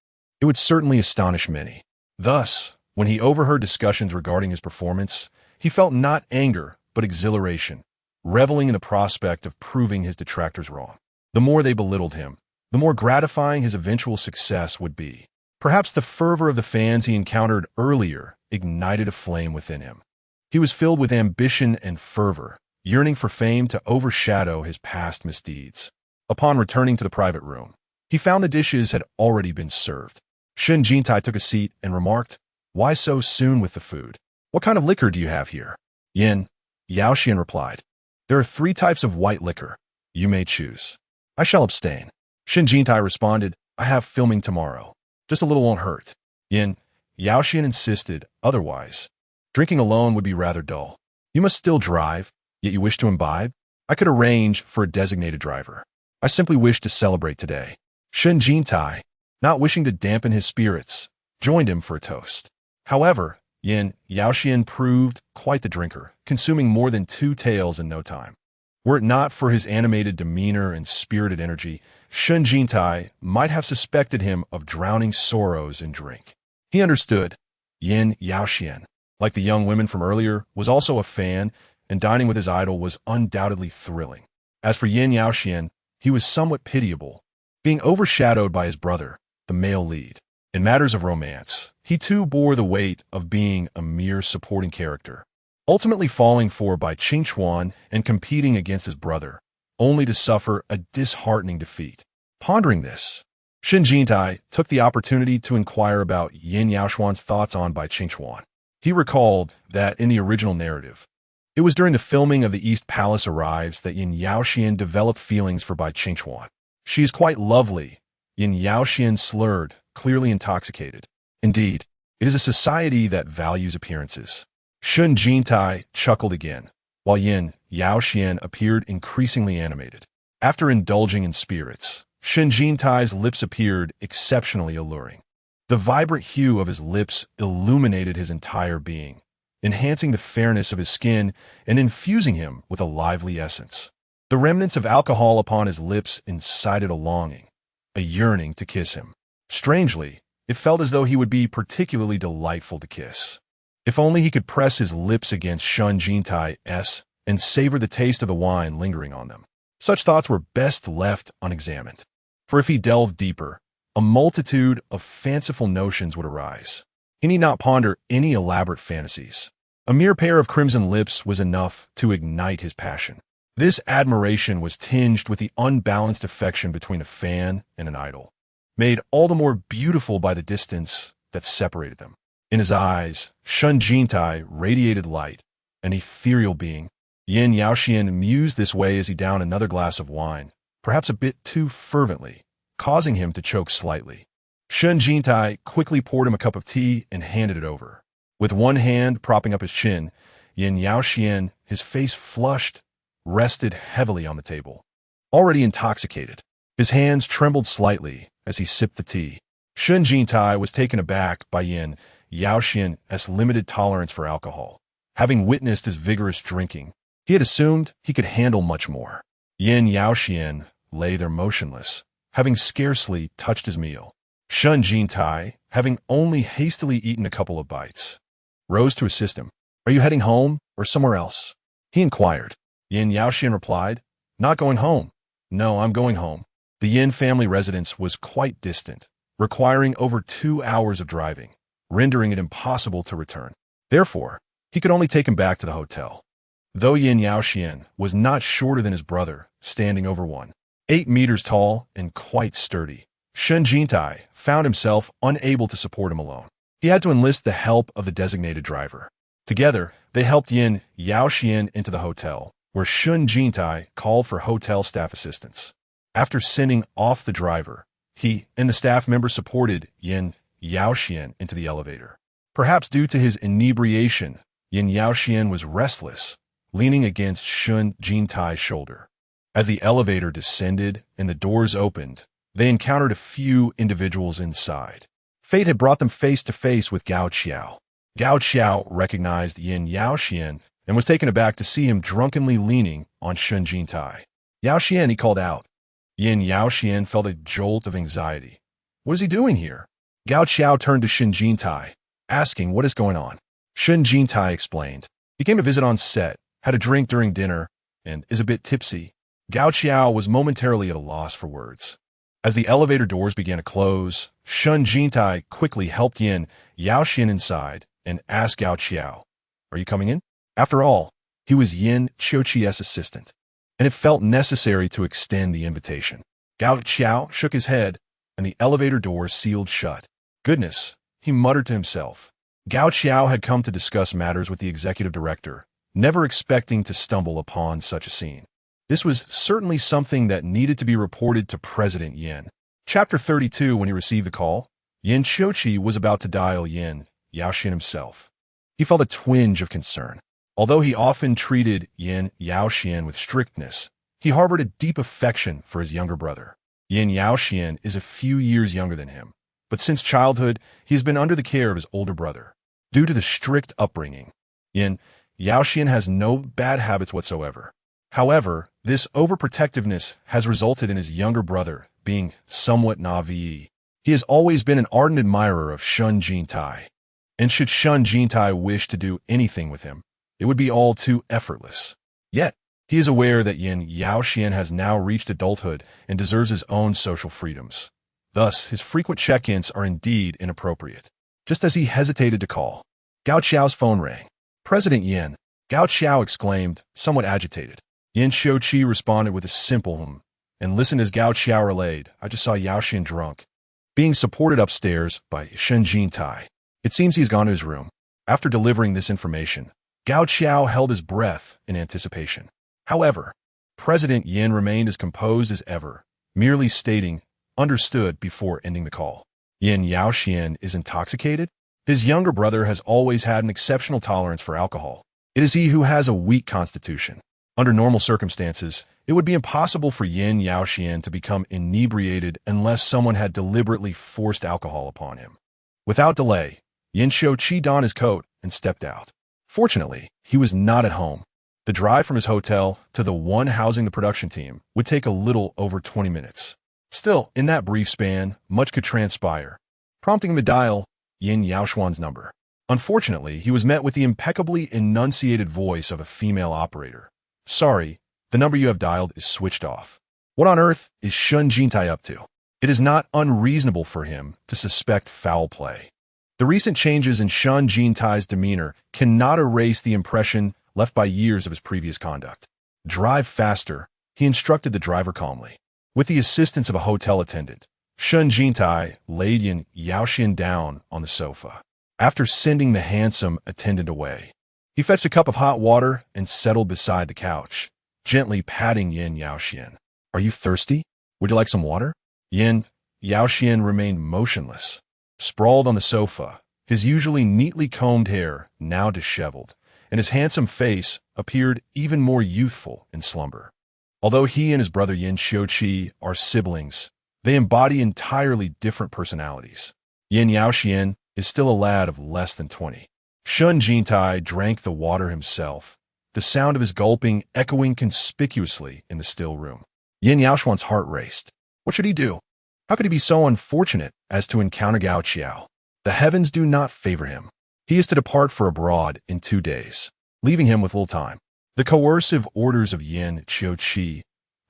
it would certainly astonish many. Thus, when he overheard discussions regarding his performance, he felt not anger but exhilaration, reveling in the prospect of proving his detractors wrong. The more they belittled him, the more gratifying his eventual success would be. Perhaps the fervor of the fans he encountered earlier ignited a flame within him. He was filled with ambition and fervor, yearning for fame to overshadow his past misdeeds. Upon returning to the private room, he found the dishes had already been served. Shen Jintai took a seat and remarked, Why so soon with the food? What kind of liquor do you have here? Yin Yaoxian replied, There are 3 types of white liquor. You may choose. I shall abstain. Shen Jintai responded, I have filming tomorrow. Just a little won't hurt. Yin Yaoxian insisted, otherwise, drinking alone would be rather dull. You must still drive, yet you wish to imbibe? I could arrange for a designated driver. I simply wish to celebrate today. Shen Jintai, not wishing to dampen his spirits, joined him for a toast. However, Yin Yaoxian proved quite the drinker, consuming more than 2 taels in no time. Were it not for his animated demeanor and spirited energy, Shen Jintai might have suspected him of drowning sorrows in drink. He understood. Yin Yaoxian, like the young women from earlier, was also a fan, and dining with his idol was undoubtedly thrilling. As for Yin Yaoxian, he was somewhat pitiable, being overshadowed by his brother, the male lead. In matters of romance, he too bore the weight of being a mere supporting character, ultimately falling for by Qingchuan and competing against his brother, only to suffer a disheartening defeat. Pondering this, Shen Jintai took the opportunity to inquire about Yin Yaoxian's thoughts on by Qingchuan. He recalled that in the original narrative, it was during the filming of The East Palace Arrives that Yin Yaoxian developed feelings for Bai Qingchuan. She is quite lovely, Yin Yaoxian slurred, clearly intoxicated. Indeed, it is a society that values appearances. Shen Jintai chuckled again, while Yin Yaoxian appeared increasingly animated. After indulging in spirits, Shen Jintai's lips appeared exceptionally alluring. The vibrant hue of his lips illuminated his entire being, enhancing the fairness of his skin and infusing him with a lively essence. The remnants of alcohol upon his lips incited a longing, a yearning to kiss him. Strangely, it felt as though he would be particularly delightful to kiss. If only he could press his lips against Shen Jintai's and savor the taste of the wine lingering on them. Such thoughts were best left unexamined. For if he delved deeper, a multitude of fanciful notions would arise. He need not ponder any elaborate fantasies. A mere pair of crimson lips was enough to ignite his passion. This admiration was tinged with the unbalanced affection between a fan and an idol, made all the more beautiful by the distance that separated them. In his eyes, Shen Jintai radiated light, an ethereal being. Yin Yaoxian mused this way as he downed another glass of wine, perhaps a bit too fervently, causing him to choke slightly. Shen Jintai quickly poured him a cup of tea and handed it over. With one hand propping up his chin, Yin Yaoxian, his face flushed, rested heavily on the table. Already intoxicated, his hands trembled slightly as he sipped the tea. Shen Jintai was taken aback by Yin Yaoxian's limited tolerance for alcohol. Having witnessed his vigorous drinking, he had assumed he could handle much more. Yin Yaoxian lay there motionless, having scarcely touched his meal. Shen Jintai, having only hastily eaten a couple of bites, rose to assist him. "Are you heading home or somewhere else?" he inquired. Yin Yaoxian replied, "Not going home. No, I'm going home." The Yin family residence was quite distant, requiring over 2 hours of driving, rendering it impossible to return. Therefore, he could only take him back to the hotel. Though Yin Yaoxian was not shorter than his brother, standing over 1.8 meters tall and quite sturdy, Shen Jintai found himself unable to support him alone. He had to enlist the help of the designated driver. Together, they helped Yin Yaoxian into the hotel, where Shen Jintai called for hotel staff assistance. After sending off the driver, he and the staff member supported Yin Yaoxian into the elevator. Perhaps due to his inebriation, Yin Yaoxian was restless, leaning against Shen Jintai's shoulder. As the elevator descended and the doors opened, they encountered a few individuals inside. Fate had brought them face to face with Gao Qiao. Gao Qiao recognized Yin Yaoxian and was taken aback to see him drunkenly leaning on Shen Jintai. "Yaoxian," he called out. Yin Yaoxian felt a jolt of anxiety. What is he doing here? Gao Qiao turned to Shen Jintai, asking what is going on. Shen Jintai explained. He came to visit on set, had a drink during dinner, and is a bit tipsy. Gao Qiao was momentarily at a loss for words. As the elevator doors began to close, Shen Jintai quickly helped Yin Yaoxian inside and asked Gao Qiao, "Are you coming in?" After all, he was Yin Qiuqi's assistant, and it felt necessary to extend the invitation. Gao Qiao shook his head, and the elevator doors sealed shut. Goodness, he muttered to himself. Gao Qiao had come to discuss matters with the executive director, never expecting to stumble upon such a scene. This was certainly something that needed to be reported to President Yin. Chapter 32. When he received the call, Yin Qiuqi was about to dial Yin Yaoxian himself. He felt a twinge of concern. Although he often treated Yin Yaoxian with strictness, he harbored a deep affection for his younger brother. Yin Yaoxian is a few years younger than him, but since childhood, he has been under the care of his older brother. Due to the strict upbringing, Yin Yaoxian has no bad habits whatsoever. However, this overprotectiveness has resulted in his younger brother being somewhat naive. He has always been an ardent admirer of Shen Jintai, and should Shen Jintai wish to do anything with him, it would be all too effortless. Yet, he is aware that Yin Yaoxian has now reached adulthood and deserves his own social freedoms. Thus, his frequent check-ins are indeed inappropriate. Just as he hesitated to call, Gao Qiao's phone rang. "President Yin," Gao Qiao exclaimed, somewhat agitated. Yin Qiuqi responded with a simple and listened as Gao Qiao relayed, "I just saw Yaoxian drunk, being supported upstairs by Shen Jintai. It seems he's gone to his room." After delivering this information, Gao Qiao held his breath in anticipation. However, President Yin remained as composed as ever, merely stating, "Understood," before ending the call. Yin Yaoxian is intoxicated? His younger brother has always had an exceptional tolerance for alcohol. It is he who has a weak constitution. Under normal circumstances, it would be impossible for Yin Yaoxian to become inebriated unless someone had deliberately forced alcohol upon him. Without delay, Yin Xiuqi donned his coat and stepped out. Fortunately, he was not at home. The drive from his hotel to the one housing the production team would take a little over 20 minutes. Still, in that brief span, much could transpire, prompting him to dial Yin Yaoxuan's number. Unfortunately, he was met with the impeccably enunciated voice of a female operator. "Sorry, the number you have dialed is switched off." What on earth is Shen Jintai up to? It is not unreasonable for him to suspect foul play. The recent changes in Shen Jintai's demeanor cannot erase the impression left by years of his previous conduct. "Drive faster," he instructed the driver calmly. With the assistance of a hotel attendant, Shen Jintai laid Yin Yaoxian down on the sofa. After sending the handsome attendant away, he fetched a cup of hot water and settled beside the couch, gently patting Yin Yaoxian. "Are you thirsty? Would you like some water?" Yin Yaoxian remained motionless, sprawled on the sofa, his usually neatly combed hair now disheveled, and his handsome face appeared even more youthful in slumber. Although he and his brother Yin Xiuqi are siblings, they embody entirely different personalities. Yin Yaoxian is still a lad of less than 20. Shen Jintai drank the water himself, the sound of his gulping echoing conspicuously in the still room. Yin Yaoxuan's heart raced. What should he do? How could he be so unfortunate as to encounter Gao Qiao? The heavens do not favor him. He is to depart for abroad in 2 days, leaving him with little time. The coercive orders of Yin Xiuqi,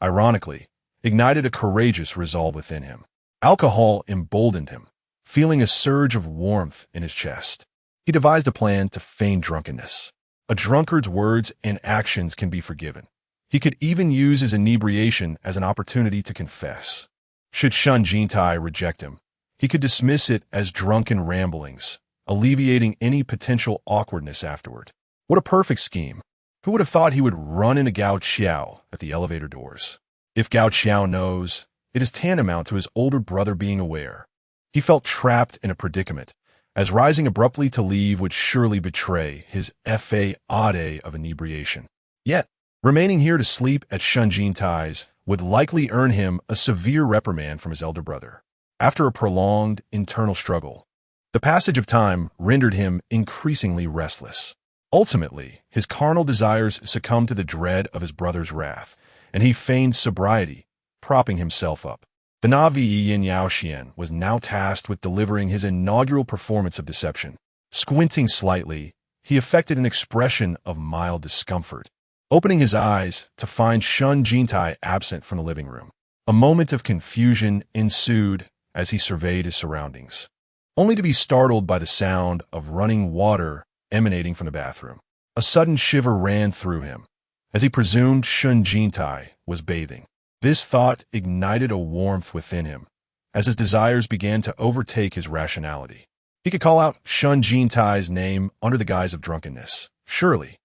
ironically, ignited a courageous resolve within him. Alcohol emboldened him, feeling a surge of warmth in his chest. He devised a plan to feign drunkenness. A drunkard's words and actions can be forgiven. He could even use his inebriation as an opportunity to confess. Should Shen Jintai reject him, he could dismiss it as drunken ramblings, alleviating any potential awkwardness afterward. What a perfect scheme. Who would have thought he would run into Gao Qiao at the elevator doors? If Gao Qiao knows, it is tantamount to his older brother being aware. He felt trapped in a predicament, as rising abruptly to leave would surely betray his fade of inebriation. Yet, remaining here to sleep at Shen Jintai's would likely earn him a severe reprimand from his elder brother. After a prolonged internal struggle, the passage of time rendered him increasingly restless. Ultimately, his carnal desires succumbed to the dread of his brother's wrath, and he feigned sobriety, propping himself up. The Navi Yin Yaoxian was now tasked with delivering his inaugural performance of deception. Squinting slightly, he affected an expression of mild discomfort, opening his eyes to find Shen Jintai absent from the living room. A moment of confusion ensued as he surveyed his surroundings, only to be startled by the sound of running water emanating from the bathroom. A sudden shiver ran through him, as he presumed Shen Jintai was bathing. This thought ignited a warmth within him, as his desires began to overtake his rationality. He could call out Shen Jintai's name under the guise of drunkenness. Surely,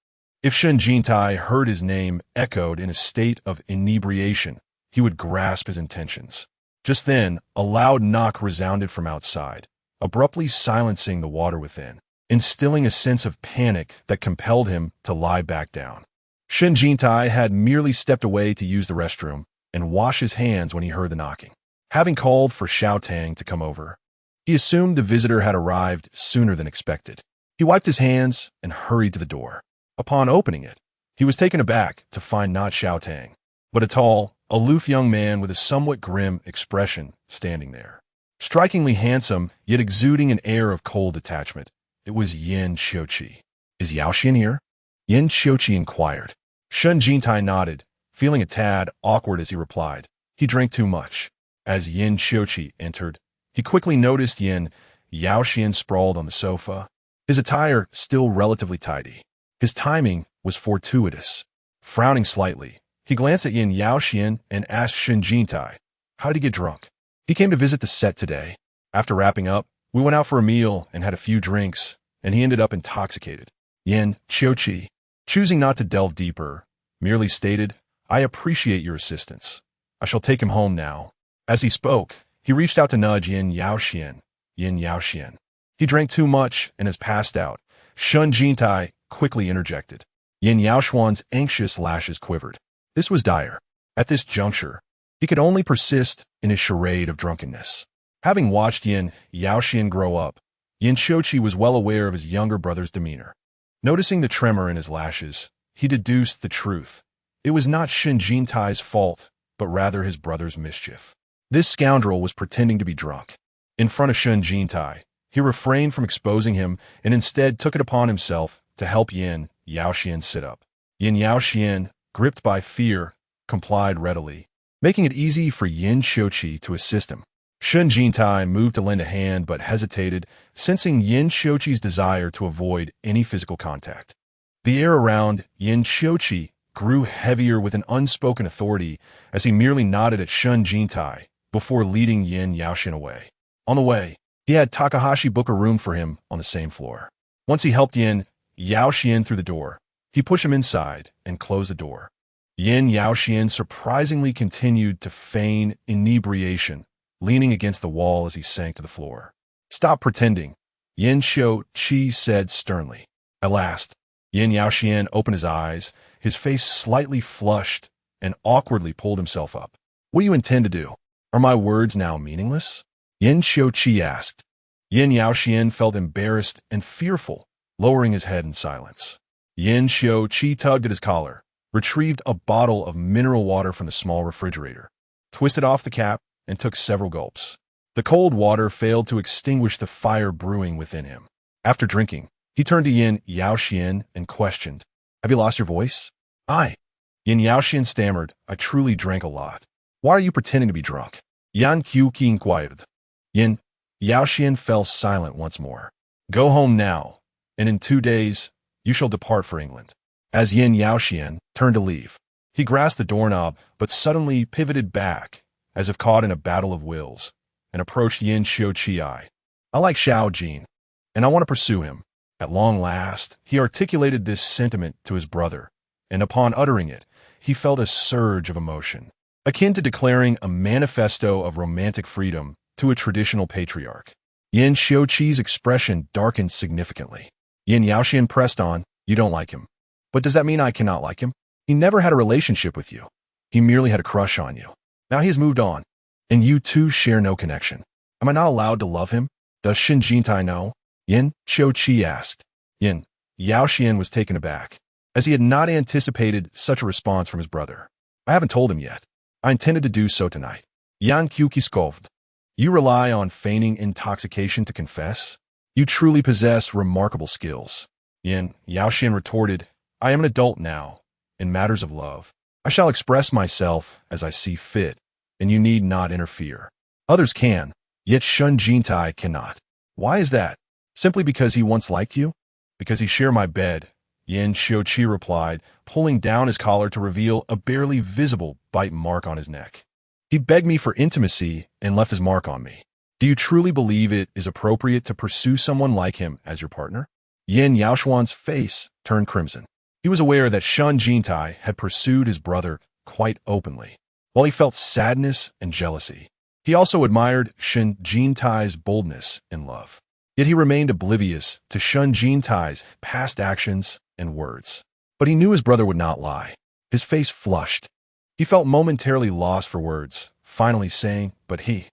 if Shen Jintai heard his name echoed in a state of inebriation, he would grasp his intentions. Just then, a loud knock resounded from outside, abruptly silencing the water within, instilling a sense of panic that compelled him to lie back down. Shen Jintai had merely stepped away to use the restroom and wash his hands when he heard the knocking. Having called for Xiao Tang to come over, he assumed the visitor had arrived sooner than expected. He wiped his hands and hurried to the door. Upon opening it, he was taken aback to find not Xiao Tang, but a tall, aloof young man with a somewhat grim expression standing there. Strikingly handsome, yet exuding an air of cold detachment, it was Yin Xiuqi. "Is Yaoxian here?" Yin Xiuqi inquired. Shen Jintai nodded, feeling a tad awkward as he replied. He drank too much. As Yin Xiuqi entered, he quickly noticed Yin Yaoxian sprawled on the sofa, his attire still relatively tidy. His timing was fortuitous. Frowning slightly, he glanced at Yin Yaoxian and asked Shen Jintai, "How did he get drunk?" "He came to visit the set today. After wrapping up, we went out for a meal and had a few drinks, and he ended up intoxicated." Yin Xiuqi, choosing not to delve deeper, merely stated, "I appreciate your assistance. I shall take him home now." As he spoke, he reached out to nudge Yin Yaoxian. "Yin Yaoxian. He drank too much and has passed out." Shen Jintai quickly interjected. Yin Yaoxuan's anxious lashes quivered. This was dire. At this juncture, he could only persist in his charade of drunkenness. Having watched Yin Yaoxian grow up, Yin Xiuqi was well aware of his younger brother's demeanor. Noticing the tremor in his lashes, he deduced the truth. It was not Shen Jintai's fault, but rather his brother's mischief. This scoundrel was pretending to be drunk. In front of Shen Jintai, he refrained from exposing him and instead took it upon himself to help Yin Yaoxian sit up. Yin Yaoxian, gripped by fear, complied readily, making it easy for Yin Xiuqi to assist him. Shen Jintai moved to lend a hand but hesitated, sensing Yin Xiuqi's desire to avoid any physical contact. The air around Yin Xiuqi grew heavier with an unspoken authority as he merely nodded at Shen Jintai before leading Yin Yaoxian away. On the way, he had Takahashi book a room for him on the same floor. Once he helped Yin Yaoxian through the door, he pushed him inside and closed the door. Yin Yaoxian surprisingly continued to feign inebriation, leaning against the wall as he sank to the floor. "Stop pretending," Yin Xiuqi said sternly. At last, Yin Yaoxian opened his eyes, his face slightly flushed, and awkwardly pulled himself up. "What do you intend to do? Are my words now meaningless?" Yin Xiuqi asked. Yin Yaoxian felt embarrassed and fearful, lowering his head in silence. Yin Xiuqi tugged at his collar, retrieved a bottle of mineral water from the small refrigerator, twisted off the cap, and took several gulps. The cold water failed to extinguish the fire brewing within him. After drinking, he turned to Yin Yaoxian and questioned, "Have you lost your voice?" "Aye." Yin Yaoxian stammered, "I truly drank a lot." "Why are you pretending to be drunk?" Yan Qiuqi inquired. Yin Yaoxian fell silent once more. "Go home now, and in 2 days you shall depart for England." As Yin Yaoxian turned to leave, he grasped the doorknob but suddenly pivoted back, as if caught in a battle of wills, and approached Yin Xiuqi. "I like Xiao Jin, and I want to pursue him." At long last, he articulated this sentiment to his brother, and upon uttering it, he felt a surge of emotion, akin to declaring a manifesto of romantic freedom to a traditional patriarch. Yin Xiuqi's expression darkened significantly. Yin Yaoxian pressed on, "You don't like him. But does that mean I cannot like him? He never had a relationship with you. He merely had a crush on you. Now he has moved on, and you two share no connection. Am I not allowed to love him? Does Shen Jintai know?" Yin Xiuqi asked. Yin Yaoxian was taken aback, as he had not anticipated such a response from his brother. "I haven't told him yet. I intended to do so tonight." Yan Qiuqi scoffed. "You rely on feigning intoxication to confess? You truly possess remarkable skills." Yin Yaoxian retorted, "I am an adult now. In matters of love, I shall express myself as I see fit, and you need not interfere. Others can, yet Shen Jintai cannot." "Why is that? Simply because he once liked you?" "Because he shared my bed," Yin Xiuqi replied, pulling down his collar to reveal a barely visible bite mark on his neck. "He begged me for intimacy and left his mark on me. Do you truly believe it is appropriate to pursue someone like him as your partner?" Yin Yaoxian's face turned crimson. He was aware that Shen Jintai had pursued his brother quite openly. While he felt sadness and jealousy, he also admired Shen Jintai's boldness in love. Yet he remained oblivious to Shen Jintai's past actions and words. But he knew his brother would not lie. His face flushed. He felt momentarily lost for words, finally saying, "But he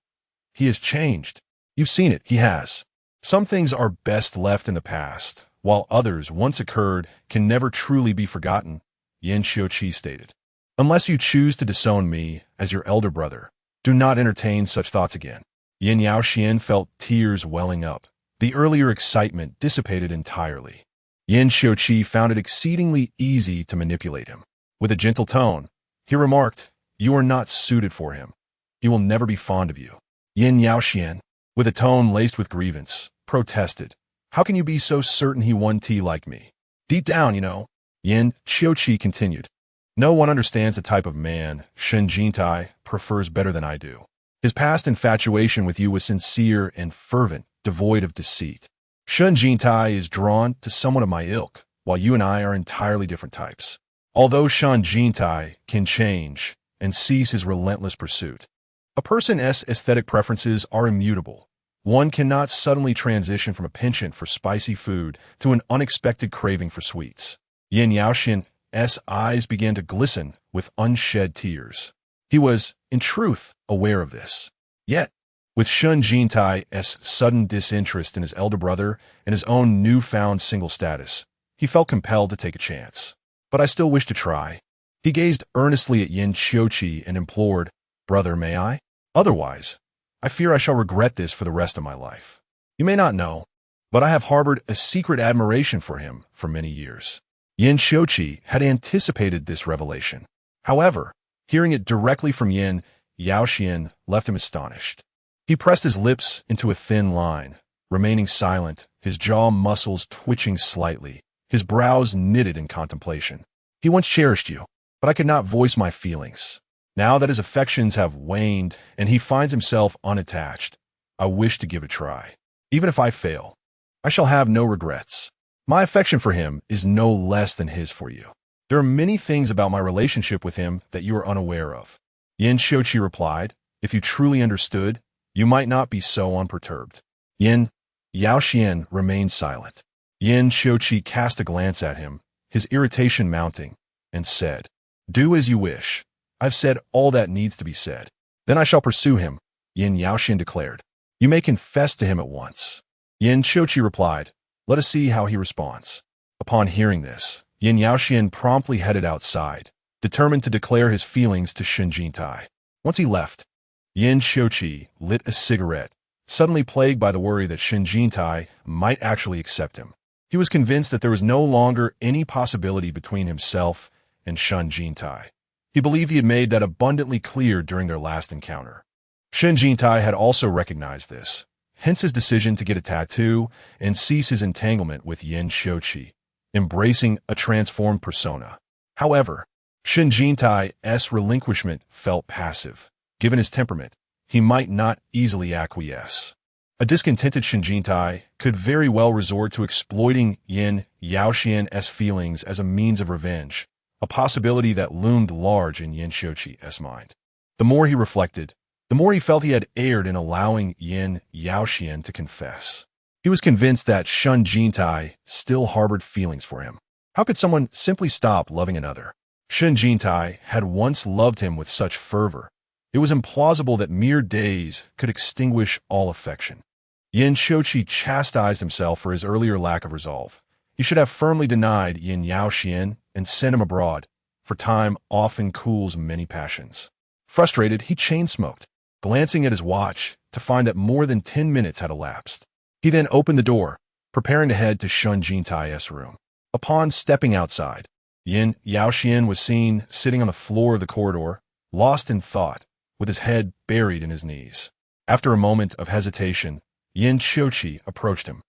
has changed. You've seen it, he has." Some things are best left in the past, while others, once occurred, can never truly be forgotten, Yin Xiuqi stated. "Unless you choose to disown me as your elder brother, do not entertain such thoughts again." Yin Yaoxian felt tears welling up. The earlier excitement dissipated entirely. Yin Xiuqi found it exceedingly easy to manipulate him. With a gentle tone, he remarked, "You are not suited for him. He will never be fond of you." Yin Yaoxian, with a tone laced with grievance, protested, "How can you be so certain he won't like me? Deep down, you know." Yin Xiuqi continued, "No one understands the type of man Shen Jintai prefers better than I do. His past infatuation with you was sincere and fervent, devoid of deceit. Shen Jintai is drawn to someone of my ilk, while you and I are entirely different types. Although Shen Jintai can change and cease his relentless pursuit, a person's aesthetic preferences are immutable. One cannot suddenly transition from a penchant for spicy food to an unexpected craving for sweets." Yin Yaoxian's eyes began to glisten with unshed tears. He was, in truth, aware of this. Yet, With Shen Jintai's sudden disinterest in his elder brother and his own newfound single status, he felt compelled to take a chance. But I still wish to try. He gazed earnestly at Yin Qiuqi and implored, "Brother, may I? Otherwise, I fear I shall regret this for the rest of my life. You may not know, but I have harbored a secret admiration for him for many years." Yin Qiuqi had anticipated this revelation. However, hearing it directly from Yin Yaoxian left him astonished. He pressed his lips into a thin line, remaining silent, his jaw muscles twitching slightly, his brows knitted in contemplation. He once cherished you, but I could not voice my feelings. Now that his affections have waned and he finds himself unattached, I wish to give it a try. Even if I fail, I shall have no regrets. My affection for him is no less than his for you. There are many things about my relationship with him that you are unaware of. Yin Qiuqi replied, "If you truly understood, you might not be so unperturbed." Yin Yaoxian remained silent. Yin Qiuqi cast a glance at him, his irritation mounting, and said, "Do as you wish. I've said all that needs to be said. Then I shall pursue him," Yin Yaoxian declared. "You may confess to him at once." Yin Qiuqi replied, "Let us see how he responds." Upon hearing this, Yin Yaoxian promptly headed outside, determined to declare his feelings to Shen Jintai. Once he left, Yin Qiuqi lit a cigarette, suddenly plagued by the worry that Shen Jintai might actually accept him. He was convinced that there was no longer any possibility between himself and Shen Jintai. He believed he had made that abundantly clear during their last encounter. Shen Jintai had also recognized this, hence his decision to get a tattoo and cease his entanglement with Yin Qiuqi, embracing a transformed persona. However, Shen Jintai's relinquishment felt passive. Given his temperament, he might not easily acquiesce. A discontented Shen Jintai could very well resort to exploiting Yin Yaoxian's feelings as a means of revenge, a possibility that loomed large in Yin Qiuqi's mind. The more he reflected, the more he felt he had erred in allowing Yin Yaoxian to confess. He was convinced that Shen Jintai still harbored feelings for him. How could someone simply stop loving another? Shen Jintai had once loved him with such fervor. It was implausible that mere days could extinguish all affection. Yin Qiuqi chastised himself for his earlier lack of resolve. He should have firmly denied Yin Yaoxian and sent him abroad, for time often cools many passions. Frustrated, he chain-smoked, glancing at his watch to find that more than 10 minutes had elapsed. He then opened the door, preparing to head to Shen Jintai's room. Upon stepping outside, Yin Yaoxian was seen sitting on the floor of the corridor, lost in thought, with his head buried in his knees. After a moment of hesitation, Yin Qiuqi approached him.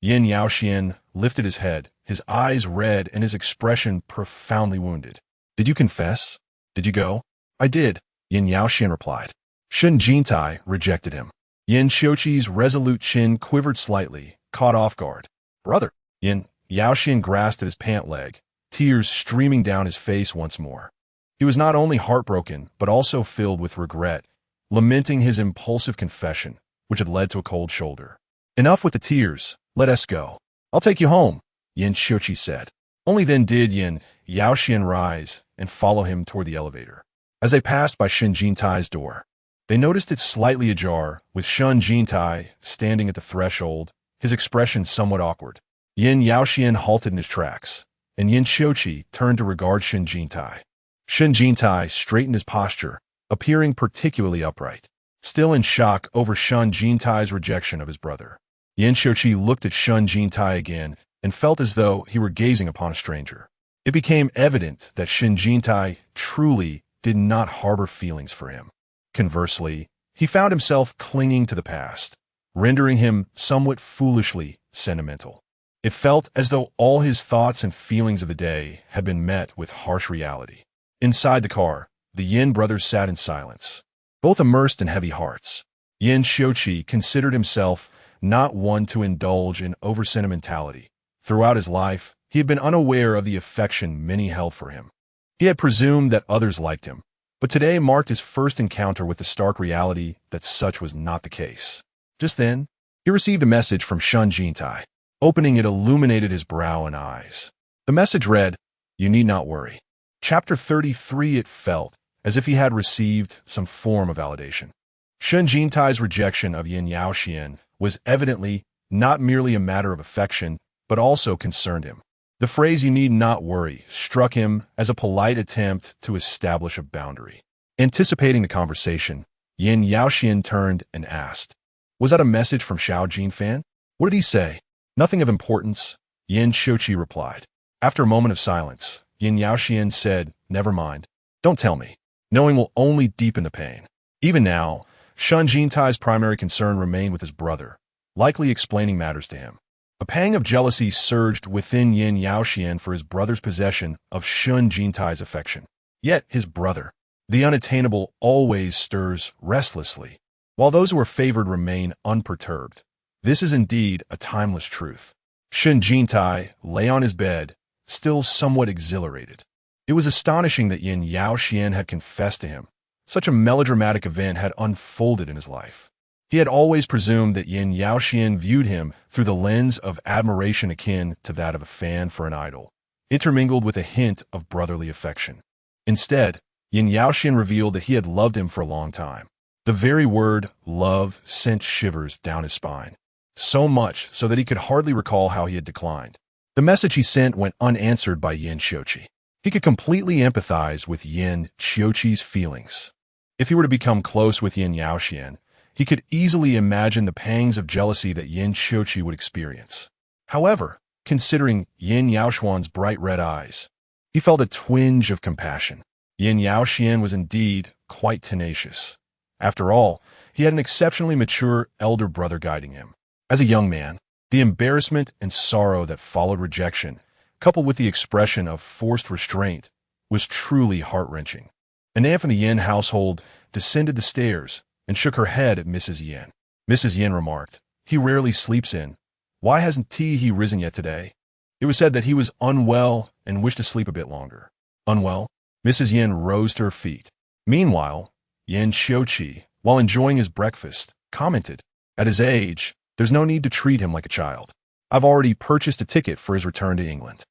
Yin Yaoxian lifted his head, his eyes red and his expression profoundly wounded. "Did you confess? Did you go?" "I did," Yin Yaoxian replied. Shen Jintai rejected him. Yin Qiuqi's resolute chin quivered slightly, caught off guard. "Brother!" Yin Yaoxian grasped at his pant leg, tears streaming down his face once more. He was not only heartbroken, but also filled with regret, lamenting his impulsive confession, which had led to a cold shoulder. "Enough with the tears, let us go. I'll take you home," Yin Qiuqi said. Only then did Yin Yaoxian rise and follow him toward the elevator. As they passed by Shen Jintai's door, they noticed it slightly ajar, with Shen Jintai standing at the threshold, his expression somewhat awkward. Yin Yaoxian halted in his tracks, and Yin Qiuqi turned to regard Shen Jintai. Shen Jintai straightened his posture, appearing particularly upright, still in shock over Shen Jintai's rejection of his brother. Yin Qiuqi looked at Shen Jintai again and felt as though he were gazing upon a stranger. It became evident that Shen Jintai truly did not harbor feelings for him. Conversely, he found himself clinging to the past, rendering him somewhat foolishly sentimental. It felt as though all his thoughts and feelings of the day had been met with harsh reality. Inside the car, the Yin brothers sat in silence, both immersed in heavy hearts. Yin Qiuqi considered himself not one to indulge in over-sentimentality. Throughout his life, he had been unaware of the affection many held for him. He had presumed that others liked him, but today marked his first encounter with the stark reality that such was not the case. Just then, he received a message from Shen Jintai. Opening it illuminated his brow and eyes. The message read, "You need not worry." Chapter 33. It felt as if he had received some form of validation. Shen Jintai's rejection of Yin Yaoxian was evidently not merely a matter of affection, but also concerned him. The phrase "you need not worry" struck him as a polite attempt to establish a boundary. Anticipating the conversation, Yin Yaoxian turned and asked, "Was that a message from Xiao Jinfan? What did he say?" "Nothing of importance," Yin Xiuqi replied. After a moment of silence, Yin Yaoxian said, "Never mind. Don't tell me. Knowing will only deepen the pain." Even now, Shen Jintai's primary concern remained with his brother, likely explaining matters to him. A pang of jealousy surged within Yin Yaoxian for his brother's possession of Shen Jintai's affection. Yet his brother, the unattainable, always stirs restlessly, while those who are favored remain unperturbed. This is indeed a timeless truth. Shen Jintai lay on his bed, still somewhat exhilarated. It was astonishing that Yin Yaoxian had confessed to him. Such a melodramatic event had unfolded in his life. He had always presumed that Yin Yaoxian viewed him through the lens of admiration akin to that of a fan for an idol, intermingled with a hint of brotherly affection. Instead, Yin Yaoxian revealed that he had loved him for a long time. The very word love sent shivers down his spine, so much so that he could hardly recall how he had declined. The message he sent went unanswered by Yin Xiuqi. He could completely empathize with Yin Xiuqi's feelings. If he were to become close with Yin Yaoxian, he could easily imagine the pangs of jealousy that Yin Xiuqi would experience. However, considering Yin Yaoxian's bright red eyes, he felt a twinge of compassion. Yin Yaoxian was indeed quite tenacious. After all, he had an exceptionally mature elder brother guiding him. As a young man, the embarrassment and sorrow that followed rejection, coupled with the expression of forced restraint, was truly heart-wrenching. An aunt from the Yin household descended the stairs and shook her head at Mrs. Yin. Mrs. Yin remarked, "He rarely sleeps in. Why hasn't he risen yet today?" It was said that he was unwell and wished to sleep a bit longer. Unwell? Mrs. Yin rose to her feet. Meanwhile, Yin Xiuqi, while enjoying his breakfast, commented, "At his age, there's no need to treat him like a child. I've already purchased a ticket for his return to England.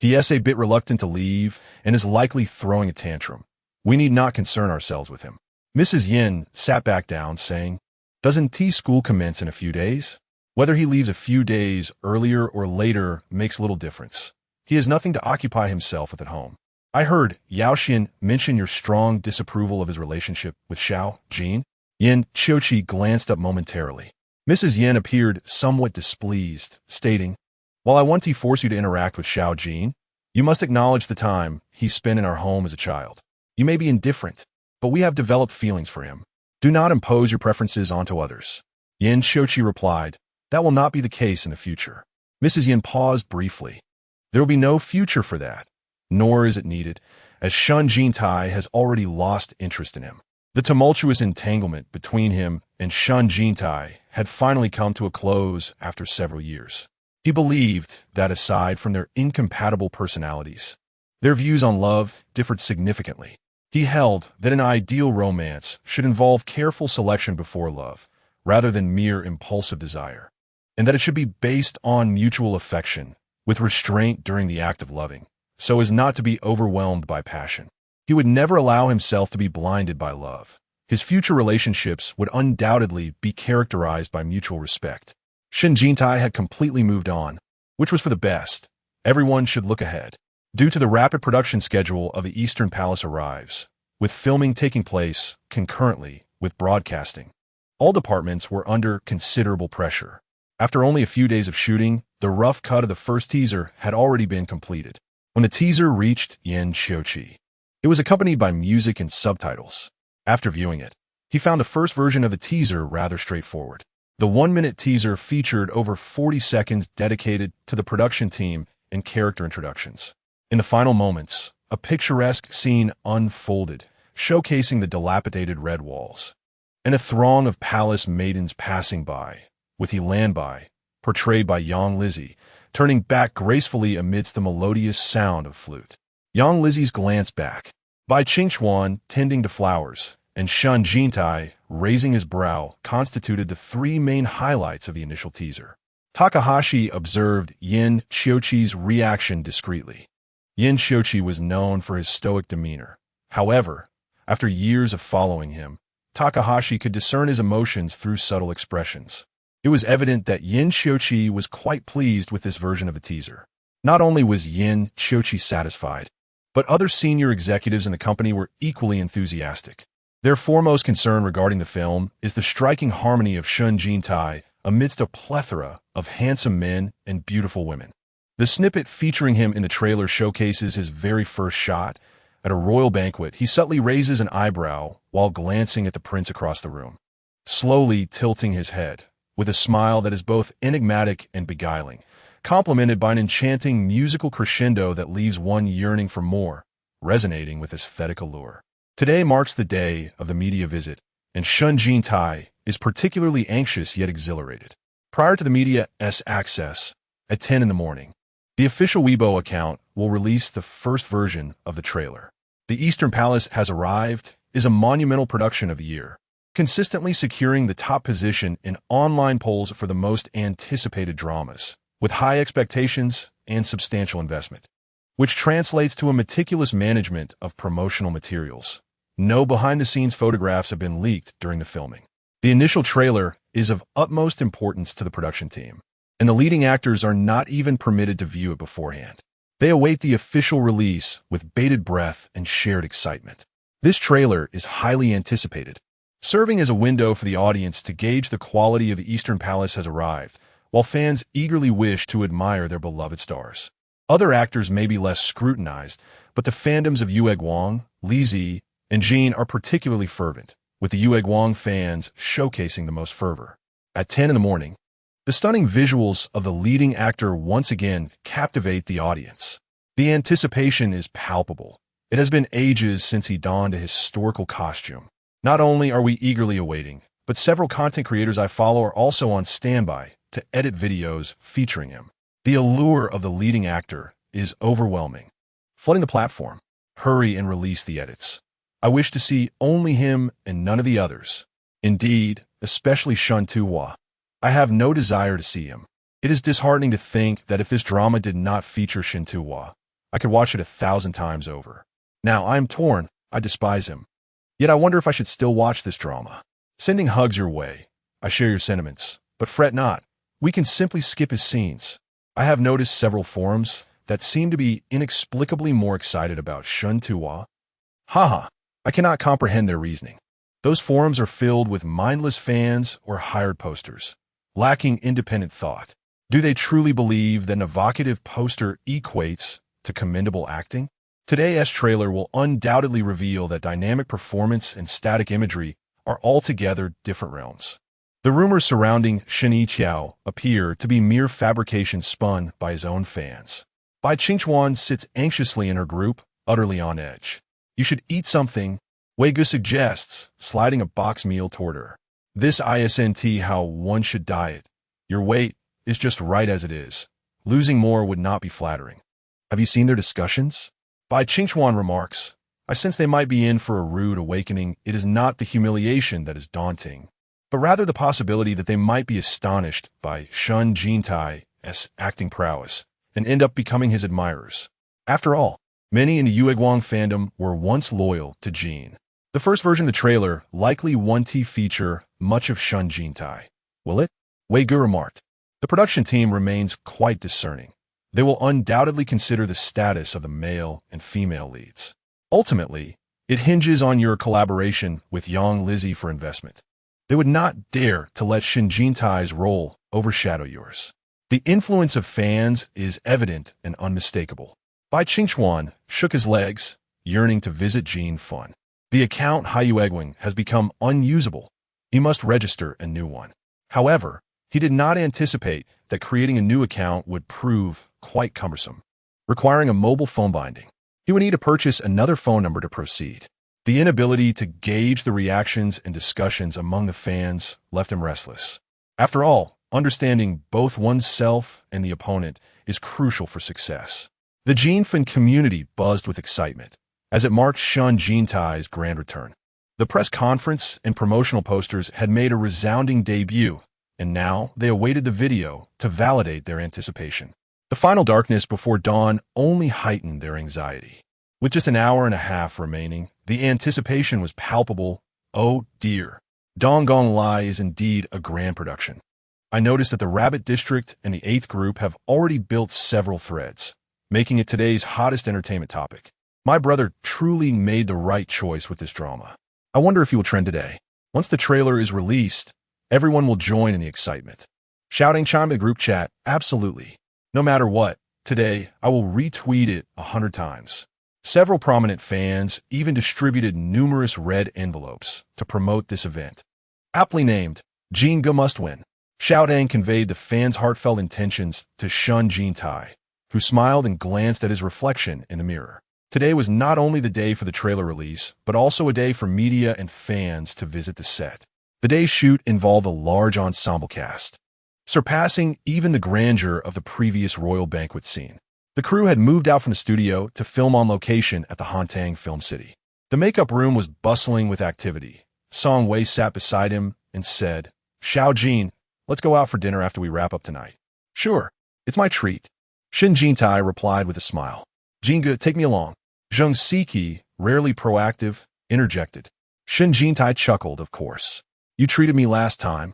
He is a bit reluctant to leave and is likely throwing a tantrum. We need not concern ourselves with him." Mrs. Yin sat back down, saying, "Doesn't school commence in a few days? Whether he leaves a few days earlier or later makes little difference. He has nothing to occupy himself with at home. I heard Yaoxian mention your strong disapproval of his relationship with Xiao Jin." Yin Xiuqi glanced up momentarily. Mrs. Yin appeared somewhat displeased, stating, "While I want to force you to interact with Xiao Jin, you must acknowledge the time he spent in our home as a child. You may be indifferent, but we have developed feelings for him. Do not impose your preferences onto others." Yin Xiuqi replied, "That will not be the case in the future." Mrs. Yin paused briefly. "There will be no future for that, nor is it needed, as Shen Jintai has already lost interest in him." The tumultuous entanglement between him and Shen Jintai had finally come to a close after several years. He believed that aside from their incompatible personalities, their views on love differed significantly. He held that an ideal romance should involve careful selection before love, rather than mere impulsive desire, and that it should be based on mutual affection, with restraint during the act of loving, so as not to be overwhelmed by passion. He would never allow himself to be blinded by love. His future relationships would undoubtedly be characterized by mutual respect. Shen Jintai had completely moved on, which was for the best. Everyone should look ahead. Due to the rapid production schedule of the Eastern Palace arrives, with filming taking place concurrently with broadcasting, all departments were under considerable pressure. After only a few days of shooting, the rough cut of the first teaser had already been completed. When the teaser reached Yin Xiuqi, it was accompanied by music and subtitles. After viewing it, he found the first version of the teaser rather straightforward. The 1-minute teaser featured over 40 seconds dedicated to the production team and character introductions. In the final moments, a picturesque scene unfolded, showcasing the dilapidated red walls, and a throng of palace maidens passing by, with He Lanbai, portrayed by Yang Lizzie, turning back gracefully amidst the melodious sound of flute. Yang Lizzie's glance back, Bai Qingchuan tending to flowers, and Shen Jintai raising his brow constituted the three main highlights of the initial teaser. Takahashi observed Yin Xiuqi's reaction discreetly. Yin Xiuqi was known for his stoic demeanor. However, after years of following him, Takahashi could discern his emotions through subtle expressions. It was evident that Yin Xiuqi was quite pleased with this version of the teaser. Not only was Yin Xiuqi satisfied, but other senior executives in the company were equally enthusiastic. Their foremost concern regarding the film is the striking harmony of Shen Jintai amidst a plethora of handsome men and beautiful women. The snippet featuring him in the trailer showcases his very first shot. At a royal banquet, he subtly raises an eyebrow while glancing at the prince across the room, slowly tilting his head, with a smile that is both enigmatic and beguiling, complemented by an enchanting musical crescendo that leaves one yearning for more, resonating with aesthetic allure. Today marks the day of the media visit, and Shen Jintai is particularly anxious yet exhilarated. Prior to the media's access, at 10 in the morning, the official Weibo account will release the first version of the trailer. The Eastern Palace Has Arrived is a monumental production of the year, consistently securing the top position in online polls for the most anticipated dramas, with high expectations and substantial investment, which translates to a meticulous management of promotional materials. No behind-the-scenes photographs have been leaked during the filming. The initial trailer is of utmost importance to the production team, and the leading actors are not even permitted to view it beforehand. They await the official release with bated breath and shared excitement. This trailer is highly anticipated, serving as a window for the audience to gauge the quality of the Eastern Palace Has Arrived, while fans eagerly wish to admire their beloved stars. Other actors may be less scrutinized, but the fandoms of Yue Guang, Li Zi, and Jean are particularly fervent, with the Yue Guang fans showcasing the most fervor. At 10 in the morning, the stunning visuals of the leading actor once again captivate the audience. The anticipation is palpable. It has been ages since he donned a historical costume. Not only are we eagerly awaiting, but several content creators I follow are also on standby to edit videos featuring him. The allure of the leading actor is overwhelming, flooding the platform. Hurry and release the edits. I wish to see only him and none of the others. Indeed, especially Shen Jintai. I have no desire to see him. It is disheartening to think that if this drama did not feature Shen Jintai, I could watch it 1,000 times over. Now, I am torn. I despise him. Yet I wonder if I should still watch this drama. Sending hugs your way. I share your sentiments. But fret not. We can simply skip his scenes. I have noticed several forums that seem to be inexplicably more excited about Shen Jintai. Haha, I cannot comprehend their reasoning. Those forums are filled with mindless fans or hired posters, lacking independent thought. Do they truly believe that an evocative poster equates to commendable acting? Today's trailer will undoubtedly reveal that dynamic performance and static imagery are altogether different realms. The rumors surrounding Shen Jintai appear to be mere fabrications spun by his own fans. Bai Qingchuan sits anxiously in her group, utterly on edge. You should eat something, Wei Gu suggests, sliding a box meal toward her. This isn't how one should diet. Your weight is just right as it is. Losing more would not be flattering. Have you seen their discussions? Bai Qingchuan remarks, I sense they might be in for a rude awakening. It is not the humiliation that is daunting, but rather the possibility that they might be astonished by Shen Jintai's acting prowess and end up becoming his admirers. After all, many in the Yue Guang fandom were once loyal to Jean. The first version of the trailer likely won't feature much of Shen Jintai. Will it? Wei Gu remarked. The production team remains quite discerning. They will undoubtedly consider the status of the male and female leads. Ultimately, it hinges on your collaboration with Yang Lizzie for investment. They would not dare to let Shen Jintai's role overshadow yours. The influence of fans is evident and unmistakable. Bai Qingchuan shook his legs, yearning to visit Jean Fun. The account Haiyuegwing has become unusable. He must register a new one. However, he did not anticipate that creating a new account would prove quite cumbersome, requiring a mobile phone binding. He would need to purchase another phone number to proceed. The inability to gauge the reactions and discussions among the fans left him restless. After all, understanding both oneself and the opponent is crucial for success. The Jean Fan community buzzed with excitement as it marked Shen Jintai's grand return. The press conference and promotional posters had made a resounding debut, and now they awaited the video to validate their anticipation. The final darkness before dawn only heightened their anxiety. With just an hour and a half remaining, the anticipation was palpable Oh dear. Donggong Lai is indeed a grand production. I noticed that the Rabbit District and the 8th Group have already built several threads, making it today's hottest entertainment topic. My brother truly made the right choice with this drama. I wonder if he will trend today. Once the trailer is released, everyone will join in the excitement. Shouting chime in the group chat, absolutely. No matter what, today I will retweet it 100 times. Several prominent fans even distributed numerous red envelopes to promote this event. Aptly named, Jinga Must Win. Xiaotang conveyed the fans' heartfelt intentions to Shen Jintai, who smiled and glanced at his reflection in the mirror. Today was not only the day for the trailer release, but also a day for media and fans to visit the set. The day's shoot involved a large ensemble cast, surpassing even the grandeur of the previous royal banquet scene. The crew had moved out from the studio to film on location at the Hantang Film City. The makeup room was bustling with activity. Song Wei sat beside him and said, "Xiao Jin, let's go out for dinner after we wrap up tonight." "Sure, it's my treat." Shen Jintai replied with a smile. "Jinga, take me along." Zheng Siki, rarely proactive, interjected. Shen Jintai chuckled, "Of course. You treated me last time.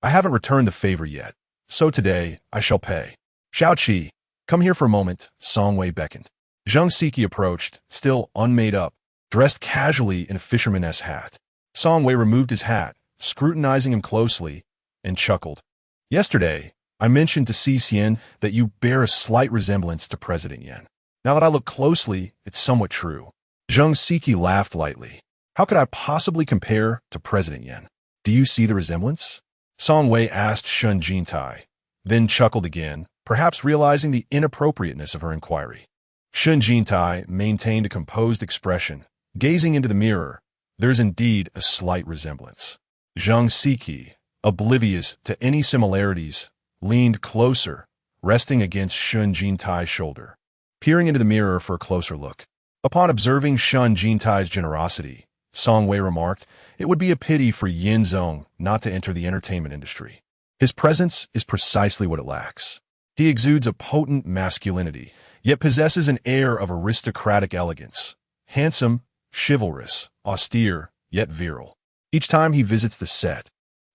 I haven't returned the favor yet, so today I shall pay." "Xiao Qi, come here for a moment," Song Wei beckoned. Zheng Siki approached, still unmade up, dressed casually in a fisherman's hat. Song Wei removed his hat, scrutinizing him closely, and chuckled. "Yesterday, I mentioned to Si Xian that you bear a slight resemblance to President Yan. Now that I look closely, it's somewhat true." Zheng Siki laughed lightly. "How could I possibly compare to President Yan? Do you see the resemblance?" Song Wei asked Shen Jintai, then chuckled again, perhaps realizing the inappropriateness of her inquiry. Shen Jintai maintained a composed expression, gazing into the mirror. "There's indeed a slight resemblance." Zheng Siki, oblivious to any similarities, leaned closer, resting against Shen Jintai's shoulder, peering into the mirror for a closer look. Upon observing Shen Jintai's generosity, Song Wei remarked, "It would be a pity for Yin Zong not to enter the entertainment industry. His presence is precisely what it lacks. He exudes a potent masculinity, yet possesses an air of aristocratic elegance. Handsome, chivalrous, austere, yet virile. Each time he visits the set,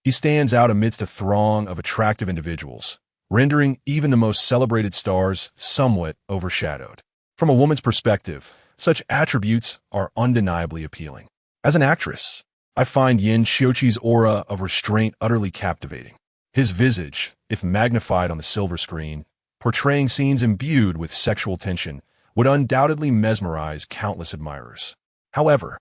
he stands out amidst a throng of attractive individuals, rendering even the most celebrated stars somewhat overshadowed. From a woman's perspective, such attributes are undeniably appealing. As an actress, I find Yin Xiuqi's aura of restraint utterly captivating. His visage, if magnified on the silver screen, portraying scenes imbued with sexual tension, would undoubtedly mesmerize countless admirers. However,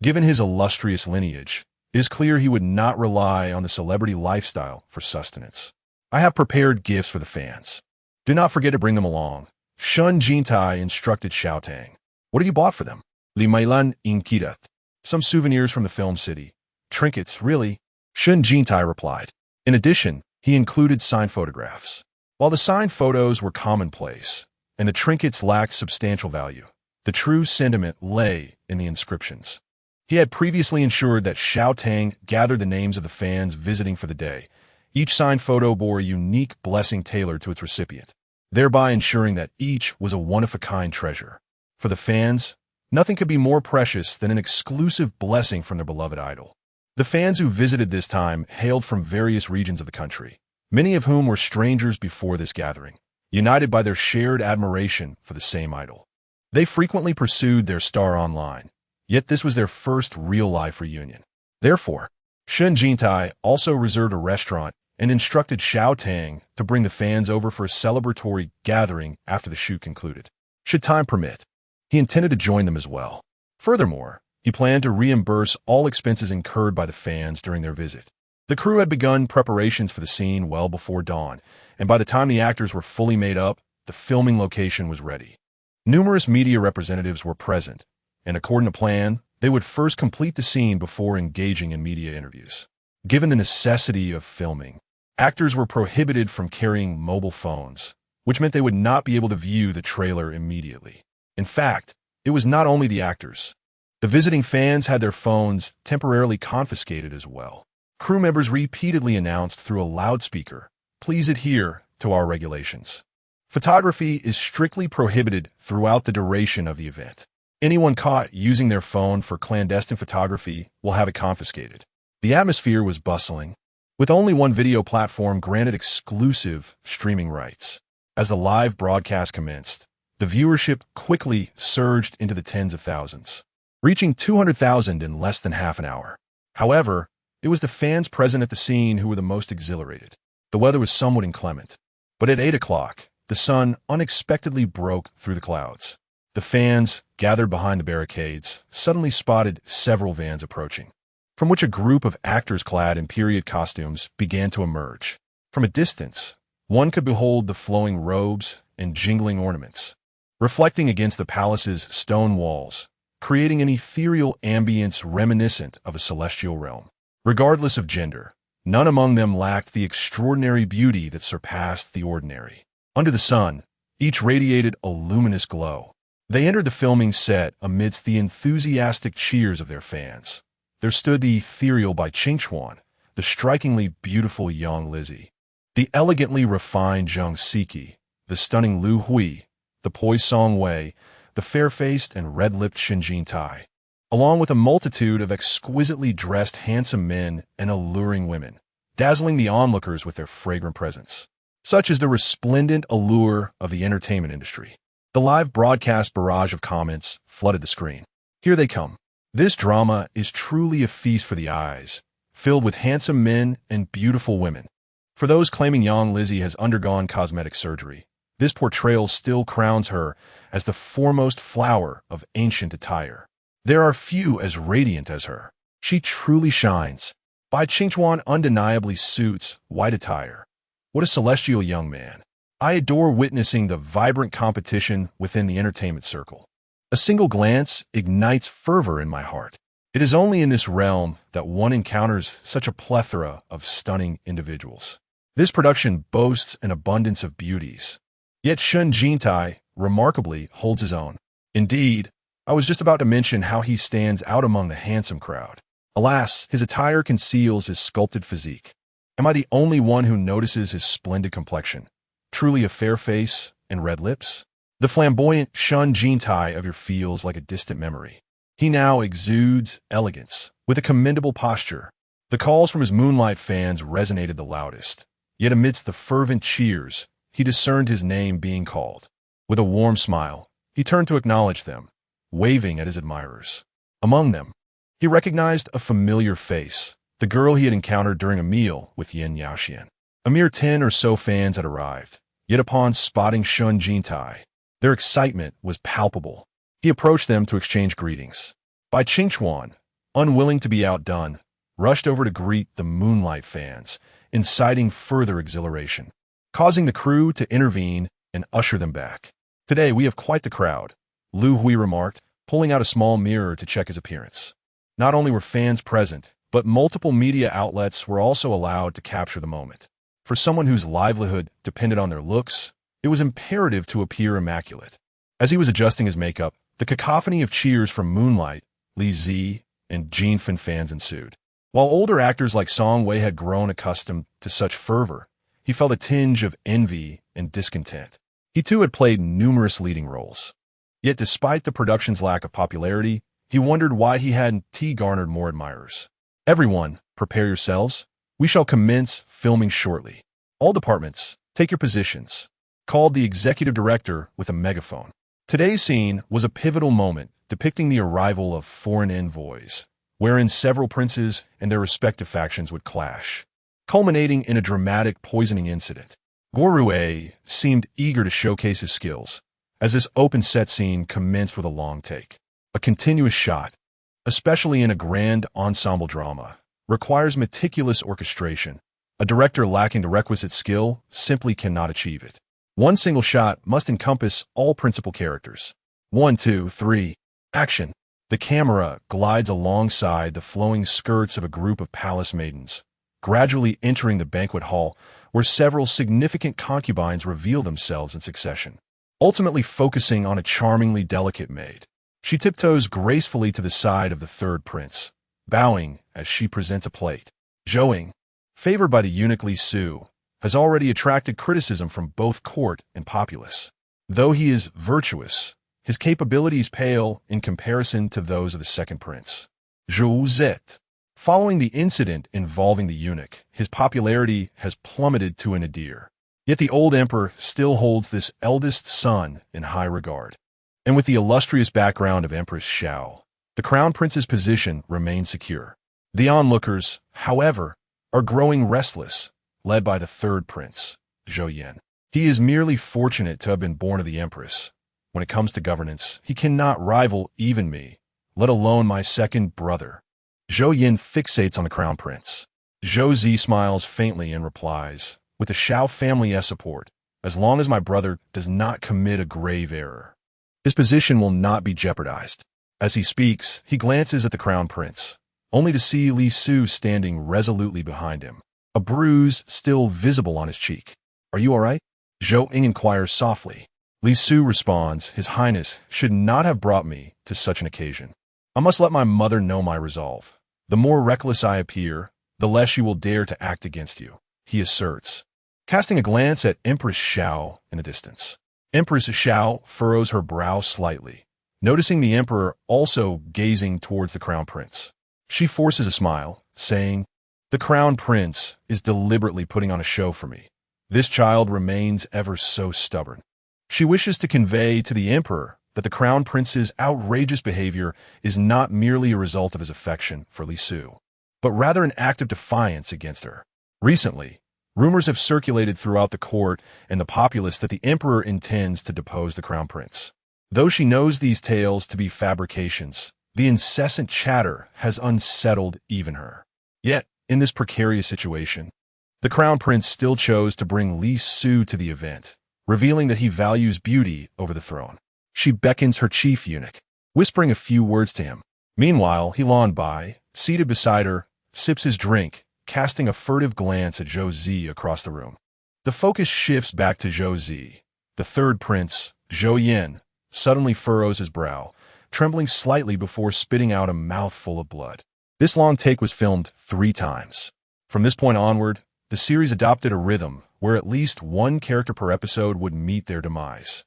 given his illustrious lineage, it is clear he would not rely on the celebrity lifestyle for sustenance. I have prepared gifts for the fans. Do not forget to bring them along." Shen Jintai instructed Xiaotang. "What have you bought for them?" "Li Mailan Inkidat. Some souvenirs from the film city. Trinkets, really," Shen Jintai replied. In addition, he included signed photographs. While the signed photos were commonplace, and the trinkets lacked substantial value, the true sentiment lay in the inscriptions. He had previously ensured that Xiaotang gathered the names of the fans visiting for the day. Each signed photo bore a unique blessing tailored to its recipient, thereby ensuring that each was a one-of-a-kind treasure. For the fans, nothing could be more precious than an exclusive blessing from their beloved idol. The fans who visited this time hailed from various regions of the country, many of whom were strangers before this gathering, united by their shared admiration for the same idol. They frequently pursued their star online, yet this was their first real-life reunion. Therefore, Shen Jintai also reserved a restaurant and instructed Xiaotang to bring the fans over for a celebratory gathering after the shoot concluded. Should time permit, he intended to join them as well. Furthermore, he planned to reimburse all expenses incurred by the fans during their visit. The crew had begun preparations for the scene well before dawn, and by the time the actors were fully made up, the filming location was ready. Numerous media representatives were present, and according to plan, they would first complete the scene before engaging in media interviews. Given the necessity of filming, actors were prohibited from carrying mobile phones, which meant they would not be able to view the trailer immediately. In fact, it was not only the actors. The visiting fans had their phones temporarily confiscated as well. Crew members repeatedly announced through a loudspeaker, "Please adhere to our regulations." Photography is strictly prohibited throughout the duration of the event. Anyone caught using their phone for clandestine photography will have it confiscated. The atmosphere was bustling, with only one video platform granted exclusive streaming rights. As the live broadcast commenced, the viewership quickly surged into the tens of thousands, reaching 200,000 in less than half an hour. However, it was the fans present at the scene who were the most exhilarated. The weather was somewhat inclement, but at 8 o'clock, the sun unexpectedly broke through the clouds. The fans, gathered behind the barricades, suddenly spotted several vans approaching, from which a group of actors clad in period costumes began to emerge. From a distance, one could behold the flowing robes and jingling ornaments, reflecting against the palace's stone walls, creating an ethereal ambience reminiscent of a celestial realm. Regardless of gender, none among them lacked the extraordinary beauty that surpassed the ordinary. Under the sun, each radiated a luminous glow. They entered the filming set amidst the enthusiastic cheers of their fans. There stood the ethereal Bai Qingchuan, the strikingly beautiful Yang Lizzie, the elegantly refined Zhang Siki, the stunning Lu Hui, the poised Song Wei, the fair-faced and red-lipped Shen Jintai, along with a multitude of exquisitely dressed handsome men and alluring women, dazzling the onlookers with their fragrant presence. Such is the resplendent allure of the entertainment industry. The live broadcast barrage of comments flooded the screen. Here they come. This drama is truly a feast for the eyes, filled with handsome men and beautiful women. For those claiming Yang Lizzie has undergone cosmetic surgery, this portrayal still crowns her as the foremost flower of ancient attire. There are few as radiant as her. She truly shines. Bai Qingchuan undeniably suits white attire. What a celestial young man. I adore witnessing the vibrant competition within the entertainment circle. A single glance ignites fervor in my heart. It is only in this realm that one encounters such a plethora of stunning individuals. This production boasts an abundance of beauties. Yet Shen Jintai, remarkably, holds his own. Indeed, I was just about to mention how he stands out among the handsome crowd. Alas, his attire conceals his sculpted physique. Am I the only one who notices his splendid complexion? Truly a fair face and red lips? The flamboyant Shen Jintai of your feels like a distant memory. He now exudes elegance, with a commendable posture. The calls from his Moonlight fans resonated the loudest. Yet amidst the fervent cheers, he discerned his name being called. With a warm smile, he turned to acknowledge them, waving at his admirers. Among them, he recognized a familiar face, the girl he had encountered during a meal with Yin Yaoxian. A mere 10 or so fans had arrived, yet upon spotting Shen Jintai, their excitement was palpable. He approached them to exchange greetings. Bai Qingchuan, unwilling to be outdone, rushed over to greet the Moonlight fans, inciting further exhilaration, causing the crew to intervene and usher them back. Today we have quite the crowd, Lu Hui remarked, pulling out a small mirror to check his appearance. Not only were fans present, but multiple media outlets were also allowed to capture the moment. For someone whose livelihood depended on their looks, it was imperative to appear immaculate. As he was adjusting his makeup, the cacophony of cheers from Moonlight, Li Zi, and Jin Fin fans ensued. While older actors like Song Wei had grown accustomed to such fervor, he felt a tinge of envy and discontent. He too had played numerous leading roles. Yet despite the production's lack of popularity, he wondered why he hadn't garnered more admirers. Everyone, prepare yourselves. We shall commence filming shortly. All departments, take your positions, called the executive director with a megaphone. Today's scene was a pivotal moment depicting the arrival of foreign envoys, wherein several princes and their respective factions would clash, culminating in a dramatic poisoning incident. Gorue seemed eager to showcase his skills, as this open set scene commenced with a long take. A continuous shot, especially in a grand ensemble drama, requires meticulous orchestration. A director lacking the requisite skill simply cannot achieve it. One single shot must encompass all principal characters. 1, 2, 3. Action. The camera glides alongside the flowing skirts of a group of palace maidens, gradually entering the banquet hall where several significant concubines reveal themselves in succession, ultimately focusing on a charmingly delicate maid. She tiptoes gracefully to the side of the third prince, bowing as she presents a plate. Zhouing, favored by the eunuch Li Su, has already attracted criticism from both court and populace. Though he is virtuous, his capabilities pale in comparison to those of the second prince, Zhou Zet. Following the incident involving the eunuch, his popularity has plummeted to a nadir. Yet the old emperor still holds this eldest son in high regard. And with the illustrious background of Empress Xiao, the crown prince's position remains secure. The onlookers, however, are growing restless, led by the third prince, Zhou Yan. He is merely fortunate to have been born of the empress. When it comes to governance, he cannot rival even me, let alone my second brother. Zhou Yan fixates on the crown prince. Zhou Zi smiles faintly and replies, with the Xiao family's support, as long as my brother does not commit a grave error, his position will not be jeopardized. As he speaks, he glances at the crown prince, only to see Li Su standing resolutely behind him, a bruise still visible on his cheek. Are you all right? Zhou Ying inquires softly. Li Su responds, His Highness should not have brought me to such an occasion. I must let my mother know my resolve. The more reckless I appear, the less she will dare to act against you, he asserts, casting a glance at Empress Xiao in the distance. Empress Xiao furrows her brow slightly, noticing the emperor also gazing towards the crown prince. She forces a smile, saying, The crown prince is deliberately putting on a show for me. This child remains ever so stubborn. She wishes to convey to the emperor that the crown prince's outrageous behavior is not merely a result of his affection for Li Su, but rather an act of defiance against her. Recently, rumors have circulated throughout the court and the populace that the emperor intends to depose the crown prince. Though she knows these tales to be fabrications, the incessant chatter has unsettled even her. Yet, in this precarious situation, the crown prince still chose to bring Li Su to the event, revealing that he values beauty over the throne. She beckons her chief eunuch, whispering a few words to him. Meanwhile, Helan Bai, seated beside her, sips his drink, casting a furtive glance at Zhou Zi across the room. The focus shifts back to Zhou Zi. The third prince, Zhou Yan, suddenly furrows his brow, trembling slightly before spitting out a mouthful of blood. This long take was filmed 3 times. From this point onward, the series adopted a rhythm where at least one character per episode would meet their demise.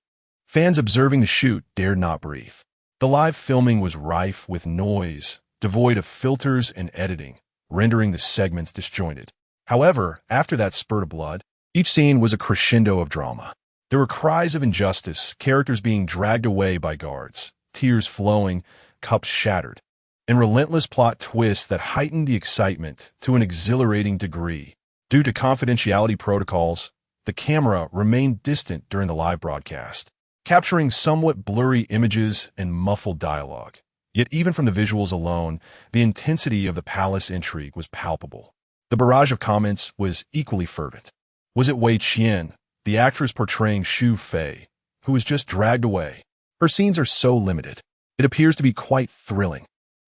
Fans observing the shoot dared not breathe. The live filming was rife with noise, devoid of filters and editing, rendering the segments disjointed. However, after that spurt of blood, each scene was a crescendo of drama. There were cries of injustice, characters being dragged away by guards, tears flowing, cups shattered, and relentless plot twists that heightened the excitement to an exhilarating degree. Due to confidentiality protocols, the camera remained distant during the live broadcast, capturing somewhat blurry images and muffled dialogue. Yet even from the visuals alone, the intensity of the palace intrigue was palpable. The barrage of comments was equally fervent. Was it Wei Qian, the actress portraying Xu Fei, who was just dragged away? Her scenes are so limited. It appears to be quite thrilling.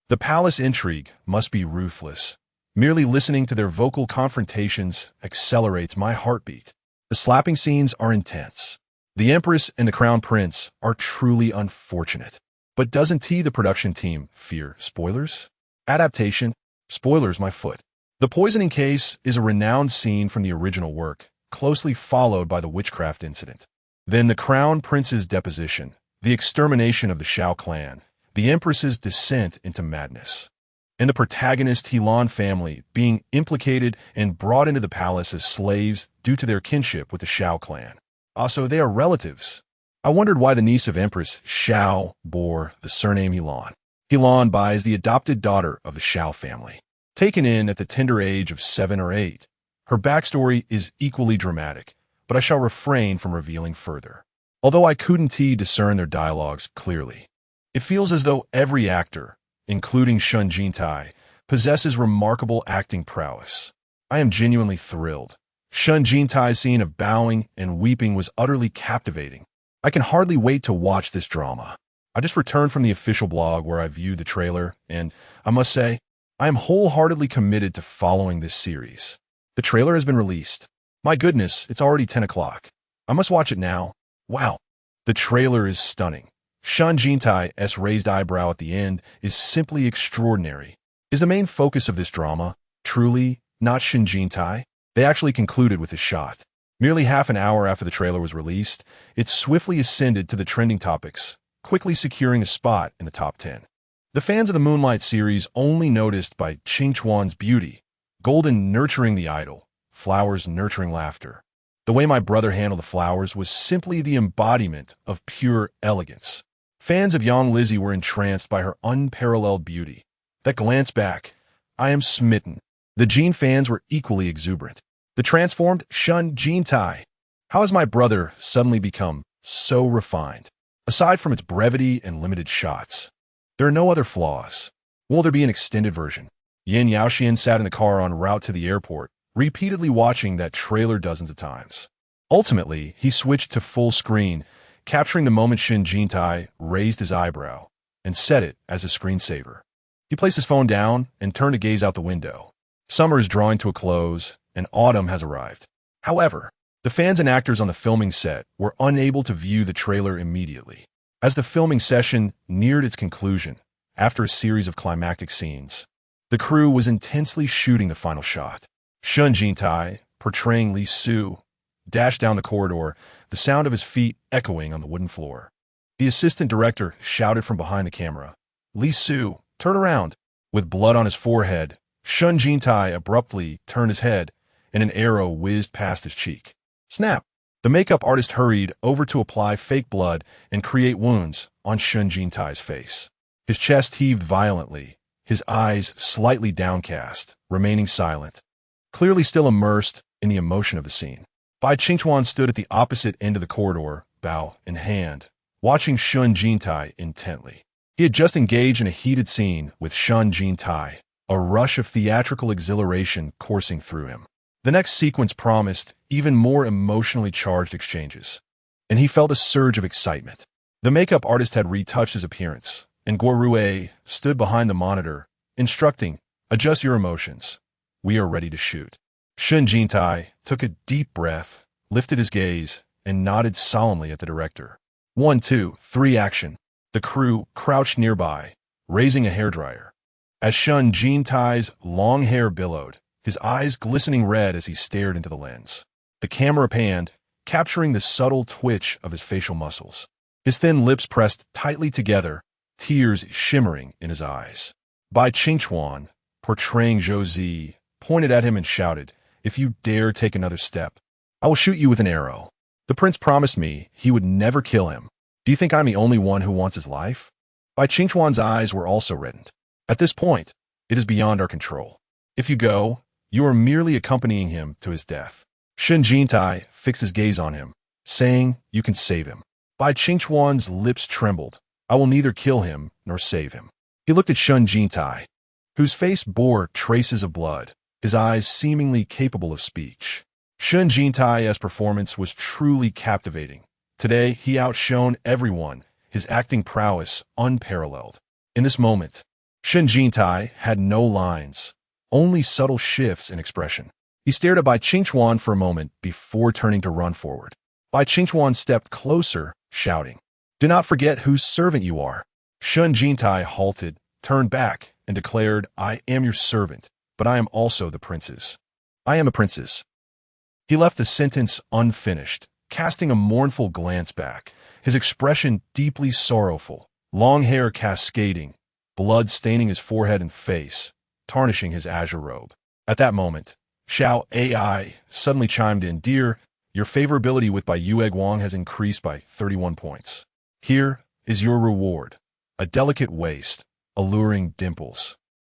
The palace intrigue must be ruthless. Merely listening to their vocal confrontations accelerates my heartbeat. The slapping scenes are intense. The Empress and the Crown Prince are truly unfortunate. But doesn't the production team fear spoilers? Adaptation? Spoilers, my foot. The poisoning case is a renowned scene from the original work, closely followed by the witchcraft incident. Then the Crown Prince's deposition, the extermination of the Xiao clan, the Empress's descent into madness, and the protagonist Helan family being implicated and brought into the palace as slaves due to their kinship with the Xiao clan. Also, they are relatives. I wondered why the niece of Empress Xiao bore the surname Helan. Helan Bai is the adopted daughter of the Xiao family. Taken in at the tender age of 7 or 8, her backstory is equally dramatic, but I shall refrain from revealing further. Although I couldn't discern their dialogues clearly, it feels as though every actor, including Shen Jintai, possesses remarkable acting prowess. I am genuinely thrilled. Shen Jintai's scene of bowing and weeping was utterly captivating. I can hardly wait to watch this drama. I just returned from the official blog where I viewed the trailer, and I must say, I am wholeheartedly committed to following this series. The trailer has been released. My goodness, it's already 10 o'clock. I must watch it now. Wow. The trailer is stunning. Shen Jintai's raised eyebrow at the end is simply extraordinary. Is the main focus of this drama truly not Shen Jintai? They actually concluded with a shot. Merely half an hour after the trailer was released, it swiftly ascended to the trending topics, quickly securing a spot in the top 10. The fans of the Moonlight series only noticed by Ching Chuan's beauty, golden nurturing the idol, flowers nurturing laughter. The way my brother handled the flowers was simply the embodiment of pure elegance. Fans of young Lizzie were entranced by her unparalleled beauty. That glance back, I am smitten. The Jean fans were equally exuberant. The transformed Shen Jintai. How has my brother suddenly become so refined? Aside from its brevity and limited shots, there are no other flaws. Will there be an extended version? Yin Yaoxian sat in the car en route to the airport, repeatedly watching that trailer dozens of times. Ultimately, he switched to full screen, capturing the moment Shen Jintai raised his eyebrow and set it as a screensaver. He placed his phone down and turned to gaze out the window. Summer is drawing to a close, and autumn has arrived. However, the fans and actors on the filming set were unable to view the trailer immediately. As the filming session neared its conclusion, after a series of climactic scenes, the crew was intensely shooting the final shot. Shen Jintai, portraying Li Su, dashed down the corridor, the sound of his feet echoing on the wooden floor. The assistant director shouted from behind the camera, "Li Su, turn around!" With blood on his forehead, Shen Jintai abruptly turned his head, and an arrow whizzed past his cheek. Snap! The makeup artist hurried over to apply fake blood and create wounds on Shen Jintai's face. His chest heaved violently, his eyes slightly downcast, remaining silent, clearly still immersed in the emotion of the scene. Bai Qingchuan stood at the opposite end of the corridor, bow in hand, watching Shen Jintai intently. He had just engaged in a heated scene with Shen Jintai, a rush of theatrical exhilaration coursing through him. The next sequence promised even more emotionally charged exchanges, and he felt a surge of excitement. The makeup artist had retouched his appearance, and Guo Rue stood behind the monitor, instructing, "Adjust your emotions. We are ready to shoot." Shen Jintai took a deep breath, lifted his gaze, and nodded solemnly at the director. 1, 2, 3, action. The crew crouched nearby, raising a hairdryer. As Shen Jintai's long hair billowed, his eyes glistening red as he stared into the lens. The camera panned, capturing the subtle twitch of his facial muscles. His thin lips pressed tightly together, tears shimmering in his eyes. Bai Qingchuan, portraying Zhou Zi, pointed at him and shouted, "If you dare take another step, I will shoot you with an arrow." The prince promised me he would never kill him. Do you think I'm the only one who wants his life? Bai Qingchuan's eyes were also reddened. At this point, it is beyond our control. If you go, you are merely accompanying him to his death. Shen Jintai fixed his gaze on him, saying, "You can save him." Bai Qingchuan's lips trembled. "I will neither kill him nor save him." He looked at Shen Jintai, whose face bore traces of blood, his eyes seemingly capable of speech. Shen Jintai's performance was truly captivating. Today, he outshone everyone, his acting prowess unparalleled. In this moment, Shen Jintai had no lines, only subtle shifts in expression. He stared at Bai Qingchuan for a moment before turning to run forward. Bai Qingchuan stepped closer, shouting, "Do not forget whose servant you are." Shen Jintai halted, turned back, and declared, "I am your servant, but I am also the prince's. I am a princess." He left the sentence unfinished, casting a mournful glance back, his expression deeply sorrowful, long hair cascading, blood staining his forehead and face, tarnishing his azure robe. At that moment, Xiao AI suddenly chimed in, "Dear, your favorability with Bai Yue Guang has increased by 31 points. Here is your reward, a delicate waist, alluring dimples.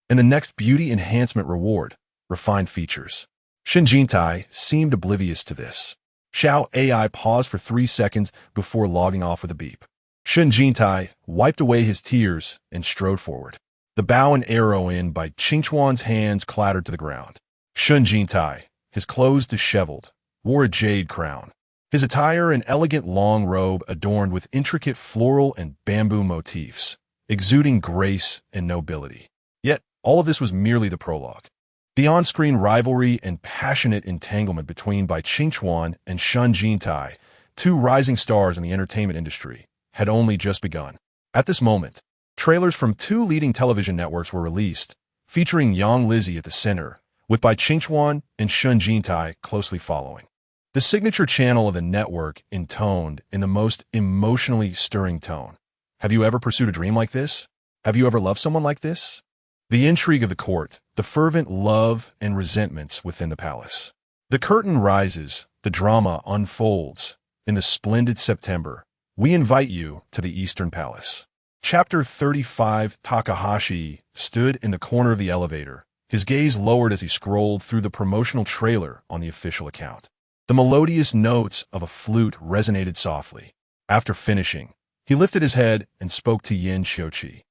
And the next beauty enhancement reward, refined features." Shen Jintai seemed oblivious to this. Xiao AI paused for 3 seconds before logging off with a beep. Shen Jintai wiped away his tears and strode forward. The bow and arrow in by Qingchuan's hands clattered to the ground. Shen Jintai, his clothes disheveled, wore a jade crown. His attire an elegant long robe adorned with intricate floral and bamboo motifs, exuding grace and nobility. Yet, all of this was merely the prologue. The on-screen rivalry and passionate entanglement between Bai Qingchuan and Shen Jintai, 2 rising stars in the entertainment industry, had only just begun. At this moment, trailers from 2 leading television networks were released, featuring young Lizzie at the center, with Bai Qingchuan and Shen Jintai closely following. The signature channel of the network intoned in the most emotionally stirring tone, Have you ever pursued a dream like this? Have you ever loved someone like this? The intrigue of the court, the fervent love and resentments within the palace. The curtain rises, the drama unfolds. In the splendid September, we invite you to the Eastern Palace. Chapter 35. Takahashi stood in the corner of the elevator, his gaze lowered as he scrolled through the promotional trailer on the official account. The melodious notes of a flute resonated softly. After finishing, he lifted his head and spoke to Yin Xiuqi,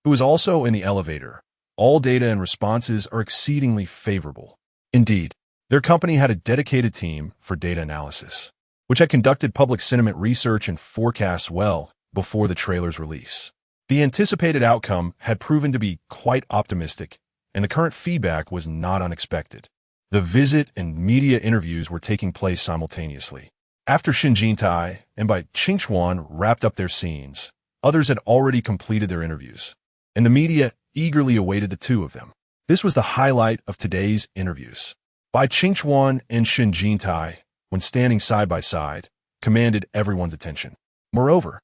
who was also in the elevator. All data and responses are exceedingly favorable. Indeed, their company had a dedicated team for data analysis, which had conducted public sentiment research and forecasts well before the trailer's release. The anticipated outcome had proven to be quite optimistic, and the current feedback was not unexpected. The visit and media interviews were taking place simultaneously. After Shen Jintai and Bai Qingchuan wrapped up their scenes, others had already completed their interviews, and the media eagerly awaited the two of them. This was the highlight of today's interviews. Bai Qingchuan and Shen Jintai, when standing side by side, commanded everyone's attention. Moreover,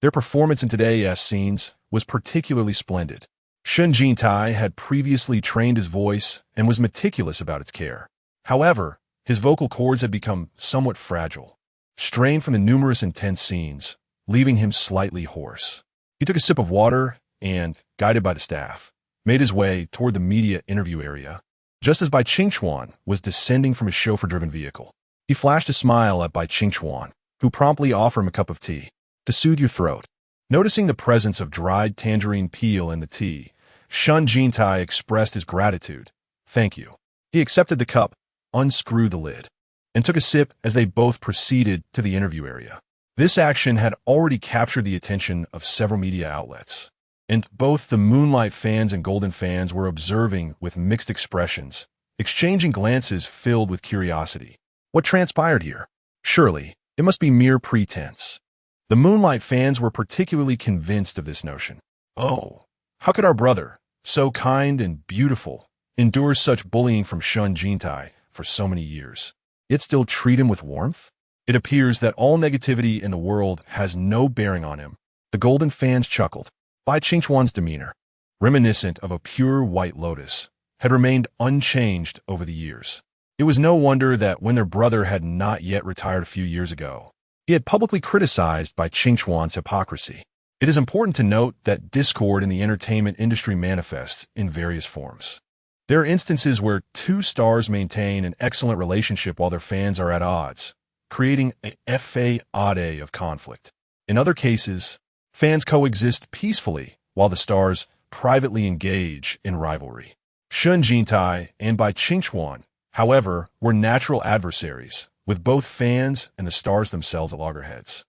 their performance in today's scenes was particularly splendid. Shen Jintai had previously trained his voice and was meticulous about its care. However, his vocal cords had become somewhat fragile, strained from the numerous intense scenes, leaving him slightly hoarse. He took a sip of water and, guided by the staff, made his way toward the media interview area. Just as Bai Qingchuan was descending from his chauffeur-driven vehicle, he flashed a smile at Bai Qingchuan, who promptly offered him a cup of tea to soothe your throat. Noticing the presence of dried tangerine peel in the tea, Shen Jintai expressed his gratitude. Thank you. He accepted the cup, unscrewed the lid, and took a sip as they both proceeded to the interview area. This action had already captured the attention of several media outlets, and both the Moonlight fans and Golden fans were observing with mixed expressions, exchanging glances filled with curiosity. What transpired here? Surely, it must be mere pretense. The Moonlight fans were particularly convinced of this notion. Oh, how could our brother, so kind and beautiful, endure such bullying from Shen Jintai for so many years, yet still treat him with warmth? It appears that all negativity in the world has no bearing on him. The Golden fans chuckled. Bai Qingchuan's demeanor, reminiscent of a pure white lotus, had remained unchanged over the years. It was no wonder that when their brother had not yet retired a few years ago, he had publicly criticized Bai Qingchuan's hypocrisy. It is important to note that discord in the entertainment industry manifests in various forms. There are instances where two stars maintain an excellent relationship while their fans are at odds, creating a fade of conflict. In other cases, fans coexist peacefully while the stars privately engage in rivalry. Shen Jintai and Bai Qingchuan, however, were natural adversaries, with both fans and the stars themselves at loggerheads.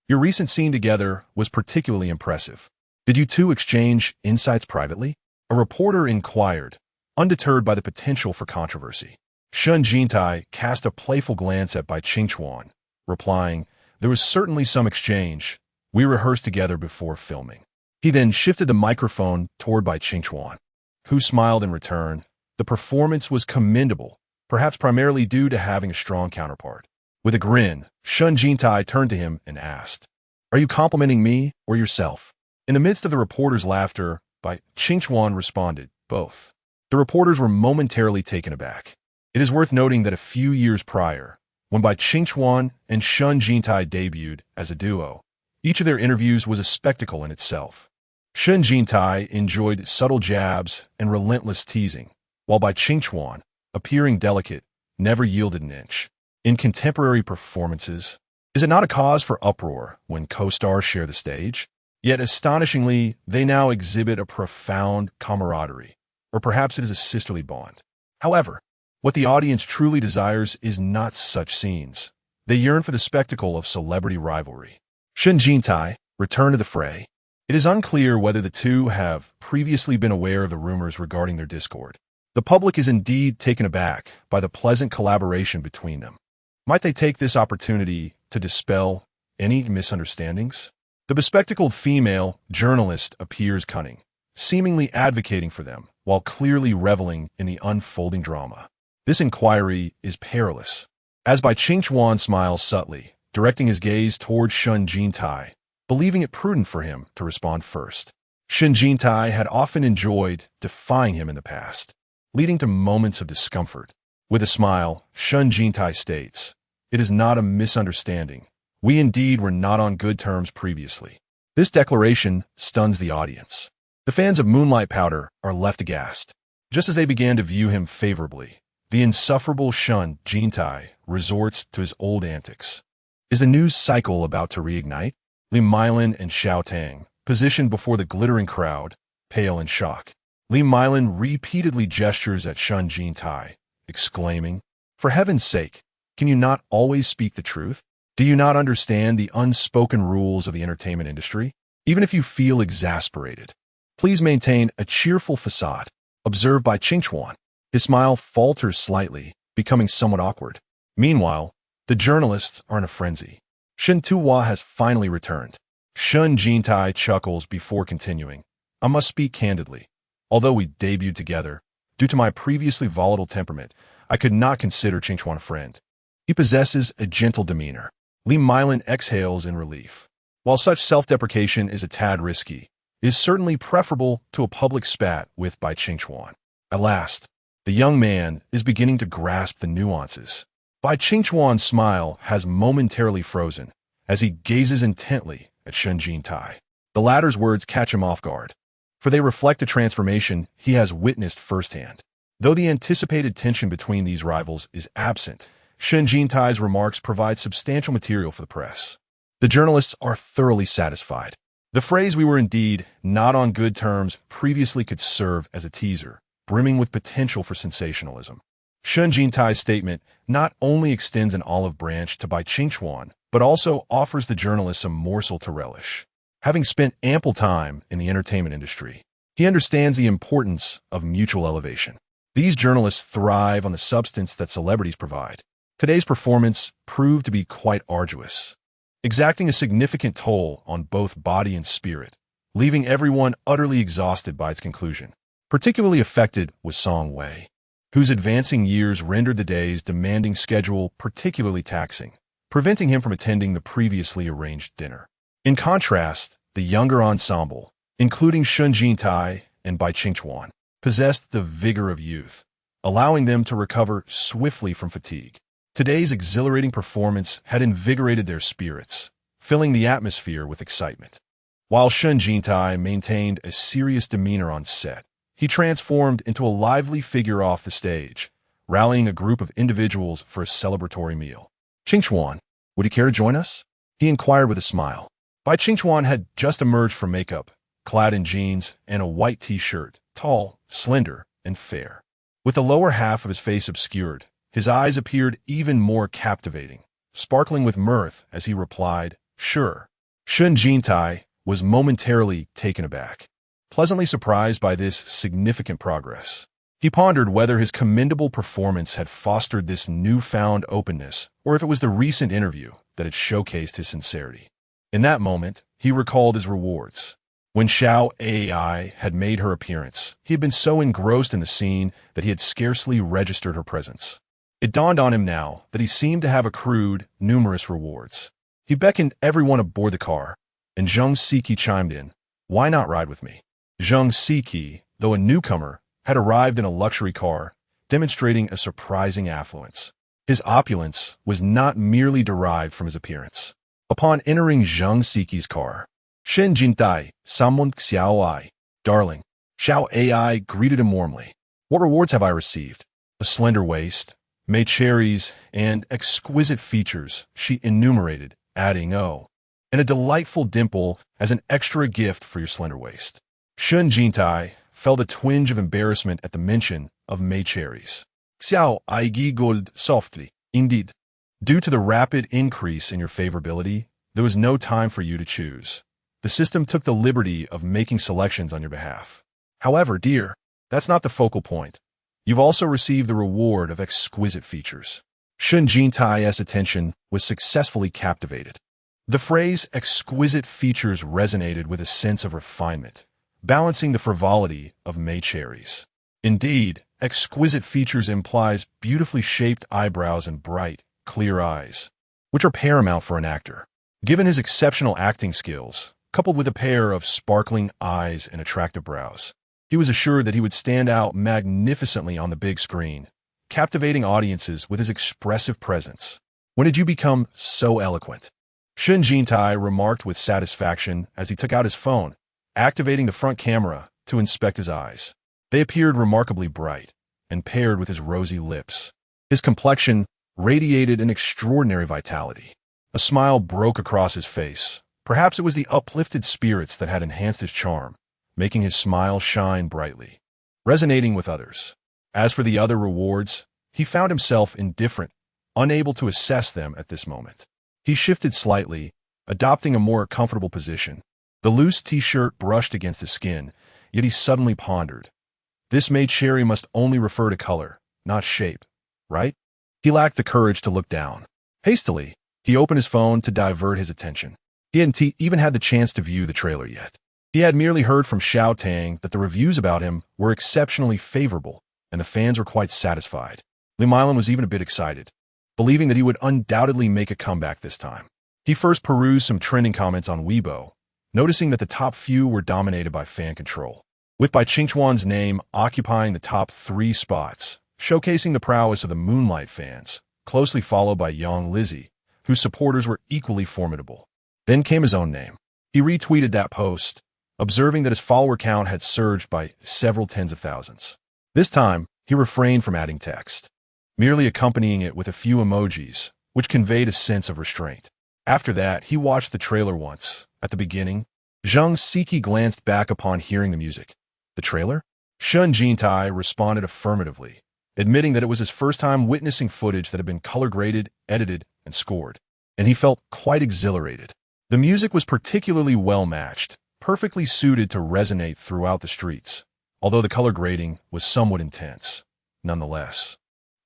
Your recent scene together was particularly impressive. Did you two exchange insights privately? A reporter inquired, undeterred by the potential for controversy. Shen Jintai cast a playful glance at Bai Qingchuan, replying, "There was certainly some exchange. We rehearsed together before filming." He then shifted the microphone toward Bai Qingchuan, who smiled in return. The performance was commendable, perhaps primarily due to having a strong counterpart. With a grin, Shen Jintai turned to him and asked, "Are you complimenting me or yourself?" In the midst of the reporter's laughter, Bai Qingchuan responded, "Both." The reporters were momentarily taken aback. It is worth noting that a few years prior, when Bai Qingchuan and Shen Jintai debuted as a duo, each of their interviews was a spectacle in itself. Shen Jintai enjoyed subtle jabs and relentless teasing, while Bai Qingchuan, appearing delicate, never yielded an inch. In contemporary performances, is it not a cause for uproar when co-stars share the stage? Yet astonishingly, they now exhibit a profound camaraderie, or perhaps it is a sisterly bond. However, what the audience truly desires is not such scenes. They yearn for the spectacle of celebrity rivalry. Shen Jintai returned to the fray. It is unclear whether the two have previously been aware of the rumors regarding their discord. The public is indeed taken aback by the pleasant collaboration between them. Might they take this opportunity to dispel any misunderstandings? The bespectacled female journalist appears cunning, seemingly advocating for them while clearly reveling in the unfolding drama. This inquiry is perilous. As Bai Qingchuan smiles subtly, directing his gaze toward Shen Jintai, believing it prudent for him to respond first. Shen Jintai had often enjoyed defying him in the past, leading to moments of discomfort. With a smile, Shen Jintai states, "It is not a misunderstanding. We indeed were not on good terms previously." This declaration stuns the audience. The fans of Moonlight Powder are left aghast. Just as they began to view him favorably, the insufferable Shen Jintai resorts to his old antics. Is the news cycle about to reignite? Li Milin and Xiao Tang, positioned before the glittering crowd, pale in shock. Li Milin repeatedly gestures at Shen Jintai, exclaiming, "For heaven's sake, can you not always speak the truth? Do you not understand the unspoken rules of the entertainment industry? Even if you feel exasperated, please maintain a cheerful facade." Observed by Qingchuan. His smile falters slightly, becoming somewhat awkward. Meanwhile, the journalists are in a frenzy. Shen Tuhua has finally returned. Shen Jintai chuckles before continuing. "I must speak candidly. Although we debuted together, due to my previously volatile temperament, I could not consider Qingchuan a friend. He possesses a gentle demeanor." Li Milin exhales in relief. While such self-deprecation is a tad risky, it is certainly preferable to a public spat with by Qingchuan. At last, the young man is beginning to grasp the nuances. Bai Qingchuan's smile has momentarily frozen as he gazes intently at Shen Jintai. The latter's words catch him off guard, for they reflect a transformation he has witnessed firsthand. Though the anticipated tension between these rivals is absent, Shen Jintai's remarks provide substantial material for the press. The journalists are thoroughly satisfied. The phrase "we were indeed not on good terms" previously could serve as a teaser, brimming with potential for sensationalism. Shen Jintai's statement not only extends an olive branch to Bai Qingchuan, but also offers the journalists a morsel to relish. Having spent ample time in the entertainment industry, he understands the importance of mutual elevation. These journalists thrive on the substance that celebrities provide. Today's performance proved to be quite arduous, exacting a significant toll on both body and spirit, leaving everyone utterly exhausted by its conclusion. Particularly affected was Song Wei, whose advancing years rendered the day's demanding schedule particularly taxing, preventing him from attending the previously arranged dinner. In contrast, the younger ensemble, including Shen Jintai and Bai Qingchuan, possessed the vigor of youth, allowing them to recover swiftly from fatigue. Today's exhilarating performance had invigorated their spirits, filling the atmosphere with excitement. While Shen Jintai maintained a serious demeanor on set, he transformed into a lively figure off the stage, rallying a group of individuals for a celebratory meal. "Qingchuan, would you care to join us?" he inquired with a smile. Bai Qingchuan had just emerged from makeup, clad in jeans and a white t-shirt, tall, slender, and fair. With the lower half of his face obscured, his eyes appeared even more captivating, sparkling with mirth as he replied, "Sure." Shen Jintai was momentarily taken aback, pleasantly surprised by this significant progress. He pondered whether his commendable performance had fostered this newfound openness or if it was the recent interview that had showcased his sincerity. In that moment, he recalled his rewards. When Xiao AI had made her appearance, he had been so engrossed in the scene that he had scarcely registered her presence. It dawned on him now that he seemed to have accrued numerous rewards. He beckoned everyone aboard the car, and Zheng Siki chimed in, "Why not ride with me?" Zheng Siki, though a newcomer, had arrived in a luxury car, demonstrating a surprising affluence. His opulence was not merely derived from his appearance. Upon entering Zheng Siki's car, "Shen Jintai, Samon Xiao Ai, darling," Xiao AI greeted him warmly. "What rewards have I received?" A slender waist, made cherries, and exquisite features, she enumerated, adding, "Oh, and a delightful dimple as an extra gift for your slender waist." Shen Jintai felt a twinge of embarrassment at the mention of May cherries. "Xiao I giggled softly. Indeed. Due to the rapid increase in your favorability, there was no time for you to choose. The system took the liberty of making selections on your behalf. However, dear, that's not the focal point. You've also received the reward of exquisite features." Shen Jintai's attention was successfully captivated. The phrase "exquisite features" resonated with a sense of refinement, balancing the frivolity of May cherries. Indeed, exquisite features implies beautifully shaped eyebrows and bright, clear eyes, which are paramount for an actor. Given his exceptional acting skills, coupled with a pair of sparkling eyes and attractive brows, he was assured that he would stand out magnificently on the big screen, captivating audiences with his expressive presence. "When did you become so eloquent?" Shen Jintai remarked with satisfaction as he took out his phone, activating the front camera to inspect his eyes. They appeared remarkably bright and paired with his rosy lips. His complexion radiated an extraordinary vitality. A smile broke across his face. Perhaps it was the uplifted spirits that had enhanced his charm, making his smile shine brightly, resonating with others. As for the other rewards, he found himself indifferent, unable to assess them at this moment. He shifted slightly, adopting a more comfortable position. The loose t-shirt brushed against his skin, yet he suddenly pondered. This maid Sherry must only refer to color, not shape, right? He lacked the courage to look down. Hastily, he opened his phone to divert his attention. He hadn't even had the chance to view the trailer yet. He had merely heard from Xiao Tang that the reviews about him were exceptionally favorable, and the fans were quite satisfied. Li Milan was even a bit excited, believing that he would undoubtedly make a comeback this time. He first perused some trending comments on Weibo, noticing that the top few were dominated by fan control, with Bai Qingchuan's name occupying the top 3 spots, showcasing the prowess of the Moonlight fans, closely followed by Yang Lizzie, whose supporters were equally formidable. Then came his own name. He retweeted that post, observing that his follower count had surged by several tens of thousands. This time, he refrained from adding text, merely accompanying it with a few emojis, which conveyed a sense of restraint. After that, he watched the trailer once. At the beginning, Zhang Siki glanced back upon hearing the music. The trailer? Shen Jintai responded affirmatively, admitting that it was his first time witnessing footage that had been color-graded, edited, and scored, and he felt quite exhilarated. The music was particularly well-matched, perfectly suited to resonate throughout the streets, although the color grading was somewhat intense. Nonetheless,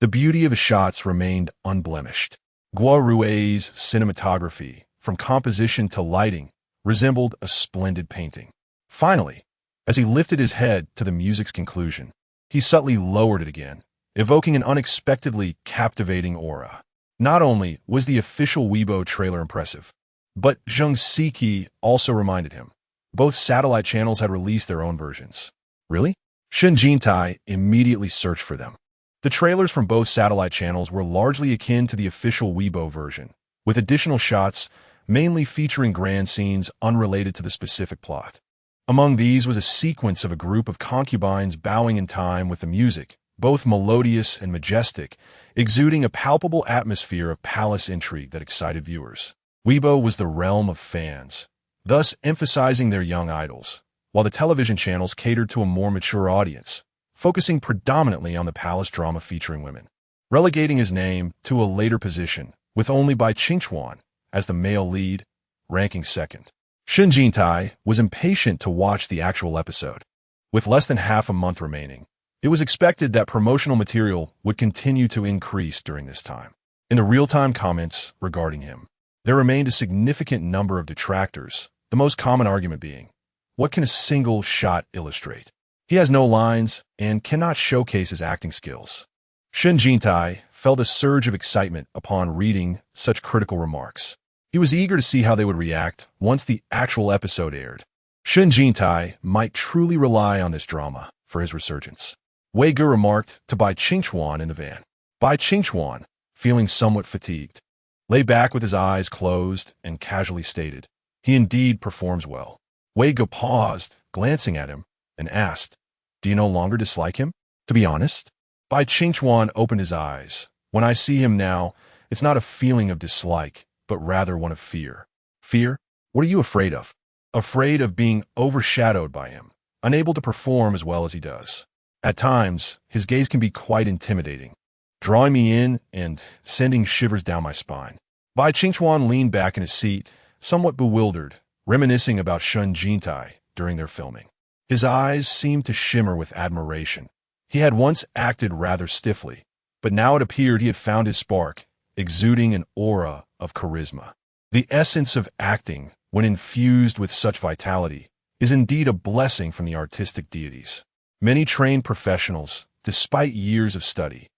the beauty of his shots remained unblemished. Guo Rui's cinematography, from composition to lighting, resembled a splendid painting. Finally, as he lifted his head to the music's conclusion, he subtly lowered it again, evoking an unexpectedly captivating aura. Not only was the official Weibo trailer impressive, but Zhang Siki also reminded him. Both satellite channels had released their own versions. Really? Shen Jintai immediately searched for them. The trailers from both satellite channels were largely akin to the official Weibo version, with additional shots mainly featuring grand scenes unrelated to the specific plot. Among these was a sequence of a group of concubines bowing in time with the music, both melodious and majestic, exuding a palpable atmosphere of palace intrigue that excited viewers. Weibo was the realm of fans, thus emphasizing their young idols, while the television channels catered to a more mature audience, focusing predominantly on the palace drama featuring women, relegating his name to a later position, with only Bai Qingchuan as the male lead, ranking second. Shen Jintai was impatient to watch the actual episode. With less than half a month remaining, it was expected that promotional material would continue to increase during this time. In the real-time comments regarding him, there remained a significant number of detractors, the most common argument being, what can a single shot illustrate? He has no lines and cannot showcase his acting skills. Shen Jintai felt a surge of excitement upon reading such critical remarks. He was eager to see how they would react once the actual episode aired. Shen Jintai might truly rely on this drama for his resurgence. Wei Ge remarked to Bai Qingchuan in the van. Bai Qingchuan, feeling somewhat fatigued, lay back with his eyes closed and casually stated, "He indeed performs well." Wei Ge paused, glancing at him, and asked, "Do you no longer dislike him?" "To be honest," Bai Qingchuan opened his eyes. "When I see him now, it's not a feeling of dislike, but rather one of fear." "Fear? What are you afraid of?" "Afraid of being overshadowed by him, unable to perform as well as he does. At times, his gaze can be quite intimidating, drawing me in and sending shivers down my spine." Bai Qingchuan leaned back in his seat, somewhat bewildered, reminiscing about Shen Jintai during their filming. His eyes seemed to shimmer with admiration. He had once acted rather stiffly, but now it appeared he had found his spark, exuding an aura of charisma. The essence of acting, when infused with such vitality, is indeed a blessing from the artistic deities. Many trained professionals, despite years of study,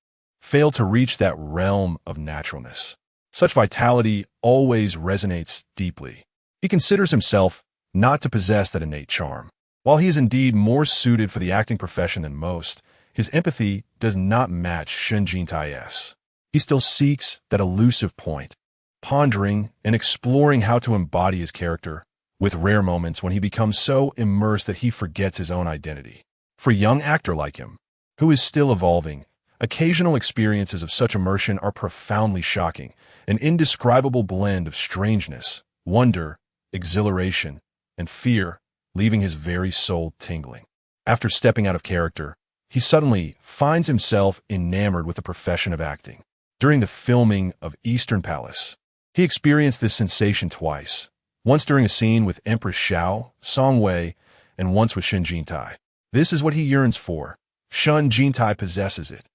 fail to reach that realm of naturalness. Such vitality always resonates deeply. He considers himself not to possess that innate charm. While he is indeed more suited for the acting profession than most, his empathy does not match Shen Jintai's. He still seeks that elusive point, pondering and exploring how to embody his character, with rare moments when he becomes so immersed that he forgets his own identity. For a young actor like him, who is still evolving, occasional experiences of such immersion are profoundly shocking, an indescribable blend of strangeness, wonder, exhilaration, and fear, leaving his very soul tingling. After stepping out of character, he suddenly finds himself enamored with the profession of acting. During the filming of Eastern Palace, he experienced this sensation twice, once during a scene with Empress Xiao, Song Wei, and once with Shen Jintai. This is what he yearns for. Shen Jintai possesses it,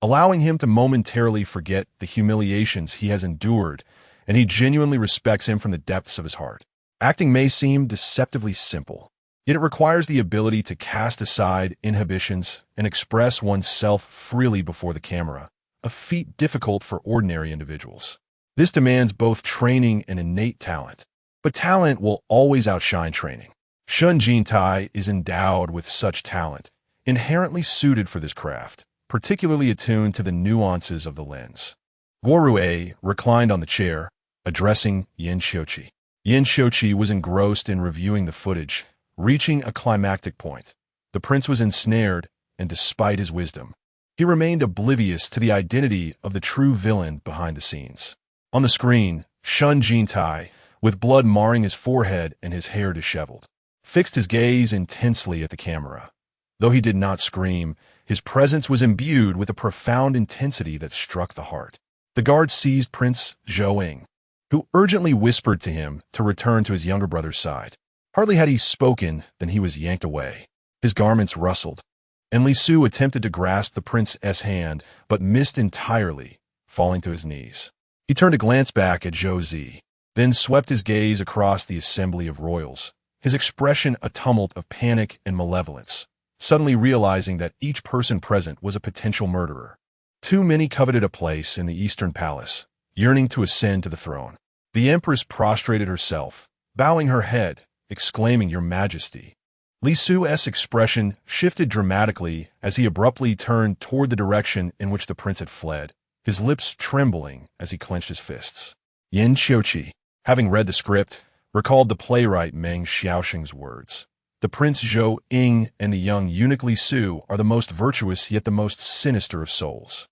allowing him to momentarily forget the humiliations he has endured, and he genuinely respects him from the depths of his heart. Acting may seem deceptively simple, yet it requires the ability to cast aside inhibitions and express oneself freely before the camera, a feat difficult for ordinary individuals. This demands both training and innate talent, but talent will always outshine training. Shen Jintai is endowed with such talent, inherently suited for this craft, particularly attuned to the nuances of the lens. Guorue reclined on the chair, addressing Yin Xiuqi. Yin Xiuqi was engrossed in reviewing the footage, reaching a climactic point. The prince was ensnared, and despite his wisdom, he remained oblivious to the identity of the true villain behind the scenes. On the screen, Shen Jintai, with blood marring his forehead and his hair disheveled, fixed his gaze intensely at the camera. Though he did not scream, his presence was imbued with a profound intensity that struck the heart. The guard seized Prince Zhou, who urgently whispered to him to return to his younger brother's side. Hardly had he spoken than he was yanked away. His garments rustled, and Li Su attempted to grasp the prince's hand, but missed entirely, falling to his knees. He turned to glance back at Zhou Zi, then swept his gaze across the assembly of royals, his expression a tumult of panic and malevolence, suddenly realizing that each person present was a potential murderer. Too many coveted a place in the Eastern Palace, yearning to ascend to the throne. The Empress prostrated herself, bowing her head, exclaiming, "Your Majesty." Li Su's expression shifted dramatically as he abruptly turned toward the direction in which the prince had fled, his lips trembling as he clenched his fists. Yin Xiuqi, having read the script, recalled the playwright Meng Xiaoxing's words. The Prince Zhou Ying and the young eunuch Li Su are the most virtuous yet the most sinister of souls.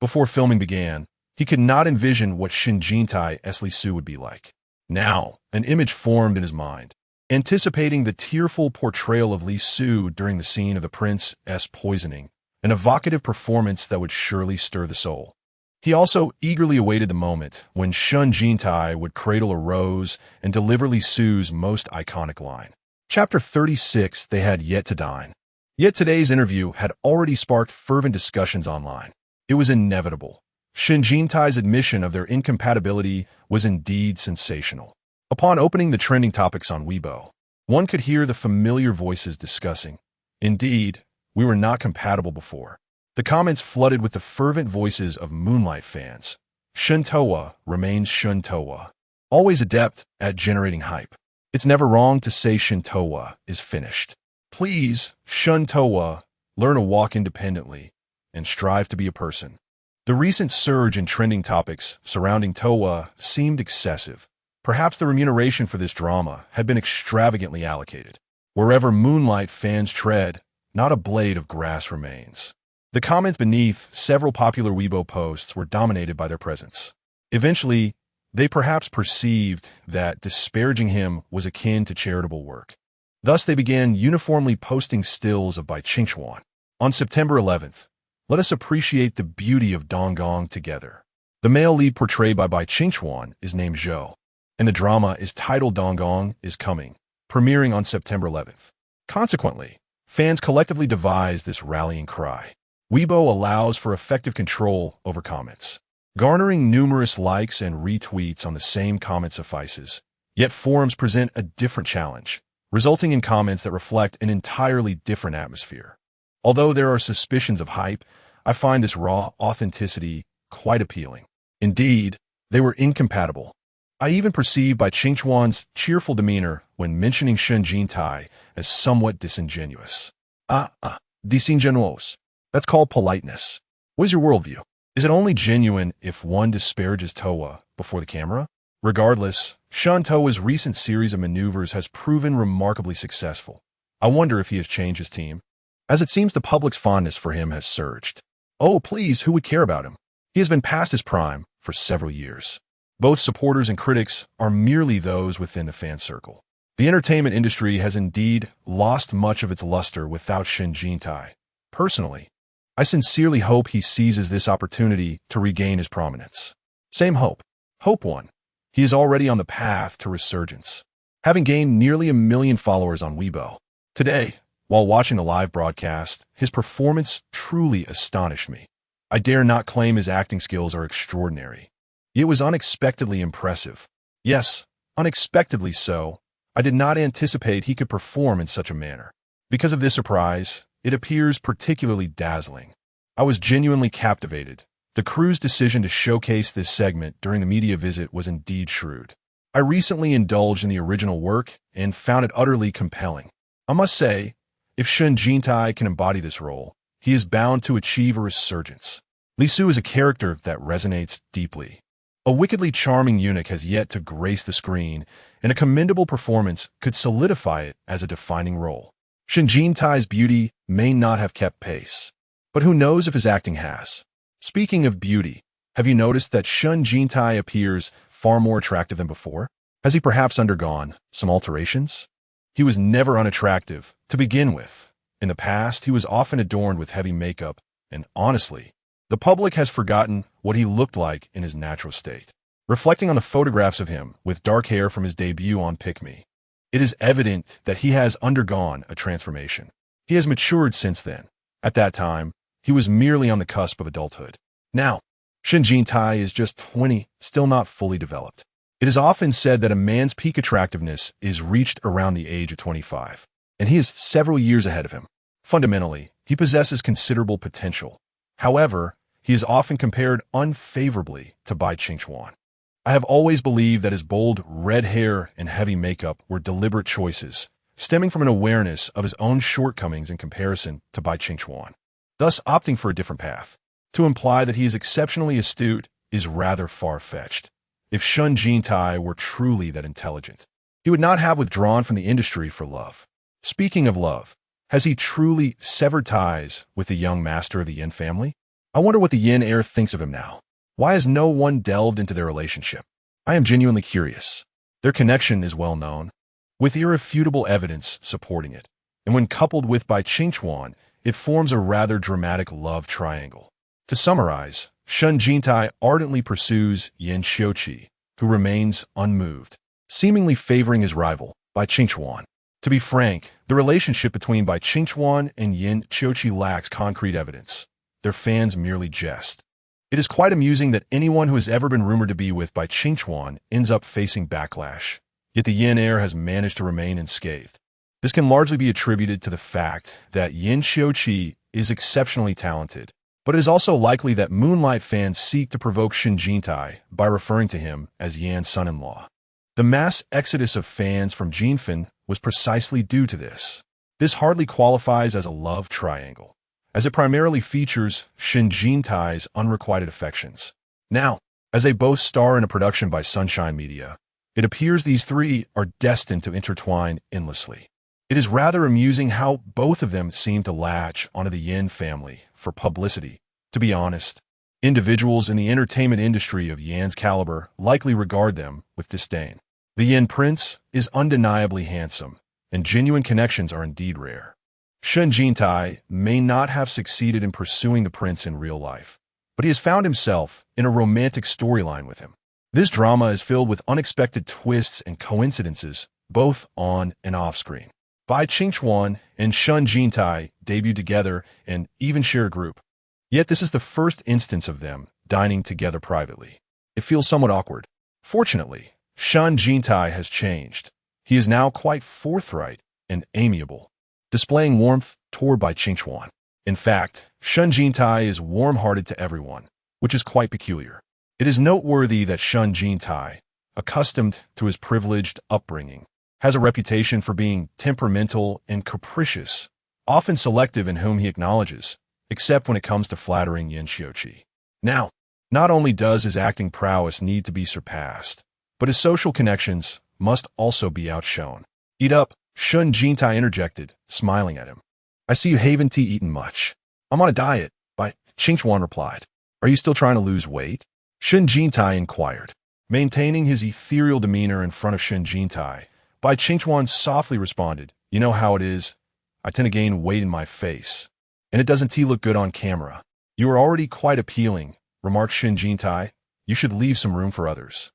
Before filming began, he could not envision what Shen Jintai's Li Su would be like. Now, an image formed in his mind, anticipating the tearful portrayal of Li Su during the scene of the prince's poisoning, an evocative performance that would surely stir the soul. He also eagerly awaited the moment when Shen Jintai would cradle a rose and deliver Li Su's most iconic line. Chapter 36, They Had Yet to Dine. Yet today's interview had already sparked fervent discussions online. It was inevitable. Shen Jintai's admission of their incompatibility was indeed sensational. Upon opening the trending topics on Weibo, one could hear the familiar voices discussing, "Indeed, we were not compatible before." The comments flooded with the fervent voices of Moonlight fans. Shen Towa remains Shen Towa, always adept at generating hype. It's never wrong to say Shen Towa is finished. Please, Shen Towa, learn to walk independently and strive to be a person. The recent surge in trending topics surrounding Towa seemed excessive. Perhaps the remuneration for this drama had been extravagantly allocated. Wherever Moonlight fans tread, not a blade of grass remains. The comments beneath several popular Weibo posts were dominated by their presence. Eventually, they perhaps perceived that disparaging him was akin to charitable work. Thus, they began uniformly posting stills of Bai Qingchuan. On September 11th, let us appreciate the beauty of Donggong together. The male lead portrayed by Bai Qingchuan is named Zhou, and the drama is titled Donggong is Coming, premiering on September 11th. Consequently, fans collectively devised this rallying cry. Weibo allows for effective control over comments. Garnering numerous likes and retweets on the same comment suffices, yet forums present a different challenge, resulting in comments that reflect an entirely different atmosphere. Although there are suspicions of hype, I find this raw authenticity quite appealing. Indeed, they were incompatible, I even perceive Bai Qingchuan's cheerful demeanor when mentioning Shen Jintai as somewhat disingenuous. Disingenuous. That's called politeness. What is your worldview? Is it only genuine if one disparages Towa before the camera? Regardless, Shen Towa's recent series of maneuvers has proven remarkably successful. I wonder if he has changed his team, as it seems the public's fondness for him has surged. Oh, please, who would care about him? He has been past his prime for several years. Both supporters and critics are merely those within the fan circle. The entertainment industry has indeed lost much of its luster without Shen Jintai. Personally, I sincerely hope he seizes this opportunity to regain his prominence. Same hope. Hope 1. He is already on the path to resurgence, having gained nearly 1 million followers on Weibo. Today, while watching the live broadcast, his performance truly astonished me. I dare not claim his acting skills are extraordinary. It was unexpectedly impressive. Yes, unexpectedly so. I did not anticipate he could perform in such a manner. Because of this surprise, it appears particularly dazzling. I was genuinely captivated. The crew's decision to showcase this segment during the media visit was indeed shrewd. I recently indulged in the original work and found it utterly compelling. I must say, if Shen Jintai can embody this role, he is bound to achieve a resurgence. Li Su is a character that resonates deeply. A wickedly charming eunuch has yet to grace the screen, and a commendable performance could solidify it as a defining role. Shen Jintai's beauty may not have kept pace, but who knows if his acting has. Speaking of beauty, have you noticed that Shen Jintai appears far more attractive than before? Has he perhaps undergone some alterations? He was never unattractive to begin with. In the past, he was often adorned with heavy makeup, and honestly, the public has forgotten what he looked like in his natural state. Reflecting on the photographs of him with dark hair from his debut on Pick Me, it is evident that he has undergone a transformation. He has matured since then. At that time, he was merely on the cusp of adulthood. Now, Shen Jintai is just 20, still not fully developed. It is often said that a man's peak attractiveness is reached around the age of 25, and he is several years ahead of him. Fundamentally, he possesses considerable potential. However, he is often compared unfavorably to Bai Qingchuan. I have always believed that his bold red hair and heavy makeup were deliberate choices, stemming from an awareness of his own shortcomings in comparison to Bai Qingchuan, thus opting for a different path. To imply that he is exceptionally astute is rather far-fetched. If Shen Jintai were truly that intelligent, he would not have withdrawn from the industry for love. Speaking of love, has he truly severed ties with the young master of the Yin family? I wonder what the Yin heir thinks of him now. Why has no one delved into their relationship? I am genuinely curious. Their connection is well known, with irrefutable evidence supporting it, and when coupled with Bai Qingchuan, it forms a rather dramatic love triangle. To summarize, Shen Jintai ardently pursues Yin Xiuqi, who remains unmoved, seemingly favoring his rival, Bai Qingchuan. To be frank, the relationship between Bai Qingchuan and Yin Xiuqi lacks concrete evidence. Their fans merely jest. It is quite amusing that anyone who has ever been rumored to be with Bai Qingchuan ends up facing backlash, yet the Yin heir has managed to remain unscathed. This can largely be attributed to the fact that Yin Xiuqi is exceptionally talented, but it is also likely that Moonlight fans seek to provoke Shen Jintai by referring to him as Yan's son-in-law. The mass exodus of fans from Jinfen was precisely due to this. This hardly qualifies as a love triangle, as it primarily features Shen Jintai's unrequited affections. Now, as they both star in a production by Sunshine Media, it appears these three are destined to intertwine endlessly. It is rather amusing how both of them seem to latch onto the Yin family for publicity. To be honest, individuals in the entertainment industry of Yan's caliber likely regard them with disdain. The Yin prince is undeniably handsome, and genuine connections are indeed rare. Shen Jintai may not have succeeded in pursuing the prince in real life, but he has found himself in a romantic storyline with him. This drama is filled with unexpected twists and coincidences, both on and off screen. Bai Qingchuan and Shen Jintai debuted together and even share a group. Yet this is the first instance of them dining together privately. It feels somewhat awkward. Fortunately, Shen Jintai has changed. He is now quite forthright and amiable, displaying warmth toward Bai Qingchuan. In fact, Shen Jintai is warm-hearted to everyone, which is quite peculiar. It is noteworthy that Shen Jintai, accustomed to his privileged upbringing, has a reputation for being temperamental and capricious, often selective in whom he acknowledges, except when it comes to flattering Yin Xiuqi. Now, not only does his acting prowess need to be surpassed, but his social connections must also be outshone. Eat up, Shen Jintai interjected, smiling at him. I see you haven't eaten much. I'm on a diet, Qingchuan replied. Are you still trying to lose weight? Shen Jintai inquired. Maintaining his ethereal demeanor in front of Shen Jintai, Qingchuan softly responded, You know how it is. I tend to gain weight in my face, and it doesn't look good on camera. You are already quite appealing, remarked Shen Jintai. You should leave some room for others.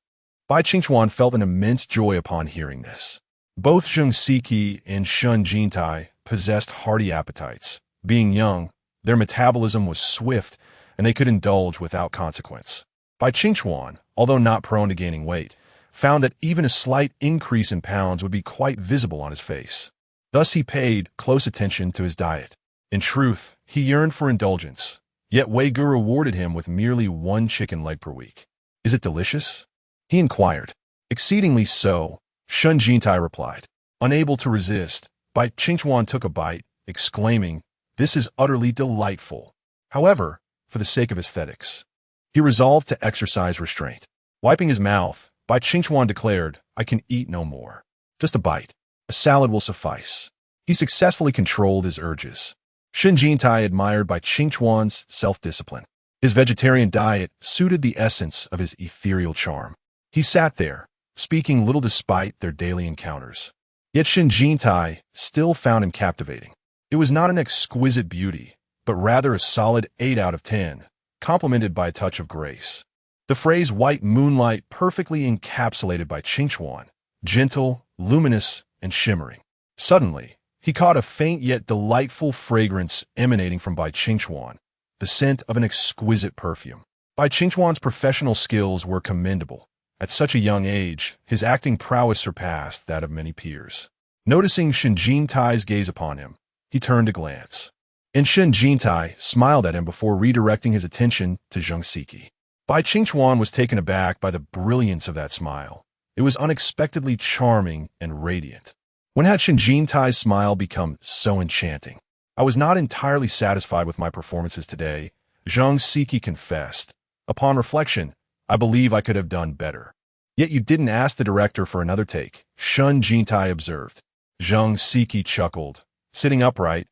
Qingchuan felt an immense joy upon hearing this. Both Zheng Siki and Shen Jintai possessed hearty appetites. Being young, their metabolism was swift, and they could indulge without consequence. Qingchuan, although not prone to gaining weight, found that even a slight increase in pounds would be quite visible on his face. Thus he paid close attention to his diet. In truth, he yearned for indulgence, yet Wei Gu rewarded him with merely 1 chicken leg per week. Is it delicious? He inquired. Exceedingly so, Shen Jintai replied. Unable to resist, Qingchuan took a bite, exclaiming, This is utterly delightful. However, for the sake of aesthetics, he resolved to exercise restraint. Wiping his mouth, Qingchuan declared, I can eat no more. Just a bite. A salad will suffice. He successfully controlled his urges. Shen Jintai admired Qingchuan's self-discipline. His vegetarian diet suited the essence of his ethereal charm. He sat there, speaking little despite their daily encounters. Yet Shen Jintai still found him captivating. It was not an exquisite beauty, but rather a solid 8 out of 10, complemented by a touch of grace. The phrase white moonlight perfectly encapsulated Qingchuan, gentle, luminous, and shimmering. Suddenly, he caught a faint yet delightful fragrance emanating from Qingchuan, the scent of an exquisite perfume. Qingchuan's professional skills were commendable. At such a young age, his acting prowess surpassed that of many peers. Noticing Shen Jintai's gaze upon him, he turned to glance. And Shen Jintai smiled at him before redirecting his attention to Zheng Siki. Qingchuan was taken aback by the brilliance of that smile. It was unexpectedly charming and radiant. When had Shen Jintai's smile become so enchanting? I was not entirely satisfied with my performances today, Zheng Siki confessed. Upon reflection, I believe I could have done better. Yet you didn't ask the director for another take, Shen Jintai observed. Zheng Siki chuckled. Sitting upright,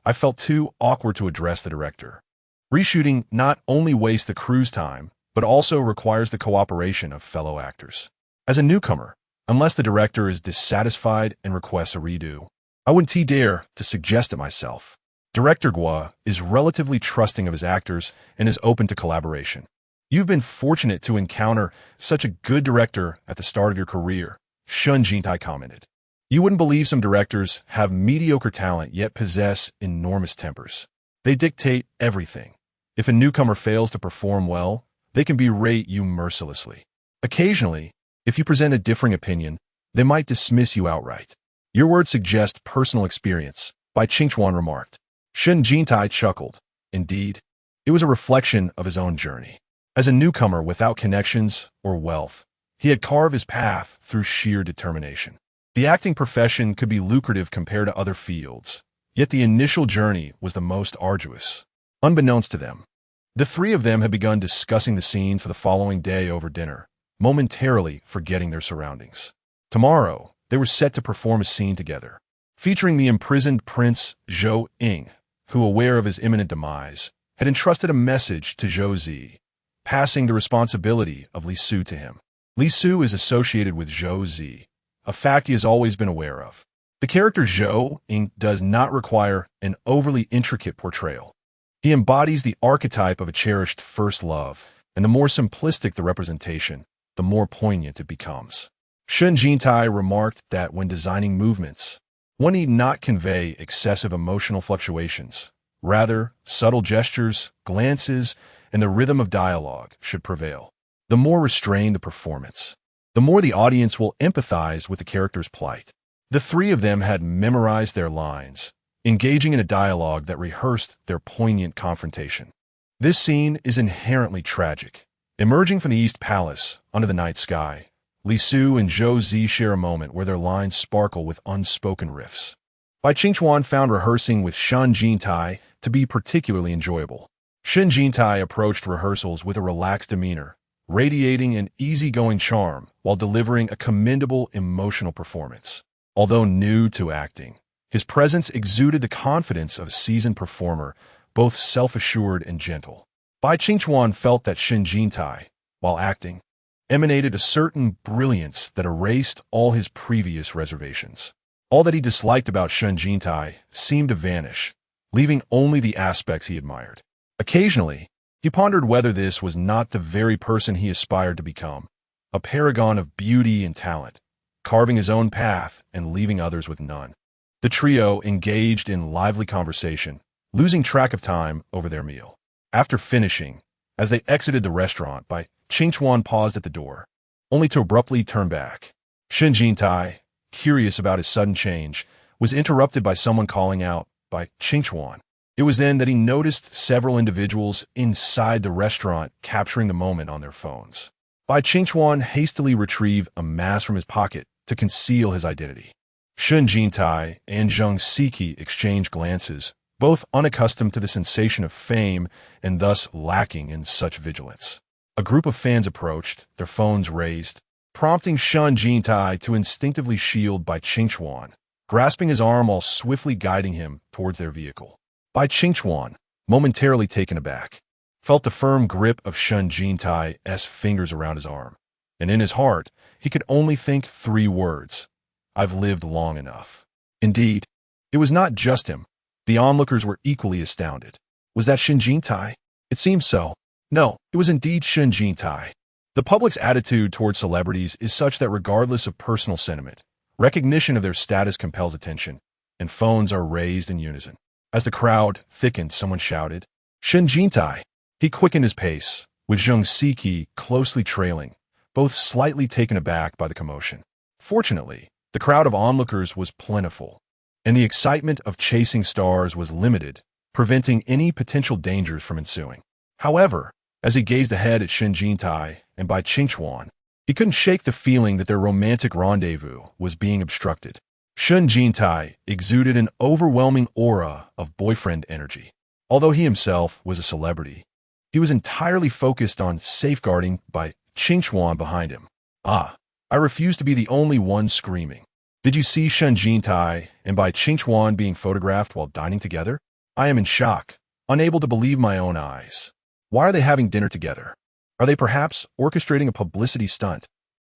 I felt too awkward to address the director. Reshooting not only wastes the crew's time, but also requires the cooperation of fellow actors. As a newcomer, unless the director is dissatisfied and requests a redo, I wouldn't dare to suggest it myself. Director Gua is relatively trusting of his actors and is open to collaboration. You've been fortunate to encounter such a good director at the start of your career, Shen Jintai commented. You wouldn't believe some directors have mediocre talent yet possess enormous tempers. They dictate everything. If a newcomer fails to perform well, they can berate you mercilessly. Occasionally, if you present a differing opinion, they might dismiss you outright. Your words suggest personal experience, Qingchuan remarked. Shen Jintai chuckled. Indeed, it was a reflection of his own journey. As a newcomer without connections or wealth, he had carved his path through sheer determination. The acting profession could be lucrative compared to other fields, yet the initial journey was the most arduous. Unbeknownst to them, the three of them had begun discussing the scene for the following day over dinner, momentarily forgetting their surroundings. Tomorrow, they were set to perform a scene together, featuring the imprisoned Prince Zhou Ying, who, aware of his imminent demise, had entrusted a message to Zhou Zi, passing the responsibility of Li Su to him. Li Su is associated with Zhou Zi, a fact he has always been aware of. The character Zhou Ying does not require an overly intricate portrayal. He embodies the archetype of a cherished first love, and the more simplistic the representation, the more poignant it becomes. Shen Jintai remarked that when designing movements, one need not convey excessive emotional fluctuations. Rather, subtle gestures, glances, and the rhythm of dialogue should prevail. The more restrained the performance, the more the audience will empathize with the character's plight. The three of them had memorized their lines, engaging in a dialogue that rehearsed their poignant confrontation. This scene is inherently tragic. Emerging from the East Palace under the night sky, Li Su and Zhou Zi share a moment where their lines sparkle with unspoken riffs. Bai Qingchuan found rehearsing with Shen Jintai to be particularly enjoyable. Shen Jintai approached rehearsals with a relaxed demeanor, radiating an easygoing charm while delivering a commendable emotional performance. Although new to acting, his presence exuded the confidence of a seasoned performer, both self-assured and gentle. Bai Qingchuan felt that Shen Jintai, while acting, emanated a certain brilliance that erased all his previous reservations. All that he disliked about Shen Jintai seemed to vanish, leaving only the aspects he admired. Occasionally, he pondered whether this was not the very person he aspired to become, a paragon of beauty and talent, carving his own path and leaving others with none. The trio engaged in lively conversation, losing track of time over their meal. After finishing, as they exited the restaurant, Bai Qingchuan paused at the door, only to abruptly turn back. Shen Jintai, curious about his sudden change, was interrupted by someone calling out, "Bai Qingchuan." It was then that he noticed several individuals inside the restaurant capturing the moment on their phones. Bai Qingchuan hastily retrieved a mask from his pocket to conceal his identity. Shen Jintai and Zhang Siki exchanged glances, both unaccustomed to the sensation of fame and thus lacking in such vigilance. A group of fans approached, their phones raised, prompting Shen Jintai to instinctively shield Bai Qingchuan, grasping his arm while swiftly guiding him towards their vehicle. Bai Qingchuan, momentarily taken aback, felt the firm grip of Shen Jintai's fingers around his arm, and in his heart, he could only think 3 words: "I've lived long enough." Indeed, it was not just him. The onlookers were equally astounded. Was that Shen Jintai? It seemed so. No, it was indeed Shen Jintai. The public's attitude towards celebrities is such that regardless of personal sentiment, recognition of their status compels attention, and phones are raised in unison. As the crowd thickened, someone shouted, "Shen Jintai!" He quickened his pace, with Zhang Siki closely trailing, both slightly taken aback by the commotion. Fortunately, the crowd of onlookers was plentiful, and the excitement of chasing stars was limited, preventing any potential dangers from ensuing. However, as he gazed ahead at Shen Jintai and Bai Qingchuan, he couldn't shake the feeling that their romantic rendezvous was being obstructed. Shen Jintai exuded an overwhelming aura of boyfriend energy. Although he himself was a celebrity, he was entirely focused on safeguarding Bai Qingchuan behind him. "Ah, I refuse to be the only one screaming. Did you see Shen Jintai and Bai Qingchuan being photographed while dining together? I am in shock, unable to believe my own eyes. Why are they having dinner together? Are they perhaps orchestrating a publicity stunt?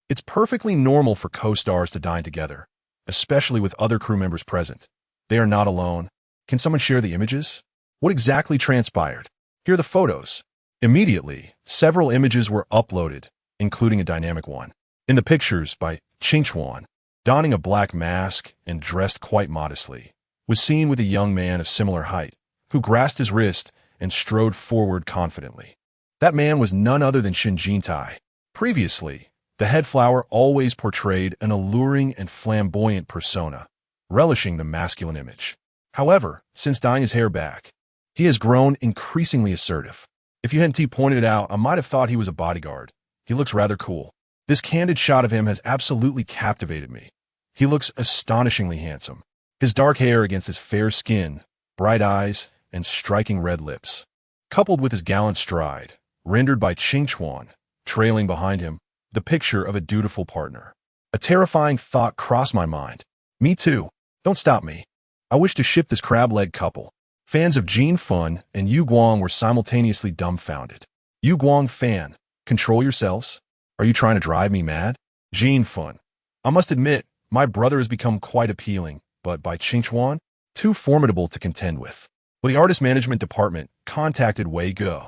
It's perfectly normal for co-stars to dine together, especially with other crew members present. They are not alone. Can someone share the images? What exactly transpired? Here are the photos." Immediately, several images were uploaded, including a dynamic one. In the pictures, Bai Qingchuan, donning a black mask and dressed quite modestly, was seen with a young man of similar height, who grasped his wrist and strode forward confidently. That man was none other than Shen Jintai. Previously, the head flower always portrayed an alluring and flamboyant persona, relishing the masculine image. However, since dyeing his hair back, he has grown increasingly assertive. If you hadn't pointed it out, I might have thought he was a bodyguard. He looks rather cool. This candid shot of him has absolutely captivated me. He looks astonishingly handsome. His dark hair against his fair skin, bright eyes, and striking red lips, coupled with his gallant stride, rendered Bai Qingchuan, trailing behind him, the picture of a dutiful partner. A terrifying thought crossed my mind. Me too. Don't stop me. I wish to ship this crab-leg couple. Fans of Jin Fun and Yu Guang were simultaneously dumbfounded. Yu Guang fan, control yourselves. Are you trying to drive me mad? Jin Fun. I must admit, my brother has become quite appealing, but Bai Qingchuan, too formidable to contend with. Well, the artist management department contacted Wei Ge.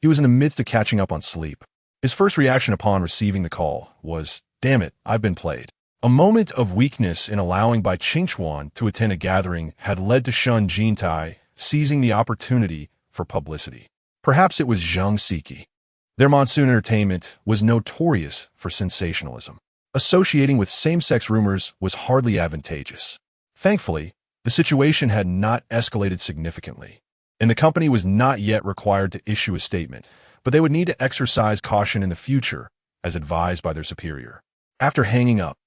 He was in the midst of catching up on sleep. His first reaction upon receiving the call was, "Damn it, I've been played." A moment of weakness in allowing Bai Qingchuan to attend a gathering had led to Shen Jintai seizing the opportunity for publicity. Perhaps it was Zhang Siki. Their monsoon entertainment was notorious for sensationalism. Associating with same-sex rumors was hardly advantageous. Thankfully, the situation had not escalated significantly, and the company was not yet required to issue a statement, but they would need to exercise caution in the future, as advised by their superior. After hanging up,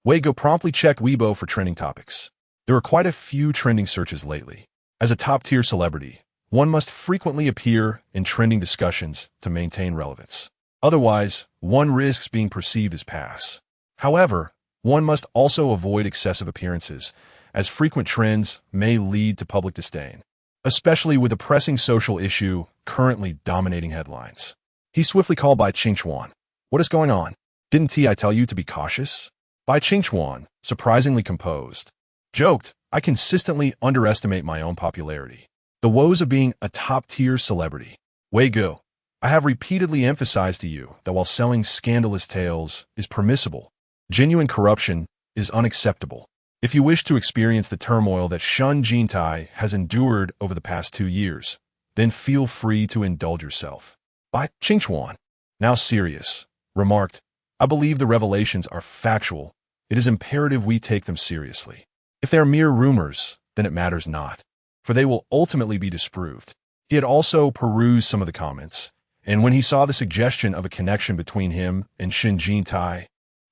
Weigo promptly checked Weibo for trending topics. There were quite a few trending searches lately. As a top-tier celebrity, one must frequently appear in trending discussions to maintain relevance. Otherwise, one risks being perceived as pass. However, one must also avoid excessive appearances, as frequent trends may lead to public disdain, especially with a pressing social issue currently dominating headlines. He swiftly called Bai Qingchuan. What is going on? Didn't I tell you to be cautious? Bai Qingchuan, surprisingly composed, joked, I consistently underestimate my own popularity. The woes of being a top-tier celebrity. Weigo, I have repeatedly emphasized to you that while selling scandalous tales is permissible, genuine corruption is unacceptable. If you wish to experience the turmoil that Shen Jintai has endured over the past 2 years, then feel free to indulge yourself. Bai Qingchuan, now serious, remarked, I believe the revelations are factual. It is imperative we take them seriously. If they are mere rumors, then it matters not, for they will ultimately be disproved. He had also perused some of the comments, and when he saw the suggestion of a connection between him and Shen Jintai,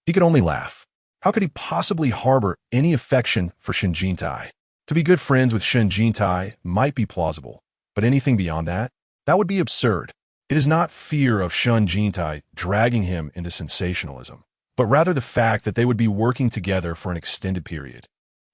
he could only laugh. How could he possibly harbor any affection for Shen Jintai? To be good friends with Shen Jintai might be plausible, but anything beyond that? That would be absurd. It is not fear of Shen Jintai dragging him into sensationalism, but rather the fact that they would be working together for an extended period.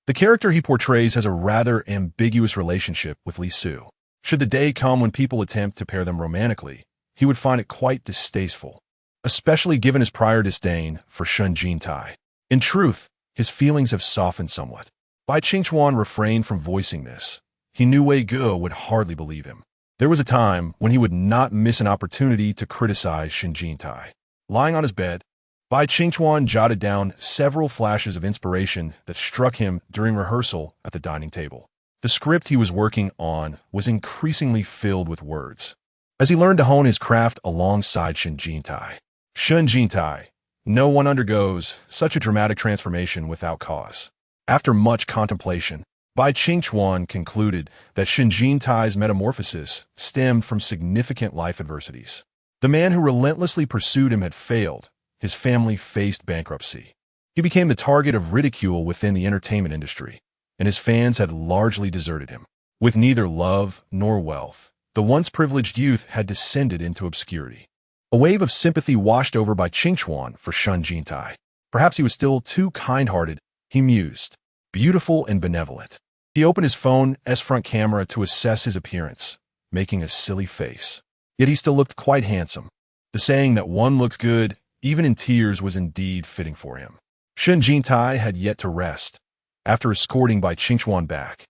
The character he portrays has a rather ambiguous relationship with Li Su. Should the day come when people attempt to pair them romantically, he would find it quite distasteful, especially given his prior disdain for Shen Jintai. In truth, his feelings have softened somewhat. Bai Qingchuan refrained from voicing this. He knew Wei Ge would hardly believe him. There was a time when he would not miss an opportunity to criticize Shen Jintai. Lying on his bed, Bai Qingchuan jotted down several flashes of inspiration that struck him during rehearsal at the dining table. The script he was working on was increasingly filled with words, as he learned to hone his craft alongside Shen Jintai. Shen Jintai, no one undergoes such a dramatic transformation without cause. After much contemplation, Bai Qingchuan concluded that Shen Jintai's metamorphosis stemmed from significant life adversities. The man who relentlessly pursued him had failed. His family faced bankruptcy. He became the target of ridicule within the entertainment industry, and his fans had largely deserted him. With neither love nor wealth, the once privileged youth had descended into obscurity. A wave of sympathy washed over Bai Qingchuan for Shen Jintai. Perhaps he was still too kind-hearted, he mused. Beautiful and benevolent. He opened his phone's front camera to assess his appearance, making a silly face. Yet he still looked quite handsome. The saying that one looks good, even in tears, was indeed fitting for him. Shen Jintai had yet to rest. After escorting Bai Qingchuan back,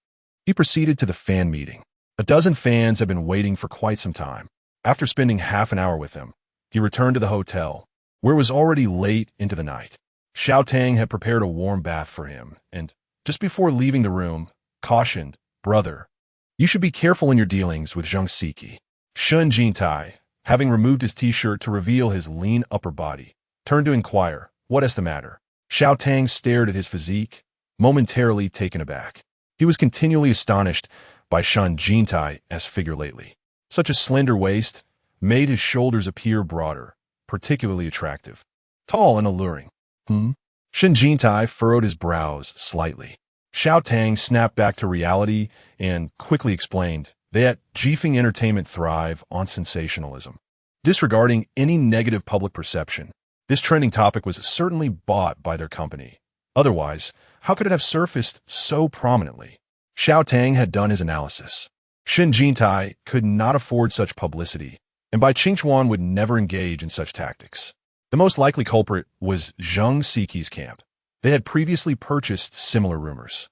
he proceeded to the fan meeting. A dozen fans had been waiting for quite some time. After spending half an hour with them, he returned to the hotel, where it was already late into the night. Xiao Tang had prepared a warm bath for him, and, just before leaving the room, cautioned, Brother, you should be careful in your dealings with Zhang Siki. Shen Jintai, having removed his t-shirt to reveal his lean upper body, turned to inquire, what is the matter? Xiao Tang stared at his physique, momentarily taken aback. He was continually astonished by Shen Jintai's figure lately. Such a slender waist made his shoulders appear broader, particularly attractive. Tall and alluring. Shen Jintai furrowed his brows slightly. Xiao Tang snapped back to reality and quickly explained, they at Jifeng Entertainment thrive on sensationalism. Disregarding any negative public perception, this trending topic was certainly bought by their company. Otherwise, how could it have surfaced so prominently? Xiao Tang had done his analysis. Shen Jintai could not afford such publicity, and Bai Qingchuan would never engage in such tactics. The most likely culprit was Zhang Siqi's camp. They had previously purchased similar rumors.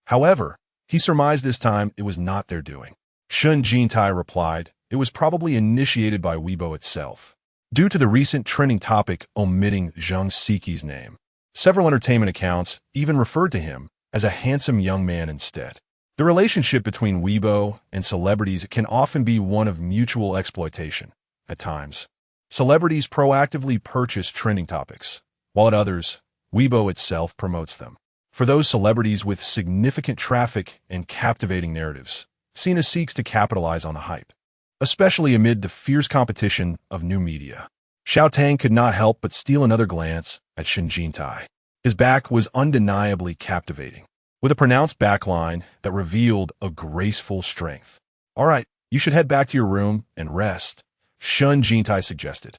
However, he surmised this time it was not their doing. Shen Jintai replied, it was probably initiated by Weibo itself. Due to the recent trending topic omitting Zhang Siqi's name, several entertainment accounts even referred to him as a handsome young man instead. The relationship between Weibo and celebrities can often be one of mutual exploitation. At times, celebrities proactively purchase trending topics, while at others, Weibo itself promotes them. For those celebrities with significant traffic and captivating narratives, Sina seeks to capitalize on the hype, especially amid the fierce competition of new media. Xiao Tang could not help but steal another glance at Shen Jintai. His back was undeniably captivating, with a pronounced backline that revealed a graceful strength. "All right, you should head back to your room and rest," Shen Jintai suggested.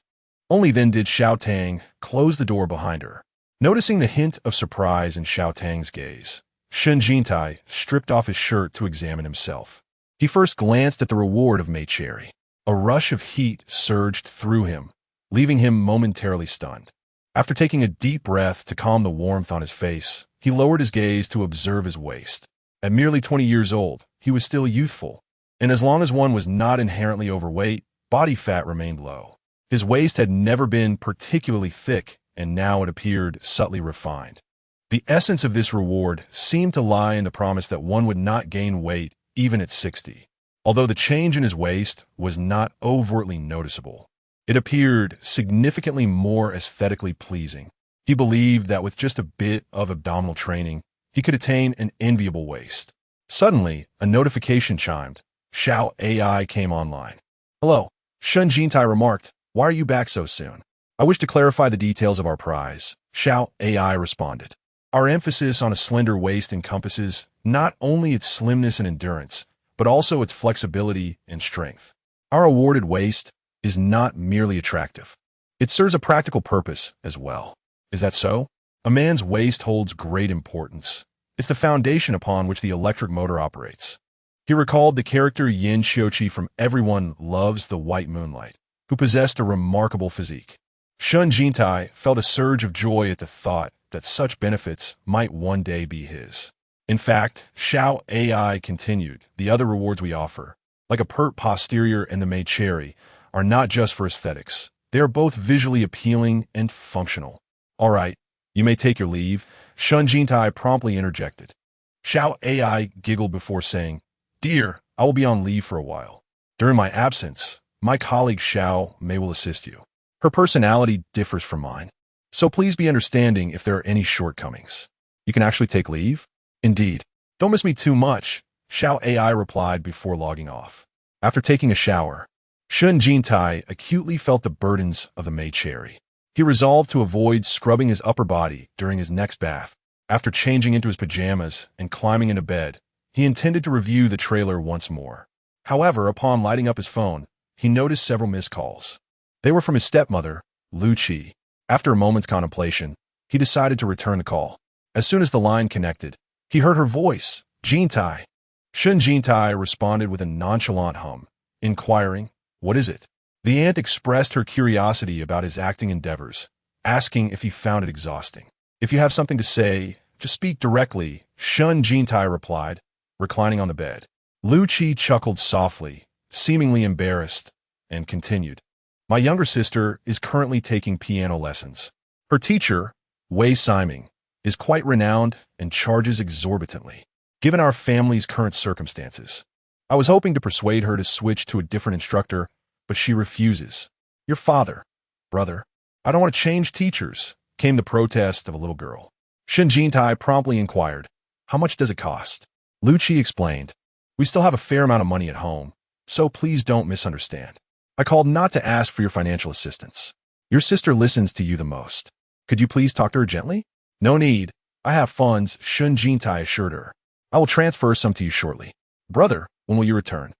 Only then did Xiao Tang close the door behind her. Noticing the hint of surprise in Xiao Tang's gaze, Shen Jintai stripped off his shirt to examine himself. He first glanced at the reward of Mei Cherry. A rush of heat surged through him, leaving him momentarily stunned. After taking a deep breath to calm the warmth on his face, he lowered his gaze to observe his waist. At merely 20 years old, he was still youthful, and as long as one was not inherently overweight, body fat remained low. His waist had never been particularly thick, and now it appeared subtly refined. The essence of this reward seemed to lie in the promise that one would not gain weight even at 60. Although the change in his waist was not overtly noticeable, it appeared significantly more aesthetically pleasing. He believed that with just a bit of abdominal training, he could attain an enviable waist. Suddenly, a notification chimed. Xiao AI came online. "Hello," Shen Jintai remarked. "Why are you back so soon?" "I wish to clarify the details of our prize," Xiao AI responded. "Our emphasis on a slender waist encompasses not only its slimness and endurance, but also its flexibility and strength. Our awarded waist is not merely attractive. It serves a practical purpose as well." "Is that so?" "A man's waist holds great importance. It's the foundation upon which the electric motor operates." He recalled the character Yin Xiuqi from Everyone Loves the White Moonlight, who possessed a remarkable physique. Shen Jintai felt a surge of joy at the thought that such benefits might one day be his. "In fact," Xiao AI continued, "the other rewards we offer, like a pert posterior and the Mei Cherry, are not just for aesthetics. They are both visually appealing and functional." "All right, you may take your leave," Shen Jintai promptly interjected. Xiao AI giggled before saying, "Dear, I will be on leave for a while. During my absence, my colleague Xiao Mei will assist you. Her personality differs from mine, so please be understanding if there are any shortcomings." "You can actually take leave?" "Indeed. Don't miss me too much," Xiao AI replied before logging off. After taking a shower, Shen Jintai acutely felt the burdens of the Mei Cherry. He resolved to avoid scrubbing his upper body during his next bath. After changing into his pajamas and climbing into bed, he intended to review the trailer once more. However, upon lighting up his phone, he noticed several missed calls. They were from his stepmother, Lu Qi. After a moment's contemplation, he decided to return the call. As soon as the line connected, he heard her voice, "Jintai." Shen Jintai responded with a nonchalant hum, inquiring, "What is it?" The aunt expressed her curiosity about his acting endeavors, asking if he found it exhausting. "If you have something to say, just speak directly," Shen Jintai replied, reclining on the bed. Lu Qi chuckled softly, seemingly embarrassed, and continued, "My younger sister is currently taking piano lessons. Her teacher, Wei Siming, is quite renowned and charges exorbitantly. Given our family's current circumstances, I was hoping to persuade her to switch to a different instructor, but she refuses. Your father, brother, I don't want to change teachers," came the protest of a little girl. Shen Jintai promptly inquired, "How much does it cost?" Lu Qi explained, "We still have a fair amount of money at home, so please don't misunderstand. I called not to ask for your financial assistance. Your sister listens to you the most. Could you please talk to her gently?" "No need. I have funds," Shen Jintai assured her. "I will transfer some to you shortly." "Brother, when will you return?"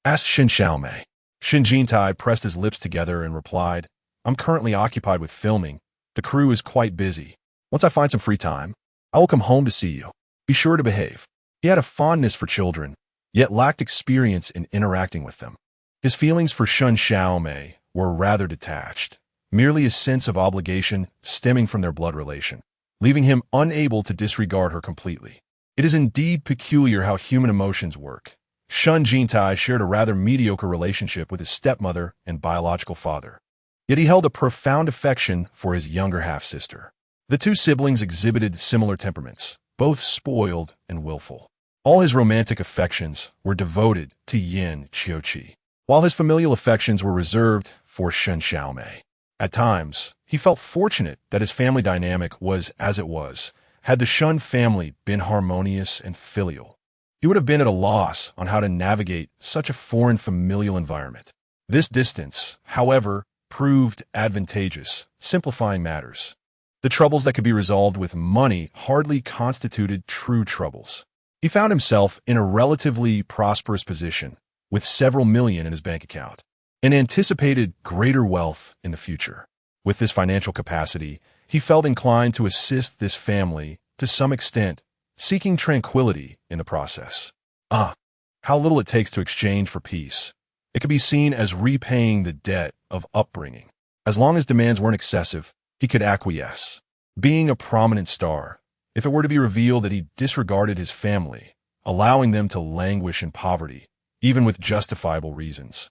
asked Shen Xiaomei. Shen Jintai pressed his lips together and replied, "I'm currently occupied with filming. The crew is quite busy. Once I find some free time, I will come home to see you. Be sure to behave." He had a fondness for children, yet lacked experience in interacting with them. His feelings for Shen Xiaomei were rather detached, merely a sense of obligation stemming from their blood relation, leaving him unable to disregard her completely. It is indeed peculiar how human emotions work. Shen Jintai shared a rather mediocre relationship with his stepmother and biological father, yet he held a profound affection for his younger half-sister. The two siblings exhibited similar temperaments, both spoiled and willful. All his romantic affections were devoted to Yin Xiuqi, while his familial affections were reserved for Shen Xiaomei. At times, he felt fortunate that his family dynamic was as it was. Had the Shen family been harmonious and filial, he would have been at a loss on how to navigate such a foreign familial environment. This distance, however, proved advantageous, simplifying matters. The troubles that could be resolved with money hardly constituted true troubles. He found himself in a relatively prosperous position, with several million in his bank account, and anticipated greater wealth in the future. With this financial capacity, he felt inclined to assist this family to some extent, seeking tranquility in the process. How little it takes to exchange for peace. It could be seen as repaying the debt of upbringing. As long as demands weren't excessive, he could acquiesce. Being a prominent star, if it were to be revealed that he disregarded his family, allowing them to languish in poverty, even with justifiable reasons,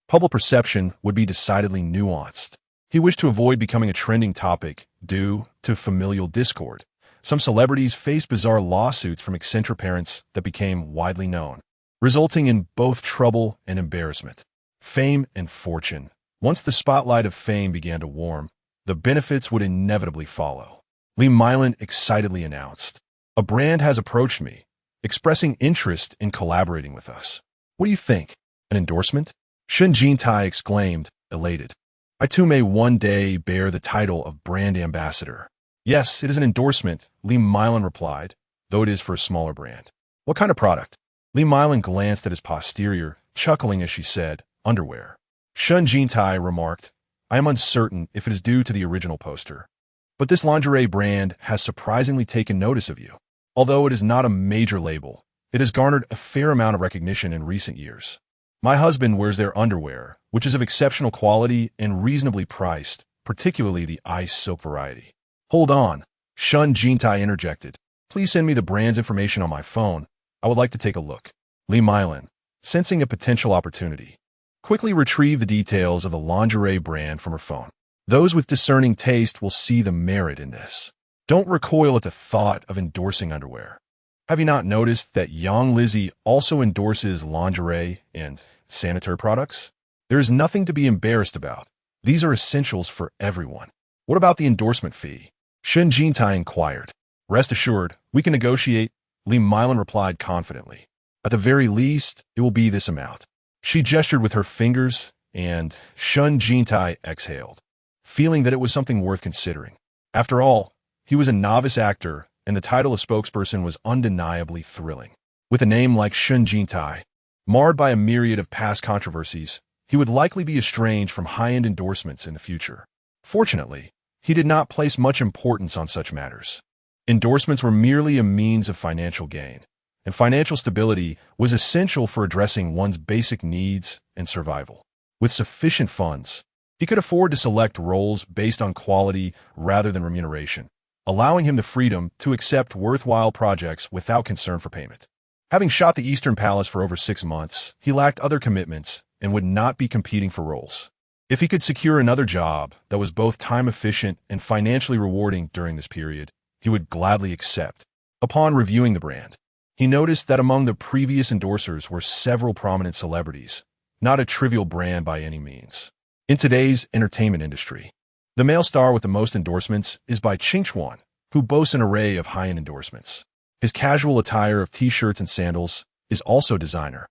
public perception would be decidedly nuanced. He wished to avoid becoming a trending topic due to familial discord. Some celebrities faced bizarre lawsuits from eccentric parents that became widely known, resulting in both trouble and embarrassment. Fame and fortune. Once the spotlight of fame began to warm, the benefits would inevitably follow. Lee Mylan excitedly announced, "A brand has approached me, expressing interest in collaborating with us. What do you think? An endorsement?" Shen Jintai exclaimed, elated. "I too may one day bear the title of brand ambassador." "Yes, it is an endorsement," Lee Mylan replied, "though it is for a smaller brand." "What kind of product?" Lee Mylan glanced at his posterior, chuckling as she said, "Underwear." Shen Jintai remarked, "I am uncertain if it is due to the original poster, but this lingerie brand has surprisingly taken notice of you. Although it is not a major label, it has garnered a fair amount of recognition in recent years. My husband wears their underwear, which is of exceptional quality and reasonably priced, particularly the ice silk variety." "Hold on," Shen Jintai interjected. "Please send me the brand's information on my phone. I would like to take a look." Lee Mylan, sensing a potential opportunity, quickly retrieved the details of the lingerie brand from her phone. Those with discerning taste will see the merit in this. Don't recoil at the thought of endorsing underwear. Have you not noticed that Young Lizzie also endorses lingerie and sanitary products? There is nothing to be embarrassed about. These are essentials for everyone. What about the endorsement fee? Shen Jintai inquired. "Rest assured, we can negotiate," Lee Mylan replied confidently. "At the very least, it will be this amount." She gestured with her fingers, and Shen Jintai exhaled, feeling that it was something worth considering. After all, he was a novice actor, and the title of spokesperson was undeniably thrilling. With a name like Shen Jintai, marred by a myriad of past controversies, he would likely be estranged from high-end endorsements in the future. Fortunately, he did not place much importance on such matters. Endorsements were merely a means of financial gain, and financial stability was essential for addressing one's basic needs and survival. With sufficient funds, he could afford to select roles based on quality rather than remuneration, allowing him the freedom to accept worthwhile projects without concern for payment. Having shot the Eastern Palace for over 6 months, he lacked other commitments and would not be competing for roles. If he could secure another job that was both time-efficient and financially rewarding during this period, he would gladly accept. Upon reviewing the brand, he noticed that among the previous endorsers were several prominent celebrities, not a trivial brand by any means. In today's entertainment industry, the male star with the most endorsements is Bai Qingchuan, who boasts an array of high-end endorsements. His casual attire of t-shirts and sandals is also designer.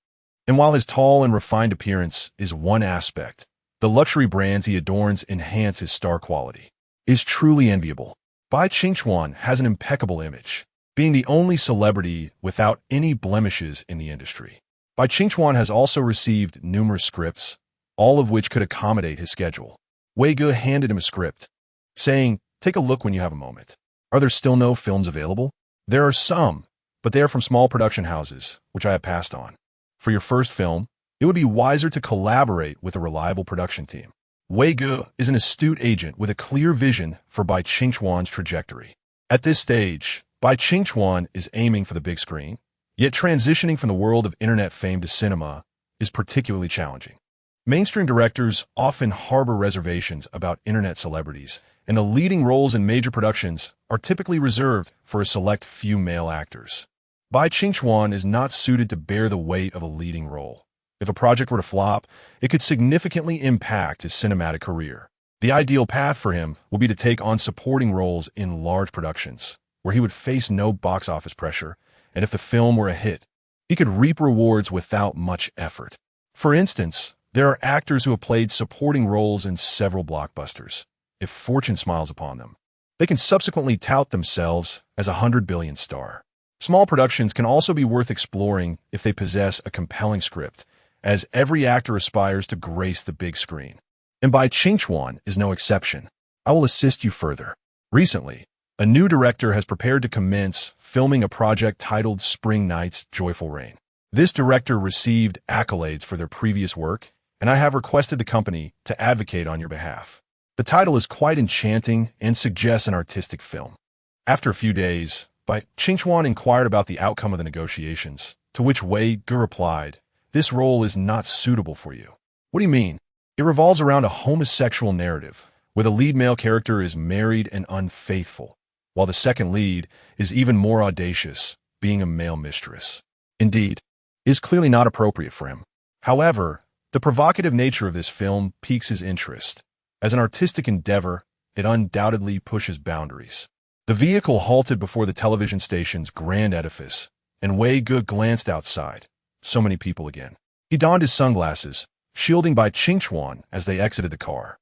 And while his tall and refined appearance is one aspect, the luxury brands he adorns enhance his star quality. It is truly enviable. Bai Qingchuan has an impeccable image, being the only celebrity without any blemishes in the industry. Bai Qingchuan has also received numerous scripts, all of which could accommodate his schedule. Wei Ge handed him a script, saying, "Take a look when you have a moment." "Are there still no films available?" "There are some, but they are from small production houses, which I have passed on. For your first film, it would be wiser to collaborate with a reliable production team." Wei Ge is an astute agent with a clear vision for Bai Qingchuan's trajectory. At this stage, Bai Qingchuan is aiming for the big screen, yet transitioning from the world of internet fame to cinema is particularly challenging. Mainstream directors often harbor reservations about internet celebrities, and the leading roles in major productions are typically reserved for a select few male actors. Bai Qingchuan is not suited to bear the weight of a leading role. If a project were to flop, it could significantly impact his cinematic career. The ideal path for him will be to take on supporting roles in large productions, where he would face no box office pressure, and if the film were a hit, he could reap rewards without much effort. For instance, There are actors who have played supporting roles in several blockbusters. If fortune smiles upon them, they can subsequently tout themselves as a 100 billion star. Small productions can also be worth exploring if they possess a compelling script, as every actor aspires to grace the big screen. And Bai Qingchuan is no exception. I will assist you further. Recently, a new director has prepared to commence filming a project titled Spring Night's Joyful Rain. This director received accolades for their previous work, and I have requested the company to advocate on your behalf. The title is quite enchanting and suggests an artistic film. After a few days, Bai Qingchuan inquired about the outcome of the negotiations, to which Wei Ge replied, "This role is not suitable for you." "What do you mean?" "It revolves around a homosexual narrative, where the lead male character is married and unfaithful, while the second lead is even more audacious, being a male mistress. Indeed, it is clearly not appropriate for him. However, the provocative nature of this film piques his interest. As an artistic endeavor, it undoubtedly pushes boundaries." The vehicle halted before the television station's grand edifice, and Wei Ge glanced outside. So many people again. He donned his sunglasses, shielding Bai Qingchuan as they exited the car.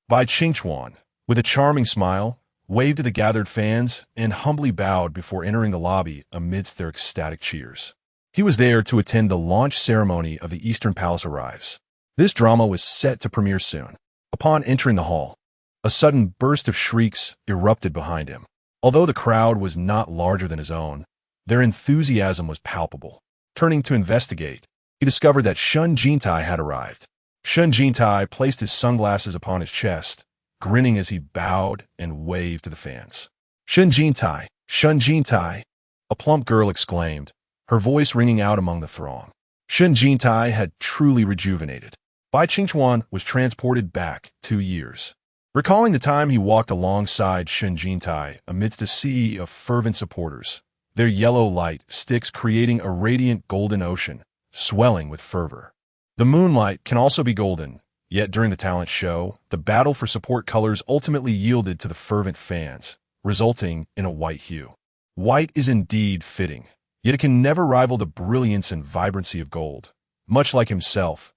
Bai Qingchuan, with a charming smile, waved to the gathered fans and humbly bowed before entering the lobby amidst their ecstatic cheers. He was there to attend the launch ceremony of the Eastern Palace Arrives. This drama was set to premiere soon. Upon entering the hall, a sudden burst of shrieks erupted behind him. Although the crowd was not larger than his own, their enthusiasm was palpable. Turning to investigate, he discovered that Shen Jintai had arrived. Shen Jintai placed his sunglasses upon his chest, grinning as he bowed and waved to the fans. "Shen Jintai! Shen Jintai!" a plump girl exclaimed, her voice ringing out among the throng. Shen Jintai had truly rejuvenated. Bai Qingchuan was transported back 2 years. Recalling the time he walked alongside Shen Jintai amidst a sea of fervent supporters, their yellow light sticks creating a radiant golden ocean, swelling with fervor. The Moonlight can also be golden, yet during the talent show, the battle for support colors ultimately yielded to the fervent fans, resulting in a white hue. White is indeed fitting, yet it can never rival the brilliance and vibrancy of gold. Much like himself,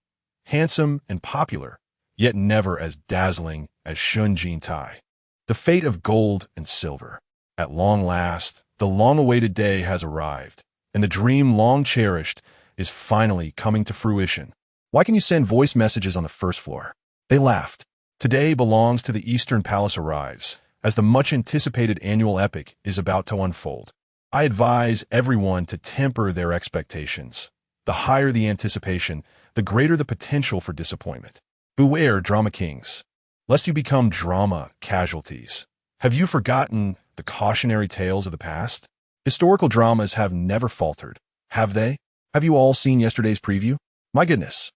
handsome and popular, yet never as dazzling as Shen Jintai. The fate of gold and silver. At long last, the long-awaited day has arrived, and the dream long cherished is finally coming to fruition. "Why can you send voice messages on the first floor?" They laughed. Today belongs to the Eastern Palace Arrives, as the much-anticipated annual epic is about to unfold. I advise everyone to temper their expectations. The higher the anticipation, the greater the potential for disappointment. Beware, drama kings, lest you become drama casualties. Have you forgotten the cautionary tales of the past? Historical dramas have never faltered, have they? Have you all seen yesterday's preview? My goodness.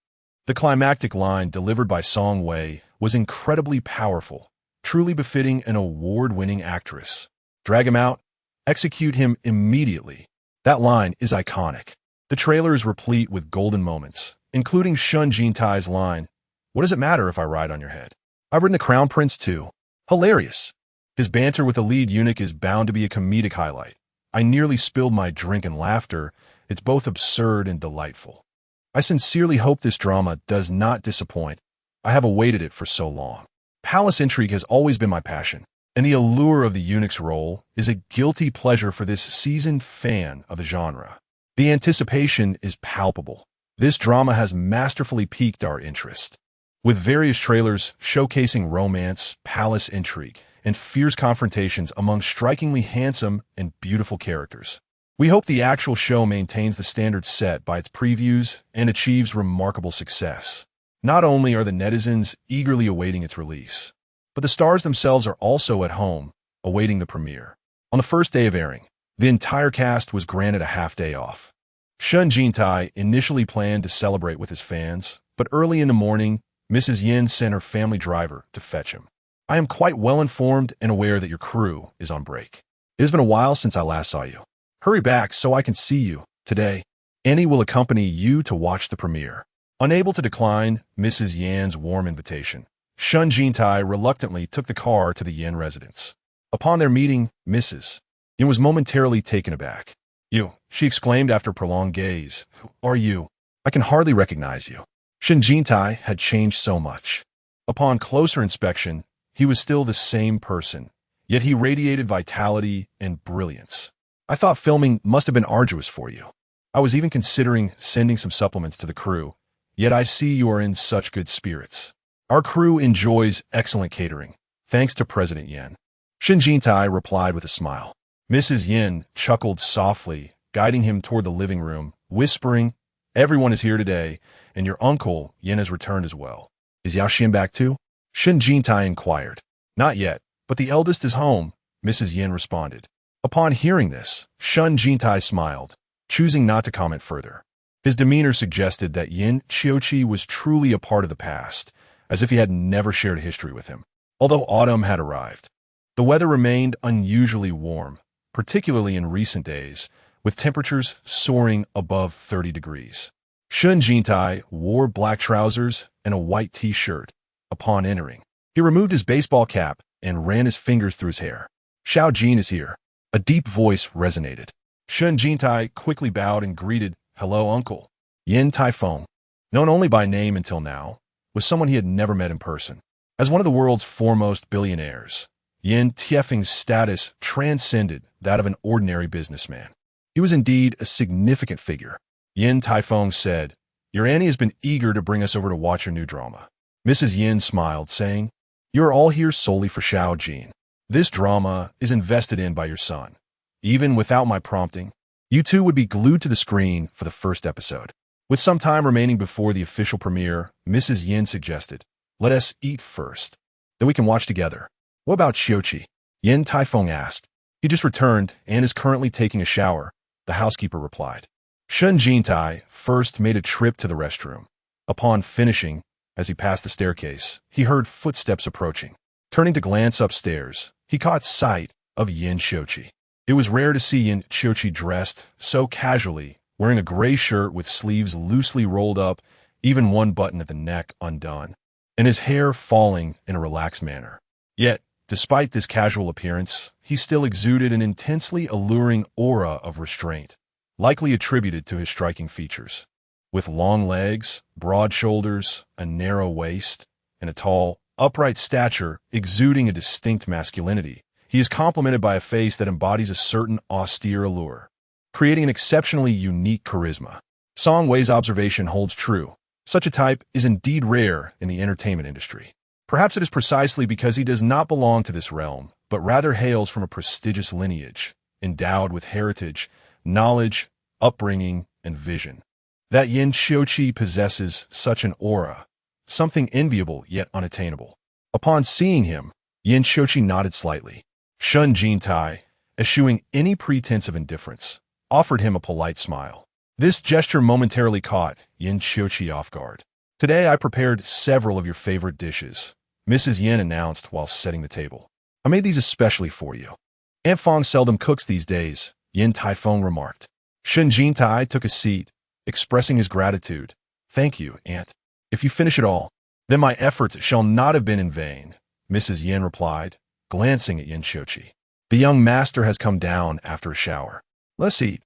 The climactic line delivered by Song Wei was incredibly powerful, truly befitting an award-winning actress. Drag him out, execute him immediately. That line is iconic. The trailer is replete with golden moments, including Shen Jintai's line, "What does it matter if I ride on your head? I've ridden the Crown Prince too." Hilarious. His banter with the lead eunuch is bound to be a comedic highlight. I nearly spilled my drink in laughter. It's both absurd and delightful. I sincerely hope this drama does not disappoint. I have awaited it for so long. Palace intrigue has always been my passion, and the allure of the eunuch's role is a guilty pleasure for this seasoned fan of the genre. The anticipation is palpable. This drama has masterfully piqued our interest, with various trailers showcasing romance, palace intrigue, and fierce confrontations among strikingly handsome and beautiful characters. We hope the actual show maintains the standards set by its previews and achieves remarkable success. Not only are the netizens eagerly awaiting its release, but the stars themselves are also at home, awaiting the premiere. On the first day of airing, the entire cast was granted a half-day off. Shen Jintai initially planned to celebrate with his fans, but early in the morning, Mrs. Yin sent her family driver to fetch him. "I am quite well informed and aware that your crew is on break. It has been a while since I last saw you. Hurry back so I can see you today. Annie will accompany you to watch the premiere." Unable to decline Mrs. Yan's warm invitation, Shen Jintai reluctantly took the car to the Yan residence. Upon their meeting, Mrs. Yan was momentarily taken aback. "You," she exclaimed after a prolonged gaze. "Who are you? I can hardly recognize you." Shen Jintai had changed so much. Upon closer inspection, he was still the same person, yet he radiated vitality and brilliance. I thought filming must have been arduous for you. I was even considering sending some supplements to the crew, yet I see you are in such good spirits. Our crew enjoys excellent catering, thanks to President Yen. Shen Jintai replied with a smile. Mrs. Yen chuckled softly, guiding him toward the living room, whispering, "Everyone is here today, and your uncle, Yen, has returned as well." "Is Yao Xian back too?" Shen Jintai inquired. "Not yet, but the eldest is home," Mrs. Yen responded. Upon hearing this, Shen Jintai smiled, choosing not to comment further. His demeanor suggested that Yin Qiuqi was truly a part of the past, as if he had never shared history with him. Although autumn had arrived, the weather remained unusually warm, particularly in recent days, with temperatures soaring above 30 degrees. Shen Jintai wore black trousers and a white t-shirt. Upon entering, he removed his baseball cap and ran his fingers through his hair. "Xiao Jin is here." A deep voice resonated. Shen Jintai quickly bowed and greeted, "Hello, uncle." Yin Taifeng, known only by name until now, was someone he had never met in person. As one of the world's foremost billionaires, Yin Tiefeng's status transcended that of an ordinary businessman. He was indeed a significant figure. Yin Taifeng said, "Your Annie has been eager to bring us over to watch your new drama." Mrs. Yin smiled, saying, "You are all here solely for Xiao Jin. This drama is invested in by your son. Even without my prompting, you two would be glued to the screen for the first episode." With some time remaining before the official premiere, Mrs. Yin suggested, "Let us eat first. Then we can watch together." "What about Qiuqi?" Yin Taifeng asked. "He just returned and is currently taking a shower," the housekeeper replied. Shen Jintai first made a trip to the restroom. Upon finishing, as he passed the staircase, he heard footsteps approaching. Turning to glance upstairs, he caught sight of Yin Qiuqi. It was rare to see Yin Qiuqi dressed so casually, wearing a gray shirt with sleeves loosely rolled up, even one button at the neck undone, and his hair falling in a relaxed manner. Yet, despite this casual appearance, he still exuded an intensely alluring aura of restraint, likely attributed to his striking features. With long legs, broad shoulders, a narrow waist, and a tall, upright stature exuding a distinct masculinity, he is complemented by a face that embodies a certain austere allure, creating an exceptionally unique charisma. Song Wei's observation holds true. Such a type is indeed rare in the entertainment industry. Perhaps it is precisely because he does not belong to this realm, but rather hails from a prestigious lineage, endowed with heritage, knowledge, upbringing, and vision, that Yin Qiuqi possesses such an aura, something enviable yet unattainable. Upon seeing him, Yin Qiuqi nodded slightly. Shen Jintai, eschewing any pretense of indifference, offered him a polite smile. This gesture momentarily caught Yin Qiuqi off guard. "Today I prepared several of your favorite dishes," Mrs. Yin announced while setting the table. "I made these especially for you." "Aunt Fong seldom cooks these days," Yin Taifeng remarked. Shen Jintai took a seat, expressing his gratitude. "Thank you, Aunt. If you finish it all, then my efforts shall not have been in vain," Mrs. Yin replied, glancing at Yin Qiuqi. "The young master has come down after a shower. Let's eat."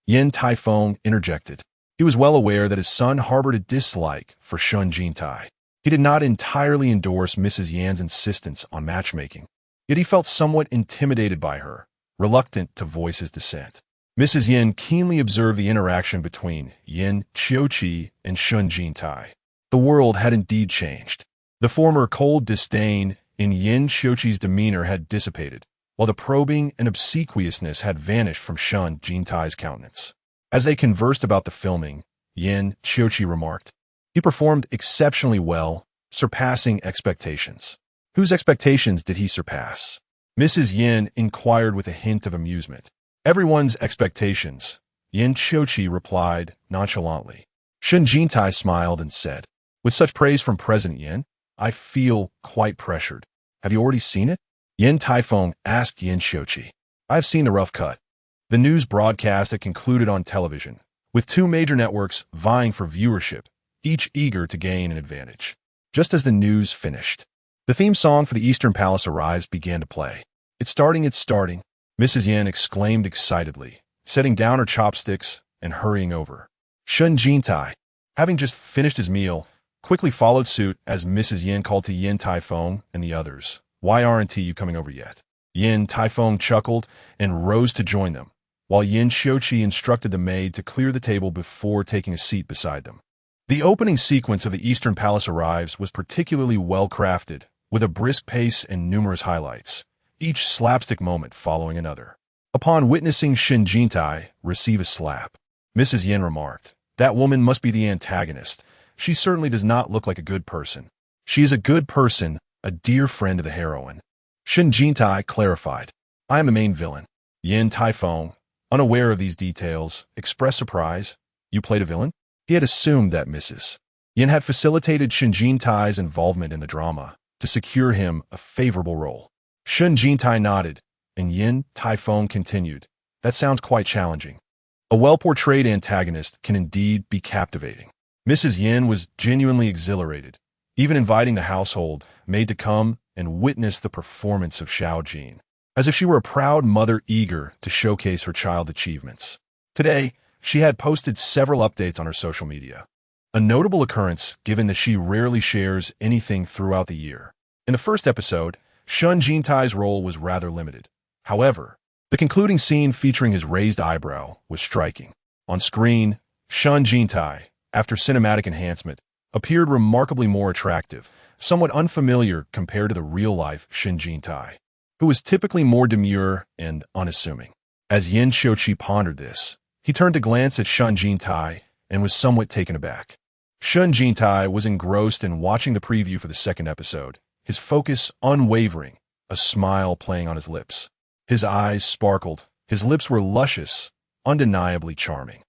Yin Taifeng interjected. He was well aware that his son harbored a dislike for Shen Jintai. He did not entirely endorse Mrs. Yan's insistence on matchmaking, yet he felt somewhat intimidated by her, reluctant to voice his dissent. Mrs. Yin keenly observed the interaction between Yin Qiuqi and Shen Jintai. The world had indeed changed. The former cold disdain in Yin Qiuqi's demeanor had dissipated, while the probing and obsequiousness had vanished from Shen Jintai's countenance. As they conversed about the filming, Yin Qiuqi remarked, "He performed exceptionally well, surpassing expectations." "Whose expectations did he surpass?" Mrs. Yin inquired with a hint of amusement. "Everyone's expectations," Yin Qiuqi replied nonchalantly. Shen Jintai smiled and said, "With such praise from President Yin, I feel quite pressured. Have you already seen it?" Yin Taifeng asked Yin Qiuqi. "I have seen the rough cut." The news broadcast had concluded on television, with two major networks vying for viewership, each eager to gain an advantage. Just as the news finished, the theme song for the Eastern Palace Arrives began to play. It's starting, Mrs. Yin exclaimed excitedly, setting down her chopsticks and hurrying over. Shen Jintai, having just finished his meal, quickly followed suit as Mrs. Yin called to Yin Taifeng and the others. "Why aren't you coming over yet?" Yin Taifeng chuckled and rose to join them, while Yin Xiuqi instructed the maid to clear the table before taking a seat beside them. The opening sequence of the Eastern Palace arrives was particularly well-crafted, with a brisk pace and numerous highlights, each slapstick moment following another. Upon witnessing Shen Jintai receive a slap, Mrs. Yin remarked, "That woman must be the antagonist. She certainly does not look like a good person." "She is a good person, a dear friend of the heroine," Shen Jintai clarified. "I am the main villain." Yin Taifeng, unaware of these details, expressed surprise. "You played a villain?" He had assumed that Mrs. Yin had facilitated Shen Jintai's involvement in the drama to secure him a favorable role. Shen Jintai nodded, and Yin Taifeng continued, "That sounds quite challenging. A well-portrayed antagonist can indeed be captivating." Mrs. Yin was genuinely exhilarated, even inviting the household maid to come and witness the performance of Xiao Jin, as if she were a proud mother eager to showcase her child's achievements. Today, she had posted several updates on her social media, a notable occurrence given that she rarely shares anything throughout the year. In the first episode, Shen Jintai's role was rather limited. However, the concluding scene featuring his raised eyebrow was striking. On screen, Shen Jintai, after cinematic enhancement, appeared remarkably more attractive, somewhat unfamiliar compared to the real-life Shen Jintai, who was typically more demure and unassuming. As Yin Xiuqi pondered this, he turned to glance at Shen Jintai and was somewhat taken aback. Shen Jintai was engrossed in watching the preview for the second episode, his focus unwavering, a smile playing on his lips. His eyes sparkled, his lips were luscious, undeniably charming.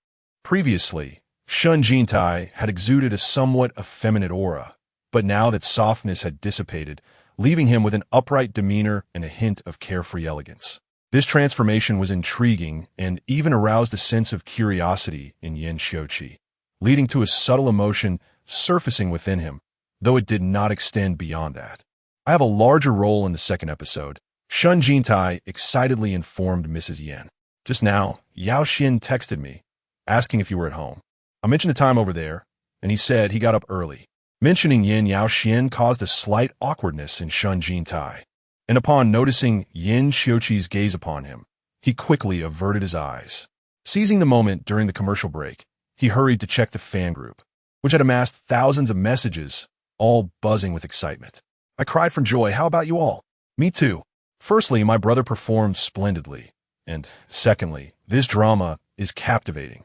Previously, Shen Jintai had exuded a somewhat effeminate aura, but now that softness had dissipated, leaving him with an upright demeanor and a hint of carefree elegance. This transformation was intriguing and even aroused a sense of curiosity in Yin Xiuqi, leading to a subtle emotion surfacing within him, though it did not extend beyond that. "I have a larger role in the second episode," Shen Jintai excitedly informed Mrs. Yin. "Just now, Yao Xin texted me, asking if you were at home. I mentioned the time over there, and he said he got up early." Mentioning Yin Yao Xin caused a slight awkwardness in Shen Jintai, and upon noticing Yin Xiuqi's gaze upon him, he quickly averted his eyes. Seizing the moment during the commercial break, he hurried to check the fan group, which had amassed thousands of messages, all buzzing with excitement. "I cried from joy. How about you all?" "Me too. Firstly, my brother performed splendidly, and secondly, this drama is captivating.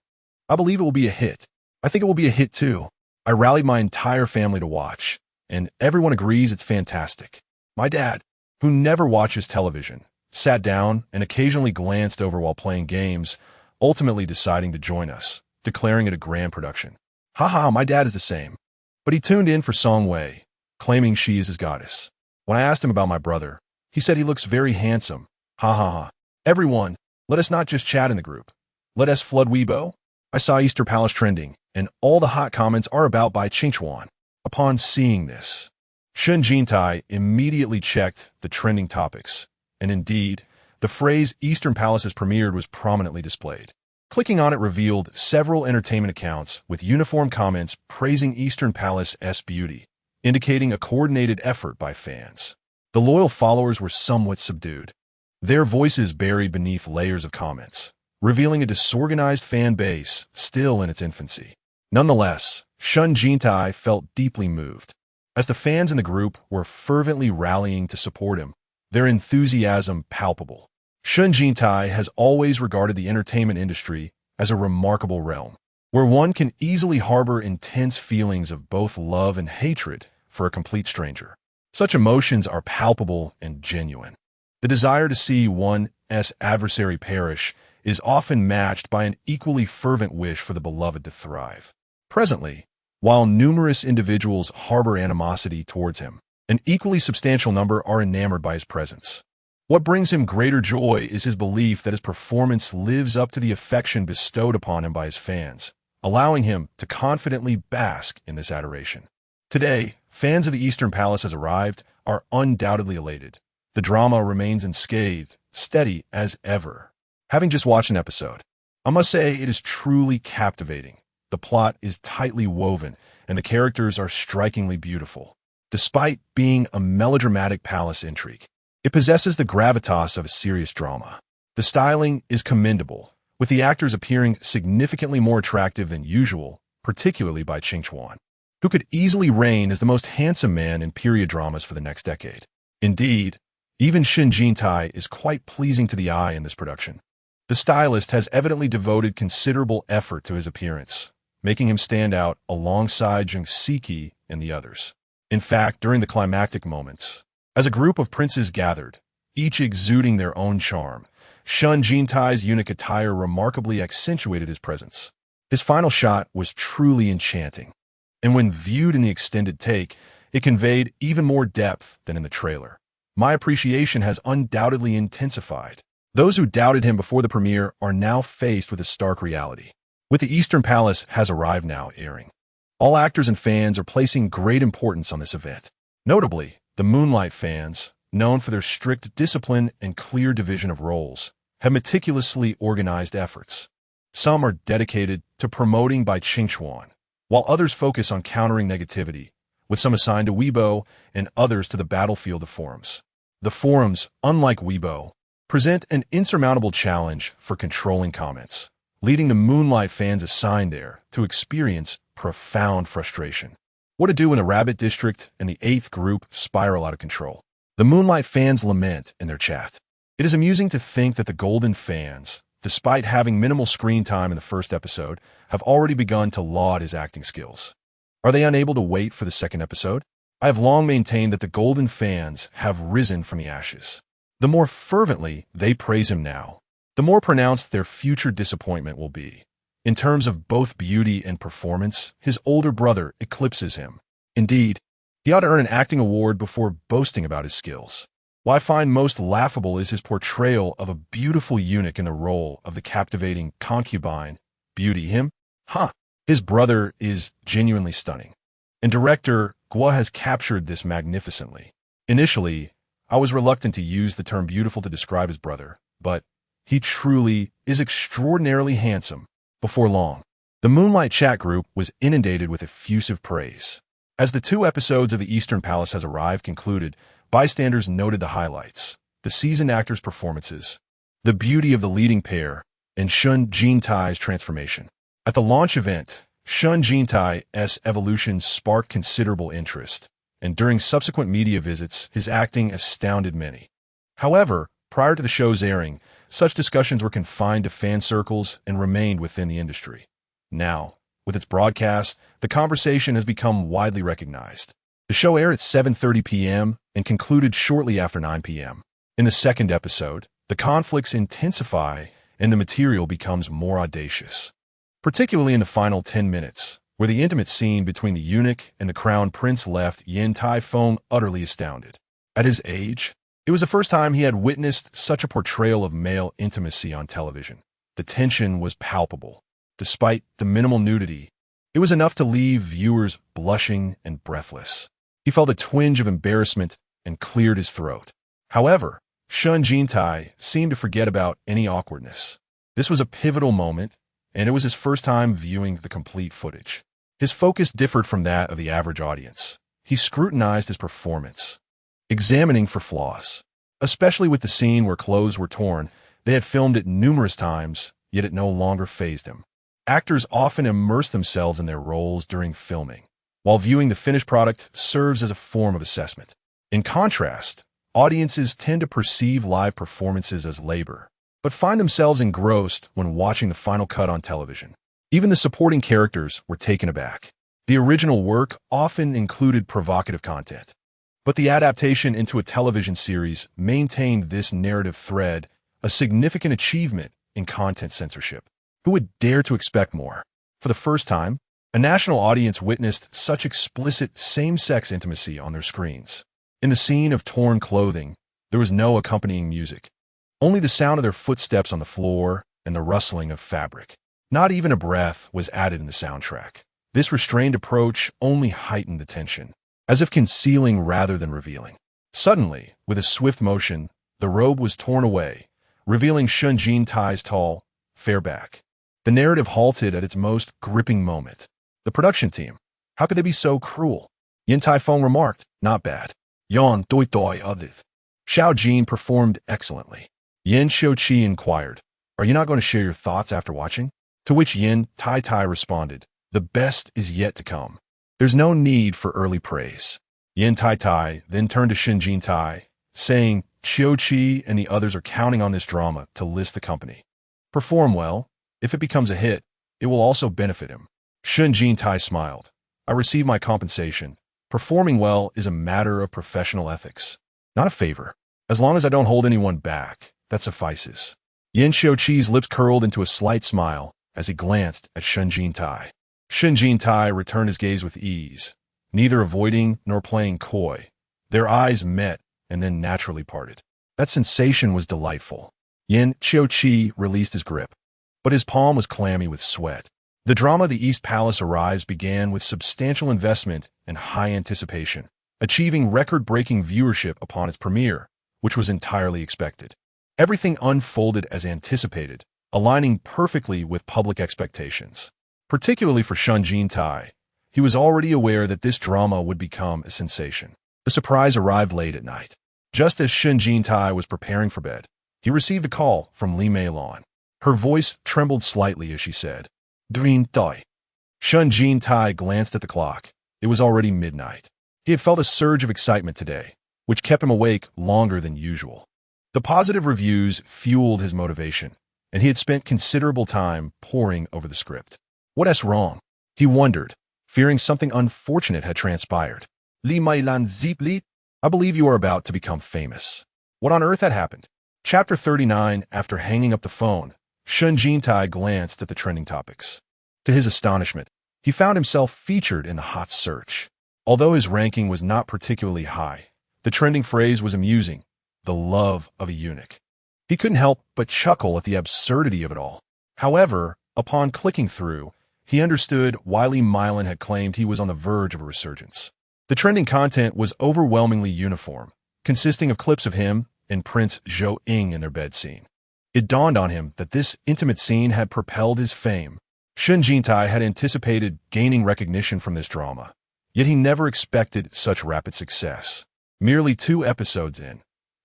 I believe it will be a hit. I think it will be a hit too. I rallied my entire family to watch, and everyone agrees it's fantastic. My dad, who never watches television, sat down and occasionally glanced over while playing games, ultimately deciding to join us, declaring it a grand production. Haha, my dad is the same. But he tuned in for Song Wei, claiming she is his goddess. When I asked him about my brother, he said he looks very handsome. Ha ha ha. Everyone, let us not just chat in the group. Let us flood Weibo. I saw Easter Palace trending, and all the hot comments are about Bai Qingchuan. Upon seeing this, Shen Jintai immediately checked the trending topics, and indeed, the phrase Eastern Palace has premiered was prominently displayed. Clicking on it revealed several entertainment accounts with uniform comments praising Eastern Palace's beauty, indicating a coordinated effort by fans. The loyal followers were somewhat subdued, their voices buried beneath layers of comments, revealing a disorganized fan base still in its infancy. Nonetheless, Shen Jintai felt deeply moved. As the fans in the group were fervently rallying to support him, their enthusiasm palpable. Shen Jintai has always regarded the entertainment industry as a remarkable realm, where one can easily harbor intense feelings of both love and hatred for a complete stranger. Such emotions are palpable and genuine. The desire to see one's adversary perish is often matched by an equally fervent wish for the beloved to thrive. Presently, while numerous individuals harbor animosity towards him, an equally substantial number are enamored by his presence. What brings him greater joy is his belief that his performance lives up to the affection bestowed upon him by his fans, allowing him to confidently bask in this adoration. Today, fans of the Eastern Palace has arrived are undoubtedly elated. The drama remains unscathed, steady as ever. Having just watched an episode, I must say it is truly captivating, The plot is tightly woven, and the characters are strikingly beautiful. Despite being a melodramatic palace intrigue, it possesses the gravitas of a serious drama. The styling is commendable, with the actors appearing significantly more attractive than usual, particularly by Qingchuan, who could easily reign as the most handsome man in period dramas for the next decade. Indeed, even Shen Jintai is quite pleasing to the eye in this production. The stylist has evidently devoted considerable effort to his appearance, making him stand out alongside Zheng Siki and the others. In fact, during the climactic moments, as a group of princes gathered, each exuding their own charm, Shen Jintai's unique attire remarkably accentuated his presence. His final shot was truly enchanting, and when viewed in the extended take, it conveyed even more depth than in the trailer. My appreciation has undoubtedly intensified. Those who doubted him before the premiere are now faced with a stark reality. With the Eastern Palace has arrived now airing, all actors and fans are placing great importance on this event. Notably, the Moonlight fans, known for their strict discipline and clear division of roles, have meticulously organized efforts. Some are dedicated to promoting by Qingchuan, while others focus on countering negativity, with some assigned to Weibo and others to the battlefield of forums. The forums, unlike Weibo, present an insurmountable challenge for controlling comments, leading the Moonlight fans assigned there to experience profound frustration. What to do when the Rabbit District and the 8th group spiral out of control? The Moonlight fans lament in their chat. It is amusing to think that the Golden fans, despite having minimal screen time in the first episode, have already begun to laud his acting skills. Are they unable to wait for the second episode? I have long maintained that the Golden fans have risen from the ashes. The more fervently they praise him now, the more pronounced their future disappointment will be. In terms of both beauty and performance, his older brother eclipses him. Indeed, he ought to earn an acting award before boasting about his skills. What I find most laughable is his portrayal of a beautiful eunuch in the role of the captivating concubine. Beauty him? Huh. His brother is genuinely stunning. And director Guo has captured this magnificently. Initially, I was reluctant to use the term beautiful to describe his brother, but he truly is extraordinarily handsome. Before long, the Moonlight chat group was inundated with effusive praise. As the 2 episodes of the Eastern Palace has arrived concluded, bystanders noted the highlights, the seasoned actors' performances, the beauty of the leading pair, and Shen Jintai's transformation. At the launch event, Shen Jintai's evolution sparked considerable interest, and during subsequent media visits, his acting astounded many. However, prior to the show's airing, such discussions were confined to fan circles and remained within the industry. Now, with its broadcast, the conversation has become widely recognized. The show aired at 7:30 p.m. and concluded shortly after 9 p.m. In the second episode, the conflicts intensify and the material becomes more audacious, particularly in the final 10 minutes, where the intimate scene between the eunuch and the crown prince left Yin Tai Feng utterly astounded. At his age, it was the first time he had witnessed such a portrayal of male intimacy on television. The tension was palpable. Despite the minimal nudity, it was enough to leave viewers blushing and breathless. He felt a twinge of embarrassment and cleared his throat. However, Shen Jintai seemed to forget about any awkwardness. This was a pivotal moment, and it was his first time viewing the complete footage. His focus differed from that of the average audience. He scrutinized his performance, examining for flaws. Especially with the scene where clothes were torn, they had filmed it numerous times, yet it no longer fazed him. Actors often immerse themselves in their roles during filming, while viewing the finished product serves as a form of assessment. In contrast, audiences tend to perceive live performances as labor, but find themselves engrossed when watching the final cut on television. Even the supporting characters were taken aback. The original work often included provocative content, but the adaptation into a television series maintained this narrative thread, a significant achievement in content censorship. Who would dare to expect more? For the first time, a national audience witnessed such explicit same-sex intimacy on their screens. In the scene of torn clothing, there was no accompanying music, only the sound of their footsteps on the floor and the rustling of fabric. Not even a breath was added in the soundtrack. This restrained approach only heightened the tension, as if concealing rather than revealing. Suddenly, with a swift motion, the robe was torn away, revealing Shen Jintai's tall, fair back. The narrative halted at its most gripping moment. The production team. How could they be so cruel? Yin Tai Feng remarked, not bad. Yon doi doi adith. Xiao Jin performed excellently. Yin Xiuqi inquired, are you not going to share your thoughts after watching? To which Yin Tai Tai responded, the best is yet to come. There's no need for early praise. Yin Tai Tai then turned to Shen Jintai, saying, Xiuqi and the others are counting on this drama to list the company. Perform well. If it becomes a hit, it will also benefit him. Shen Jintai smiled. I receive my compensation. Performing well is a matter of professional ethics, not a favor. As long as I don't hold anyone back, that suffices. Yin Xiuqi's lips curled into a slight smile as he glanced at Shen Jintai. Shen Jintai returned his gaze with ease, neither avoiding nor playing coy. Their eyes met and then naturally parted. That sensation was delightful. Yin Xiuqi released his grip, but his palm was clammy with sweat. The drama The East Palace Arrives began with substantial investment and high anticipation, achieving record-breaking viewership upon its premiere, which was entirely expected. Everything unfolded as anticipated, aligning perfectly with public expectations. Particularly for Shen Jintai, he was already aware that this drama would become a sensation. The surprise arrived late at night. Just as Shen Jintai was preparing for bed, he received a call from Li Meilon. Her voice trembled slightly as she said, Dream Dai. Shen Jintai glanced at the clock. It was already midnight. He had felt a surge of excitement today, which kept him awake longer than usual. The positive reviews fueled his motivation, and he had spent considerable time poring over the script. What's wrong? He wondered, fearing something unfortunate had transpired. Li Mailan Zipli, I believe you are about to become famous. What on earth had happened? Chapter 39. After hanging up the phone, Shen Jintai glanced at the trending topics. To his astonishment, he found himself featured in the hot search. Although his ranking was not particularly high, the trending phrase was amusing, the love of a eunuch. He couldn't help but chuckle at the absurdity of it all. However, upon clicking through, he understood why Li Mailan had claimed he was on the verge of a resurgence. The trending content was overwhelmingly uniform, consisting of clips of him and Prince Zhou Ying in their bed scene. It dawned on him that this intimate scene had propelled his fame. Shen Jintai had anticipated gaining recognition from this drama, yet he never expected such rapid success. Merely 2 episodes in,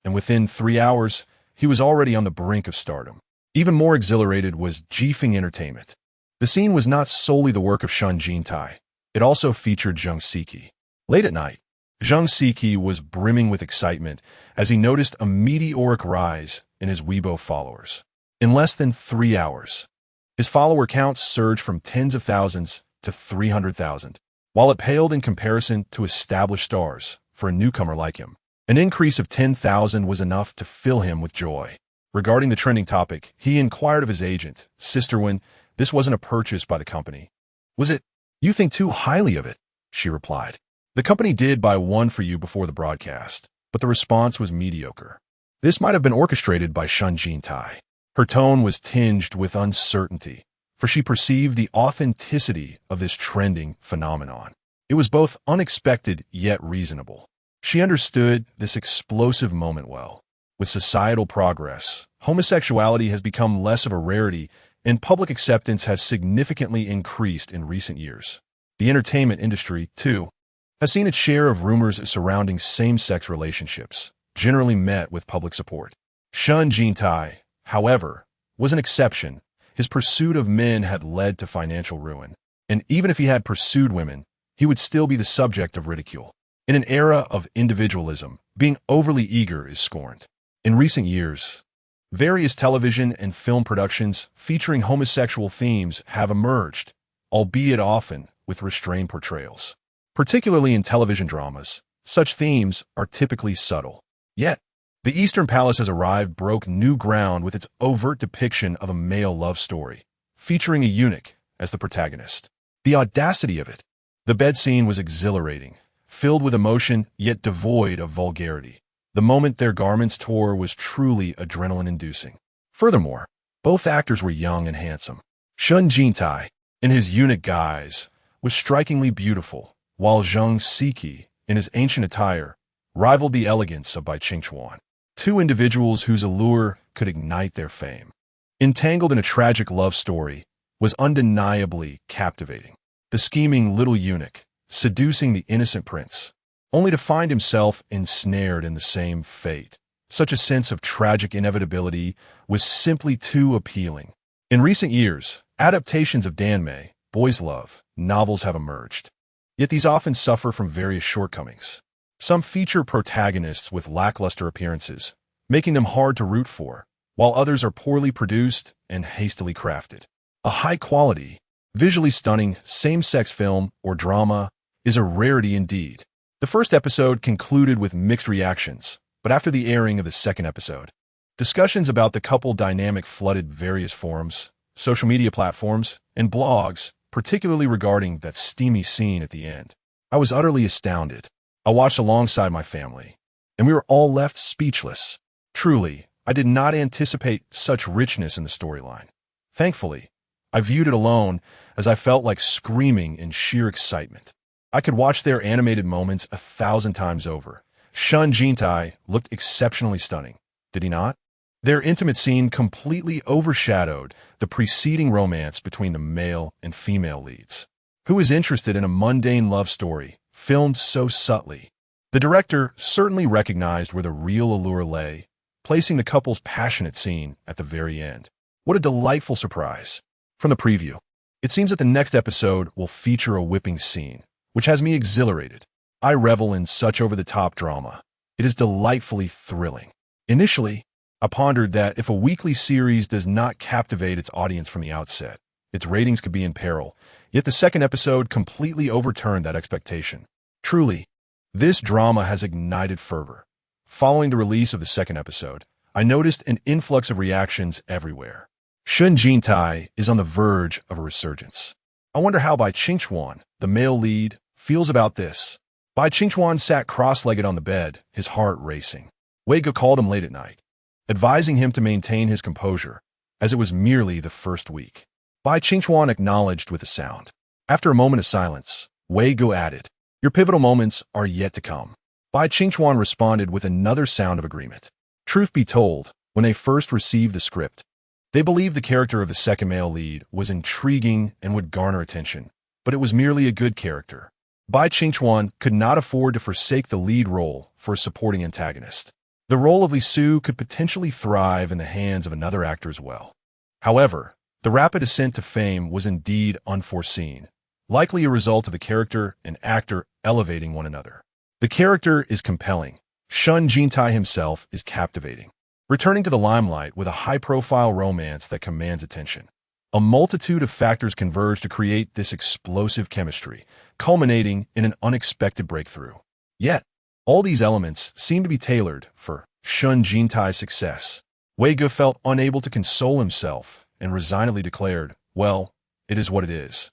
and within 3 hours, he was already on the brink of stardom. Even more exhilarated was Jifeng Entertainment. The scene was not solely the work of Shen Jintai. It also featured Zhang Siki. Late at night, Zhang Siki was brimming with excitement as he noticed a meteoric rise in his Weibo followers. In less than 3 hours, his follower count surged from tens of thousands to 300,000. While it paled in comparison to established stars for a newcomer like him, an increase of 10,000 was enough to fill him with joy. Regarding the trending topic, he inquired of his agent, Sisterwin, this wasn't a purchase by the company. Was it? You think too highly of it, she replied. The company did buy one for you before the broadcast, but the response was mediocre. This might have been orchestrated by Shen Jintai. Her tone was tinged with uncertainty, for she perceived the authenticity of this trending phenomenon. It was both unexpected yet reasonable. She understood this explosive moment well. With societal progress, homosexuality has become less of a rarity, and public acceptance has significantly increased in recent years. The entertainment industry, too, has seen its share of rumors surrounding same-sex relationships, generally met with public support. Shen Jintai, however, was an exception. His pursuit of men had led to financial ruin, and even if he had pursued women, he would still be the subject of ridicule. In an era of individualism, being overly eager is scorned. In recent years, various television and film productions featuring homosexual themes have emerged, albeit often with restrained portrayals. Particularly in television dramas, such themes are typically subtle. Yet, The Eastern Palace Has Arrived broke new ground with its overt depiction of a male love story, featuring a eunuch as the protagonist. The audacity of it. The bed scene was exhilarating, filled with emotion yet devoid of vulgarity. The moment their garments tore was truly adrenaline-inducing. Furthermore, both actors were young and handsome. Shen Jintai, in his eunuch guise, was strikingly beautiful, while Zhang Siki, in his ancient attire, rivaled the elegance of Bai Qingchuan, 2 individuals whose allure could ignite their fame. Entangled in a tragic love story, was undeniably captivating. The scheming little eunuch, seducing the innocent prince, only to find himself ensnared in the same fate. Such a sense of tragic inevitability was simply too appealing. In recent years, adaptations of danmei, boys' love, novels have emerged. Yet these often suffer from various shortcomings. Some feature protagonists with lackluster appearances, making them hard to root for, while others are poorly produced and hastily crafted. A high-quality, visually stunning, same-sex film or drama is a rarity indeed. The first episode concluded with mixed reactions, but after the airing of the second episode, discussions about the couple dynamic flooded various forums, social media platforms, and blogs, particularly regarding that steamy scene at the end. I was utterly astounded. I watched alongside my family, and we were all left speechless. Truly, I did not anticipate such richness in the storyline. Thankfully, I viewed it alone as I felt like screaming in sheer excitement. I could watch their animated moments 1,000 times over. Shen Jintai looked exceptionally stunning, did he not? Their intimate scene completely overshadowed the preceding romance between the male and female leads. Who is interested in a mundane love story, filmed so subtly? The director certainly recognized where the real allure lay, placing the couple's passionate scene at the very end. What a delightful surprise. From the preview, it seems that the next episode will feature a whipping scene, which has me exhilarated. I revel in such over-the-top drama. It is delightfully thrilling. Initially, I pondered that if a weekly series does not captivate its audience from the outset, its ratings could be in peril, yet the second episode completely overturned that expectation. Truly, this drama has ignited fervor. Following the release of the second episode, I noticed an influx of reactions everywhere. Shen Jintai is on the verge of a resurgence. I wonder how Bai Qingchuan, the male lead, feels about this. Bai Qingchuan sat cross-legged on the bed, his heart racing. Wei Ge called him late at night, advising him to maintain his composure, as it was merely the first week. Bai Qingchuan acknowledged with a sound. After a moment of silence, Wei Ge added, "Your pivotal moments are yet to come." Bai Qingchuan responded with another sound of agreement. Truth be told, when they first received the script, they believed the character of the second male lead was intriguing and would garner attention, but it was merely a good character. Bai Qingchuan could not afford to forsake the lead role for a supporting antagonist. The role of Li Su could potentially thrive in the hands of another actor as well. However, the rapid ascent to fame was indeed unforeseen, likely a result of the character and actor elevating one another. The character is compelling. Shen Jintai himself is captivating, returning to the limelight with a high-profile romance that commands attention. A multitude of factors converge to create this explosive chemistry, culminating in an unexpected breakthrough. Yet, all these elements seem to be tailored for Shen Jintai's success. Wei Ge felt unable to console himself and resignedly declared, "Well, it is what it is."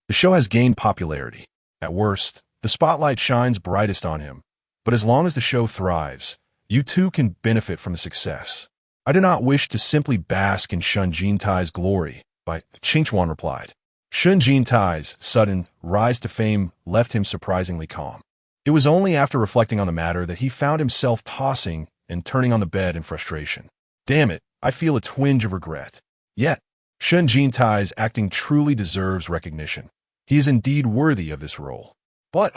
The show has gained popularity. At worst, the spotlight shines brightest on him, but as long as the show thrives, you too can benefit from the success. "I do not wish to simply bask in Shen Jintai's glory," Bai Qingchuan replied. Shen Jintai's sudden rise to fame left him surprisingly calm. It was only after reflecting on the matter that he found himself tossing and turning on the bed in frustration. "Damn it, I feel a twinge of regret." Yet, Shen Jintai's acting truly deserves recognition. He is indeed worthy of this role. But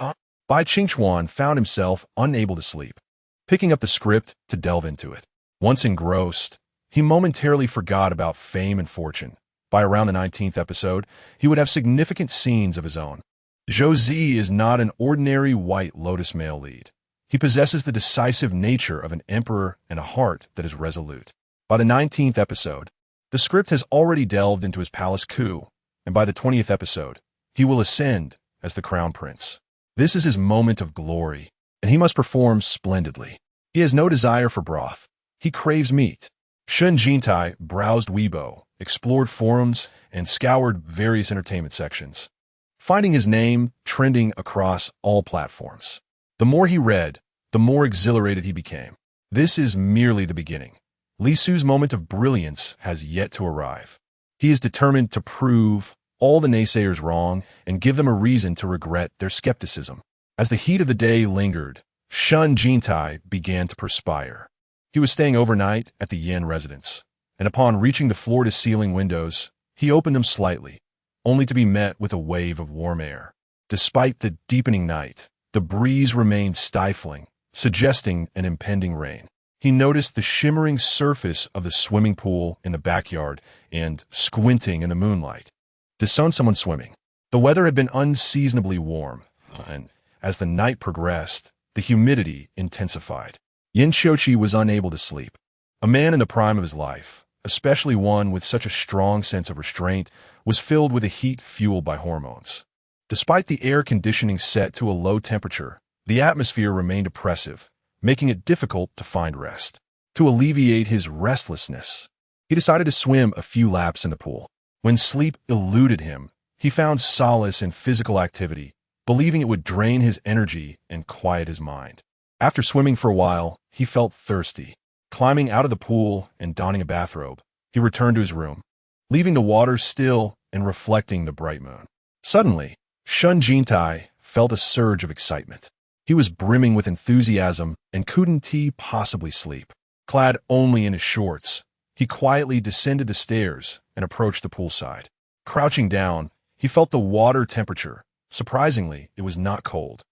Bai Qingchuan found himself unable to sleep, picking up the script to delve into it. Once engrossed, he momentarily forgot about fame and fortune. By around the 19th episode, he would have significant scenes of his own. Zhou Zi is not an ordinary White Lotus male lead. He possesses the decisive nature of an emperor and a heart that is resolute. By the 19th episode, the script has already delved into his palace coup, and by the 20th episode, he will ascend as the crown prince. This is his moment of glory, and he must perform splendidly. He has no desire for broth. He craves meat. Shen Jintai browsed Weibo, explored forums, and scoured various entertainment sections, finding his name trending across all platforms. The more he read, the more exhilarated he became. This is merely the beginning. Li Su's moment of brilliance has yet to arrive. He is determined to prove all the naysayers wrong and give them a reason to regret their skepticism. As the heat of the day lingered, Shen Jintai began to perspire. He was staying overnight at the Yan residence, and upon reaching the floor-to-ceiling windows, he opened them slightly, only to be met with a wave of warm air. Despite the deepening night, the breeze remained stifling, suggesting an impending rain. He noticed the shimmering surface of the swimming pool in the backyard and, squinting in the moonlight, discerned someone swimming. The weather had been unseasonably warm, and as the night progressed, the humidity intensified. Yin Xiuqi was unable to sleep. A man in the prime of his life, especially one with such a strong sense of restraint, was filled with a heat fueled by hormones. Despite the air conditioning set to a low temperature, the atmosphere remained oppressive, making it difficult to find rest. To alleviate his restlessness, he decided to swim a few laps in the pool. When sleep eluded him, he found solace in physical activity, believing it would drain his energy and quiet his mind. After swimming for a while, he felt thirsty. Climbing out of the pool and donning a bathrobe, he returned to his room, leaving the water still and reflecting the bright moon. Suddenly, Shen Jintai felt a surge of excitement. He was brimming with enthusiasm and couldn't he possibly sleep. Clad only in his shorts, he quietly descended the stairs and approached the poolside. Crouching down, he felt the water temperature. Surprisingly, it was not cold.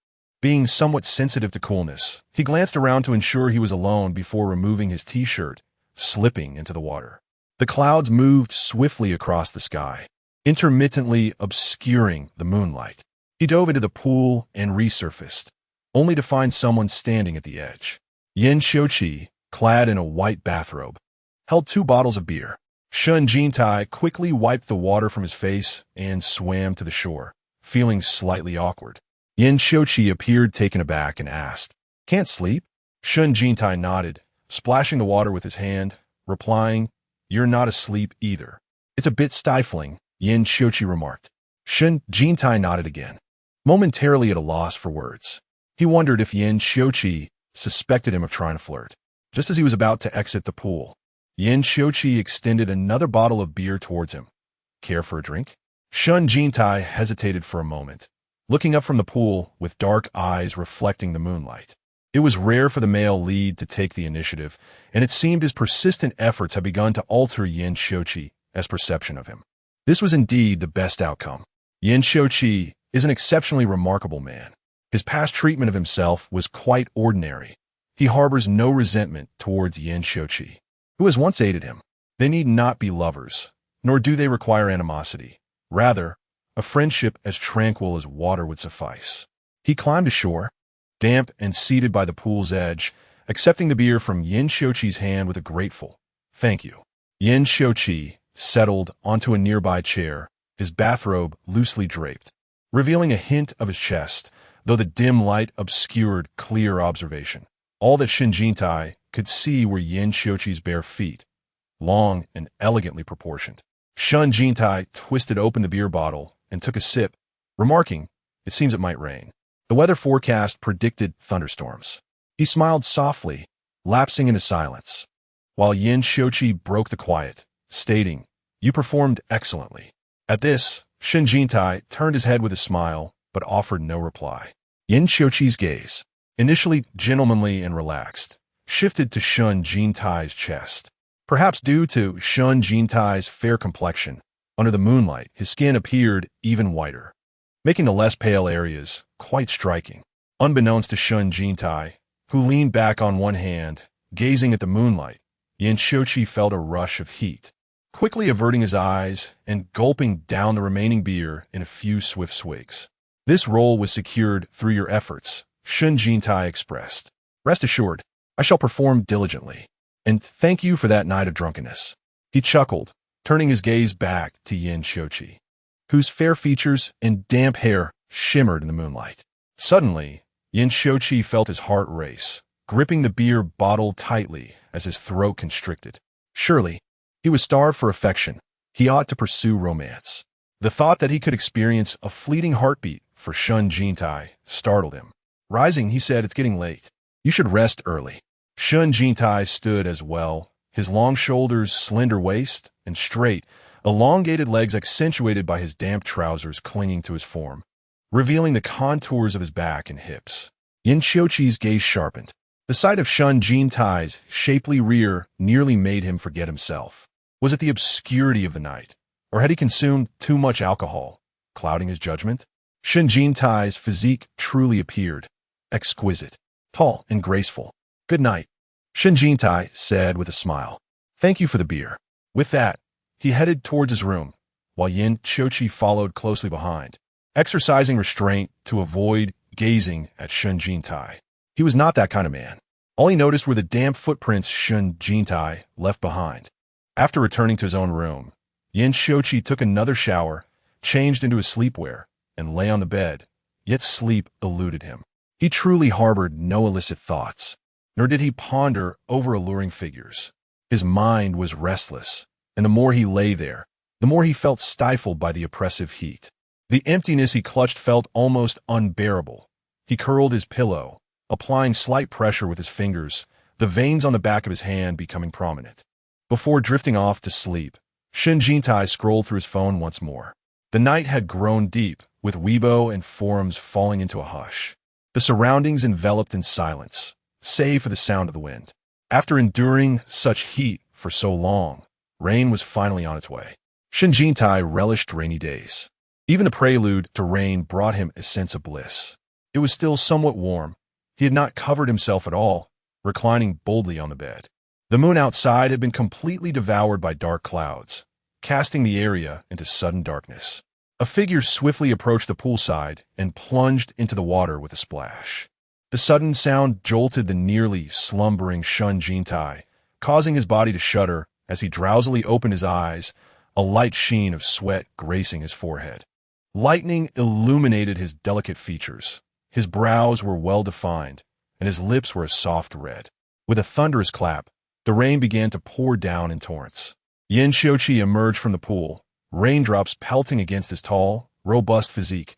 Being somewhat sensitive to coolness, he glanced around to ensure he was alone before removing his t-shirt, slipping into the water. The clouds moved swiftly across the sky, intermittently obscuring the moonlight. He dove into the pool and resurfaced, only to find someone standing at the edge. Yin Xiuqi, clad in a white bathrobe, held 2 bottles of beer. Shen Jintai quickly wiped the water from his face and swam to the shore, feeling slightly awkward. Yin Xiuqi appeared taken aback and asked, "Can't sleep?" Shen Jintai nodded, splashing the water with his hand, replying, "You're not asleep either." "It's a bit stifling," Yin Xiuqi remarked. Shen Jintai nodded again, momentarily at a loss for words. He wondered if Yin Xiuqi suspected him of trying to flirt. Just as he was about to exit the pool, Yin Xiuqi extended another bottle of beer towards him. "Care for a drink?" Shen Jintai hesitated for a moment, looking up from the pool with dark eyes reflecting the moonlight. It was rare for the male lead to take the initiative, and it seemed his persistent efforts had begun to alter Yin Xiuqi's perception of him. This was indeed the best outcome. Yin Xiuqi is an exceptionally remarkable man. His past treatment of himself was quite ordinary. He harbors no resentment towards Yin Xiuqi, who has once aided him. They need not be lovers, nor do they require animosity. Rather, a friendship as tranquil as water would suffice. He climbed ashore, damp and seated by the pool's edge, accepting the beer from Yin Xiuqi's hand with a grateful, "Thank you." Yin Xiuqi settled onto a nearby chair, his bathrobe loosely draped, revealing a hint of his chest, though the dim light obscured clear observation. All that Shen Jintai could see were Yin Xiuqi's bare feet, long and elegantly proportioned. Shen Jintai twisted open the beer bottle and took a sip, remarking, "It seems it might rain." The weather forecast predicted thunderstorms. He smiled softly, lapsing into silence, while Yin Xiuqi broke the quiet, stating, "You performed excellently." At this, Shen Jintai turned his head with a smile, but offered no reply. Yin Xiuqi's gaze, initially gentlemanly and relaxed, shifted to Shen Jintai's chest. Perhaps due to Shen Jintai's fair complexion, under the moonlight, his skin appeared even whiter, making the less pale areas quite striking. Unbeknownst to Shen Jintai, who leaned back on one hand, gazing at the moonlight, Yin Xiuqi felt a rush of heat, quickly averting his eyes and gulping down the remaining beer in a few swift swigs. "This role was secured through your efforts," Shen Jintai expressed. "Rest assured, I shall perform diligently. And thank you for that night of drunkenness." He chuckled, turning his gaze back to Yin Xiuqi, whose fair features and damp hair shimmered in the moonlight. Suddenly, Yin Xiuqi felt his heart race, gripping the beer bottle tightly as his throat constricted. Surely, he was starved for affection. He ought to pursue romance. The thought that he could experience a fleeting heartbeat for Shen Jintai startled him. Rising, he said, "It's getting late. You should rest early." Shen Jintai stood as well, his long shoulders, slender waist, and straight, elongated legs accentuated by his damp trousers clinging to his form, revealing the contours of his back and hips. Yin Xiuqi's gaze sharpened. The sight of Shen Jintai's shapely rear nearly made him forget himself. Was it the obscurity of the night, Or had he consumed too much alcohol, clouding his judgment? Shen Jintai's physique truly appeared exquisite, tall and graceful. "Good night," Shen Jintai said with a smile. "Thank you for the beer." With that, he headed towards his room, while Yin Qiuqi followed closely behind, exercising restraint to avoid gazing at Shen Jintai. He was not that kind of man. All he noticed were the damp footprints Shen Jintai left behind. After returning to his own room, Yin Qiuqi took another shower, changed into his sleepwear, and lay on the bed, yet sleep eluded him. He truly harbored no illicit thoughts, nor did he ponder over alluring figures. His mind was restless, and the more he lay there, the more he felt stifled by the oppressive heat. The emptiness he clutched felt almost unbearable. He curled his pillow, applying slight pressure with his fingers, the veins on the back of his hand becoming prominent. Before drifting off to sleep, Shen Jintai scrolled through his phone once more. The night had grown deep, with Weibo and forums falling into a hush. The surroundings enveloped in silence, save for the sound of the wind. After enduring such heat for so long, rain was finally on its way. Shen Jintai relished rainy days. Even the prelude to rain brought him a sense of bliss. It was still somewhat warm. He had not covered himself at all, reclining boldly on the bed. The moon outside had been completely devoured by dark clouds, casting the area into sudden darkness. A figure swiftly approached the poolside and plunged into the water with a splash. The sudden sound jolted the nearly slumbering Shen Jintai, causing his body to shudder as he drowsily opened his eyes, a light sheen of sweat gracing his forehead. Lightning illuminated his delicate features. His brows were well-defined, and his lips were a soft red. With a thunderous clap, the rain began to pour down in torrents. Yin Qiuqi emerged from the pool, raindrops pelting against his tall, robust physique,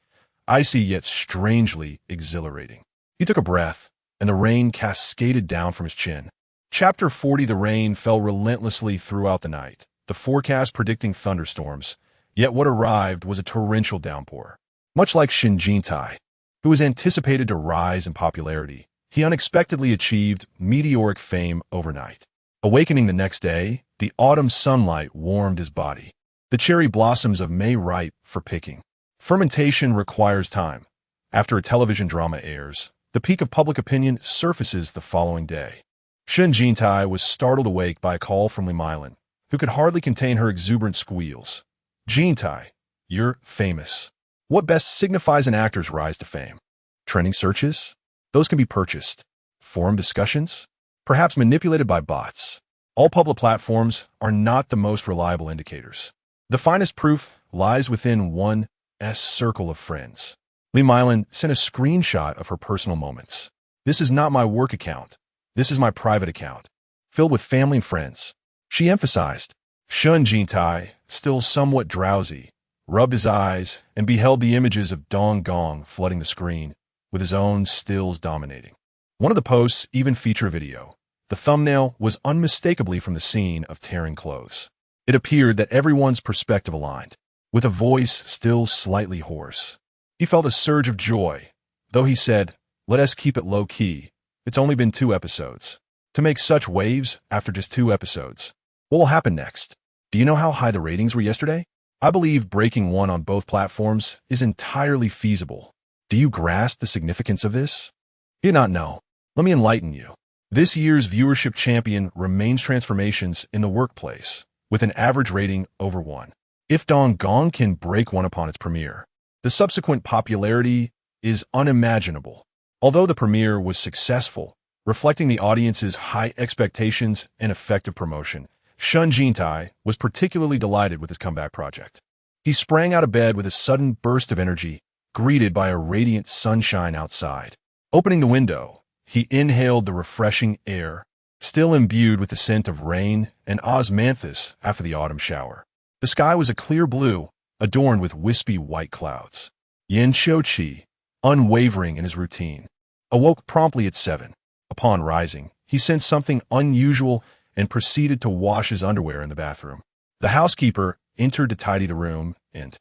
icy yet strangely exhilarating. He took a breath, and the rain cascaded down from his chin. Chapter 40. The rain fell relentlessly throughout the night, the forecast predicting thunderstorms, yet what arrived was a torrential downpour. Much like Shen Jintai, who was anticipated to rise in popularity, he unexpectedly achieved meteoric fame overnight. Awakening the next day, the autumn sunlight warmed his body. The cherry blossoms of May ripe for picking. Fermentation requires time. After a television drama airs, the peak of public opinion surfaces the following day. Shen Jintai was startled awake by a call from Li Mylin, who could hardly contain her exuberant squeals. "Jintai, you're famous. What best signifies an actor's rise to fame? Trending searches? Those can be purchased. Forum discussions? Perhaps manipulated by bots. All public platforms are not the most reliable indicators. The finest proof lies within one's circle of friends." Li Mylin sent a screenshot of her personal moments. "This is not my work account. This is my private account, filled with family and friends," she emphasized. Shen Jintai, still somewhat drowsy, rubbed his eyes and beheld the images of Dong Gong flooding the screen, with his own stills dominating. One of the posts even featured a video. The thumbnail was unmistakably from the scene of tearing clothes. It appeared that everyone's perspective aligned, with a voice still slightly hoarse. He felt a surge of joy, though he said, "Let us keep it low-key. It's only been 2 episodes. To make such waves after just 2 episodes. What will happen next? Do you know how high the ratings were yesterday? I believe breaking one on both platforms is entirely feasible. Do you grasp the significance of this? You do not know. Let me enlighten you. This year's viewership champion remains Transformations in the Workplace, with an average rating over 1. If Dong Gong can break one upon its premiere, the subsequent popularity is unimaginable. Although the premiere was successful, reflecting the audience's high expectations and effective promotion, Shen Jintai was particularly delighted with his comeback project. He sprang out of bed with a sudden burst of energy, greeted by a radiant sunshine outside. Opening the window, he inhaled the refreshing air, still imbued with the scent of rain and osmanthus after the autumn shower. The sky was a clear blue, adorned with wispy white clouds. Yin Qiuqi, unwavering in his routine, awoke promptly at 7. Upon rising, he sensed something unusual and proceeded to wash his underwear in the bathroom. The housekeeper entered to tidy the room and,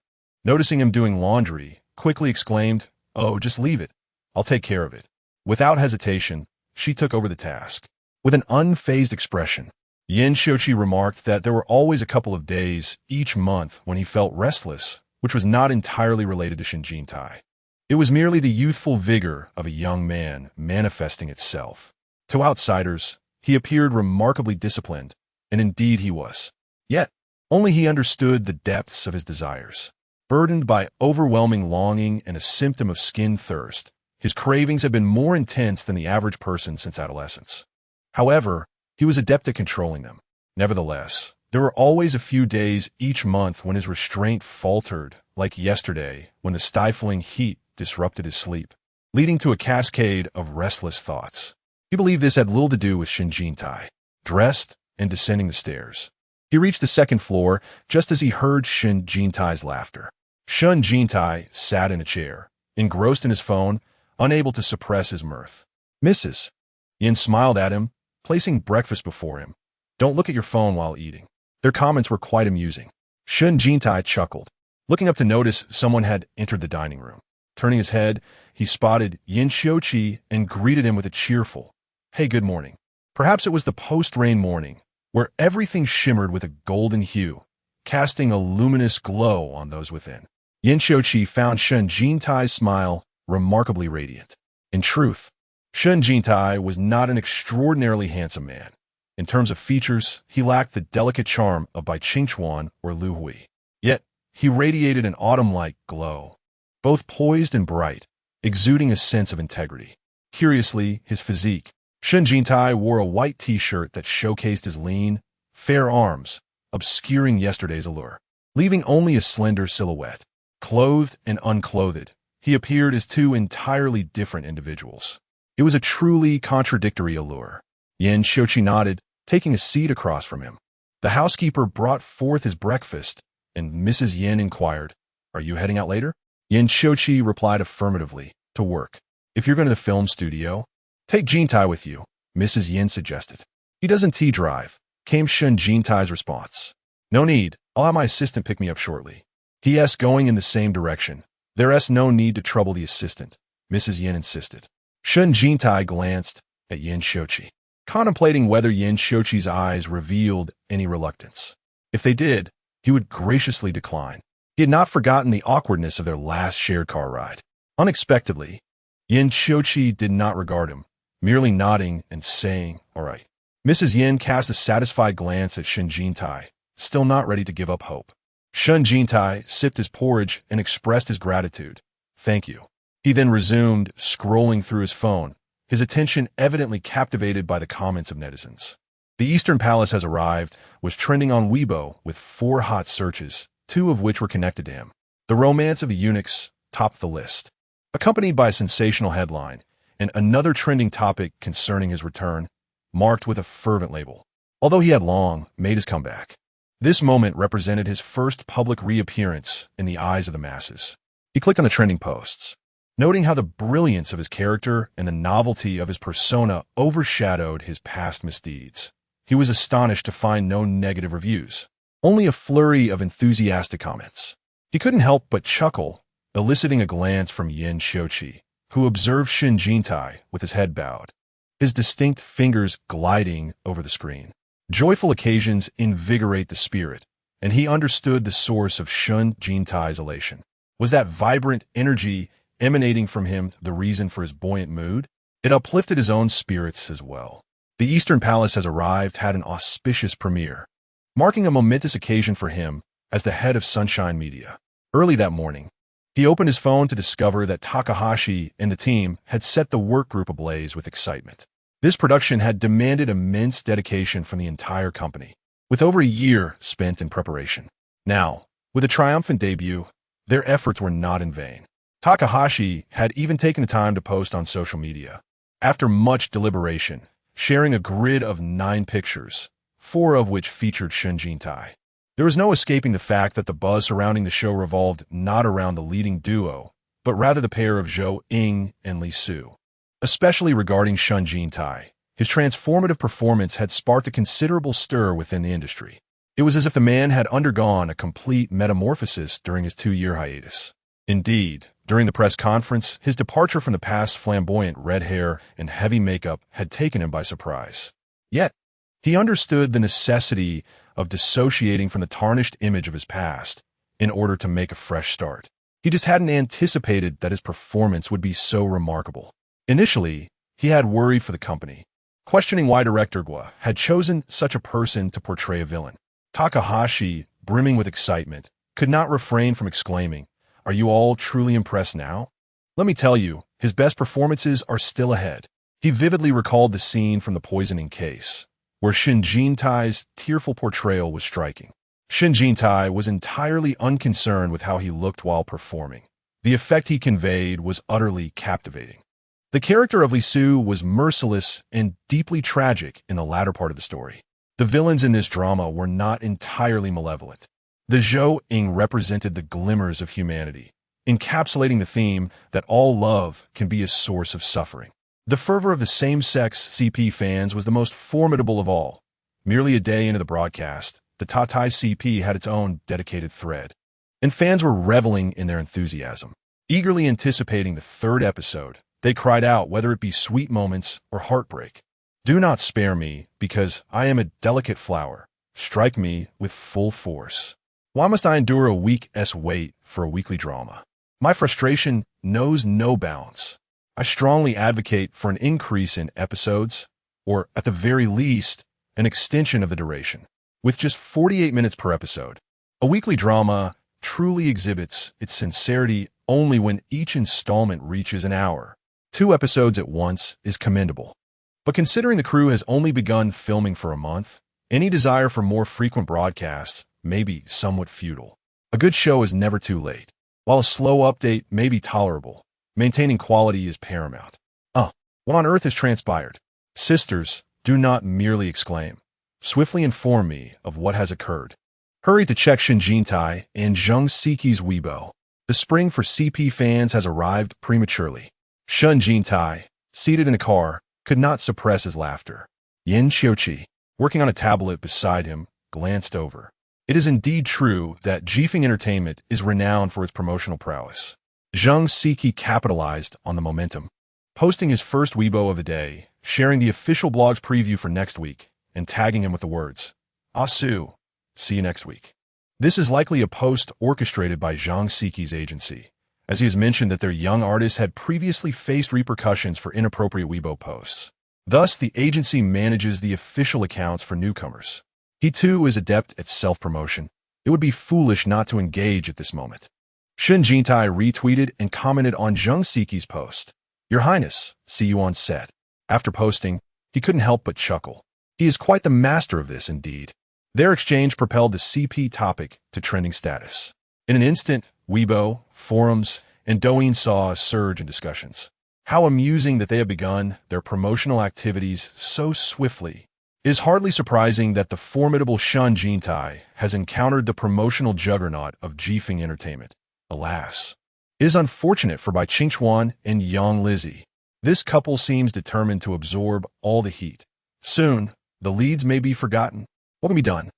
noticing him doing laundry, quickly exclaimed, "Oh, just leave it. I'll take care of it." Without hesitation, she took over the task. With an unfazed expression, Yin Shochi remarked that there were always a couple of days each month when he felt restless, which was not entirely related to Shen Jintai. It was merely the youthful vigor of a young man manifesting itself. To outsiders, he appeared remarkably disciplined, and indeed he was. Yet, only he understood the depths of his desires. Burdened by overwhelming longing and a symptom of skin thirst, his cravings had been more intense than the average person since adolescence. However, he was adept at controlling them. Nevertheless, there were always a few days each month when his restraint faltered, like yesterday when the stifling heat disrupted his sleep, leading to a cascade of restless thoughts. He believed this had little to do with Shen Jintai. Dressed and descending the stairs, he reached the second floor just as he heard Shen Jintai's laughter. Shen Jintai sat in a chair, engrossed in his phone, unable to suppress his mirth. "Mrs." Yin smiled at him, placing breakfast before him. "Don't look at your phone while eating." Their comments were quite amusing. Shen Jintai chuckled, looking up to notice someone had entered the dining room. Turning his head, he spotted Yin Shochi and greeted him with a cheerful, "Hey, good morning." Perhaps it was the post-rain morning, where everything shimmered with a golden hue, casting a luminous glow on those within. Yin Shochi found Shen Jintai's smile remarkably radiant. In truth, Shen Jintai was not an extraordinarily handsome man. In terms of features, he lacked the delicate charm of Bai Qingchuan or Lu Hui. Yet, he radiated an autumn-like glow, both poised and bright, exuding a sense of integrity. Curiously, his physique. Shen Jintai wore a white t-shirt that showcased his lean, fair arms, obscuring yesterday's allure, leaving only a slender silhouette. Clothed and unclothed, he appeared as two entirely different individuals. It was a truly contradictory allure. Yin Shochi nodded, taking a seat across from him. The housekeeper brought forth his breakfast, and Mrs. Yin inquired, "Are you heading out later?" Yin Shochi replied affirmatively, "To work. If you're going to the film studio, take Jintai with you," Mrs. Yin suggested. "He doesn't T-drive," came Shen Jintai's response. "No need. I'll have my assistant pick me up shortly." He going in the same direction. There's no need to trouble the assistant, Mrs. Yin insisted. Shen Jintai glanced at Yin Shochi, contemplating whether Yin Shochi's eyes revealed any reluctance. If they did, he would graciously decline. He had not forgotten the awkwardness of their last shared car ride. Unexpectedly, Yin Shochi did not regard him, merely nodding and saying, "All right." Mrs. Yin cast a satisfied glance at Shen Jintai, still not ready to give up hope. Shen Jintai sipped his porridge and expressed his gratitude. "Thank you." He then resumed, scrolling through his phone, his attention evidently captivated by the comments of netizens. "The Eastern Palace has arrived," was trending on Weibo with 4 hot searches, 2 of which were connected to him. "The romance of the eunuchs" topped the list, accompanied by a sensational headline, and another trending topic concerning his return, marked with a fervent label. Although he had long made his comeback, this moment represented his first public reappearance in the eyes of the masses. He clicked on the trending posts, noting how the brilliance of his character and the novelty of his persona overshadowed his past misdeeds. He was astonished to find no negative reviews, only a flurry of enthusiastic comments. He couldn't help but chuckle, eliciting a glance from Yin Shochi, who observed Shen Jintai with his head bowed, his distinct fingers gliding over the screen. Joyful occasions invigorate the spirit, and he understood the source of Shen Jintai's elation. Was that vibrant energy emanating from him the reason for his buoyant mood? It uplifted his own spirits as well. The Eastern Palace has arrived had an auspicious premiere, marking a momentous occasion for him as the head of Sunshine Media. Early that morning, he opened his phone to discover that Takahashi and the team had set the work group ablaze with excitement. This production had demanded immense dedication from the entire company, with over a year spent in preparation. Now, with a triumphant debut, their efforts were not in vain. Takahashi had even taken the time to post on social media, after much deliberation, sharing a grid of 9 pictures, 4 of which featured Shen Jintai. There was no escaping the fact that the buzz surrounding the show revolved not around the leading duo, but rather the pair of Zhou Ying and Li Su. Especially regarding Shen Jintai, his transformative performance had sparked a considerable stir within the industry. It was as if the man had undergone a complete metamorphosis during his 2-year hiatus. Indeed, during the press conference, his departure from the past flamboyant red hair and heavy makeup had taken him by surprise. Yet, He understood the necessity of dissociating from the tarnished image of his past in order to make a fresh start. He just hadn't anticipated that his performance would be so remarkable. Initially, he had worried for the company, questioning why director Gua had chosen such a person to portray a villain. Takahashi, brimming with excitement, could not refrain from exclaiming, "Are you all truly impressed now?" Let me tell you, his best performances are still ahead. He vividly recalled the scene from The Poisoning Case, where Shen Jintai's tearful portrayal was striking. Shen Jintai was entirely unconcerned with how he looked while performing. The effect he conveyed was utterly captivating. The character of Li Su was merciless and deeply tragic in the latter part of the story. The villains in this drama were not entirely malevolent. The Zhou Ying represented the glimmers of humanity, encapsulating the theme that all love can be a source of suffering. The fervor of the same-sex CP fans was the most formidable of all. Merely a day into the broadcast, the Tatai CP had its own dedicated thread, and fans were reveling in their enthusiasm. Eagerly anticipating the third episode, they cried out whether it be sweet moments or heartbreak. "Do not spare me, because I am a delicate flower. Strike me with full force." Why must I endure a week's wait for a weekly drama? My frustration knows no bounds. I strongly advocate for an increase in episodes, or at the very least, an extension of the duration. With just 48 minutes per episode, a weekly drama truly exhibits its sincerity only when each installment reaches an hour. 2 episodes at once is commendable. But considering the crew has only begun filming for a month, any desire for more frequent broadcasts may be somewhat futile. A good show is never too late. While a slow update may be tolerable, maintaining quality is paramount. What on earth has transpired? Sisters, do not merely exclaim. Swiftly inform me of what has occurred. Hurry to check Shen Jintai and Zheng Siki's Weibo. The spring for CP fans has arrived prematurely. Shen Jintai, seated in a car, could not suppress his laughter. Yin Xiuqi, working on a tablet beside him, glanced over. It is indeed true that Jifeng Entertainment is renowned for its promotional prowess. Zheng Siki capitalized on the momentum, posting his first Weibo of the day, sharing the official blog's preview for next week, and tagging him with the words, "Asu, see you next week." This is likely a post orchestrated by Zheng Siki's agency, as he has mentioned that their young artist had previously faced repercussions for inappropriate Weibo posts. Thus, the agency manages the official accounts for newcomers. He too is adept at self-promotion. It would be foolish not to engage at this moment. Shen Jintai retweeted and commented on Zheng Siki's post. "Your Highness, see you on set." After posting, he couldn't help but chuckle. He is quite the master of this indeed. Their exchange propelled the CP topic to trending status. In an instant, Weibo, forums, and Douyin saw a surge in discussions. How amusing that they have begun their promotional activities so swiftly. It is hardly surprising that the formidable Shen Jintai has encountered the promotional juggernaut of Jifeng Entertainment. Alas, it is unfortunate for Bai Qingchuan and Yang Lizzie. This couple seems determined to absorb all the heat. Soon, the leads may be forgotten. What can be done?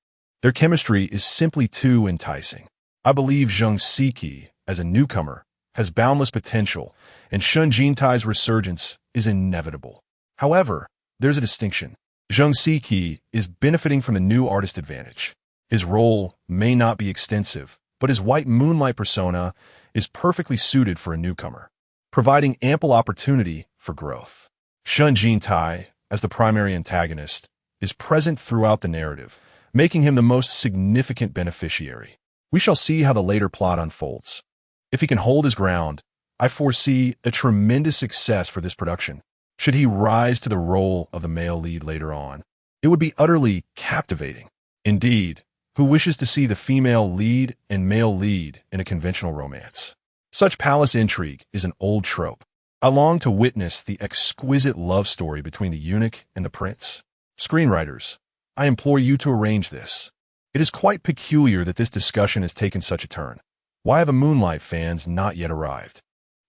Their chemistry is simply too enticing. I believe Zheng Siki, as a newcomer, has boundless potential, and Shen Jintai's resurgence is inevitable. However, there's a distinction. Zheng Siki is benefiting from the new artist advantage. His role may not be extensive, but his white moonlight persona is perfectly suited for a newcomer, providing ample opportunity for growth. Shen Jintai, as the primary antagonist, is present throughout the narrative, making him the most significant beneficiary. We shall see how the later plot unfolds. If he can hold his ground, I foresee a tremendous success for this production. Should he rise to the role of the male lead later on, it would be utterly captivating. Indeed, who wishes to see the female lead and male lead in a conventional romance? Such palace intrigue is an old trope. I long to witness the exquisite love story between the eunuch and the prince. Screenwriters, I implore you to arrange this. It is quite peculiar that this discussion has taken such a turn. Why have the Moonlight fans not yet arrived?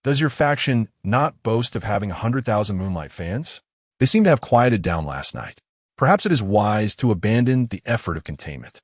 Does your faction not boast of having 100,000 Moonlight fans? They seem to have quieted down last night. Perhaps it is wise to abandon the effort of containment.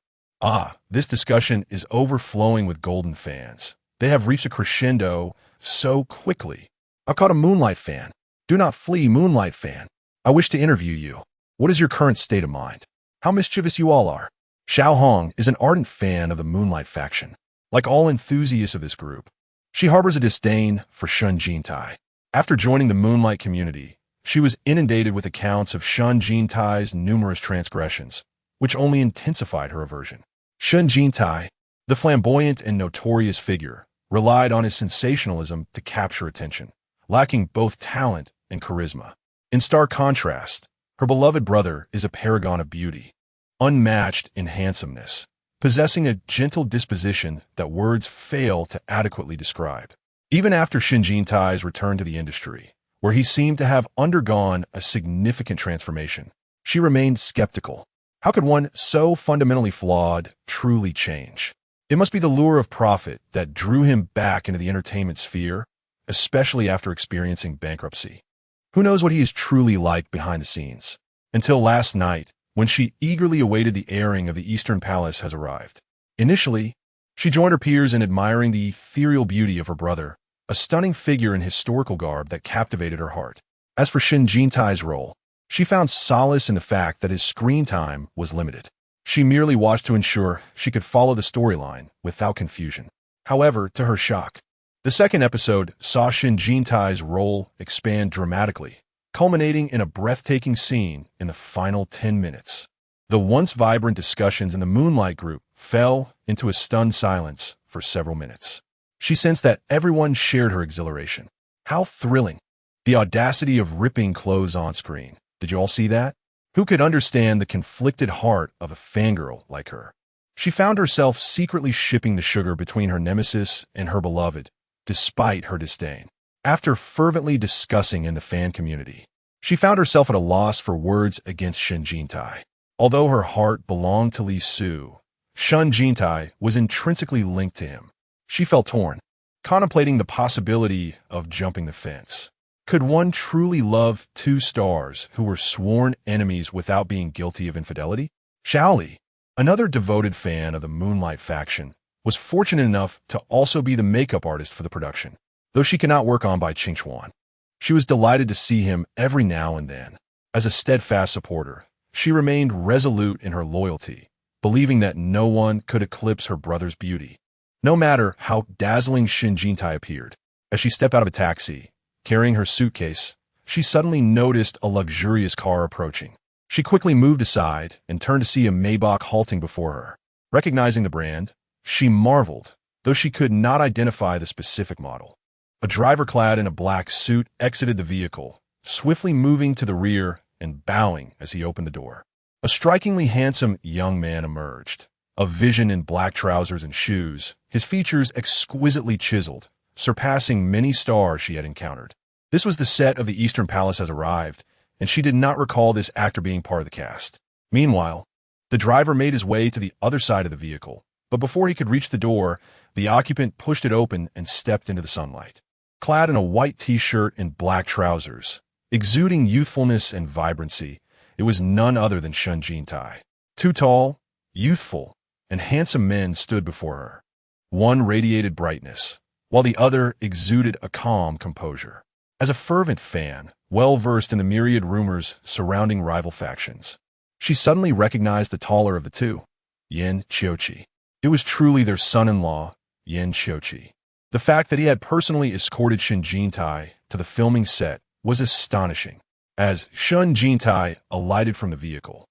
This discussion is overflowing with golden fans. They have reached a crescendo so quickly. I've caught a Moonlight fan. Do not flee, Moonlight fan. I wish to interview you. What is your current state of mind? How mischievous you all are. Xiao Hong is an ardent fan of the Moonlight faction. Like all enthusiasts of this group, she harbors a disdain for Shen Jintai. After joining the Moonlight community, she was inundated with accounts of Shen Jintai's numerous transgressions, which only intensified her aversion. Shen Jintai, the flamboyant and notorious figure, relied on his sensationalism to capture attention, lacking both talent and charisma. In stark contrast, her beloved brother is a paragon of beauty, unmatched in handsomeness, possessing a gentle disposition that words fail to adequately describe. Even after Shen Jintai's return to the industry, where he seemed to have undergone a significant transformation, she remained skeptical. How could one so fundamentally flawed truly change? It must be the lure of profit that drew him back into the entertainment sphere, especially after experiencing bankruptcy. Who knows what he is truly like behind the scenes? Until last night, when she eagerly awaited the airing of the Eastern Palace has arrived. Initially, she joined her peers in admiring the ethereal beauty of her brother, a stunning figure in historical garb that captivated her heart. As for Shen Jintai's role, she found solace in the fact that his screen time was limited. She merely watched to ensure she could follow the storyline without confusion. However, to her shock, the second episode saw Shen Jintai's role expand dramatically, culminating in a breathtaking scene in the final 10 minutes. The once vibrant discussions in the Moonlight group fell into a stunned silence for several minutes. She sensed that everyone shared her exhilaration. How thrilling! The audacity of ripping clothes on screen. Did you all see that? Who could understand the conflicted heart of a fangirl like her? She found herself secretly shipping the sugar between her nemesis and her beloved, despite her disdain. After fervently discussing in the fan community, she found herself at a loss for words against Shen Jintai. Although her heart belonged to Li Su, Shen Jintai was intrinsically linked to him. She felt torn, contemplating the possibility of jumping the fence. Could one truly love two stars who were sworn enemies without being guilty of infidelity? Xiaoli, another devoted fan of the Moonlight faction, was fortunate enough to also be the makeup artist for the production. Though she could not work on by Qingchuan, she was delighted to see him every now and then. As a steadfast supporter, she remained resolute in her loyalty, believing that no one could eclipse her brother's beauty. No matter how dazzling Shen Jintai appeared, as she stepped out of a taxi, carrying her suitcase, she suddenly noticed a luxurious car approaching. She quickly moved aside and turned to see a Maybach halting before her. Recognizing the brand, she marveled, though she could not identify the specific model. A driver clad in a black suit exited the vehicle, swiftly moving to the rear and bowing as he opened the door. A strikingly handsome young man emerged, a vision in black trousers and shoes, his features exquisitely chiseled, surpassing many stars she had encountered. This was the set of the Eastern Palace has arrived, and she did not recall this actor being part of the cast. Meanwhile, the driver made his way to the other side of the vehicle, but before he could reach the door, the occupant pushed it open and stepped into the sunlight. Clad in a white t-shirt and black trousers, exuding youthfulness and vibrancy, it was none other than Shen Jintai. Two tall, youthful, and handsome men stood before her. One radiated brightness, while the other exuded a calm composure. As a fervent fan, well-versed in the myriad rumors surrounding rival factions, she suddenly recognized the taller of the two, Yan Qiuqi. It was truly their son-in-law, Yan Qiuqi. The fact that he had personally escorted Shen Jintai to the filming set was astonishing. As Shen Jintai alighted from the vehicle,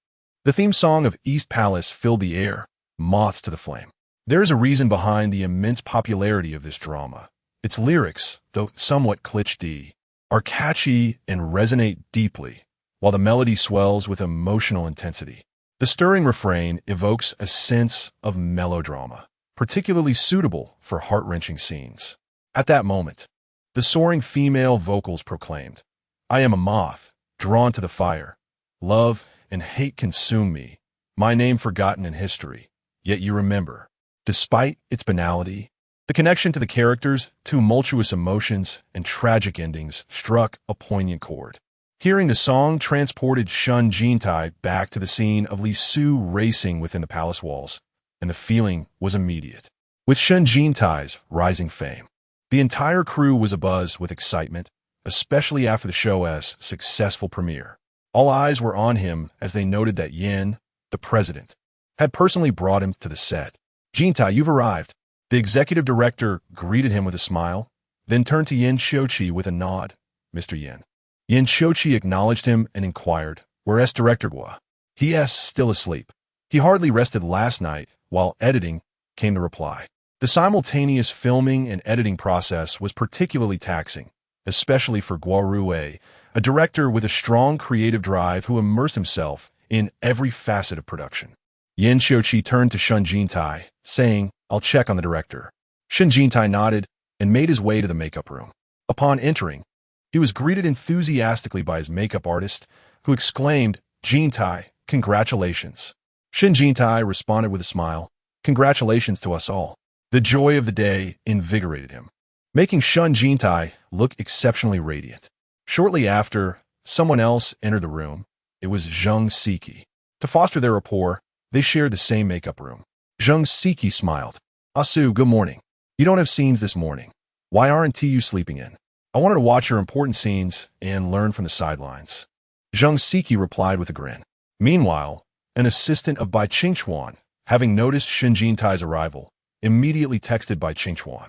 the theme song of East Palace filled the air, Moths to the Flame. There is a reason behind the immense popularity of this drama. Its lyrics, though somewhat cliché, are catchy and resonate deeply, while the melody swells with emotional intensity. The stirring refrain evokes a sense of melodrama, particularly suitable for heart-wrenching scenes. At that moment, the soaring female vocals proclaimed, "I am a moth, drawn to the fire. Love and hate consume me, my name forgotten in history, yet you remember." Despite its banality, the connection to the characters, tumultuous emotions, and tragic endings struck a poignant chord. Hearing the song transported Shen Jintai back to the scene of Li Su racing within the palace walls, and the feeling was immediate. With Shen Jintai's rising fame, the entire crew was abuzz with excitement, especially after the show's successful premiere. All eyes were on him as they noted that Yan, the president, had personally brought him to the set. Jintai, you've arrived. The executive director greeted him with a smile, then turned to Yin Xiuqi with a nod. Mr. Yin. Yin Xiuqi acknowledged him and inquired, "Where's Director Gua?" "He*s still asleep. He hardly rested last night while editing," came the reply. The simultaneous filming and editing process was particularly taxing, especially for Gua Rue, a director with a strong creative drive who immersed himself in every facet of production. Yin Xiuqi turned to Shen Jintai, saying, "I'll check on the director." Shen Jintai nodded and made his way to the makeup room. Upon entering, he was greeted enthusiastically by his makeup artist, who exclaimed, "Jintai, congratulations." Shen Jintai responded with a smile, "Congratulations to us all." The joy of the day invigorated him, making Shen Jintai look exceptionally radiant. Shortly after, someone else entered the room. It was Zheng Siki. To foster their rapport, they shared the same makeup room. Zheng Siki smiled. "Asu, good morning. You don't have scenes this morning. Why aren't you sleeping in?" "I wanted to watch your important scenes and learn from the sidelines." Zheng Siki replied with a grin. Meanwhile, an assistant of Bai Qingchuan, having noticed Shen Jintai's arrival, immediately texted Bai Qingchuan,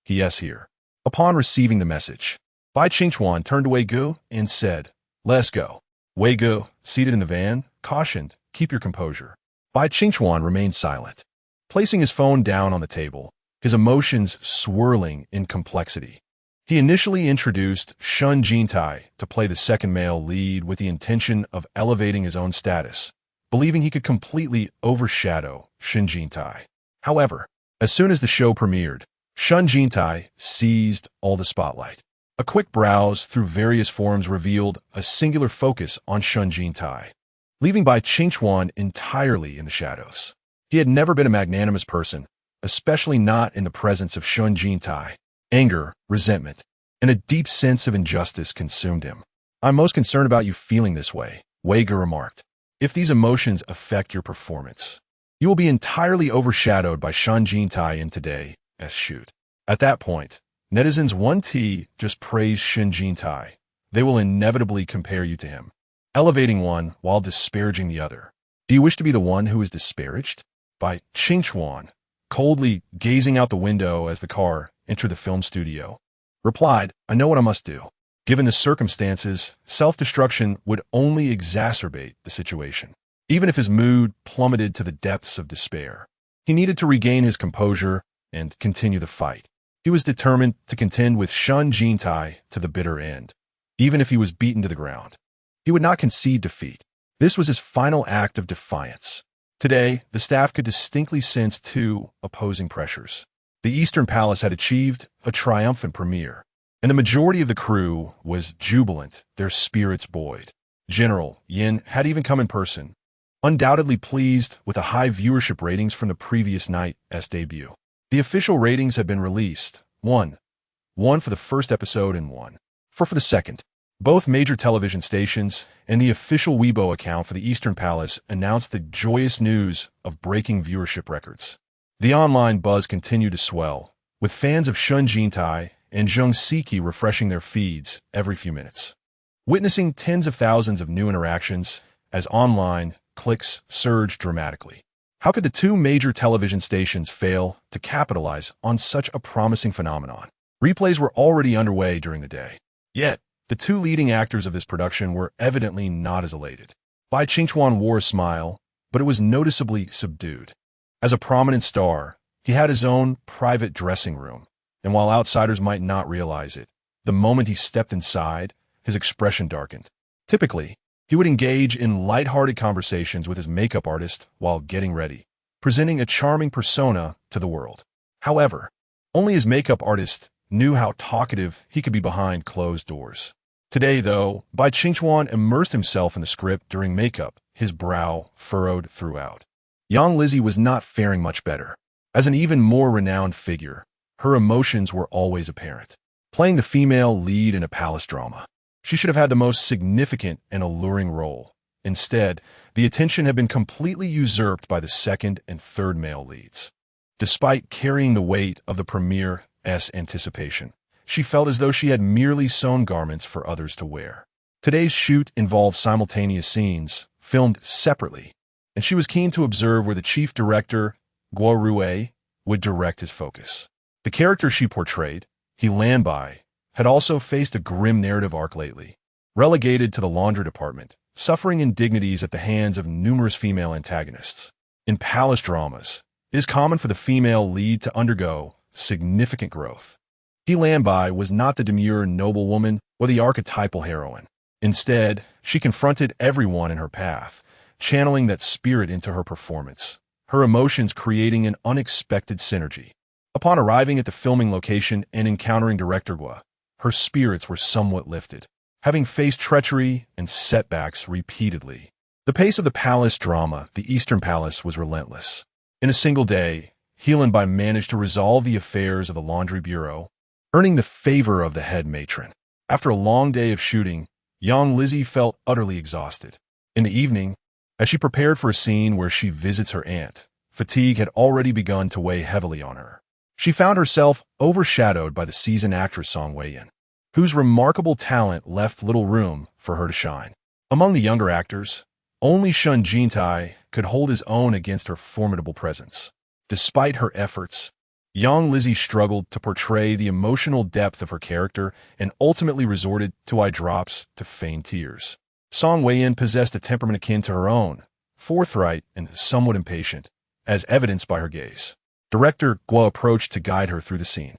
"He*s here." Upon receiving the message, Bai Qingchuan turned to Wei Gu and said, "Let's go." Wei Gu, seated in the van, cautioned, "Keep your composure." Bai Qingchuan remained silent, placing his phone down on the table, his emotions swirling in complexity. He initially introduced Shen Jintai to play the second male lead with the intention of elevating his own status, believing he could completely overshadow Shen Jintai. However, as soon as the show premiered, Shen Jintai seized all the spotlight. A quick browse through various forums revealed a singular focus on Shen Jintai, leaving Bai Qingchuan entirely in the shadows. He had never been a magnanimous person, especially not in the presence of Shen Jintai. Anger, resentment, and a deep sense of injustice consumed him. "I'm most concerned about you feeling this way," Wei Gu remarked. "If these emotions affect your performance, you will be entirely overshadowed by Shen Jintai in today's shoot." At that point, netizens 1T just praised Shen Jintai. They will inevitably compare you to him, elevating one while disparaging the other. "Do you wish to be the one who is disparaged?" Bai Qingchuan, coldly gazing out the window as the car entered the film studio, replied, "I know what I must do." Given the circumstances, self-destruction would only exacerbate the situation. Even if his mood plummeted to the depths of despair, he needed to regain his composure and continue the fight. He was determined to contend with Shen Jintai to the bitter end, even if he was beaten to the ground. He would not concede defeat. This was his final act of defiance. Today, the staff could distinctly sense two opposing pressures. The Eastern Palace had achieved a triumphant premiere, and the majority of the crew was jubilant, their spirits buoyed. General Yin had even come in person, undoubtedly pleased with the high viewership ratings from the previous night's debut. The official ratings had been released, one for the first episode and one for the second. Both major television stations and the official Weibo account for the Eastern Palace announced the joyous news of breaking viewership records. The online buzz continued to swell, with fans of Shen Jintai and Zheng Siki refreshing their feeds every few minutes, witnessing tens of thousands of new interactions as online clicks surged dramatically. How could the two major television stations fail to capitalize on such a promising phenomenon? Replays were already underway during the day. Yet, the two leading actors of this production were evidently not as elated. Bai Qingchuan wore a smile, but it was noticeably subdued. As a prominent star, he had his own private dressing room, and while outsiders might not realize it, the moment he stepped inside, his expression darkened. Typically, he would engage in light-hearted conversations with his makeup artist while getting ready, presenting a charming persona to the world. However, only his makeup artist knew how talkative he could be behind closed doors. Today, though, Bai Qingchuan immersed himself in the script during makeup, his brow furrowed throughout. Yang Lizzie was not faring much better. As an even more renowned figure, her emotions were always apparent. Playing the female lead in a palace drama, she should have had the most significant and alluring role. Instead, the attention had been completely usurped by the second and third male leads. Despite carrying the weight of the premiere's anticipation, she felt as though she had merely sewn garments for others to wear. Today's shoot involved simultaneous scenes, filmed separately, and she was keen to observe where the chief director, Guo Rue, would direct his focus. The character she portrayed, He Lanbai, had also faced a grim narrative arc lately. Relegated to the laundry department, suffering indignities at the hands of numerous female antagonists. In palace dramas, it is common for the female lead to undergo significant growth. He Lanbai was not the demure noblewoman or the archetypal heroine. Instead, she confronted everyone in her path, channeling that spirit into her performance, her emotions creating an unexpected synergy. Upon arriving at the filming location and encountering director Guo, her spirits were somewhat lifted, having faced treachery and setbacks repeatedly. The pace of the palace drama, the Eastern Palace, was relentless. In a single day, He Lanbai managed to resolve the affairs of the laundry bureau, earning the favor of the head matron. After a long day of shooting, young Lizzie felt utterly exhausted. In the evening, as she prepared for a scene where she visits her aunt, fatigue had already begun to weigh heavily on her. She found herself overshadowed by the seasoned actress Song Wei-yin, whose remarkable talent left little room for her to shine. Among the younger actors, only Shen Jintai could hold his own against her formidable presence. Despite her efforts, young Lizzie struggled to portray the emotional depth of her character and ultimately resorted to eye drops to feign tears. Song Wei-yin possessed a temperament akin to her own, forthright and somewhat impatient, as evidenced by her gaze. Director Guo approached to guide her through the scene.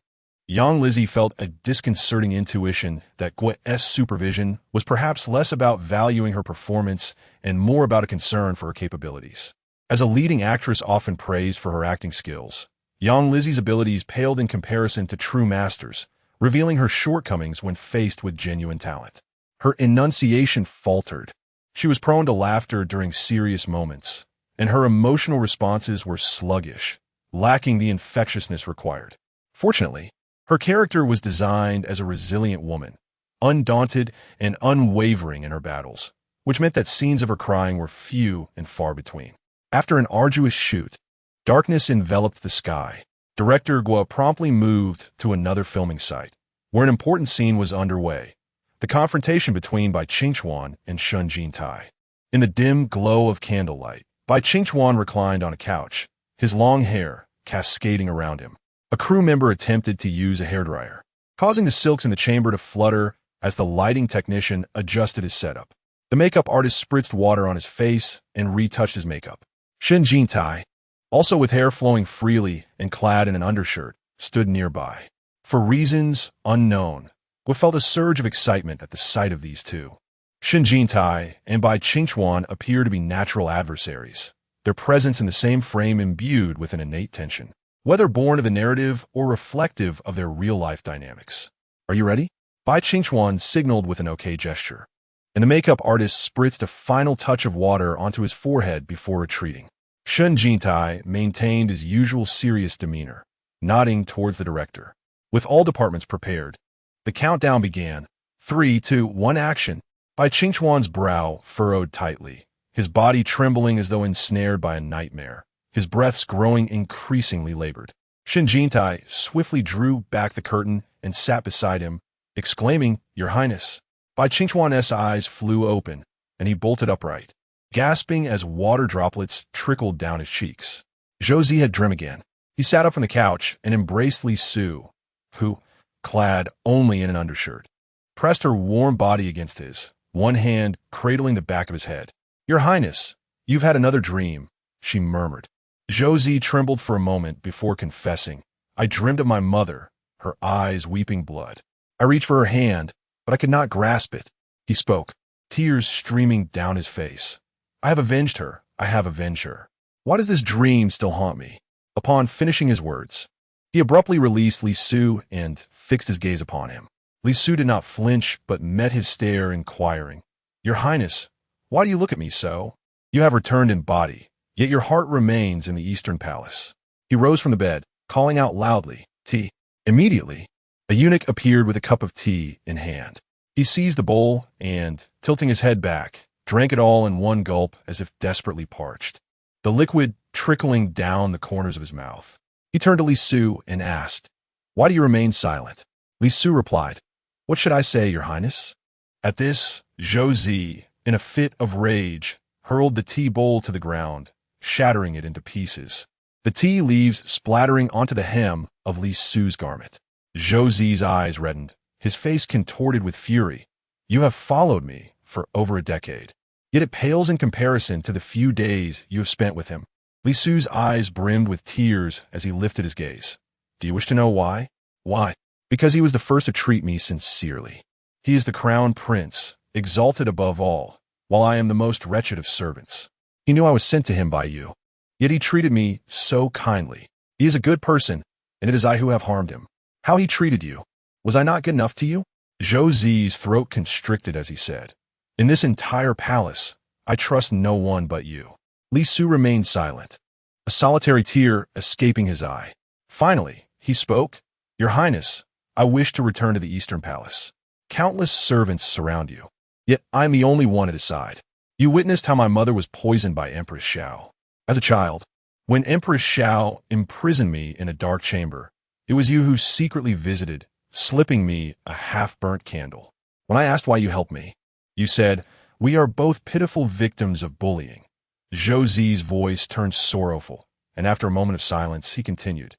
Young Lizzie felt a disconcerting intuition that Guo's supervision was perhaps less about valuing her performance and more about a concern for her capabilities. As a leading actress often praised for her acting skills, young Lizzie's abilities paled in comparison to true masters, revealing her shortcomings when faced with genuine talent. Her enunciation faltered. She was prone to laughter during serious moments, and her emotional responses were sluggish, lacking the infectiousness required. Fortunately, her character was designed as a resilient woman, undaunted and unwavering in her battles, which meant that scenes of her crying were few and far between. After an arduous shoot, darkness enveloped the sky. Director Guo promptly moved to another filming site, where an important scene was underway, the confrontation between Bai Qingchuan and Shen Jintai. In the dim glow of candlelight, Bai Qingchuan reclined on a couch, his long hair cascading around him. A crew member attempted to use a hairdryer, causing the silks in the chamber to flutter as the lighting technician adjusted his setup. The makeup artist spritzed water on his face and retouched his makeup. Shen Jintai, also with hair flowing freely and clad in an undershirt, stood nearby. For reasons unknown, Guo felt a surge of excitement at the sight of these two. Shen Jintai and Bai Qingchuan appear to be natural adversaries, their presence in the same frame imbued with an innate tension, whether born of the narrative or reflective of their real-life dynamics. Are you ready? Bai Qingchuan signaled with an okay gesture, and the makeup artist spritzed a final touch of water onto his forehead before retreating. Shen Jintai maintained his usual serious demeanor, nodding towards the director. With all departments prepared, the countdown began. 3, 2, 1, action. Bai Qingchuan's brow furrowed tightly, his body trembling as though ensnared by a nightmare, his breaths growing increasingly labored. Shen Jintai swiftly drew back the curtain and sat beside him, exclaiming, "Your Highness." Bai Qingchuan's eyes flew open, and he bolted upright, gasping as water droplets trickled down his cheeks. Zhou had dreamed again. He sat up from the couch and embraced Li Su, who, clad only in an undershirt, pressed her warm body against his, one hand cradling the back of his head. "Your Highness, you've had another dream," she murmured. Zhou trembled for a moment before confessing, "I dreamed of my mother," her eyes weeping blood. I reached for her hand, but I could not grasp it. He spoke, tears streaming down his face. "I have avenged her. I have avenged her. Why does this dream still haunt me?" Upon finishing his words, he abruptly released Li Su and fixed his gaze upon him. Li Su did not flinch, but met his stare, inquiring, "Your Highness, why do you look at me so? You have returned in body, yet your heart remains in the Eastern Palace." He rose from the bed, calling out loudly, "Tea." Immediately, a eunuch appeared with a cup of tea in hand. He seized the bowl and, tilting his head back, drank it all in one gulp as if desperately parched, the liquid trickling down the corners of his mouth. He turned to Li Su and asked, "Why do you remain silent?" Li Su replied, "What should I say, Your Highness?" At this, Zhou, in a fit of rage, hurled the tea bowl to the ground, shattering it into pieces. The tea leaves splattering onto the hem of Li Su's garment. Zhou Zi's eyes reddened, his face contorted with fury. You have followed me for over a decade, yet it pales in comparison to the few days you have spent with him. Li Su's eyes brimmed with tears as he lifted his gaze. Do you wish to know why? Why? Because he was the first to treat me sincerely. He is the crown prince, exalted above all, while I am the most wretched of servants. He knew I was sent to him by you, yet he treated me so kindly. He is a good person, and it is I who have harmed him. How he treated you. Was I not good enough to you? Zhou Zi's throat constricted as he said, In this entire palace, I trust no one but you. Li Su remained silent, a solitary tear escaping his eye. Finally, he spoke, Your Highness, I wish to return to the Eastern Palace. Countless servants surround you, yet I am the only one at his side. You witnessed how my mother was poisoned by Empress Xiao. As a child, when Empress Xiao imprisoned me in a dark chamber, it was you who secretly visited, slipping me a half-burnt candle. When I asked why you helped me, you said, We are both pitiful victims of bullying. Zhou Zi's voice turned sorrowful, and after a moment of silence, he continued,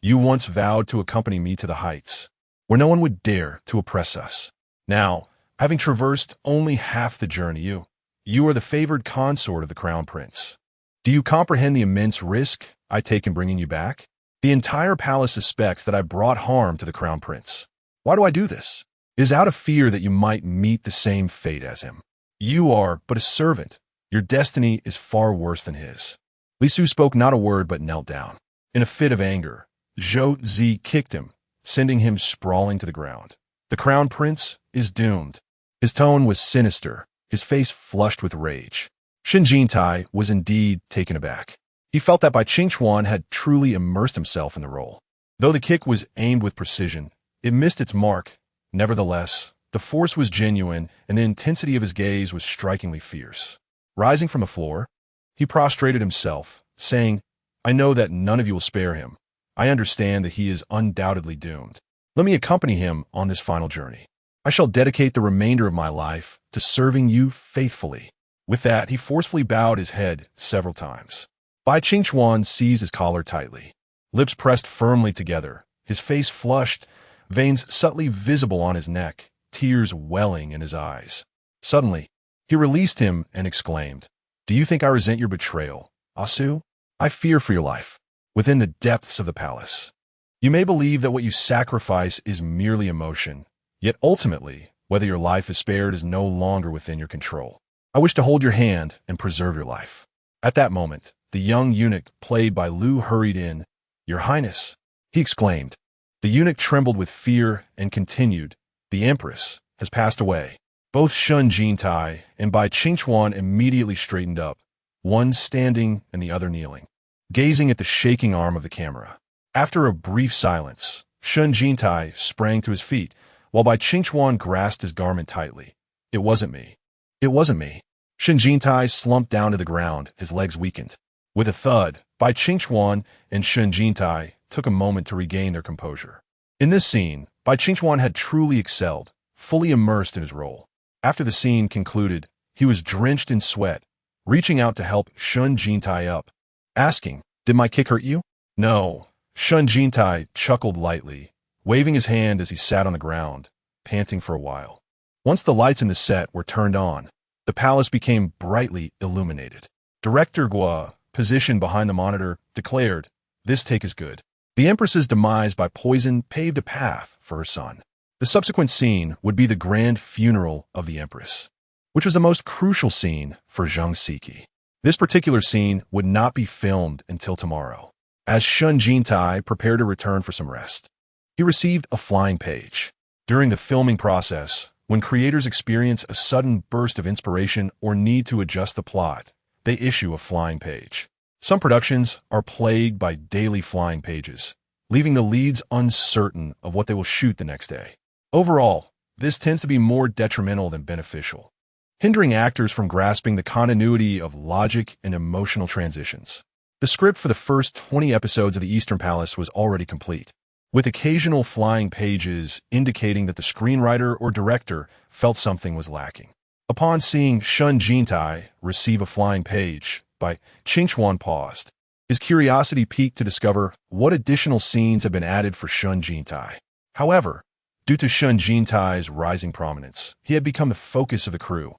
You once vowed to accompany me to the heights, where no one would dare to oppress us. Now, having traversed only half the journey, you are the favored consort of the crown prince. Do you comprehend the immense risk I take in bringing you back? The entire palace suspects that I brought harm to the crown prince. Why do I do this? It is out of fear that you might meet the same fate as him. You are but a servant. Your destiny is far worse than his. Li Su spoke not a word but knelt down. In a fit of anger, Zhou Zi kicked him, sending him sprawling to the ground. The crown prince is doomed. His tone was sinister, his face flushed with rage. Shen Jintai was indeed taken aback. He felt that Bai Qingchuan had truly immersed himself in the role. Though the kick was aimed with precision, it missed its mark. Nevertheless, the force was genuine and the intensity of his gaze was strikingly fierce. Rising from the floor, he prostrated himself, saying, I know that none of you will spare him. I understand that he is undoubtedly doomed. Let me accompany him on this final journey. I shall dedicate the remainder of my life to serving you faithfully. With that, he forcefully bowed his head several times. Bai Qingchuan seized his collar tightly, lips pressed firmly together, his face flushed, veins subtly visible on his neck, tears welling in his eyes. Suddenly, he released him and exclaimed, Do you think I resent your betrayal, Asu? I fear for your life. Within the depths of the palace, you may believe that what you sacrifice is merely emotion, yet ultimately, whether your life is spared is no longer within your control. I wish to hold your hand and preserve your life. At that moment, the young eunuch played by Lu hurried in. Your Highness, he exclaimed. The eunuch trembled with fear and continued, The Empress has passed away. Both Shen Jintai and Bai Qingchuan immediately straightened up, one standing and the other kneeling, gazing at the shaking arm of the camera. After a brief silence, Shen Jintai sprang to his feet, while Bai Qingchuan grasped his garment tightly. It wasn't me. It wasn't me. Shen Jintai slumped down to the ground, his legs weakened. With a thud, Bai Qingchuan and Shen Jintai took a moment to regain their composure. In this scene, Bai Qingchuan had truly excelled, fully immersed in his role. After the scene concluded, he was drenched in sweat, reaching out to help Shen Jintai up, asking, Did my kick hurt you? No. Shen Jintai chuckled lightly, waving his hand as he sat on the ground, panting for a while. Once the lights in the set were turned on, the palace became brightly illuminated. Director Gua, positioned behind the monitor, declared, This take is good. The Empress's demise by poison paved a path for her son. The subsequent scene would be the grand funeral of the Empress, which was the most crucial scene for Zhang Siki. This particular scene would not be filmed until tomorrow. As Shen Jintai prepared to return for some rest, he received a flying page. During the filming process, when creators experience a sudden burst of inspiration or need to adjust the plot, they issue a flying page. Some productions are plagued by daily flying pages, leaving the leads uncertain of what they will shoot the next day. Overall, this tends to be more detrimental than beneficial, hindering actors from grasping the continuity of logic and emotional transitions. The script for the first 20 episodes of the Eastern Palace was already complete, with occasional flying pages indicating that the screenwriter or director felt something was lacking. Upon seeing Shen Jintai receive a flying page by Qingchuan paused. His curiosity piqued to discover what additional scenes had been added for Shen Jintai. However, due to Shen Jintai's rising prominence, he had become the focus of the crew.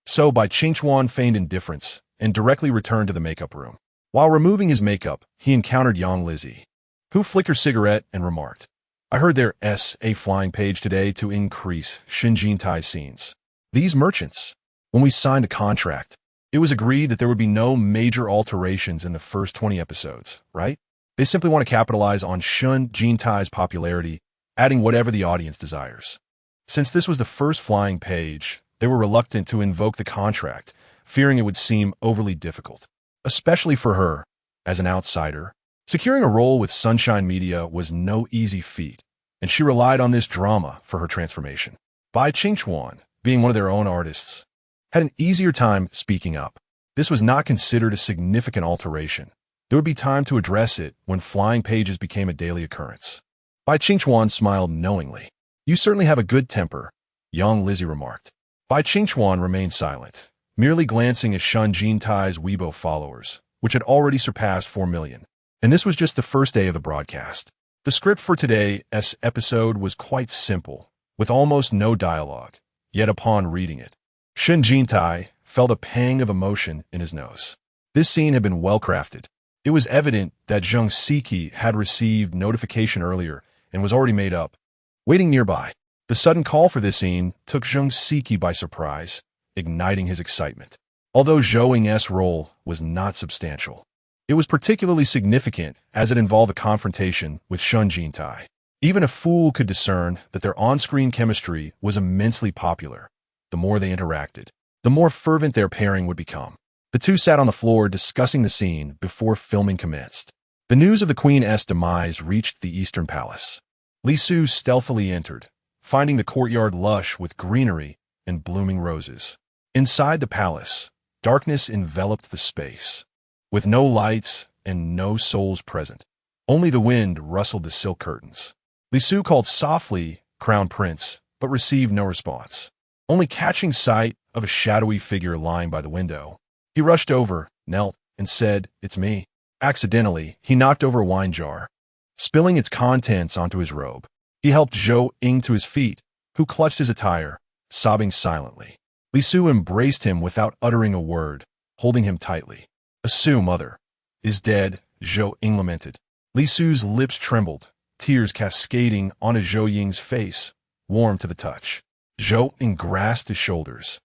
So Bai Qingchuan feigned indifference and directly returned to the makeup room. While removing his makeup, he encountered Yang Lizzie, who flicked her cigarette and remarked, "I heard there's a flying page today to increase Shen Jintai's scenes. These merchants, when we signed the contract, it was agreed that there would be no major alterations in the first 20 episodes, right? They simply want to capitalize on Shen Jintai's popularity, adding whatever the audience desires." Since this was the first flying page, they were reluctant to invoke the contract, fearing it would seem overly difficult. Especially for her, as an outsider, securing a role with Sunshine Media was no easy feat, and she relied on this drama for her transformation. Bai Qingchuan, being one of their own artists, had an easier time speaking up. This was not considered a significant alteration. There would be time to address it when flying pages became a daily occurrence. Bai Qingchuan smiled knowingly. "You certainly have a good temper," Yang Lizzie remarked. Bai Qingchuan remained silent, merely glancing at Shen Jintai's Weibo followers, which had already surpassed 4 million. And this was just the first day of the broadcast. The script for today's episode was quite simple, with almost no dialogue. Yet upon reading it, Shen Jintai felt a pang of emotion in his nose. This scene had been well crafted. It was evident that Zheng Siki had received notification earlier and was already made up, waiting nearby. The sudden call for this scene took Zheng Siki by surprise, igniting his excitement. Although Zhou Ying's role was not substantial, it was particularly significant as it involved a confrontation with Shen Jintai. Even a fool could discern that their on-screen chemistry was immensely popular. The more they interacted, the more fervent their pairing would become. The two sat on the floor discussing the scene before filming commenced. The news of the Queen's demise reached the Eastern Palace. Li Su stealthily entered, finding the courtyard lush with greenery and blooming roses. Inside the palace, darkness enveloped the space. With no lights and no souls present, only the wind rustled the silk curtains. Li Su called softly, "Crown Prince," but received no response. Only catching sight of a shadowy figure lying by the window, he rushed over, knelt, and said, "It's me." Accidentally, he knocked over a wine jar, spilling its contents onto his robe. He helped Zhou Ying to his feet, who clutched his attire, sobbing silently. Li Su embraced him without uttering a word, holding him tightly. "Su, mother, is dead," Zhou Ying lamented. Li Su's lips trembled, tears cascading onto Zhou Ying's face, warm to the touch. Zhou Ying grasped his shoulders,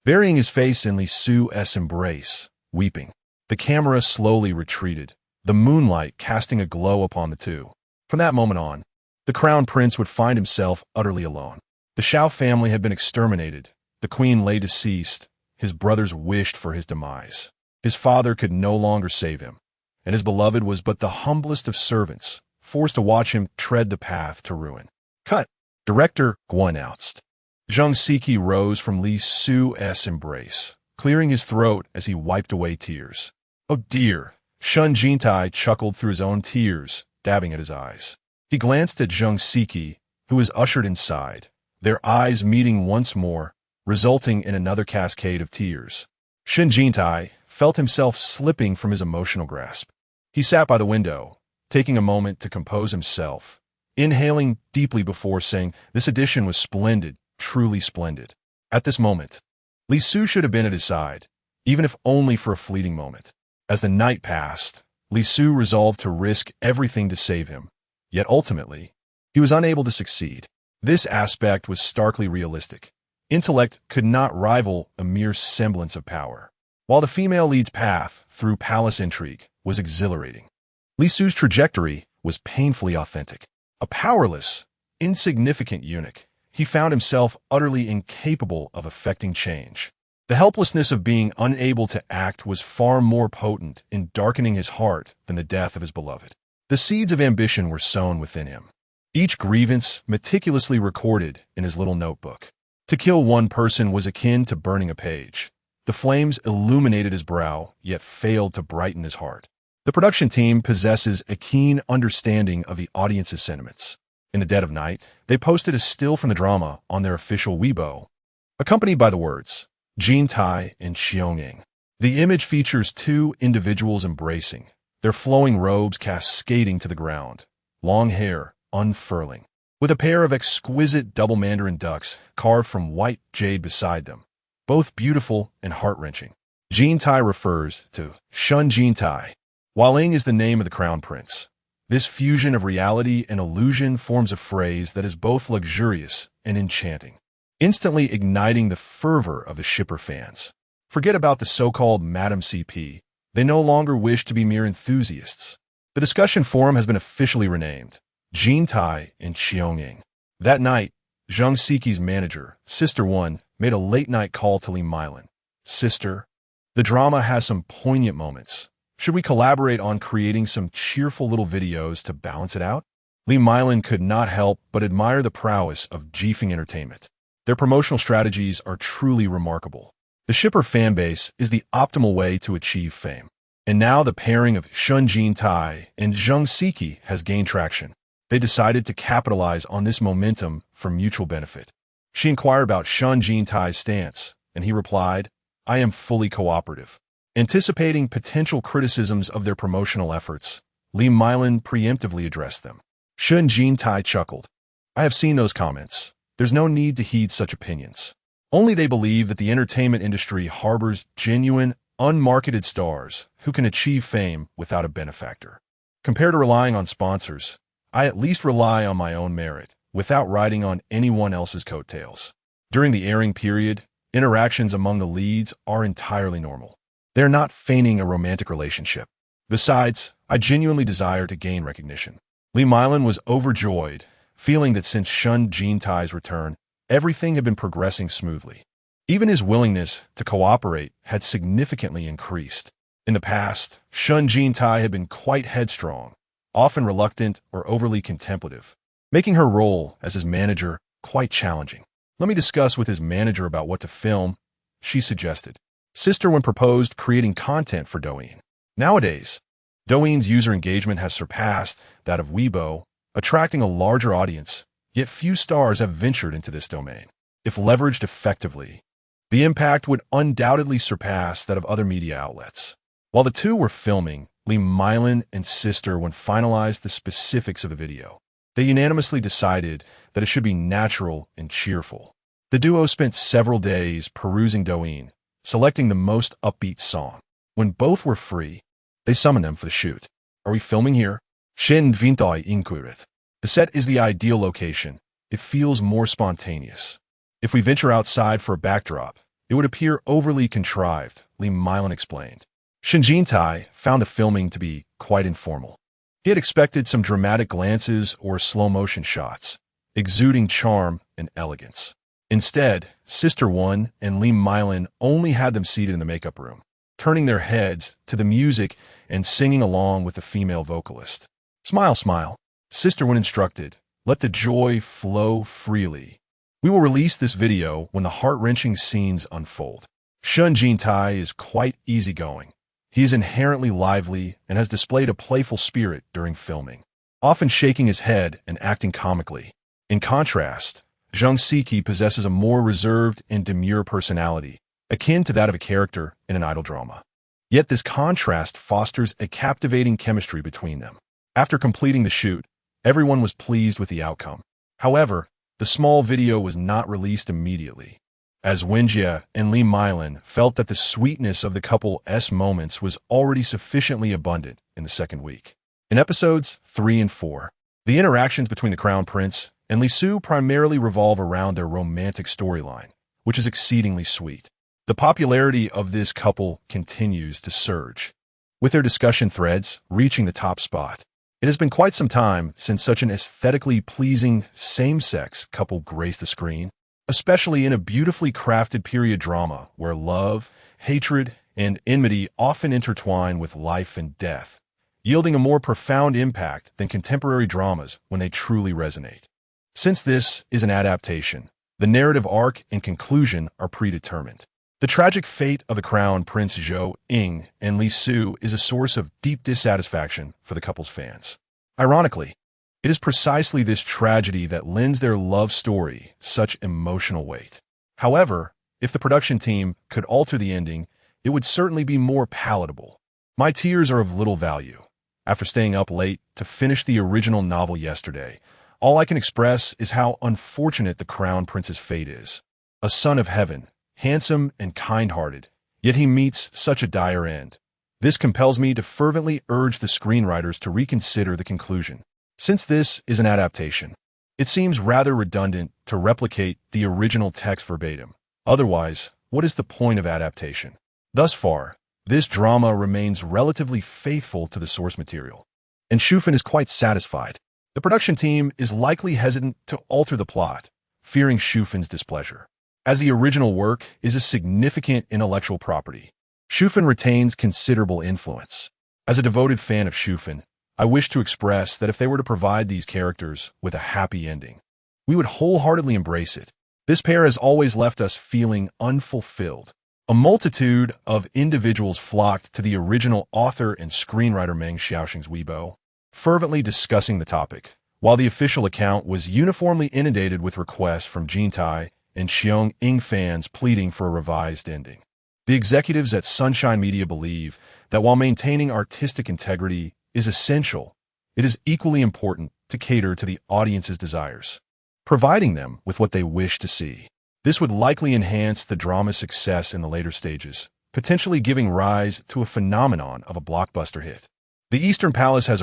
burying his face in Li Su's embrace, weeping. The camera slowly retreated, the moonlight casting a glow upon the two. From that moment on, the Crown Prince would find himself utterly alone. The Shao family had been exterminated. The queen lay deceased. His brothers wished for his demise. His father could no longer save him, and his beloved was but the humblest of servants, forced to watch him tread the path to ruin. "Cut," Director Guo announced. Zheng Siki rose from Li Su's embrace, clearing his throat as he wiped away tears. "Oh dear," Shen Jintai chuckled through his own tears, dabbing at his eyes. He glanced at Zheng Siki, who was ushered inside, their eyes meeting once more, resulting in another cascade of tears. Shen Jintai felt himself slipping from his emotional grasp. He sat by the window, taking a moment to compose himself, inhaling deeply before saying, "This edition was splendid, truly splendid." At this moment, Li Su should have been at his side, even if only for a fleeting moment. As the night passed, Li Su resolved to risk everything to save him. Yet ultimately, he was unable to succeed. This aspect was starkly realistic. Intellect could not rival a mere semblance of power. While the female lead's path through palace intrigue was exhilarating, Li Su's trajectory was painfully authentic. A powerless, insignificant eunuch, he found himself utterly incapable of effecting change. The helplessness of being unable to act was far more potent in darkening his heart than the death of his beloved. The seeds of ambition were sown within him, each grievance meticulously recorded in his little notebook. To kill one person was akin to burning a page. The flames illuminated his brow, yet failed to brighten his heart. The production team possesses a keen understanding of the audience's sentiments. In the dead of night, they posted a still from the drama on their official Weibo, accompanied by the words, Jintai and Xionging. The image features two individuals embracing, their flowing robes cascading to the ground, long hair unfurling, with a pair of exquisite double mandarin ducks carved from white jade beside them, both beautiful and heart-wrenching. Jintai refers to Shen Jintai, while Ing is the name of the crown prince. This fusion of reality and illusion forms a phrase that is both luxurious and enchanting, instantly igniting the fervor of the shipper fans. Forget about the so-called Madam CP. They no longer wish to be mere enthusiasts. The discussion forum has been officially renamed Jintai and Xionging. That night, Zhang Siqi's manager, Sister One, made a late-night call to Li Mylan. Sister, the drama has some poignant moments. Should we collaborate on creating some cheerful little videos to balance it out? Li Mylan could not help but admire the prowess of Jifeng Entertainment. Their promotional strategies are truly remarkable. The shipper fanbase is the optimal way to achieve fame. And now the pairing of Shen Jintai and Zhang Siqi has gained traction. They decided to capitalize on this momentum for mutual benefit. She inquired about Shen Jintai's stance, and he replied, "I am fully cooperative." Anticipating potential criticisms of their promotional efforts, Li Mylan preemptively addressed them. Shen Jintai chuckled. "I have seen those comments. There's no need to heed such opinions. Only they believe that the entertainment industry harbors genuine, unmarketed stars who can achieve fame without a benefactor. Compared to relying on sponsors, I at least rely on my own merit, without riding on anyone else's coattails." During the airing period, interactions among the leads are entirely normal. They're not feigning a romantic relationship. Besides, I genuinely desire to gain recognition. Li Mylan was overjoyed, feeling that since Shen Jintai's return, everything had been progressing smoothly. Even his willingness to cooperate had significantly increased. In the past, Shen Jintai had been quite headstrong, often reluctant or overly contemplative, making her role as his manager quite challenging. "Let me discuss with his manager about what to film," she suggested. Sister One proposed creating content for Douyin. Nowadays, Douyin's user engagement has surpassed that of Weibo, attracting a larger audience, yet few stars have ventured into this domain. If leveraged effectively, the impact would undoubtedly surpass that of other media outlets. While the two were filming, Li Mylan and Sister One finalized the specifics of the video. They unanimously decided that it should be natural and cheerful. The duo spent several days perusing Douyin, selecting the most upbeat song. When both were free, they summoned them for the shoot. "Are we filming here?" Shen Jintai inquired. "The set is the ideal location. It feels more spontaneous. If we venture outside for a backdrop, it would appear overly contrived," Li Mylan explained. Shen Jintai found the filming to be quite informal. He had expected some dramatic glances or slow-motion shots, exuding charm and elegance. Instead, Sister One and Li Mylan only had them seated in the makeup room, turning their heads to the music and singing along with the female vocalist. "Smile, smile," Sister One instructed. "Let the joy flow freely. We will release this video when the heart-wrenching scenes unfold." Shen Jintai is quite easygoing. He is inherently lively and has displayed a playful spirit during filming, often shaking his head and acting comically. In contrast, Zhang Siqi possesses a more reserved and demure personality, akin to that of a character in an idol drama. Yet this contrast fosters a captivating chemistry between them. After completing the shoot, everyone was pleased with the outcome. However, the small video was not released immediately, as Wenjie and Li Mylan felt that the sweetness of the couple's moments was already sufficiently abundant in the second week. In episodes 3 and 4, the interactions between the Crown Prince and Li Su primarily revolve around their romantic storyline, which is exceedingly sweet. The popularity of this couple continues to surge, with their discussion threads reaching the top spot. It has been quite some time since such an aesthetically pleasing same-sex couple graced the screen, especially in a beautifully crafted period drama where love, hatred, and enmity often intertwine with life and death, yielding a more profound impact than contemporary dramas when they truly resonate. Since this is an adaptation, the narrative arc and conclusion are predetermined. The tragic fate of the Crown Prince Zhou Ying and Li Su is a source of deep dissatisfaction for the couple's fans. Ironically, it is precisely this tragedy that lends their love story such emotional weight. However, If the production team could alter the ending, it would certainly be more palatable. My tears are of little value. After staying up late to finish the original novel yesterday, all I can express is how unfortunate the Crown Prince's fate is. A son of heaven, handsome and kind-hearted, yet he meets such a dire end. This compels me to fervently urge the screenwriters to reconsider the conclusion. Since this is an adaptation, it seems rather redundant to replicate the original text verbatim. Otherwise, what is the point of adaptation? Thus far, this drama remains relatively faithful to the source material, and Shufin is quite satisfied. The production team is likely hesitant to alter the plot, fearing Shufin's displeasure. As the original work is a significant intellectual property, Shufin retains considerable influence. As a devoted fan of Shufin, I wish to express that if they were to provide these characters with a happy ending, we would wholeheartedly embrace it. This pair has always left us feeling unfulfilled. A multitude of individuals flocked to the original author and screenwriter Meng Xiaoxing's Weibo, fervently discussing the topic, while the official account was uniformly inundated with requests from Jintai and Xiong Ying fans pleading for a revised ending. The executives at Sunshine Media believe that while maintaining artistic integrity is essential, it is equally important to cater to the audience's desires, providing them with what they wish to see. This would likely enhance the drama's success in the later stages, potentially giving rise to a phenomenon of a blockbuster hit. The Eastern Palace has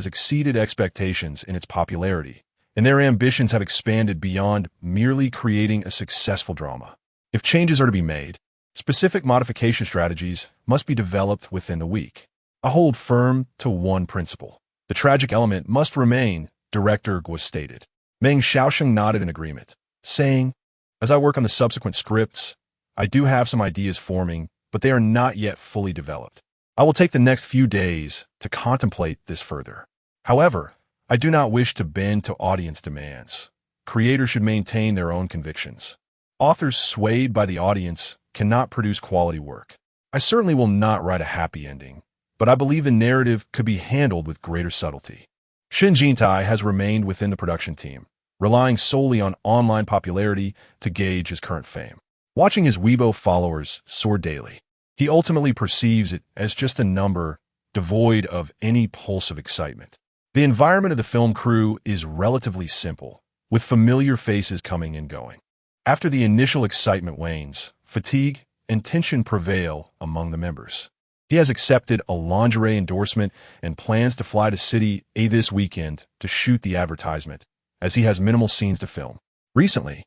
exceeded expectations in its popularity, and their ambitions have expanded beyond merely creating a successful drama. If changes are to be made, specific modification strategies must be developed within the week. I hold firm to one principle. The tragic element must remain, Director Guo stated. Meng Xiaoxing nodded in agreement, saying, "As I work on the subsequent scripts, I do have some ideas forming, but they are not yet fully developed. I will take the next few days to contemplate this further. However, I do not wish to bend to audience demands. Creators should maintain their own convictions. Authors swayed by the audience cannot produce quality work. I certainly will not write a happy ending, but I believe the narrative could be handled with greater subtlety." Shen Jintai has remained within the production team, relying solely on online popularity to gauge his current fame. Watching his Weibo followers soar daily, he ultimately perceives it as just a number devoid of any pulse of excitement. The environment of the film crew is relatively simple, with familiar faces coming and going. After the initial excitement wanes, fatigue and tension prevail among the members. He has accepted a lingerie endorsement and plans to fly to City A this weekend to shoot the advertisement, as he has minimal scenes to film. Recently,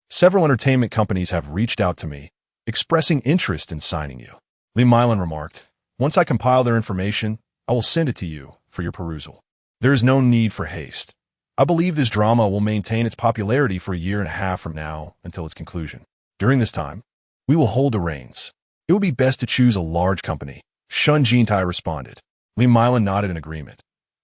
several entertainment companies have reached out to me, expressing interest in signing you. Li Milan remarked, "Once I compile their information, I will send it to you for your perusal. There is no need for haste. I believe this drama will maintain its popularity for a year and a half from now until its conclusion. During this time, we will hold the reins. It would be best to choose a large company." Shen Jintai responded. Li Milan nodded in agreement.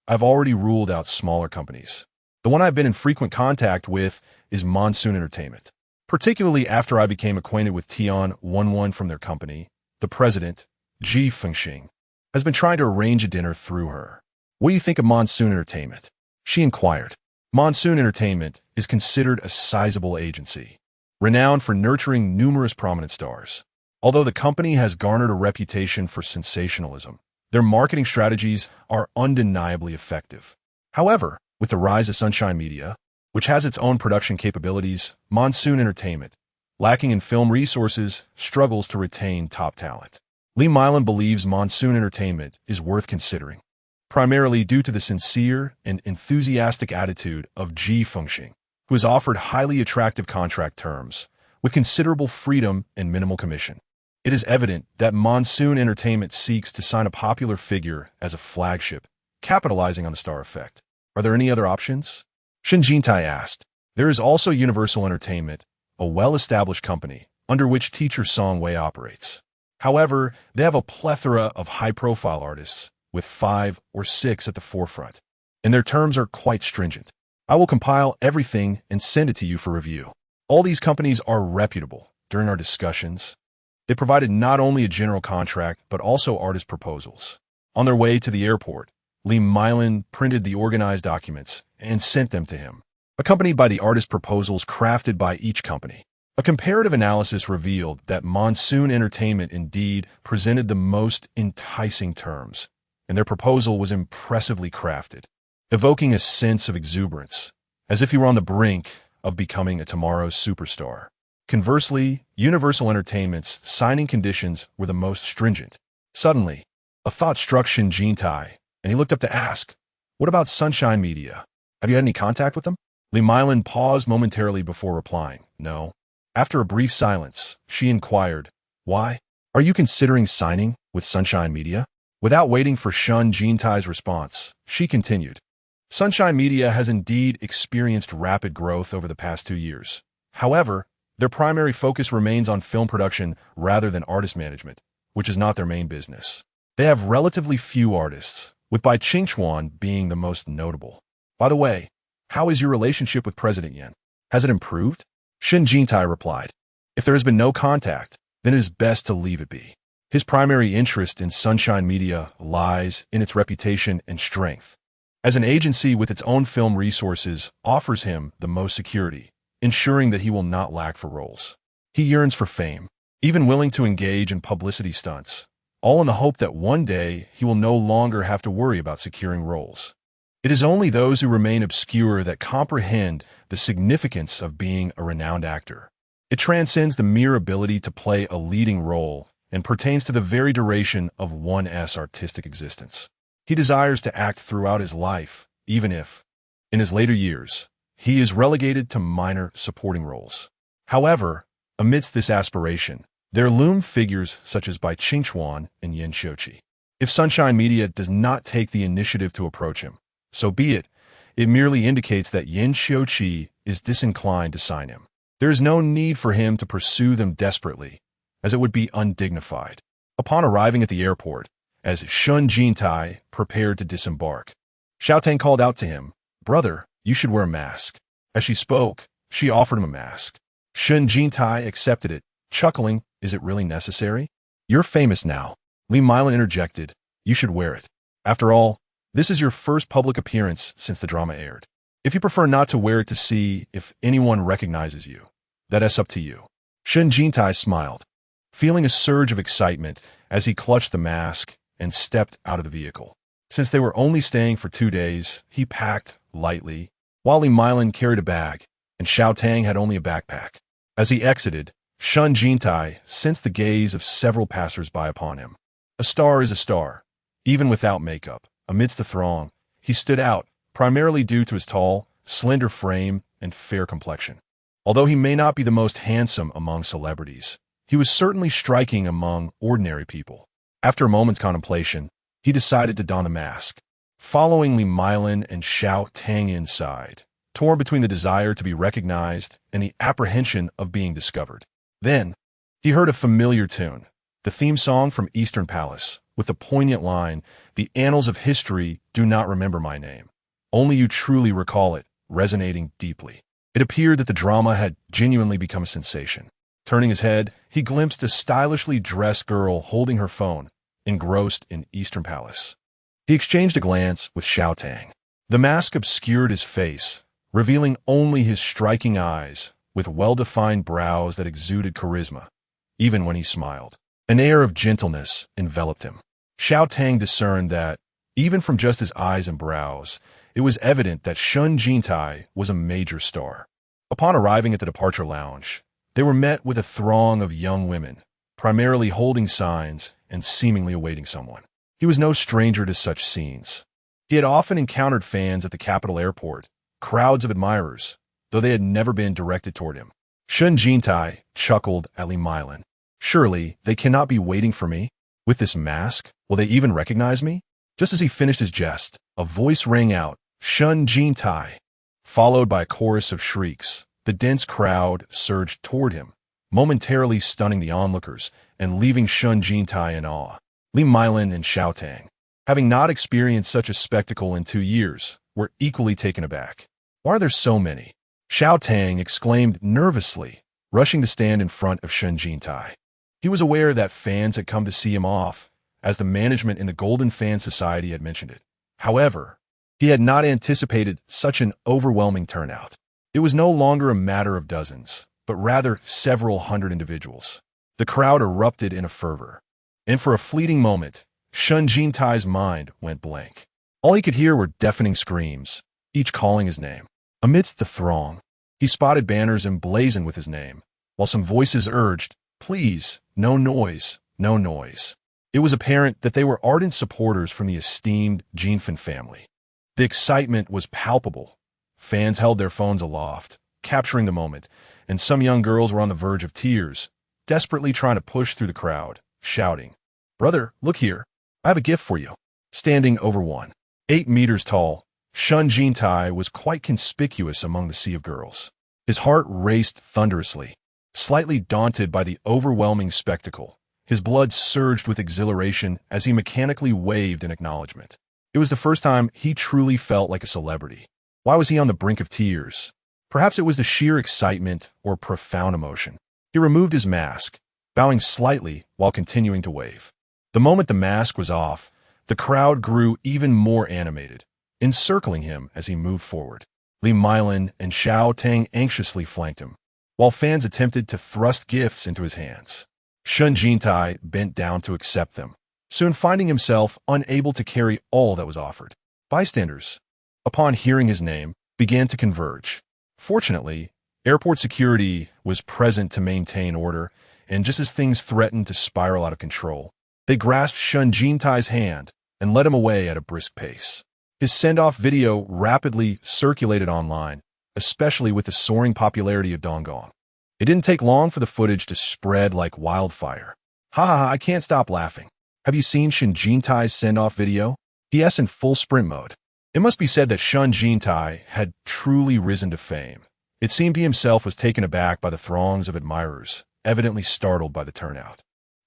"I've already ruled out smaller companies. The one I've been in frequent contact with is Monsoon Entertainment. Particularly after I became acquainted with Tian 11 from their company, the president, Ji Fengxing, has been trying to arrange a dinner through her. What do you think of Monsoon Entertainment?" She inquired. Monsoon Entertainment is considered a sizable agency, renowned for nurturing numerous prominent stars. Although the company has garnered a reputation for sensationalism, their marketing strategies are undeniably effective. However, with the rise of Sunshine Media, which has its own production capabilities, Monsoon Entertainment, lacking in film resources, struggles to retain top talent. Li Milan believes Monsoon Entertainment is worth considering, primarily due to the sincere and enthusiastic attitude of Ji Fengxing, who has offered highly attractive contract terms, with considerable freedom and minimal commission. It is evident that Monsoon Entertainment seeks to sign a popular figure as a flagship, capitalizing on the star effect. Are there any other options? Shen Jintai asked. There is also Universal Entertainment, a well-established company, under which Teacher Song Wei operates. However, they have a plethora of high-profile artists, with 5 or 6 at the forefront, and their terms are quite stringent. I will compile everything and send it to you for review. All these companies are reputable. During our discussions, they provided not only a general contract, but also artist proposals. On their way to the airport, Li Milan printed the organized documents and sent them to him, accompanied by the artist proposals crafted by each company. A comparative analysis revealed that Monsoon Entertainment indeed presented the most enticing terms, and their proposal was impressively crafted, evoking a sense of exuberance, as if he were on the brink of becoming a tomorrow's superstar. Conversely, Universal Entertainment's signing conditions were the most stringent. Suddenly, a thought struck Shen Jintai, and he looked up to ask, "What about Sunshine Media? Have you had any contact with them?" Li Mylan paused momentarily before replying, "No." After a brief silence, she inquired, "Why? Are you considering signing with Sunshine Media?" Without waiting for Shen Jintai's response, she continued, "Sunshine Media has indeed experienced rapid growth over the past 2 years. However, their primary focus remains on film production rather than artist management, which is not their main business. They have relatively few artists, with Bai Qingchuan being the most notable. By the way, how is your relationship with President Yan? Has it improved?" Shen Jintai replied, "If there has been no contact, then it is best to leave it be. His primary interest in Sunshine Media lies in its reputation and strength, as an agency with its own film resources offers him the most security, ensuring that he will not lack for roles. He yearns for fame, even willing to engage in publicity stunts, all in the hope that one day he will no longer have to worry about securing roles. It is only those who remain obscure that comprehend the significance of being a renowned actor. It transcends the mere ability to play a leading role and pertains to the very duration of one's artistic existence. He desires to act throughout his life, even if, in his later years, he is relegated to minor supporting roles. However, amidst this aspiration, there loom figures such as Bai Qingchuan and Yan Xiuqi. If Sunshine Media does not take the initiative to approach him, so be it. It merely indicates that Yan Xiuqi is disinclined to sign him. There is no need for him to pursue them desperately, as it would be undignified. Upon arriving at the airport, as Shen Jintai prepared to disembark, Xiaotang called out to him, "Brother, you should wear a mask." As she spoke, she offered him a mask. Shen Jintai accepted it, chuckling, "Is it really necessary? You're famous now." Li Mylan interjected, "You should wear it. After all, this is your first public appearance since the drama aired. If you prefer not to wear it to see if anyone recognizes you, that's up to you." Shen Jintai smiled, feeling a surge of excitement as he clutched the mask and stepped out of the vehicle. Since they were only staying for 2 days, he packed lightly, while Li Mylan carried a bag, and Xiaotang had only a backpack. As he exited, Shen Jintai sensed the gaze of several passers-by upon him. A star is a star, even without makeup. Amidst the throng, he stood out, primarily due to his tall, slender frame and fair complexion. Although he may not be the most handsome among celebrities, he was certainly striking among ordinary people. After a moment's contemplation, he decided to don the mask. Following Li Mylan and Xiaotang inside, torn between the desire to be recognized and the apprehension of being discovered. Then, he heard a familiar tune, the theme song from Eastern Palace, with the poignant line, "The annals of history do not remember my name. Only you truly recall it," resonating deeply. It appeared that the drama had genuinely become a sensation. Turning his head, he glimpsed a stylishly dressed girl holding her phone, engrossed in Eastern Palace. He exchanged a glance with Xiaotang. The mask obscured his face, revealing only his striking eyes, with well-defined brows that exuded charisma, even when he smiled. An air of gentleness enveloped him. Xiaotang discerned that, even from just his eyes and brows, it was evident that Shen Jintai was a major star. Upon arriving at the departure lounge, they were met with a throng of young women, primarily holding signs and seemingly awaiting someone. He was no stranger to such scenes. He had often encountered fans at the capital airport, crowds of admirers, though they had never been directed toward him. Shen Jintai chuckled at Li Mylan. "Surely they cannot be waiting for me? With this mask, will they even recognize me?" Just as he finished his jest, a voice rang out, "Shen Jintai," followed by a chorus of shrieks. The dense crowd surged toward him, momentarily stunning the onlookers and leaving Shen Jintai in awe. Li Mylan and Xiaotang, having not experienced such a spectacle in 2 years, were equally taken aback. "Why are there so many?" Xiaotang exclaimed nervously, rushing to stand in front of Shen Jintai. He was aware that fans had come to see him off, as the management in the Golden Fan Society had mentioned it. However, he had not anticipated such an overwhelming turnout. It was no longer a matter of dozens, but rather several hundred individuals. The crowd erupted in a fervor. And for a fleeting moment, Shen Jintai's mind went blank. All he could hear were deafening screams, each calling his name. Amidst the throng, he spotted banners emblazoned with his name, while some voices urged, "Please, no noise, no noise." It was apparent that they were ardent supporters from the esteemed Jinfen family. The excitement was palpable. Fans held their phones aloft, capturing the moment, and some young girls were on the verge of tears, desperately trying to push through the crowd, shouting, "Brother, look here. I have a gift for you." Standing over 8 meters tall, Shen Jintai was quite conspicuous among the sea of girls. His heart raced thunderously. Slightly daunted by the overwhelming spectacle, his blood surged with exhilaration as he mechanically waved in acknowledgement. It was the first time he truly felt like a celebrity. Why was he on the brink of tears? Perhaps it was the sheer excitement or profound emotion. He removed his mask, bowing slightly while continuing to wave. The moment the mask was off, the crowd grew even more animated, encircling him as he moved forward. Li Milin and Xiao Tang anxiously flanked him, while fans attempted to thrust gifts into his hands. Shen Jintai bent down to accept them, soon finding himself unable to carry all that was offered. Bystanders, upon hearing his name, began to converge. Fortunately, airport security was present to maintain order, and just as things threatened to spiral out of control, they grasped Shen Jintai's hand and led him away at a brisk pace. His send-off video rapidly circulated online, especially with the soaring popularity of Donggong. It didn't take long for the footage to spread like wildfire. Ha ha ha, I can't stop laughing. Have you seen Shen Jintai's send-off video? He in full sprint mode. It must be said that Shen Jintai had truly risen to fame. It seemed he himself was taken aback by the throngs of admirers, evidently startled by the turnout.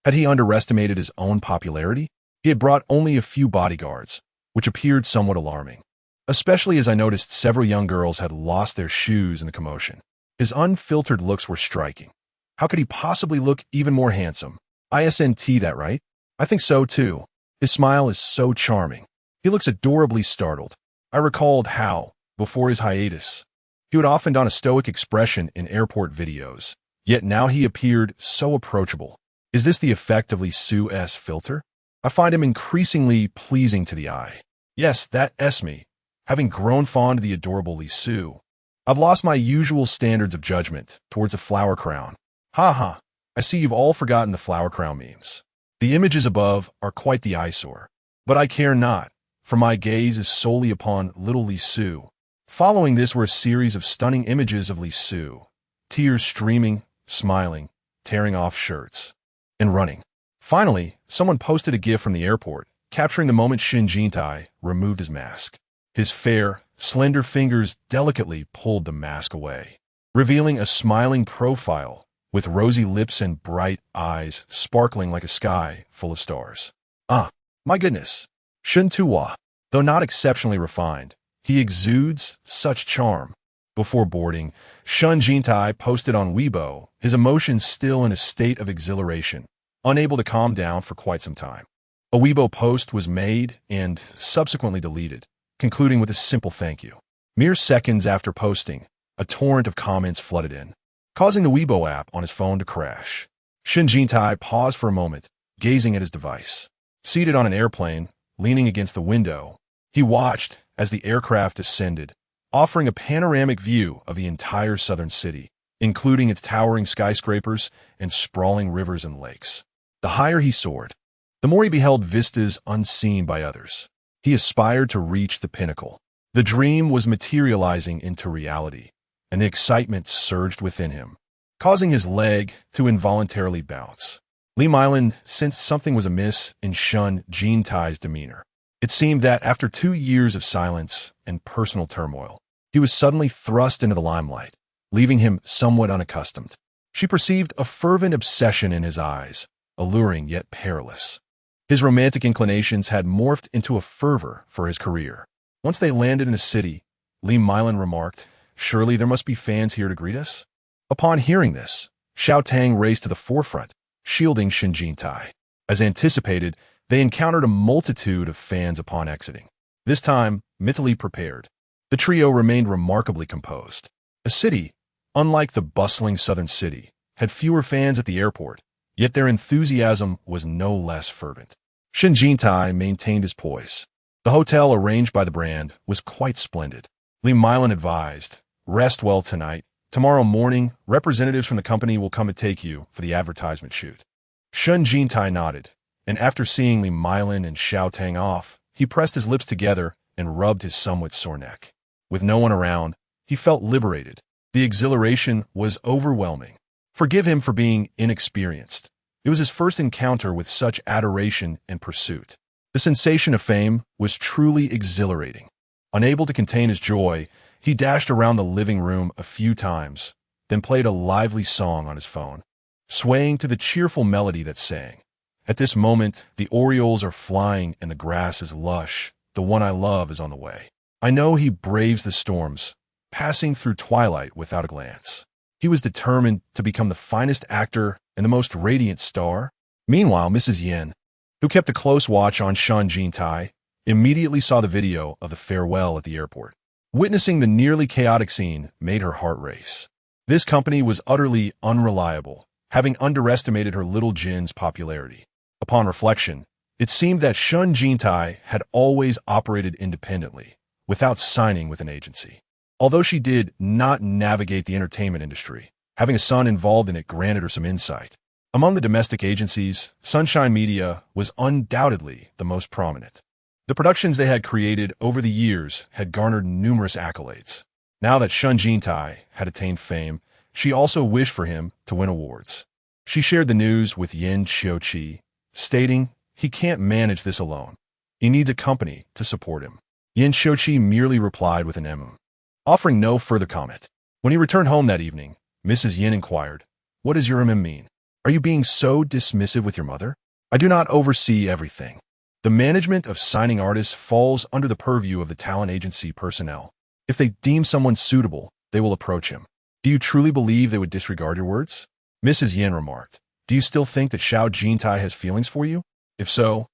Had he underestimated his own popularity? He had brought only a few bodyguards, which appeared somewhat alarming, especially as I noticed several young girls had lost their shoes in the commotion. His unfiltered looks were striking. How could he possibly look even more handsome? ISNT that, right? I think so, too. His smile is so charming. He looks adorably startled. I recalled how, before his hiatus, he would often don a stoic expression in airport videos, yet now he appeared so approachable. Is this the effect of Li Su's filter? I find him increasingly pleasing to the eye. Yes, that's me. Having grown fond of the adorable Li Su, I've lost my usual standards of judgment towards a flower crown. Ha ha, I see you've all forgotten the flower crown memes. The images above are quite the eyesore. But I care not, for my gaze is solely upon little Li Su. Following this were a series of stunning images of Li Su, tears streaming, smiling, tearing off shirts, and running. Finally, someone posted a gif from the airport, capturing the moment Shen Jintai removed his mask. His fair, slender fingers delicately pulled the mask away, revealing a smiling profile with rosy lips and bright eyes sparkling like a sky full of stars. Ah, my goodness. Shen Tuwa, though not exceptionally refined, he exudes such charm. Before boarding, Shen Jintai posted on Weibo, his emotions still in a state of exhilaration, unable to calm down for quite some time. A Weibo post was made and subsequently deleted, concluding with a simple thank you. Mere seconds after posting, a torrent of comments flooded in, causing the Weibo app on his phone to crash. Shen Jintai paused for a moment, gazing at his device. Seated on an airplane, leaning against the window, he watched as the aircraft descended, offering a panoramic view of the entire southern city, including its towering skyscrapers and sprawling rivers and lakes. The higher he soared, the more he beheld vistas unseen by others. He aspired to reach the pinnacle. The dream was materializing into reality, and the excitement surged within him, causing his leg to involuntarily bounce. Li Milin sensed something was amiss in Shen Jintai's demeanor. It seemed that after 2 years of silence and personal turmoil, he was suddenly thrust into the limelight, leaving him somewhat unaccustomed. She perceived a fervent obsession in his eyes, alluring yet perilous. His romantic inclinations had morphed into a fervor for his career. Once they landed in a city, Li Milin remarked, "Surely there must be fans here to greet us?" Upon hearing this, Xiao Tang raced to the forefront, shielding Shen Jintai. As anticipated, they encountered a multitude of fans upon exiting. This time, mentally prepared, the trio remained remarkably composed. A city, unlike the bustling southern city, had fewer fans at the airport, yet their enthusiasm was no less fervent. Shen Jintai maintained his poise. The hotel arranged by the brand was quite splendid. Li Milan advised, "Rest well tonight. Tomorrow morning, representatives from the company will come to take you for the advertisement shoot." Shen Jintai nodded, and after seeing Li Milan and Xiao Tang off, he pressed his lips together and rubbed his somewhat sore neck. With no one around, he felt liberated. The exhilaration was overwhelming. Forgive him for being inexperienced. It was his first encounter with such adoration and pursuit. The sensation of fame was truly exhilarating. Unable to contain his joy, he dashed around the living room a few times, then played a lively song on his phone, swaying to the cheerful melody that sang, "At this moment, the orioles are flying and the grass is lush. The one I love is on the way. I know he braves the storms, passing through twilight without a glance." He was determined to become the finest actor and the most radiant star. Meanwhile, Mrs. Yin, who kept a close watch on Shen Jintai, immediately saw the video of the farewell at the airport. Witnessing the nearly chaotic scene made her heart race. This company was utterly unreliable, having underestimated her little Jin's popularity. Upon reflection, it seemed that Shen Jintai had always operated independently, without signing with an agency. Although she did not navigate the entertainment industry, having a son involved in it granted her some insight. Among the domestic agencies, Sunshine Media was undoubtedly the most prominent. The productions they had created over the years had garnered numerous accolades. Now that Shen Jintai had attained fame, she also wished for him to win awards. She shared the news with Yin Xiuqi, stating, "He can't manage this alone. He needs a company to support him." Yin Xiuqi merely replied with an offering no further comment. When he returned home that evening, Mrs. Yin inquired, "What does your mean? Are you being so dismissive with your mother?" "I do not oversee everything. The management of signing artists falls under the purview of the talent agency personnel. If they deem someone suitable, they will approach him." "Do you truly believe they would disregard your words?" Mrs. Yin remarked. "Do you still think that Xiao Jintai has feelings for you? If so,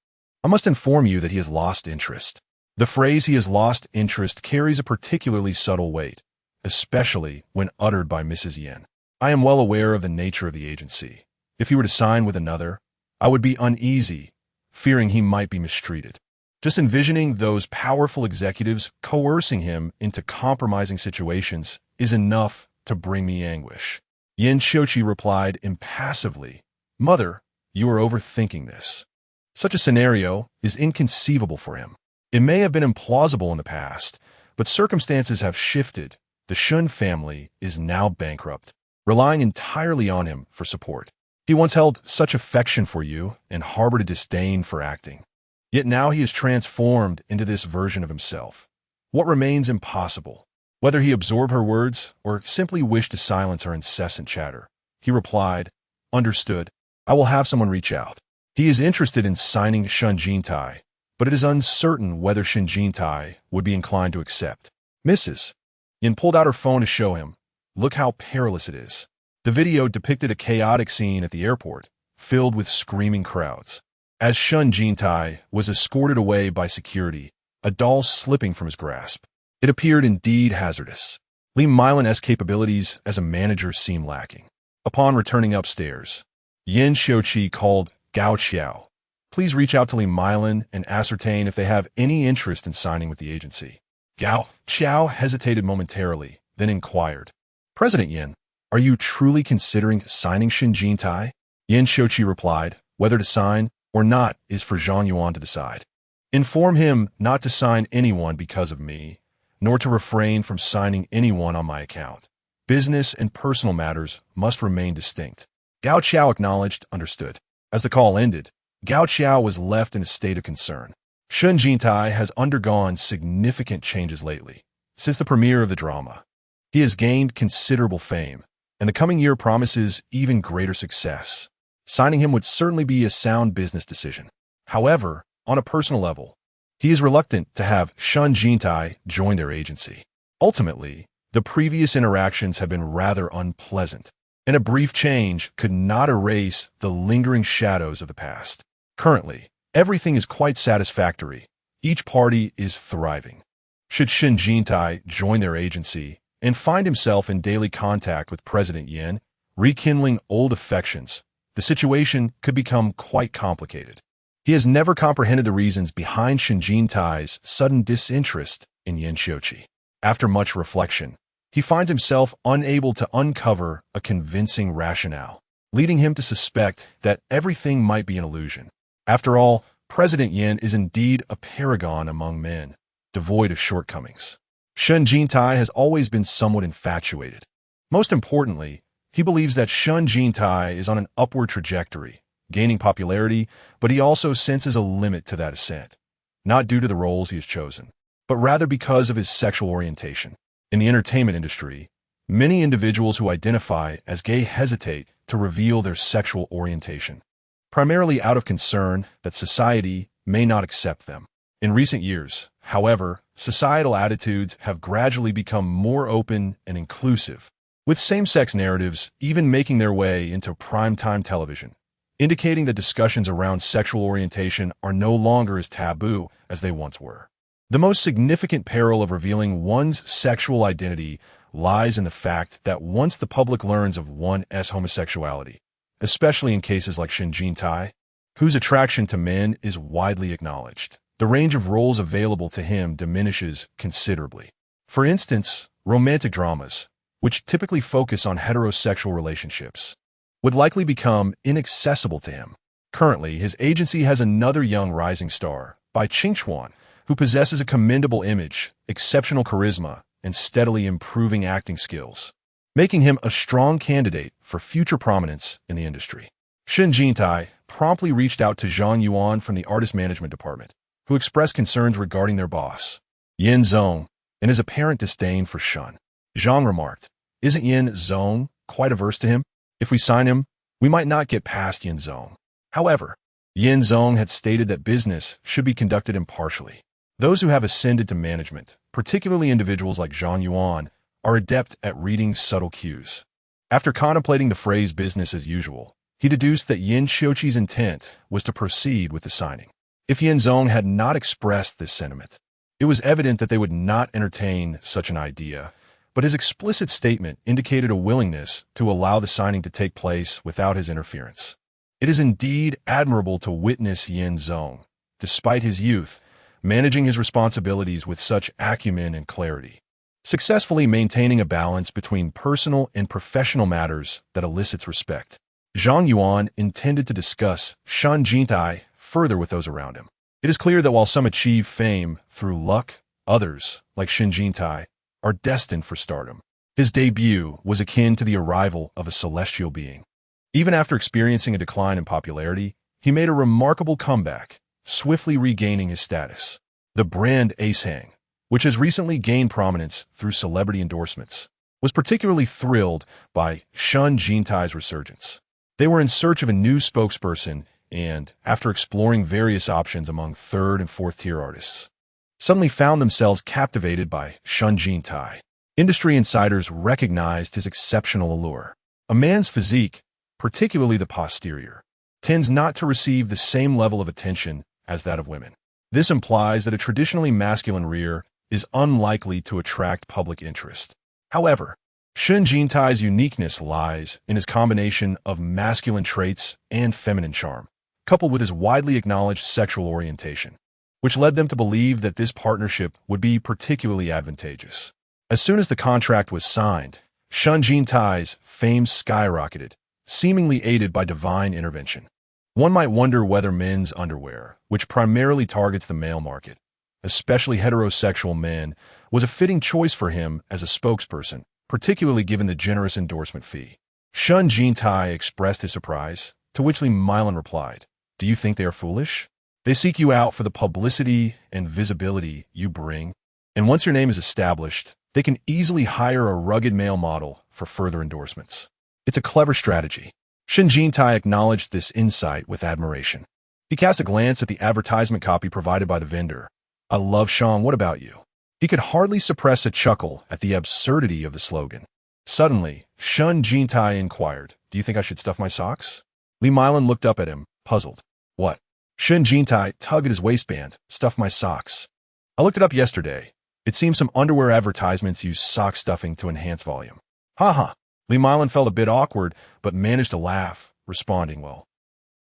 I must inform you that he has lost interest." The phrase "he has lost interest" carries a particularly subtle weight, especially when uttered by Mrs. Yin. "I am well aware of the nature of the agency. If he were to sign with another, I would be uneasy, fearing he might be mistreated. Just envisioning those powerful executives coercing him into compromising situations is enough to bring me anguish." Yin Xiuqi replied impassively, "Mother, you are overthinking this. Such a scenario is inconceivable for him. It may have been implausible in the past, but circumstances have shifted. The Shen family is now bankrupt, relying entirely on him for support. He once held such affection for you and harbored a disdain for acting. Yet now he is transformed into this version of himself. What remains impossible? Whether he absorbed her words or simply wished to silence her incessant chatter, he replied, "Understood. I will have someone reach out. He is interested in signing Shen Jintai, but it is uncertain whether Shen Jintai would be inclined to accept." Mrs. Yin pulled out her phone to show him. "Look how perilous it is." The video depicted a chaotic scene at the airport, filled with screaming crowds. As Shen Jintai was escorted away by security, a doll slipping from his grasp, it appeared indeed hazardous. Li Milan's capabilities as a manager seemed lacking. Upon returning upstairs, Yin Xiuqi called Gao Qiao. "Please reach out to Li Milan and ascertain if they have any interest in signing with the agency." Gao Qiao hesitated momentarily, then inquired, "President Yin, are you truly considering signing Shen Jintai?" Yin Xiuqi replied, "Whether to sign or not is for Zhang Yuan to decide. Inform him not to sign anyone because of me, nor to refrain from signing anyone on my account. Business and personal matters must remain distinct." Gao Qiao acknowledged, understood. As the call ended, Gao Qiao was left in a state of concern. Shen Jintai has undergone significant changes lately. Since the premiere of the drama, he has gained considerable fame, and the coming year promises even greater success. Signing him would certainly be a sound business decision. However, on a personal level, he is reluctant to have Shen Jintai join their agency. Ultimately, the previous interactions have been rather unpleasant, and a brief change could not erase the lingering shadows of the past. Currently, everything is quite satisfactory. Each party is thriving. Should Shen Jintai join their agency, and find himself in daily contact with President Yin, rekindling old affections, the situation could become quite complicated. He has never comprehended the reasons behind Shen Jintai's sudden disinterest in Yin Xiuqi. After much reflection, he finds himself unable to uncover a convincing rationale, leading him to suspect that everything might be an illusion. After all, President Yin is indeed a paragon among men, devoid of shortcomings. Shen Jintai has always been somewhat infatuated. Most importantly, he believes that Shen Jintai is on an upward trajectory, gaining popularity, but he also senses a limit to that ascent, not due to the roles he has chosen, but rather because of his sexual orientation. In the entertainment industry, many individuals who identify as gay hesitate to reveal their sexual orientation, primarily out of concern that society may not accept them. In recent years, however, societal attitudes have gradually become more open and inclusive, with same-sex narratives even making their way into primetime television, indicating that discussions around sexual orientation are no longer as taboo as they once were. The most significant peril of revealing one's sexual identity lies in the fact that once the public learns of one's homosexuality, especially in cases like Shen Jintai, whose attraction to men is widely acknowledged, the range of roles available to him diminishes considerably. For instance, romantic dramas, which typically focus on heterosexual relationships, would likely become inaccessible to him. Currently, his agency has another young rising star, Bai Qingchuan, who possesses a commendable image, exceptional charisma, and steadily improving acting skills, making him a strong candidate for future prominence in the industry. Shen Jintai promptly reached out to Zhang Yuan from the artist management department, who expressed concerns regarding their boss, Yin Zong, and his apparent disdain for Shen. Zhang remarked, "Isn't Yin Zong quite averse to him? If we sign him, we might not get past Yin Zong." However, Yin Zong had stated that business should be conducted impartially. Those who have ascended to management, particularly individuals like Zhang Yuan, are adept at reading subtle cues. After contemplating the phrase business as usual, he deduced that Yin Xiuqi's intent was to proceed with the signing. If Yin Zong had not expressed this sentiment, it was evident that they would not entertain such an idea, but his explicit statement indicated a willingness to allow the signing to take place without his interference. It is indeed admirable to witness Yin Zong, despite his youth, managing his responsibilities with such acumen and clarity, successfully maintaining a balance between personal and professional matters that elicits respect. Zhang Yuan intended to discuss Shen Jintai further with those around him. It is clear that while some achieve fame through luck, others, like Shen Jintai, are destined for stardom. His debut was akin to the arrival of a celestial being. Even after experiencing a decline in popularity, he made a remarkable comeback, swiftly regaining his status. The brand Acehang, which has recently gained prominence through celebrity endorsements, was particularly thrilled by Shen Jintai's resurgence. They were in search of a new spokesperson and, after exploring various options among third and fourth-tier artists, suddenly found themselves captivated by Shen Jintai. Industry insiders recognized his exceptional allure. A man's physique, particularly the posterior, tends not to receive the same level of attention as that of women. This implies that a traditionally masculine rear is unlikely to attract public interest. However, Shen Jintai's uniqueness lies in his combination of masculine traits and feminine charm, coupled with his widely acknowledged sexual orientation, which led them to believe that this partnership would be particularly advantageous. As soon as the contract was signed, Shen Jintai's fame skyrocketed, seemingly aided by divine intervention. One might wonder whether men's underwear, which primarily targets the male market, especially heterosexual men, was a fitting choice for him as a spokesperson, particularly given the generous endorsement fee. Shen Jintai expressed his surprise, to which Li Milan replied, "Do you think they are foolish? They seek you out for the publicity and visibility you bring, and once your name is established, they can easily hire a rugged male model for further endorsements. It's a clever strategy." Shen Jintai acknowledged this insight with admiration. He cast a glance at the advertisement copy provided by the vendor. "I love Shen, what about you?" He could hardly suppress a chuckle at the absurdity of the slogan. Suddenly, Shen Jintai inquired, "Do you think I should stuff my socks?" Li Milan looked up at him, puzzled. "What?" Shen Jintai tugged at his waistband. "Stuff my socks. I looked it up yesterday. It seems some underwear advertisements use sock stuffing to enhance volume. Haha. Lee Mylan felt a bit awkward, but managed to laugh, responding, well,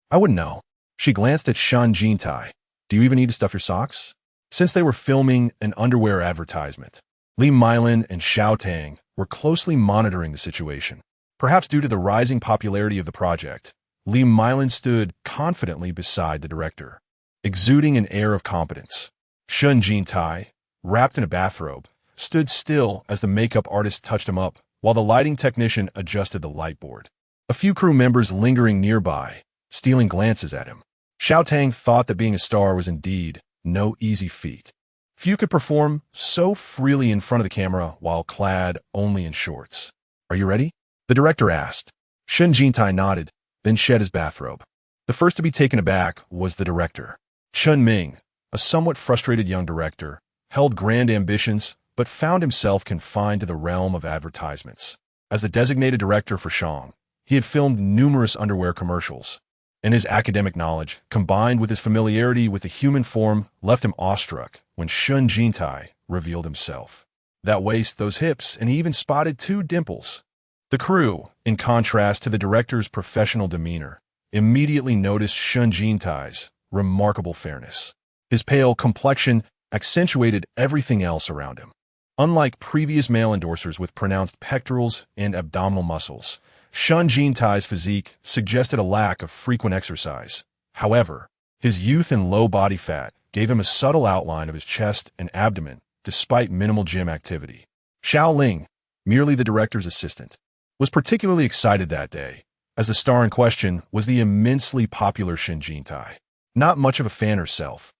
I wouldn't know. She glanced at Shen Jintai. Do you even need to stuff your socks? Since they were filming an underwear advertisement, Lee Mylan and Xiao Tang were closely monitoring the situation. Perhaps due to the rising popularity of the project, Lee Mylan stood confidently beside the director, exuding an air of competence. Shen Jintai, wrapped in a bathrobe, stood still as the makeup artist touched him up, while the lighting technician adjusted the light board. A few crew members lingering nearby, stealing glances at him. Xiao Tang thought that being a star was indeed no easy feat. Few could perform so freely in front of the camera while clad only in shorts. Are you ready? The director asked. Shen Jintai nodded, then shed his bathrobe. The first to be taken aback was the director. Chun Ming, a somewhat frustrated young director, held grand ambitions but found himself confined to the realm of advertisements. As the designated director for Shang, he had filmed numerous underwear commercials, and his academic knowledge, combined with his familiarity with the human form, left him awestruck when Shen Jintai revealed himself. That waist, those hips, and he even spotted 2 dimples. The crew, in contrast to the director's professional demeanor, immediately noticed Shen Jintai's remarkable fairness. His pale complexion accentuated everything else around him. Unlike previous male endorsers with pronounced pectorals and abdominal muscles, Shen Jintai's physique suggested a lack of frequent exercise. However, his youth and low body fat gave him a subtle outline of his chest and abdomen despite minimal gym activity. Xiao Ling, merely the director's assistant, was particularly excited that day, as the star in question was the immensely popular Shen Jintai. Not much of a fan herself,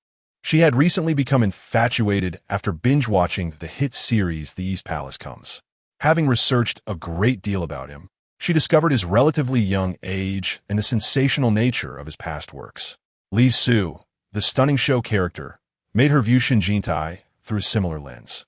she had recently become infatuated after binge-watching the hit series The East Palace Comes. Having researched a great deal about him, she discovered his relatively young age and the sensational nature of his past works. Li Su, the stunning show character, made her view Shen Jintai through a similar lens.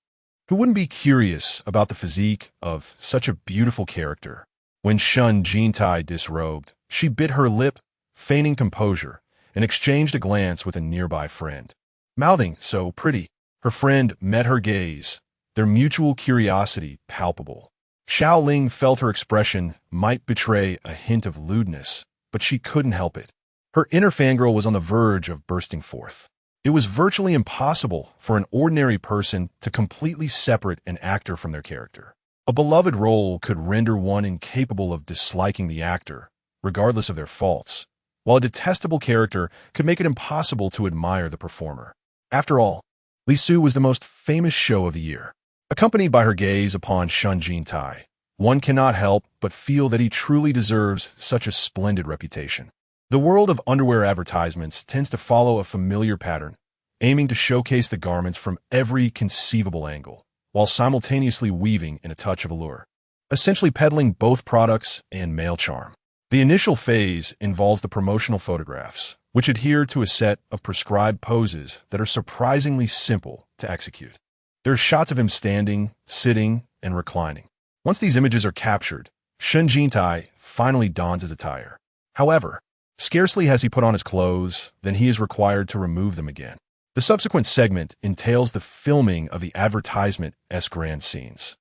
Who wouldn't be curious about the physique of such a beautiful character? When Shen Jintai disrobed, she bit her lip, feigning composure, and exchanged a glance with a nearby friend. Mouthing, so pretty, her friend met her gaze, their mutual curiosity palpable. Xiao Ling felt her expression might betray a hint of lewdness, but she couldn't help it. Her inner fangirl was on the verge of bursting forth. It was virtually impossible for an ordinary person to completely separate an actor from their character. A beloved role could render one incapable of disliking the actor, regardless of their faults, while a detestable character could make it impossible to admire the performer. After all, Li Su was the most famous show of the year. Accompanied by her gaze upon Shen Jintai, one cannot help but feel that he truly deserves such a splendid reputation. The world of underwear advertisements tends to follow a familiar pattern, aiming to showcase the garments from every conceivable angle, while simultaneously weaving in a touch of allure, essentially peddling both products and male charm. The initial phase involves the promotional photographs, which adhere to a set of prescribed poses that are surprisingly simple to execute. There are shots of him standing, sitting, and reclining. Once these images are captured, Shen Jintai finally dons his attire. However, scarcely has he put on his clothes than he is required to remove them again. The subsequent segment entails the filming of the advertisement-esque grand scenes.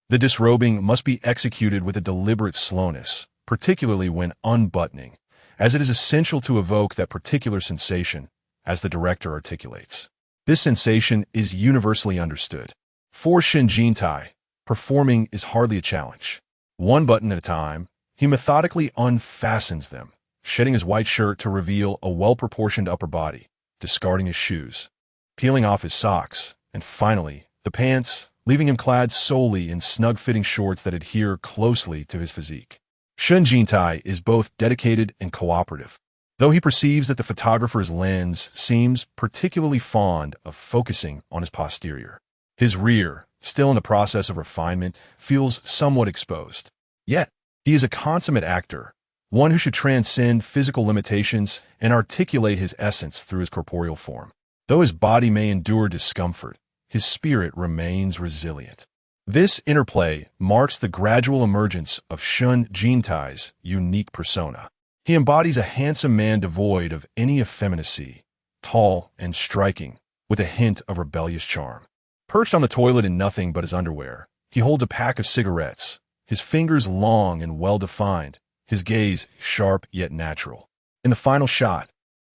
The disrobing must be executed with a deliberate slowness, particularly when unbuttoning, as it is essential to evoke that particular sensation, as the director articulates. This sensation is universally understood. For Shen Jintai, performing is hardly a challenge. One button at a time, he methodically unfastens them, shedding his white shirt to reveal a well-proportioned upper body, discarding his shoes, peeling off his socks, and finally, the pants, leaving him clad solely in snug-fitting shorts that adhere closely to his physique. Shen Jintai is both dedicated and cooperative, though he perceives that the photographer's lens seems particularly fond of focusing on his posterior. His rear, still in the process of refinement, feels somewhat exposed. Yet, he is a consummate actor, one who should transcend physical limitations and articulate his essence through his corporeal form. Though his body may endure discomfort, his spirit remains resilient. This interplay marks the gradual emergence of Shen Jintai's unique persona. He embodies a handsome man devoid of any effeminacy, tall and striking, with a hint of rebellious charm. Perched on the toilet in nothing but his underwear, he holds a pack of cigarettes, his fingers long and well-defined, his gaze sharp yet natural. In the final shot,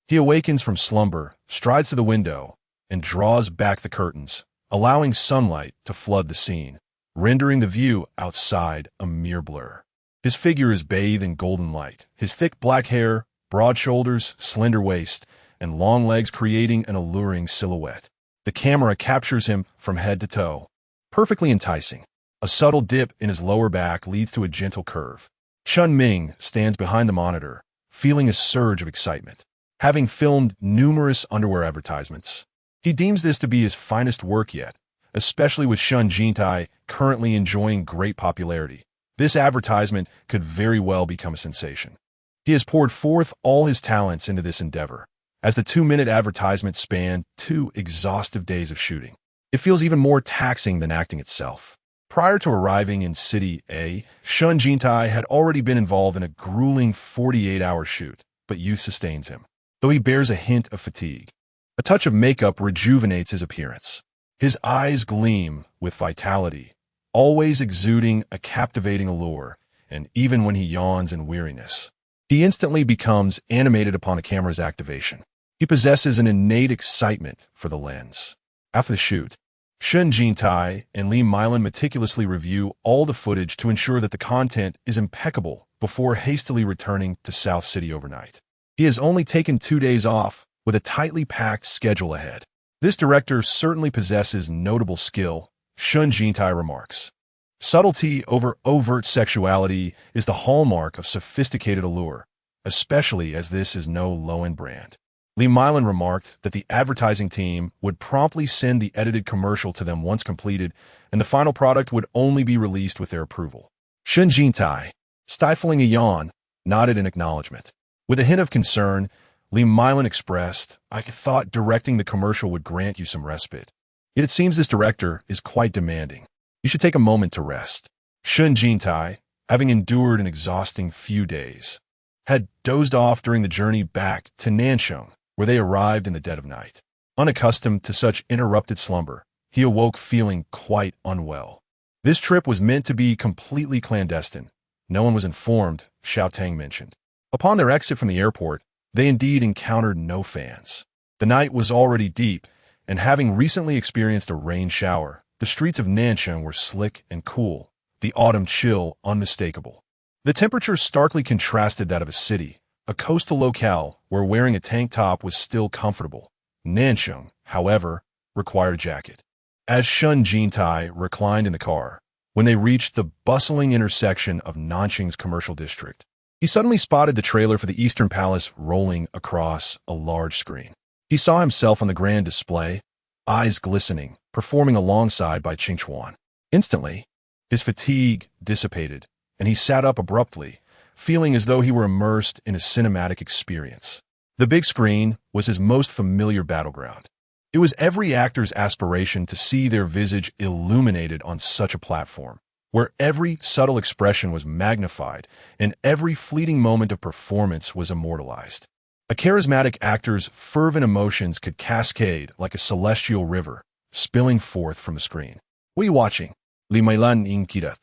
he awakens from slumber, strides to the window, and draws back the curtains, allowing sunlight to flood the scene, rendering the view outside a mere blur. His figure is bathed in golden light, his thick black hair, broad shoulders, slender waist, and long legs creating an alluring silhouette. The camera captures him from head to toe, perfectly enticing. A subtle dip in his lower back leads to a gentle curve. Chun Ming stands behind the monitor, feeling a surge of excitement. Having filmed numerous underwear advertisements, he deems this to be his finest work yet, especially with Shen Jintai currently enjoying great popularity. This advertisement could very well become a sensation. He has poured forth all his talents into this endeavor, as the 2-minute advertisement spanned 2 exhaustive days of shooting. It feels even more taxing than acting itself. Prior to arriving in City A, Shen Jintai had already been involved in a grueling 48-hour shoot, but youth sustains him, though he bears a hint of fatigue. A touch of makeup rejuvenates his appearance. His eyes gleam with vitality, always exuding a captivating allure, and even when he yawns in weariness, he instantly becomes animated upon a camera's activation. He possesses an innate excitement for the lens. After the shoot, Shen Jintai and Li Milan meticulously review all the footage to ensure that the content is impeccable before hastily returning to South City overnight. He has only taken 2 days off, with a tightly packed schedule ahead. This director certainly possesses notable skill, Shen Jintai remarks. Subtlety over overt sexuality is the hallmark of sophisticated allure, especially as this is no low-end brand. Li Milan remarked that the advertising team would promptly send the edited commercial to them once completed, and the final product would only be released with their approval. Shen Jintai, stifling a yawn, nodded in acknowledgement. With a hint of concern, Li Milan expressed, "I thought directing the commercial would grant you some respite. Yet it seems this director is quite demanding. You should take a moment to rest." Shen Jintai, having endured an exhausting few days, had dozed off during the journey back to Nansheng, where they arrived in the dead of night. Unaccustomed to such interrupted slumber, he awoke feeling quite unwell. This trip was meant to be completely clandestine. No one was informed, Xiao Tang mentioned. Upon their exit from the airport, they indeed encountered no fans. The night was already deep, and having recently experienced a rain shower, the streets of Nansheng were slick and cool, the autumn chill unmistakable. The temperature starkly contrasted that of a city, a coastal locale where wearing a tank top was still comfortable. Nansheng, however, required a jacket. As Shen Jintai reclined in the car, when they reached the bustling intersection of Nansheng's commercial district, he suddenly spotted the trailer for the Eastern Palace rolling across a large screen. He saw himself on the grand display, eyes glistening, performing alongside by Qingchuan. Instantly, his fatigue dissipated, and he sat up abruptly, feeling as though he were immersed in a cinematic experience. The big screen was his most familiar battleground. It was every actor's aspiration to see their visage illuminated on such a platform, where every subtle expression was magnified and every fleeting moment of performance was immortalized. A charismatic actor's fervent emotions could cascade like a celestial river, spilling forth from the screen. "What are you watching?" Li Meilan inquired.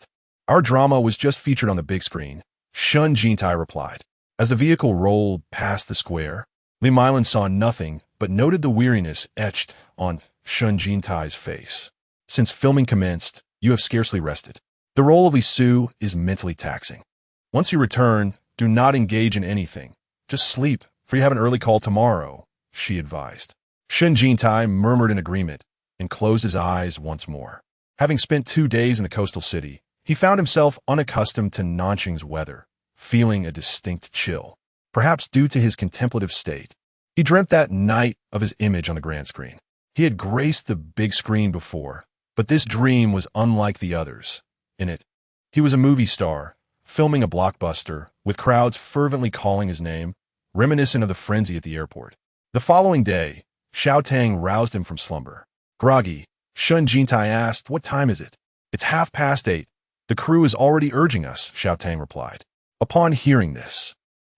"Our drama was just featured on the big screen," Shen Jintai replied. As the vehicle rolled past the square, Li Meilan saw nothing but noted the weariness etched on Shen Jintai's face. "Since filming commenced, you have scarcely rested. The role of Li Su is mentally taxing. Once you return, do not engage in anything. Just sleep, for you have an early call tomorrow," she advised. Shen Jintai murmured in agreement and closed his eyes once more. Having spent 2 days in the coastal city, he found himself unaccustomed to Nansheng's weather, feeling a distinct chill, perhaps due to his contemplative state. He dreamt that night of his image on the grand screen. He had graced the big screen before, but this dream was unlike the others. In it, he was a movie star, filming a blockbuster, with crowds fervently calling his name, reminiscent of the frenzy at the airport. The following day, Xiao Tang roused him from slumber. Groggy, Shen Jintai asked, "What time is it?" "It's 8:30. The crew is already urging us," Xiao Tang replied. Upon hearing this,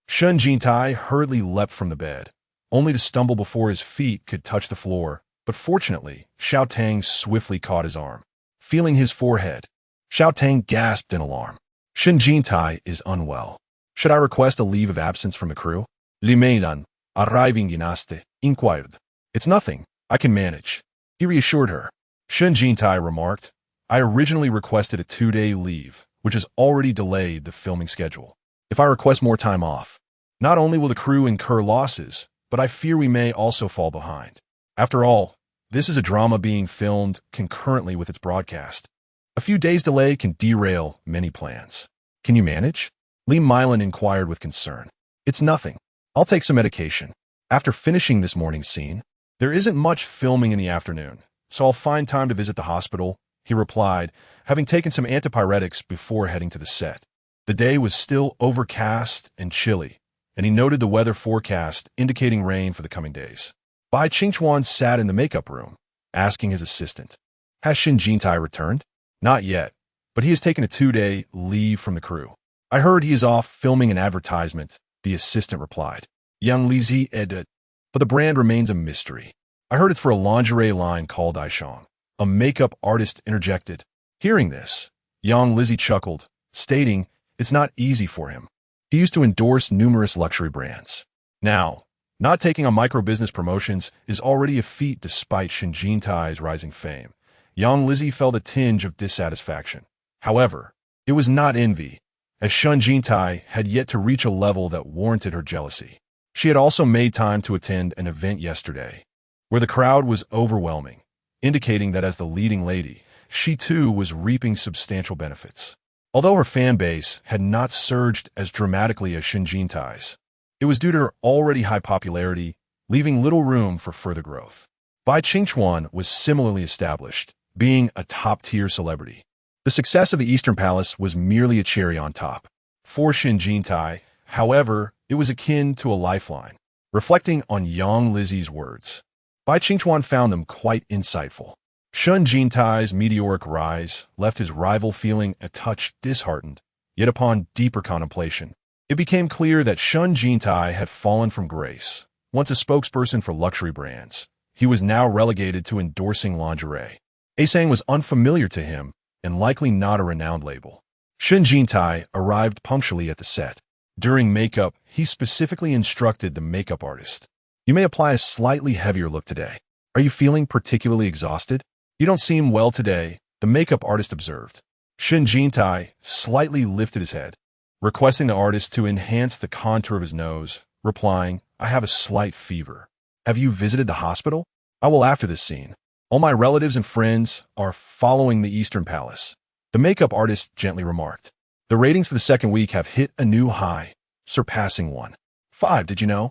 Shen Jintai hurriedly leapt from the bed, only to stumble before his feet could touch the floor, But fortunately, Xiao Tang swiftly caught his arm. Feeling his forehead, Xiao Tang gasped in alarm. Shen Jintai is unwell. Should I request a leave of absence from the crew? Li Meidan, arriving inaste, inquired. It's nothing. I can manage. He reassured her. Shen Jintai remarked, I originally requested a 2-day leave, which has already delayed the filming schedule. If I request more time off, not only will the crew incur losses, but I fear we may also fall behind. After all, this is a drama being filmed concurrently with its broadcast. A few days' delay can derail many plans. Can you manage? Li Milan inquired with concern. It's nothing. I'll take some medication. After finishing this morning's scene, there isn't much filming in the afternoon, so I'll find time to visit the hospital, he replied, having taken some antipyretics before heading to the set. The day was still overcast and chilly, and he noted the weather forecast indicating rain for the coming days. Bai Qingchuan sat in the makeup room, asking his assistant, Has Shen Jintai returned? Not yet, but he has taken a 2-day leave from the crew. I heard he is off filming an advertisement, the assistant replied. Yang Lizi edit, but the brand remains a mystery. I heard it's for a lingerie line called Aishong. A makeup artist interjected. Hearing this, Yang Lizzie chuckled, stating it's not easy for him. He used to endorse numerous luxury brands. Now, not taking on micro-business promotions is already a feat despite Shen Jintai's rising fame. Yang Lizzie felt a tinge of dissatisfaction. However, it was not envy, as Shen Jintai had yet to reach a level that warranted her jealousy. She had also made time to attend an event yesterday, where the crowd was overwhelming, indicating that as the leading lady, she too was reaping substantial benefits. Although her fan base had not surged as dramatically as Shen Jintai's, it was due to her already high popularity, leaving little room for further growth. Bai Qingchuan was similarly established, being a top-tier celebrity. The success of the Eastern Palace was merely a cherry on top. For Shen Jintai, however, it was akin to a lifeline. Reflecting on Yang Lizzie's words, Bai Qingchuan found them quite insightful. Shen Jintai's meteoric rise left his rival feeling a touch disheartened, yet upon deeper contemplation, it became clear that Shen Jintai had fallen from grace. Once a spokesperson for luxury brands, he was now relegated to endorsing lingerie. Asang was unfamiliar to him and likely not a renowned label. Shen Jintai arrived punctually at the set. During makeup, he specifically instructed the makeup artist. You may apply a slightly heavier look today. Are you feeling particularly exhausted? You don't seem well today, the makeup artist observed. Shen Jintai slightly lifted his head, requesting the artist to enhance the contour of his nose, replying, I have a slight fever. Have you visited the hospital? I will after this scene. All my relatives and friends are following the Eastern Palace. The makeup artist gently remarked. The ratings for the second week have hit a new high, surpassing 1.5. Did you know?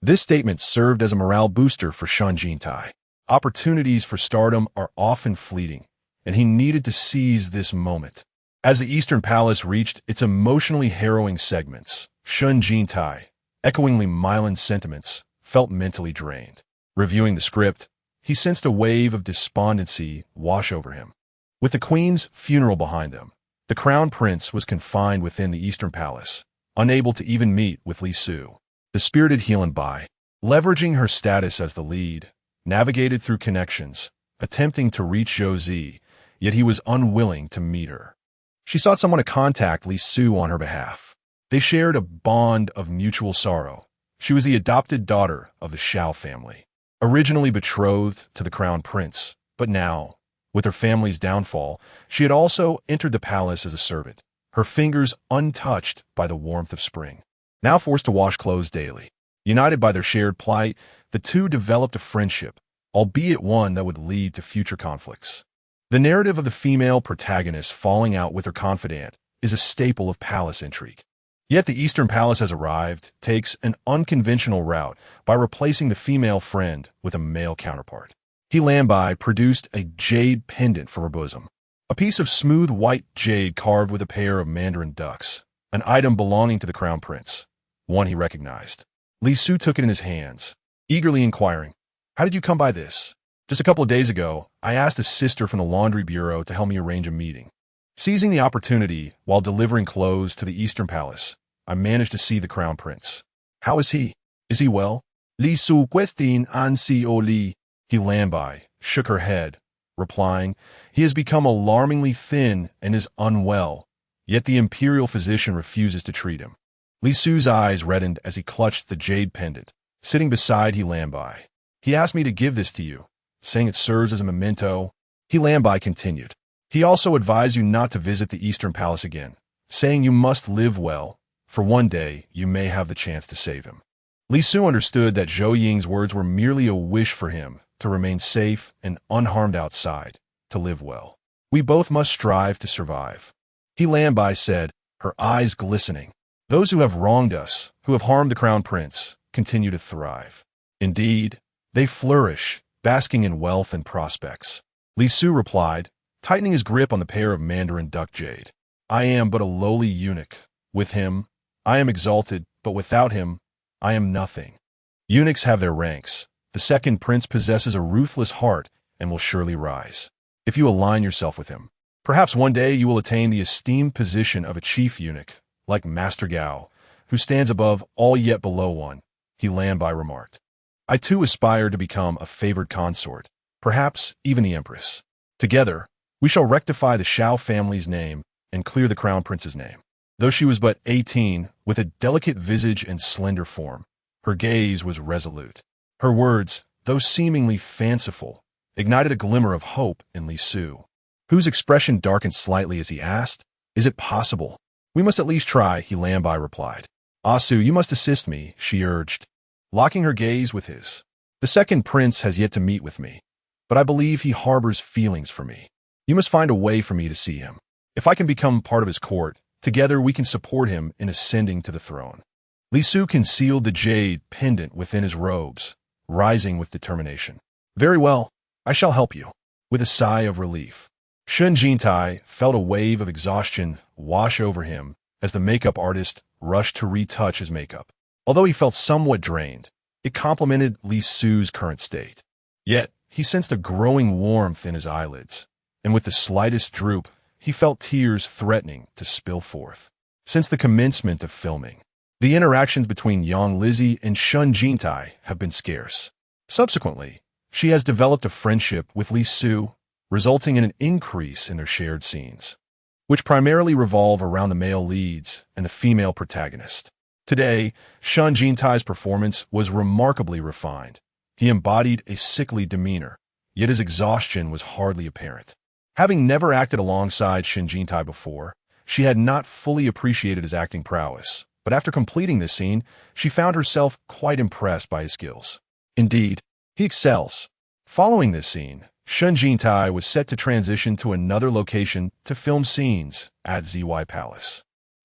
This statement served as a morale booster for Shen Jintai. Opportunities for stardom are often fleeting, and he needed to seize this moment. As the Eastern Palace reached its emotionally harrowing segments, Shen Jintai, echoing Li Milan's sentiments, felt mentally drained. Reviewing the script, he sensed a wave of despondency wash over him. With the Queen's funeral behind them, the Crown Prince was confined within the Eastern Palace, unable to even meet with Li Su. The spirited Healan Bai, leveraging her status as the lead, navigated through connections, attempting to reach Zhou Zi, yet he was unwilling to meet her. She sought someone to contact Li Su on her behalf. They shared a bond of mutual sorrow. She was the adopted daughter of the Xiao family, originally betrothed to the Crown Prince, but now, with her family's downfall, she had also entered the palace as a servant, her fingers untouched by the warmth of spring. Now forced to wash clothes daily, united by their shared plight, the two developed a friendship, albeit one that would lead to future conflicts. The narrative of the female protagonist falling out with her confidant is a staple of palace intrigue. Yet the Eastern Palace has arrived, takes an unconventional route by replacing the female friend with a male counterpart. He Lambai produced a jade pendant for her bosom, a piece of smooth white jade carved with a pair of mandarin ducks, an item belonging to the Crown Prince, one he recognized. Li Su took it in his hands, eagerly inquiring, How did you come by this? Just a couple of days ago, I asked a sister from the laundry bureau to help me arrange a meeting. Seizing the opportunity while delivering clothes to the Eastern Palace, I managed to see the Crown Prince. How is he? Is he well? Li Su question an si o li. He Lanbai shook her head, replying, "He has become alarmingly thin and is unwell, yet the imperial physician refuses to treat him." Li Su's eyes reddened as he clutched the jade pendant, sitting beside He Lanbai. "He asked me to give this to you, saying it serves as a memento." He Lanbai continued, "He also advised you not to visit the Eastern Palace again, saying you must live well, for one day you may have the chance to save him." Li Su understood that Zhou Ying's words were merely a wish for him to remain safe and unharmed outside, to live well. "We both must strive to survive," He Lanbai said, her eyes glistening. "Those who have wronged us, who have harmed the Crown Prince, continue to thrive. Indeed, they flourish, basking in wealth and prospects." Li Su replied, tightening his grip on the pair of Mandarin duck jade. "I am but a lowly eunuch. With him, I am exalted, but without him, I am nothing. Eunuchs have their ranks. The second prince possesses a ruthless heart and will surely rise. If you align yourself with him, perhaps one day you will attain the esteemed position of a chief eunuch, like Master Gao, who stands above all yet below one," He Lanbai remarked. "I too aspire to become a favored consort, perhaps even the empress. Together, we shall rectify the Shao family's name and clear the crown prince's name." Though she was but 18, with a delicate visage and slender form, her gaze was resolute. Her words, though seemingly fanciful, ignited a glimmer of hope in Li Su, whose expression darkened slightly as he asked, "Is it possible?" "We must at least try," He Lanbai replied. "Asu, you must assist me," she urged, locking her gaze with his. "The second prince has yet to meet with me, but I believe he harbors feelings for me. You must find a way for me to see him. If I can become part of his court, together we can support him in ascending to the throne." Li Su concealed the jade pendant within his robes, rising with determination. "Very well, I shall help you." With a sigh of relief, Shen Jintai felt a wave of exhaustion wash over him as the makeup artist rushed to retouch his makeup. Although he felt somewhat drained, it complemented Li Su's current state. Yet, he sensed a growing warmth in his eyelids, and with the slightest droop, he felt tears threatening to spill forth. Since the commencement of filming, the interactions between Yang Lizzie and Shen Jintai have been scarce. Subsequently, she has developed a friendship with Li Su, resulting in an increase in their shared scenes, which primarily revolve around the male leads and the female protagonist. Today, Shen Jintai's performance was remarkably refined. He embodied a sickly demeanor, yet his exhaustion was hardly apparent. Having never acted alongside Shen Jintai before, she had not fully appreciated his acting prowess, but after completing this scene, she found herself quite impressed by his skills. Indeed, he excels. Following this scene, Shen Jintai was set to transition to another location to film scenes at ZY Palace.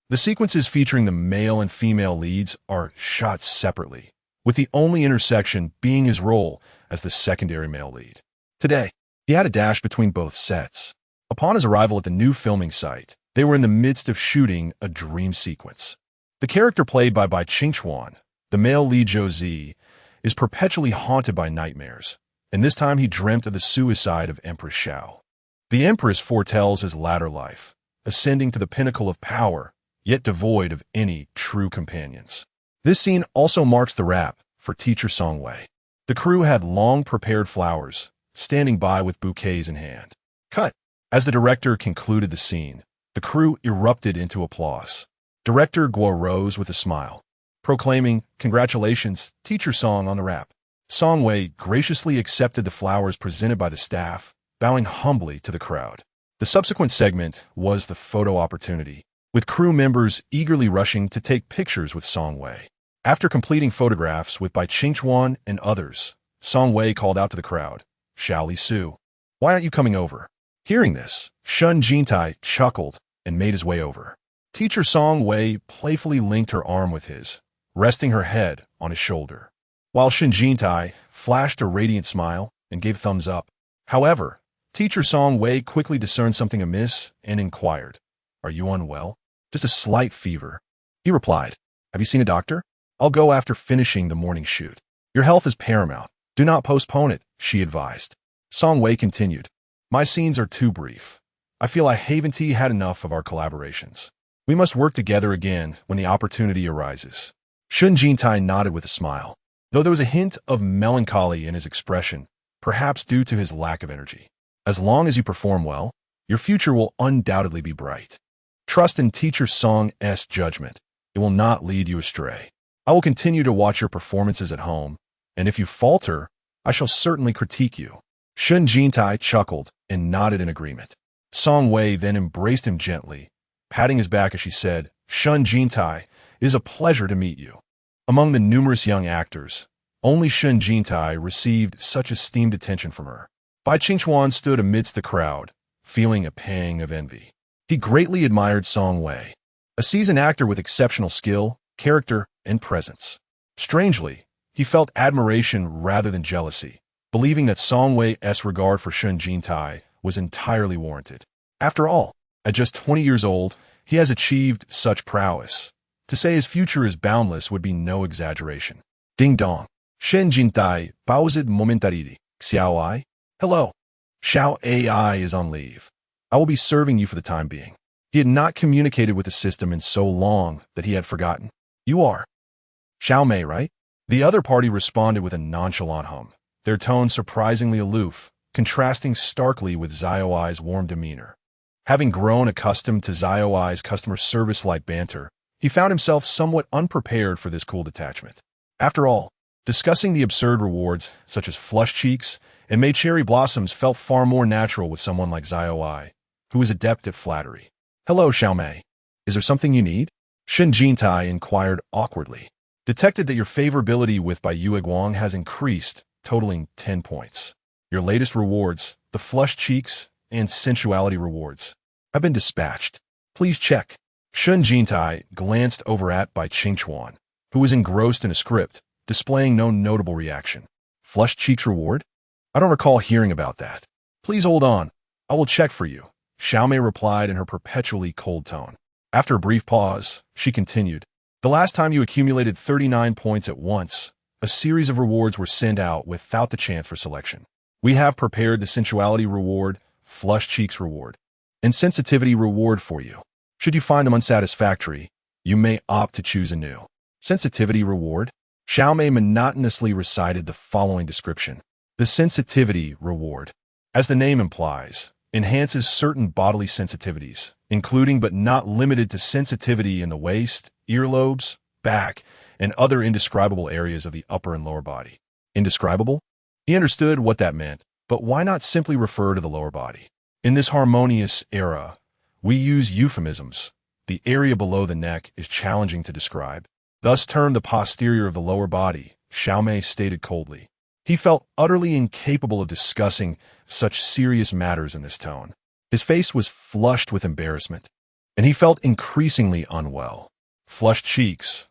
The sequences featuring the male and female leads are shot separately, with the only intersection being his role as the secondary male lead. Today, he had a dash between both sets. Upon his arrival at the new filming site, they were in the midst of shooting a dream sequence. The character played by Bai Qingchuan, the male lead Zhou Zi, is perpetually haunted by nightmares, and this time he dreamt of the suicide of Empress Shao. The Empress foretells his latter life, ascending to the pinnacle of power, yet devoid of any true companions. This scene also marks the wrap for Teacher Songwei. The crew had long prepared flowers, standing by with bouquets in hand. Cut. As the director concluded the scene, the crew erupted into applause. Director Guo rose with a smile, proclaiming, "Congratulations, Teacher Song on the wrap." Songwei graciously accepted the flowers presented by the staff, bowing humbly to the crowd. The subsequent segment was the photo opportunity, with crew members eagerly rushing to take pictures with Songwei. After completing photographs with Bai Qingchuan and others, Songwei called out to the crowd, "Xiao Li Su, why aren't you coming over?" Hearing this, Shen Jintai chuckled and made his way over. Teacher Songwei playfully linked her arm with his, resting her head on his shoulder, while Shen Jintai flashed a radiant smile and gave thumbs up. However, Teacher Songwei quickly discerned something amiss and inquired, "Are you unwell?" "Just a slight fever," he replied. "Have you seen a doctor?" "I'll go after finishing the morning shoot." "Your health is paramount. Do not postpone it," she advised. Songwei continued, "My scenes are too brief. I feel I haven't had enough of our collaborations. We must work together again when the opportunity arises." Shen Jintai nodded with a smile. Though there was a hint of melancholy in his expression, perhaps due to his lack of energy. As long as you perform well, your future will undoubtedly be bright. Trust in Teacher Song's judgment. It will not lead you astray. I will continue to watch your performances at home, and if you falter, I shall certainly critique you. Shen Jintai chuckled and nodded in agreement. Song Wei then embraced him gently, patting his back as she said, Shen Jintai, it is a pleasure to meet you. Among the numerous young actors, only Shen Jintai received such esteemed attention from her. Bai Qingchuan stood amidst the crowd, feeling a pang of envy. He greatly admired Song Wei, a seasoned actor with exceptional skill, character, and presence. Strangely, he felt admiration rather than jealousy, believing that Song Wei's regard for Shen Jintai was entirely warranted. After all, at just 20 years old, he has achieved such prowess. To say his future is boundless would be no exaggeration. Ding dong. Shen Jintai paused momentarily. Xiao Ai? Hello. Xiao Ai is on leave. I will be serving you for the time being. He had not communicated with the system in so long that he had forgotten. You are Xiao Mei, right? The other party responded with a nonchalant hum, their tone surprisingly aloof, contrasting starkly with Xiao Ai's warm demeanor. Having grown accustomed to Xiao Ai's customer service-like banter, he found himself somewhat unprepared for this cool detachment. After all, discussing the absurd rewards, such as flush cheeks and May cherry blossoms, felt far more natural with someone like Xiao Ai, who is adept at flattery. Hello, Xiao Mei. Is there something you need? Shen Jintai inquired awkwardly. Detected that your favorability with Bai Yueguang has increased, totaling 10 points. Your latest rewards, the flush cheeks and sensuality rewards, have been dispatched. Please check. Shen Jintai glanced over at Bai Qingchuan, who was engrossed in a script, displaying no notable reaction. Flush cheeks reward? I don't recall hearing about that. Please hold on. I will check for you, Xiao Mei replied in her perpetually cold tone. After a brief pause, she continued. The last time you accumulated 39 points at once, a series of rewards were sent out without the chance for selection. We have prepared the sensuality reward, flush cheeks reward, and sensitivity reward for you. Should you find them unsatisfactory, you may opt to choose a new sensitivity reward. Xiao Mei monotonously recited the following description. The sensitivity reward, as the name implies, enhances certain bodily sensitivities, including but not limited to sensitivity in the waist, earlobes, back, and other indescribable areas of the upper and lower body. Indescribable? He understood what that meant, but why not simply refer to the lower body? In this harmonious era, we use euphemisms. The area below the neck is challenging to describe. Thus termed the posterior of the lower body, Xiao Mei stated coldly. He felt utterly incapable of discussing such serious matters in this tone. His face was flushed with embarrassment, and he felt increasingly unwell. Flushed cheeks,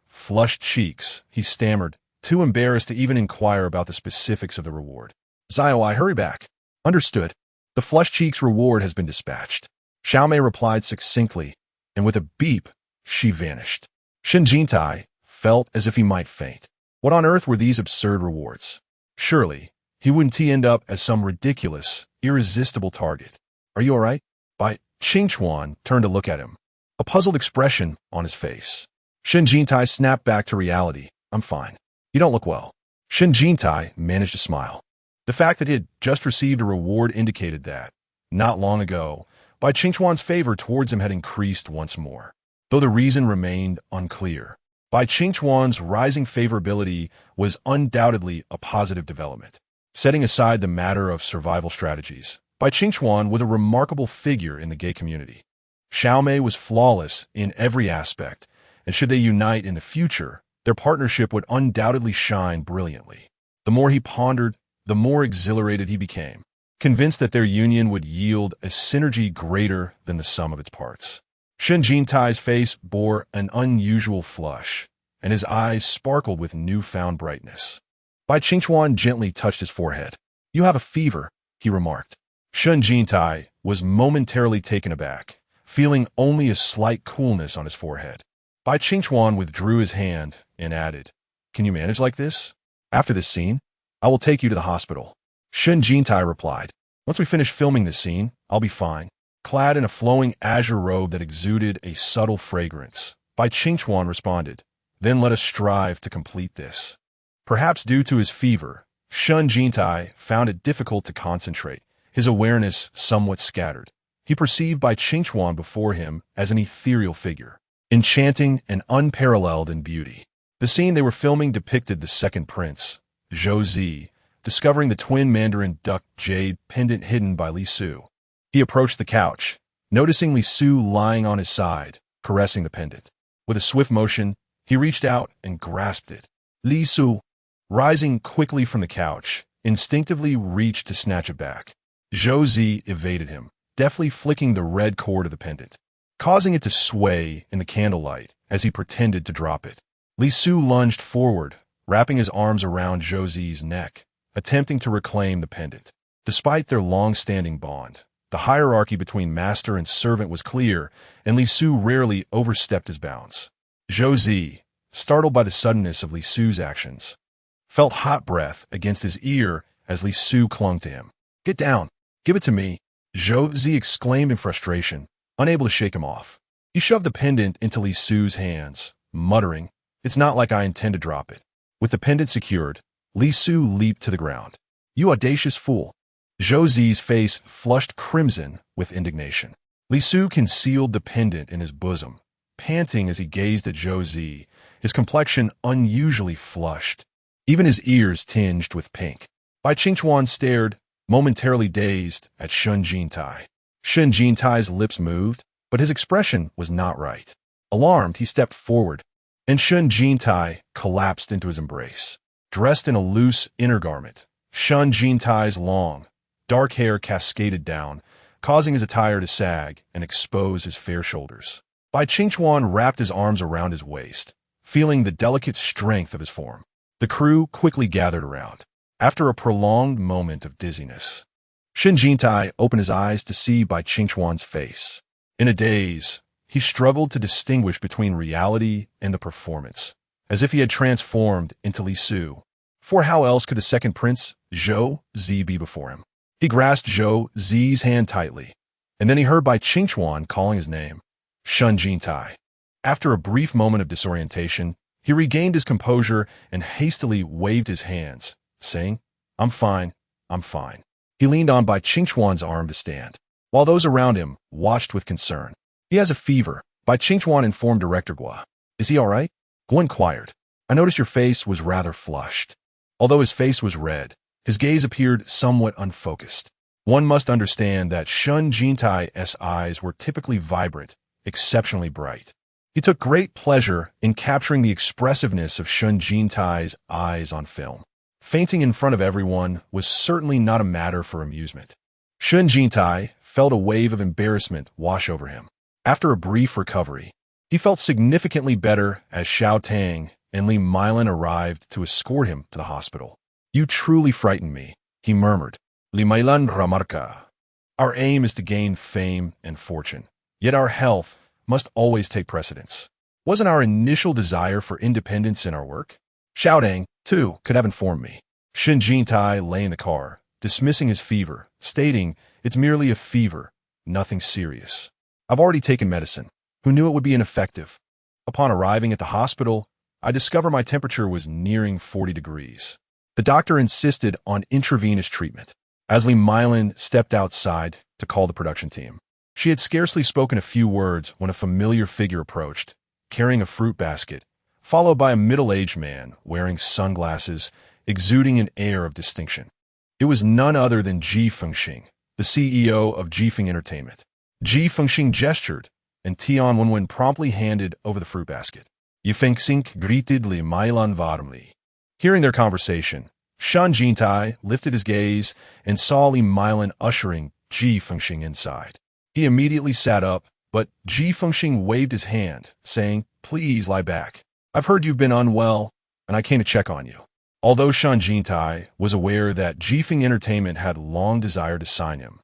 he stammered, too embarrassed to even inquire about the specifics of the reward. Xiao Ai, hurry back. Understood. The flushed cheeks reward has been dispatched. Xiao Mei replied succinctly, and with a beep, she vanished. Shen Jintai felt as if he might faint. What on earth were these absurd rewards? Surely, he wouldn't end up as some ridiculous, irresistible target. Are you all right? Bai Qingchuan turned to look at him, a puzzled expression on his face. Shen Jintai snapped back to reality. I'm fine. You don't look well. Shen Jintai managed to smile. The fact that he had just received a reward indicated that, not long ago, Bai Qingchuan's favor towards him had increased once more. Though the reason remained unclear, Bai Qingchuan's rising favorability was undoubtedly a positive development. Setting aside the matter of survival strategies, Bai Qingchuan was a remarkable figure in the gay community. Xiao Mei was flawless in every aspect, and should they unite in the future, their partnership would undoubtedly shine brilliantly. The more he pondered, the more exhilarated he became, convinced that their union would yield a synergy greater than the sum of its parts. Shen Jintai's face bore an unusual flush, and his eyes sparkled with newfound brightness. Bai Qingchuan gently touched his forehead. You have a fever, he remarked. Shen Jintai was momentarily taken aback, feeling only a slight coolness on his forehead. Bai Qingchuan withdrew his hand and added, Can you manage like this? After this scene, I will take you to the hospital. Shen Jintai replied, Once we finish filming this scene, I'll be fine. Clad in a flowing azure robe that exuded a subtle fragrance, Bai Qingchuan responded, Then let us strive to complete this. Perhaps due to his fever, Shen Jintai found it difficult to concentrate, his awareness somewhat scattered. He perceived Bai Qingchuan before him as an ethereal figure, enchanting and unparalleled in beauty. The scene they were filming depicted the second prince, Zhou Zi, discovering the twin Mandarin duck jade pendant hidden by Li Su. He approached the couch, noticing Li Su lying on his side, caressing the pendant. With a swift motion, he reached out and grasped it. Li Su, rising quickly from the couch, instinctively reached to snatch it back. Zhou Zi evaded him, deftly flicking the red cord of the pendant, causing it to sway in the candlelight as he pretended to drop it. Li Su lunged forward, wrapping his arms around Zhou Zi's neck, attempting to reclaim the pendant. Despite their long-standing bond, the hierarchy between master and servant was clear, and Li Su rarely overstepped his bounds. Zhou Zi, startled by the suddenness of Li Su's actions, felt hot breath against his ear as Li Su clung to him. "Get down! Give it to me!" Zhou Zi exclaimed in frustration, unable to shake him off. He shoved the pendant into Li Su's hands, muttering, "It's not like I intend to drop it." With the pendant secured, Li Su leaped to the ground. "You audacious fool!" Zhou Zi's face flushed crimson with indignation. Li Su concealed the pendant in his bosom, panting as he gazed at Zhou Zi, his complexion unusually flushed, even his ears tinged with pink. Bai Qingchuan stared, momentarily dazed, at Shen Jintai. Shen Jintai's lips moved, but his expression was not right. Alarmed, he stepped forward, and Shen Jintai collapsed into his embrace. Dressed in a loose inner garment, Shen Jintai's long, dark hair cascaded down, causing his attire to sag and expose his fair shoulders. Bai Qingchuan wrapped his arms around his waist, feeling the delicate strength of his form. The crew quickly gathered around. After a prolonged moment of dizziness, Shen Jintai opened his eyes to see Bai Qingchuan's face. In a daze, he struggled to distinguish between reality and the performance, as if he had transformed into Li Su. For how else could the second prince, Zhou Zi, be before him? He grasped Zhou Zi's hand tightly, and then he heard Bai Qingchuan calling his name, Shen Jintai. After a brief moment of disorientation, he regained his composure and hastily waved his hands, saying, "I'm fine, I'm fine." He leaned on Bai Qingchuan's arm to stand, while those around him watched with concern. "He has a fever," Bai Qingchuan informed Director Gua. "Is he all right?" Gua inquired. "I noticed your face was rather flushed." Although his face was red, his gaze appeared somewhat unfocused. One must understand that Shen Jintai's eyes were typically vibrant, exceptionally bright. He took great pleasure in capturing the expressiveness of Shen Jintai's eyes on film. Fainting in front of everyone was certainly not a matter for amusement. Shen Jintai felt a wave of embarrassment wash over him. After a brief recovery, he felt significantly better as Xiao Tang and Li Milan arrived to escort him to the hospital. "You truly frightened me," he murmured. Li Milan remarca. "Our aim is to gain fame and fortune, yet our health must always take precedence. Wasn't our initial desire for independence in our work? Xiao Tang, too, could have informed me." Shen Jintai lay in the car, dismissing his fever, stating, "It's merely a fever, nothing serious. I've already taken medicine. Who knew it would be ineffective?" Upon arriving at the hospital, I discovered my temperature was nearing 40 degrees. The doctor insisted on intravenous treatment. As Li Milan stepped outside to call the production team, she had scarcely spoken a few words when a familiar figure approached, carrying a fruit basket, followed by a middle-aged man wearing sunglasses, exuding an air of distinction. It was none other than Ji Fengxing, the CEO of Jifeng Entertainment. Ji Fengxing gestured, and Tian Wenwen promptly handed over the fruit basket. Yi Fengxing greeted Li Milan warmly. Hearing their conversation, Shen Jintai lifted his gaze and saw Li Milan ushering Ji Fengxing inside. He immediately sat up, but Ji Fengxing waved his hand, saying, "Please lie back. I've heard you've been unwell, and I came to check on you." Although Shen Jintai was aware that Jifeng Entertainment had long desired to sign him,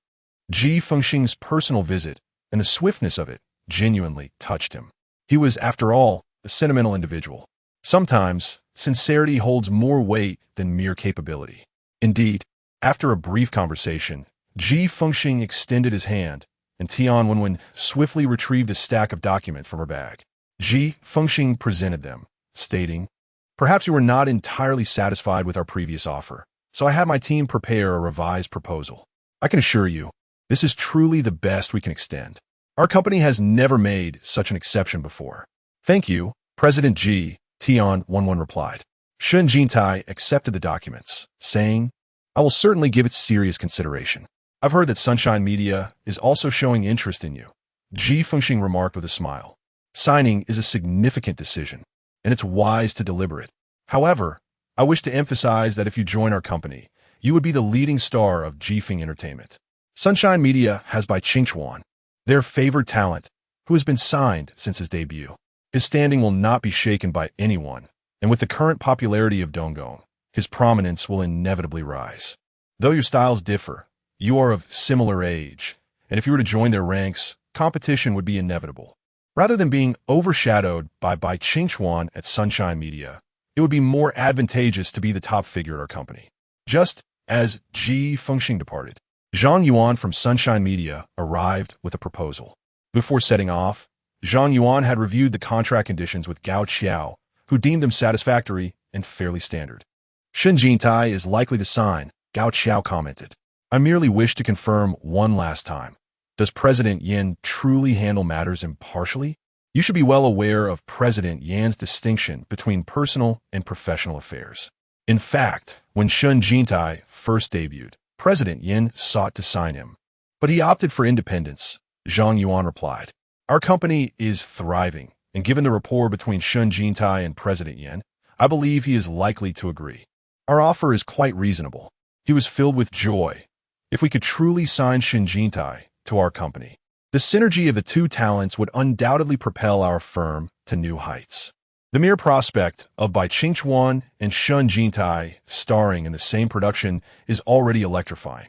Ji Fengxing's personal visit and the swiftness of it genuinely touched him. He was, after all, a sentimental individual. Sometimes, sincerity holds more weight than mere capability. Indeed, after a brief conversation, Ji Fengxing extended his hand, and Tian Wenwen swiftly retrieved a stack of documents from her bag. Ji Fengxing presented them, stating, "Perhaps you were not entirely satisfied with our previous offer. so I had my team prepare a revised proposal. I can assure you, this is truly the best we can extend. Our company has never made such an exception before. Thank you, President G. Tion-11 replied. Shen Jintai accepted the documents, saying, I will certainly give it serious consideration. I've heard that Sunshine Media is also showing interest in you. Ji Fengxing remarked with a smile. Signing is a significant decision, and it's wise to deliberate. However, I wish to emphasize that if you join our company, you would be the leading star of Jifeng Entertainment. Sunshine Media has Bai Qingchuan, their favored talent, who has been signed since his debut. His standing will not be shaken by anyone, and with the current popularity of Donggong, his prominence will inevitably rise. Though your styles differ, you are of similar age, and if you were to join their ranks, competition would be inevitable. Rather than being overshadowed by Bai Qingchuan at Sunshine Media, it would be more advantageous to be the top figure at our company. Just as Ji Fengxing departed, Zhang Yuan from Sunshine Media arrived with a proposal. Before setting off, Zhang Yuan had reviewed the contract conditions with Gao Qiao, who deemed them satisfactory and fairly standard. Shen Jintai is likely to sign, Gao Qiao commented. I merely wish to confirm one last time. Does President Yin truly handle matters impartially? You should be well aware of President Yan's distinction between personal and professional affairs. In fact, when Shen Jintai first debuted, President Yin sought to sign him. But he opted for independence, Zhang Yuan replied. Our company is thriving, and given the rapport between Shen Jintai and President Yin, I believe he is likely to agree. Our offer is quite reasonable. He was filled with joy. If we could truly sign Shen Jintai to our company, the synergy of the two talents would undoubtedly propel our firm to new heights. The mere prospect of Bai Qingchuan and Shen Jintai starring in the same production is already electrifying.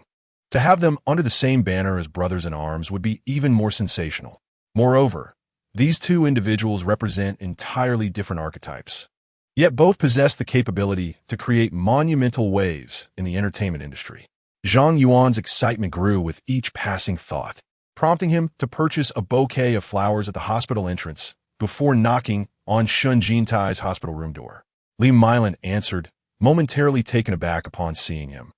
To have them under the same banner as brothers in arms would be even more sensational. Moreover, these two individuals represent entirely different archetypes, yet both possess the capability to create monumental waves in the entertainment industry. Zhang Yuan's excitement grew with each passing thought, prompting him to purchase a bouquet of flowers at the hospital entrance before knocking on Shen Jintai's hospital room door. Li Mylan answered, momentarily taken aback upon seeing him.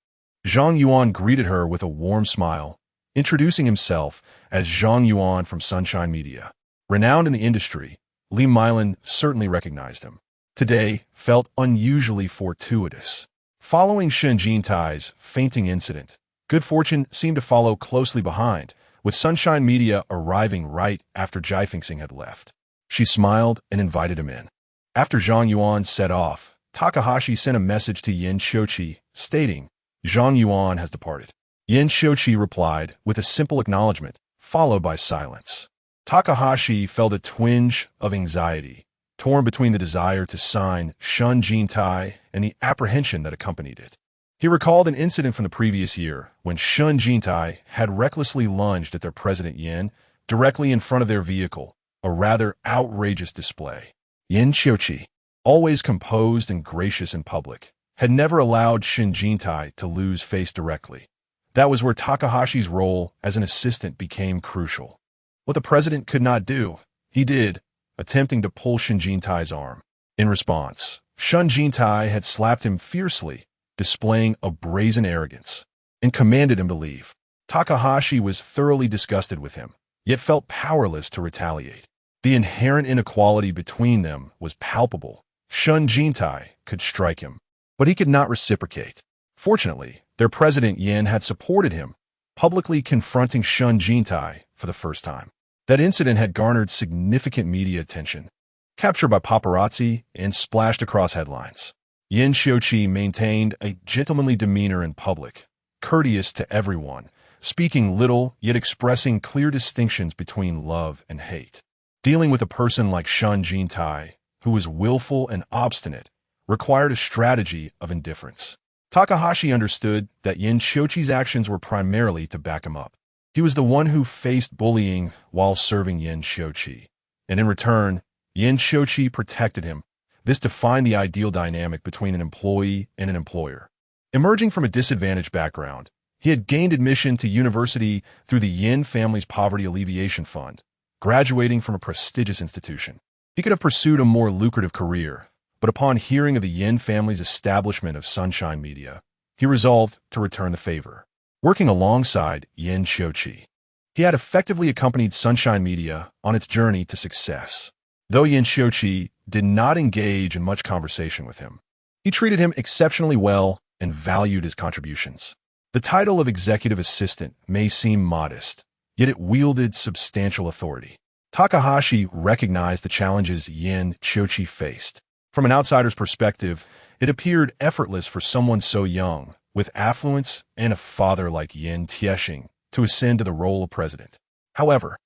Zhang Yuan greeted her with a warm smile, introducing himself as Zhang Yuan from Sunshine Media. Renowned in the industry, Li Mylan certainly recognized him. Today felt unusually fortuitous. Following Shen Jintai's fainting incident, good fortune seemed to follow closely behind, with Sunshine Media arriving right after Ji Fengxing had left. She smiled and invited him in. After Zhang Yuan set off, Takahashi sent a message to Yin Xiuqi, stating, Zhang Yuan has departed. Yin Xiuqi replied with a simple acknowledgement, followed by silence. Takahashi felt a twinge of anxiety, torn between the desire to sign Shen Jintai and the apprehension that accompanied it. He recalled an incident from the previous year when Shen Jintai had recklessly lunged at their President Yin directly in front of their vehicle, a rather outrageous display. Yin Xiuqi, always composed and gracious in public, had never allowed Shen Jintai to lose face directly. That was where Takahashi's role as an assistant became crucial. What the president could not do, he did, attempting to pull Shen Jintai's arm. In response, Shen Jintai had slapped him fiercely, displaying a brazen arrogance, and commanded him to leave. Takahashi was thoroughly disgusted with him, yet felt powerless to retaliate. The inherent inequality between them was palpable. Shen Jintai could strike him, but he could not reciprocate. Fortunately, their President Yin had supported him, publicly confronting Shen Jintai for the first time. That incident had garnered significant media attention, captured by paparazzi and splashed across headlines. Yin Xiuqi maintained a gentlemanly demeanor in public, courteous to everyone, speaking little yet expressing clear distinctions between love and hate. Dealing with a person like Shen Jintai, who was willful and obstinate, required a strategy of indifference. Takahashi understood that Yin Xiuqi's actions were primarily to back him up. He was the one who faced bullying while serving Yin Xiuqi, and in return, Yin Xiuqi protected him. This defined the ideal dynamic between an employee and an employer. Emerging from a disadvantaged background, he had gained admission to university through the Yin family's Poverty Alleviation Fund, graduating from a prestigious institution. He could have pursued a more lucrative career, but upon hearing of the Yin family's establishment of Sunshine Media, he resolved to return the favor. Working alongside Yin Xiuqi, he had effectively accompanied Sunshine Media on its journey to success. Though Yin Xiuqi did not engage in much conversation with him, he treated him exceptionally well and valued his contributions. The title of executive assistant may seem modest, yet it wielded substantial authority. Takahashi recognized the challenges Yin Xiuqi faced. From an outsider's perspective, it appeared effortless for someone so young, with affluence and a father like Yin Tiexing, to ascend to the role of president. However,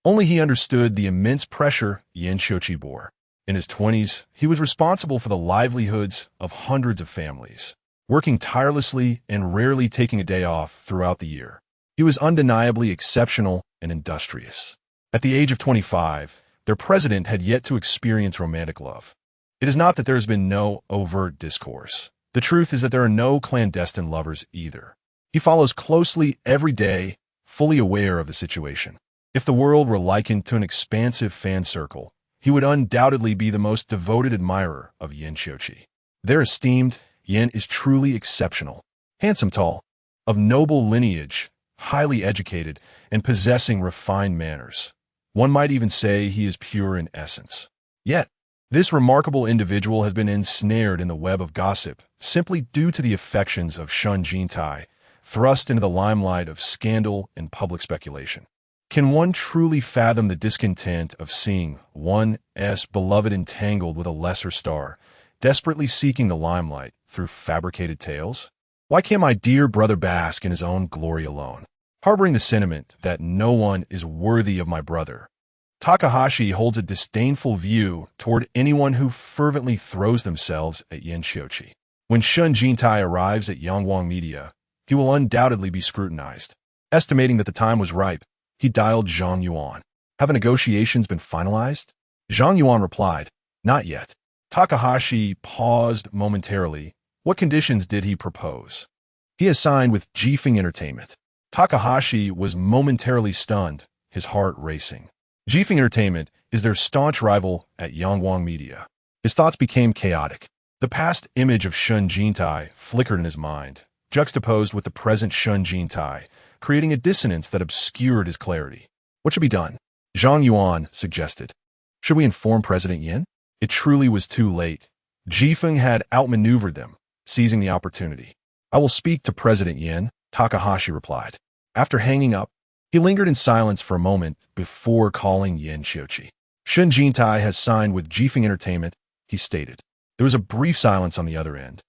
only he understood the immense pressure Yin Xiuqi bore. In his 20s, he was responsible for the livelihoods of hundreds of families, working tirelessly and rarely taking a day off throughout the year. He was undeniably exceptional and industrious. At the age of 25, their president had yet to experience romantic love. It is not that there has been no overt discourse. The truth is that there are no clandestine lovers either. He follows closely every day, fully aware of the situation. If the world were likened to an expansive fan circle, he would undoubtedly be the most devoted admirer of Yin Xiuqi. Their esteemed Yin is truly exceptional. Handsome, tall, of noble lineage, highly educated, and possessing refined manners. One might even say he is pure in essence. Yet, this remarkable individual has been ensnared in the web of gossip simply due to the affections of Shen Jintai, thrust into the limelight of scandal and public speculation. Can one truly fathom the discontent of seeing one's beloved entangled with a lesser star, desperately seeking the limelight through fabricated tales? Why can't my dear brother bask in his own glory alone, harboring the sentiment that no one is worthy of my brother? Takahashi holds a disdainful view toward anyone who fervently throws themselves at Yin Xiuqi. When Shen Jintai arrives at Yangwang Media, he will undoubtedly be scrutinized. Estimating that the time was ripe, he dialed Zhang Yuan. Have negotiations been finalized? Zhang Yuan replied, not yet. Takahashi paused momentarily. What conditions did he propose? He has signed with Jifeng Entertainment. Takahashi was momentarily stunned, his heart racing. Jifeng Entertainment is their staunch rival at Yangwang Media. His thoughts became chaotic. The past image of Shen Jintai flickered in his mind, juxtaposed with the present Shen Jintai, creating a dissonance that obscured his clarity. What should be done? Zhang Yuan suggested. Should we inform President Yin? It truly was too late. Jifeng had outmaneuvered them, seizing the opportunity. I will speak to President Yin, Takahashi replied. After hanging up, he lingered in silence for a moment before calling Yin Xiuqi. Shen Jintai has signed with Jifeng Entertainment, he stated. There was a brief silence on the other end.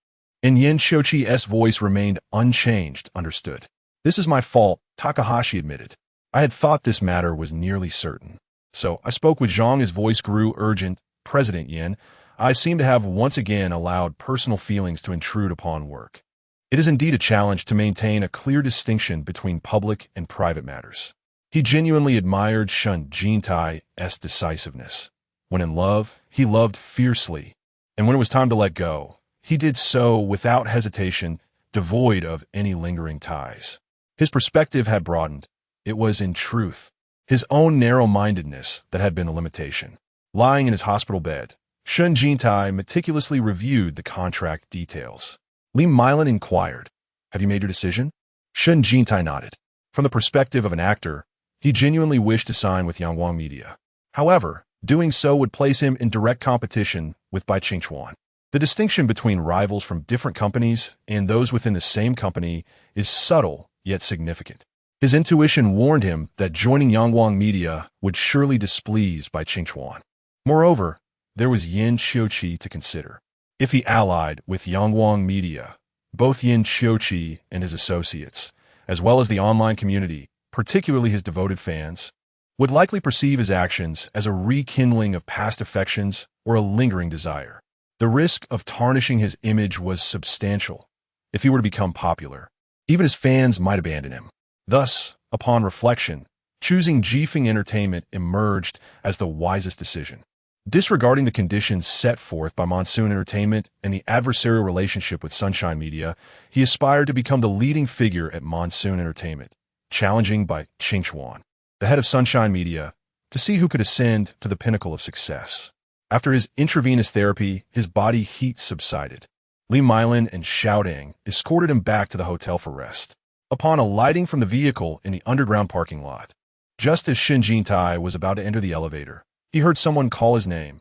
And Yin Xiuqi's voice remained unchanged, understood. This is my fault, Takahashi admitted. I had thought this matter was nearly certain. So I spoke with Zhang. His voice grew urgent. President Yin, I seem to have once again allowed personal feelings to intrude upon work. It is indeed a challenge to maintain a clear distinction between public and private matters. He genuinely admired Shen Jintai's decisiveness. When in love, he loved fiercely, and when it was time to let go, he did so without hesitation, devoid of any lingering ties. His perspective had broadened. It was, in truth, his own narrow-mindedness that had been a limitation. Lying in his hospital bed, Shen Jintai meticulously reviewed the contract details. Li Milan inquired, have you made your decision? Shen Jintai nodded. From the perspective of an actor, he genuinely wished to sign with Yangwang Media. However, doing so would place him in direct competition with Bai Qingchuan. The distinction between rivals from different companies and those within the same company is subtle yet significant. His intuition warned him that joining Yangwang Media would surely displease Bai Qingchuan. Moreover, there was Yin Xiuqi to consider. If he allied with Yangwang Media, both Yin Xiuqi and his associates, as well as the online community, particularly his devoted fans, would likely perceive his actions as a rekindling of past affections or a lingering desire. The risk of tarnishing his image was substantial. If he were to become popular, even his fans might abandon him. Thus, upon reflection, choosing Jifeng Entertainment emerged as the wisest decision. Disregarding the conditions set forth by Monsoon Entertainment and the adversarial relationship with Sunshine Media, he aspired to become the leading figure at Monsoon Entertainment, challenging Bai Qingchuan, the head of Sunshine Media, to see who could ascend to the pinnacle of success. After his intravenous therapy, his body heat subsided. Li Mylin and Xiaodang escorted him back to the hotel for rest. Upon alighting from the vehicle in the underground parking lot, just as Shen Jintai was about to enter the elevator, he heard someone call his name.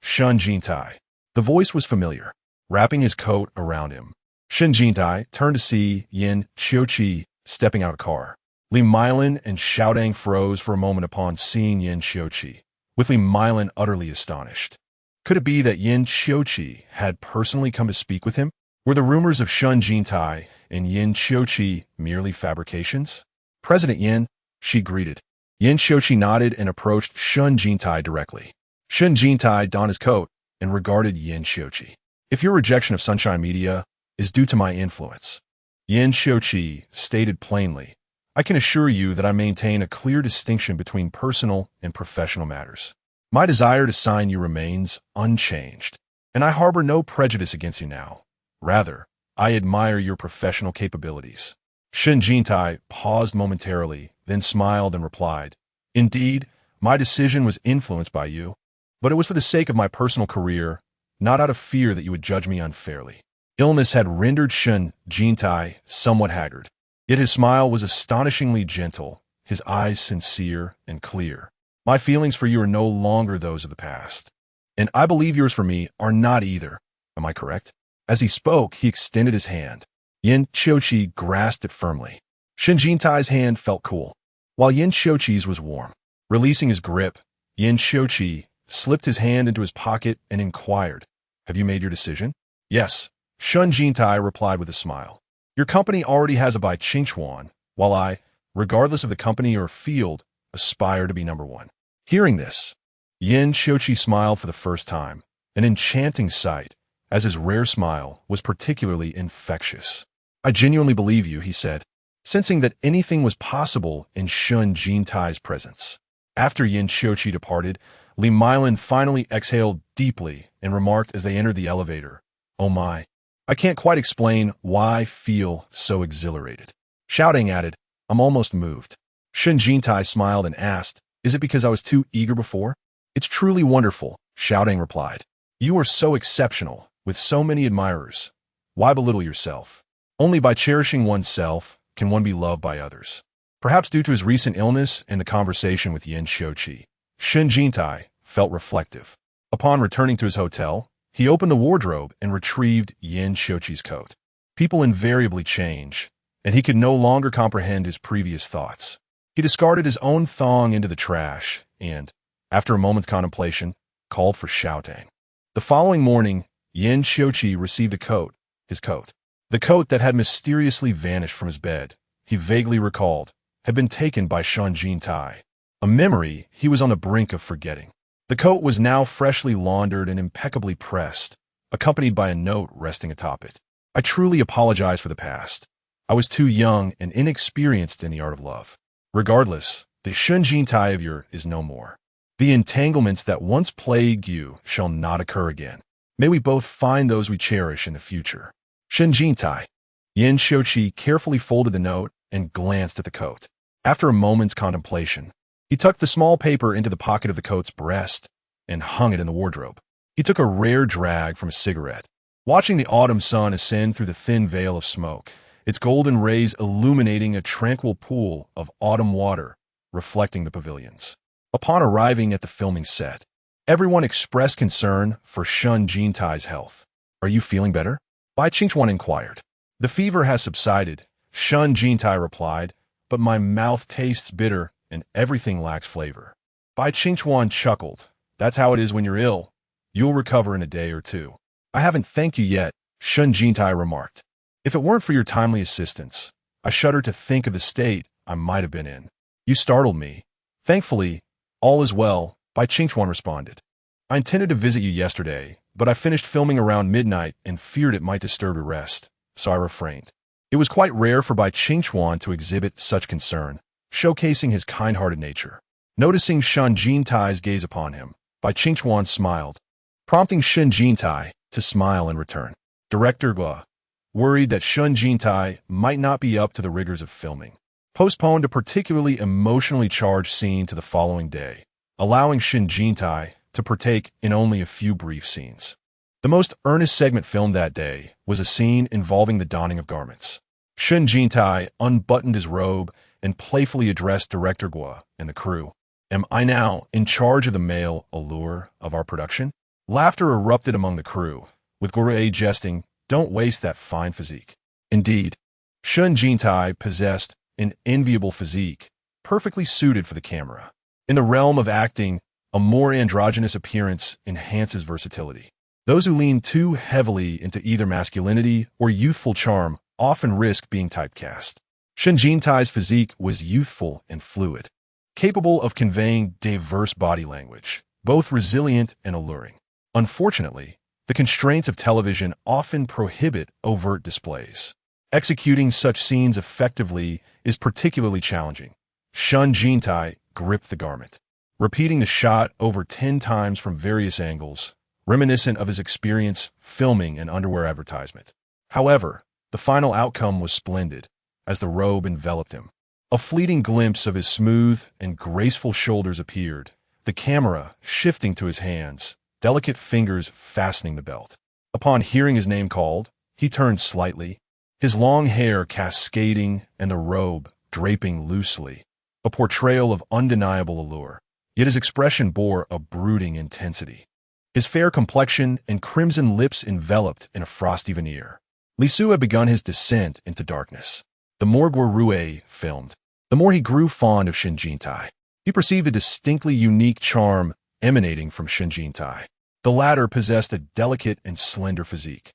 Shen Jintai. The voice was familiar, wrapping his coat around him. Shen Jintai turned to see Yin Xiuqi stepping out of the car. Li Mylin and Xiaodang froze for a moment upon seeing Yin Xiuqi, with Li Mylin utterly astonished. Could it be that Yin Xiuqi had personally come to speak with him? Were the rumors of Shen Jintai and Yin Xiuqi merely fabrications? President Yin, she greeted. Yin Xiuqi nodded and approached Shen Jintai directly. Shen Jintai donned his coat and regarded Yin Xiuqi. If your rejection of Sunshine Media is due to my influence, Yin Xiuqi stated plainly, I can assure you that I maintain a clear distinction between personal and professional matters. My desire to sign you remains unchanged, and I harbor no prejudice against you now. Rather, I admire your professional capabilities. Shen Jintai paused momentarily, then smiled and replied, Indeed, my decision was influenced by you, but it was for the sake of my personal career, not out of fear that you would judge me unfairly. Illness had rendered Shen Jintai somewhat haggard, yet his smile was astonishingly gentle, his eyes sincere and clear. My feelings for you are no longer those of the past, and I believe yours for me are not either. Am I correct? As he spoke, he extended his hand. Yin Xiuqi grasped it firmly. Shen Jintai's hand felt cool, while Yin Xiuqi's was warm. Releasing his grip, Yin Xiuqi slipped his hand into his pocket and inquired, Have you made your decision? Yes, Shen Jintai replied with a smile. Your company already has a Bai Qingchuan, while I, regardless of the company or field, aspire to be number one. Hearing this, Yin Xiuqi smiled for the first time, an enchanting sight, as his rare smile was particularly infectious. I genuinely believe you, he said, sensing that anything was possible in Shen Jintai's presence. After Yin Xiuqi departed, Li Mylin finally exhaled deeply and remarked as they entered the elevator, Oh my, I can't quite explain why I feel so exhilarated. Xiaodang added, I'm almost moved. Shen Jintai smiled and asked, Is it because I was too eager before? It's truly wonderful, Xiaodang replied. You are so exceptional, with so many admirers. Why belittle yourself? Only by cherishing oneself can one be loved by others. Perhaps due to his recent illness and the conversation with Yin Xiuqi, Shen Jintai felt reflective. Upon returning to his hotel, he opened the wardrobe and retrieved Yin Xiuqi's coat. People invariably change, and he could no longer comprehend his previous thoughts. He discarded his own thong into the trash and, after a moment's contemplation, called for Xiaodang. The following morning, Yin Xiuqi received his coat. The coat that had mysteriously vanished from his bed, he vaguely recalled, had been taken by Shen Jintai, a memory he was on the brink of forgetting. The coat was now freshly laundered and impeccably pressed, accompanied by a note resting atop it. I truly apologize for the past. I was too young and inexperienced in the art of love. Regardless, the Shen Jintai of yours is no more. The entanglements that once plagued you shall not occur again. May we both find those we cherish in the future. Shen Jintai. Yin Xiuqi carefully folded the note and glanced at the coat. After a moment's contemplation, he tucked the small paper into the pocket of the coat's breast and hung it in the wardrobe. He took a rare drag from a cigarette, watching the autumn sun ascend through the thin veil of smoke, its golden rays illuminating a tranquil pool of autumn water reflecting the pavilions. Upon arriving at the filming set, everyone expressed concern for Shen Jintai's health. Are you feeling better? Bai Qingchuan inquired. The fever has subsided, Shen Jintai replied, but my mouth tastes bitter and everything lacks flavor. Bai Qingchuan chuckled. That's how it is when you're ill. You'll recover in a day or two. I haven't thanked you yet, Shen Jintai remarked. If it weren't for your timely assistance, I shudder to think of the state I might have been in. You startled me. Thankfully, all is well, Bai Qingchuan responded. I intended to visit you yesterday, but I finished filming around midnight and feared it might disturb your rest, so I refrained. It was quite rare for Bai Qingchuan to exhibit such concern, showcasing his kind-hearted nature. Noticing Shen Jintai's gaze upon him, Bai Qingchuan smiled, prompting Shen Jintai to smile in return. Director Gua, worried that Shen Jintai might not be up to the rigors of filming, postponed a particularly emotionally charged scene to the following day, allowing Shen Jintai to partake in only a few brief scenes. The most earnest segment filmed that day was a scene involving the donning of garments. Shen Jintai unbuttoned his robe and playfully addressed Director Guo and the crew. "Am I now in charge of the male allure of our production?" Laughter erupted among the crew, with Guo jesting, "Don't waste that fine physique." Indeed, Shen Jintai possessed an enviable physique, perfectly suited for the camera. In the realm of acting, a more androgynous appearance enhances versatility. Those who lean too heavily into either masculinity or youthful charm often risk being typecast. Shen Jintai's physique was youthful and fluid, capable of conveying diverse body language, both resilient and alluring. Unfortunately, the constraints of television often prohibit overt displays. Executing such scenes effectively is particularly challenging. Shen Jintai gripped the garment, repeating the shot over 10 times from various angles, reminiscent of his experience filming an underwear advertisement. However, the final outcome was splendid, as the robe enveloped him. A fleeting glimpse of his smooth and graceful shoulders appeared, the camera shifting to his hands, delicate fingers fastening the belt. Upon hearing his name called, he turned slightly, his long hair cascading and the robe draping loosely, a portrayal of undeniable allure. Yet his expression bore a brooding intensity. His fair complexion and crimson lips enveloped in a frosty veneer. Li Su had begun his descent into darkness. The more Guo filmed, the more he grew fond of Shen Jintai. He perceived a distinctly unique charm emanating from Shen Jintai. The latter possessed a delicate and slender physique,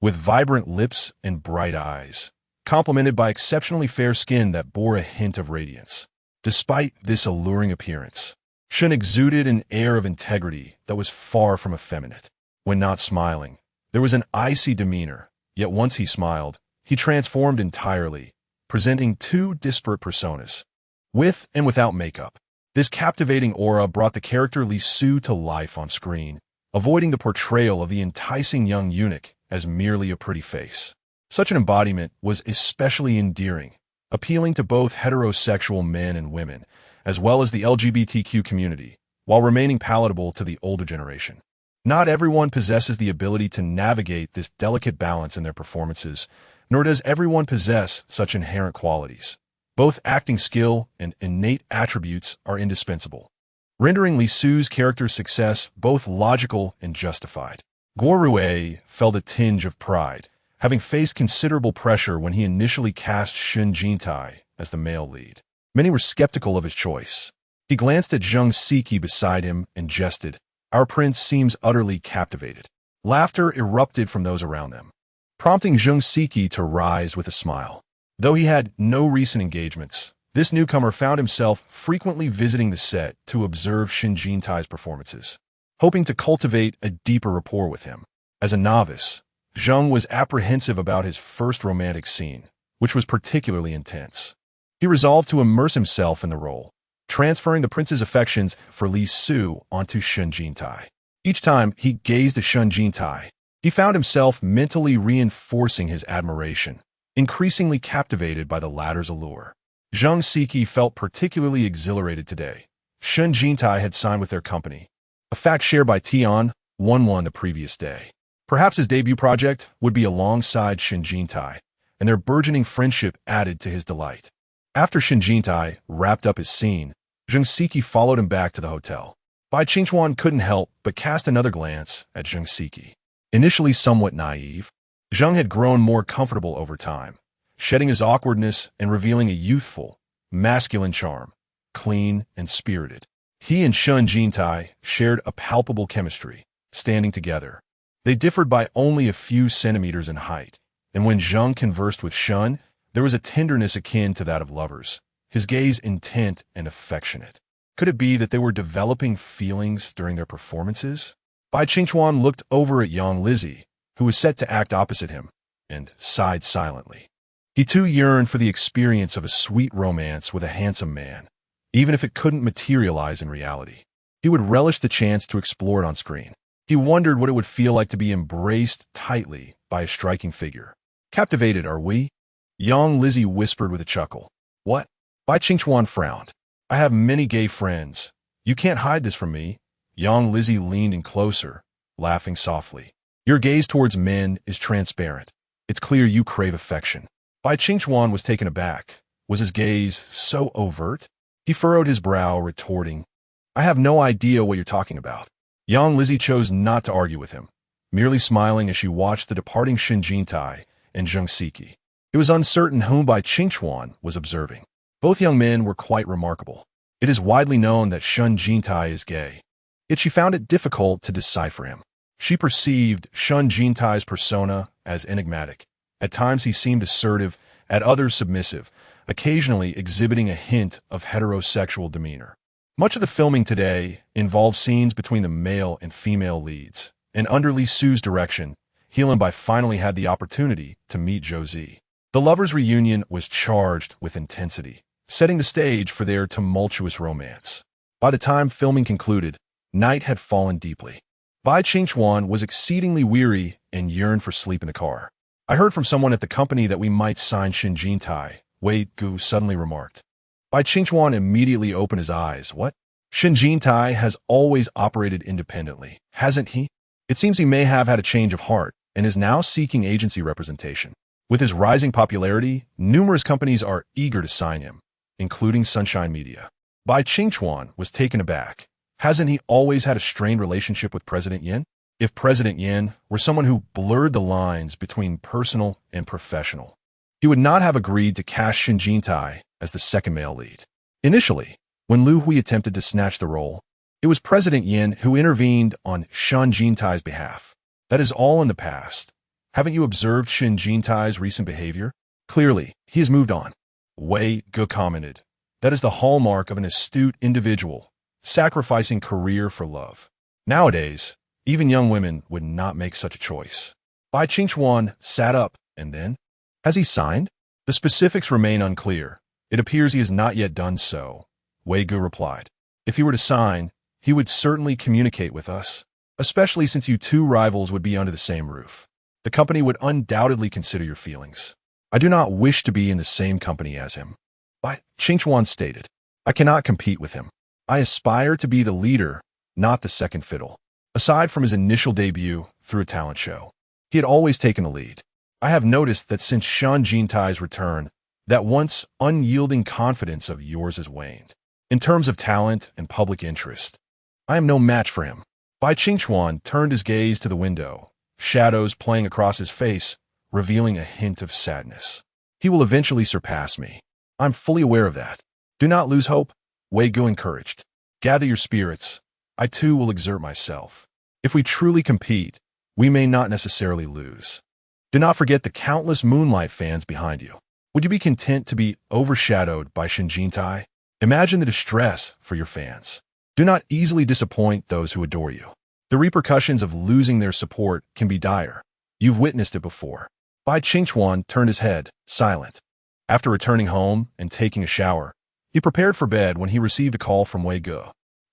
with vibrant lips and bright eyes, complemented by exceptionally fair skin that bore a hint of radiance. Despite this alluring appearance, Shen exuded an air of integrity that was far from effeminate. When not smiling, there was an icy demeanor, yet once he smiled, he transformed entirely, presenting two disparate personas, with and without makeup. This captivating aura brought the character Li Su to life on screen, avoiding the portrayal of the enticing young eunuch as merely a pretty face. Such an embodiment was especially endearing, appealing to both heterosexual men and women, as well as the LGBTQ community, while remaining palatable to the older generation. Not everyone possesses the ability to navigate this delicate balance in their performances, nor does everyone possess such inherent qualities. Both acting skill and innate attributes are indispensable, rendering Li Su's character's success both logical and justified. Guo felt a tinge of pride, having faced considerable pressure when he initially cast Shen Jintai as the male lead. Many were skeptical of his choice. He glanced at Zhang Siki beside him and jested, "Our prince seems utterly captivated." Laughter erupted from those around them, prompting Zhang Siki to rise with a smile. Though he had no recent engagements, this newcomer found himself frequently visiting the set to observe Shen Jintai's performances, hoping to cultivate a deeper rapport with him. As a novice, Zhang was apprehensive about his first romantic scene, which was particularly intense. He resolved to immerse himself in the role, transferring the prince's affections for Li Su onto Shen Jintai. Each time he gazed at Shen Jintai, he found himself mentally reinforcing his admiration, increasingly captivated by the latter's allure. Zhang Siki felt particularly exhilarated today. Shen Jintai had signed with their company, a fact shared by Tian 1-1 the previous day. Perhaps his debut project would be alongside Shen Jintai, and their burgeoning friendship added to his delight. After Shen Jintai wrapped up his scene, Zhang Siki followed him back to the hotel. Bai Qingchuan couldn't help but cast another glance at Zhang Siki. Initially somewhat naive, Zhang had grown more comfortable over time, shedding his awkwardness and revealing a youthful, masculine charm, clean and spirited. He and Shen Jintai shared a palpable chemistry, standing together. They differed by only a few centimeters in height, and when Zhang conversed with Shen, there was a tenderness akin to that of lovers, his gaze intent and affectionate. Could it be that they were developing feelings during their performances? Bai Qingchuan looked over at Yang Lizzie, who was set to act opposite him, and sighed silently. He too yearned for the experience of a sweet romance with a handsome man, even if it couldn't materialize in reality. He would relish the chance to explore it on screen. He wondered what it would feel like to be embraced tightly by a striking figure. "Captivated, are we?" Yang Lizzie whispered with a chuckle. "What?" Bai Qingchuan frowned. "I have many gay friends. You can't hide this from me." Yang Lizzie leaned in closer, laughing softly. Your gaze towards men is transparent. It's clear you crave affection. Bai Qingchuan was taken aback. Was his gaze so overt? He furrowed his brow, retorting, I have no idea what you're talking about. Yang Lizzie chose not to argue with him, merely smiling as she watched the departing Shen Jintai and Zheng Siki. It was uncertain whom Bai Qingchuan was observing. Both young men were quite remarkable. It is widely known that Shen Jintai is gay, yet she found it difficult to decipher him. She perceived Shen Jintai's persona as enigmatic. At times he seemed assertive, at others submissive, occasionally exhibiting a hint of heterosexual demeanor. Much of the filming today involved scenes between the male and female leads, and under Li Su's direction, He and Bai finally had the opportunity to meet Josie. The lovers' reunion was charged with intensity, setting the stage for their tumultuous romance. By the time filming concluded, night had fallen deeply. Bai Qingchuan was exceedingly weary and yearned for sleep in the car. I heard from someone at the company that we might sign Shen Jintai, Wei Gu suddenly remarked. Bai Qingchuan immediately opened his eyes. What? Shen Jintai has always operated independently, hasn't he? It seems he may have had a change of heart and is now seeking agency representation. With his rising popularity, numerous companies are eager to sign him, including Sunshine Media. Bai Qingchuan was taken aback. Hasn't he always had a strained relationship with President Yin? If President Yin were someone who blurred the lines between personal and professional, he would not have agreed to cast Shen Jintai as the second male lead. Initially, when Lu Hui attempted to snatch the role, it was President Yin who intervened on Shen Jintai's behalf. That is all in the past. Haven't you observed Shen Jintai's recent behavior? Clearly, he has moved on. Wei Gu commented. That is the hallmark of an astute individual, sacrificing career for love. Nowadays, even young women would not make such a choice. Bai Qingchuan sat up, and then? Has he signed? The specifics remain unclear. It appears he has not yet done so, Wei Gu replied. If he were to sign, he would certainly communicate with us, especially since you two rivals would be under the same roof. The company would undoubtedly consider your feelings. I do not wish to be in the same company as him. Bai Qingchuan stated. I cannot compete with him. I aspire to be the leader, not the second fiddle. Aside from his initial debut through a talent show, he had always taken the lead. I have noticed that since Shen Jintai's return, that once unyielding confidence of yours has waned. In terms of talent and public interest, I am no match for him. Bai Qingchuan turned his gaze to the window, shadows playing across his face, revealing a hint of sadness. He will eventually surpass me. I'm fully aware of that. Do not lose hope, Wei Gu encouraged. Gather your spirits. I too will exert myself. If we truly compete, we may not necessarily lose. Do not forget the countless Moonlight fans behind you. Would you be content to be overshadowed by Shen Jintai? Imagine the distress for your fans. Do not easily disappoint those who adore you. The repercussions of losing their support can be dire. You've witnessed it before. Bai Qingchuan turned his head, silent. After returning home and taking a shower, he prepared for bed when he received a call from Wei Gu.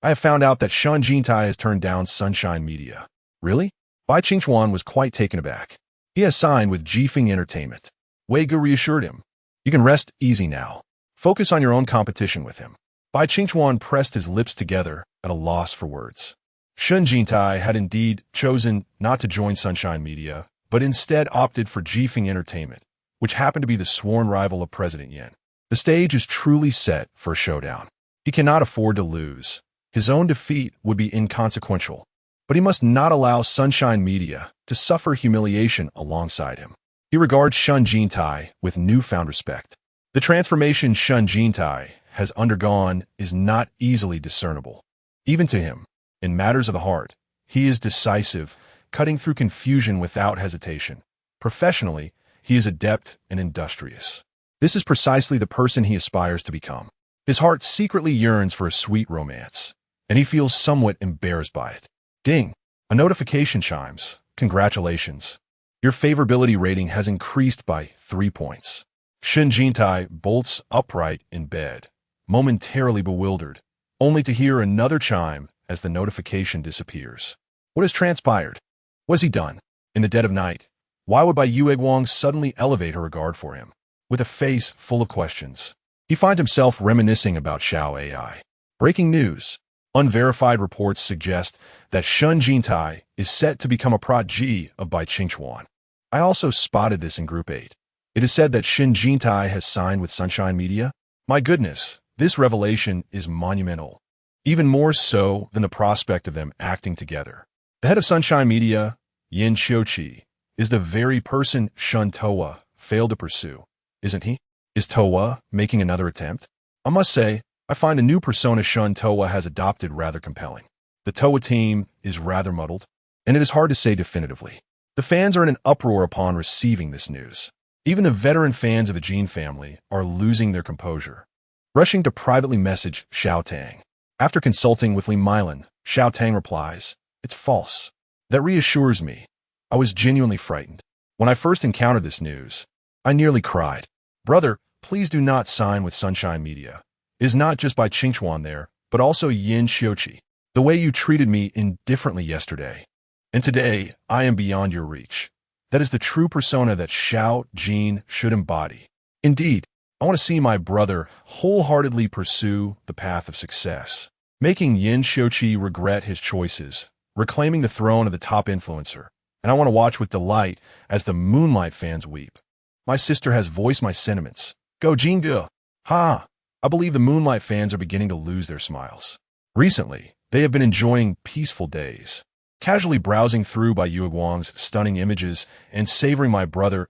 I have found out that Shen Jintai has turned down Sunshine Media. Really? Bai Qingchuan was quite taken aback. He has signed with Jifeng Entertainment. Wei Gu reassured him. You can rest easy now. Focus on your own competition with him. Bai Qingchuan pressed his lips together at a loss for words. Shen Jintai had indeed chosen not to join Sunshine Media, but instead opted for Jifeng Entertainment, which happened to be the sworn rival of President Yin. The stage is truly set for a showdown. He cannot afford to lose. His own defeat would be inconsequential, but he must not allow Sunshine Media to suffer humiliation alongside him. He regards Shen Jintai with newfound respect. The transformation Shen Jintai has undergone is not easily discernible. Even to him, in matters of the heart, he is decisive, cutting through confusion without hesitation. Professionally, he is adept and industrious. This is precisely the person he aspires to become. His heart secretly yearns for a sweet romance, and he feels somewhat embarrassed by it. Ding! A notification chimes. Congratulations. Your favorability rating has increased by 3 points. Shen Jintai bolts upright in bed, momentarily bewildered, only to hear another chime as the notification disappears. What has transpired? What has he done? In the dead of night, why would Bai Yueguang suddenly elevate her regard for him? With a face full of questions, he finds himself reminiscing about Xiao AI. Breaking news. Unverified reports suggest that Shen Jintai is set to become a protege of Bai Qingchuan. I also spotted this in Group 8. It is said that Shen Jintai has signed with Sunshine Media. My goodness, this revelation is monumental, even more so than the prospect of them acting together. The head of Sunshine Media, Yin Xiuqi, is the very person Shun Toa failed to pursue, isn't he? Is Toa making another attempt? I must say, I find the new persona Shun Toa has adopted rather compelling. The Toa team is rather muddled, and it is hard to say definitively. The fans are in an uproar upon receiving this news. Even the veteran fans of the Jin family are losing their composure, rushing to privately message Xiao Tang. After consulting with Li Milan, Xiao Tang replies, "It's false." That reassures me. I was genuinely frightened. When I first encountered this news, I nearly cried. Brother, please do not sign with Sunshine Media. It is not just Bai Qingchuan there, but also Yin Xiuqi. The way you treated me indifferently yesterday, and today I am beyond your reach. That is the true persona that Xiao Jin should embody. Indeed, I want to see my brother wholeheartedly pursue the path of success, making Yin Xiuqi regret his choices, reclaiming the throne of the top influencer, and I want to watch with delight as the Moonlight fans weep. My sister has voiced my sentiments. Go Jin Ge! Ha! I believe the Moonlight fans are beginning to lose their smiles. Recently, they have been enjoying peaceful days, casually browsing through Bai Yuguang's stunning images and savoring my brother's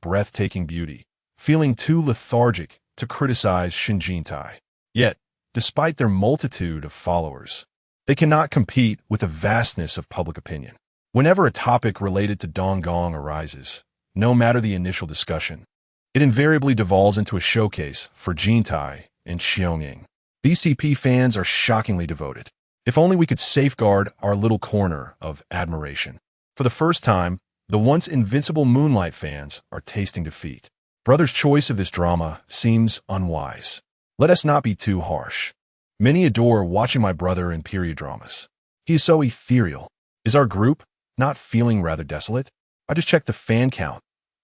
breathtaking beauty, feeling too lethargic to criticize Shen Jintai. Yet, despite their multitude of followers, they cannot compete with the vastness of public opinion. Whenever a topic related to Donggong arises, no matter the initial discussion, it invariably devolves into a showcase for Jintai and Xiongning. BCP fans are shockingly devoted. If only we could safeguard our little corner of admiration. For the first time, the once invincible Moonlight fans are tasting defeat. Brother's choice of this drama seems unwise. Let us not be too harsh. Many adore watching my brother in period dramas. He is so ethereal. Is our group not feeling rather desolate? I just checked the fan count.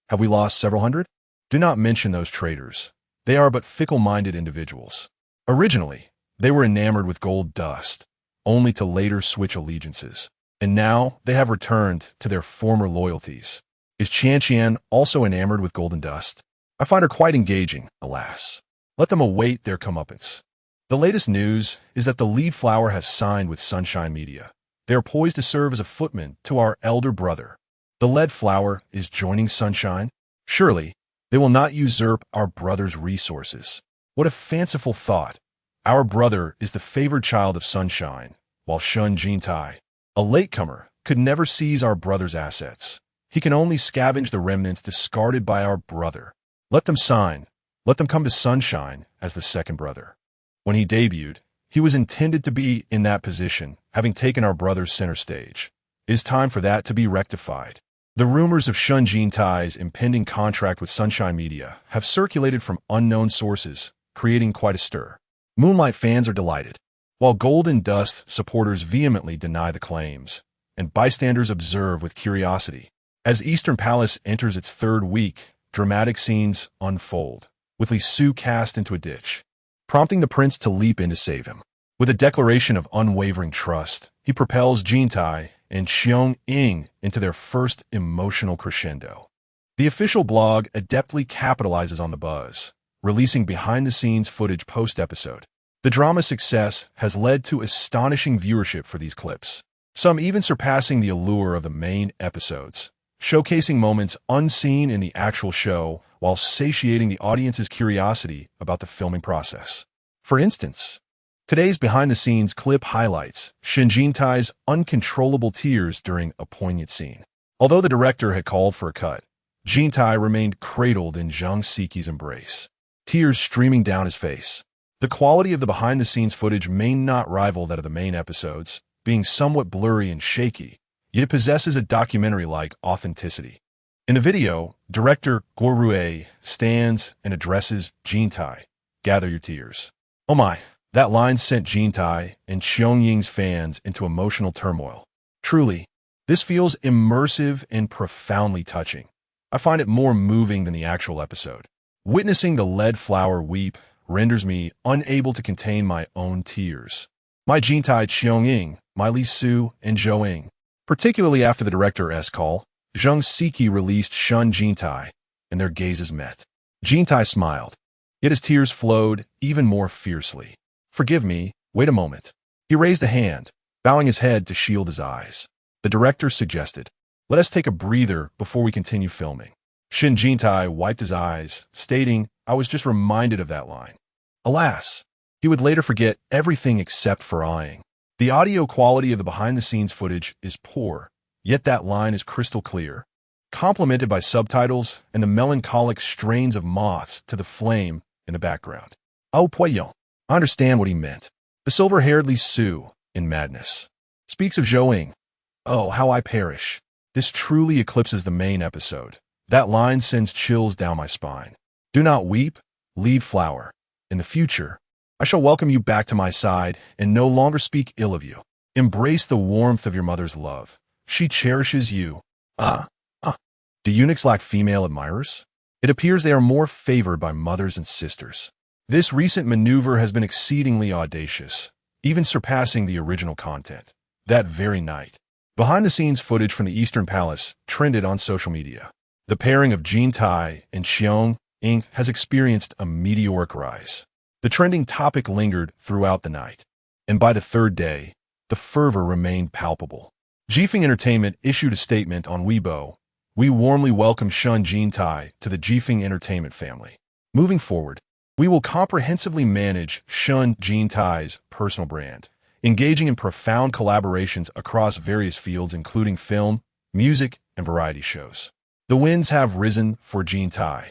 Have we lost several hundred? Do not mention those traitors. They are but fickle-minded individuals. Originally, they were enamored with gold dust, only to later switch allegiances. And now they have returned to their former loyalties. Is Qian also enamored with golden dust? I find her quite engaging, alas. Let them await their comeuppance. The latest news is that the lead flower has signed with Sunshine Media. They are poised to serve as a footman to our elder brother. The lead flower is joining Sunshine. Surely, they will not usurp our brother's resources. What a fanciful thought. Our brother is the favored child of Sunshine, while Shen Jintai, a latecomer, could never seize our brother's assets. He can only scavenge the remnants discarded by our brother. Let them sign. Let them come to Sunshine as the second brother. When he debuted, he was intended to be in that position, having taken our brother's center stage. It is time for that to be rectified. The rumors of Shen Jintai's impending contract with Sunshine Media have circulated from unknown sources, creating quite a stir. Moonlight fans are delighted, while Golden Dust supporters vehemently deny the claims, and bystanders observe with curiosity. As Eastern Palace enters its third week, dramatic scenes unfold, with Li Su cast into a ditch, prompting the prince to leap in to save him. With a declaration of unwavering trust, he propels Jintai and Xiongning into their first emotional crescendo. The official blog adeptly capitalizes on the buzz, releasing behind-the-scenes footage post-episode. The drama's success has led to astonishing viewership for these clips, some even surpassing the allure of the main episodes, showcasing moments unseen in the actual show while satiating the audience's curiosity about the filming process. For instance, today's behind-the-scenes clip highlights Shen Jintai's uncontrollable tears during a poignant scene. Although the director had called for a cut, Jintai remained cradled in Zhang Siqi's embrace, tears streaming down his face. The quality of the behind-the-scenes footage may not rival that of the main episodes, being somewhat blurry and shaky, yet it possesses a documentary-like authenticity. In the video, director Guo Rue stands and addresses Jintai, "Gather your tears." Oh my, that line sent Jintai and Xiongnings's fans into emotional turmoil. Truly, this feels immersive and profoundly touching. I find it more moving than the actual episode. Witnessing the lead flower weep renders me unable to contain my own tears. My Jintai Qiong-ing, my Li Su, and Zhou-ing. Particularly after the director's call, Zheng Siki released Shen Jintai, and their gazes met. Jintai smiled, yet his tears flowed even more fiercely. Forgive me, wait a moment. He raised a hand, bowing his head to shield his eyes. The director suggested, let us take a breather before we continue filming. Shen Jintai wiped his eyes, stating, I was just reminded of that line. Alas, he would later forget everything except for eyeing. The audio quality of the behind-the-scenes footage is poor, yet that line is crystal clear, complemented by subtitles and the melancholic strains of moths to the flame in the background. Oh, Puyo. I understand what he meant. The silver-haired Li Su, in madness, speaks of Zhou-ing. Oh, how I perish. This truly eclipses the main episode. That line sends chills down my spine. Do not weep, lead flower. In the future, I shall welcome you back to my side and no longer speak ill of you. Embrace the warmth of your mother's love. She cherishes you. Do eunuchs lack female admirers? It appears they are more favored by mothers and sisters. This recent maneuver has been exceedingly audacious, even surpassing the original content. That very night, behind-the-scenes footage from the Eastern Palace trended on social media. The pairing of Jintai and Qiong-ing has experienced a meteoric rise. The trending topic lingered throughout the night, and by the third day, the fervor remained palpable. Jifeng Entertainment issued a statement on Weibo. We warmly welcome Shen Jintai to the Jifeng Entertainment family. Moving forward, we will comprehensively manage Shen Jintai's personal brand, engaging in profound collaborations across various fields including film, music, and variety shows. The winds have risen for Jintai,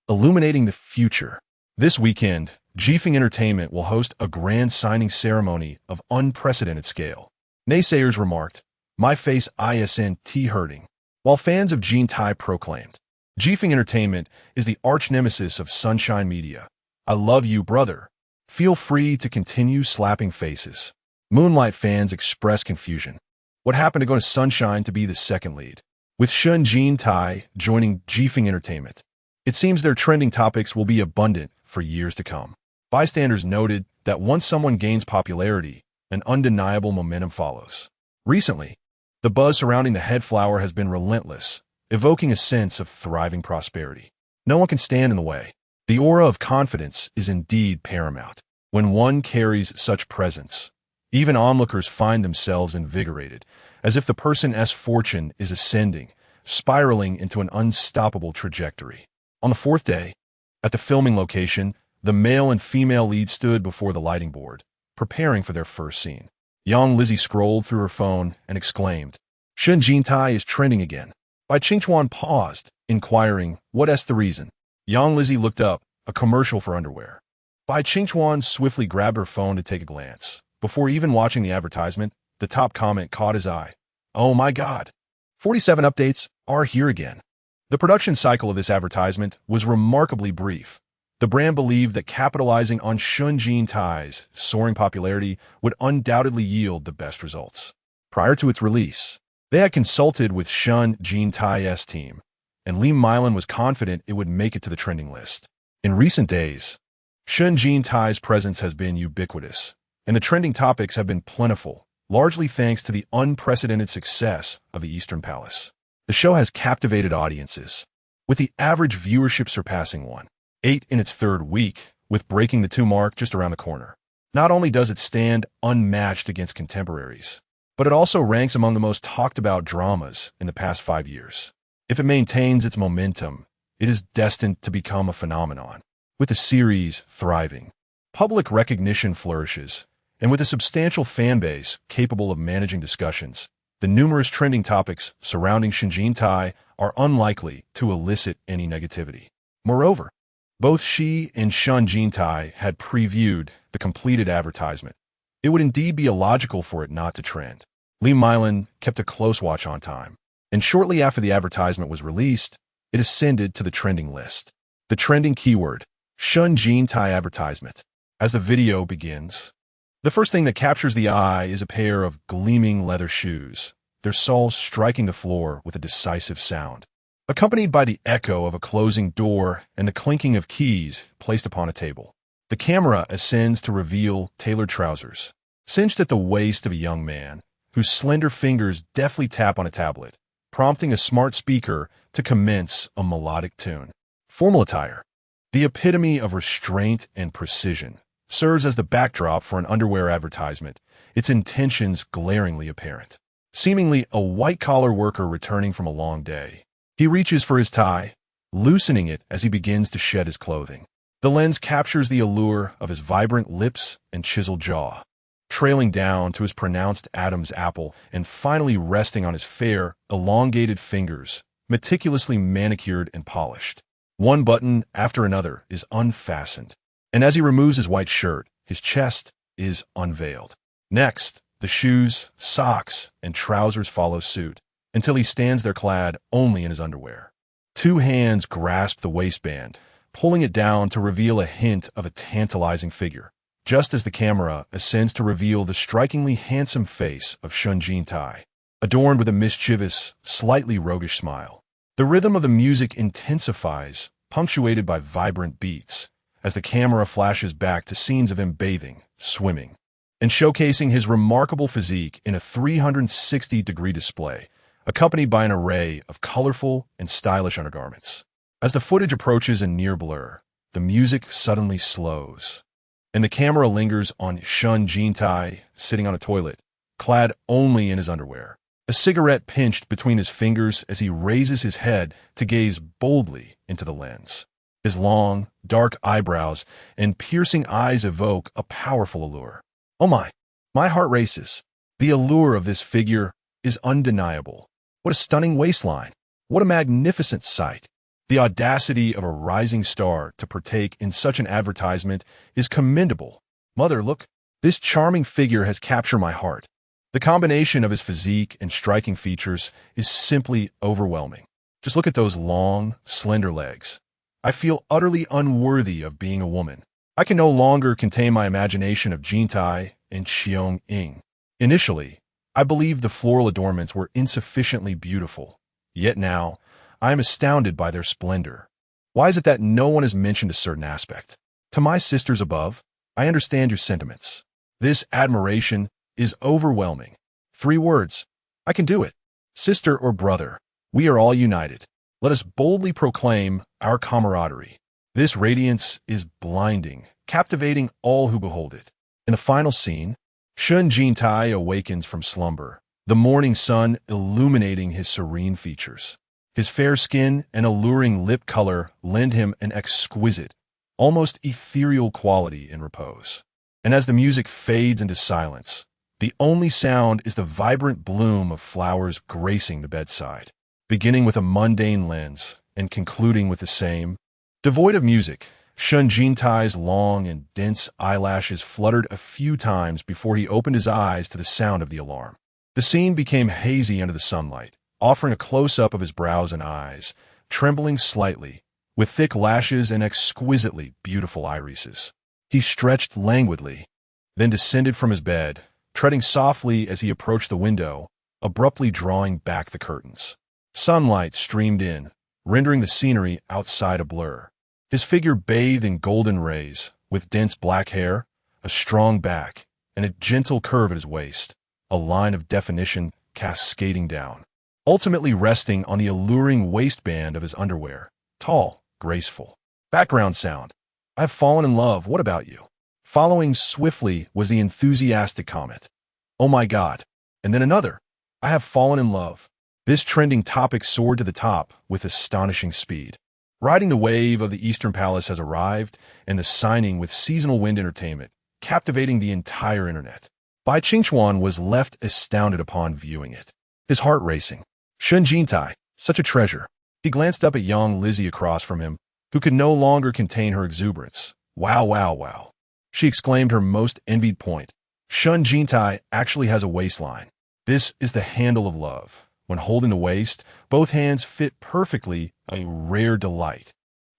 illuminating the future. This weekend, Jifeng Entertainment will host a grand signing ceremony of unprecedented scale. Naysayers remarked, my face isn't hurting, while fans of Jintai proclaimed, Jifeng Entertainment is the arch-nemesis of Sunshine Media. I love you, brother. Feel free to continue slapping faces. Moonlight fans express confusion. What happened to go to Sunshine to be the second lead? With Shen Jintai joining Jifeng Entertainment, it seems their trending topics will be abundant for years to come. Bystanders noted that once someone gains popularity, an undeniable momentum follows. Recently, the buzz surrounding the head flower has been relentless, evoking a sense of thriving prosperity. No one can stand in the way. The aura of confidence is indeed paramount. When one carries such presence, even onlookers find themselves invigorated, as if the person's fortune is ascending, spiraling into an unstoppable trajectory. On the fourth day, at the filming location, the male and female leads stood before the lighting board, preparing for their first scene. Young Lizzie scrolled through her phone and exclaimed, Shen Jintai is trending again. Bai Qingchuan paused, inquiring, what's the reason? Young Lizzie looked up, a commercial for underwear. Bai Qingchuan swiftly grabbed her phone to take a glance. Before even watching the advertisement, the top comment caught his eye. Oh my God! 47 updates are here again. The production cycle of this advertisement was remarkably brief. The brand believed that capitalizing on Shen Jintai's soaring popularity would undoubtedly yield the best results. Prior to its release, they had consulted with Shen Jintai's team, and Li Milan was confident it would make it to the trending list. In recent days, Shen Jintai's presence has been ubiquitous, and the trending topics have been plentiful, largely thanks to the unprecedented success of the Eastern Palace. The show has captivated audiences, with the average viewership surpassing 1.8 in its third week, with Breaking the 2 mark just around the corner. Not only does it stand unmatched against contemporaries, but it also ranks among the most talked-about dramas in the past 5 years. If it maintains its momentum, it is destined to become a phenomenon. With the series thriving, public recognition flourishes, and with a substantial fan base capable of managing discussions, the numerous trending topics surrounding Shen Jintai are unlikely to elicit any negativity. Moreover, both she and Shen Jintai had previewed the completed advertisement. It would indeed be illogical for it not to trend. Li Milan kept a close watch on time, and shortly after the advertisement was released, it ascended to the trending list. The trending keyword, Shen Jintai advertisement. As the video begins, the first thing that captures the eye is a pair of gleaming leather shoes, their soles striking the floor with a decisive sound, accompanied by the echo of a closing door and the clinking of keys placed upon a table. The camera ascends to reveal tailored trousers, cinched at the waist of a young man, whose slender fingers deftly tap on a tablet, prompting a smart speaker to commence a melodic tune. Formal attire, the epitome of restraint and precision, serves as the backdrop for an underwear advertisement, its intentions glaringly apparent. Seemingly a white-collar worker returning from a long day, he reaches for his tie, loosening it as he begins to shed his clothing. The lens captures the allure of his vibrant lips and chiseled jaw, trailing down to his pronounced Adam's apple and finally resting on his fair, elongated fingers, meticulously manicured and polished. One button after another is unfastened, and as he removes his white shirt, his chest is unveiled. Next, the shoes, socks, and trousers follow suit, until he stands there clad only in his underwear. Two hands grasp the waistband, pulling it down to reveal a hint of a tantalizing figure, just as the camera ascends to reveal the strikingly handsome face of Shen Jintai, adorned with a mischievous, slightly roguish smile. The rhythm of the music intensifies, punctuated by vibrant beats, as the camera flashes back to scenes of him bathing, swimming, and showcasing his remarkable physique in a 360-degree display, accompanied by an array of colorful and stylish undergarments. As the footage approaches a near blur, the music suddenly slows, and the camera lingers on Shen Jintai sitting on a toilet, clad only in his underwear, a cigarette pinched between his fingers as he raises his head to gaze boldly into the lens. His long, dark eyebrows and piercing eyes evoke a powerful allure. Oh my heart races. The allure of this figure is undeniable. What a stunning waistline. What a magnificent sight. The audacity of a rising star to partake in such an advertisement is commendable. Mother, look, this charming figure has captured my heart. The combination of his physique and striking features is simply overwhelming. Just look at those long, slender legs. I feel utterly unworthy of being a woman. I can no longer contain my imagination of Jintai and Xiong-ing. Initially, I believed the floral adornments were insufficiently beautiful. Yet now, I am astounded by their splendor. Why is it that no one has mentioned a certain aspect? To my sisters above, I understand your sentiments. This admiration is overwhelming. 3 words. I can do it. Sister or brother, we are all united. Let us boldly proclaim our camaraderie. This radiance is blinding, captivating all who behold it. In the final scene, Shen Jintai awakens from slumber, the morning sun illuminating his serene features. His fair skin and alluring lip color lend him an exquisite, almost ethereal quality in repose. And as the music fades into silence, the only sound is the vibrant bloom of flowers gracing the bedside, beginning with a mundane lens and concluding with the same. Devoid of music, Shen Jintai's long and dense eyelashes fluttered a few times before he opened his eyes to the sound of the alarm. The scene became hazy under the sunlight, offering a close-up of his brows and eyes, trembling slightly, with thick lashes and exquisitely beautiful irises. He stretched languidly, then descended from his bed, treading softly as he approached the window, abruptly drawing back the curtains. Sunlight streamed in, rendering the scenery outside a blur. His figure bathed in golden rays, with dense black hair, a strong back, and a gentle curve at his waist, a line of definition cascading down, ultimately resting on the alluring waistband of his underwear, tall, graceful. Background sound. I've fallen in love, what about you? Following swiftly was the enthusiastic comment. Oh my God. And then another. I have fallen in love. This trending topic soared to the top with astonishing speed. Riding the wave of the Eastern Palace has arrived, and the signing with Seasonal Wind Entertainment, captivating the entire internet. Bai Qingchuan was left astounded upon viewing it, his heart racing. Shen Jintai, such a treasure. He glanced up at young Lizzie across from him, who could no longer contain her exuberance. Wow, wow, wow. She exclaimed her most envied point. Shen Jintai actually has a waistline. This is the handle of love. When holding the waist, both hands fit perfectly, a rare delight.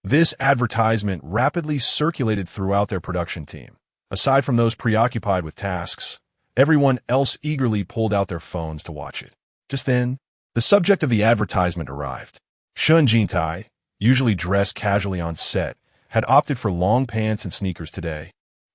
This advertisement rapidly circulated throughout their production team. Aside from those preoccupied with tasks, everyone else eagerly pulled out their phones to watch it. Just then, the subject of the advertisement arrived. Shen Jintai, usually dressed casually on set, had opted for long pants and sneakers today.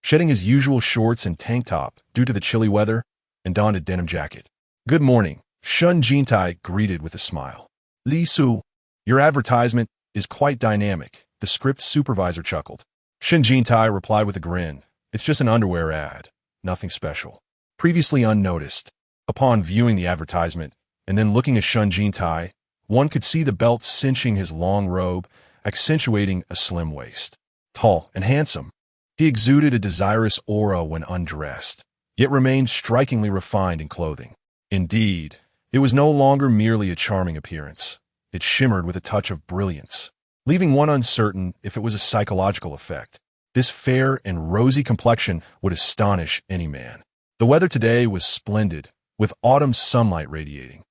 shedding his usual shorts and tank top due to the chilly weather, and donned a denim jacket. "Good morning," Shen Jintai greeted with a smile. "Li Su, your advertisement is quite dynamic," the script supervisor chuckled. Shen Jintai replied with a grin. "It's just an underwear ad. Nothing special." Previously unnoticed. Upon viewing the advertisement, and then looking at Shen Jintai, one could see the belt cinching his long robe, accentuating a slim waist. Tall and handsome, he exuded a desirous aura when undressed, yet remained strikingly refined in clothing. Indeed, it was no longer merely a charming appearance. It shimmered with a touch of brilliance, leaving one uncertain if it was a psychological effect. This fair and rosy complexion would astonish any man. The weather today was splendid, with autumn sunlight radiating.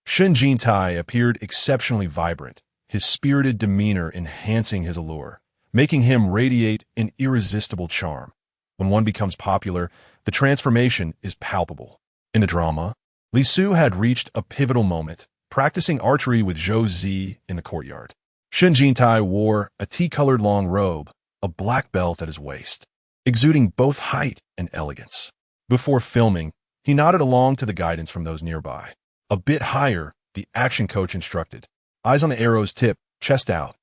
Shen Jintai appeared exceptionally vibrant, his spirited demeanor enhancing his allure, making him radiate an irresistible charm. When one becomes popular, the transformation is palpable. In the drama, Li Su had reached a pivotal moment, practicing archery with Zhou Zi in the courtyard. Shen Jintai wore a tea-colored long robe, a black belt at his waist, exuding both height and elegance. Before filming, he nodded along to the guidance from those nearby. A bit higher, the action coach instructed. "Eyes on the arrow's tip, chest out.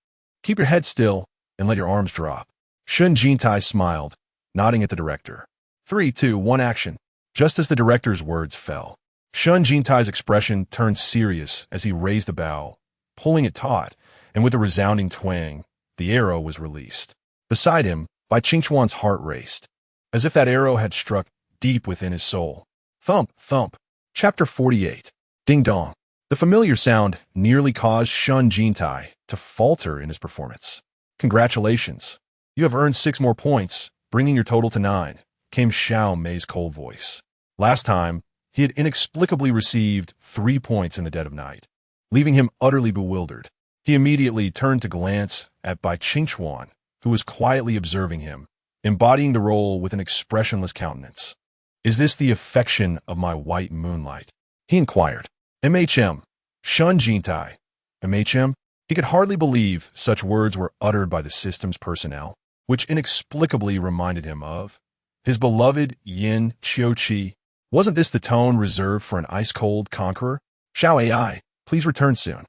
Keep your head still and let your arms drop." Shen Jintai smiled, nodding at the director. 3, 2, 1, action. Just as the director's words fell, Shen Jintai's expression turned serious as he raised the bow, pulling it taut, and with a resounding twang, the arrow was released. Beside him, Bai Qingchuan's heart raced, as if that arrow had struck deep within his soul. Thump, thump. Chapter 48. Ding dong. The familiar sound nearly caused Shen Jintai to falter in his performance. "Congratulations. You have earned 6 more points, bringing your total to 9, came Xiao Mei's cold voice. Last time, he had inexplicably received 3 points in the dead of night, leaving him utterly bewildered. He immediately turned to glance at Bai Qingchuan, who was quietly observing him, embodying the role with an expressionless countenance. "Is this the affection of my white moonlight?" he inquired. "MHM. Shen Jintai. MHM?" He could hardly believe such words were uttered by the system's personnel, which inexplicably reminded him of his beloved Yin Qiuqi. Wasn't this the tone reserved for an ice-cold conqueror? "Xiao AI, please return soon."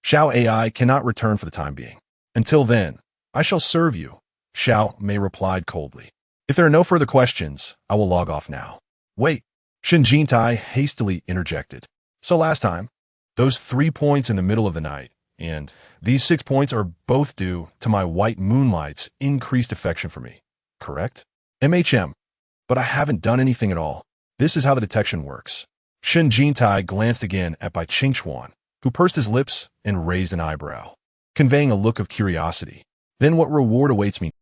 "Xiao AI cannot return for the time being. Until then, I shall serve you," Xiao Mei replied coldly. "If there are no further questions, I will log off now." "Wait," Shen Jintai hastily interjected. "So last time, those 3 points in the middle of the night, and these 6 points are both due to my white moonlight's increased affection for me, correct?" "MHM. But I haven't done anything at all. This is how the detection works." Shen Jintai glanced again at Bai Qingchuan, who pursed his lips and raised an eyebrow, conveying a look of curiosity. "Then what reward awaits me?"